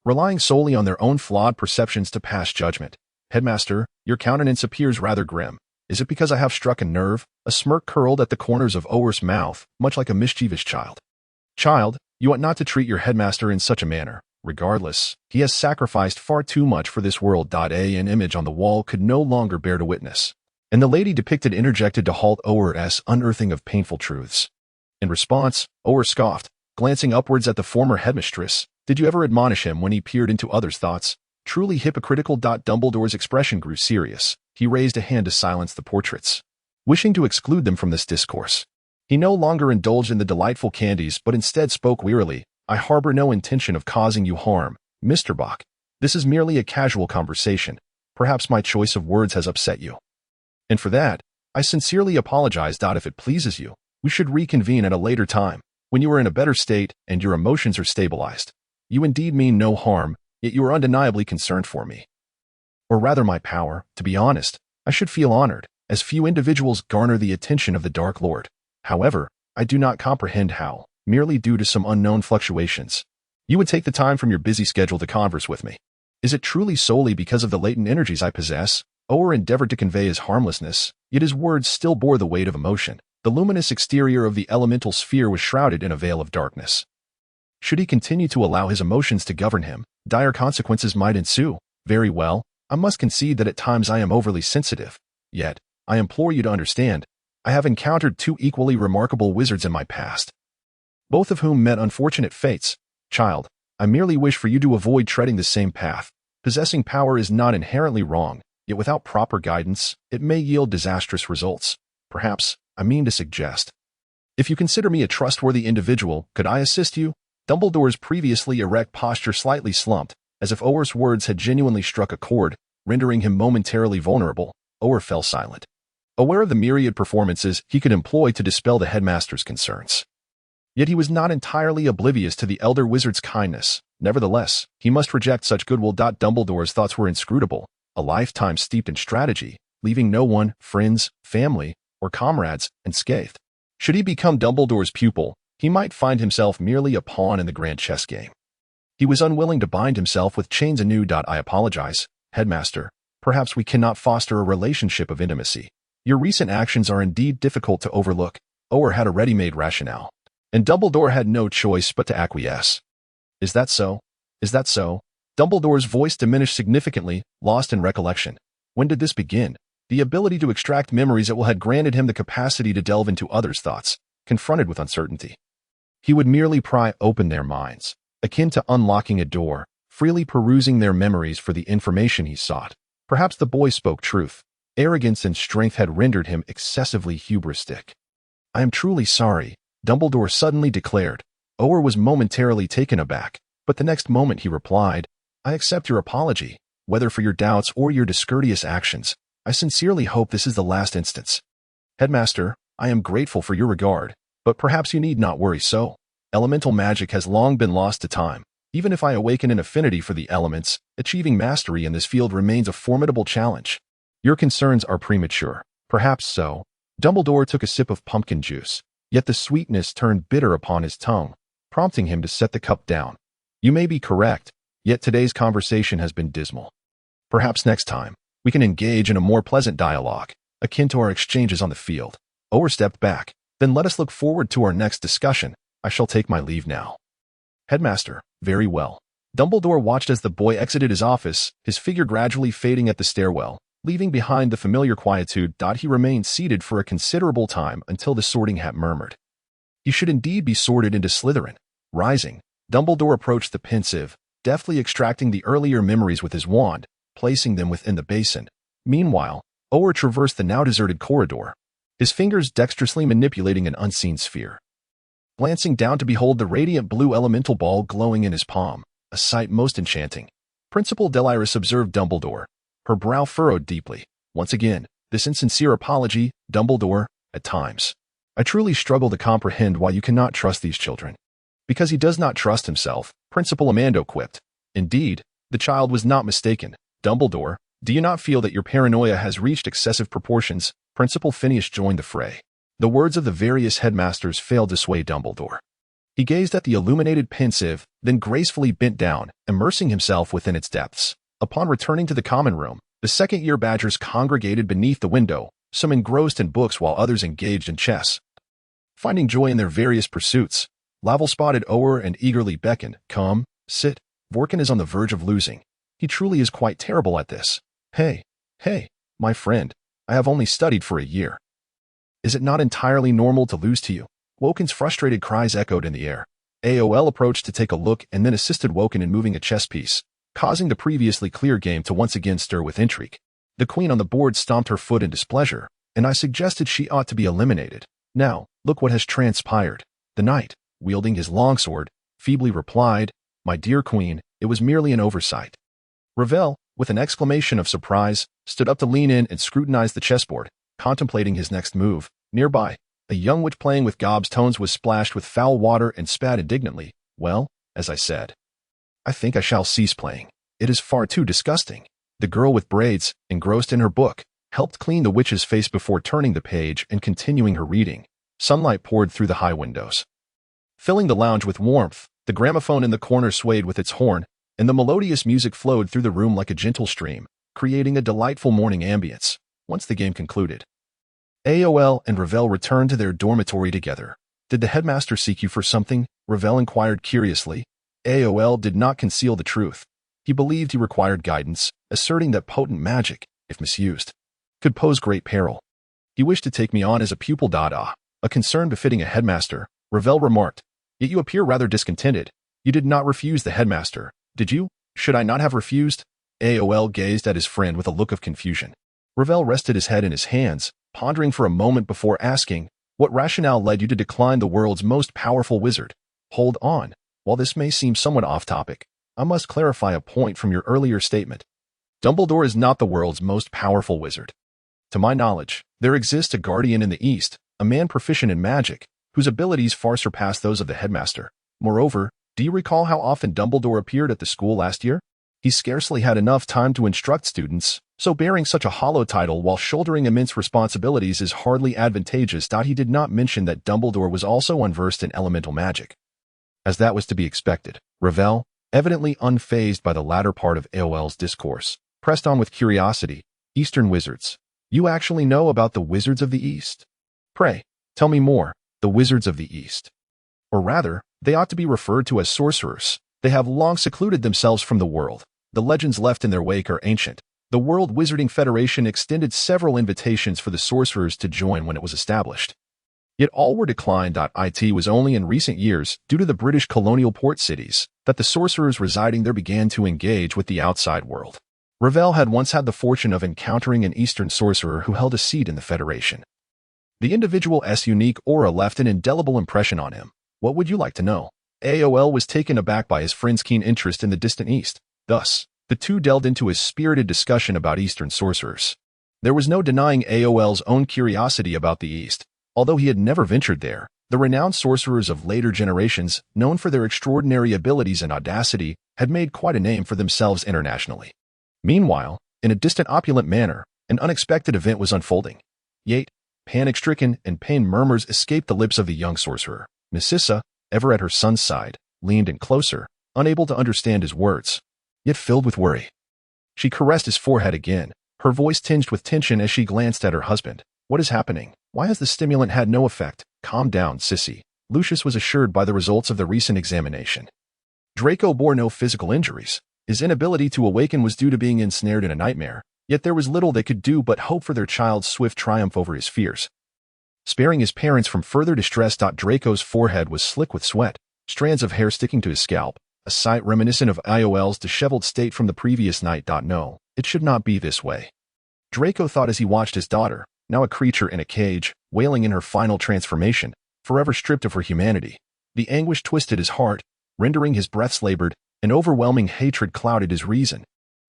relying solely on their own flawed perceptions to pass judgment. Headmaster, your countenance appears rather grim. Is it because I have struck a nerve? A smirk curled at the corners of Ower's mouth, much like a mischievous child. Child, you ought not to treat your headmaster in such a manner. Regardless, he has sacrificed far too much for this world. An image on the wall could no longer bear to witness, and the lady depicted interjected to halt Ower's unearthing of painful truths. In response, Ower scoffed, glancing upwards at the former headmistress. Did you ever admonish him when he peered into others' thoughts? Truly hypocritical. Dumbledore's expression grew serious. He raised a hand to silence the portraits, wishing to exclude them from this discourse. He no longer indulged in the delightful candies but instead spoke wearily. I harbor no intention of causing you harm, Mr. Bock. This is merely a casual conversation. Perhaps my choice of words has upset you, and for that, I sincerely apologize. If it pleases you, we should reconvene at a later time, when you are in a better state and your emotions are stabilized. You indeed mean no harm, yet you are undeniably concerned for me. Or rather my power. To be honest, I should feel honored, as few individuals garner the attention of the Dark Lord. However, I do not comprehend how, merely due to some unknown fluctuations, you would take the time from your busy schedule to converse with me. Is it truly solely because of the latent energies I possess? Ower endeavored to convey his harmlessness, yet his words still bore the weight of emotion. The luminous exterior of the elemental sphere was shrouded in a veil of darkness. Should he continue to allow his emotions to govern him, dire consequences might ensue. Very well, I must concede that at times I am overly sensitive. Yet, I implore you to understand, I have encountered two equally remarkable wizards in my past, both of whom met unfortunate fates. Child, I merely wish for you to avoid treading the same path. Possessing power is not inherently wrong, yet without proper guidance, it may yield disastrous results. Perhaps, I mean to suggest, if you consider me a trustworthy individual, could I assist you? Dumbledore's previously erect posture slightly slumped, as if Ower's words had genuinely struck a chord, rendering him momentarily vulnerable. Ower fell silent, aware of the myriad performances he could employ to dispel the headmaster's concerns. Yet he was not entirely oblivious to the elder wizard's kindness. Nevertheless, he must reject such goodwill. Dumbledore's thoughts were inscrutable, a lifetime steeped in strategy, leaving no one, friends, family, or comrades, unscathed. Should he become Dumbledore's pupil, he might find himself merely a pawn in the grand chess game. He was unwilling to bind himself with chains anew. I apologize, headmaster. Perhaps we cannot foster a relationship of intimacy. Your recent actions are indeed difficult to overlook. Ower had a ready-made rationale, and Dumbledore had no choice but to acquiesce. Is that so? Is that so? Dumbledore's voice diminished significantly, lost in recollection. When did this begin? The ability to extract memories at will had granted him the capacity to delve into others' thoughts, confronted with uncertainty. He would merely pry open their minds, akin to unlocking a door, freely perusing their memories for the information he sought. Perhaps the boy spoke truth. Arrogance and strength had rendered him excessively hubristic. I am truly sorry, Dumbledore suddenly declared. Ower was momentarily taken aback, but the next moment he replied, I accept your apology. Whether for your doubts or your discourteous actions, I sincerely hope this is the last instance. Headmaster, I am grateful for your regard, but perhaps you need not worry so. Elemental magic has long been lost to time. Even if I awaken an affinity for the elements, achieving mastery in this field remains a formidable challenge. Your concerns are premature. Perhaps so. Dumbledore took a sip of pumpkin juice, yet the sweetness turned bitter upon his tongue, prompting him to set the cup down. You may be correct, yet today's conversation has been dismal. Perhaps next time, we can engage in a more pleasant dialogue, akin to our exchanges on the field. Ower stepped back. Then let us look forward to our next discussion. I shall take my leave now. Headmaster, very well. Dumbledore watched as the boy exited his office, his figure gradually fading at the stairwell, leaving behind the familiar quietude. He remained seated for a considerable time until the Sorting Hat murmured, "You should indeed be sorted into Slytherin." Rising, Dumbledore approached the pensive, deftly extracting the earlier memories with his wand, placing them within the basin. Meanwhile, Ower traversed the now deserted corridor, his fingers dexterously manipulating an unseen sphere. Glancing down to behold the radiant blue elemental ball glowing in his palm, a sight most enchanting, Principal Deliris observed Dumbledore, her brow furrowed deeply. Once again, this insincere apology, Dumbledore, at times. I truly struggle to comprehend why you cannot trust these children. Because he does not trust himself, Principal Amando quipped. Indeed, the child was not mistaken. Dumbledore, do you not feel that your paranoia has reached excessive proportions? Principal Phineas joined the fray. The words of the various headmasters failed to sway Dumbledore. He gazed at the illuminated pensive, then gracefully bent down, immersing himself within its depths. Upon returning to the common room, the second-year Badgers congregated beneath the window, some engrossed in books while others engaged in chess. Finding joy in their various pursuits, Laval spotted Ower and eagerly beckoned. Come, sit. Vorkin is on the verge of losing. He truly is quite terrible at this. Hey, my friend, I have only studied for a year. Is it not entirely normal to lose to you? Woken's frustrated cries echoed in the air. AOL approached to take a look and then assisted Woken in moving a chess piece, causing the previously clear game to once again stir with intrigue. The queen on the board stomped her foot in displeasure, and I suggested she ought to be eliminated. Now, look what has transpired. The knight, wielding his longsword, feebly replied, "My dear queen, it was merely an oversight." Ravel, with an exclamation of surprise, stood up to lean in and scrutinize the chessboard, contemplating his next move. Nearby, a young witch playing with gobstones was splashed with foul water and spat indignantly. Well, as I said, I think I shall cease playing. It is far too disgusting. The girl with braids, engrossed in her book, helped clean the witch's face before turning the page and continuing her reading. Sunlight poured through the high windows, filling the lounge with warmth. The gramophone in the corner swayed with its horn, and the melodious music flowed through the room like a gentle stream, creating a delightful morning ambience. Once the game concluded, AOL and Ravel returned to their dormitory together. Did the headmaster seek you for something? Ravel inquired curiously. AOL did not conceal the truth. He believed he required guidance, asserting that potent magic, if misused, could pose great peril. He wished to take me on as a pupil. A concern befitting a headmaster, Ravel remarked. Yet you appear rather discontented. You did not refuse the headmaster, did you? Should I not have refused? AOL gazed at his friend with a look of confusion. Ravel rested his head in his hands, pondering for a moment before asking, what rationale led you to decline the world's most powerful wizard? Hold on. While this may seem somewhat off-topic, I must clarify a point from your earlier statement. Dumbledore is not the world's most powerful wizard. To my knowledge, there exists a guardian in the East, a man proficient in magic, whose abilities far surpass those of the headmaster. Moreover, do you recall how often Dumbledore appeared at the school last year? He scarcely had enough time to instruct students, so bearing such a hollow title while shouldering immense responsibilities is hardly advantageous. He did not mention that Dumbledore was also unversed in elemental magic. As that was to be expected, Ravel, evidently unfazed by the latter part of AOL's discourse, pressed on with curiosity. Eastern wizards. You actually know about the wizards of the East? Pray, tell me more. The wizards of the East. Or rather, they ought to be referred to as sorcerers. They have long secluded themselves from the world. The legends left in their wake are ancient. The World Wizarding Federation extended several invitations for the sorcerers to join when it was established. Yet all were declined. It was only in recent years, due to the British colonial port cities, that the sorcerers residing there began to engage with the outside world. Ravel had once had the fortune of encountering an Eastern sorcerer who held a seat in the Federation. The individual's unique aura left an indelible impression on him. What would you like to know? AOL was taken aback by his friend's keen interest in the distant East. Thus, The two delved into a spirited discussion about Eastern sorcerers. There was no denying AOL's own curiosity about the East. Although he had never ventured there, the renowned sorcerers of later generations, known for their extraordinary abilities and audacity, had made quite a name for themselves internationally. Meanwhile, in a distant opulent manner, an unexpected event was unfolding. Yet, panic-stricken and pained murmurs escaped the lips of the young sorcerer. Narcissa, ever at her son's side, leaned in closer, unable to understand his words, yet filled with worry. She caressed his forehead again, her voice tinged with tension as she glanced at her husband. What is happening? Why has the stimulant had no effect? Calm down, sissy. Lucius was assured by the results of the recent examination. Draco bore no physical injuries. His inability to awaken was due to being ensnared in a nightmare, yet there was little they could do but hope for their child's swift triumph over his fears. Sparing his parents from further distress, Draco's forehead was slick with sweat, strands of hair sticking to his scalp, a sight reminiscent of IOL's disheveled state from the previous night. No, it should not be this way. Draco thought as he watched his daughter, now a creature in a cage, wailing in her final transformation, forever stripped of her humanity. The anguish twisted his heart, rendering his breaths labored, and overwhelming hatred clouded his reason.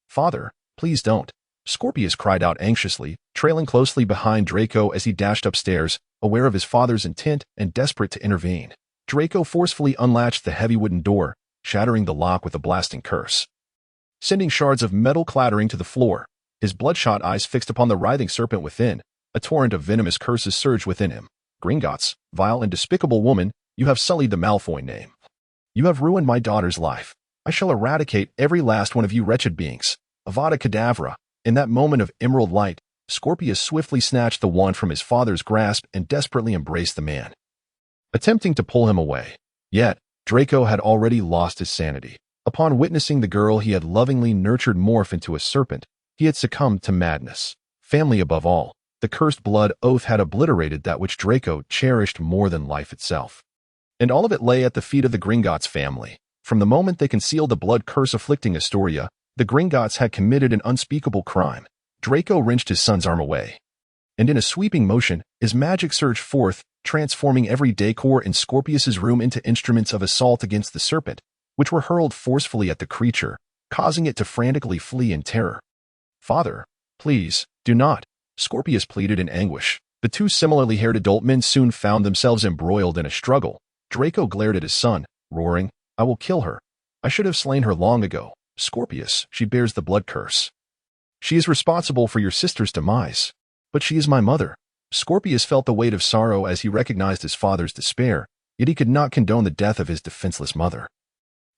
Father, please don't. Scorpius cried out anxiously, trailing closely behind Draco as he dashed upstairs, aware of his father's intent and desperate to intervene. Draco forcefully unlatched the heavy wooden door, shattering the lock with a blasting curse, sending shards of metal clattering to the floor. His bloodshot eyes fixed upon the writhing serpent within. A torrent of venomous curses surged within him. Gringotts, vile and despicable woman, you have sullied the Malfoy name. You have ruined my daughter's life. I shall eradicate every last one of you wretched beings. Avada Kedavra. In that moment of emerald light, Scorpius swiftly snatched the wand from his father's grasp and desperately embraced the man, attempting to pull him away. Yet, Draco had already lost his sanity. Upon witnessing the girl he had lovingly nurtured morph into a serpent, he had succumbed to madness. Family above all, the cursed blood oath had obliterated that which Draco cherished more than life itself. And all of it lay at the feet of the Gringotts family. From the moment they concealed the blood curse afflicting Astoria, the Gringotts had committed an unspeakable crime. Draco wrenched his son's arm away, and in a sweeping motion, his magic surged forth, transforming every decor in Scorpius's room into instruments of assault against the serpent, which were hurled forcefully at the creature, causing it to frantically flee in terror. Father, please, do not, Scorpius pleaded in anguish. The two similarly haired adult men soon found themselves embroiled in a struggle. Draco glared at his son, roaring, I will kill her. I should have slain her long ago. Scorpius, she bears the blood curse. She is responsible for your sister's demise. But she is my mother. Scorpius felt the weight of sorrow as he recognized his father's despair, yet he could not condone the death of his defenseless mother.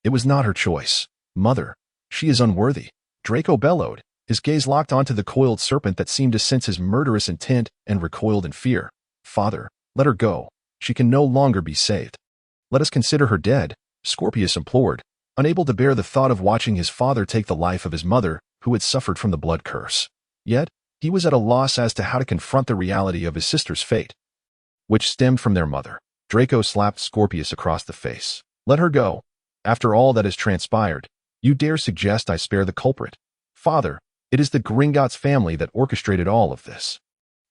It was not her choice. Mother, she is unworthy. Draco bellowed, his gaze locked onto the coiled serpent that seemed to sense his murderous intent and recoiled in fear. Father, let her go. She can no longer be saved. Let us consider her dead, Scorpius implored, unable to bear the thought of watching his father take the life of his mother, who had suffered from the blood curse. Yet, he was at a loss as to how to confront the reality of his sister's fate, which stemmed from their mother. Draco slapped Scorpius across the face. Let her go. After all that has transpired, you dare suggest I spare the culprit? Father, it is the Gringotts family that orchestrated all of this.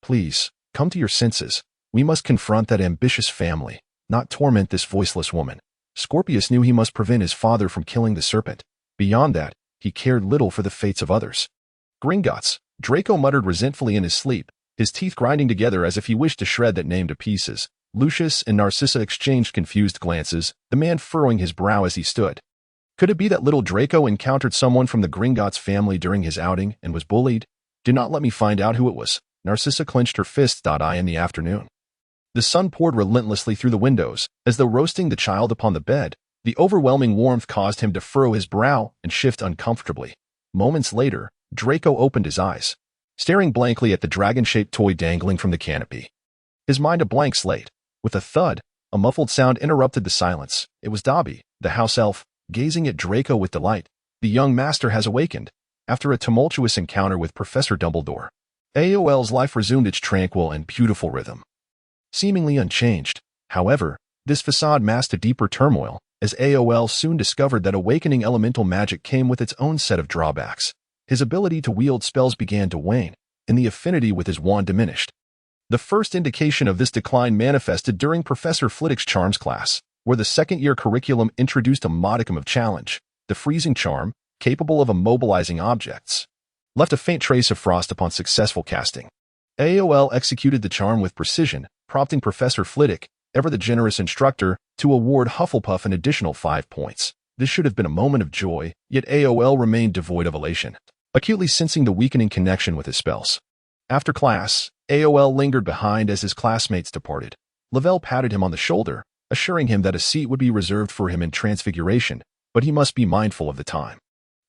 Please, come to your senses. We must confront that ambitious family, not torment this voiceless woman. Scorpius knew he must prevent his father from killing the serpent. Beyond that, he cared little for the fates of others. Gringotts, Draco muttered resentfully in his sleep, his teeth grinding together as if he wished to shred that name to pieces. Lucius and Narcissa exchanged confused glances, the man furrowing his brow as he stood. Could it be that little Draco encountered someone from the Gringotts family during his outing and was bullied? Do not let me find out who it was. Narcissa clenched her fists. In the afternoon, the sun poured relentlessly through the windows, as though roasting the child upon the bed. The overwhelming warmth caused him to furrow his brow and shift uncomfortably. Moments later, Draco opened his eyes, staring blankly at the dragon-shaped toy dangling from the canopy. His mind a blank slate. With a thud, a muffled sound interrupted the silence. It was Dobby, the house elf, gazing at Draco with delight. The young master has awakened. After a tumultuous encounter with Professor Dumbledore, AOL's life resumed its tranquil and beautiful rhythm, seemingly unchanged. However, this facade masked a deeper turmoil, as AOL soon discovered that awakening elemental magic came with its own set of drawbacks. His ability to wield spells began to wane, and the affinity with his wand diminished. The first indication of this decline manifested during Professor Flitwick's charms class, where the second-year curriculum introduced a modicum of challenge. The freezing charm, capable of immobilizing objects, left a faint trace of frost upon successful casting. AOL executed the charm with precision, prompting Professor Flitwick, ever the generous instructor, to award Hufflepuff an additional 5 points. This should have been a moment of joy, yet AOL remained devoid of elation, acutely sensing the weakening connection with his spells. After class, AOL lingered behind as his classmates departed. Lavelle patted him on the shoulder, assuring him that a seat would be reserved for him in Transfiguration, but he must be mindful of the time.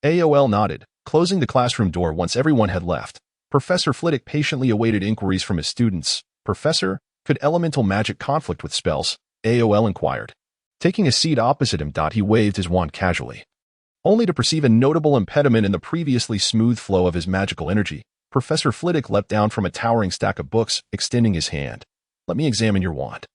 AOL nodded, closing the classroom door once everyone had left. Professor Flitwick patiently awaited inquiries from his students. "Professor, could elemental magic conflict with spells?" AOL inquired. Taking a seat opposite him, he waved his wand casually. Only to perceive a notable impediment in the previously smooth flow of his magical energy, Professor Flitwick leapt down from a towering stack of books, extending his hand. "Let me examine your wand."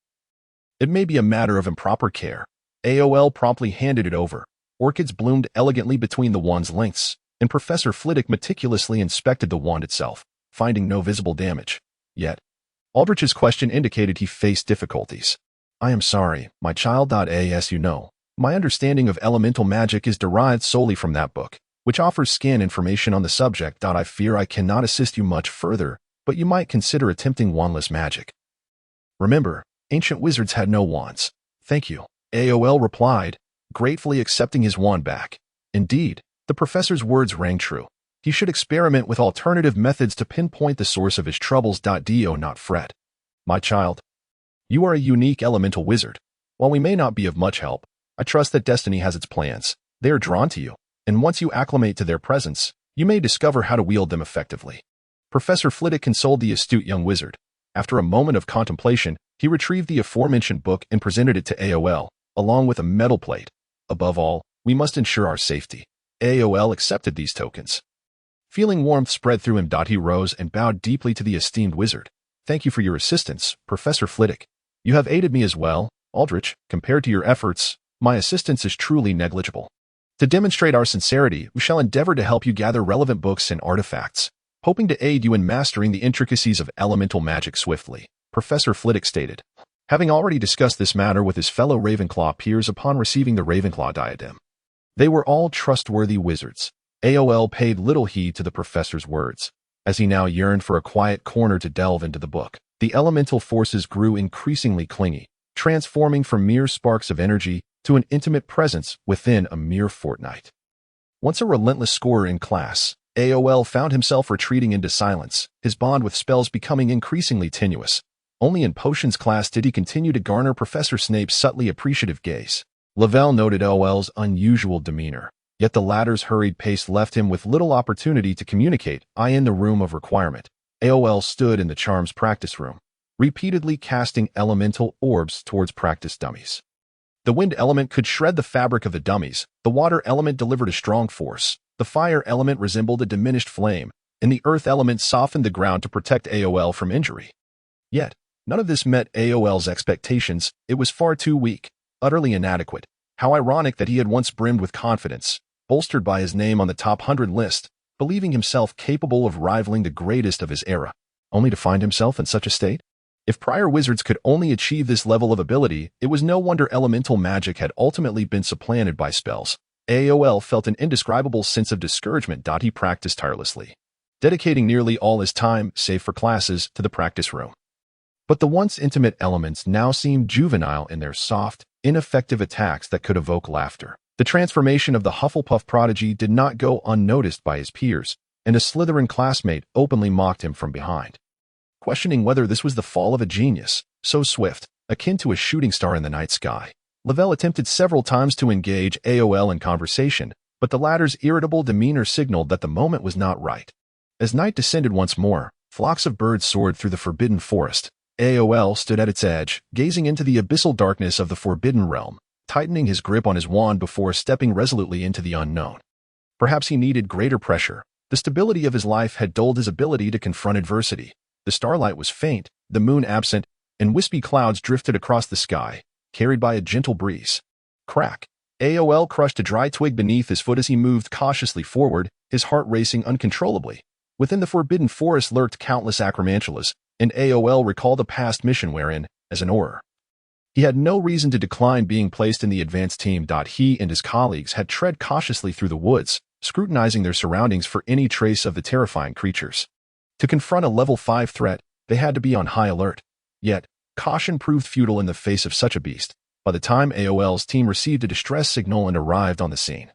"It may be a matter of improper care." AOL promptly handed it over. Orchids bloomed elegantly between the wand's lengths, and Professor Flitwick meticulously inspected the wand itself, finding no visible damage. Yet, Aldrich's question indicated he faced difficulties. "I am sorry, my child. As you know, my understanding of elemental magic is derived solely from that book, which offers scant information on the subject. I fear I cannot assist you much further, but you might consider attempting wandless magic." "Remember, ancient wizards had no wands." "Thank you," AOL replied, gratefully accepting his wand back. Indeed, the professor's words rang true. He should experiment with alternative methods to pinpoint the source of his troubles. Do not fret. My child, you are a unique elemental wizard. While we may not be of much help, I trust that destiny has its plans. They are drawn to you, and once you acclimate to their presence, you may discover how to wield them effectively. Professor Flitwick consoled the astute young wizard. After a moment of contemplation, he retrieved the aforementioned book and presented it to AOL, along with a metal plate. "Above all, we must ensure our safety." AOL accepted these tokens. Feeling warmth spread through him, he rose and bowed deeply to the esteemed wizard. "Thank you for your assistance, Professor Flitwick. You have aided me as well, Aldrich. Compared to your efforts, my assistance is truly negligible. To demonstrate our sincerity, we shall endeavor to help you gather relevant books and artifacts, hoping to aid you in mastering the intricacies of elemental magic swiftly," Professor Flitwick stated, having already discussed this matter with his fellow Ravenclaw peers upon receiving the Ravenclaw diadem. They were all trustworthy wizards. AOL paid little heed to the professor's words, as he now yearned for a quiet corner to delve into the book. The elemental forces grew increasingly clingy, transforming from mere sparks of energy to an intimate presence within a mere fortnight. Once a relentless scorer in class, AOL found himself retreating into silence, his bond with spells becoming increasingly tenuous. Only in potions class did he continue to garner Professor Snape's subtly appreciative gaze. Lavelle noted AOL's unusual demeanor, yet the latter's hurried pace left him with little opportunity to communicate. In the room of requirement, AOL stood in the charms practice room, repeatedly casting elemental orbs towards practice dummies. The wind element could shred the fabric of the dummies, the water element delivered a strong force, the fire element resembled a diminished flame, and the earth element softened the ground to protect AOL from injury. Yet, none of this met AOL's expectations. It was far too weak, utterly inadequate. How ironic that he had once brimmed with confidence, bolstered by his name on the top 100 list, believing himself capable of rivaling the greatest of his era, only to find himself in such a state? If prior wizards could only achieve this level of ability, it was no wonder elemental magic had ultimately been supplanted by spells. AOL felt an indescribable sense of discouragement. He practiced tirelessly, dedicating nearly all his time, save for classes, to the practice room. But the once intimate elements now seemed juvenile in their soft, ineffective attacks that could evoke laughter. The transformation of the Hufflepuff prodigy did not go unnoticed by his peers, and a Slytherin classmate openly mocked him from behind, questioning whether this was the fall of a genius, so swift, akin to a shooting star in the night sky. Lavelle attempted several times to engage AOL in conversation, but the latter's irritable demeanor signaled that the moment was not right. As night descended once more, flocks of birds soared through the forbidden forest. AOL stood at its edge, gazing into the abyssal darkness of the forbidden realm, tightening his grip on his wand before stepping resolutely into the unknown. Perhaps he needed greater pressure. The stability of his life had dulled his ability to confront adversity. The starlight was faint, the moon absent, and wispy clouds drifted across the sky, carried by a gentle breeze. Crack! AOL crushed a dry twig beneath his foot as he moved cautiously forward, his heart racing uncontrollably. Within the forbidden forest lurked countless acromantulas, and AOL recalled a past mission wherein, as an Auror, he had no reason to decline being placed in the advanced team. He and his colleagues had tread cautiously through the woods, scrutinizing their surroundings for any trace of the terrifying creatures. To confront a level 5 threat, they had to be on high alert. Yet, caution proved futile in the face of such a beast. By the time AOL's team received a distress signal and arrived on the scene,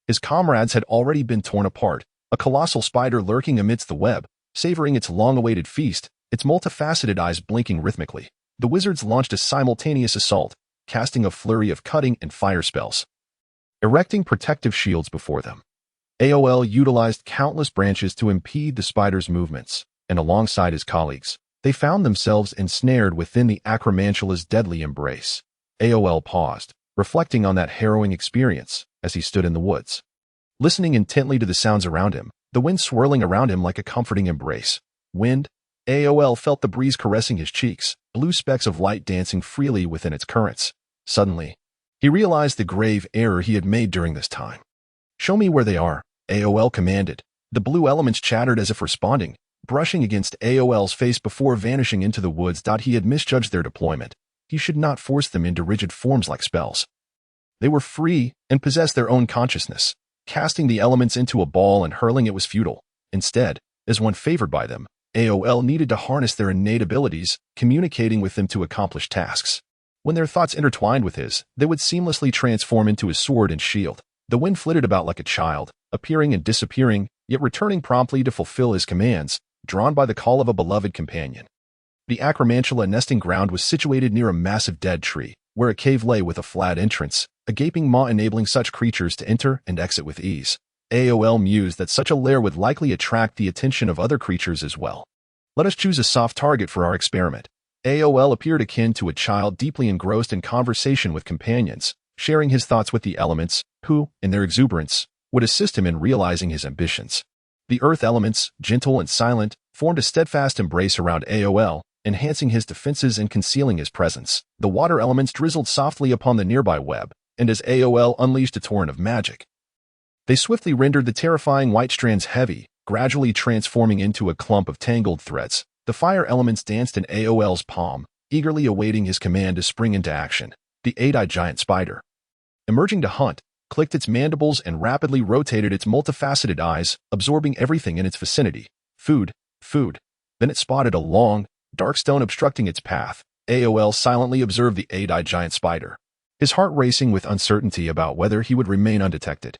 his comrades had already been torn apart, a colossal spider lurking amidst the web, savoring its long-awaited feast, its multifaceted eyes blinking rhythmically. The wizards launched a simultaneous assault, casting a flurry of cutting and fire spells, erecting protective shields before them. AOL utilized countless branches to impede the spider's movements, and alongside his colleagues, they found themselves ensnared within the Acromantula's deadly embrace. AOL paused, reflecting on that harrowing experience as he stood in the woods, listening intently to the sounds around him, the wind swirling around him like a comforting embrace. Wind? AOL felt the breeze caressing his cheeks, blue specks of light dancing freely within its currents. Suddenly, he realized the grave error he had made during this time. "Show me where they are," AOL commanded. The blue elements chattered as if responding, brushing against AOL's face before vanishing into the woods. He had misjudged their deployment. He should not force them into rigid forms like spells. They were free and possessed their own consciousness. Casting the elements into a ball and hurling it was futile. Instead, as one favored by them, AOL needed to harness their innate abilities, communicating with them to accomplish tasks. When their thoughts intertwined with his, they would seamlessly transform into his sword and shield. The wind flitted about like a child, appearing and disappearing, yet returning promptly to fulfill his commands, drawn by the call of a beloved companion. The Acromantula nesting ground was situated near a massive dead tree, where a cave lay with a flat entrance, a gaping maw enabling such creatures to enter and exit with ease. AOL mused that such a lair would likely attract the attention of other creatures as well. "Let us choose a soft target for our experiment." AOL appeared akin to a child deeply engrossed in conversation with companions, sharing his thoughts with the elements, who, in their exuberance, would assist him in realizing his ambitions. The earth elements, gentle and silent, formed a steadfast embrace around AOL, enhancing his defenses and concealing his presence. The water elements drizzled softly upon the nearby web, and as AOL unleashed a torrent of magic, they swiftly rendered the terrifying white strands heavy, gradually transforming into a clump of tangled threads. The fire elements danced in AOL's palm, eagerly awaiting his command to spring into action. The eight-eyed giant spider, emerging to hunt, clicked its mandibles and rapidly rotated its multifaceted eyes, absorbing everything in its vicinity. Food, food. Then it spotted a long, dark stone obstructing its path. AOL silently observed the eight-eyed giant spider, his heart racing with uncertainty about whether he would remain undetected.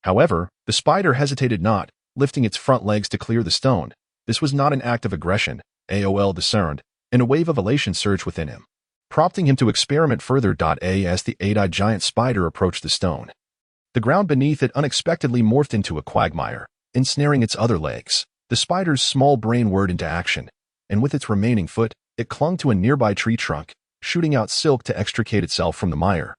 However, the spider hesitated not, lifting its front legs to clear the stone. This was not an act of aggression, AOL discerned, and a wave of elation surged within him, prompting him to experiment further. As the eight-eyed giant spider approached the stone, the ground beneath it unexpectedly morphed into a quagmire, ensnaring its other legs. The spider's small brain whirred into action, and with its remaining foot, it clung to a nearby tree trunk, shooting out silk to extricate itself from the mire.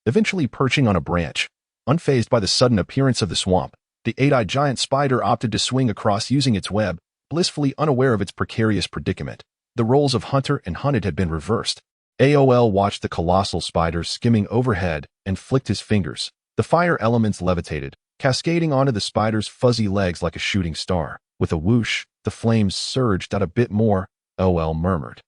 Eventually perching on a branch, unfazed by the sudden appearance of the swamp, the eight-eyed giant spider opted to swing across using its web, blissfully unaware of its precarious predicament. The roles of hunter and hunted had been reversed. AOL watched the colossal spider skimming overhead and flicked his fingers. The fire elements levitated, cascading onto the spider's fuzzy legs like a shooting star. With a whoosh, the flames surged out a bit more, AOL murmured,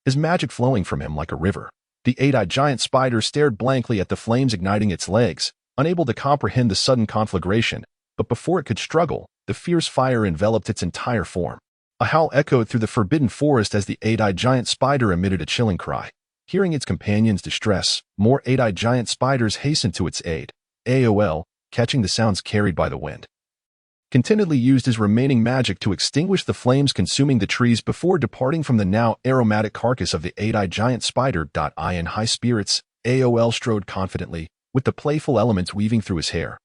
his magic flowing from him like a river. The eight-eyed giant spider stared blankly at the flames igniting its legs, unable to comprehend the sudden conflagration. But before it could struggle, the fierce fire enveloped its entire form. A howl echoed through the forbidden forest as the eight-eyed giant spider emitted a chilling cry. Hearing its companion's distress, more eight-eyed giant spiders hastened to its aid. AOL, catching the sounds carried by the wind, contentedly used his remaining magic to extinguish the flames consuming the trees before departing from the now aromatic carcass of the eight-eyed giant spider. In high spirits, AOL strode confidently, with the playful elements weaving through his hair,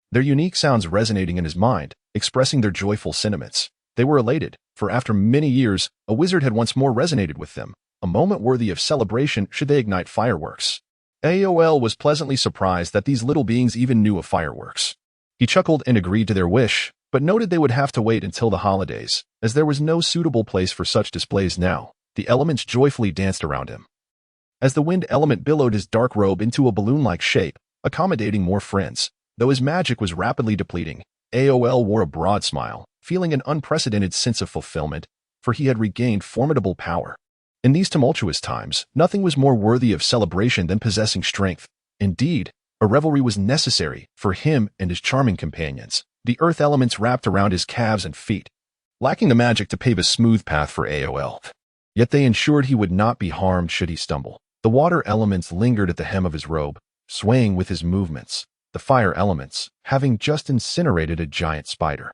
their unique sounds resonating in his mind, expressing their joyful sentiments. They were elated, for after many years, a wizard had once more resonated with them, a moment worthy of celebration should they ignite fireworks. AOL was pleasantly surprised that these little beings even knew of fireworks. He chuckled and agreed to their wish, but noted they would have to wait until the holidays, as there was no suitable place for such displays now. The elements joyfully danced around him, as the wind element billowed his dark robe into a balloon-like shape, accommodating more friends. Though his magic was rapidly depleting, AOL wore a broad smile, feeling an unprecedented sense of fulfillment, for he had regained formidable power. In these tumultuous times, nothing was more worthy of celebration than possessing strength. Indeed, A revelry was necessary for him and his charming companions. The earth elements wrapped around his calves and feet, lacking the magic to pave a smooth path for AOL. Yet they ensured he would not be harmed should he stumble. The water elements lingered at the hem of his robe, swaying with his movements. The fire elements, having just incinerated a giant spider,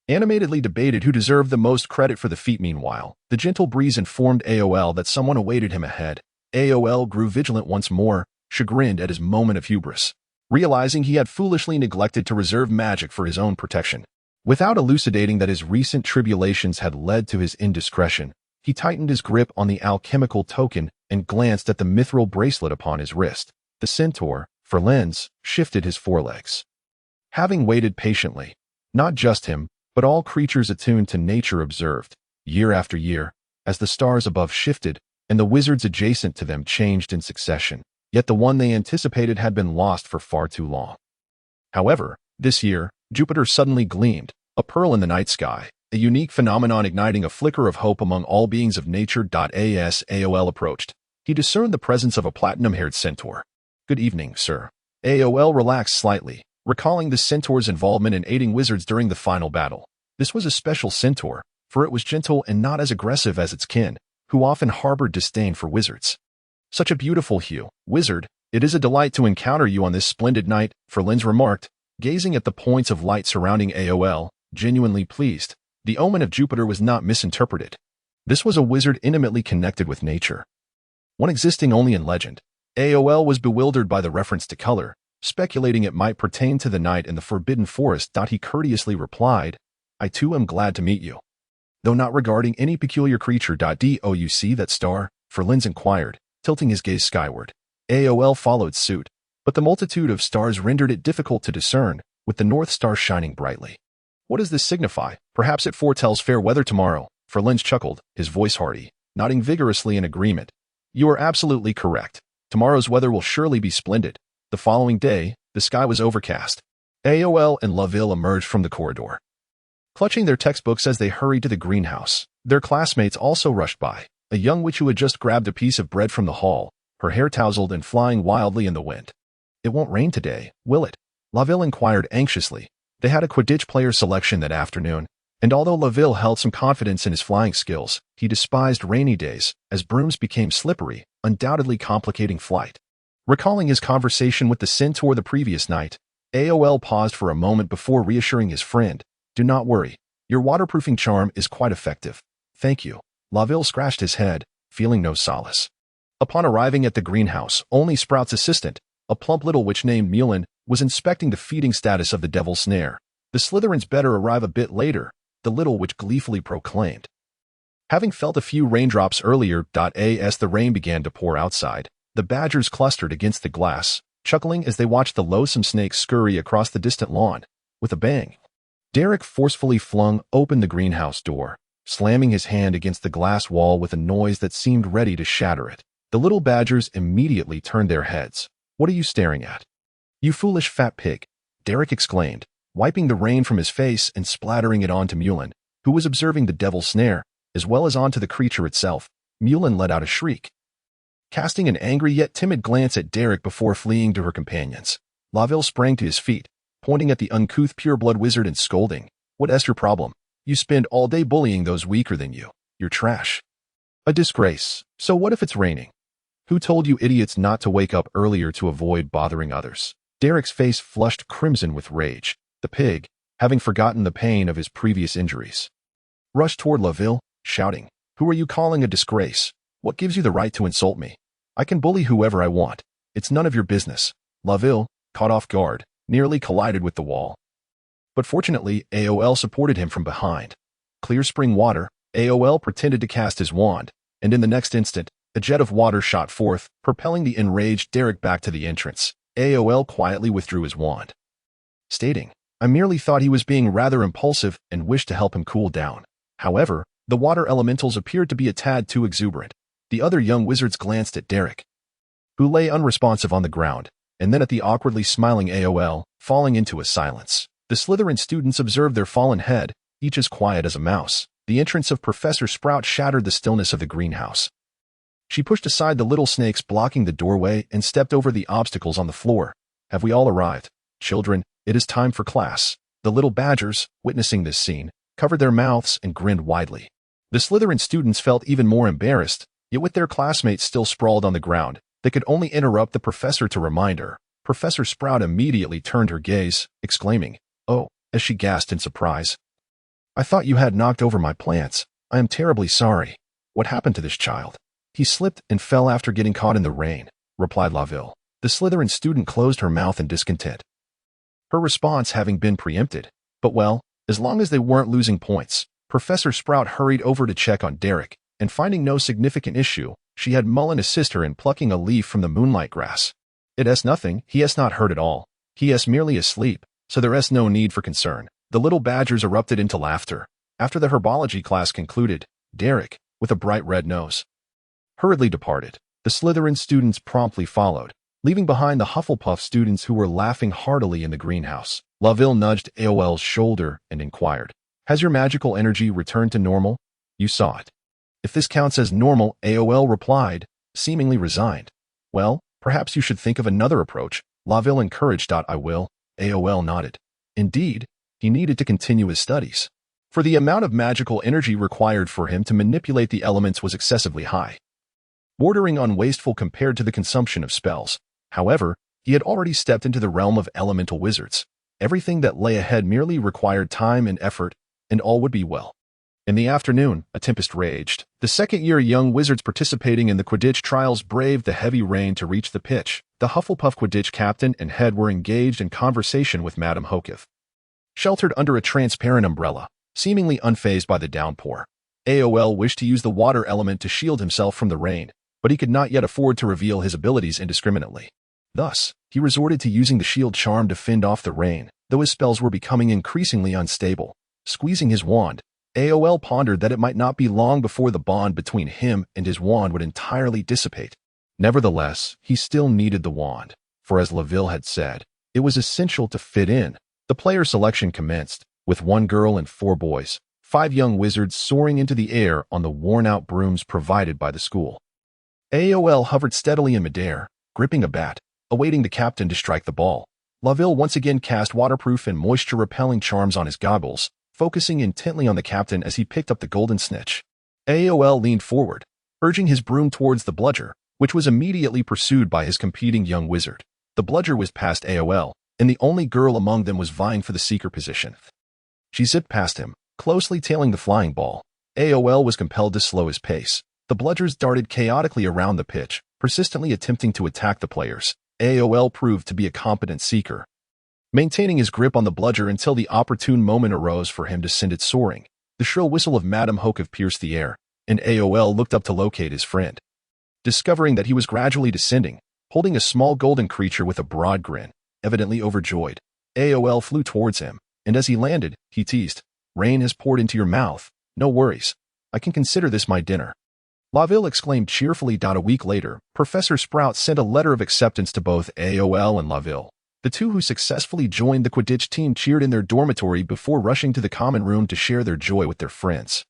animatedly debated who deserved the most credit for the feat. Meanwhile, the gentle breeze informed AOL that someone awaited him ahead. AOL grew vigilant once more, chagrined at his moment of hubris, realizing he had foolishly neglected to reserve magic for his own protection. Without elucidating that his recent tribulations had led to his indiscretion, he tightened his grip on the alchemical token and glanced at the mithril bracelet upon his wrist. The centaur, for lens, shifted his forelegs. Having waited patiently, not just him, but all creatures attuned to nature observed, year after year, as the stars above shifted and the wizards adjacent to them changed in succession, yet the one they anticipated had been lost for far too long. However, this year, Jupiter suddenly gleamed, a pearl in the night sky, a unique phenomenon igniting a flicker of hope among all beings of nature. As AOL approached, he discerned the presence of a platinum-haired centaur. "Good evening, sir." AOL relaxed slightly, recalling the centaur's involvement in aiding wizards during the final battle. This was a special centaur, for it was gentle and not as aggressive as its kin, who often harbored disdain for wizards. "Such a beautiful hue, wizard. It is a delight to encounter you on this splendid night," Ferlins remarked, gazing at the points of light surrounding AOL, genuinely pleased. The omen of Jupiter was not misinterpreted. This was a wizard intimately connected with nature, one existing only in legend. AOL was bewildered by the reference to color, speculating it might pertain to the night in the Forbidden Forest. He courteously replied, "I too am glad to meet you." "Though not regarding any peculiar creature. Do you see that star?" Ferlins inquired, tilting his gaze skyward. AOL followed suit, but the multitude of stars rendered it difficult to discern, with the North Star shining brightly. "What does this signify? Perhaps it foretells fair weather tomorrow." Ferlins chuckled, his voice hearty, nodding vigorously in agreement. "You are absolutely correct. Tomorrow's weather will surely be splendid." The following day, the sky was overcast. AOL and Laville emerged from the corridor, clutching their textbooks as they hurried to the greenhouse. Their classmates also rushed by, a young witch who had just grabbed a piece of bread from the hall, her hair tousled and flying wildly in the wind. "It won't rain today, will it?" Laville inquired anxiously. They had a Quidditch player selection that afternoon, and although Laville held some confidence in his flying skills, he despised rainy days, as brooms became slippery, undoubtedly complicating flight. Recalling his conversation with the centaur the previous night, AOL paused for a moment before reassuring his friend, "Do not worry. Your waterproofing charm is quite effective." "Thank you." Laville scratched his head, feeling no solace. Upon arriving at the greenhouse, only Sprout's assistant, a plump little witch named Mulin, was inspecting the feeding status of the devil's snare. "The Slytherins better arrive a bit later," the little witch gleefully proclaimed. Having felt a few raindrops earlier, as the rain began to pour outside, the badgers clustered against the glass, chuckling as they watched the loathsome snake scurry across the distant lawn. With a bang, Derek forcefully flung open the greenhouse door, slamming his hand against the glass wall with a noise that seemed ready to shatter it. The little badgers immediately turned their heads. "What are you staring at, you foolish fat pig?" Derek exclaimed, wiping the rain from his face and splattering it onto Mulin, who was observing the devil's snare, as well as onto the creature itself. Mulin let out a shriek, casting an angry yet timid glance at Derek before fleeing to her companions. Laville sprang to his feet, pointing at the uncouth pureblood wizard and scolding, "What's your problem? You spend all day bullying those weaker than you. You're trash. A disgrace. So what if it's raining? Who told you idiots not to wake up earlier to avoid bothering others?" Derek's face flushed crimson with rage. The pig, having forgotten the pain of his previous injuries, rushed toward Laville, shouting, "Who are you calling a disgrace? What gives you the right to insult me? I can bully whoever I want. It's none of your business." Laville, caught off guard, nearly collided with the wall. But fortunately, AOL supported him from behind. Clear spring water, AOL pretended to cast his wand, and in the next instant, a jet of water shot forth, propelling the enraged Derek back to the entrance. AOL quietly withdrew his wand, stating, "I merely thought he was being rather impulsive and wished to help him cool down." However, the water elementals appeared to be a tad too exuberant. The other young wizards glanced at Derek, who lay unresponsive on the ground, and then at the awkwardly smiling AOL, falling into a silence. The Slytherin students observed their fallen head, each as quiet as a mouse. The entrance of Professor Sprout shattered the stillness of the greenhouse. She pushed aside the little snakes blocking the doorway and stepped over the obstacles on the floor. Have we all arrived? Children, it is time for class. The little badgers, witnessing this scene, covered their mouths and grinned widely. The Slytherin students felt even more embarrassed, yet with their classmates still sprawled on the ground, they could only interrupt the professor to remind her. Professor Sprout immediately turned her gaze, exclaiming, "Oh," as she gasped in surprise. "I thought you had knocked over my plants. I am terribly sorry. What happened to this child?" "He slipped and fell after getting caught in the rain," replied Laville. The Slytherin student closed her mouth in discontent, her response having been preempted. But well, as long as they weren't losing points, Professor Sprout hurried over to check on Derek, and finding no significant issue, she had Mullen assist her in plucking a leaf from the moonlight grass. "It's nothing, he is not hurt at all. He is merely asleep, so there is no need for concern." The little badgers erupted into laughter. After the herbology class concluded, Derek, with a bright red nose, hurriedly departed. The Slytherin students promptly followed, leaving behind the Hufflepuff students who were laughing heartily in the greenhouse. Laville nudged AOL's shoulder and inquired, "Has your magical energy returned to normal? You saw it." "If this counts as normal," AOL replied, seemingly resigned. "Well, perhaps you should think of another approach," Laville encouraged. "I will." AOL nodded. Indeed, he needed to continue his studies, for the amount of magical energy required for him to manipulate the elements was excessively high, bordering on wasteful compared to the consumption of spells. However, he had already stepped into the realm of elemental wizards. Everything that lay ahead merely required time and effort, and all would be well. In the afternoon, a tempest raged. The second-year young wizards participating in the Quidditch trials braved the heavy rain to reach the pitch. The Hufflepuff Quidditch captain and head were engaged in conversation with Madame Hogwarts, sheltered under a transparent umbrella, seemingly unfazed by the downpour. AOL wished to use the water element to shield himself from the rain, but he could not yet afford to reveal his abilities indiscriminately. Thus, he resorted to using the shield charm to fend off the rain, though his spells were becoming increasingly unstable. Squeezing his wand, AOL pondered that it might not be long before the bond between him and his wand would entirely dissipate. Nevertheless, he still needed the wand, for as Laville had said, it was essential to fit in. The player selection commenced, with 1 girl and 4 boys, 5 young wizards soaring into the air on the worn-out brooms provided by the school. AOL hovered steadily in midair, gripping a bat, awaiting the captain to strike the ball. Laville once again cast waterproof and moisture-repelling charms on his goggles, focusing intently on the captain as he picked up the golden snitch. AOL leaned forward, urging his broom towards the bludger, which was immediately pursued by his competing young wizard. The bludger was past AOL, and the only girl among them was vying for the seeker position. She zipped past him, closely tailing the flying ball. AOL was compelled to slow his pace. The bludgers darted chaotically around the pitch, persistently attempting to attack the players. AOL proved to be a competent seeker, maintaining his grip on the bludger until the opportune moment arose for him to send it soaring. The shrill whistle of Madame Hogwarts pierced the air, and AOL looked up to locate his friend. Discovering that he was gradually descending, holding a small golden creature with a broad grin, evidently overjoyed, AOL flew towards him, and as he landed, he teased, "Rain has poured into your mouth. No worries. I can consider this my dinner." Laville exclaimed cheerfully. A week later, Professor Sprout sent a letter of acceptance to both AOL and Laville. The two who successfully joined the Quidditch team cheered in their dormitory before rushing to the common room to share their joy with their friends.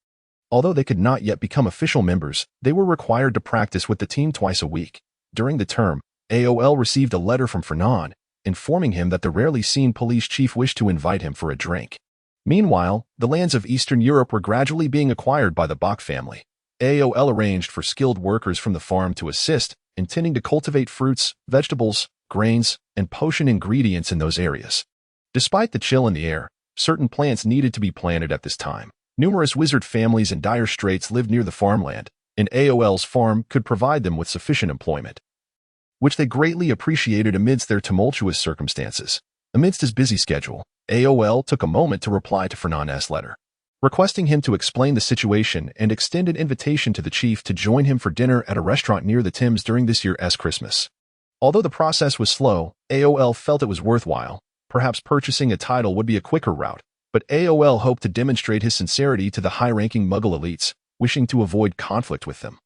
Although they could not yet become official members, they were required to practice with the team twice a week. During the term, AOL received a letter from Fernand, informing him that the rarely seen police chief wished to invite him for a drink. Meanwhile, the lands of Eastern Europe were gradually being acquired by the Bock family. AOL arranged for skilled workers from the farm to assist, intending to cultivate fruits, vegetables, grains, and potion ingredients in those areas. Despite the chill in the air, certain plants needed to be planted at this time. Numerous wizard families in dire straits lived near the farmland, and AOL's farm could provide them with sufficient employment, which they greatly appreciated amidst their tumultuous circumstances. Amidst his busy schedule, AOL took a moment to reply to Fernand's letter, requesting him to explain the situation and extend an invitation to the chief to join him for dinner at a restaurant near the Thames during this year's Christmas. Although the process was slow, AOL felt it was worthwhile. Perhaps purchasing a title would be a quicker route, but AOL hoped to demonstrate his sincerity to the high-ranking Muggle elites, wishing to avoid conflict with them.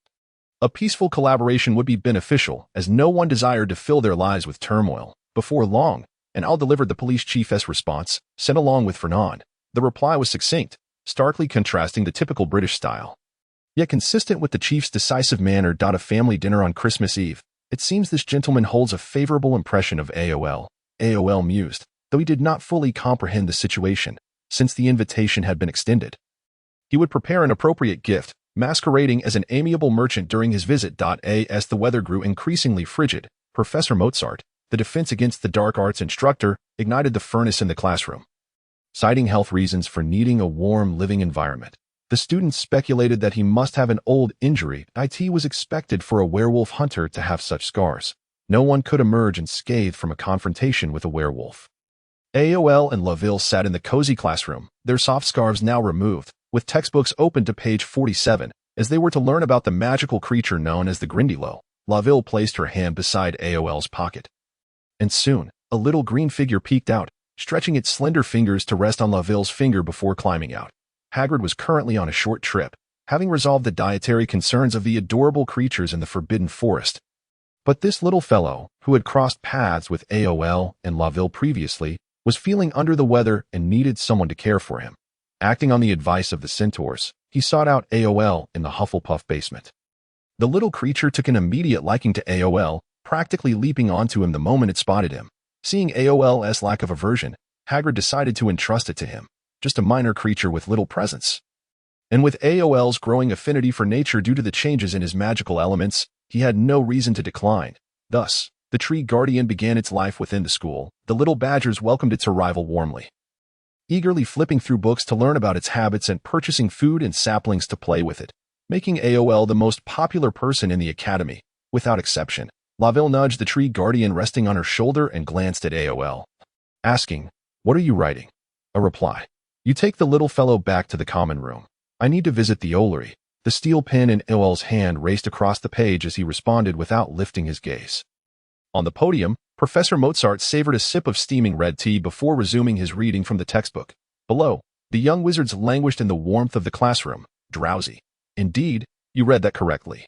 A peaceful collaboration would be beneficial, as no one desired to fill their lives with turmoil. Before long, and Al delivered the police chief's response, sent along with Fernand. The reply was succinct, starkly contrasting the typical British style, yet consistent with the chief's decisive manner. A family dinner on Christmas Eve. It seems this gentleman holds a favorable impression of AOL. AOL mused, though he did not fully comprehend the situation, since the invitation had been extended. He would prepare an appropriate gift, masquerading as an amiable merchant during his visit. As the weather grew increasingly frigid, Professor Mozart, the Defense Against the Dark Arts instructor, ignited the furnace in the classroom. Citing health reasons for needing a warm living environment, the students speculated that he must have an old injury. It was expected for a werewolf hunter to have such scars. No one could emerge unscathed from a confrontation with a werewolf. AOL and Laville sat in the cozy classroom, their soft scarves now removed, with textbooks open to page 47, as they were to learn about the magical creature known as the Grindylow. Laville placed her hand beside AOL's pocket. And soon, a little green figure peeked out, stretching its slender fingers to rest on Laville's finger before climbing out. Hagrid was currently on a short trip, having resolved the dietary concerns of the adorable creatures in the Forbidden Forest. But this little fellow, who had crossed paths with AOL and Laville previously, was feeling under the weather and needed someone to care for him. Acting on the advice of the centaurs, he sought out AOL in the Hufflepuff basement. The little creature took an immediate liking to AOL, practically leaping onto him the moment it spotted him. Seeing AOL's lack of aversion, Hagrid decided to entrust it to him, just a minor creature with little presence. And with AOL's growing affinity for nature due to the changes in his magical elements, he had no reason to decline. Thus, the tree guardian began its life within the school. The little badgers welcomed its arrival warmly, eagerly flipping through books to learn about its habits and purchasing food and saplings to play with it, making AOL the most popular person in the academy, without exception. Laville nudged the tree guardian resting on her shoulder and glanced at AOL, asking, "What are you writing?" A reply. "You take the little fellow back to the common room. I need to visit the Ollery." The steel pen in AOL's hand raced across the page as he responded without lifting his gaze. On the podium, Professor Mozart savored a sip of steaming red tea before resuming his reading from the textbook. Below, the young wizards languished in the warmth of the classroom, drowsy. "Indeed, you read that correctly."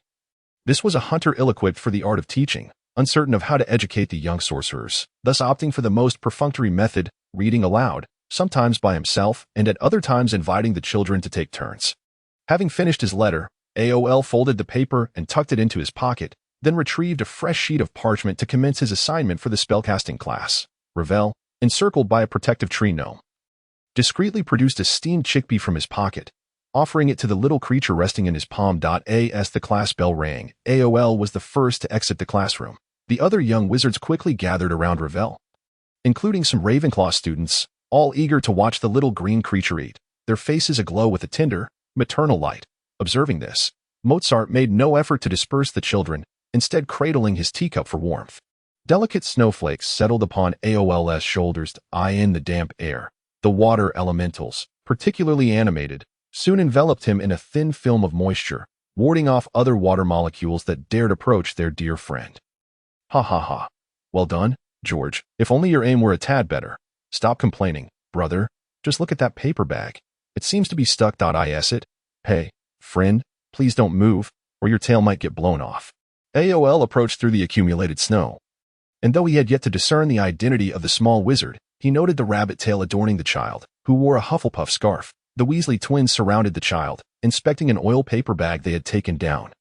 This was a hunter ill-equipped for the art of teaching, uncertain of how to educate the young sorcerers, thus opting for the most perfunctory method, reading aloud, sometimes by himself and at other times inviting the children to take turns. Having finished his letter, AOL folded the paper and tucked it into his pocket, then retrieved a fresh sheet of parchment to commence his assignment for the spellcasting class. Ravel, encircled by a protective tree gnome, discreetly produced a steamed chickpea from his pocket, offering it to the little creature resting in his palm. As the class bell rang, AOL was the first to exit the classroom. The other young wizards quickly gathered around Ravel, including some Ravenclaw students, all eager to watch the little green creature eat, their faces aglow with a tender, maternal light. Observing this, Mozart made no effort to disperse the children, instead cradling his teacup for warmth. Delicate snowflakes settled upon AOL's shoulders to eye in the damp air. The water elementals, particularly animated, soon enveloped him in a thin film of moisture, warding off other water molecules that dared approach their dear friend. "Ha ha ha. Well done, George. If only your aim were a tad better. Stop complaining, brother. Just look at that paper bag. It seems to be stuck. Is it? Hey, friend, please don't move, or your tail might get blown off." AOL approached through the accumulated snow. And though he had yet to discern the identity of the small wizard, he noted the rabbit tail adorning the child, who wore a Hufflepuff scarf. The Weasley twins surrounded the child, inspecting an oil paper bag they had taken down.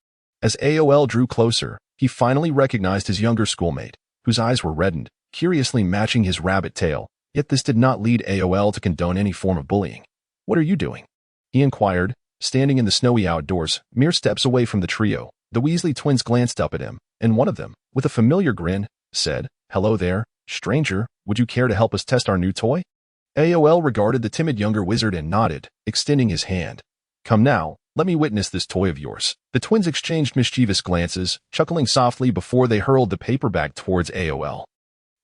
As AOL drew closer, he finally recognized his younger schoolmate, whose eyes were reddened, curiously matching his rabbit tail, yet this did not lead AOL to condone any form of bullying. "What are you doing?" he inquired, standing in the snowy outdoors, mere steps away from the trio. The Weasley twins glanced up at him, and one of them, with a familiar grin, said, "Hello there, stranger, would you care to help us test our new toy?" AOL regarded the timid younger wizard and nodded, extending his hand. "Come now, let me witness this toy of yours." The twins exchanged mischievous glances, chuckling softly before they hurled the paper bag towards AOL.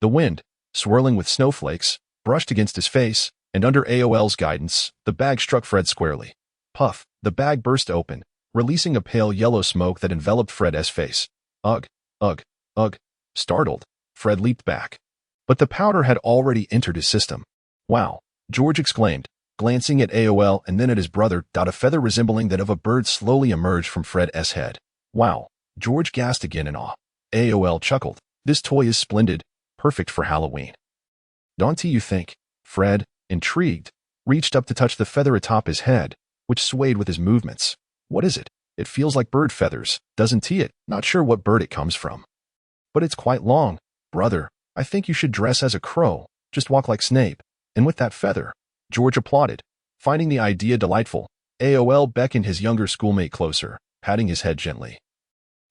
The wind, swirling with snowflakes, brushed against his face, and under AOL's guidance, the bag struck Fred squarely. Puff, the bag burst open, releasing a pale yellow smoke that enveloped Fred's face. "Ugh, ugh, ugh." Startled, Fred leaped back. But the powder had already entered his system. "Wow," George exclaimed, glancing at AOL and then at his brother. A feather resembling that of a bird slowly emerged from Fred's head. "Wow," George gasped again in awe. AOL chuckled. "This toy is splendid, perfect for Halloween. Don't you think?" Fred, intrigued, reached up to touch the feather atop his head, which swayed with his movements. "What is it? It feels like bird feathers, doesn't it? Not sure what bird it comes from. But it's quite long, brother," I think you should dress as a crow, just walk like Snape, and with that feather. George applauded, finding the idea delightful. AOL beckoned his younger schoolmate closer, patting his head gently.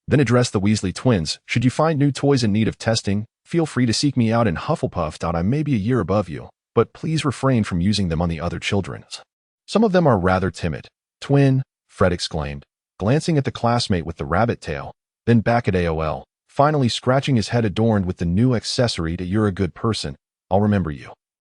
Then addressed the Weasley twins. Should you find new toys in need of testing, feel free to seek me out in Hufflepuff. I may be a year above you, but please refrain from using them on the other children. Some of them are rather timid. Twin, Fred exclaimed, glancing at the classmate with the rabbit tail, then back at AOL, finally scratching his head adorned with the new accessory to "You're a good person, I'll remember you."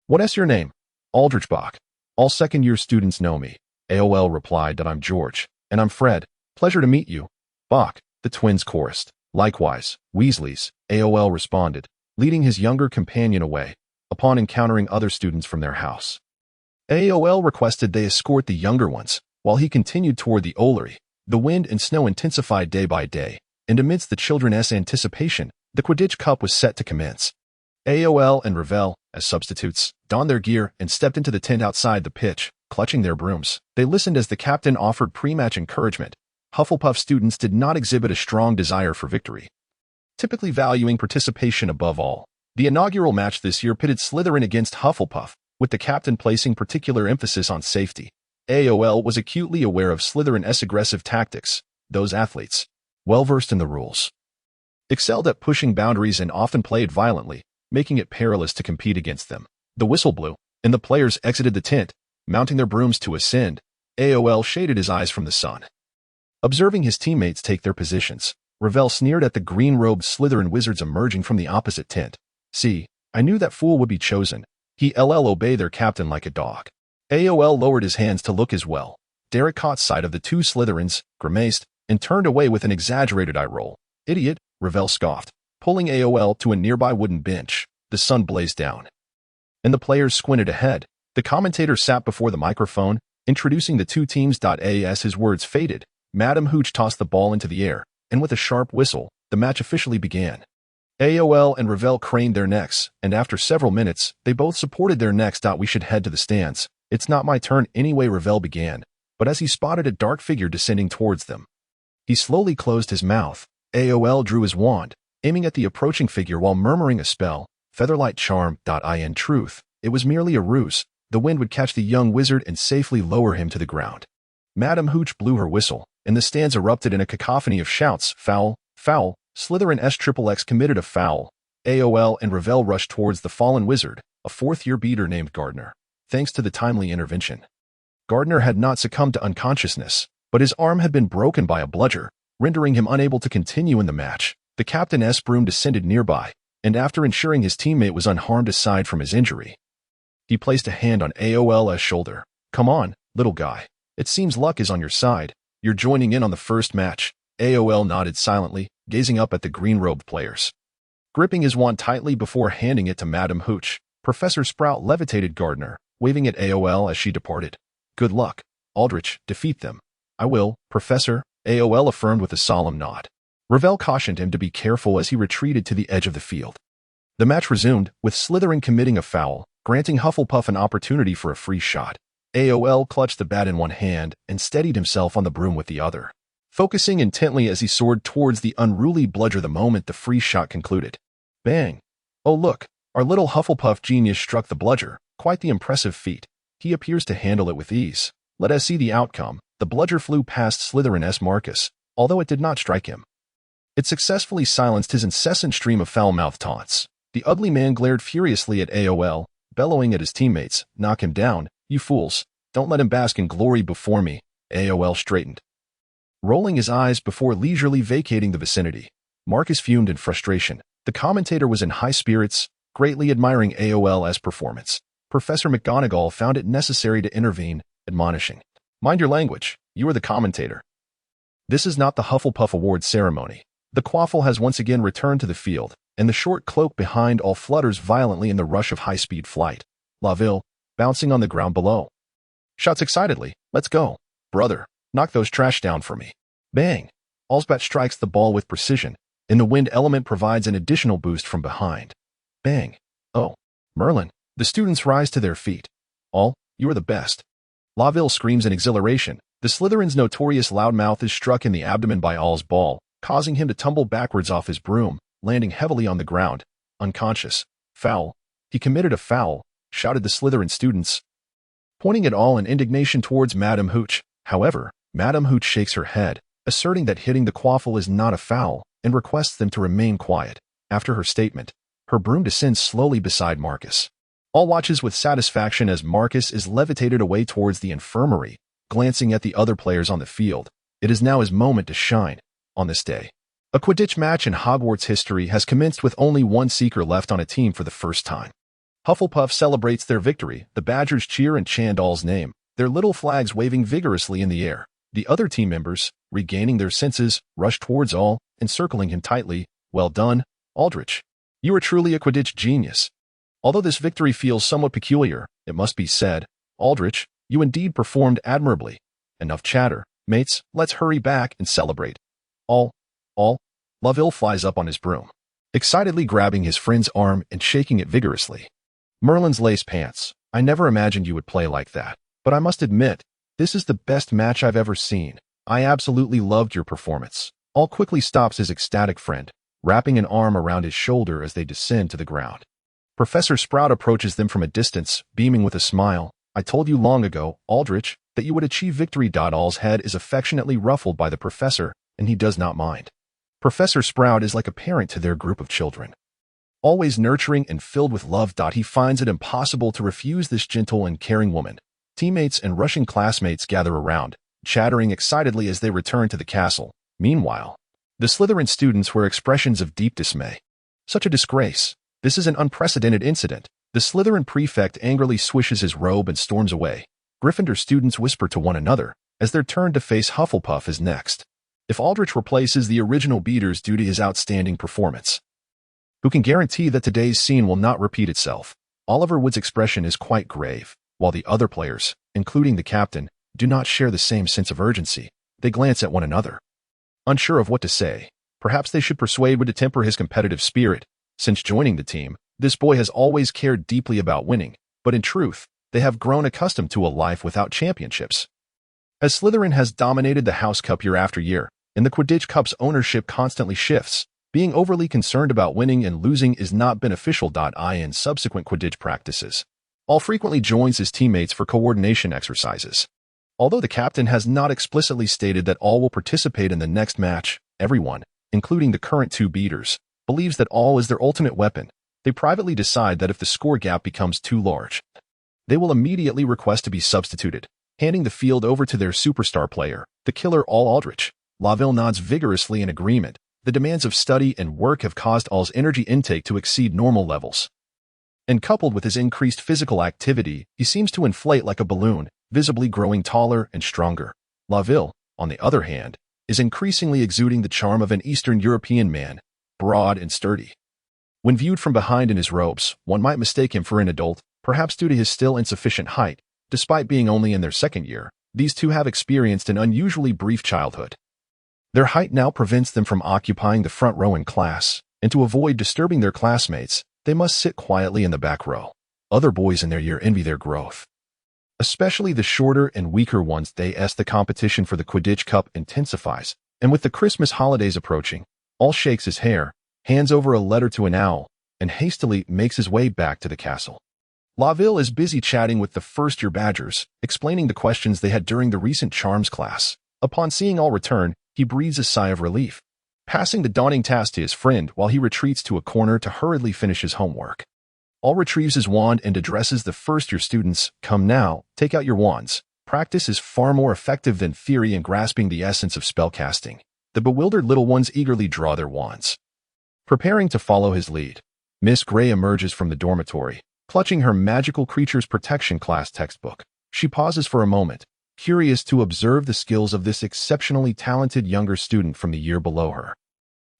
"What's your name?" "Aldrich Bock. All second-year students know me." AOL replied that "I'm George." "And I'm Fred. Pleasure to meet you." "Bock," the twins chorused. "Likewise, Weasleys," AOL responded, leading his younger companion away, upon encountering other students from their house. AOL requested they escort the younger ones, while he continued toward the Ollery. The wind and snow intensified day by day, and amidst the children's anticipation, the Quidditch Cup was set to commence. AOL and Ravel, as substitutes, donned their gear and stepped into the tent outside the pitch, clutching their brooms. They listened as the captain offered pre-match encouragement. Hufflepuff students did not exhibit a strong desire for victory, typically valuing participation above all. The inaugural match this year pitted Slytherin against Hufflepuff, with the captain placing particular emphasis on safety. AOL was acutely aware of Slytherin's aggressive tactics. Those athletes, well-versed in the rules, excelled at pushing boundaries and often played violently, making it perilous to compete against them. The whistle blew, and the players exited the tent, mounting their brooms to ascend. AOL shaded his eyes from the sun. Observing his teammates take their positions, Ravel sneered at the green-robed Slytherin wizards emerging from the opposite tent. "See, I knew that fool would be chosen. He'll obey their captain like a dog." AOL lowered his hands to look as well. Derek caught sight of the two Slytherins, grimaced, and turned away with an exaggerated eye roll. "Idiot," Ravel scoffed, pulling AOL to a nearby wooden bench. The sun blazed down, and the players squinted ahead. The commentator sat before the microphone, introducing the two teams. As his words faded, Madam Hooch tossed the ball into the air, and with a sharp whistle, the match officially began. AOL and Ravel craned their necks, and after several minutes, they both supported their necks. "We should head to the stands. It's not my turn anyway," Ravel began, but as he spotted a dark figure descending towards them, he slowly closed his mouth. AOL drew his wand, aiming at the approaching figure while murmuring a spell, "Featherlight Charm." In truth, it was merely a ruse. The wind would catch the young wizard and safely lower him to the ground. Madam Hooch blew her whistle, and the stands erupted in a cacophony of shouts. "Foul! Foul! Slytherin XXX committed a foul." AOL and Ravel rushed towards the fallen wizard, a fourth-year beater named Gardner. Thanks to the timely intervention, Gardner had not succumbed to unconsciousness, but his arm had been broken by a bludger, rendering him unable to continue in the match. The captain's broom descended nearby, and after ensuring his teammate was unharmed aside from his injury, he placed a hand on AOL's shoulder. "Come on, little guy. It seems luck is on your side. You're joining in on the first match." AOL nodded silently, gazing up at the green-robed players. Gripping his wand tightly before handing it to Madam Hooch, Professor Sprout levitated Gardner, waving at AOL as she departed. "Good luck, Aldrich. Defeat them." "I will, Professor," AOL affirmed with a solemn nod. Ravel cautioned him to be careful as he retreated to the edge of the field. The match resumed, with Slytherin committing a foul, granting Hufflepuff an opportunity for a free shot. AOL clutched the bat in one hand and steadied himself on the broom with the other, focusing intently as he soared towards the unruly bludger the moment the free shot concluded. Bang! "Oh look, our little Hufflepuff genius struck the bludger. Quite the impressive feat. He appears to handle it with ease. Let us see the outcome." The bludger flew past Slytherin's Marcus, although it did not strike him. It successfully silenced his incessant stream of foul-mouthed taunts. The ugly man glared furiously at AOL, bellowing at his teammates, "Knock him down, you fools. Don't let him bask in glory before me." AOL straightened, rolling his eyes before leisurely vacating the vicinity. Marcus fumed in frustration. The commentator was in high spirits, greatly admiring AOL's performance. Professor McGonagall found it necessary to intervene, admonishing, "Mind your language. You are the commentator. This is not the Hufflepuff Awards ceremony." The quaffle has once again returned to the field, and the short cloak behind all flutters violently in the rush of high-speed flight. Laville, bouncing on the ground below, shouts excitedly, "Let's go, brother. Knock those trash down for me." Bang! Allsbat strikes the ball with precision, and the wind element provides an additional boost from behind. Bang! "Oh, Merlin." The students rise to their feet. "All, you are the best." Laville screams in exhilaration. The Slytherin's notorious loudmouth is struck in the abdomen by All's ball, causing him to tumble backwards off his broom, landing heavily on the ground. unconscious. Foul. He committed a foul, shouted the Slytherin students, pointing it all in indignation towards Madame Hooch. However, Madame Hooch shakes her head, asserting that hitting the quaffle is not a foul, and requests them to remain quiet. After her statement, her broom descends slowly beside Marcus. All watches with satisfaction as Marcus is levitated away towards the infirmary, glancing at the other players on the field. It is now his moment to shine. On this day, a Quidditch match in Hogwarts history has commenced with only one seeker left on a team for the first time. Hufflepuff celebrates their victory. The Badgers cheer and chant All's name, their little flags waving vigorously in the air. The other team members, regaining their senses, rush towards All, encircling him tightly. Well done, Aldrich. You are truly a Quidditch genius. Although this victory feels somewhat peculiar, it must be said, Aldrich, you indeed performed admirably. Enough chatter, mates, let's hurry back and celebrate. All. Lovell flies up on his broom, excitedly grabbing his friend's arm and shaking it vigorously. Merlin's lace pants. I never imagined you would play like that, but I must admit, this is the best match I've ever seen. I absolutely loved your performance. All quickly stops his ecstatic friend, wrapping an arm around his shoulder as they descend to the ground. Professor Sprout approaches them from a distance, beaming with a smile. I told you long ago, Aldrich, that you would achieve victory. All's head is affectionately ruffled by the professor, and he does not mind. Professor Sprout is like a parent to their group of children. Always nurturing and filled with love. He finds it impossible to refuse this gentle and caring woman. Teammates and rushing classmates gather around, chattering excitedly as they return to the castle. Meanwhile, the Slytherin students wear expressions of deep dismay. Such a disgrace. This is an unprecedented incident. The Slytherin prefect angrily swishes his robe and storms away. Gryffindor students whisper to one another, as their turn to face Hufflepuff is next. If Aldrich replaces the original beaters due to his outstanding performance, who can guarantee that today's scene will not repeat itself? Oliver Wood's expression is quite grave, while the other players, including the captain, do not share the same sense of urgency. They glance at one another, unsure of what to say. Perhaps they should persuade Wood to temper his competitive spirit. Since joining the team, this boy has always cared deeply about winning, but in truth, they have grown accustomed to a life without championships. As Slytherin has dominated the House Cup year after year, and the Quidditch Cup's ownership constantly shifts, being overly concerned about winning and losing is not beneficial. In subsequent Quidditch practices, All frequently joins his teammates for coordination exercises. Although the captain has not explicitly stated that All will participate in the next match, everyone, including the current two beaters, believes that All is their ultimate weapon. They privately decide that if the score gap becomes too large, they will immediately request to be substituted, handing the field over to their superstar player, the killer All Aldrich. Laville nods vigorously in agreement. The demands of study and work have caused All's energy intake to exceed normal levels. And coupled with his increased physical activity, he seems to inflate like a balloon, visibly growing taller and stronger. Laville, on the other hand, is increasingly exuding the charm of an Eastern European man, broad and sturdy. When viewed from behind in his robes, one might mistake him for an adult, perhaps due to his still insufficient height. Despite being only in their second year, these two have experienced an unusually brief childhood. Their height now prevents them from occupying the front row in class, and to avoid disturbing their classmates, they must sit quietly in the back row. Other boys in their year envy their growth, especially the shorter and weaker ones. The competition for the Quidditch Cup intensifies, and with the Christmas holidays approaching, All shakes his hair, hands over a letter to an owl, and hastily makes his way back to the castle. Laville is busy chatting with the first-year Badgers, explaining the questions they had during the recent charms class. Upon seeing All return, he breathes a sigh of relief, passing the daunting task to his friend while he retreats to a corner to hurriedly finish his homework. All retrieves his wand and addresses the first-year students. Come now, take out your wands. Practice is far more effective than theory in grasping the essence of spellcasting. The bewildered little ones eagerly draw their wands, preparing to follow his lead. Miss Gray emerges from the dormitory, clutching her Magical Creatures Protection class textbook. She pauses for a moment, curious to observe the skills of this exceptionally talented younger student from the year below her.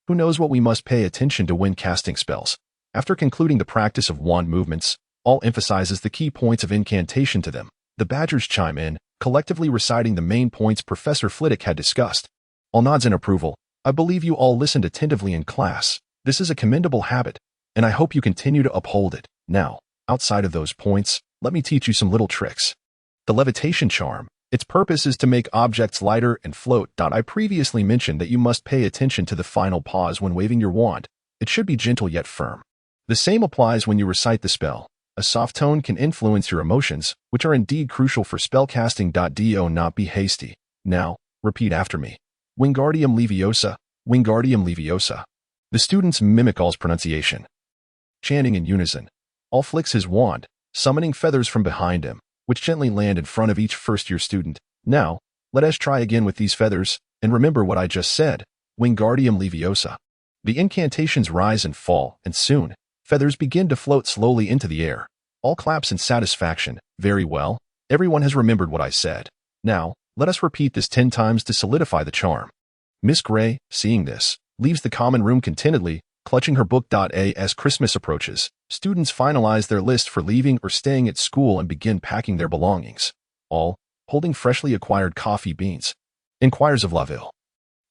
Who knows what we must pay attention to when casting spells? After concluding the practice of wand movements, All emphasizes the key points of incantation to them. The Badgers chime in, collectively reciting the main points Professor Flitwick had discussed. All nods in approval. I believe you all listened attentively in class. This is a commendable habit, and I hope you continue to uphold it. Now, outside of those points, let me teach you some little tricks. The levitation charm. Its purpose is to make objects lighter and float. I previously mentioned that you must pay attention to the final pause when waving your wand. It should be gentle yet firm. The same applies when you recite the spell. A soft tone can influence your emotions, which are indeed crucial for spellcasting. Do not be hasty. Now, repeat after me. Wingardium Leviosa, Wingardium Leviosa. The students mimic All's pronunciation. Chanting in unison. All flicks his wand, summoning feathers from behind him, which gently land in front of each first-year student. Now, let us try again with these feathers, and remember what I just said. Wingardium Leviosa. The incantations rise and fall, and soon, feathers begin to float slowly into the air. All claps in satisfaction. Very well. Everyone has remembered what I said. Now, let us repeat this 10 times to solidify the charm. Miss Gray, seeing this, leaves the common room contentedly, clutching her book. As Christmas approaches, students finalize their list for leaving or staying at school and begin packing their belongings. All, holding freshly acquired coffee beans. Inquires of Laville,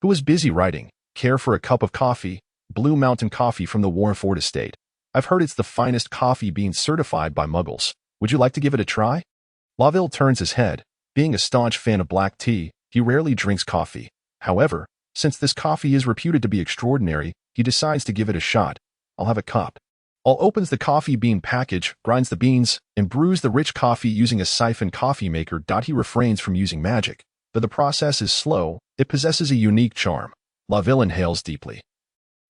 who is busy writing. Care for a cup of coffee? Blue Mountain coffee from the Warford estate. I've heard it's the finest coffee beans certified by Muggles. Would you like to give it a try? Laville turns his head. Being a staunch fan of black tea, he rarely drinks coffee. However, since this coffee is reputed to be extraordinary, he decides to give it a shot. I'll have a cup. All opens the coffee bean package, grinds the beans, and brews the rich coffee using a siphon coffee maker. He refrains from using magic. Though the process is slow, it possesses a unique charm. Laville inhales deeply.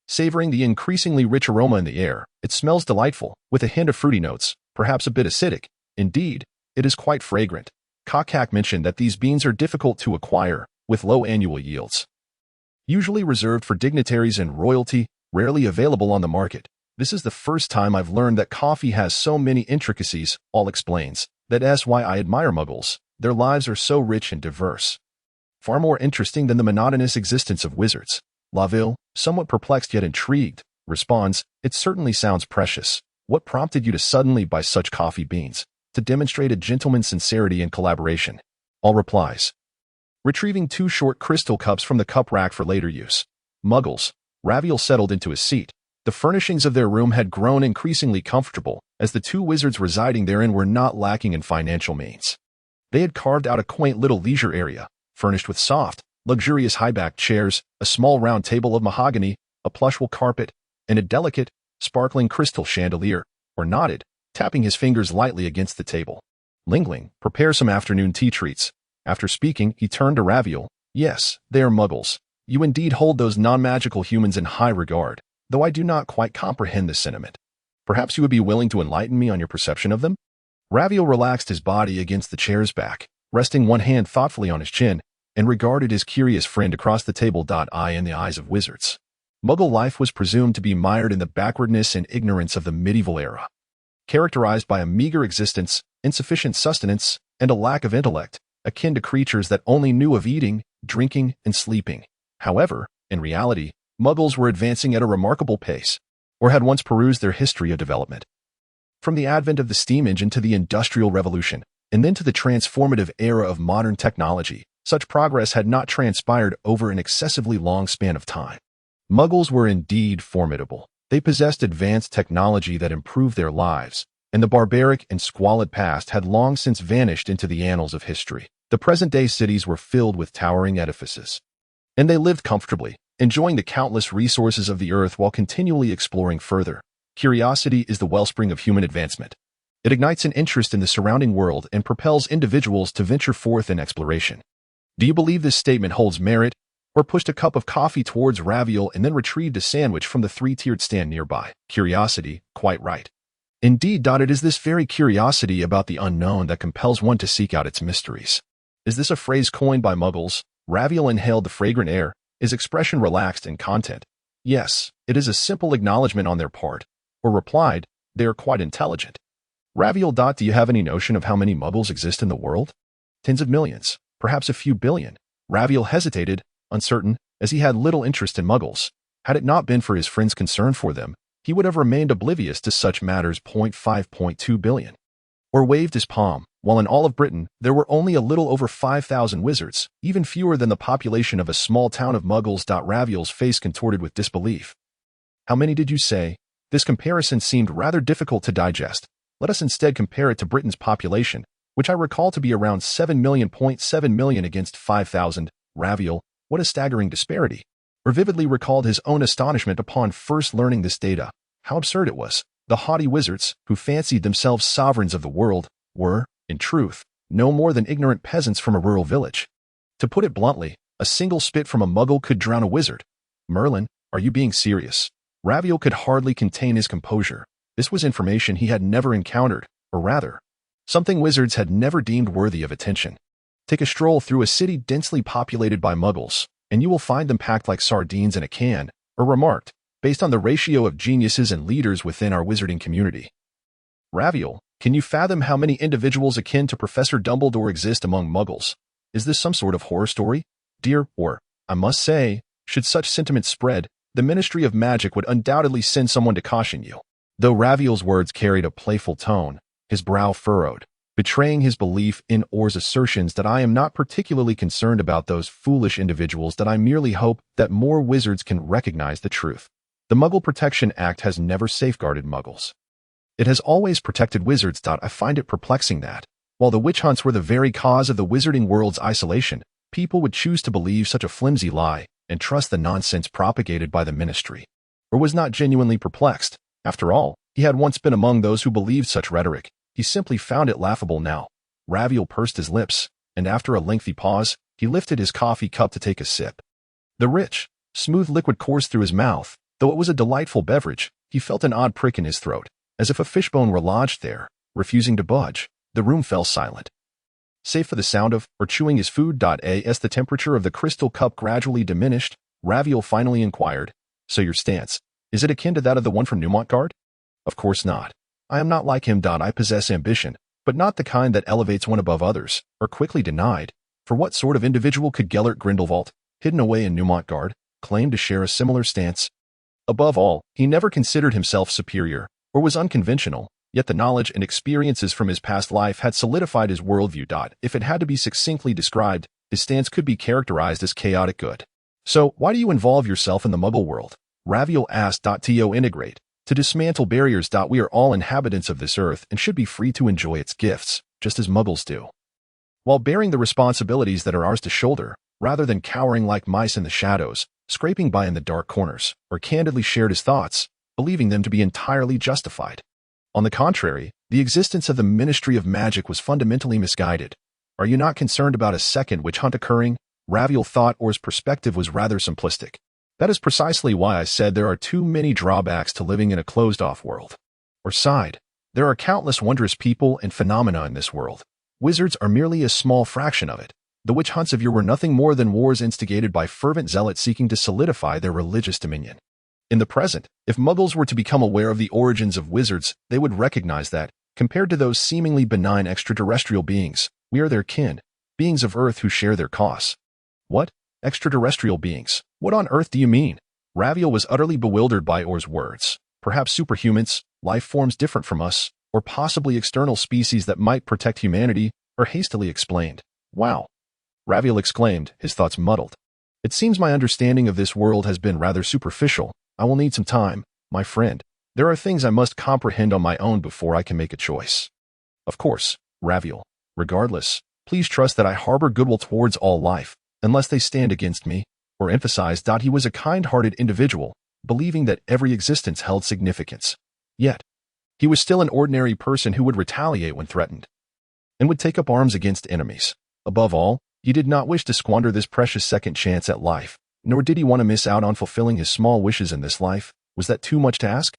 Savoring the increasingly rich aroma in the air, it smells delightful, with a hint of fruity notes, perhaps a bit acidic. Indeed, it is quite fragrant. Kokak mentioned that these beans are difficult to acquire, with low annual yields. Usually reserved for dignitaries and royalty, rarely available on the market. This is the first time I've learned that coffee has so many intricacies. All explains. That's why I admire Muggles. Their lives are so rich and diverse. Far more interesting than the monotonous existence of wizards. Laville, somewhat perplexed yet intrigued, responds, "It certainly sounds precious. What prompted you to suddenly buy such coffee beans? To demonstrate a gentleman's sincerity and collaboration." All replies. Retrieving 2 short crystal cups from the cup rack for later use. Muggles. Raviel settled into his seat. The furnishings of their room had grown increasingly comfortable, as the 2 wizards residing therein were not lacking in financial means. They had carved out a quaint little leisure area, furnished with soft, luxurious high-backed chairs, a small round table of mahogany, a plush wool carpet, and a delicate, sparkling crystal chandelier, or nodded, tapping his fingers lightly against the table. Lingling, prepare some afternoon tea treats. After speaking, he turned to Raviel. Yes, they are Muggles. You indeed hold those non-magical humans in high regard, though I do not quite comprehend this sentiment. Perhaps you would be willing to enlighten me on your perception of them? Raviel relaxed his body against the chair's back, resting one hand thoughtfully on his chin, and regarded his curious friend across the table. In the eyes of wizards, Muggle life was presumed to be mired in the backwardness and ignorance of the medieval era, characterized by a meager existence, insufficient sustenance, and a lack of intellect, akin to creatures that only knew of eating, drinking, and sleeping. However, in reality, Muggles were advancing at a remarkable pace, or had once perused their history of development. From the advent of the steam engine to the Industrial Revolution, and then to the transformative era of modern technology, such progress had not transpired over an excessively long span of time. Muggles were indeed formidable. They possessed advanced technology that improved their lives, and the barbaric and squalid past had long since vanished into the annals of history. The present-day cities were filled with towering edifices, and they lived comfortably, enjoying the countless resources of the earth while continually exploring further. Curiosity is the wellspring of human advancement. It ignites an interest in the surrounding world and propels individuals to venture forth in exploration. Do you believe this statement holds merit? Or pushed a cup of coffee towards Raviel and then retrieved a sandwich from the 3-tiered stand nearby. Curiosity, quite right. Indeed, it is this very curiosity about the unknown that compels one to seek out its mysteries. Is this a phrase coined by Muggles? Raviel inhaled the fragrant air, his expression relaxed in content. Yes, it is a simple acknowledgement on their part. Or replied, they are quite intelligent. Raviel. Do you have any notion of how many Muggles exist in the world? Tens of millions, perhaps a few billion. Raviel hesitated, uncertain, as he had little interest in Muggles. Had it not been for his friend's concern for them, he would have remained oblivious to such matters. 5.2 billion. Or waved his palm, while in all of Britain, there were only a little over 5,000 wizards, even fewer than the population of a small town of Muggles. Raviel's face contorted with disbelief. How many did you say? This comparison seemed rather difficult to digest. Let us instead compare it to Britain's population, which I recall to be around 7 million. 7 million against 5,000. Raviel, what a staggering disparity. Or vividly recalled his own astonishment upon first learning this data. How absurd it was. The haughty wizards, who fancied themselves sovereigns of the world, were, in truth, no more than ignorant peasants from a rural village. To put it bluntly, a single spit from a muggle could drown a wizard. Merlin, are you being serious? Raviel could hardly contain his composure. This was information he had never encountered, or rather, something wizards had never deemed worthy of attention. Take a stroll through a city densely populated by muggles, and you will find them packed like sardines in a can, or remarked, based on the ratio of geniuses and leaders within our wizarding community. Raviel, can you fathom how many individuals akin to Professor Dumbledore exist among muggles? Is this some sort of horror story? Dear, or, I must say, should such sentiments spread, the Ministry of Magic would undoubtedly send someone to caution you. Though Raviel's words carried a playful tone, his brow furrowed, betraying his belief in Or's assertions that I am not particularly concerned about those foolish individuals, that I merely hope that more wizards can recognize the truth. The Muggle Protection Act has never safeguarded muggles. It has always protected wizards. I find it perplexing that, while the witch hunts were the very cause of the wizarding world's isolation, people would choose to believe such a flimsy lie and trust the nonsense propagated by the ministry. Or was not genuinely perplexed. After all, he had once been among those who believed such rhetoric. He simply found it laughable now. Raviel pursed his lips, and after a lengthy pause, he lifted his coffee cup to take a sip. The rich, smooth liquid coursed through his mouth. Though it was a delightful beverage, he felt an odd prick in his throat, as if a fishbone were lodged there, refusing to budge. The room fell silent. Save for the sound of, or chewing his food. As the temperature of the crystal cup gradually diminished, Raviel finally inquired, so your stance, is it akin to that of the one from Newmontgard? Of course not. I am not like him. I possess ambition, but not the kind that elevates one above others, or quickly denied. For what sort of individual could Gellert Grindelwald, hidden away in Newmontgard, claim to share a similar stance? Above all, he never considered himself superior, or was unconventional, yet the knowledge and experiences from his past life had solidified his worldview. If it had to be succinctly described, his stance could be characterized as chaotic good. So, why do you involve yourself in the Muggle world? Raviel asked. To integrate, to dismantle barriers. We are all inhabitants of this earth and should be free to enjoy its gifts, just as Muggles do, while bearing the responsibilities that are ours to shoulder, rather than cowering like mice in the shadows, scraping by in the dark corners, or candidly shared his thoughts, believing them to be entirely justified. On the contrary, the existence of the Ministry of Magic was fundamentally misguided. Are you not concerned about a second witch hunt occurring? Raviel thought Or's perspective was rather simplistic. That is precisely why I said there are too many drawbacks to living in a closed-off world. Or sighed, there are countless wondrous people and phenomena in this world. Wizards are merely a small fraction of it. The witch hunts of yore were nothing more than wars instigated by fervent zealots seeking to solidify their religious dominion. In the present, if Muggles were to become aware of the origins of wizards, they would recognize that, compared to those seemingly benign extraterrestrial beings, we are their kin, beings of Earth who share their costs. What? Extraterrestrial beings? What on earth do you mean? Raviel was utterly bewildered by Or's words. Perhaps superhumans, life forms different from us, or possibly external species that might protect humanity, or hastily explained. Wow! Raviel exclaimed, his thoughts muddled. It seems my understanding of this world has been rather superficial. I will need some time, my friend. There are things I must comprehend on my own before I can make a choice. Of course, Raviel. Regardless, please trust that I harbor goodwill towards all life, unless they stand against me, or emphasized. He was a kind-hearted individual, believing that every existence held significance. Yet, he was still an ordinary person who would retaliate when threatened, and would take up arms against enemies. Above all, he did not wish to squander this precious second chance at life, nor did he want to miss out on fulfilling his small wishes in this life. Was that too much to ask?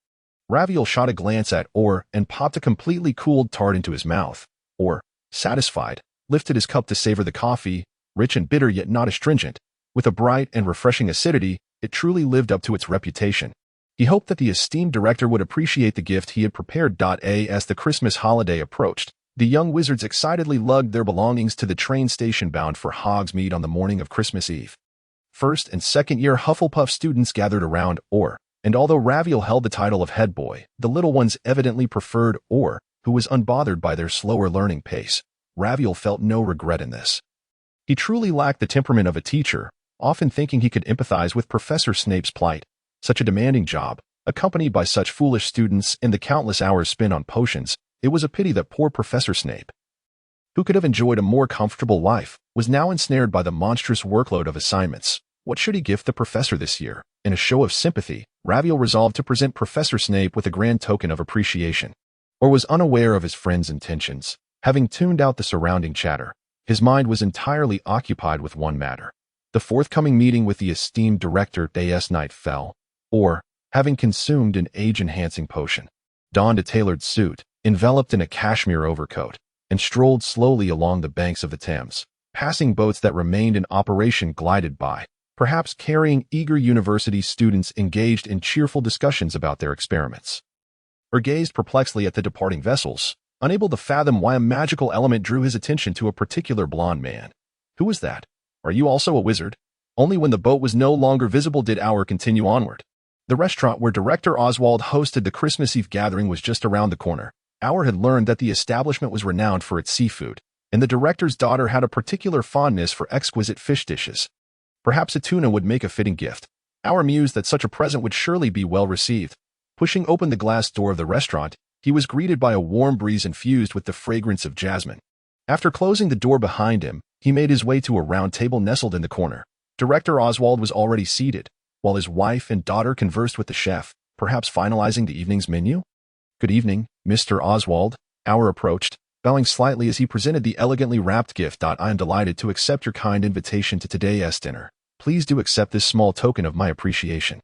Raviel shot a glance at Or and popped a completely cooled tart into his mouth. Or, satisfied, lifted his cup to savor the coffee, rich and bitter yet not astringent. With a bright and refreshing acidity, it truly lived up to its reputation. He hoped that the esteemed director would appreciate the gift he had prepared. As the Christmas holiday approached, the young wizards excitedly lugged their belongings to the train station bound for Hogsmeade on the morning of Christmas Eve. First and second year Hufflepuff students gathered around Or, and although Raviel held the title of head boy, the little ones evidently preferred Or, who was unbothered by their slower learning pace. Raviel felt no regret in this. He truly lacked the temperament of a teacher, often thinking he could empathize with Professor Snape's plight. Such a demanding job, accompanied by such foolish students and the countless hours spent on potions, it was a pity that poor Professor Snape, who could have enjoyed a more comfortable life, was now ensnared by the monstrous workload of assignments. What should he gift the professor this year? In a show of sympathy, Raviel resolved to present Professor Snape with a grand token of appreciation, or was unaware of his friend's intentions. Having tuned out the surrounding chatter, his mind was entirely occupied with one matter. The forthcoming meeting with the esteemed director Day-S Night fell, or, having consumed an age-enhancing potion, donned a tailored suit, enveloped in a cashmere overcoat, and strolled slowly along the banks of the Thames. Passing boats that remained in operation glided by, perhaps carrying eager university students engaged in cheerful discussions about their experiments. Or gazed perplexedly at the departing vessels, unable to fathom why a magical element drew his attention to a particular blond man. Who was that? Are you also a wizard? Only when the boat was no longer visible did Hour continue onward. The restaurant where Director Oswald hosted the Christmas Eve gathering was just around the corner. Hour had learned that the establishment was renowned for its seafood, and the director's daughter had a particular fondness for exquisite fish dishes. Perhaps a tuna would make a fitting gift. Hour mused that such a present would surely be well received. Pushing open the glass door of the restaurant, he was greeted by a warm breeze infused with the fragrance of jasmine. After closing the door behind him, he made his way to a round table nestled in the corner. Director Oswald was already seated, while his wife and daughter conversed with the chef, perhaps finalizing the evening's menu. "Good evening, Mr. Oswald," Hour approached, bowing slightly as he presented the elegantly wrapped gift. "I am delighted to accept your kind invitation to today's dinner. Please do accept this small token of my appreciation."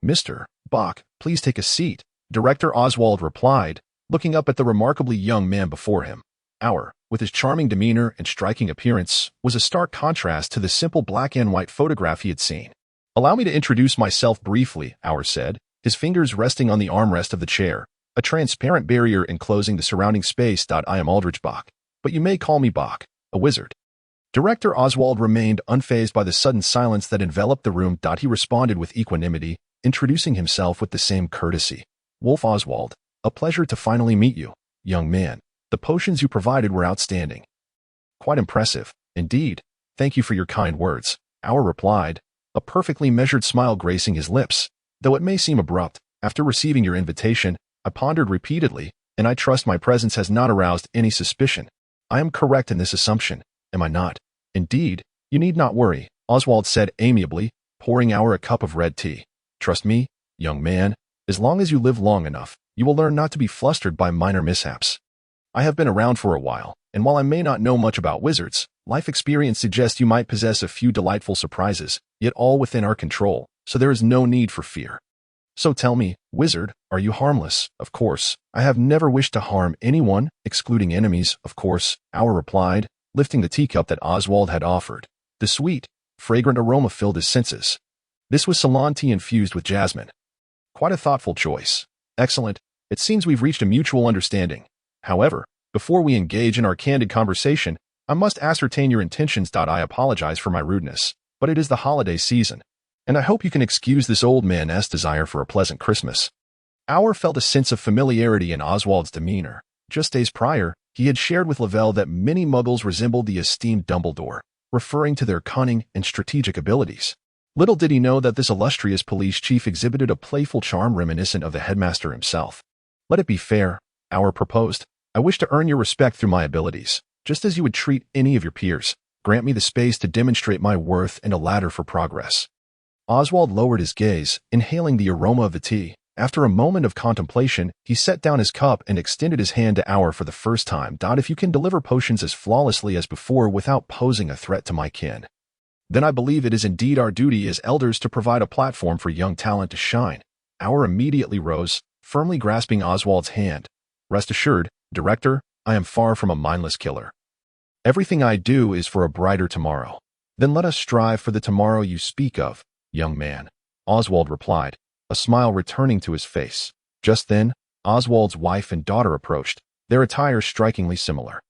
"Mr. Bock, please take a seat," Director Oswald replied, looking up at the remarkably young man before him. Hour, with his charming demeanor and striking appearance, was a stark contrast to the simple black and white photograph he had seen. "Allow me to introduce myself briefly," Hour said, his fingers resting on the armrest of the chair, a transparent barrier enclosing the surrounding space. "I am Aldrich Bock, but you may call me Bock, a wizard." Director Oswald remained unfazed by the sudden silence that enveloped the room. He responded with equanimity, introducing himself with the same courtesy. "Wolf Oswald, a pleasure to finally meet you, young man. The potions you provided were outstanding." "Quite impressive, indeed. Thank you for your kind words," Hour replied, a perfectly measured smile gracing his lips. "Though it may seem abrupt, after receiving your invitation, I pondered repeatedly, and I trust my presence has not aroused any suspicion. I am correct in this assumption, am I not?" "Indeed, you need not worry," Oswald said amiably, pouring Hour a cup of red tea. "Trust me, young man, as long as you live long enough, you will learn not to be flustered by minor mishaps. I have been around for a while, and while I may not know much about wizards, life experience suggests you might possess a few delightful surprises, yet all within our control, so there is no need for fear. So tell me, wizard, are you harmless?" "Of course, I have never wished to harm anyone, excluding enemies, of course," Hour replied, lifting the teacup that Oswald had offered. The sweet, fragrant aroma filled his senses. This was Ceylon tea infused with jasmine. "Quite a thoughtful choice. Excellent. It seems we've reached a mutual understanding. However, before we engage in our candid conversation, I must ascertain your intentions. I apologize for my rudeness, but it is the holiday season, and I hope you can excuse this old man's desire for a pleasant Christmas." Hour felt a sense of familiarity in Oswald's demeanor. Just days prior, he had shared with Lavelle that many muggles resembled the esteemed Dumbledore, referring to their cunning and strategic abilities. Little did he know that this illustrious police chief exhibited a playful charm reminiscent of the headmaster himself. "Let it be fair," Hour proposed. "I wish to earn your respect through my abilities, just as you would treat any of your peers. Grant me the space to demonstrate my worth and a ladder for progress." Oswald lowered his gaze, inhaling the aroma of the tea. After a moment of contemplation, he set down his cup and extended his hand to Hour for the first time. "If you can deliver potions as flawlessly as before without posing a threat to my kin, then I believe it is indeed our duty as elders to provide a platform for young talent to shine." Hour immediately rose, firmly grasping Oswald's hand. "Rest assured, Director, I am far from a mindless killer. Everything I do is for a brighter tomorrow." "Then let us strive for the tomorrow you speak of, young man," Oswald replied, a smile returning to his face. Just then, Oswald's wife and daughter approached, their attire strikingly similar.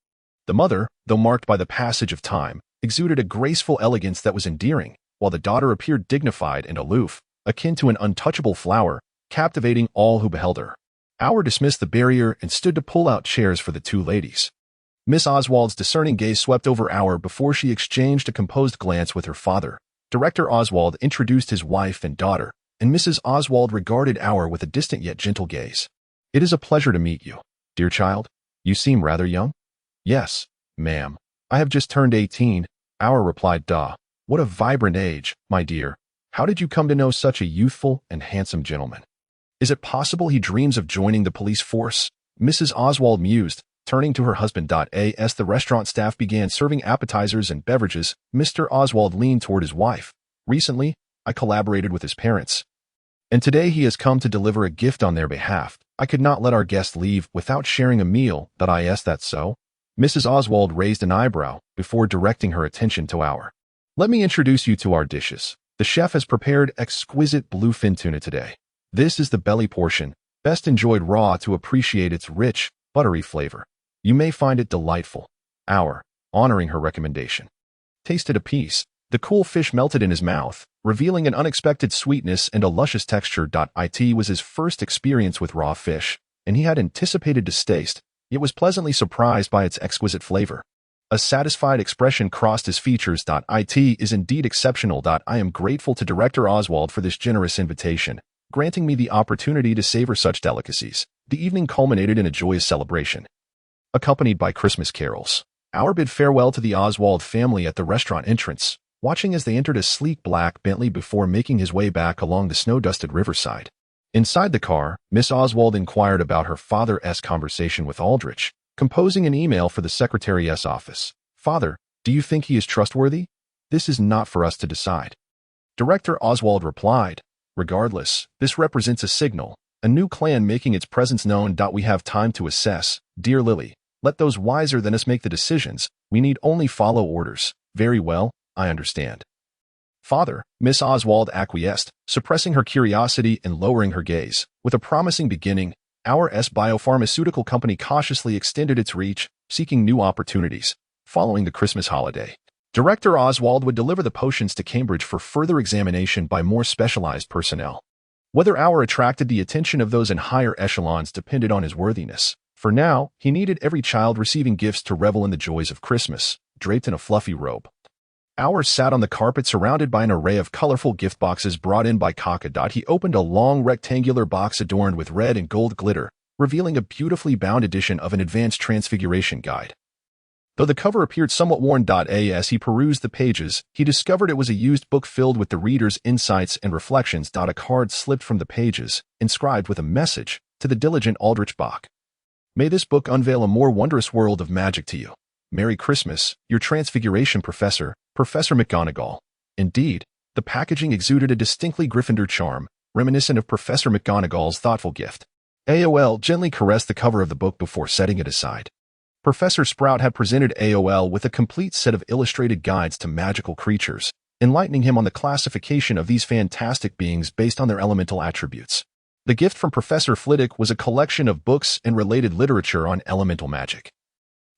The mother, though marked by the passage of time, exuded a graceful elegance that was endearing, while the daughter appeared dignified and aloof, akin to an untouchable flower, captivating all who beheld her. Hour dismissed the barrier and stood to pull out chairs for the two ladies. Miss Oswald's discerning gaze swept over Hour before she exchanged a composed glance with her father. Director Oswald introduced his wife and daughter, and Mrs. Oswald regarded Hour with a distant yet gentle gaze. "It is a pleasure to meet you, dear child. You seem rather young." "Yes, ma'am. I have just turned 18, Hour replied. "What a vibrant age, my dear. How did you come to know such a youthful and handsome gentleman? Is it possible he dreams of joining the police force? Mrs. Oswald mused, turning to her husband. As the restaurant staff began serving appetizers and beverages, Mr. Oswald leaned toward his wife. Recently, I collaborated with his parents, and today he has come to deliver a gift on their behalf. I could not let our guest leave without sharing a meal. Is that so? Mrs. Oswald raised an eyebrow before directing her attention to our. Let me introduce you to our dishes. The chef has prepared exquisite bluefin tuna today. This is the belly portion, best enjoyed raw to appreciate its rich, buttery flavor. You may find it delightful. Our, honoring her recommendation, tasted a piece. The cool fish melted in his mouth, revealing an unexpected sweetness and a luscious texture. It was his first experience with raw fish, and he had anticipated distaste, yet was pleasantly surprised by its exquisite flavor. A satisfied expression crossed his features. It is indeed exceptional. I am grateful to Director Oswald for this generous invitation, granting me the opportunity to savor such delicacies. The evening culminated in a joyous celebration, accompanied by Christmas carols. Our bid farewell to the Oswald family at the restaurant entrance, watching as they entered a sleek black Bentley before making his way back along the snow-dusted riverside. Inside the car, Miss Oswald inquired about her father's conversation with Aldrich, composing an email for the secretary's office. Father, do you think he is trustworthy? This is not for us to decide. Director Oswald replied, regardless, this represents a signal, a new clan making its presence known. We have time to assess. Dear Lily, let those wiser than us make the decisions. We need only follow orders. Very well, I understand. Father, Miss Oswald acquiesced, suppressing her curiosity and lowering her gaze. With a promising beginning, our biopharmaceutical company cautiously extended its reach, seeking new opportunities. Following the Christmas holiday, Director Oswald would deliver the potions to Cambridge for further examination by more specialized personnel. Whether our attracted the attention of those in higher echelons depended on his worthiness. For now, he needed every child receiving gifts to revel in the joys of Christmas, draped in a fluffy robe. Ours sat on the carpet surrounded by an array of colorful gift boxes brought in by Kaka. He opened a long rectangular box adorned with red and gold glitter, revealing a beautifully bound edition of an advanced transfiguration guide. Though the cover appeared somewhat worn. As he perused the pages, he discovered it was a used book filled with the reader's insights and reflections. A card slipped from the pages, inscribed with a message, to the diligent Aldrich Bock. May this book unveil a more wondrous world of magic to you. Merry Christmas, your transfiguration professor, Professor McGonagall. Indeed, the packaging exuded a distinctly Gryffindor charm, reminiscent of Professor McGonagall's thoughtful gift. AOL gently caressed the cover of the book before setting it aside. Professor Sprout had presented AOL with a complete set of illustrated guides to magical creatures, enlightening him on the classification of these fantastic beings based on their elemental attributes. The gift from Professor Flitwick was a collection of books and related literature on elemental magic.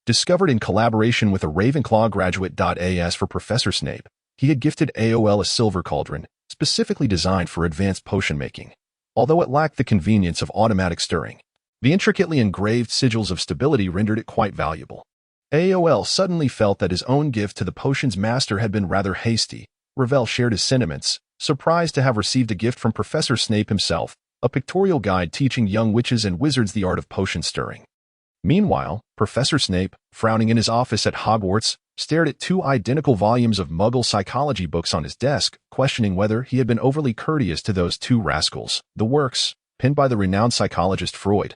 Discovered in collaboration with a Ravenclaw graduate. As for Professor Snape, he had gifted AOL a silver cauldron, specifically designed for advanced potion making. Although it lacked the convenience of automatic stirring, the intricately engraved sigils of stability rendered it quite valuable. AOL suddenly felt that his own gift to the potion's master had been rather hasty. Ravel shared his sentiments, surprised to have received a gift from Professor Snape himself, a pictorial guide teaching young witches and wizards the art of potion stirring. Meanwhile, Professor Snape, frowning in his office at Hogwarts, stared at two identical volumes of Muggle psychology books on his desk, questioning whether he had been overly courteous to those two rascals. The works, penned by the renowned psychologist Freud,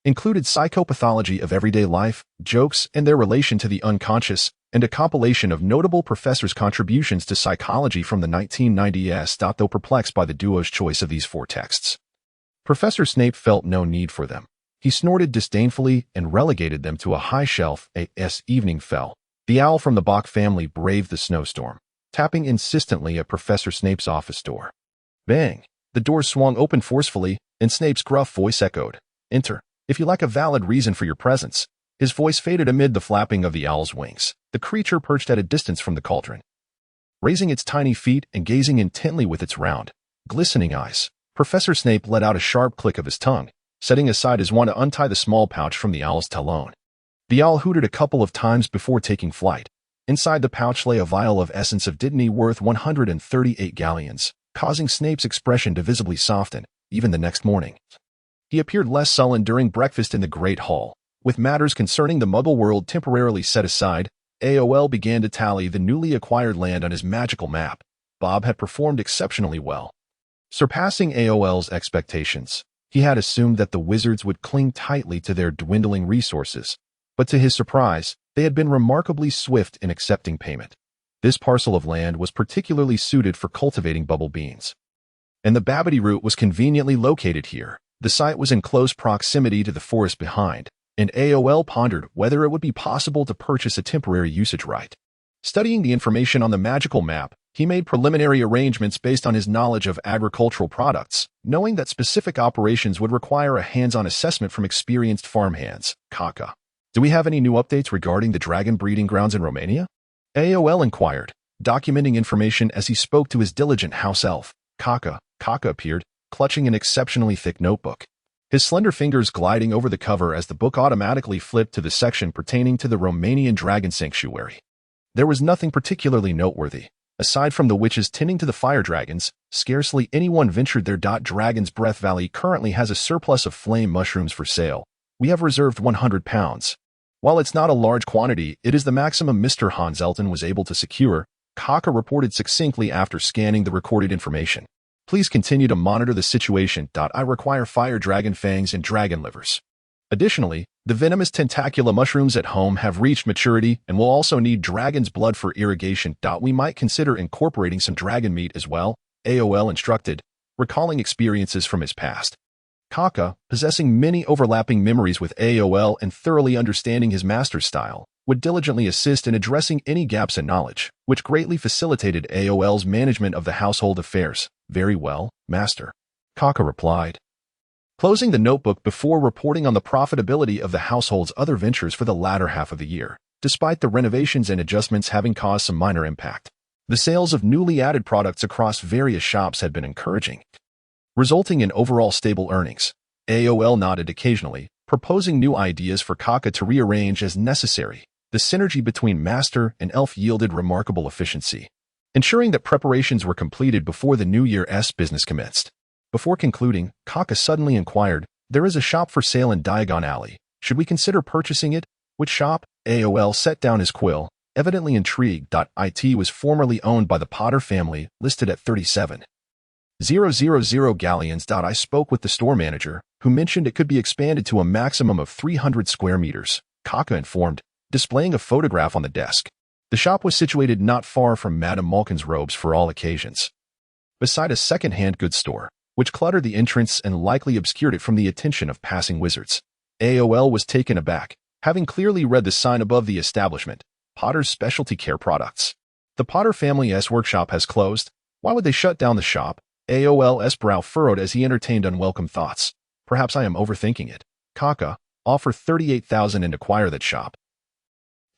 included psychopathology of everyday life, jokes and their relation to the unconscious, and a compilation of notable professors' contributions to psychology from the 1990s. Though perplexed by the duo's choice of these four texts, Professor Snape felt no need for them. He snorted disdainfully and relegated them to a high shelf. As evening fell, the owl from the Bock family braved the snowstorm, tapping insistently at Professor Snape's office door. Bang! The door swung open forcefully, and Snape's gruff voice echoed, "Enter, if you lack a valid reason for your presence." His voice faded amid the flapping of the owl's wings. The creature perched at a distance from the cauldron, raising its tiny feet and gazing intently with its round, glistening eyes. Professor Snape let out a sharp click of his tongue, setting aside his wand to untie the small pouch from the owl's talon. The owl hooted a couple of times before taking flight. Inside the pouch lay a vial of essence of destiny worth 138 galleons, causing Snape's expression to visibly soften, even the next morning. He appeared less sullen during breakfast in the Great Hall. With matters concerning the Muggle world temporarily set aside, AOL began to tally the newly acquired land on his magical map. Bob had performed exceptionally well, surpassing AOL's expectations. He had assumed that the wizards would cling tightly to their dwindling resources, but to his surprise, they had been remarkably swift in accepting payment. This parcel of land was particularly suited for cultivating bubble beans, and the Babbity root was conveniently located here. The site was in close proximity to the forest behind, and AOL pondered whether it would be possible to purchase a temporary usage right. Studying the information on the magical map, he made preliminary arrangements based on his knowledge of agricultural products, knowing that specific operations would require a hands-on assessment from experienced farmhands. Kaka. Do we have any new updates regarding the dragon breeding grounds in Romania? AOL inquired, documenting information as he spoke to his diligent house elf. Kaka appeared, clutching an exceptionally thick notebook, his slender fingers gliding over the cover as the book automatically flipped to the section pertaining to the Romanian dragon sanctuary. There was nothing particularly noteworthy. Aside from the witches tending to the fire dragons, scarcely anyone ventured there. Dragon's Breath Valley currently has a surplus of flame mushrooms for sale. We have reserved 100 pounds. While it's not a large quantity, it is the maximum Mr. Hans Elton was able to secure, Kaka reported succinctly after scanning the recorded information. Please continue to monitor the situation. I require fire dragon fangs and dragon livers. Additionally, the venomous tentacula mushrooms at home have reached maturity and will also need dragon's blood for irrigation. We might consider incorporating some dragon meat as well, AOL instructed, recalling experiences from his past. Kaka, possessing many overlapping memories with AOL and thoroughly understanding his master's style, would diligently assist in addressing any gaps in knowledge, which greatly facilitated AOL's management of the household affairs. Very well, master, Kaka replied, closing the notebook before reporting on the profitability of the household's other ventures for the latter half of the year. Despite the renovations and adjustments having caused some minor impact, the sales of newly added products across various shops had been encouraging, resulting in overall stable earnings. AOL nodded occasionally, proposing new ideas for Kaka to rearrange as necessary. The synergy between master and elf yielded remarkable efficiency, ensuring that preparations were completed before the New Year's business commenced. Before concluding, Kaka suddenly inquired, "There is a shop for sale in Diagon Alley. Should we consider purchasing it?" "Which shop?" AOL set down his quill, evidently intrigued. It was formerly owned by the Potter family, listed at 37,000 galleons. I spoke with the store manager, who mentioned it could be expanded to a maximum of 300 square meters, Kaka informed, displaying a photograph on the desk. The shop was situated not far from Madame Malkin's robes for all occasions, beside a second-hand goods store, which cluttered the entrance and likely obscured it from the attention of passing wizards. AOL was taken aback, having clearly read the sign above the establishment, Potter's Specialty Care Products. The Potter family's workshop has closed. Why would they shut down the shop? AOL's brow furrowed as he entertained unwelcome thoughts. Perhaps I am overthinking it. Kaka, offer 38,000 and acquire that shop.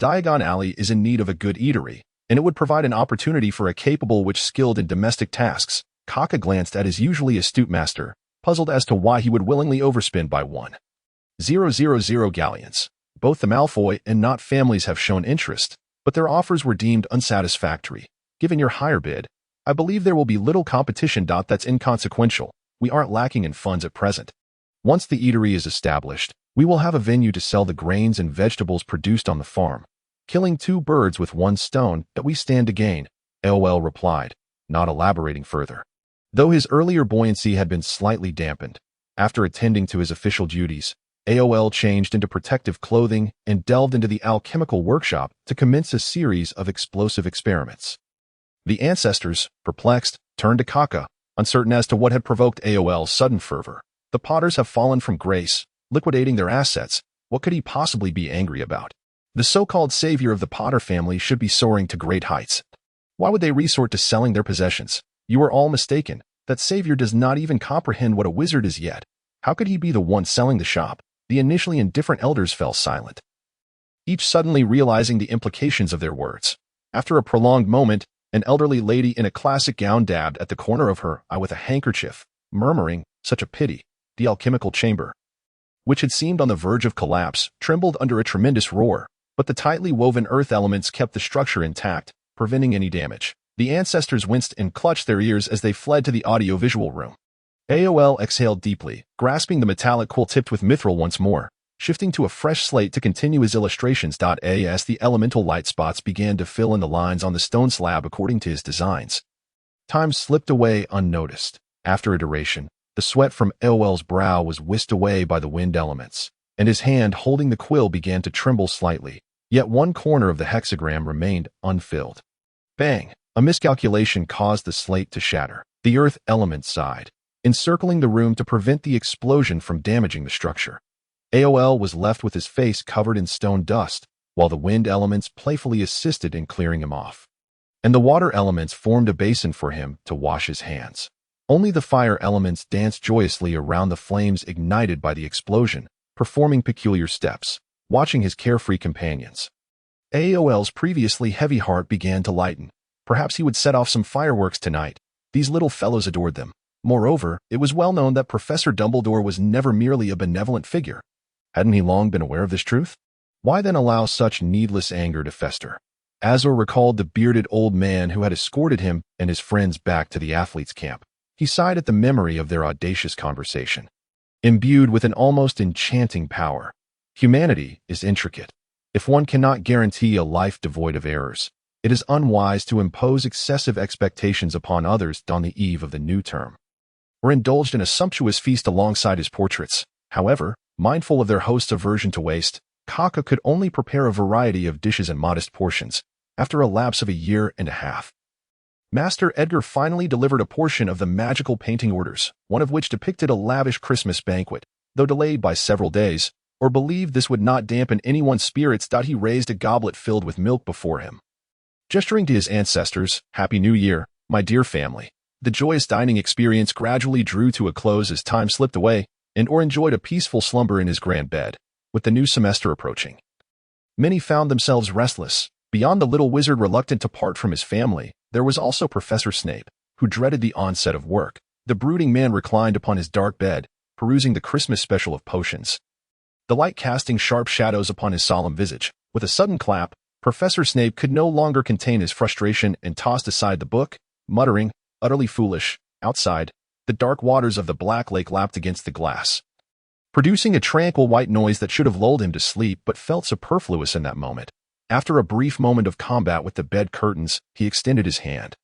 Diagon Alley is in need of a good eatery, and it would provide an opportunity for a capable witch skilled in domestic tasks. Kaka glanced at his usually astute master, puzzled as to why he would willingly overspend by 1,000 galleons. Both the Malfoy and Knott families have shown interest, but their offers were deemed unsatisfactory. Given your higher bid, I believe there will be little competition. That's inconsequential. We aren't lacking in funds at present. Once the eatery is established, we will have a venue to sell the grains and vegetables produced on the farm, killing two birds with one stone that we stand to gain, AOL replied, not elaborating further. Though his earlier buoyancy had been slightly dampened, after attending to his official duties, AOL changed into protective clothing and delved into the alchemical workshop to commence a series of explosive experiments. The ancestors, perplexed, turned to Kaka, uncertain as to what had provoked AOL's sudden fervor. The Potters have fallen from grace, liquidating their assets. What could he possibly be angry about? The so-called savior of the Potter family should be soaring to great heights. Why would they resort to selling their possessions? You are all mistaken. That savior does not even comprehend what a wizard is yet. How could he be the one selling the shop? The initially indifferent elders fell silent, each suddenly realizing the implications of their words. After a prolonged moment, an elderly lady in a classic gown dabbed at the corner of her eye with a handkerchief, murmuring, "Such a pity." The alchemical chamber, which had seemed on the verge of collapse, trembled under a tremendous roar, but the tightly woven earth elements kept the structure intact, preventing any damage. The ancestors winced and clutched their ears as they fled to the audiovisual room. AOL exhaled deeply, grasping the metallic quill tipped with mithril once more, shifting to a fresh slate to continue his illustrations. As the elemental light spots began to fill in the lines on the stone slab according to his designs, Time slipped away unnoticed. After a duration, the sweat from Eowel's brow was whisked away by the wind elements, and his hand holding the quill began to tremble slightly, yet one corner of the hexagram remained unfilled. Bang! A miscalculation caused the slate to shatter. The earth element sighed, encircling the room to prevent the explosion from damaging the structure. Eowel was left with his face covered in stone dust, while the wind elements playfully assisted in clearing him off. And the water elements formed a basin for him to wash his hands. Only the fire elements danced joyously around the flames ignited by the explosion, performing peculiar steps, watching his carefree companions. Eowel's previously heavy heart began to lighten. Perhaps he would set off some fireworks tonight. These little fellows adored them. Moreover, it was well known that Professor Dumbledore was never merely a benevolent figure. Hadn't he long been aware of this truth? Why then allow such needless anger to fester? Azor recalled the bearded old man who had escorted him and his friends back to the athletes' camp. He sighed at the memory of their audacious conversation. Imbued with an almost enchanting power, humanity is intricate. If one cannot guarantee a life devoid of errors, it is unwise to impose excessive expectations upon others on the eve of the new term. Or indulged in a sumptuous feast alongside his portraits. However, mindful of their host's aversion to waste, Kaka could only prepare a variety of dishes in modest portions, after a lapse of a year and a half. Master Edgar finally delivered a portion of the magical painting orders, one of which depicted a lavish Christmas banquet, though delayed by several days, or believed this would not dampen anyone's spirits. He raised a goblet filled with milk before him. Gesturing to his ancestors, "Happy New Year, my dear family." The joyous dining experience gradually drew to a close as time slipped away, and Or enjoyed a peaceful slumber in his grand bed, with the new semester approaching. Many found themselves restless. Beyond the little wizard reluctant to part from his family, there was also Professor Snape, who dreaded the onset of work. The brooding man reclined upon his dark bed, perusing the Christmas special of potions. The light casting sharp shadows upon his solemn visage. With a sudden clap, Professor Snape could no longer contain his frustration and tossed aside the book, muttering, "Utterly foolish." Outside, the dark waters of the Black Lake lapped against the glass, producing a tranquil white noise that should have lulled him to sleep but felt superfluous in that moment. After a brief moment of combat with the bed curtains, he extended his hand,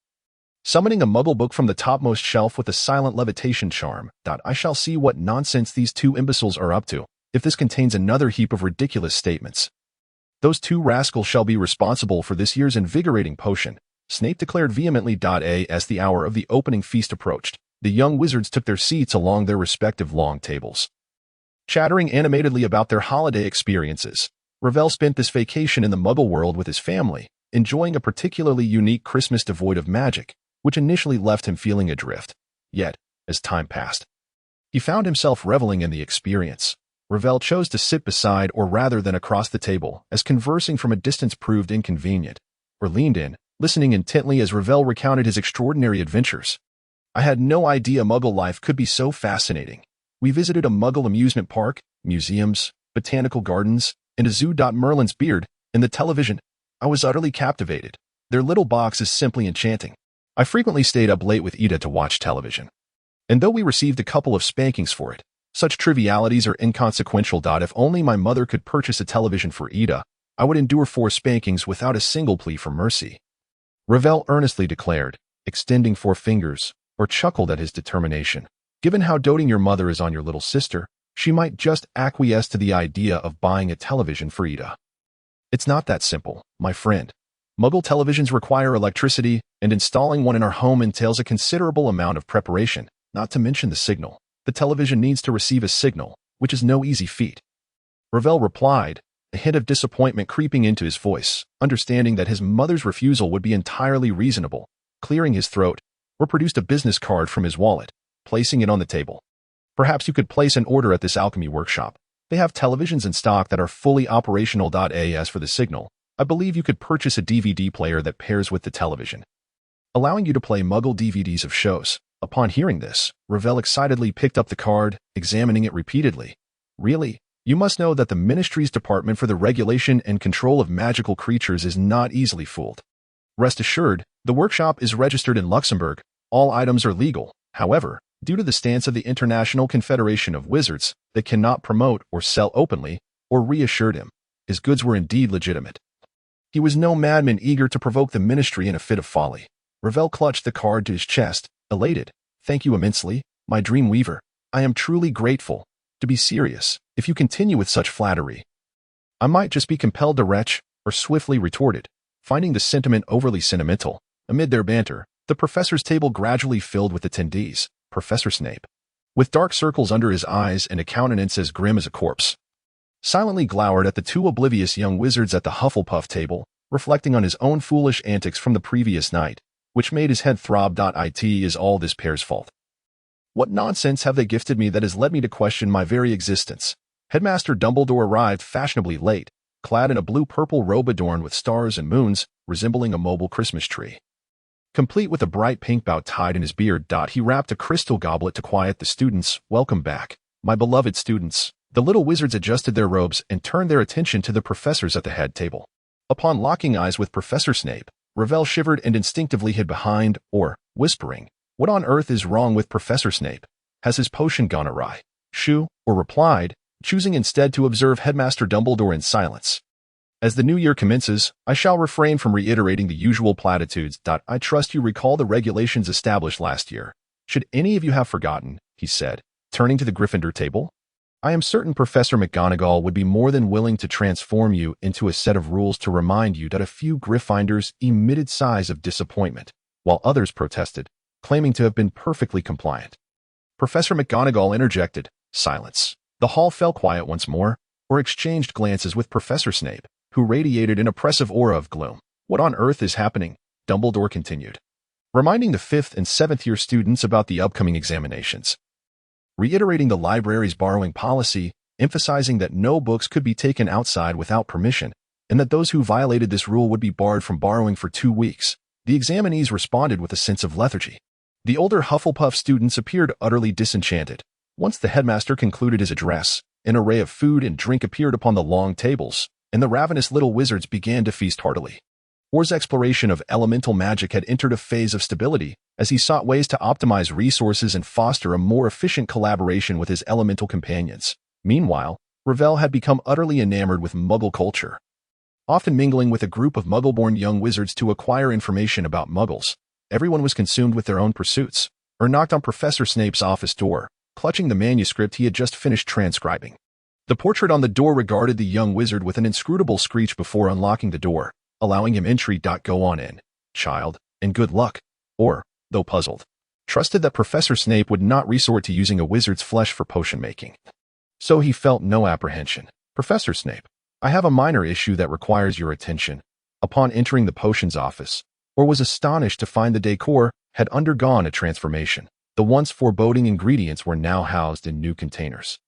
summoning a muggle book from the topmost shelf with a silent levitation charm. "I shall see what nonsense these two imbeciles are up to. If this contains another heap of ridiculous statements, those two rascals shall be responsible for this year's invigorating potion," Snape declared vehemently. As the hour of the opening feast approached, the young wizards took their seats along their respective long tables, chattering animatedly about their holiday experiences. Ravel spent this vacation in the Muggle world with his family, enjoying a particularly unique Christmas devoid of magic, which initially left him feeling adrift. Yet, as time passed, he found himself reveling in the experience. Ravel chose to sit beside or rather than across the table, as conversing from a distance proved inconvenient, or leaned in, listening intently as Ravel recounted his extraordinary adventures. "I had no idea Muggle life could be so fascinating. We visited a Muggle amusement park, museums, botanical gardens, and a zoo. Merlin's beard, and the television. I was utterly captivated. Their little box is simply enchanting. I frequently stayed up late with Ida to watch television. And though we received a couple of spankings for it, such trivialities are inconsequential. If only my mother could purchase a television for Ida, I would endure 4 spankings without a single plea for mercy," Ravel earnestly declared, extending 4 fingers, or chuckled at his determination. "Given how doting your mother is on your little sister, she might just acquiesce to the idea of buying a television for Ida. It's not that simple, my friend. Muggle televisions require electricity, and installing one in our home entails a considerable amount of preparation, not to mention the signal. The television needs to receive a signal, which is no easy feat," Ravel replied, a hint of disappointment creeping into his voice, understanding that his mother's refusal would be entirely reasonable. Clearing his throat, or produced a business card from his wallet, placing it on the table. "Perhaps you could place an order at this alchemy workshop. They have televisions in stock that are fully operational. As for the signal, I believe you could purchase a DVD player that pairs with the television, allowing you to play Muggle DVDs of shows." Upon hearing this, Ravel excitedly picked up the card, examining it repeatedly. "Really? You must know that the Ministry's Department for the Regulation and Control of Magical Creatures is not easily fooled. Rest assured, the workshop is registered in Luxembourg. All items are legal. However, due to the stance of the International Confederation of Wizards, they cannot promote or sell openly," or reassured him. His goods were indeed legitimate. He was no madman eager to provoke the Ministry in a fit of folly. Ravel clutched the card to his chest, elated. Thank you immensely, my dream weaver. I am truly grateful. To be serious, if you continue with such flattery, I might just be compelled to retch, or swiftly retorted. Finding the sentiment overly sentimental, amid their banter, the professor's table gradually filled with attendees. Professor Snape, with dark circles under his eyes and a countenance as grim as a corpse, silently glowered at the two oblivious young wizards at the Hufflepuff table, reflecting on his own foolish antics from the previous night, which made his head throb. It is all this pair's fault. What nonsense have they gifted me that has led me to question my very existence? Headmaster Dumbledore arrived fashionably late, clad in a blue-purple robe adorned with stars and moons, resembling a mobile Christmas tree. Complete with a bright pink bow tied in his beard. He wrapped a crystal goblet to quiet the students. Welcome back, my beloved students. The little wizards adjusted their robes and turned their attention to the professors at the head table. Upon locking eyes with Professor Snape, Ravel shivered and instinctively hid behind, or, whispering, "What on earth is wrong with Professor Snape? Has his potion gone awry?" Shoo, or replied, choosing instead to observe Headmaster Dumbledore in silence. As the new year commences, I shall refrain from reiterating the usual platitudes. I trust you recall the regulations established last year. Should any of you have forgotten, he said, turning to the Gryffindor table, I am certain Professor McGonagall would be more than willing to transform you into a set of rules to remind you that a few Gryffindors emitted sighs of disappointment, while others protested, claiming to have been perfectly compliant. Professor McGonagall interjected. Silence. The hall fell quiet once more, or exchanged glances with Professor Snape, who radiated an oppressive aura of gloom. What on earth is happening? Dumbledore continued, reminding the 5th and 7th year students about the upcoming examinations. Reiterating the library's borrowing policy, emphasizing that no books could be taken outside without permission, and that those who violated this rule would be barred from borrowing for 2 weeks. The examinees responded with a sense of lethargy. The older Hufflepuff students appeared utterly disenchanted. Once the headmaster concluded his address, an array of food and drink appeared upon the long tables, and the ravenous little wizards began to feast heartily. Orr's exploration of elemental magic had entered a phase of stability, as he sought ways to optimize resources and foster a more efficient collaboration with his elemental companions. Meanwhile, Ravel had become utterly enamored with Muggle culture. Often mingling with a group of Muggle-born young wizards to acquire information about Muggles, everyone was consumed with their own pursuits, or knocked on Professor Snape's office door, clutching the manuscript he had just finished transcribing. The portrait on the door regarded the young wizard with an inscrutable screech before unlocking the door, allowing him entry. Go on in, child, and good luck. Or, though puzzled, trusted that Professor Snape would not resort to using a wizard's flesh for potion making. So he felt no apprehension. Professor Snape, I have a minor issue that requires your attention. Upon entering the potions office, Orr was astonished to find the decor had undergone a transformation. The once foreboding ingredients were now housed in new containers.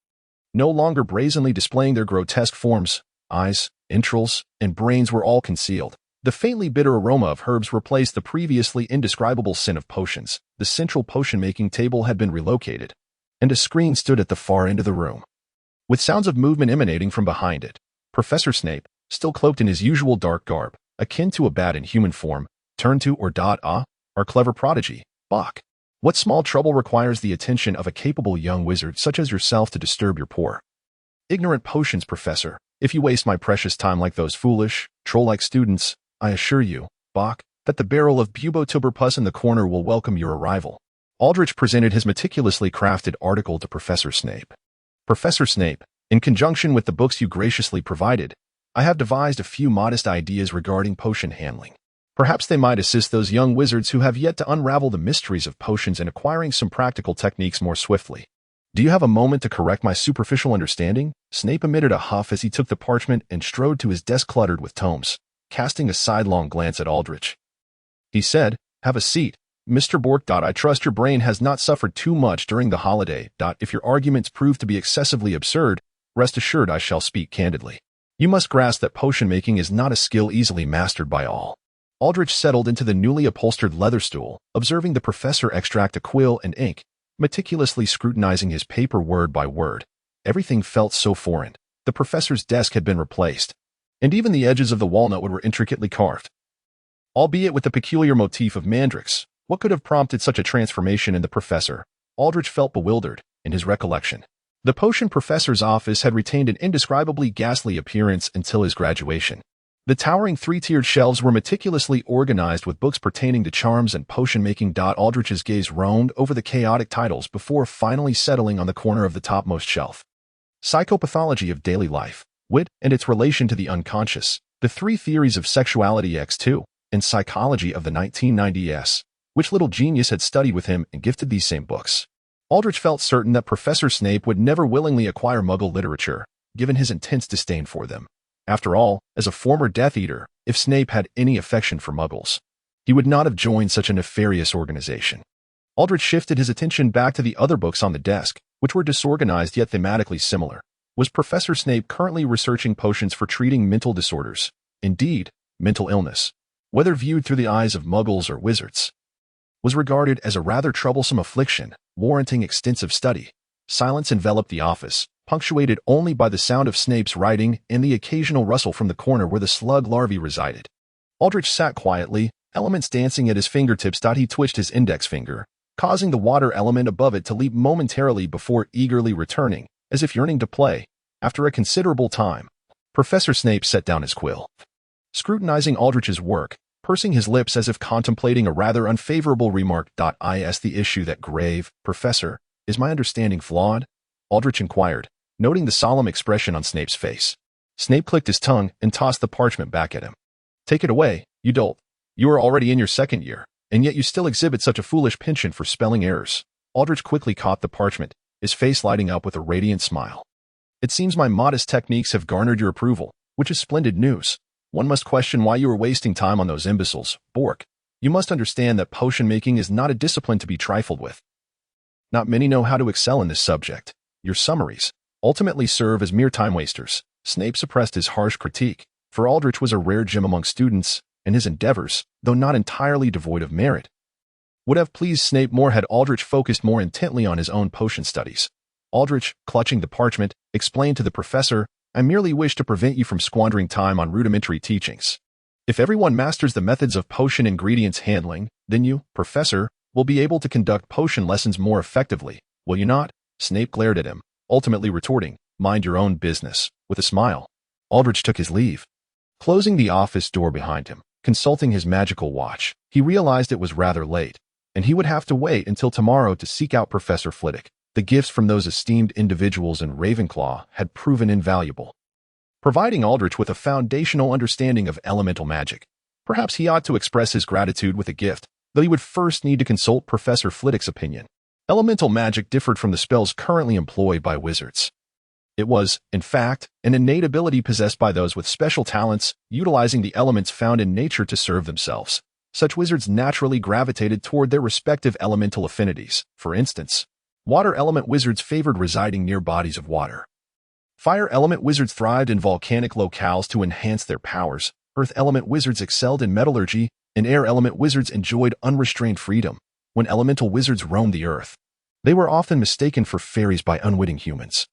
No longer brazenly displaying their grotesque forms, eyes, entrails, and brains were all concealed. The faintly bitter aroma of herbs replaced the previously indescribable scent of potions. The central potion-making table had been relocated, and a screen stood at the far end of the room, with sounds of movement emanating from behind it. Professor Snape, still cloaked in his usual dark garb, akin to a bat in human form, turned to our clever prodigy, Bock. What small trouble requires the attention of a capable young wizard such as yourself to disturb your poor, ignorant potions, Professor? If you waste my precious time like those foolish, troll-like students, I assure you, Bock, that the barrel of Bubotuberpus in the corner will welcome your arrival. Aldrich presented his meticulously crafted article to Professor Snape. Professor Snape, in conjunction with the books you graciously provided, I have devised a few modest ideas regarding potion handling. Perhaps they might assist those young wizards who have yet to unravel the mysteries of potions in acquiring some practical techniques more swiftly. Do you have a moment to correct my superficial understanding? Snape emitted a huff as he took the parchment and strode to his desk cluttered with tomes, casting a sidelong glance at Aldrich. He said, have a seat, Mr. Bork. I trust your brain has not suffered too much during the holiday. If your arguments prove to be excessively absurd, rest assured I shall speak candidly. You must grasp that potion making is not a skill easily mastered by all. Aldrich settled into the newly upholstered leather stool, observing the professor extract a quill and ink, meticulously scrutinizing his paper word by word. Everything felt so foreign. The professor's desk had been replaced, and even the edges of the walnut wood were intricately carved, albeit with the peculiar motif of mandrakes. What could have prompted such a transformation in the professor? Aldrich felt bewildered in his recollection. The potion professor's office had retained an indescribably ghastly appearance until his graduation. The towering three-tiered shelves were meticulously organized with books pertaining to charms and potion-making. Aldrich's gaze roamed over the chaotic titles before finally settling on the corner of the topmost shelf. Psychopathology of Daily Life, Wit and Its Relation to the Unconscious, The Three Theories of Sexuality X2, and Psychology of the 1990s. Which little genius had studied with him and gifted these same books? Aldrich felt certain that Professor Snape would never willingly acquire Muggle literature, given his intense disdain for them. After all, as a former Death Eater, if Snape had any affection for Muggles, he would not have joined such a nefarious organization. Aldrich shifted his attention back to the other books on the desk, which were disorganized yet thematically similar. Was Professor Snape currently researching potions for treating mental disorders? Indeed, mental illness, whether viewed through the eyes of Muggles or wizards, was regarded as a rather troublesome affliction, warranting extensive study. Silence enveloped the office, punctuated only by the sound of Snape's writing and the occasional rustle from the corner where the slug larvae resided. Aldrich sat quietly, elements dancing at his fingertips. He twitched his index finger, causing the water element above it to leap momentarily before eagerly returning, as if yearning to play. After a considerable time, Professor Snape set down his quill, scrutinizing Aldrich's work, pursing his lips as if contemplating a rather unfavorable remark. Is the issue that grave, Professor? Is my understanding flawed? Aldrich inquired, noting the solemn expression on Snape's face. Snape clicked his tongue and tossed the parchment back at him. Take it away, you dolt. You are already in your second year, and yet you still exhibit such a foolish penchant for spelling errors. Aldrich quickly caught the parchment, his face lighting up with a radiant smile. It seems my modest techniques have garnered your approval, which is splendid news. One must question why you are wasting time on those imbeciles, Bork. You must understand that potion making is not a discipline to be trifled with. Not many know how to excel in this subject. Your summaries ultimately serve as mere time wasters. Snape suppressed his harsh critique, for Aldrich was a rare gem among students, and his endeavors, though not entirely devoid of merit, would have pleased Snape more had Aldrich focused more intently on his own potion studies. Aldrich, clutching the parchment, explained to the professor, I merely wish to prevent you from squandering time on rudimentary teachings. If everyone masters the methods of potion ingredients handling, then you, Professor, will be able to conduct potion lessons more effectively, will you not? Snape glared at him, ultimately retorting, mind your own business, with a smile. Aldrich took his leave, closing the office door behind him. Consulting his magical watch, he realized it was rather late, and he would have to wait until tomorrow to seek out Professor Flitwick. The gifts from those esteemed individuals in Ravenclaw had proven invaluable, providing Aldrich with a foundational understanding of elemental magic. Perhaps he ought to express his gratitude with a gift, though he would first need to consult Professor Flitwick's opinion. Elemental magic differed from the spells currently employed by wizards. It was, in fact, an innate ability possessed by those with special talents, utilizing the elements found in nature to serve themselves. Such wizards naturally gravitated toward their respective elemental affinities. For instance, water element wizards favored residing near bodies of water. Fire element wizards thrived in volcanic locales to enhance their powers. Earth element wizards excelled in metallurgy, and air element wizards enjoyed unrestrained freedom. When elemental wizards roamed the earth, they were often mistaken for fairies by unwitting humans,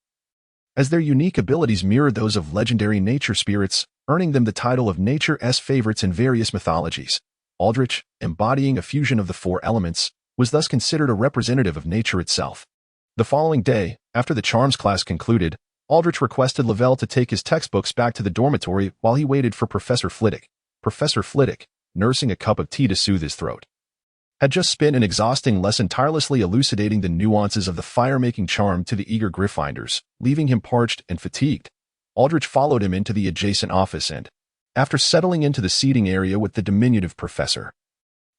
as their unique abilities mirrored those of legendary nature spirits, earning them the title of nature's favorites in various mythologies. Aldrich, embodying a fusion of the four elements, was thus considered a representative of nature itself. The following day, after the charms class concluded, Aldrich requested Lavelle to take his textbooks back to the dormitory while he waited for Professor Flitwick. Professor Flitwick, nursing a cup of tea to soothe his throat, had just spent an exhausting lesson tirelessly elucidating the nuances of the fire-making charm to the eager Gryffindors, leaving him parched and fatigued. Aldrich followed him into the adjacent office and, after settling into the seating area with the diminutive professor,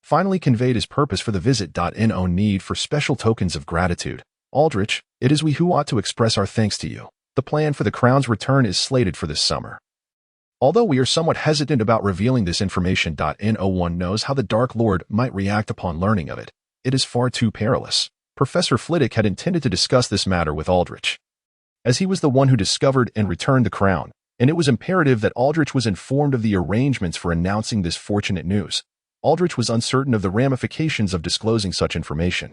finally conveyed his purpose for the visit. No need for special tokens of gratitude. Aldrich, it is we who ought to express our thanks to you. The plan for the crown's return is slated for this summer. Although we are somewhat hesitant about revealing this information. No one knows how the Dark Lord might react upon learning of it. It is far too perilous. Professor Flitwick had intended to discuss this matter with Aldrich, as he was the one who discovered and returned the crown, and it was imperative that Aldrich was informed of the arrangements for announcing this fortunate news. Aldrich was uncertain of the ramifications of disclosing such information,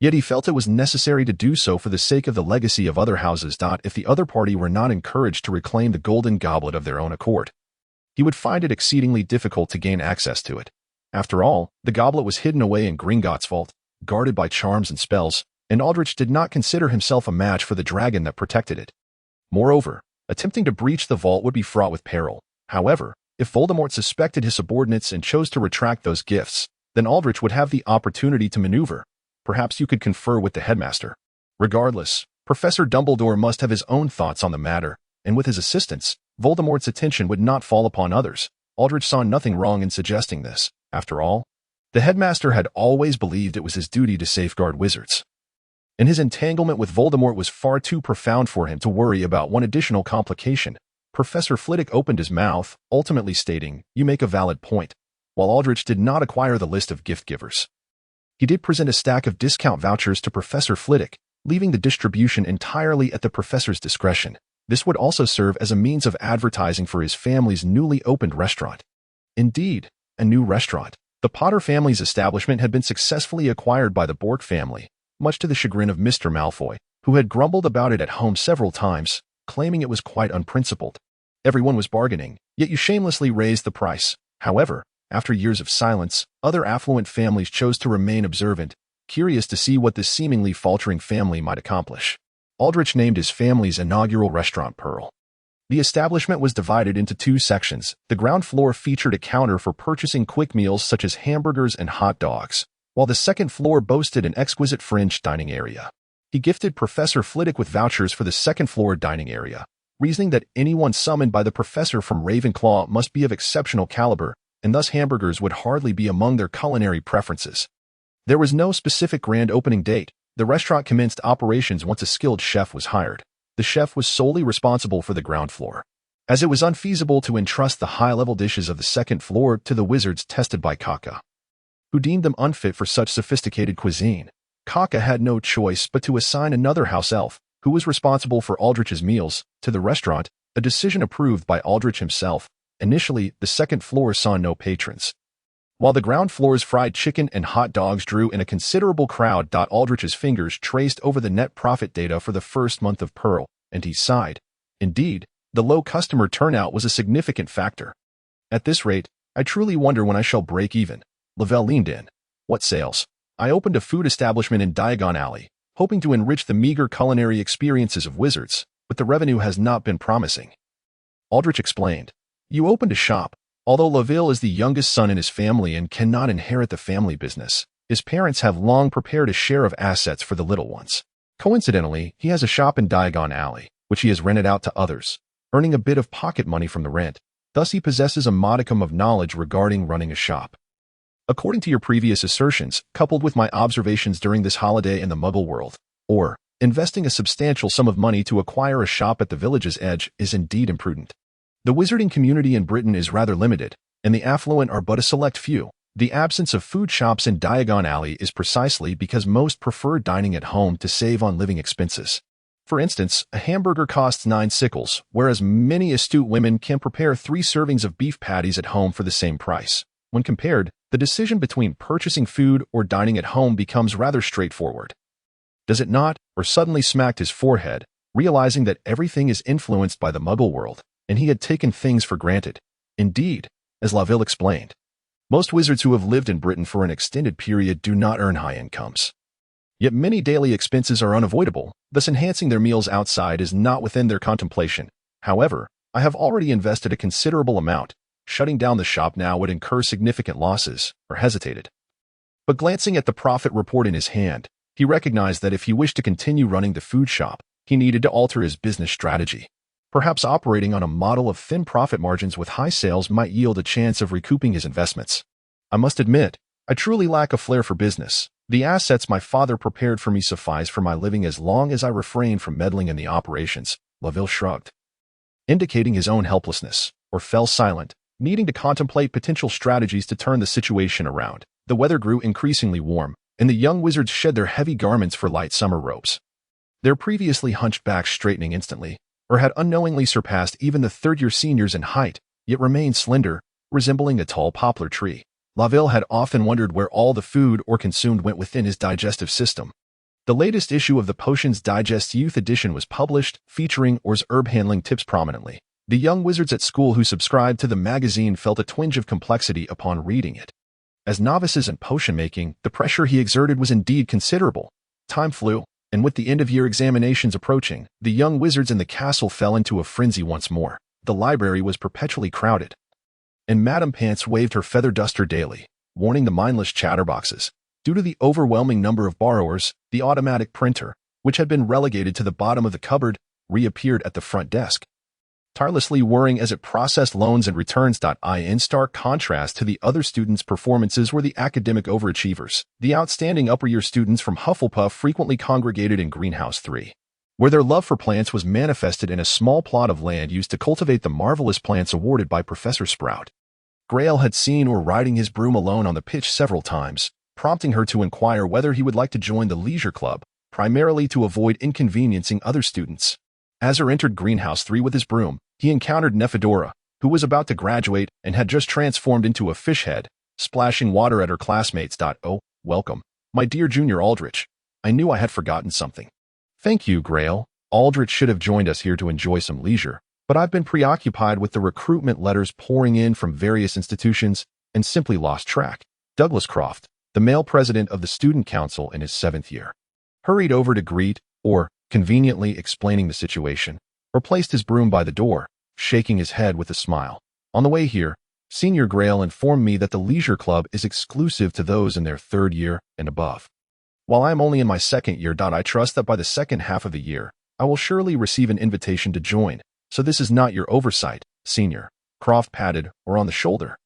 yet he felt it was necessary to do so for the sake of the legacy of other houses. If the other party were not encouraged to reclaim the golden goblet of their own accord, he would find it exceedingly difficult to gain access to it. After all, the goblet was hidden away in Gringotts' vault, guarded by charms and spells, and Aldrich did not consider himself a match for the dragon that protected it. Moreover, attempting to breach the vault would be fraught with peril. However, If Voldemort suspected his subordinates and chose to retract those gifts, then Aldrich would have the opportunity to maneuver. Perhaps you could confer with the headmaster. Regardless, Professor Dumbledore must have his own thoughts on the matter, and with his assistance, Voldemort's attention would not fall upon others. Aldrich saw nothing wrong in suggesting this. After all, the headmaster had always believed it was his duty to safeguard wizards. And his entanglement with Voldemort was far too profound for him to worry about one additional complication. Professor Flitwick opened his mouth, ultimately stating, "You make a valid point." While Aldrich did not acquire the list of gift givers, he did present a stack of discount vouchers to Professor Flitwick, leaving the distribution entirely at the professor's discretion. This would also serve as a means of advertising for his family's newly opened restaurant. Indeed, a new restaurant. The Potter family's establishment had been successfully acquired by the Bork family, much to the chagrin of Mr. Malfoy, who had grumbled about it at home several times, claiming it was quite unprincipled. Everyone was bargaining, yet you shamelessly raised the price. However, after years of silence, other affluent families chose to remain observant, curious to see what this seemingly faltering family might accomplish. Aldrich named his family's inaugural restaurant Pearl. The establishment was divided into two sections. The ground floor featured a counter for purchasing quick meals such as hamburgers and hot dogs, while the second floor boasted an exquisite French dining area. He gifted Professor Flitwick with vouchers for the second floor dining area, reasoning that anyone summoned by the professor from Ravenclaw must be of exceptional caliber, and thus hamburgers would hardly be among their culinary preferences. There was no specific grand opening date. The restaurant commenced operations once a skilled chef was hired. The chef was solely responsible for the ground floor, as it was unfeasible to entrust the high-level dishes of the second floor to the wizards tested by Kaka, who deemed them unfit for such sophisticated cuisine. Kaka had no choice but to assign another house elf, who was responsible for Aldrich's meals, to the restaurant, a decision approved by Aldrich himself. Initially, the second floor saw no patrons, while the ground floor's fried chicken and hot dogs drew in a considerable crowd. Aldrich's fingers traced over the net profit data for the first month of Pearl, and he sighed. Indeed, the low customer turnout was a significant factor. "At this rate, I truly wonder when I shall break even." Lavelle leaned in. "What sales?" "I opened a food establishment in Diagon Alley, hoping to enrich the meager culinary experiences of wizards, but the revenue has not been promising." Aldrich explained. "You opened a shop. Although Lavelle is the youngest son in his family and cannot inherit the family business, his parents have long prepared a share of assets for the little ones. Coincidentally, he has a shop in Diagon Alley, which he has rented out to others, earning a bit of pocket money from the rent. Thus he possesses a modicum of knowledge regarding running a shop. According to your previous assertions, coupled with my observations during this holiday in the Muggle world, or investing a substantial sum of money to acquire a shop at the village's edge is indeed imprudent. The wizarding community in Britain is rather limited, and the affluent are but a select few. The absence of food shops in Diagon Alley is precisely because most prefer dining at home to save on living expenses. For instance, a hamburger costs 9 sickles, whereas many astute women can prepare 3 servings of beef patties at home for the same price. When compared, the decision between purchasing food or dining at home becomes rather straightforward. Does it not? Or suddenly smacked his forehead, realizing that everything is influenced by the Muggle world, and he had taken things for granted. Indeed, as Laville explained, most wizards who have lived in Britain for an extended period do not earn high incomes. Yet many daily expenses are unavoidable, thus enhancing their meals outside is not within their contemplation. However, I have already invested a considerable amount. Shutting down the shop now would incur significant losses, or hesitated. But glancing at the profit report in his hand, he recognized that if he wished to continue running the food shop, he needed to alter his business strategy. Perhaps operating on a model of thin profit margins with high sales might yield a chance of recouping his investments. "I must admit, I truly lack a flair for business. The assets my father prepared for me suffice for my living as long as I refrain from meddling in the operations." Laville shrugged, indicating his own helplessness, or fell silent, needing to contemplate potential strategies to turn the situation around. The weather grew increasingly warm, and the young wizards shed their heavy garments for light summer robes. Their previously hunched backs straightening instantly, or had unknowingly surpassed even the third-year seniors in height, yet remained slender, resembling a tall poplar tree. Laville had often wondered where all the food or consumed went within his digestive system. The latest issue of the Potions Digest Youth Edition was published, featuring Or's herb handling tips prominently. The young wizards at school who subscribed to the magazine felt a twinge of complexity upon reading it. As novices in potion making, the pressure he exerted was indeed considerable. Time flew, and with the end-of-year examinations approaching, the young wizards in the castle fell into a frenzy once more. The library was perpetually crowded. and Madame Pants waved her feather duster daily, warning the mindless chatterboxes. Due to the overwhelming number of borrowers, the automatic printer, which had been relegated to the bottom of the cupboard, reappeared at the front desk, tirelessly whirring as it processed loans and returns. In stark contrast to the other students' performances were the academic overachievers. The outstanding upper-year students from Hufflepuff frequently congregated in Greenhouse 3, where their love for plants was manifested in a small plot of land used to cultivate the marvelous plants awarded by Professor Sprout. Grail had seen or riding his broom alone on the pitch several times, prompting her to inquire whether he would like to join the leisure club, primarily to avoid inconveniencing other students. Azur entered Greenhouse 3 with his broom. He encountered Nephidora, who was about to graduate and had just transformed into a fish head, splashing water at her classmates. Oh, welcome, my dear junior Aldrich. I knew I had forgotten something. Thank you, Grail. Aldrich should have joined us here to enjoy some leisure, but I've been preoccupied with the recruitment letters pouring in from various institutions and simply lost track. Douglas Croft, the male president of the student council in his 7th year, hurried over to greet, or, conveniently explaining the situation, or placed his broom by the door, shaking his head with a smile. On the way here, Senior Grail informed me that the leisure club is exclusive to those in their 3rd year and above. While I am only in my 2nd year, I trust that by the second half of the year, I will surely receive an invitation to join, so this is not your oversight, Senior. Croft patted her on the shoulder,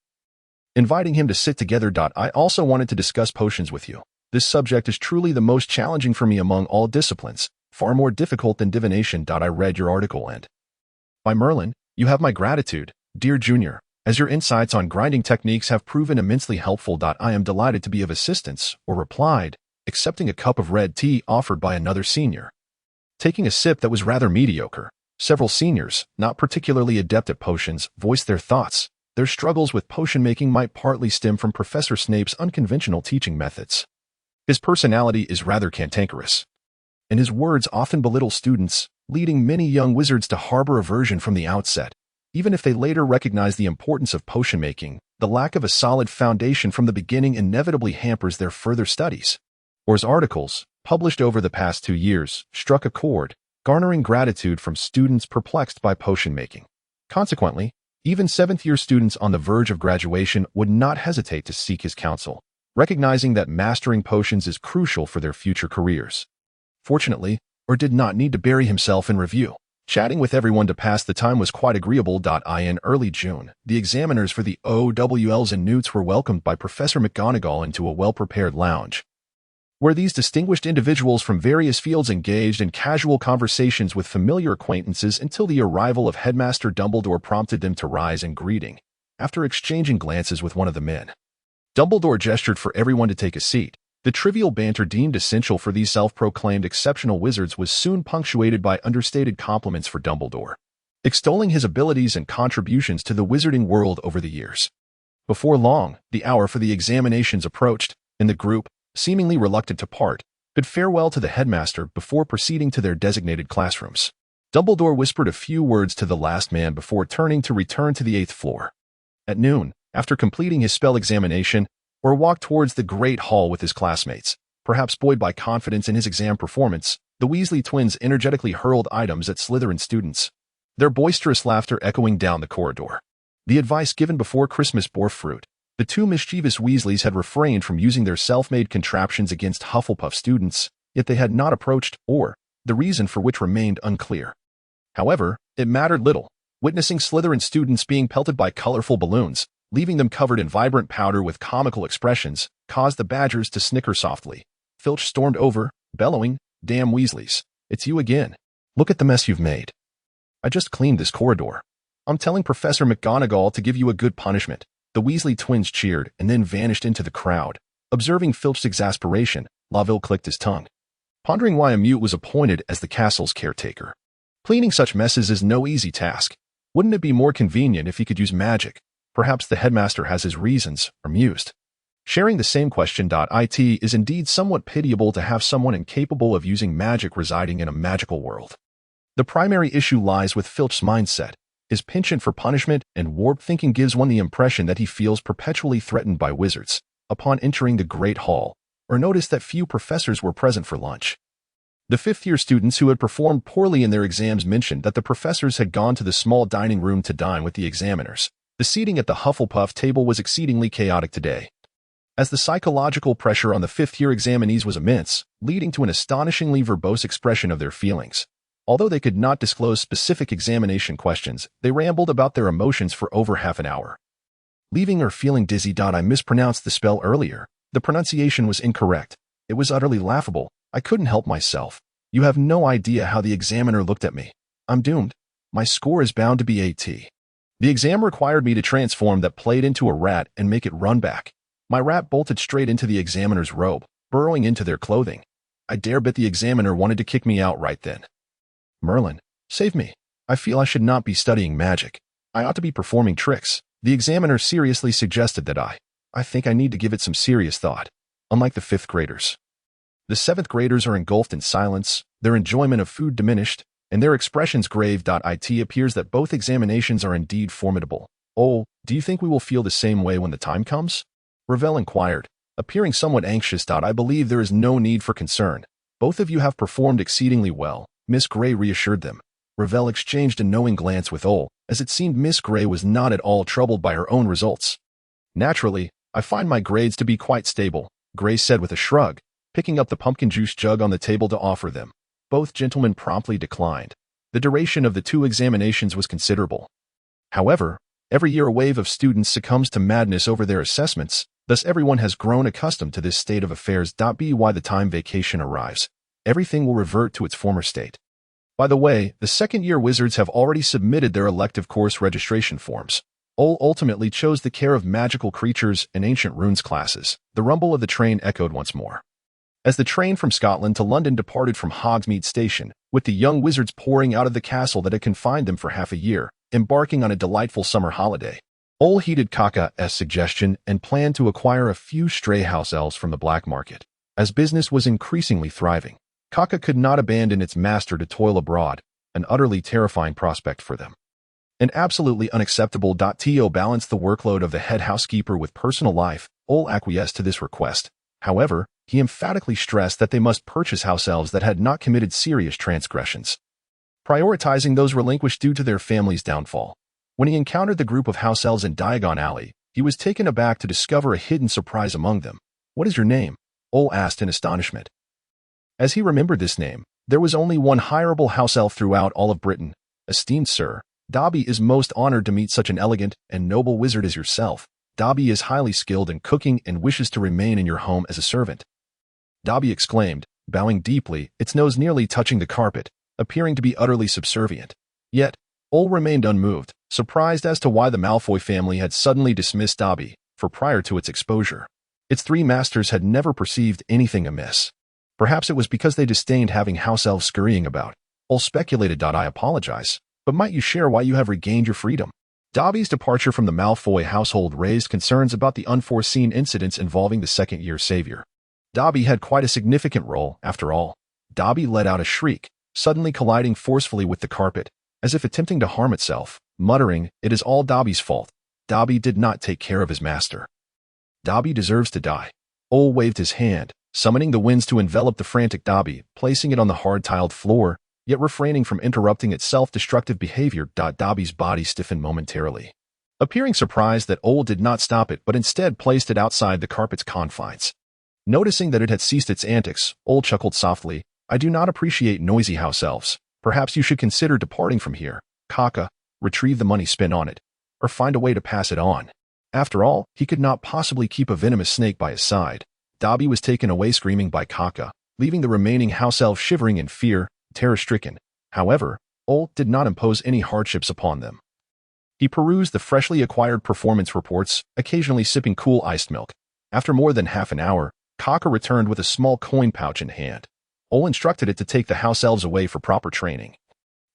inviting him to sit together. I also wanted to discuss potions with you. This subject is truly the most challenging for me among all disciplines, far more difficult than divination. I read your article and, by Merlin, you have my gratitude, dear Junior, as your insights on grinding techniques have proven immensely helpful. I am delighted to be of assistance, or replied, accepting a cup of red tea offered by another senior. Taking a sip that was rather mediocre, several seniors, not particularly adept at potions, voiced their thoughts. Their struggles with potion making might partly stem from Professor Snape's unconventional teaching methods. His personality is rather cantankerous, and his words often belittle students, leading many young wizards to harbor aversion from the outset. Even if they later recognize the importance of potion making, the lack of a solid foundation from the beginning inevitably hampers their further studies. Orr's articles, published over the past 2 years, struck a chord, garnering gratitude from students perplexed by potion making. Consequently, even 7th-year students on the verge of graduation would not hesitate to seek his counsel, recognizing that mastering potions is crucial for their future careers. Fortunately, Orr did not need to bury himself in review. Chatting with everyone to pass the time was quite agreeable. In early June, the examiners for the OWLs and Newts were welcomed by Professor McGonagall into a well-prepared lounge, where these distinguished individuals from various fields engaged in casual conversations with familiar acquaintances until the arrival of Headmaster Dumbledore prompted them to rise in greeting, after exchanging glances with one of the men. Dumbledore gestured for everyone to take a seat. The trivial banter deemed essential for these self-proclaimed exceptional wizards was soon punctuated by understated compliments for Dumbledore, extolling his abilities and contributions to the wizarding world over the years. Before long, the hour for the examinations approached, and the group, seemingly reluctant to part, bid farewell to the headmaster before proceeding to their designated classrooms. Dumbledore whispered a few words to the last man before turning to return to the 8th floor. At noon, after completing his spell examination, Orr walked towards the Great Hall with his classmates. Perhaps buoyed by confidence in his exam performance, the Weasley twins energetically hurled items at Slytherin students, their boisterous laughter echoing down the corridor. The advice given before Christmas bore fruit. The 2 mischievous Weasleys had refrained from using their self-made contraptions against Hufflepuff students, yet they had not approached Orr, the reason for which remained unclear. However, it mattered little. Witnessing Slytherin students being pelted by colorful balloons, leaving them covered in vibrant powder with comical expressions, caused the Badgers to snicker softly. Filch stormed over, bellowing, "Damn Weasleys, it's you again. Look at the mess you've made. I just cleaned this corridor. I'm telling Professor McGonagall to give you a good punishment." The Weasley twins cheered and then vanished into the crowd. Observing Filch's exasperation, Laville clicked his tongue, pondering why a mute was appointed as the castle's caretaker. Cleaning such messes is no easy task. Wouldn't it be more convenient if he could use magic? Perhaps the headmaster has his reasons, or mused. Sharing the same question. It is indeed somewhat pitiable to have someone incapable of using magic residing in a magical world. The primary issue lies with Filch's mindset. His penchant for punishment and warped thinking gives one the impression that he feels perpetually threatened by wizards. Upon entering the Great Hall, or noticed that few professors were present for lunch. The 5th-year students who had performed poorly in their exams mentioned that the professors had gone to the small dining room to dine with the examiners. The seating at the Hufflepuff table was exceedingly chaotic today, as the psychological pressure on the fifth-year examinees was immense, leading to an astonishingly verbose expression of their feelings. Although they could not disclose specific examination questions, they rambled about their emotions for over half an hour. Leaving her feeling dizzy. I mispronounced the spell earlier. The pronunciation was incorrect. It was utterly laughable. I couldn't help myself. You have no idea how the examiner looked at me. I'm doomed. My score is bound to be AT. The exam required me to transform that plate into a rat and make it run back. My rat bolted straight into the examiner's robe, burrowing into their clothing. I dare bet the examiner wanted to kick me out right then. Merlin, save me. I feel I should not be studying magic. I ought to be performing tricks. The examiner seriously suggested that I think I need to give it some serious thought. Unlike the fifth graders, the seventh graders are engulfed in silence, their enjoyment of food diminished, and their expressions grave. It appears that both examinations are indeed formidable. Oh, do you think we will feel the same way when the time comes? Ravel inquired, appearing somewhat anxious. I believe there is no need for concern. Both of you have performed exceedingly well, Miss Gray reassured them. Ravel exchanged a knowing glance with Ole, as it seemed Miss Gray was not at all troubled by her own results. Naturally, I find my grades to be quite stable, Gray said with a shrug, picking up the pumpkin juice jug on the table to offer them. Both gentlemen promptly declined. The duration of the two examinations was considerable. However, every year a wave of students succumbs to madness over their assessments, thus everyone has grown accustomed to this state of affairs. By the time vacation arrives, everything will revert to its former state. By the way, the second-year wizards have already submitted their elective course registration forms. Ole ultimately chose the care of magical creatures and ancient runes classes. The rumble of the train echoed once more, as the train from Scotland to London departed from Hogsmeade Station, with the young wizards pouring out of the castle that had confined them for half a year, embarking on a delightful summer holiday. Ole heeded Kaka's suggestion and planned to acquire a few stray house elves from the black market. As business was increasingly thriving, Kaka could not abandon its master to toil abroad, an utterly terrifying prospect for them. And absolutely unacceptable. To balance the workload of the head housekeeper with personal life, Ole acquiesced to this request. However, he emphatically stressed that they must purchase house elves that had not committed serious transgressions, prioritizing those relinquished due to their family's downfall. When he encountered the group of house elves in Diagon Alley, he was taken aback to discover a hidden surprise among them. "What is your name?" Ole asked in astonishment. As he remembered this name, there was only one hireable house elf throughout all of Britain. "Esteemed sir, Dobby is most honored to meet such an elegant and noble wizard as yourself. Dobby is highly skilled in cooking and wishes to remain in your home as a servant," Dobby exclaimed, bowing deeply, its nose nearly touching the carpet, appearing to be utterly subservient. Yet, Ole remained unmoved, surprised as to why the Malfoy family had suddenly dismissed Dobby, for prior to its exposure, its three masters had never perceived anything amiss. Perhaps it was because they disdained having house elves scurrying about. Ole speculated. "I apologize, but might you share why you have regained your freedom?" Dobby's departure from the Malfoy household raised concerns about the unforeseen incidents involving the second-year savior. Dobby had quite a significant role, after all. Dobby let out a shriek, suddenly colliding forcefully with the carpet, as if attempting to harm itself, muttering, "It is all Dobby's fault. Dobby did not take care of his master. Dobby deserves to die." Ole waved his hand, summoning the winds to envelop the frantic Dobby, placing it on the hard-tiled floor, yet refraining from interrupting its self-destructive behavior. Dobby's body stiffened momentarily, appearing surprised that Ole did not stop it but instead placed it outside the carpet's confines. Noticing that it had ceased its antics, Ole chuckled softly. "I do not appreciate noisy house elves. Perhaps you should consider departing from here. Kaka, retrieve the money spent on it, or find a way to pass it on." After all, he could not possibly keep a venomous snake by his side. Dobby was taken away screaming by Kaka, leaving the remaining house elves shivering in fear, terror-stricken. However, Ole did not impose any hardships upon them. He perused the freshly acquired performance reports, occasionally sipping cool iced milk. After more than half an hour, Kaka returned with a small coin pouch in hand. Ole instructed it to take the house elves away for proper training,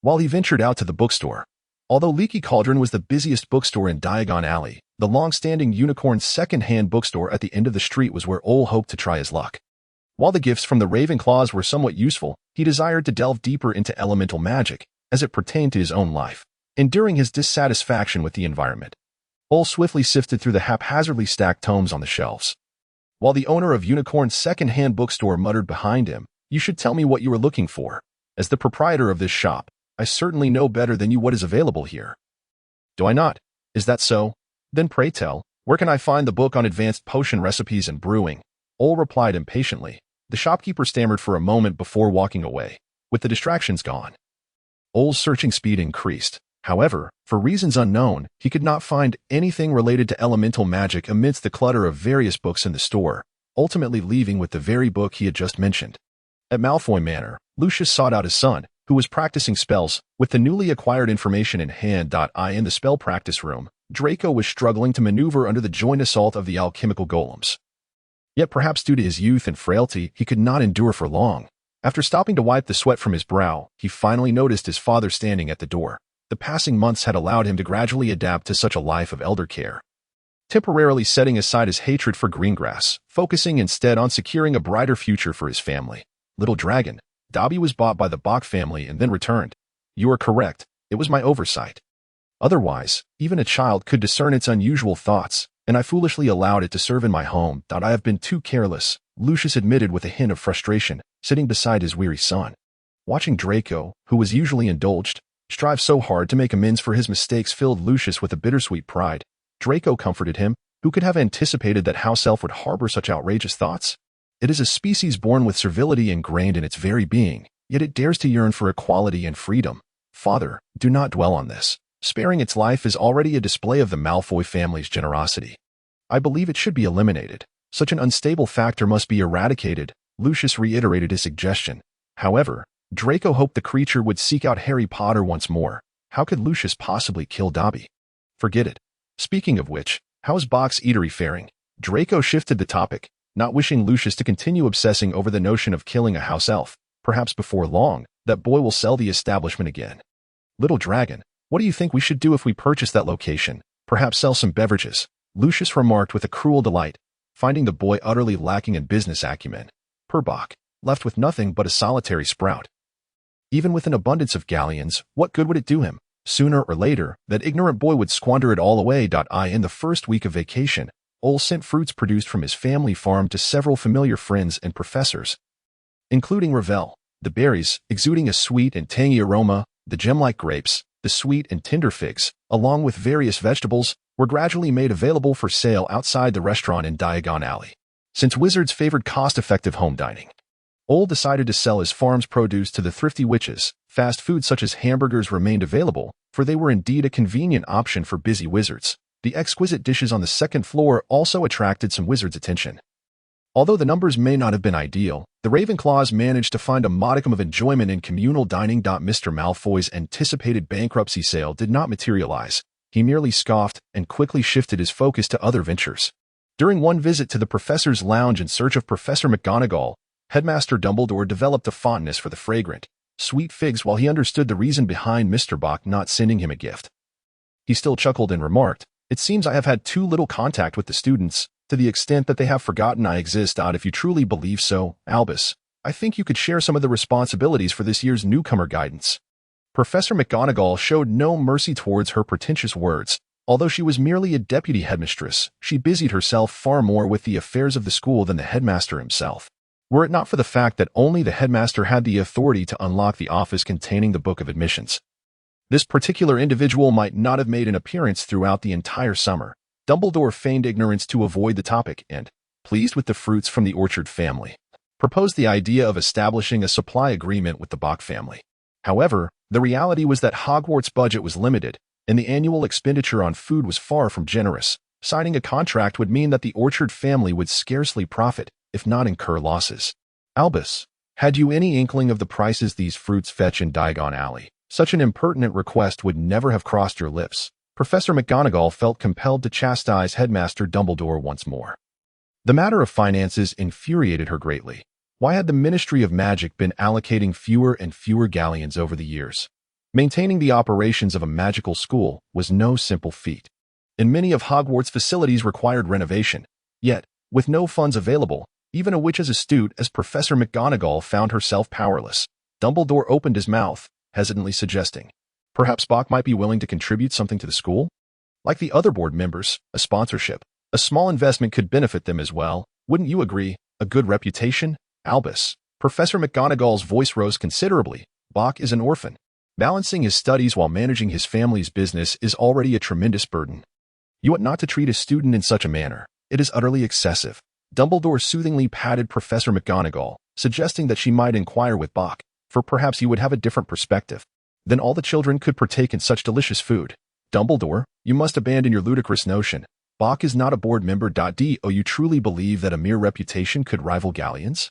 while he ventured out to the bookstore. Although Leaky Cauldron was the busiest bookstore in Diagon Alley, the long-standing Unicorn's second-hand bookstore at the end of the street was where Ole hoped to try his luck. While the gifts from the Ravenclaws were somewhat useful, he desired to delve deeper into elemental magic, as it pertained to his own life. Enduring his dissatisfaction with the environment, Ole swiftly sifted through the haphazardly stacked tomes on the shelves, while the owner of Unicorn's second-hand bookstore muttered behind him, "You should tell me what you are looking for. As the proprietor of this shop, I certainly know better than you what is available here." "Do I not? Is that so? Then pray tell, where can I find the book on advanced potion recipes and brewing? Ole replied impatiently. The shopkeeper stammered for a moment before walking away, with the distractions gone. Ole's searching speed increased. However, for reasons unknown, he could not find anything related to elemental magic amidst the clutter of various books in the store, ultimately leaving with the very book he had just mentioned. At Malfoy Manor, Lucius sought out his son, who was practicing spells. With the newly acquired information in hand. In the spell practice room, Draco was struggling to maneuver under the joint assault of the alchemical golems. Yet perhaps due to his youth and frailty, he could not endure for long. After stopping to wipe the sweat from his brow, he finally noticed his father standing at the door. The passing months had allowed him to gradually adapt to such a life of elder care. Temporarily setting aside his hatred for Greengrass, focusing instead on securing a brighter future for his family. Little dragon, Dobby was bought by the Bock family and then returned. You are correct, it was my oversight. Otherwise, even a child could discern its unusual thoughts, and I foolishly allowed it to serve in my home. I have been too careless, Lucius admitted with a hint of frustration, sitting beside his weary son. Watching Draco, who was usually indulged, strive so hard to make amends for his mistakes filled Lucius with a bittersweet pride. Draco comforted him. Who could have anticipated that house elf would harbor such outrageous thoughts? It is a species born with servility ingrained in its very being, yet it dares to yearn for equality and freedom. Father, do not dwell on this. Sparing its life is already a display of the Malfoy family's generosity. I believe it should be eliminated. Such an unstable factor must be eradicated. Lucius reiterated his suggestion. However, Draco hoped the creature would seek out Harry Potter once more. How could Lucius possibly kill Dobby? Forget it. Speaking of which, how's Bock's eatery faring? Draco shifted the topic, not wishing Lucius to continue obsessing over the notion of killing a house elf. Perhaps before long, that boy will sell the establishment again. Little dragon, what do you think we should do if we purchase that location? Perhaps sell some beverages, Lucius remarked with a cruel delight, finding the boy utterly lacking in business acumen. Poor Bock, left with nothing but a solitary sprout. Even with an abundance of galleons, what good would it do him? Sooner or later, that ignorant boy would squander it all away. In the first week of vacation, Ole sent fruits produced from his family farm to several familiar friends and professors, including Ravel. The berries, exuding a sweet and tangy aroma, the gem-like grapes, the sweet and tender figs, along with various vegetables, were gradually made available for sale outside the restaurant in Diagon Alley. Since wizards favored cost-effective home dining, Ole decided to sell his farm's produce to the thrifty witches. Fast food such as hamburgers remained available, for they were indeed a convenient option for busy wizards. The exquisite dishes on the second floor also attracted some wizards' attention. Although the numbers may not have been ideal, the Ravenclaws managed to find a modicum of enjoyment in communal dining. Mr. Malfoy's anticipated bankruptcy sale did not materialize. He merely scoffed and quickly shifted his focus to other ventures. During one visit to the professor's lounge in search of Professor McGonagall, Headmaster Dumbledore developed a fondness for the fragrant, sweet figs while he understood the reason behind Mr. Bock not sending him a gift. He still chuckled and remarked, "It seems I have had too little contact with the students, to the extent that they have forgotten I exist. If you truly believe so, Albus, I think you could share some of the responsibilities for this year's newcomer guidance." Professor McGonagall showed no mercy towards her pretentious words. Although she was merely a deputy headmistress, she busied herself far more with the affairs of the school than the headmaster himself. Were it not for the fact that only the headmaster had the authority to unlock the office containing the Book of Admissions, this particular individual might not have made an appearance throughout the entire summer. Dumbledore feigned ignorance to avoid the topic and, pleased with the fruits from the Orchard family, proposed the idea of establishing a supply agreement with the Bock family. However, the reality was that Hogwarts' budget was limited, and the annual expenditure on food was far from generous. Signing a contract would mean that the Orchard family would scarcely profit, if not incur losses. Albus, had you any inkling of the prices these fruits fetch in Diagon Alley? Such an impertinent request would never have crossed your lips. Professor McGonagall felt compelled to chastise Headmaster Dumbledore once more. The matter of finances infuriated her greatly. Why had the Ministry of Magic been allocating fewer and fewer galleons over the years? Maintaining the operations of a magical school was no simple feat, and many of Hogwarts' facilities required renovation. Yet, with no funds available, even a witch as astute as Professor McGonagall found herself powerless. Dumbledore opened his mouth, hesitantly suggesting, perhaps Bock might be willing to contribute something to the school? Like the other board members, a sponsorship, a small investment could benefit them as well. Wouldn't you agree? A good reputation? Albus, Professor McGonagall's voice rose considerably. Bock is an orphan. Balancing his studies while managing his family's business is already a tremendous burden. You ought not to treat a student in such a manner. It is utterly excessive. Dumbledore soothingly patted Professor McGonagall, suggesting that she might inquire with Bock, for perhaps he would have a different perspective. Then all the children could partake in such delicious food. Dumbledore, you must abandon your ludicrous notion. Bock is not a board member. Do you truly believe that a mere reputation could rival Galleon's?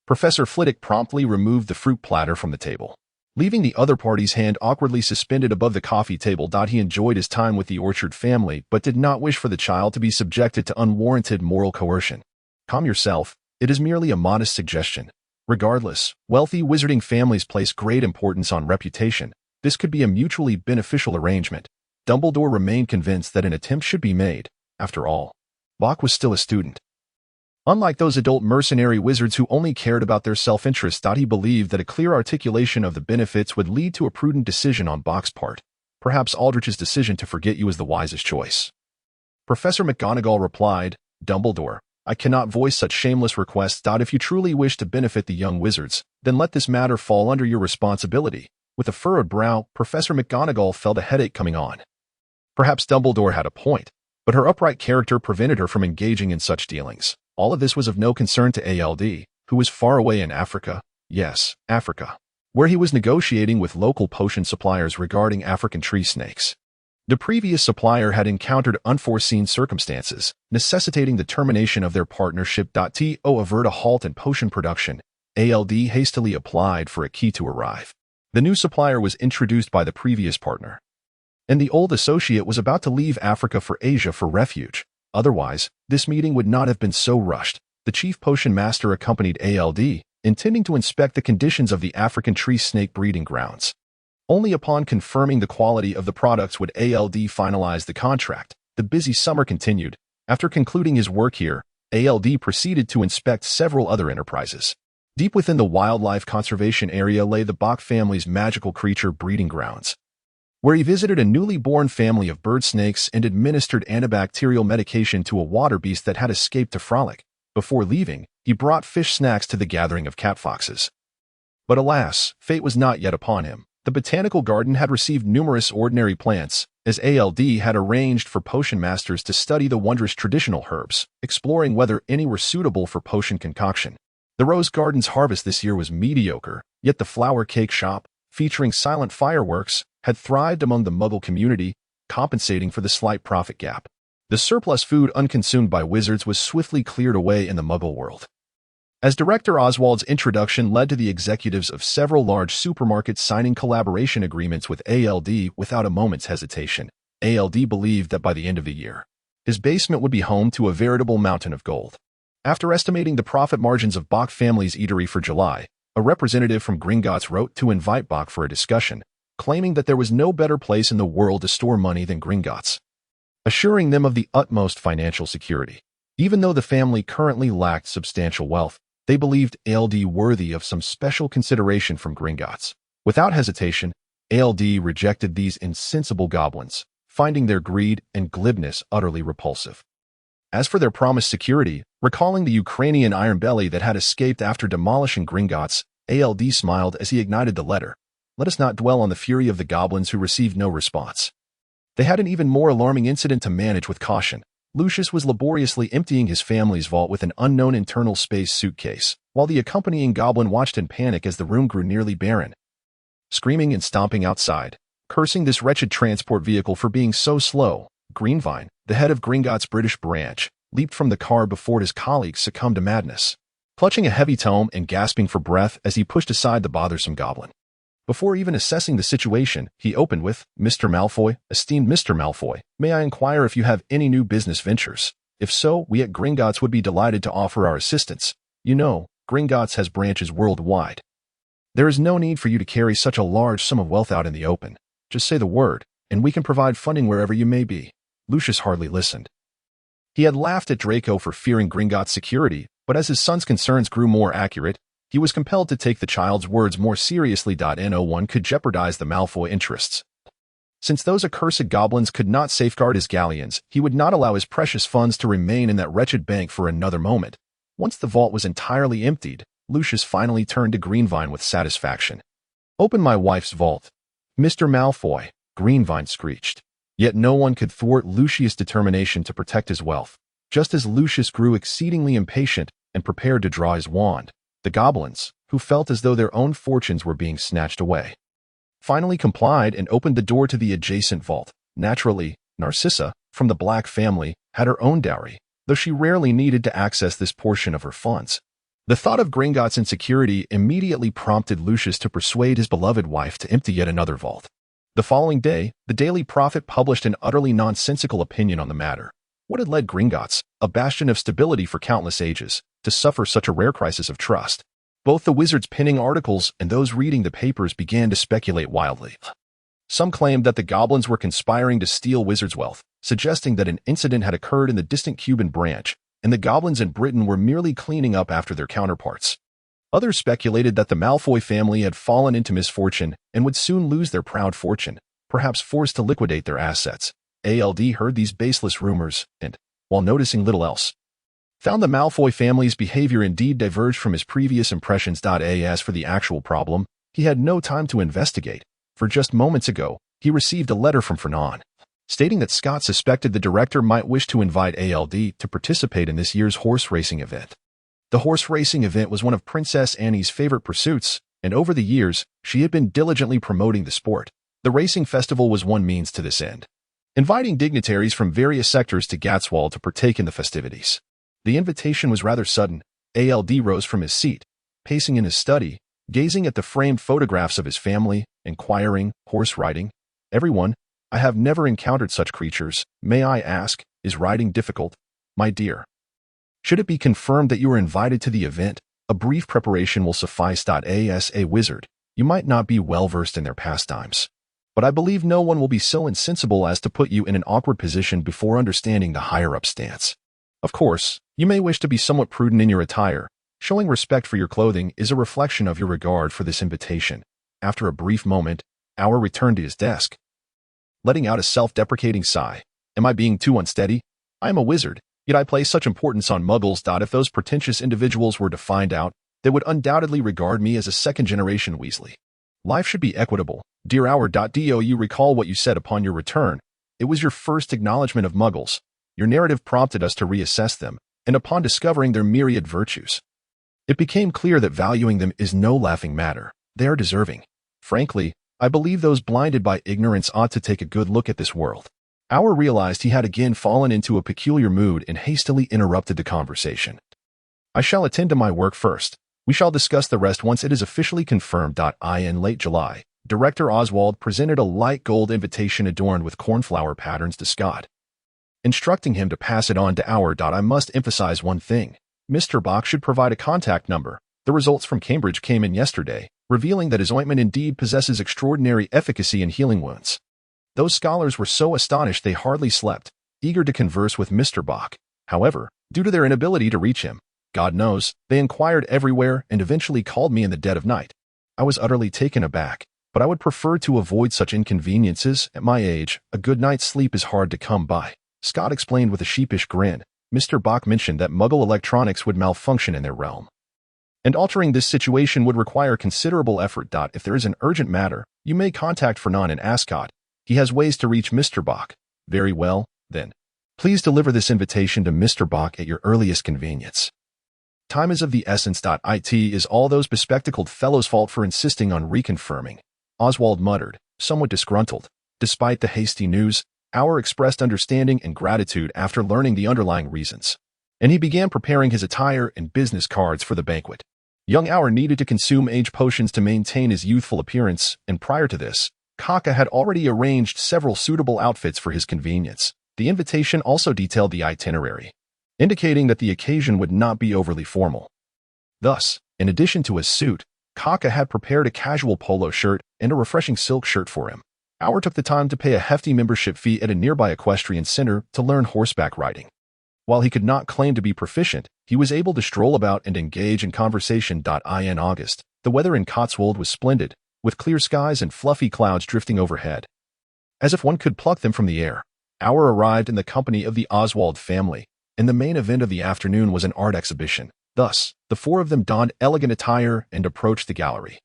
Professor Flitwick promptly removed the fruit platter from the table, leaving the other party's hand awkwardly suspended above the coffee table. He enjoyed his time with the Orchard family, but did not wish for the child to be subjected to unwarranted moral coercion. Calm yourself. It is merely a modest suggestion. Regardless, wealthy wizarding families place great importance on reputation. This could be a mutually beneficial arrangement. Dumbledore remained convinced that an attempt should be made. After all, Bock was still a student. Unlike those adult mercenary wizards who only cared about their self-interest, he believed that a clear articulation of the benefits would lead to a prudent decision on Bock's part. Perhaps Aldrich's decision to forget you was the wisest choice. Professor McGonagall replied, Dumbledore, I cannot voice such shameless requests. If you truly wish to benefit the young wizards, then let this matter fall under your responsibility. With a furrowed brow, Professor McGonagall felt a headache coming on. Perhaps Dumbledore had a point, but her upright character prevented her from engaging in such dealings. All of this was of no concern to ALD, who was far away in Africa. Yes, Africa, where he was negotiating with local potion suppliers regarding African tree snakes. The previous supplier had encountered unforeseen circumstances, necessitating the termination of their partnership. To avert a halt in potion production, ALD hastily applied for a key to arrive. The new supplier was introduced by the previous partner, and the old associate was about to leave Africa for Asia for refuge. Otherwise, this meeting would not have been so rushed. The chief potion master accompanied ALD, intending to inspect the conditions of the African tree snake breeding grounds. Only upon confirming the quality of the products would ALD finalize the contract. The busy summer continued. After concluding his work here, ALD proceeded to inspect several other enterprises. Deep within the wildlife conservation area lay the Bock family's magical creature breeding grounds, where he visited a newly born family of bird snakes and administered antibacterial medication to a water beast that had escaped to frolic. Before leaving, he brought fish snacks to the gathering of catfoxes. But alas, fate was not yet upon him. The botanical garden had received numerous ordinary plants, as ALD had arranged for potion masters to study the wondrous traditional herbs, exploring whether any were suitable for potion concoction. The rose garden's harvest this year was mediocre, yet the flower cake shop, featuring silent fireworks, had thrived among the Muggle community, compensating for the slight profit gap. The surplus food unconsumed by wizards was swiftly cleared away in the Muggle world. As Director Oswald's introduction led to the executives of several large supermarkets signing collaboration agreements with ALD without a moment's hesitation, ALD believed that by the end of the year, his basement would be home to a veritable mountain of gold. After estimating the profit margins of Bock family's eatery for July, a representative from Gringotts wrote to invite Bock for a discussion, claiming that there was no better place in the world to store money than Gringotts, assuring them of the utmost financial security. Even though the family currently lacked substantial wealth, they believed ALD worthy of some special consideration from Gringotts. Without hesitation, ALD rejected these insensible goblins, finding their greed and glibness utterly repulsive. As for their promised security, recalling the Ukrainian iron belly that had escaped after demolishing Gringotts, ALD smiled as he ignited the letter. Let us not dwell on the fury of the goblins who received no response. They had an even more alarming incident to manage with caution. Lucius was laboriously emptying his family's vault with an unknown internal space suitcase, while the accompanying goblin watched in panic as the room grew nearly barren. Screaming and stomping outside, cursing this wretched transport vehicle for being so slow, Greenvine, the head of Gringotts' British branch, leaped from the car before his colleagues succumbed to madness, clutching a heavy tome and gasping for breath as he pushed aside the bothersome goblin. Before even assessing the situation, he opened with, Mr. Malfoy, esteemed Mr. Malfoy, may I inquire if you have any new business ventures? If so, we at Gringotts would be delighted to offer our assistance. You know, Gringotts has branches worldwide. There is no need for you to carry such a large sum of wealth out in the open. Just say the word, and we can provide funding wherever you may be. Lucius hardly listened. He had laughed at Draco for fearing Gringotts' security, but as his son's concerns grew more accurate, he was compelled to take the child's words more seriously. No one could jeopardize the Malfoy interests. Since those accursed goblins could not safeguard his galleons, he would not allow his precious funds to remain in that wretched bank for another moment. Once the vault was entirely emptied, Lucius finally turned to Greenvine with satisfaction. Open my wife's vault. Mr. Malfoy, Greenvine screeched. Yet no one could thwart Lucius' determination to protect his wealth. Just as Lucius grew exceedingly impatient and prepared to draw his wand, the goblins, who felt as though their own fortunes were being snatched away, finally complied and opened the door to the adjacent vault. Naturally, Narcissa, from the Black family, had her own dowry, though she rarely needed to access this portion of her funds. The thought of Gringotts' insecurity immediately prompted Lucius to persuade his beloved wife to empty yet another vault. The following day, the Daily Prophet published an utterly nonsensical opinion on the matter. What had led Gringotts, a bastion of stability for countless ages, to suffer such a rare crisis of trust? Both the wizards penning articles and those reading the papers began to speculate wildly. Some claimed that the goblins were conspiring to steal wizards' wealth, suggesting that an incident had occurred in the distant Cuban branch, and the goblins in Britain were merely cleaning up after their counterparts. Others speculated that the Malfoy family had fallen into misfortune and would soon lose their proud fortune, perhaps forced to liquidate their assets. ALD heard these baseless rumors and, while noticing little else, found the Malfoy family's behavior indeed diverged from his previous impressions. As for the actual problem, he had no time to investigate, for just moments ago, he received a letter from Fernand, stating that Scott suspected the director might wish to invite ALD to participate in this year's horse racing event. The horse racing event was one of Princess Annie's favorite pursuits, and over the years, she had been diligently promoting the sport. The racing festival was one means to this end, inviting dignitaries from various sectors to Gatswald to partake in the festivities. The invitation was rather sudden. ALD rose from his seat, pacing in his study, gazing at the framed photographs of his family, inquiring, horse riding. Everyone, I have never encountered such creatures. May I ask, is riding difficult? My dear, should it be confirmed that you are invited to the event, a brief preparation will suffice. As a wizard, you might not be well versed in their pastimes, but I believe no one will be so insensible as to put you in an awkward position before understanding the higher-up stance. Of course, you may wish to be somewhat prudent in your attire. Showing respect for your clothing is a reflection of your regard for this invitation. After a brief moment, Auer returned to his desk, letting out a self-deprecating sigh. Am I being too unsteady? I am a wizard, yet I place such importance on muggles. If those pretentious individuals were to find out, they would undoubtedly regard me as a second-generation Weasley. Life should be equitable. Dear Auer. Do you recall what you said upon your return? It was your first acknowledgement of muggles. Your narrative prompted us to reassess them, and upon discovering their myriad virtues, it became clear that valuing them is no laughing matter. They are deserving. Frankly, I believe those blinded by ignorance ought to take a good look at this world. Auer realized he had again fallen into a peculiar mood and hastily interrupted the conversation. I shall attend to my work first. We shall discuss the rest once it is officially confirmed. In late July, Director Oswald presented a light gold invitation adorned with cornflower patterns to Scott, instructing him to pass it on to Auer. I must emphasize one thing. Mr. Bock should provide a contact number. The results from Cambridge came in yesterday, revealing that his ointment indeed possesses extraordinary efficacy in healing wounds. Those scholars were so astonished they hardly slept, eager to converse with Mr. Bock. However, due to their inability to reach him, God knows, they inquired everywhere and eventually called me in the dead of night. I was utterly taken aback, but I would prefer to avoid such inconveniences. At my age, a good night's sleep is hard to come by. Scott explained with a sheepish grin. Mr. Bock mentioned that Muggle electronics would malfunction in their realm, and altering this situation would require considerable effort. If there is an urgent matter, you may contact Fernand in Ascot. He has ways to reach Mr. Bock. Very well, then. Please deliver this invitation to Mr. Bock at your earliest convenience. Time is of the essence. It is all those bespectacled fellows' fault for insisting on reconfirming, Oswald muttered, somewhat disgruntled. Despite the hasty news, Auer expressed understanding and gratitude after learning the underlying reasons, and he began preparing his attire and business cards for the banquet. Young Auer needed to consume age potions to maintain his youthful appearance, and prior to this, Kaka had already arranged several suitable outfits for his convenience. The invitation also detailed the itinerary, indicating that the occasion would not be overly formal. Thus, in addition to his suit, Kaka had prepared a casual polo shirt and a refreshing silk shirt for him. Auer took the time to pay a hefty membership fee at a nearby equestrian center to learn horseback riding. While he could not claim to be proficient, he was able to stroll about and engage in conversation. In August, the weather in Cotswold was splendid, with clear skies and fluffy clouds drifting overhead, as if one could pluck them from the air. Auer arrived in the company of the Oswald family, and the main event of the afternoon was an art exhibition. Thus, the four of them donned elegant attire and approached the gallery.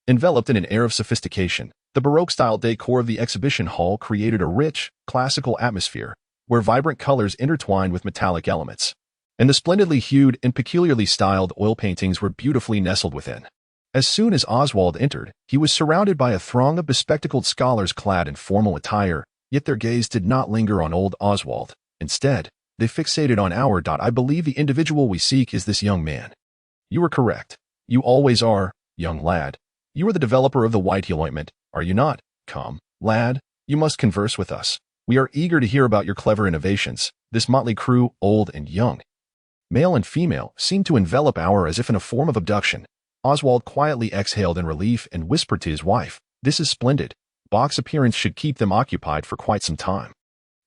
Enveloped in an air of sophistication, The Baroque-style decor of the exhibition hall created a rich, classical atmosphere, where vibrant colors intertwined with metallic elements, and the splendidly hued and peculiarly styled oil paintings were beautifully nestled within. As soon as Oswald entered, he was surrounded by a throng of bespectacled scholars clad in formal attire, yet their gaze did not linger on old Oswald. Instead, they fixated on our. I believe the individual we seek is this young man. You are correct. You always are, young lad. You are the developer of the white heel ointment, are you not? Come, lad, you must converse with us. We are eager to hear about your clever innovations. This motley crew, old and young, male and female, seemed to envelop our as if in a form of abduction. Oswald quietly exhaled in relief and whispered to his wife, "This is splendid. Bock's appearance should keep them occupied for quite some time."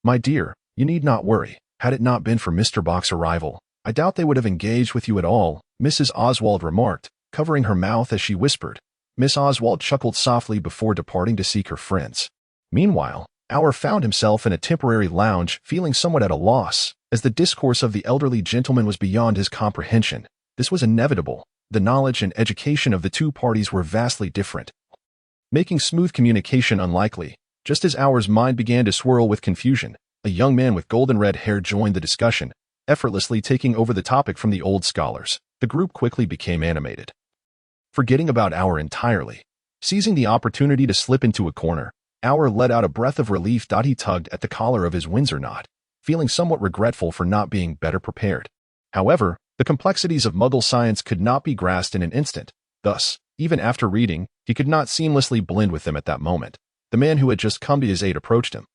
"My dear, you need not worry. Had it not been for Mr. Bock's arrival, I doubt they would have engaged with you at all," Mrs. Oswald remarked, covering her mouth as she whispered. Miss Oswald chuckled softly before departing to seek her friends. Meanwhile, Our found himself in a temporary lounge, feeling somewhat at a loss, as the discourse of the elderly gentleman was beyond his comprehension. This was inevitable. The knowledge and education of the two parties were vastly different, making smooth communication unlikely. Just as Our's mind began to swirl with confusion, a young man with golden red hair joined the discussion, effortlessly taking over the topic from the old scholars. The group quickly became animated, forgetting about Our entirely. Seizing the opportunity to slip into a corner, Our let out a breath of relief. He tugged at the collar of his Windsor knot, feeling somewhat regretful for not being better prepared. However, the complexities of Muggle science could not be grasped in an instant. Thus, even after reading, he could not seamlessly blend with them at that moment. The man who had just come to his aid approached him,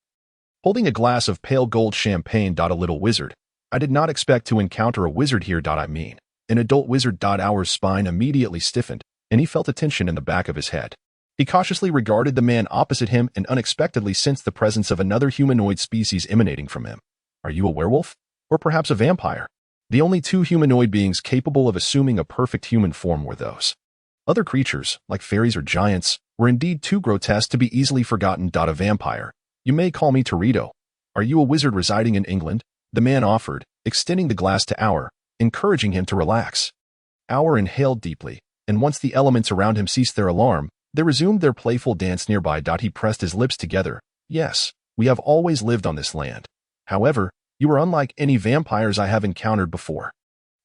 holding a glass of pale gold champagne. A little wizard. I did not expect to encounter a wizard here. I mean, an adult wizard. Our's spine immediately stiffened, and he felt a tension in the back of his head. He cautiously regarded the man opposite him and unexpectedly sensed the presence of another humanoid species emanating from him. Are you a werewolf? Or perhaps a vampire? The only two humanoid beings capable of assuming a perfect human form were those. Other creatures, like fairies or giants, were indeed too grotesque to be easily forgotten. A vampire. You may call me Torito. Are you a wizard residing in England? The man offered, extending the glass to Our, encouraging him to relax. Our inhaled deeply, and once the elements around him ceased their alarm, they resumed their playful dance nearby. He pressed his lips together. Yes, we have always lived on this land. However, you are unlike any vampires I have encountered before.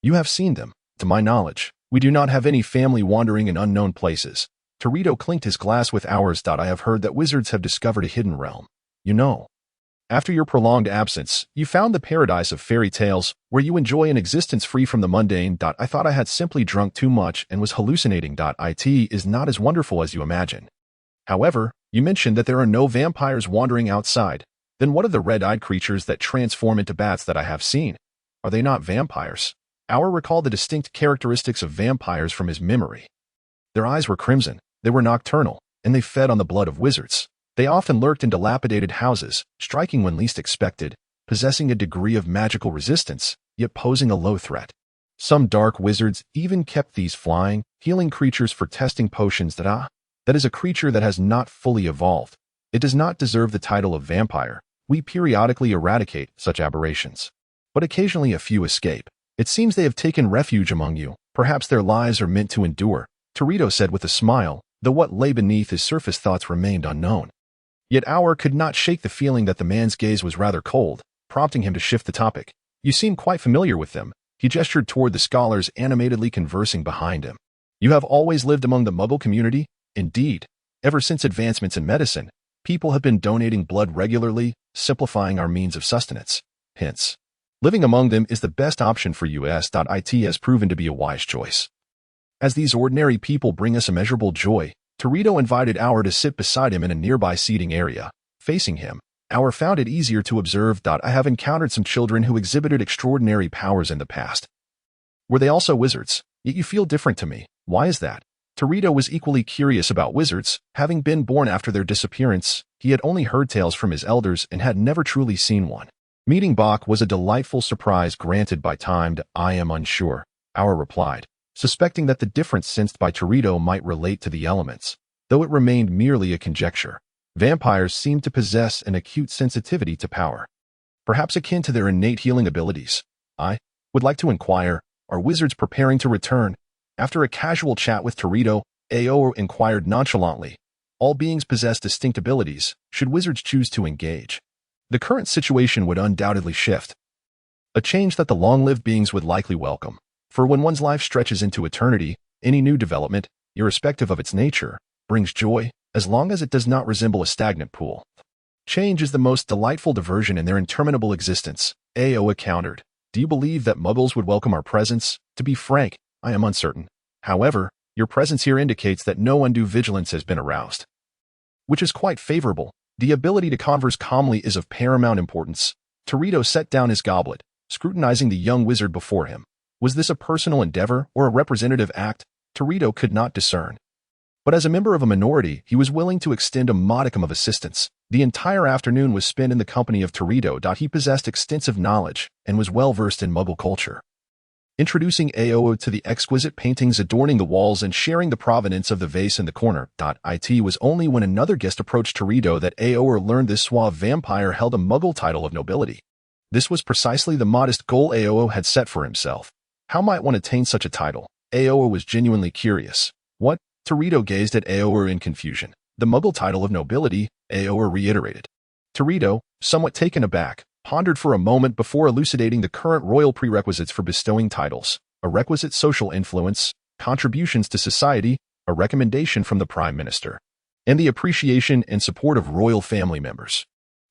You have seen them. To my knowledge, we do not have any family wandering in unknown places. Torito clinked his glass with Ours. I have heard that wizards have discovered a hidden realm. You know, after your prolonged absence, you found the paradise of fairy tales, where you enjoy an existence free from the mundane. I thought I had simply drunk too much and was hallucinating. It is not as wonderful as you imagine. However, you mentioned that there are no vampires wandering outside. Then what of the red-eyed creatures that transform into bats that I have seen? Are they not vampires? Our recalled the distinct characteristics of vampires from his memory. Their eyes were crimson, they were nocturnal, and they fed on the blood of wizards. They often lurked in dilapidated houses, striking when least expected, possessing a degree of magical resistance, yet posing a low threat. Some dark wizards even kept these flying, healing creatures for testing potions. That is a creature that has not fully evolved. It does not deserve the title of vampire. We periodically eradicate such aberrations, but occasionally a few escape. It seems they have taken refuge among you. Perhaps their lives are meant to endure, Torito said with a smile, though what lay beneath his surface thoughts remained unknown. Yet Our could not shake the feeling that the man's gaze was rather cold, prompting him to shift the topic. You seem quite familiar with them. He gestured toward the scholars animatedly conversing behind him. You have always lived among the Muggle community? Indeed. Ever since advancements in medicine, people have been donating blood regularly, simplifying our means of sustenance. Hence, living among them is the best option for us. It has proven to be a wise choice. As these ordinary people bring us immeasurable joy, Torito invited Our to sit beside him in a nearby seating area. Facing him, Our found it easier to observe. I have encountered some children who exhibited extraordinary powers in the past. Were they also wizards? Yet you feel different to me. Why is that? Torito was equally curious about wizards. Having been born after their disappearance, he had only heard tales from his elders and had never truly seen one. Meeting Bock was a delightful surprise granted by time. I am unsure, Our replied, suspecting that the difference sensed by Torito might relate to the elements, though it remained merely a conjecture. Vampires seemed to possess an acute sensitivity to power, perhaps akin to their innate healing abilities. I would like to inquire, are wizards preparing to return? After a casual chat with Torito, Ao inquired nonchalantly. All beings possess distinct abilities, should wizards choose to engage. The current situation would undoubtedly shift. A change that the long-lived beings would likely welcome. For when one's life stretches into eternity, any new development, irrespective of its nature, brings joy, as long as it does not resemble a stagnant pool. Change is the most delightful diversion in their interminable existence. Aoa countered. Do you believe that muggles would welcome our presence? To be frank, I am uncertain. However, your presence here indicates that no undue vigilance has been aroused, which is quite favorable. The ability to converse calmly is of paramount importance. Torito set down his goblet, scrutinizing the young wizard before him. Was this a personal endeavor or a representative act? Torito could not discern. But as a member of a minority, he was willing to extend a modicum of assistance. The entire afternoon was spent in the company of Torito. He possessed extensive knowledge and was well versed in Muggle culture. Introducing Aoa to the exquisite paintings adorning the walls and sharing the provenance of the vase in the corner. It was only when another guest approached Torito that Aoa learned this suave vampire held a Muggle title of nobility. This was precisely the modest goal Aoa had set for himself. How might one attain such a title? Aoa was genuinely curious. What? Torito gazed at Aoa in confusion. The Muggle title of nobility, Aoa reiterated. Torito, somewhat taken aback, pondered for a moment before elucidating the current royal prerequisites for bestowing titles: a requisite social influence, contributions to society, a recommendation from the Prime Minister, and the appreciation and support of royal family members.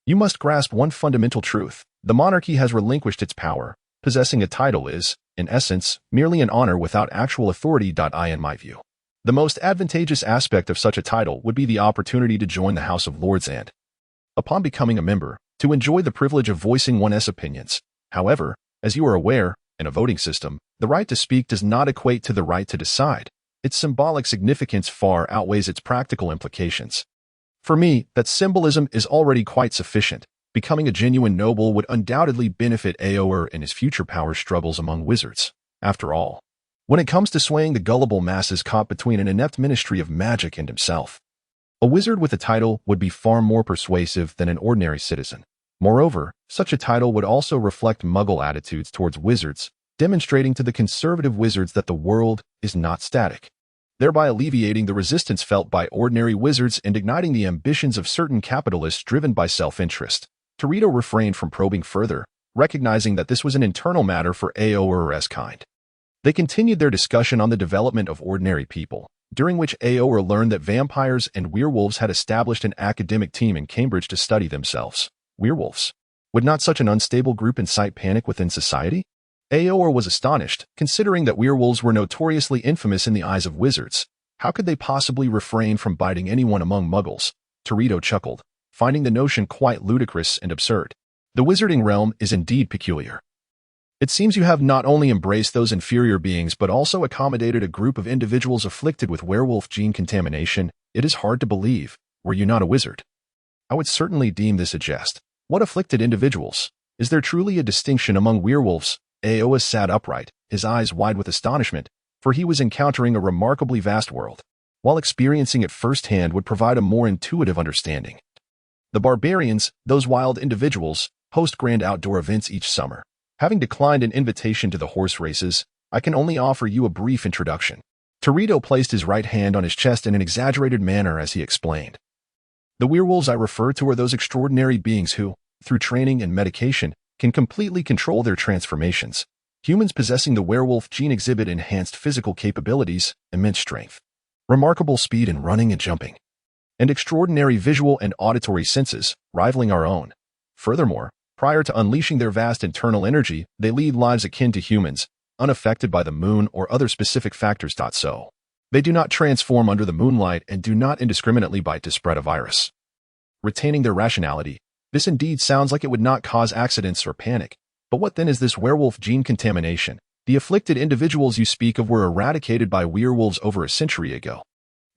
You must grasp one fundamental truth. The monarchy has relinquished its power. Possessing a title is, in essence, merely an honor without actual authority. In my view, the most advantageous aspect of such a title would be the opportunity to join the House of Lords and, upon becoming a member, to enjoy the privilege of voicing one's opinions. However, as you are aware, in a voting system, the right to speak does not equate to the right to decide. Its symbolic significance far outweighs its practical implications. For me, that symbolism is already quite sufficient. Becoming a genuine noble would undoubtedly benefit Aoa in his future power struggles among wizards. After all, when it comes to swaying the gullible masses caught between an inept ministry of magic and himself, a wizard with a title would be far more persuasive than an ordinary citizen. Moreover, such a title would also reflect Muggle attitudes towards wizards, demonstrating to the conservative wizards that the world is not static, thereby alleviating the resistance felt by ordinary wizards and igniting the ambitions of certain capitalists driven by self-interest. Torito refrained from probing further, recognizing that this was an internal matter for Aoa's kind. They continued their discussion on the development of ordinary people, during which Aoa learned that vampires and werewolves had established an academic team in Cambridge to study themselves. Werewolves? Would not such an unstable group incite panic within society? Aoa was astonished, considering that werewolves were notoriously infamous in the eyes of wizards. How could they possibly refrain from biting anyone among muggles? Torito chuckled, finding the notion quite ludicrous and absurd. The wizarding realm is indeed peculiar. It seems you have not only embraced those inferior beings but also accommodated a group of individuals afflicted with werewolf gene contamination. It is hard to believe. Were you not a wizard? I would certainly deem this a jest. What afflicted individuals? Is there truly a distinction among werewolves? Aoa sat upright, his eyes wide with astonishment, for he was encountering a remarkably vast world. While experiencing it firsthand would provide a more intuitive understanding. The barbarians, those wild individuals, host grand outdoor events each summer. Having declined an invitation to the horse races, I can only offer you a brief introduction. Torito placed his right hand on his chest in an exaggerated manner as he explained. The werewolves I refer to are those extraordinary beings who, through training and medication, can completely control their transformations. Humans possessing the werewolf gene exhibit enhanced physical capabilities, immense strength, remarkable speed in running and jumping, and extraordinary visual and auditory senses, rivaling our own. Furthermore, prior to unleashing their vast internal energy, they lead lives akin to humans, unaffected by the moon or other specific factors. So, they do not transform under the moonlight and do not indiscriminately bite to spread a virus. Retaining their rationality, this indeed sounds like it would not cause accidents or panic. But what then is this werewolf gene contamination? The afflicted individuals you speak of were eradicated by werewolves over a century ago.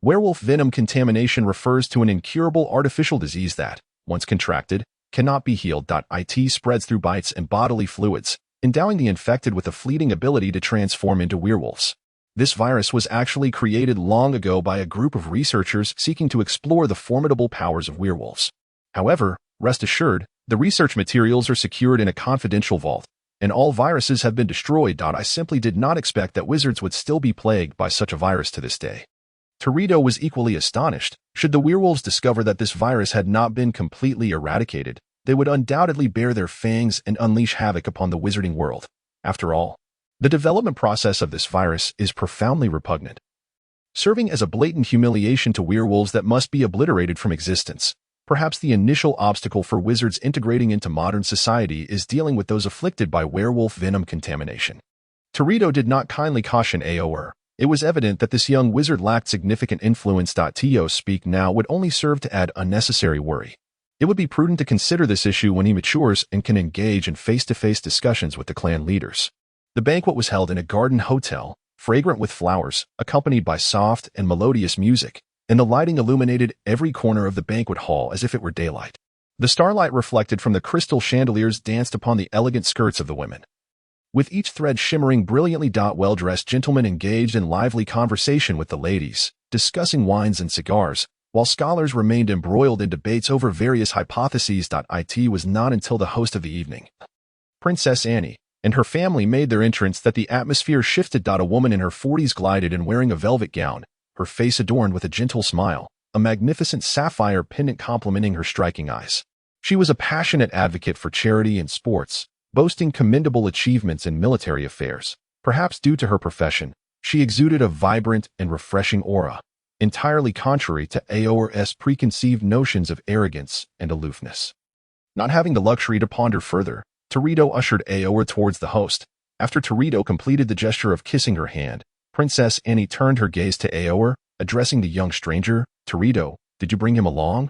Werewolf venom contamination refers to an incurable artificial disease that, once contracted, cannot be healed. It spreads through bites and bodily fluids, endowing the infected with a fleeting ability to transform into werewolves. This virus was actually created long ago by a group of researchers seeking to explore the formidable powers of werewolves. However, rest assured, the research materials are secured in a confidential vault, and all viruses have been destroyed. I simply did not expect that wizards would still be plagued by such a virus to this day. Torito was equally astonished. Should the werewolves discover that this virus had not been completely eradicated, they would undoubtedly bare their fangs and unleash havoc upon the wizarding world. After all, the development process of this virus is profoundly repugnant, serving as a blatant humiliation to werewolves that must be obliterated from existence. Perhaps the initial obstacle for wizards integrating into modern society is dealing with those afflicted by werewolf venom contamination. Torito did not kindly caution Aor. It was evident that this young wizard lacked significant influence. To speak now would only serve to add unnecessary worry. It would be prudent to consider this issue when he matures and can engage in face-to-face discussions with the clan leaders. The banquet was held in a garden hotel, fragrant with flowers, accompanied by soft and melodious music, and the lighting illuminated every corner of the banquet hall as if it were daylight. The starlight reflected from the crystal chandeliers danced upon the elegant skirts of the women, with each thread shimmering brilliantly. Well-dressed gentlemen engaged in lively conversation with the ladies, discussing wines and cigars, while scholars remained embroiled in debates over various hypotheses. It was not until the host of the evening, Princess Annie, and her family made their entrance that the atmosphere shifted. A woman in her 40s glided in wearing a velvet gown, her face adorned with a gentle smile, a magnificent sapphire pendant complementing her striking eyes. She was a passionate advocate for charity and sports, boasting commendable achievements in military affairs. Perhaps due to her profession, she exuded a vibrant and refreshing aura, entirely contrary to Aor's preconceived notions of arrogance and aloofness. Not having the luxury to ponder further, Torito ushered Aor towards the host. After Torito completed the gesture of kissing her hand, Princess Annie turned her gaze to Aor, addressing the young stranger. Torito, did you bring him along?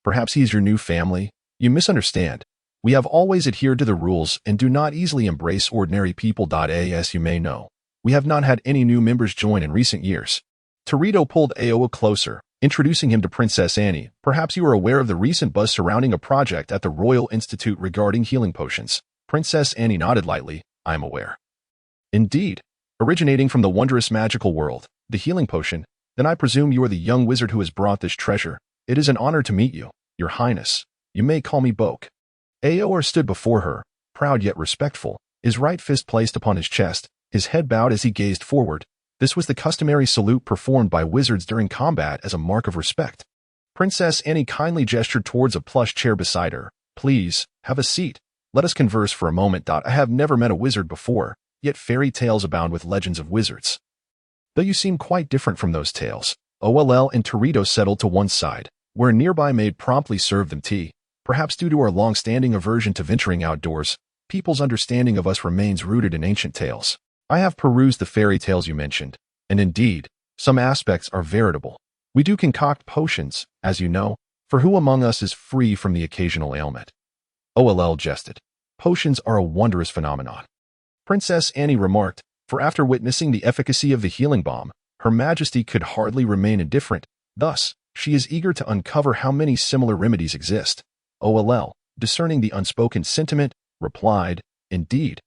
Perhaps he is your new family? You misunderstand. We have always adhered to the rules and do not easily embrace ordinary people. As you may know, we have not had any new members join in recent years. Torito pulled Aoa closer, introducing him to Princess Annie. Perhaps you are aware of the recent buzz surrounding a project at the Royal Institute regarding healing potions. Princess Annie nodded lightly. I am aware. Indeed. Originating from the wondrous magical world, the healing potion, then I presume you are the young wizard who has brought this treasure. It is an honor to meet you, Your Highness. You may call me Bock. Aor stood before her, proud yet respectful, his right fist placed upon his chest, his head bowed as he gazed forward. This was the customary salute performed by wizards during combat as a mark of respect. Princess Annie kindly gestured towards a plush chair beside her. Please, have a seat. Let us converse for a moment. I have never met a wizard before, yet fairy tales abound with legends of wizards. Though you seem quite different from those tales. OLL and Torito settled to one side, where a nearby maid promptly served them tea. Perhaps due to our long-standing aversion to venturing outdoors, people's understanding of us remains rooted in ancient tales. I have perused the fairy tales you mentioned, and indeed, some aspects are veritable. We do concoct potions, as you know, for who among us is free from the occasional ailment? OLL jested. Potions are a wondrous phenomenon, Princess Annie remarked, for after witnessing the efficacy of the healing balm, Her Majesty could hardly remain indifferent. Thus, she is eager to uncover how many similar remedies exist. OLL, discerning the unspoken sentiment, replied, Indeed.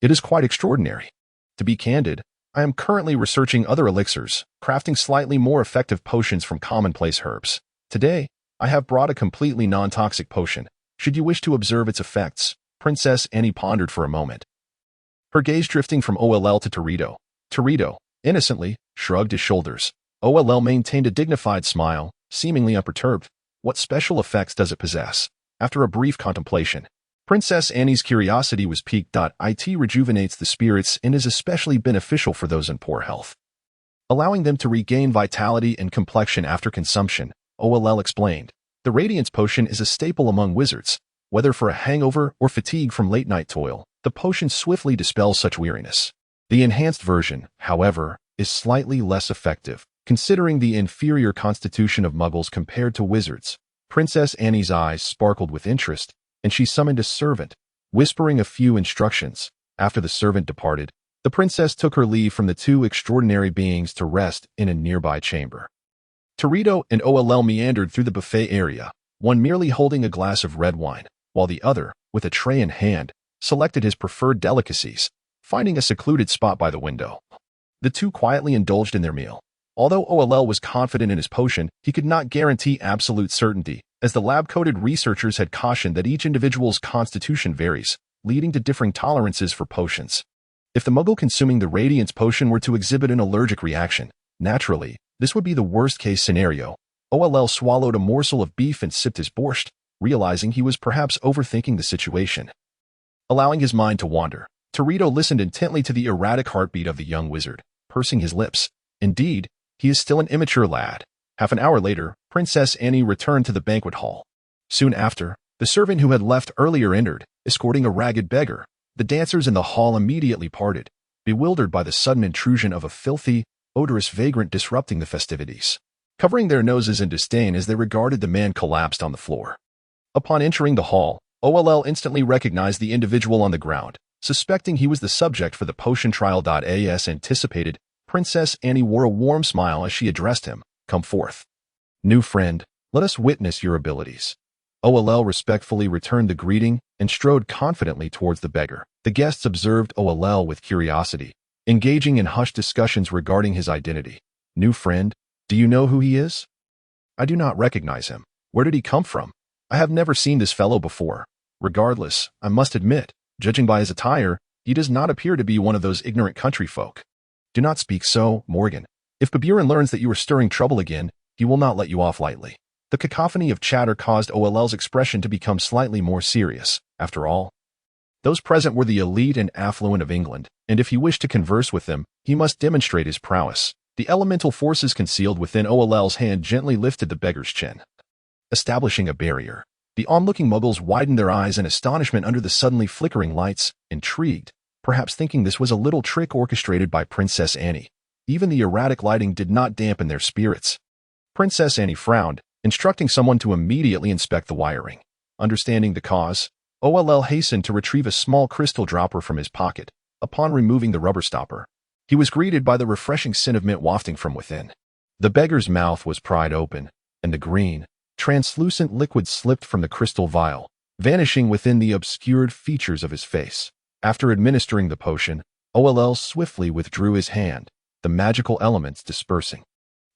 It is quite extraordinary. To be candid, I am currently researching other elixirs, crafting slightly more effective potions from commonplace herbs. Today, I have brought a completely non-toxic potion. Should you wish to observe its effects, Princess Annie pondered for a moment, her gaze drifting from OLL to Torito. Torito, innocently, shrugged his shoulders. OLL maintained a dignified smile, seemingly unperturbed. What special effects does it possess? After a brief contemplation, Princess Annie's curiosity was piqued. It rejuvenates the spirits and is especially beneficial for those in poor health, allowing them to regain vitality and complexion after consumption, OLL explained. The Radiance Potion is a staple among wizards. Whether for a hangover or fatigue from late-night toil, the potion swiftly dispels such weariness. The enhanced version, however, is slightly less effective, considering the inferior constitution of muggles compared to wizards. Princess Annie's eyes sparkled with interest, and she summoned a servant, whispering a few instructions. After the servant departed, the princess took her leave from the two extraordinary beings to rest in a nearby chamber. Torito and OLL meandered through the buffet area, one merely holding a glass of red wine, while the other, with a tray in hand, selected his preferred delicacies, finding a secluded spot by the window. The two quietly indulged in their meal. Although OLL was confident in his potion, he could not guarantee absolute certainty, as the lab-coated researchers had cautioned that each individual's constitution varies, leading to differing tolerances for potions. If the muggle consuming the Radiance Potion were to exhibit an allergic reaction, naturally, This would be the worst-case scenario. OLL swallowed a morsel of beef and sipped his borscht, realizing he was perhaps overthinking the situation. Allowing his mind to wander, Torito listened intently to the erratic heartbeat of the young wizard, pursing his lips. Indeed, he is still an immature lad. Half an hour later, Princess Annie returned to the banquet hall. Soon after, the servant who had left earlier entered, escorting a ragged beggar. The dancers in the hall immediately parted, bewildered by the sudden intrusion of a filthy, odorous vagrant disrupting the festivities. Covering their noses in disdain as they regarded the man collapsed on the floor. Upon entering the hall, OLL instantly recognized the individual on the ground, suspecting he was the subject for the potion trial. As anticipated, Princess Annie wore a warm smile as she addressed him. Come forth. New friend, let us witness your abilities. OLL respectfully returned the greeting and strode confidently towards the beggar. The guests observed OLL with curiosity, engaging in hushed discussions regarding his identity. New friend, do you know who he is? I do not recognize him. Where did he come from? I have never seen this fellow before. Regardless, I must admit, judging by his attire, he does not appear to be one of those ignorant country folk. Do not speak so, Morgan. If Baburin learns that you are stirring trouble again, he will not let you off lightly. The cacophony of chatter caused OLL's expression to become slightly more serious. After all, those present were the elite and affluent of England, and if he wished to converse with them, he must demonstrate his prowess. The elemental forces concealed within OLL's hand gently lifted the beggar's chin, establishing a barrier. The onlooking muggles widened their eyes in astonishment under the suddenly flickering lights, intrigued, perhaps thinking this was a little trick orchestrated by Princess Annie. Even the erratic lighting did not dampen their spirits. Princess Annie frowned, instructing someone to immediately inspect the wiring. Understanding the cause, OLL hastened to retrieve a small crystal dropper from his pocket. Upon removing the rubber stopper, he was greeted by the refreshing scent of mint wafting from within. The beggar's mouth was pried open, and the green, translucent liquid slipped from the crystal vial, vanishing within the obscured features of his face. After administering the potion, OLL swiftly withdrew his hand, the magical elements dispersing,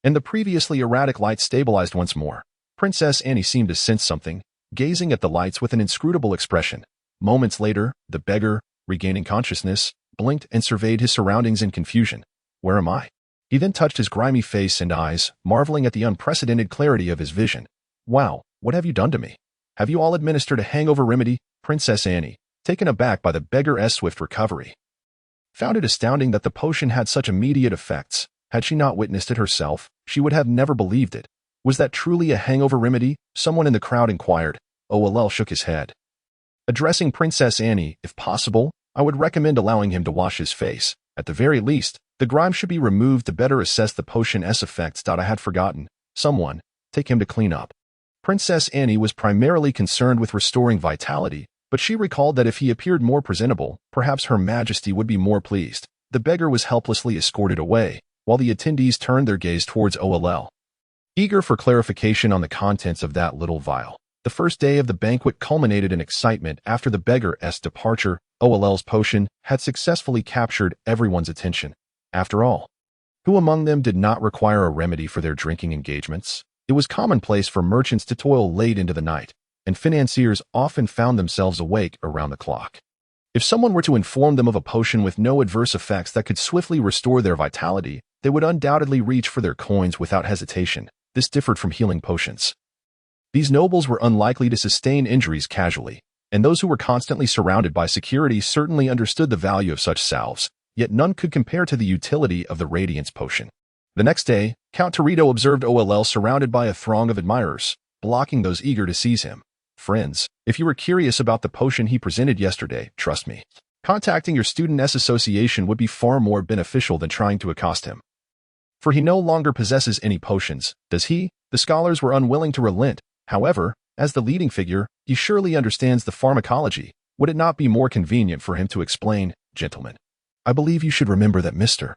and the previously erratic light stabilized once more. Princess Annie seemed to sense something, gazing at the lights with an inscrutable expression. Moments later, the beggar, regaining consciousness, blinked and surveyed his surroundings in confusion. Where am I? He then touched his grimy face and eyes, marveling at the unprecedented clarity of his vision. Wow, what have you done to me? Have you all administered a hangover remedy? Princess Annie, taken aback by the beggar's swift recovery, found it astounding that the potion had such immediate effects. Had she not witnessed it herself, she would have never believed it. Was that truly a hangover remedy? Someone in the crowd inquired. OLL shook his head. Addressing Princess Annie, if possible, I would recommend allowing him to wash his face. At the very least, the grime should be removed to better assess the potion's effects. I had forgotten. Someone, take him to clean up. Princess Annie was primarily concerned with restoring vitality, but she recalled that if he appeared more presentable, perhaps Her Majesty would be more pleased. The beggar was helplessly escorted away, while the attendees turned their gaze towards OLL, eager for clarification on the contents of that little vial. The first day of the banquet culminated in excitement after the beggar's departure. OLL's potion had successfully captured everyone's attention. After all, who among them did not require a remedy for their drinking engagements? It was commonplace for merchants to toil late into the night, and financiers often found themselves awake around the clock. If someone were to inform them of a potion with no adverse effects that could swiftly restore their vitality, they would undoubtedly reach for their coins without hesitation. This differed from healing potions. These nobles were unlikely to sustain injuries casually, and those who were constantly surrounded by security certainly understood the value of such salves, yet none could compare to the utility of the Radiance potion. The next day, Count Torito observed OLL surrounded by a throng of admirers, blocking those eager to seize him. Friends, if you were curious about the potion he presented yesterday, trust me, contacting your student's association would be far more beneficial than trying to accost him. For he no longer possesses any potions, does he? The scholars were unwilling to relent. However, as the leading figure, he surely understands the pharmacology. Would it not be more convenient for him to explain? Gentlemen, I believe you should remember that Mr.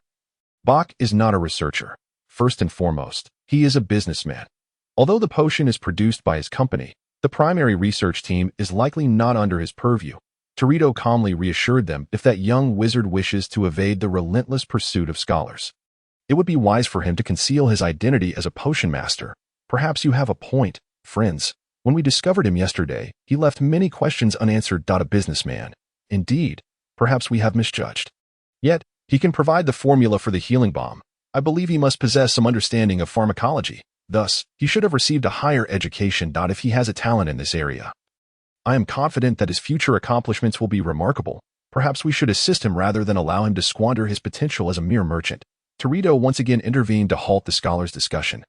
Bock is not a researcher. First and foremost, he is a businessman. Although the potion is produced by his company, the primary research team is likely not under his purview. Torito calmly reassured them if that young wizard wishes to evade the relentless pursuit of scholars, it would be wise for him to conceal his identity as a potion master. Perhaps you have a point, friends. When we discovered him yesterday, he left many questions unanswered. A businessman. Indeed, perhaps we have misjudged. Yet, he can provide the formula for the healing balm. I believe he must possess some understanding of pharmacology. Thus, he should have received a higher education. If he has a talent in this area, I am confident that his future accomplishments will be remarkable. Perhaps we should assist him rather than allow him to squander his potential as a mere merchant. Torito once again intervened to halt the scholar's discussion,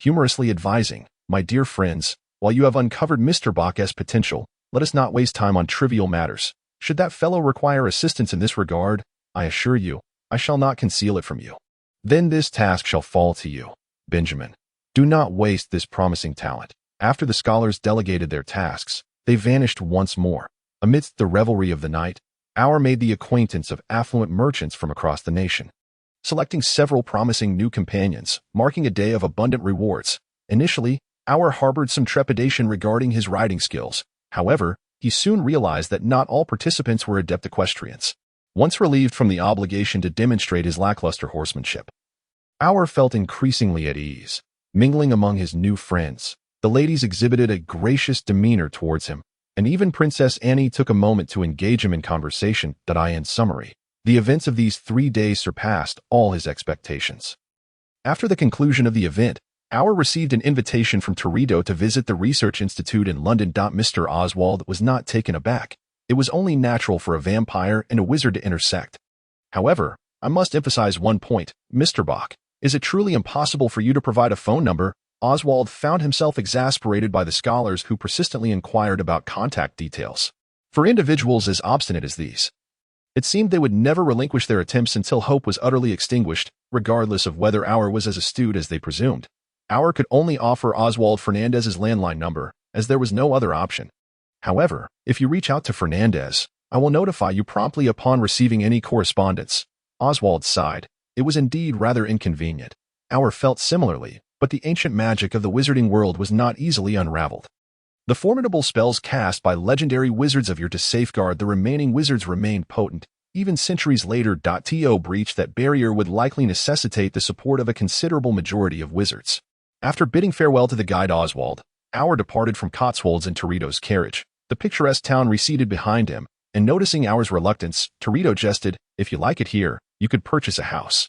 humorously advising, "My dear friends, while you have uncovered Mr. Bock's potential, let us not waste time on trivial matters. Should that fellow require assistance in this regard, I assure you, I shall not conceal it from you. Then this task shall fall to you, Benjamin. Do not waste this promising talent." After the scholars delegated their tasks, they vanished once more. Amidst the revelry of the night, Our made the acquaintance of affluent merchants from across the nation, selecting several promising new companions, marking a day of abundant rewards. Initially, Our harbored some trepidation regarding his riding skills. However, he soon realized that not all participants were adept equestrians. Once relieved from the obligation to demonstrate his lackluster horsemanship, Our felt increasingly at ease, mingling among his new friends. The ladies exhibited a gracious demeanor towards him, and even Princess Annie took a moment to engage him in conversation. In summary, the events of these 3 days surpassed all his expectations. After the conclusion of the event, Our received an invitation from Torito to visit the Research Institute in London. Mr. Oswald was not taken aback. It was only natural for a vampire and a wizard to intersect. However, I must emphasize one point, Mr. Bock. Is it truly impossible for you to provide a phone number? Oswald found himself exasperated by the scholars who persistently inquired about contact details. For individuals as obstinate as these, it seemed they would never relinquish their attempts until hope was utterly extinguished, regardless of whether Our was as astute as they presumed. Our could only offer Oswald Fernandez's landline number, as there was no other option. However, if you reach out to Fernandez, I will notify you promptly upon receiving any correspondence. Oswald sighed. It was indeed rather inconvenient. Our felt similarly, but the ancient magic of the wizarding world was not easily unraveled. The formidable spells cast by legendary wizards of yore to safeguard the remaining wizards remained potent, even centuries later. To breach that barrier would likely necessitate the support of a considerable majority of wizards. After bidding farewell to the guide Oswald, Our departed from Cotswolds in Torito's carriage. The picturesque town receded behind him, and noticing Our's reluctance, Torito jested, "If you like it here, you could purchase a house.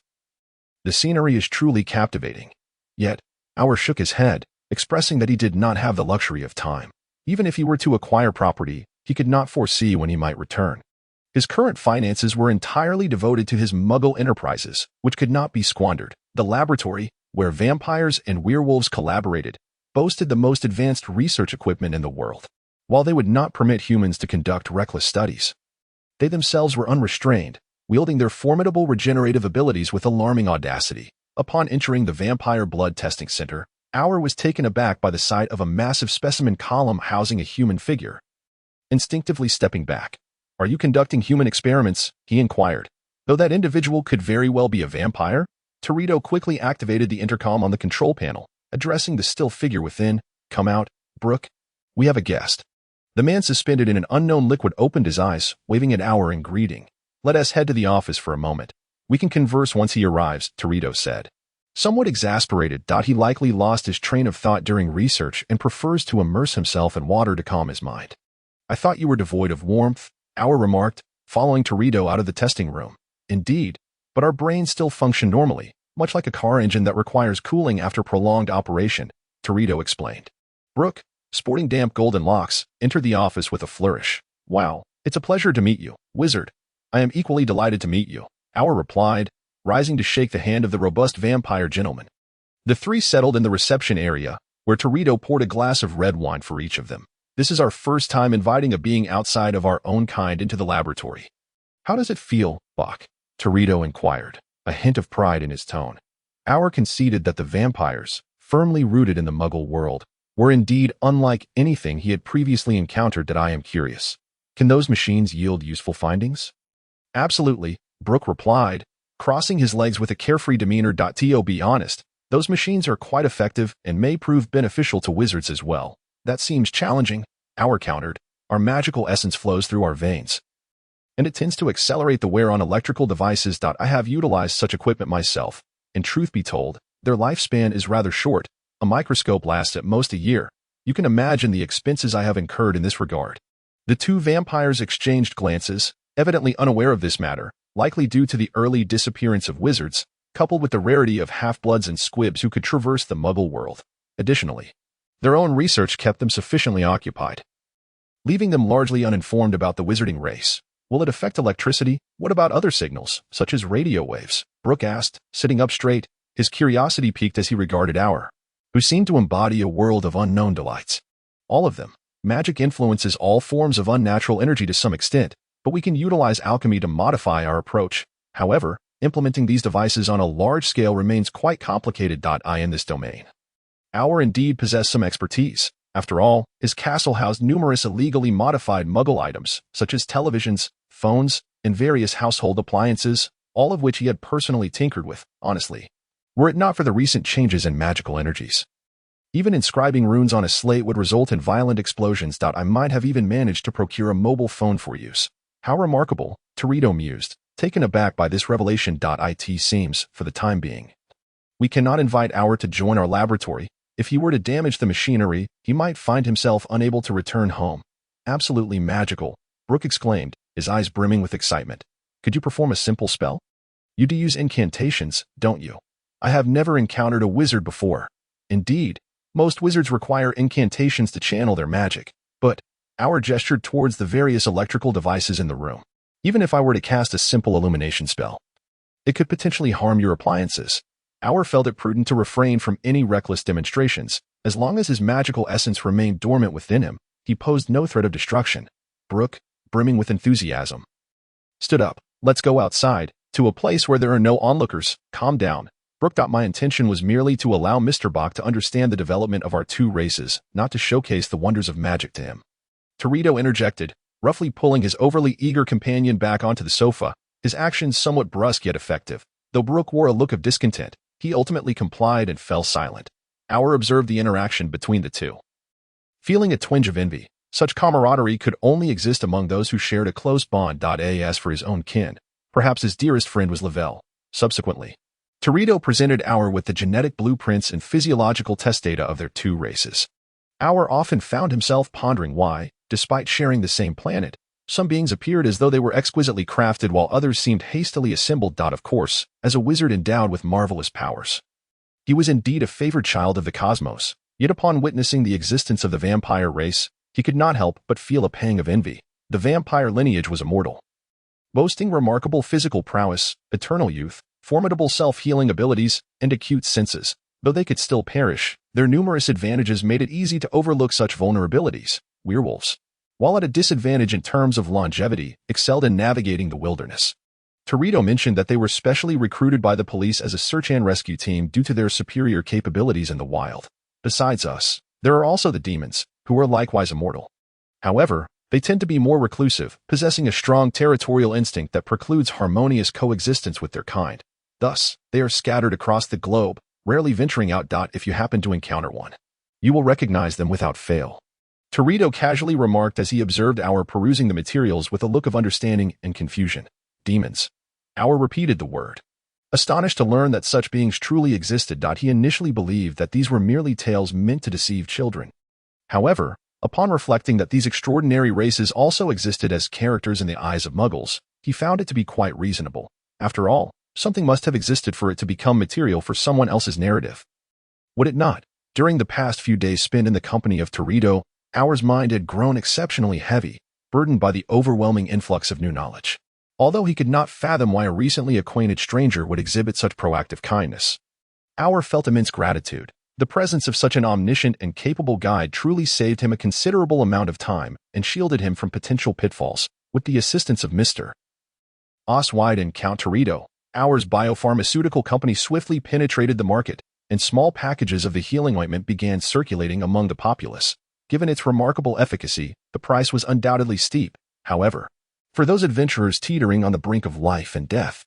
The scenery is truly captivating." Yet, Our shook his head, expressing that he did not have the luxury of time. Even if he were to acquire property, he could not foresee when he might return. His current finances were entirely devoted to his Muggle enterprises, which could not be squandered. The laboratory, where vampires and werewolves collaborated, boasted the most advanced research equipment in the world. While they would not permit humans to conduct reckless studies, they themselves were unrestrained, wielding their formidable regenerative abilities with alarming audacity. Upon entering the Vampire Blood Testing Center, Our was taken aback by the sight of a massive specimen column housing a human figure. Instinctively stepping back, "Are you conducting human experiments?" he inquired. Though that individual could very well be a vampire, Torito quickly activated the intercom on the control panel, addressing the still figure within. "Come out, Brooke. We have a guest." The man suspended in an unknown liquid opened his eyes, waving at Our in greeting. "Let us head to the office for a moment. We can converse once he arrives," Torito said. Somewhat exasperated, he likely lost his train of thought during research and prefers to immerse himself in water to calm his mind. "I thought you were devoid of warmth," Our remarked, following Torito out of the testing room. "Indeed, but our brains still function normally, much like a car engine that requires cooling after prolonged operation," Torito explained. Brooke, sporting damp golden locks, entered the office with a flourish. "Wow, it's a pleasure to meet you, wizard." "I am equally delighted to meet you," Our replied, rising to shake the hand of the robust vampire gentleman. The three settled in the reception area, where Torito poured a glass of red wine for each of them. "This is our first time inviting a being outside of our own kind into the laboratory." "How does it feel, Bock?" Torito inquired, a hint of pride in his tone. Our conceded that the vampires, firmly rooted in the Muggle world, were indeed unlike anything he had previously encountered. "I am curious. Can those machines yield useful findings?" "Absolutely," Brooke replied, crossing his legs with a carefree demeanor. To be honest, those machines are quite effective and may prove beneficial to wizards as well." "That seems challenging," Our countered. "Our magical essence flows through our veins, and it tends to accelerate the wear on electrical devices. I have utilized such equipment myself, and truth be told, their lifespan is rather short. A microscope lasts at most a year. You can imagine the expenses I have incurred in this regard." The two vampires exchanged glances, evidently unaware of this matter, likely due to the early disappearance of wizards. coupled with the rarity of half-bloods and squibs who could traverse the Muggle world. Additionally, their own research kept them sufficiently occupied, leaving them largely uninformed about the wizarding race. Will it affect electricity? What about other signals, such as radio waves? Brooke asked, sitting up straight, his curiosity piqued as he regarded Aur, who seemed to embody a world of unknown delights. All of them. Magic influences all forms of unnatural energy to some extent, but we can utilize alchemy to modify our approach. However, implementing these devices on a large scale remains quite complicated. In this domain, Aur indeed possessed some expertise. After all, his castle housed numerous illegally modified Muggle items, such as televisions, phones, and various household appliances, all of which he had personally tinkered with, honestly, were it not for the recent changes in magical energies. Even inscribing runes on a slate would result in violent explosions. I might have even managed to procure a mobile phone for use. How remarkable, Teredo mused, taken aback by this revelation. It seems, for the time being, we cannot invite Aur to join our laboratory. If he were to damage the machinery, he might find himself unable to return home. Absolutely magical, Brooke exclaimed, his eyes brimming with excitement. Could you perform a simple spell? You do use incantations, don't you? I have never encountered a wizard before. Indeed, most wizards require incantations to channel their magic, but Aur gestured towards the various electrical devices in the room. Even if I were to cast a simple illumination spell, it could potentially harm your appliances. Aur felt it prudent to refrain from any reckless demonstrations. As long as his magical essence remained dormant within him, he posed no threat of destruction. Brooke, brimming with enthusiasm, stood up. Let's go outside, to a place where there are no onlookers. Calm down, Brooke. My intention was merely to allow Mr. Bock to understand the development of our two races, not to showcase the wonders of magic to him. Teredo interjected, roughly pulling his overly eager companion back onto the sofa, his actions somewhat brusque yet effective. Though Brooke wore a look of discontent, he ultimately complied and fell silent. Aur observed the interaction between the two, feeling a twinge of envy. Such camaraderie could only exist among those who shared a close bond. As for his own kin, perhaps his dearest friend was Lavelle. Subsequently, Teredo presented Aur with the genetic blueprints and physiological test data of their two races. Aur often found himself pondering why, despite sharing the same planet, some beings appeared as though they were exquisitely crafted while others seemed hastily assembled. Of course, as a wizard endowed with marvelous powers, he was indeed a favored child of the cosmos, yet upon witnessing the existence of the vampire race, he could not help but feel a pang of envy. The vampire lineage was immortal, boasting remarkable physical prowess, eternal youth, formidable self-healing abilities, and acute senses. Though they could still perish, their numerous advantages made it easy to overlook such vulnerabilities. Werewolves, while at a disadvantage in terms of longevity, excelled in navigating the wilderness. Teredo mentioned that they were specially recruited by the police as a search and rescue team due to their superior capabilities in the wild. Besides us, there are also the demons, who are likewise immortal. However, they tend to be more reclusive, possessing a strong territorial instinct that precludes harmonious coexistence with their kind. Thus, they are scattered across the globe, rarely venturing out. If you happen to encounter one, you will recognize them without fail, Teredo casually remarked as he observed Aur perusing the materials with a look of understanding and confusion. Demons. Aur repeated the word, astonished to learn that such beings truly existed. He initially believed that these were merely tales meant to deceive children. However, upon reflecting that these extraordinary races also existed as characters in the eyes of Muggles, he found it to be quite reasonable. After all, something must have existed for it to become material for someone else's narrative. Would it not? During the past few days spent in the company of Teredo, Aur's mind had grown exceptionally heavy, burdened by the overwhelming influx of new knowledge. Although he could not fathom why a recently acquainted stranger would exhibit such proactive kindness, Aur felt immense gratitude. The presence of such an omniscient and capable guide truly saved him a considerable amount of time and shielded him from potential pitfalls. With the assistance of Mr. Oswald and Count Teredo, Aur's biopharmaceutical company swiftly penetrated the market, and small packages of the healing ointment began circulating among the populace. Given its remarkable efficacy, the price was undoubtedly steep. However, for those adventurers teetering on the brink of life and death,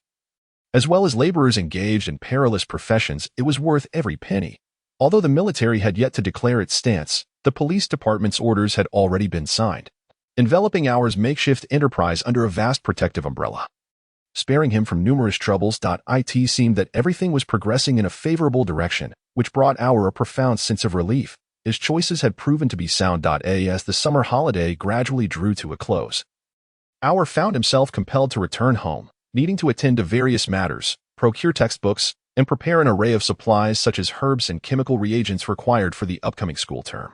as well as laborers engaged in perilous professions, it was worth every penny. Although the military had yet to declare its stance, the police department's orders had already been signed, enveloping Aur's makeshift enterprise under a vast protective umbrella, sparing him from numerous troubles. It seemed that everything was progressing in a favorable direction, which brought Aur a profound sense of relief. His choices had proven to be sound. As the summer holiday gradually drew to a close, Aur found himself compelled to return home, needing to attend to various matters. procure textbooks, and prepare an array of supplies such as herbs and chemical reagents required for the upcoming school term.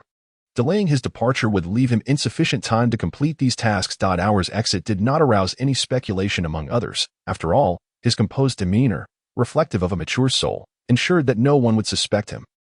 Delaying his departure would leave him insufficient time to complete these tasks. Hour's exit did not arouse any speculation among others. After all, his composed demeanor, reflective of a mature soul, ensured that no one would suspect him.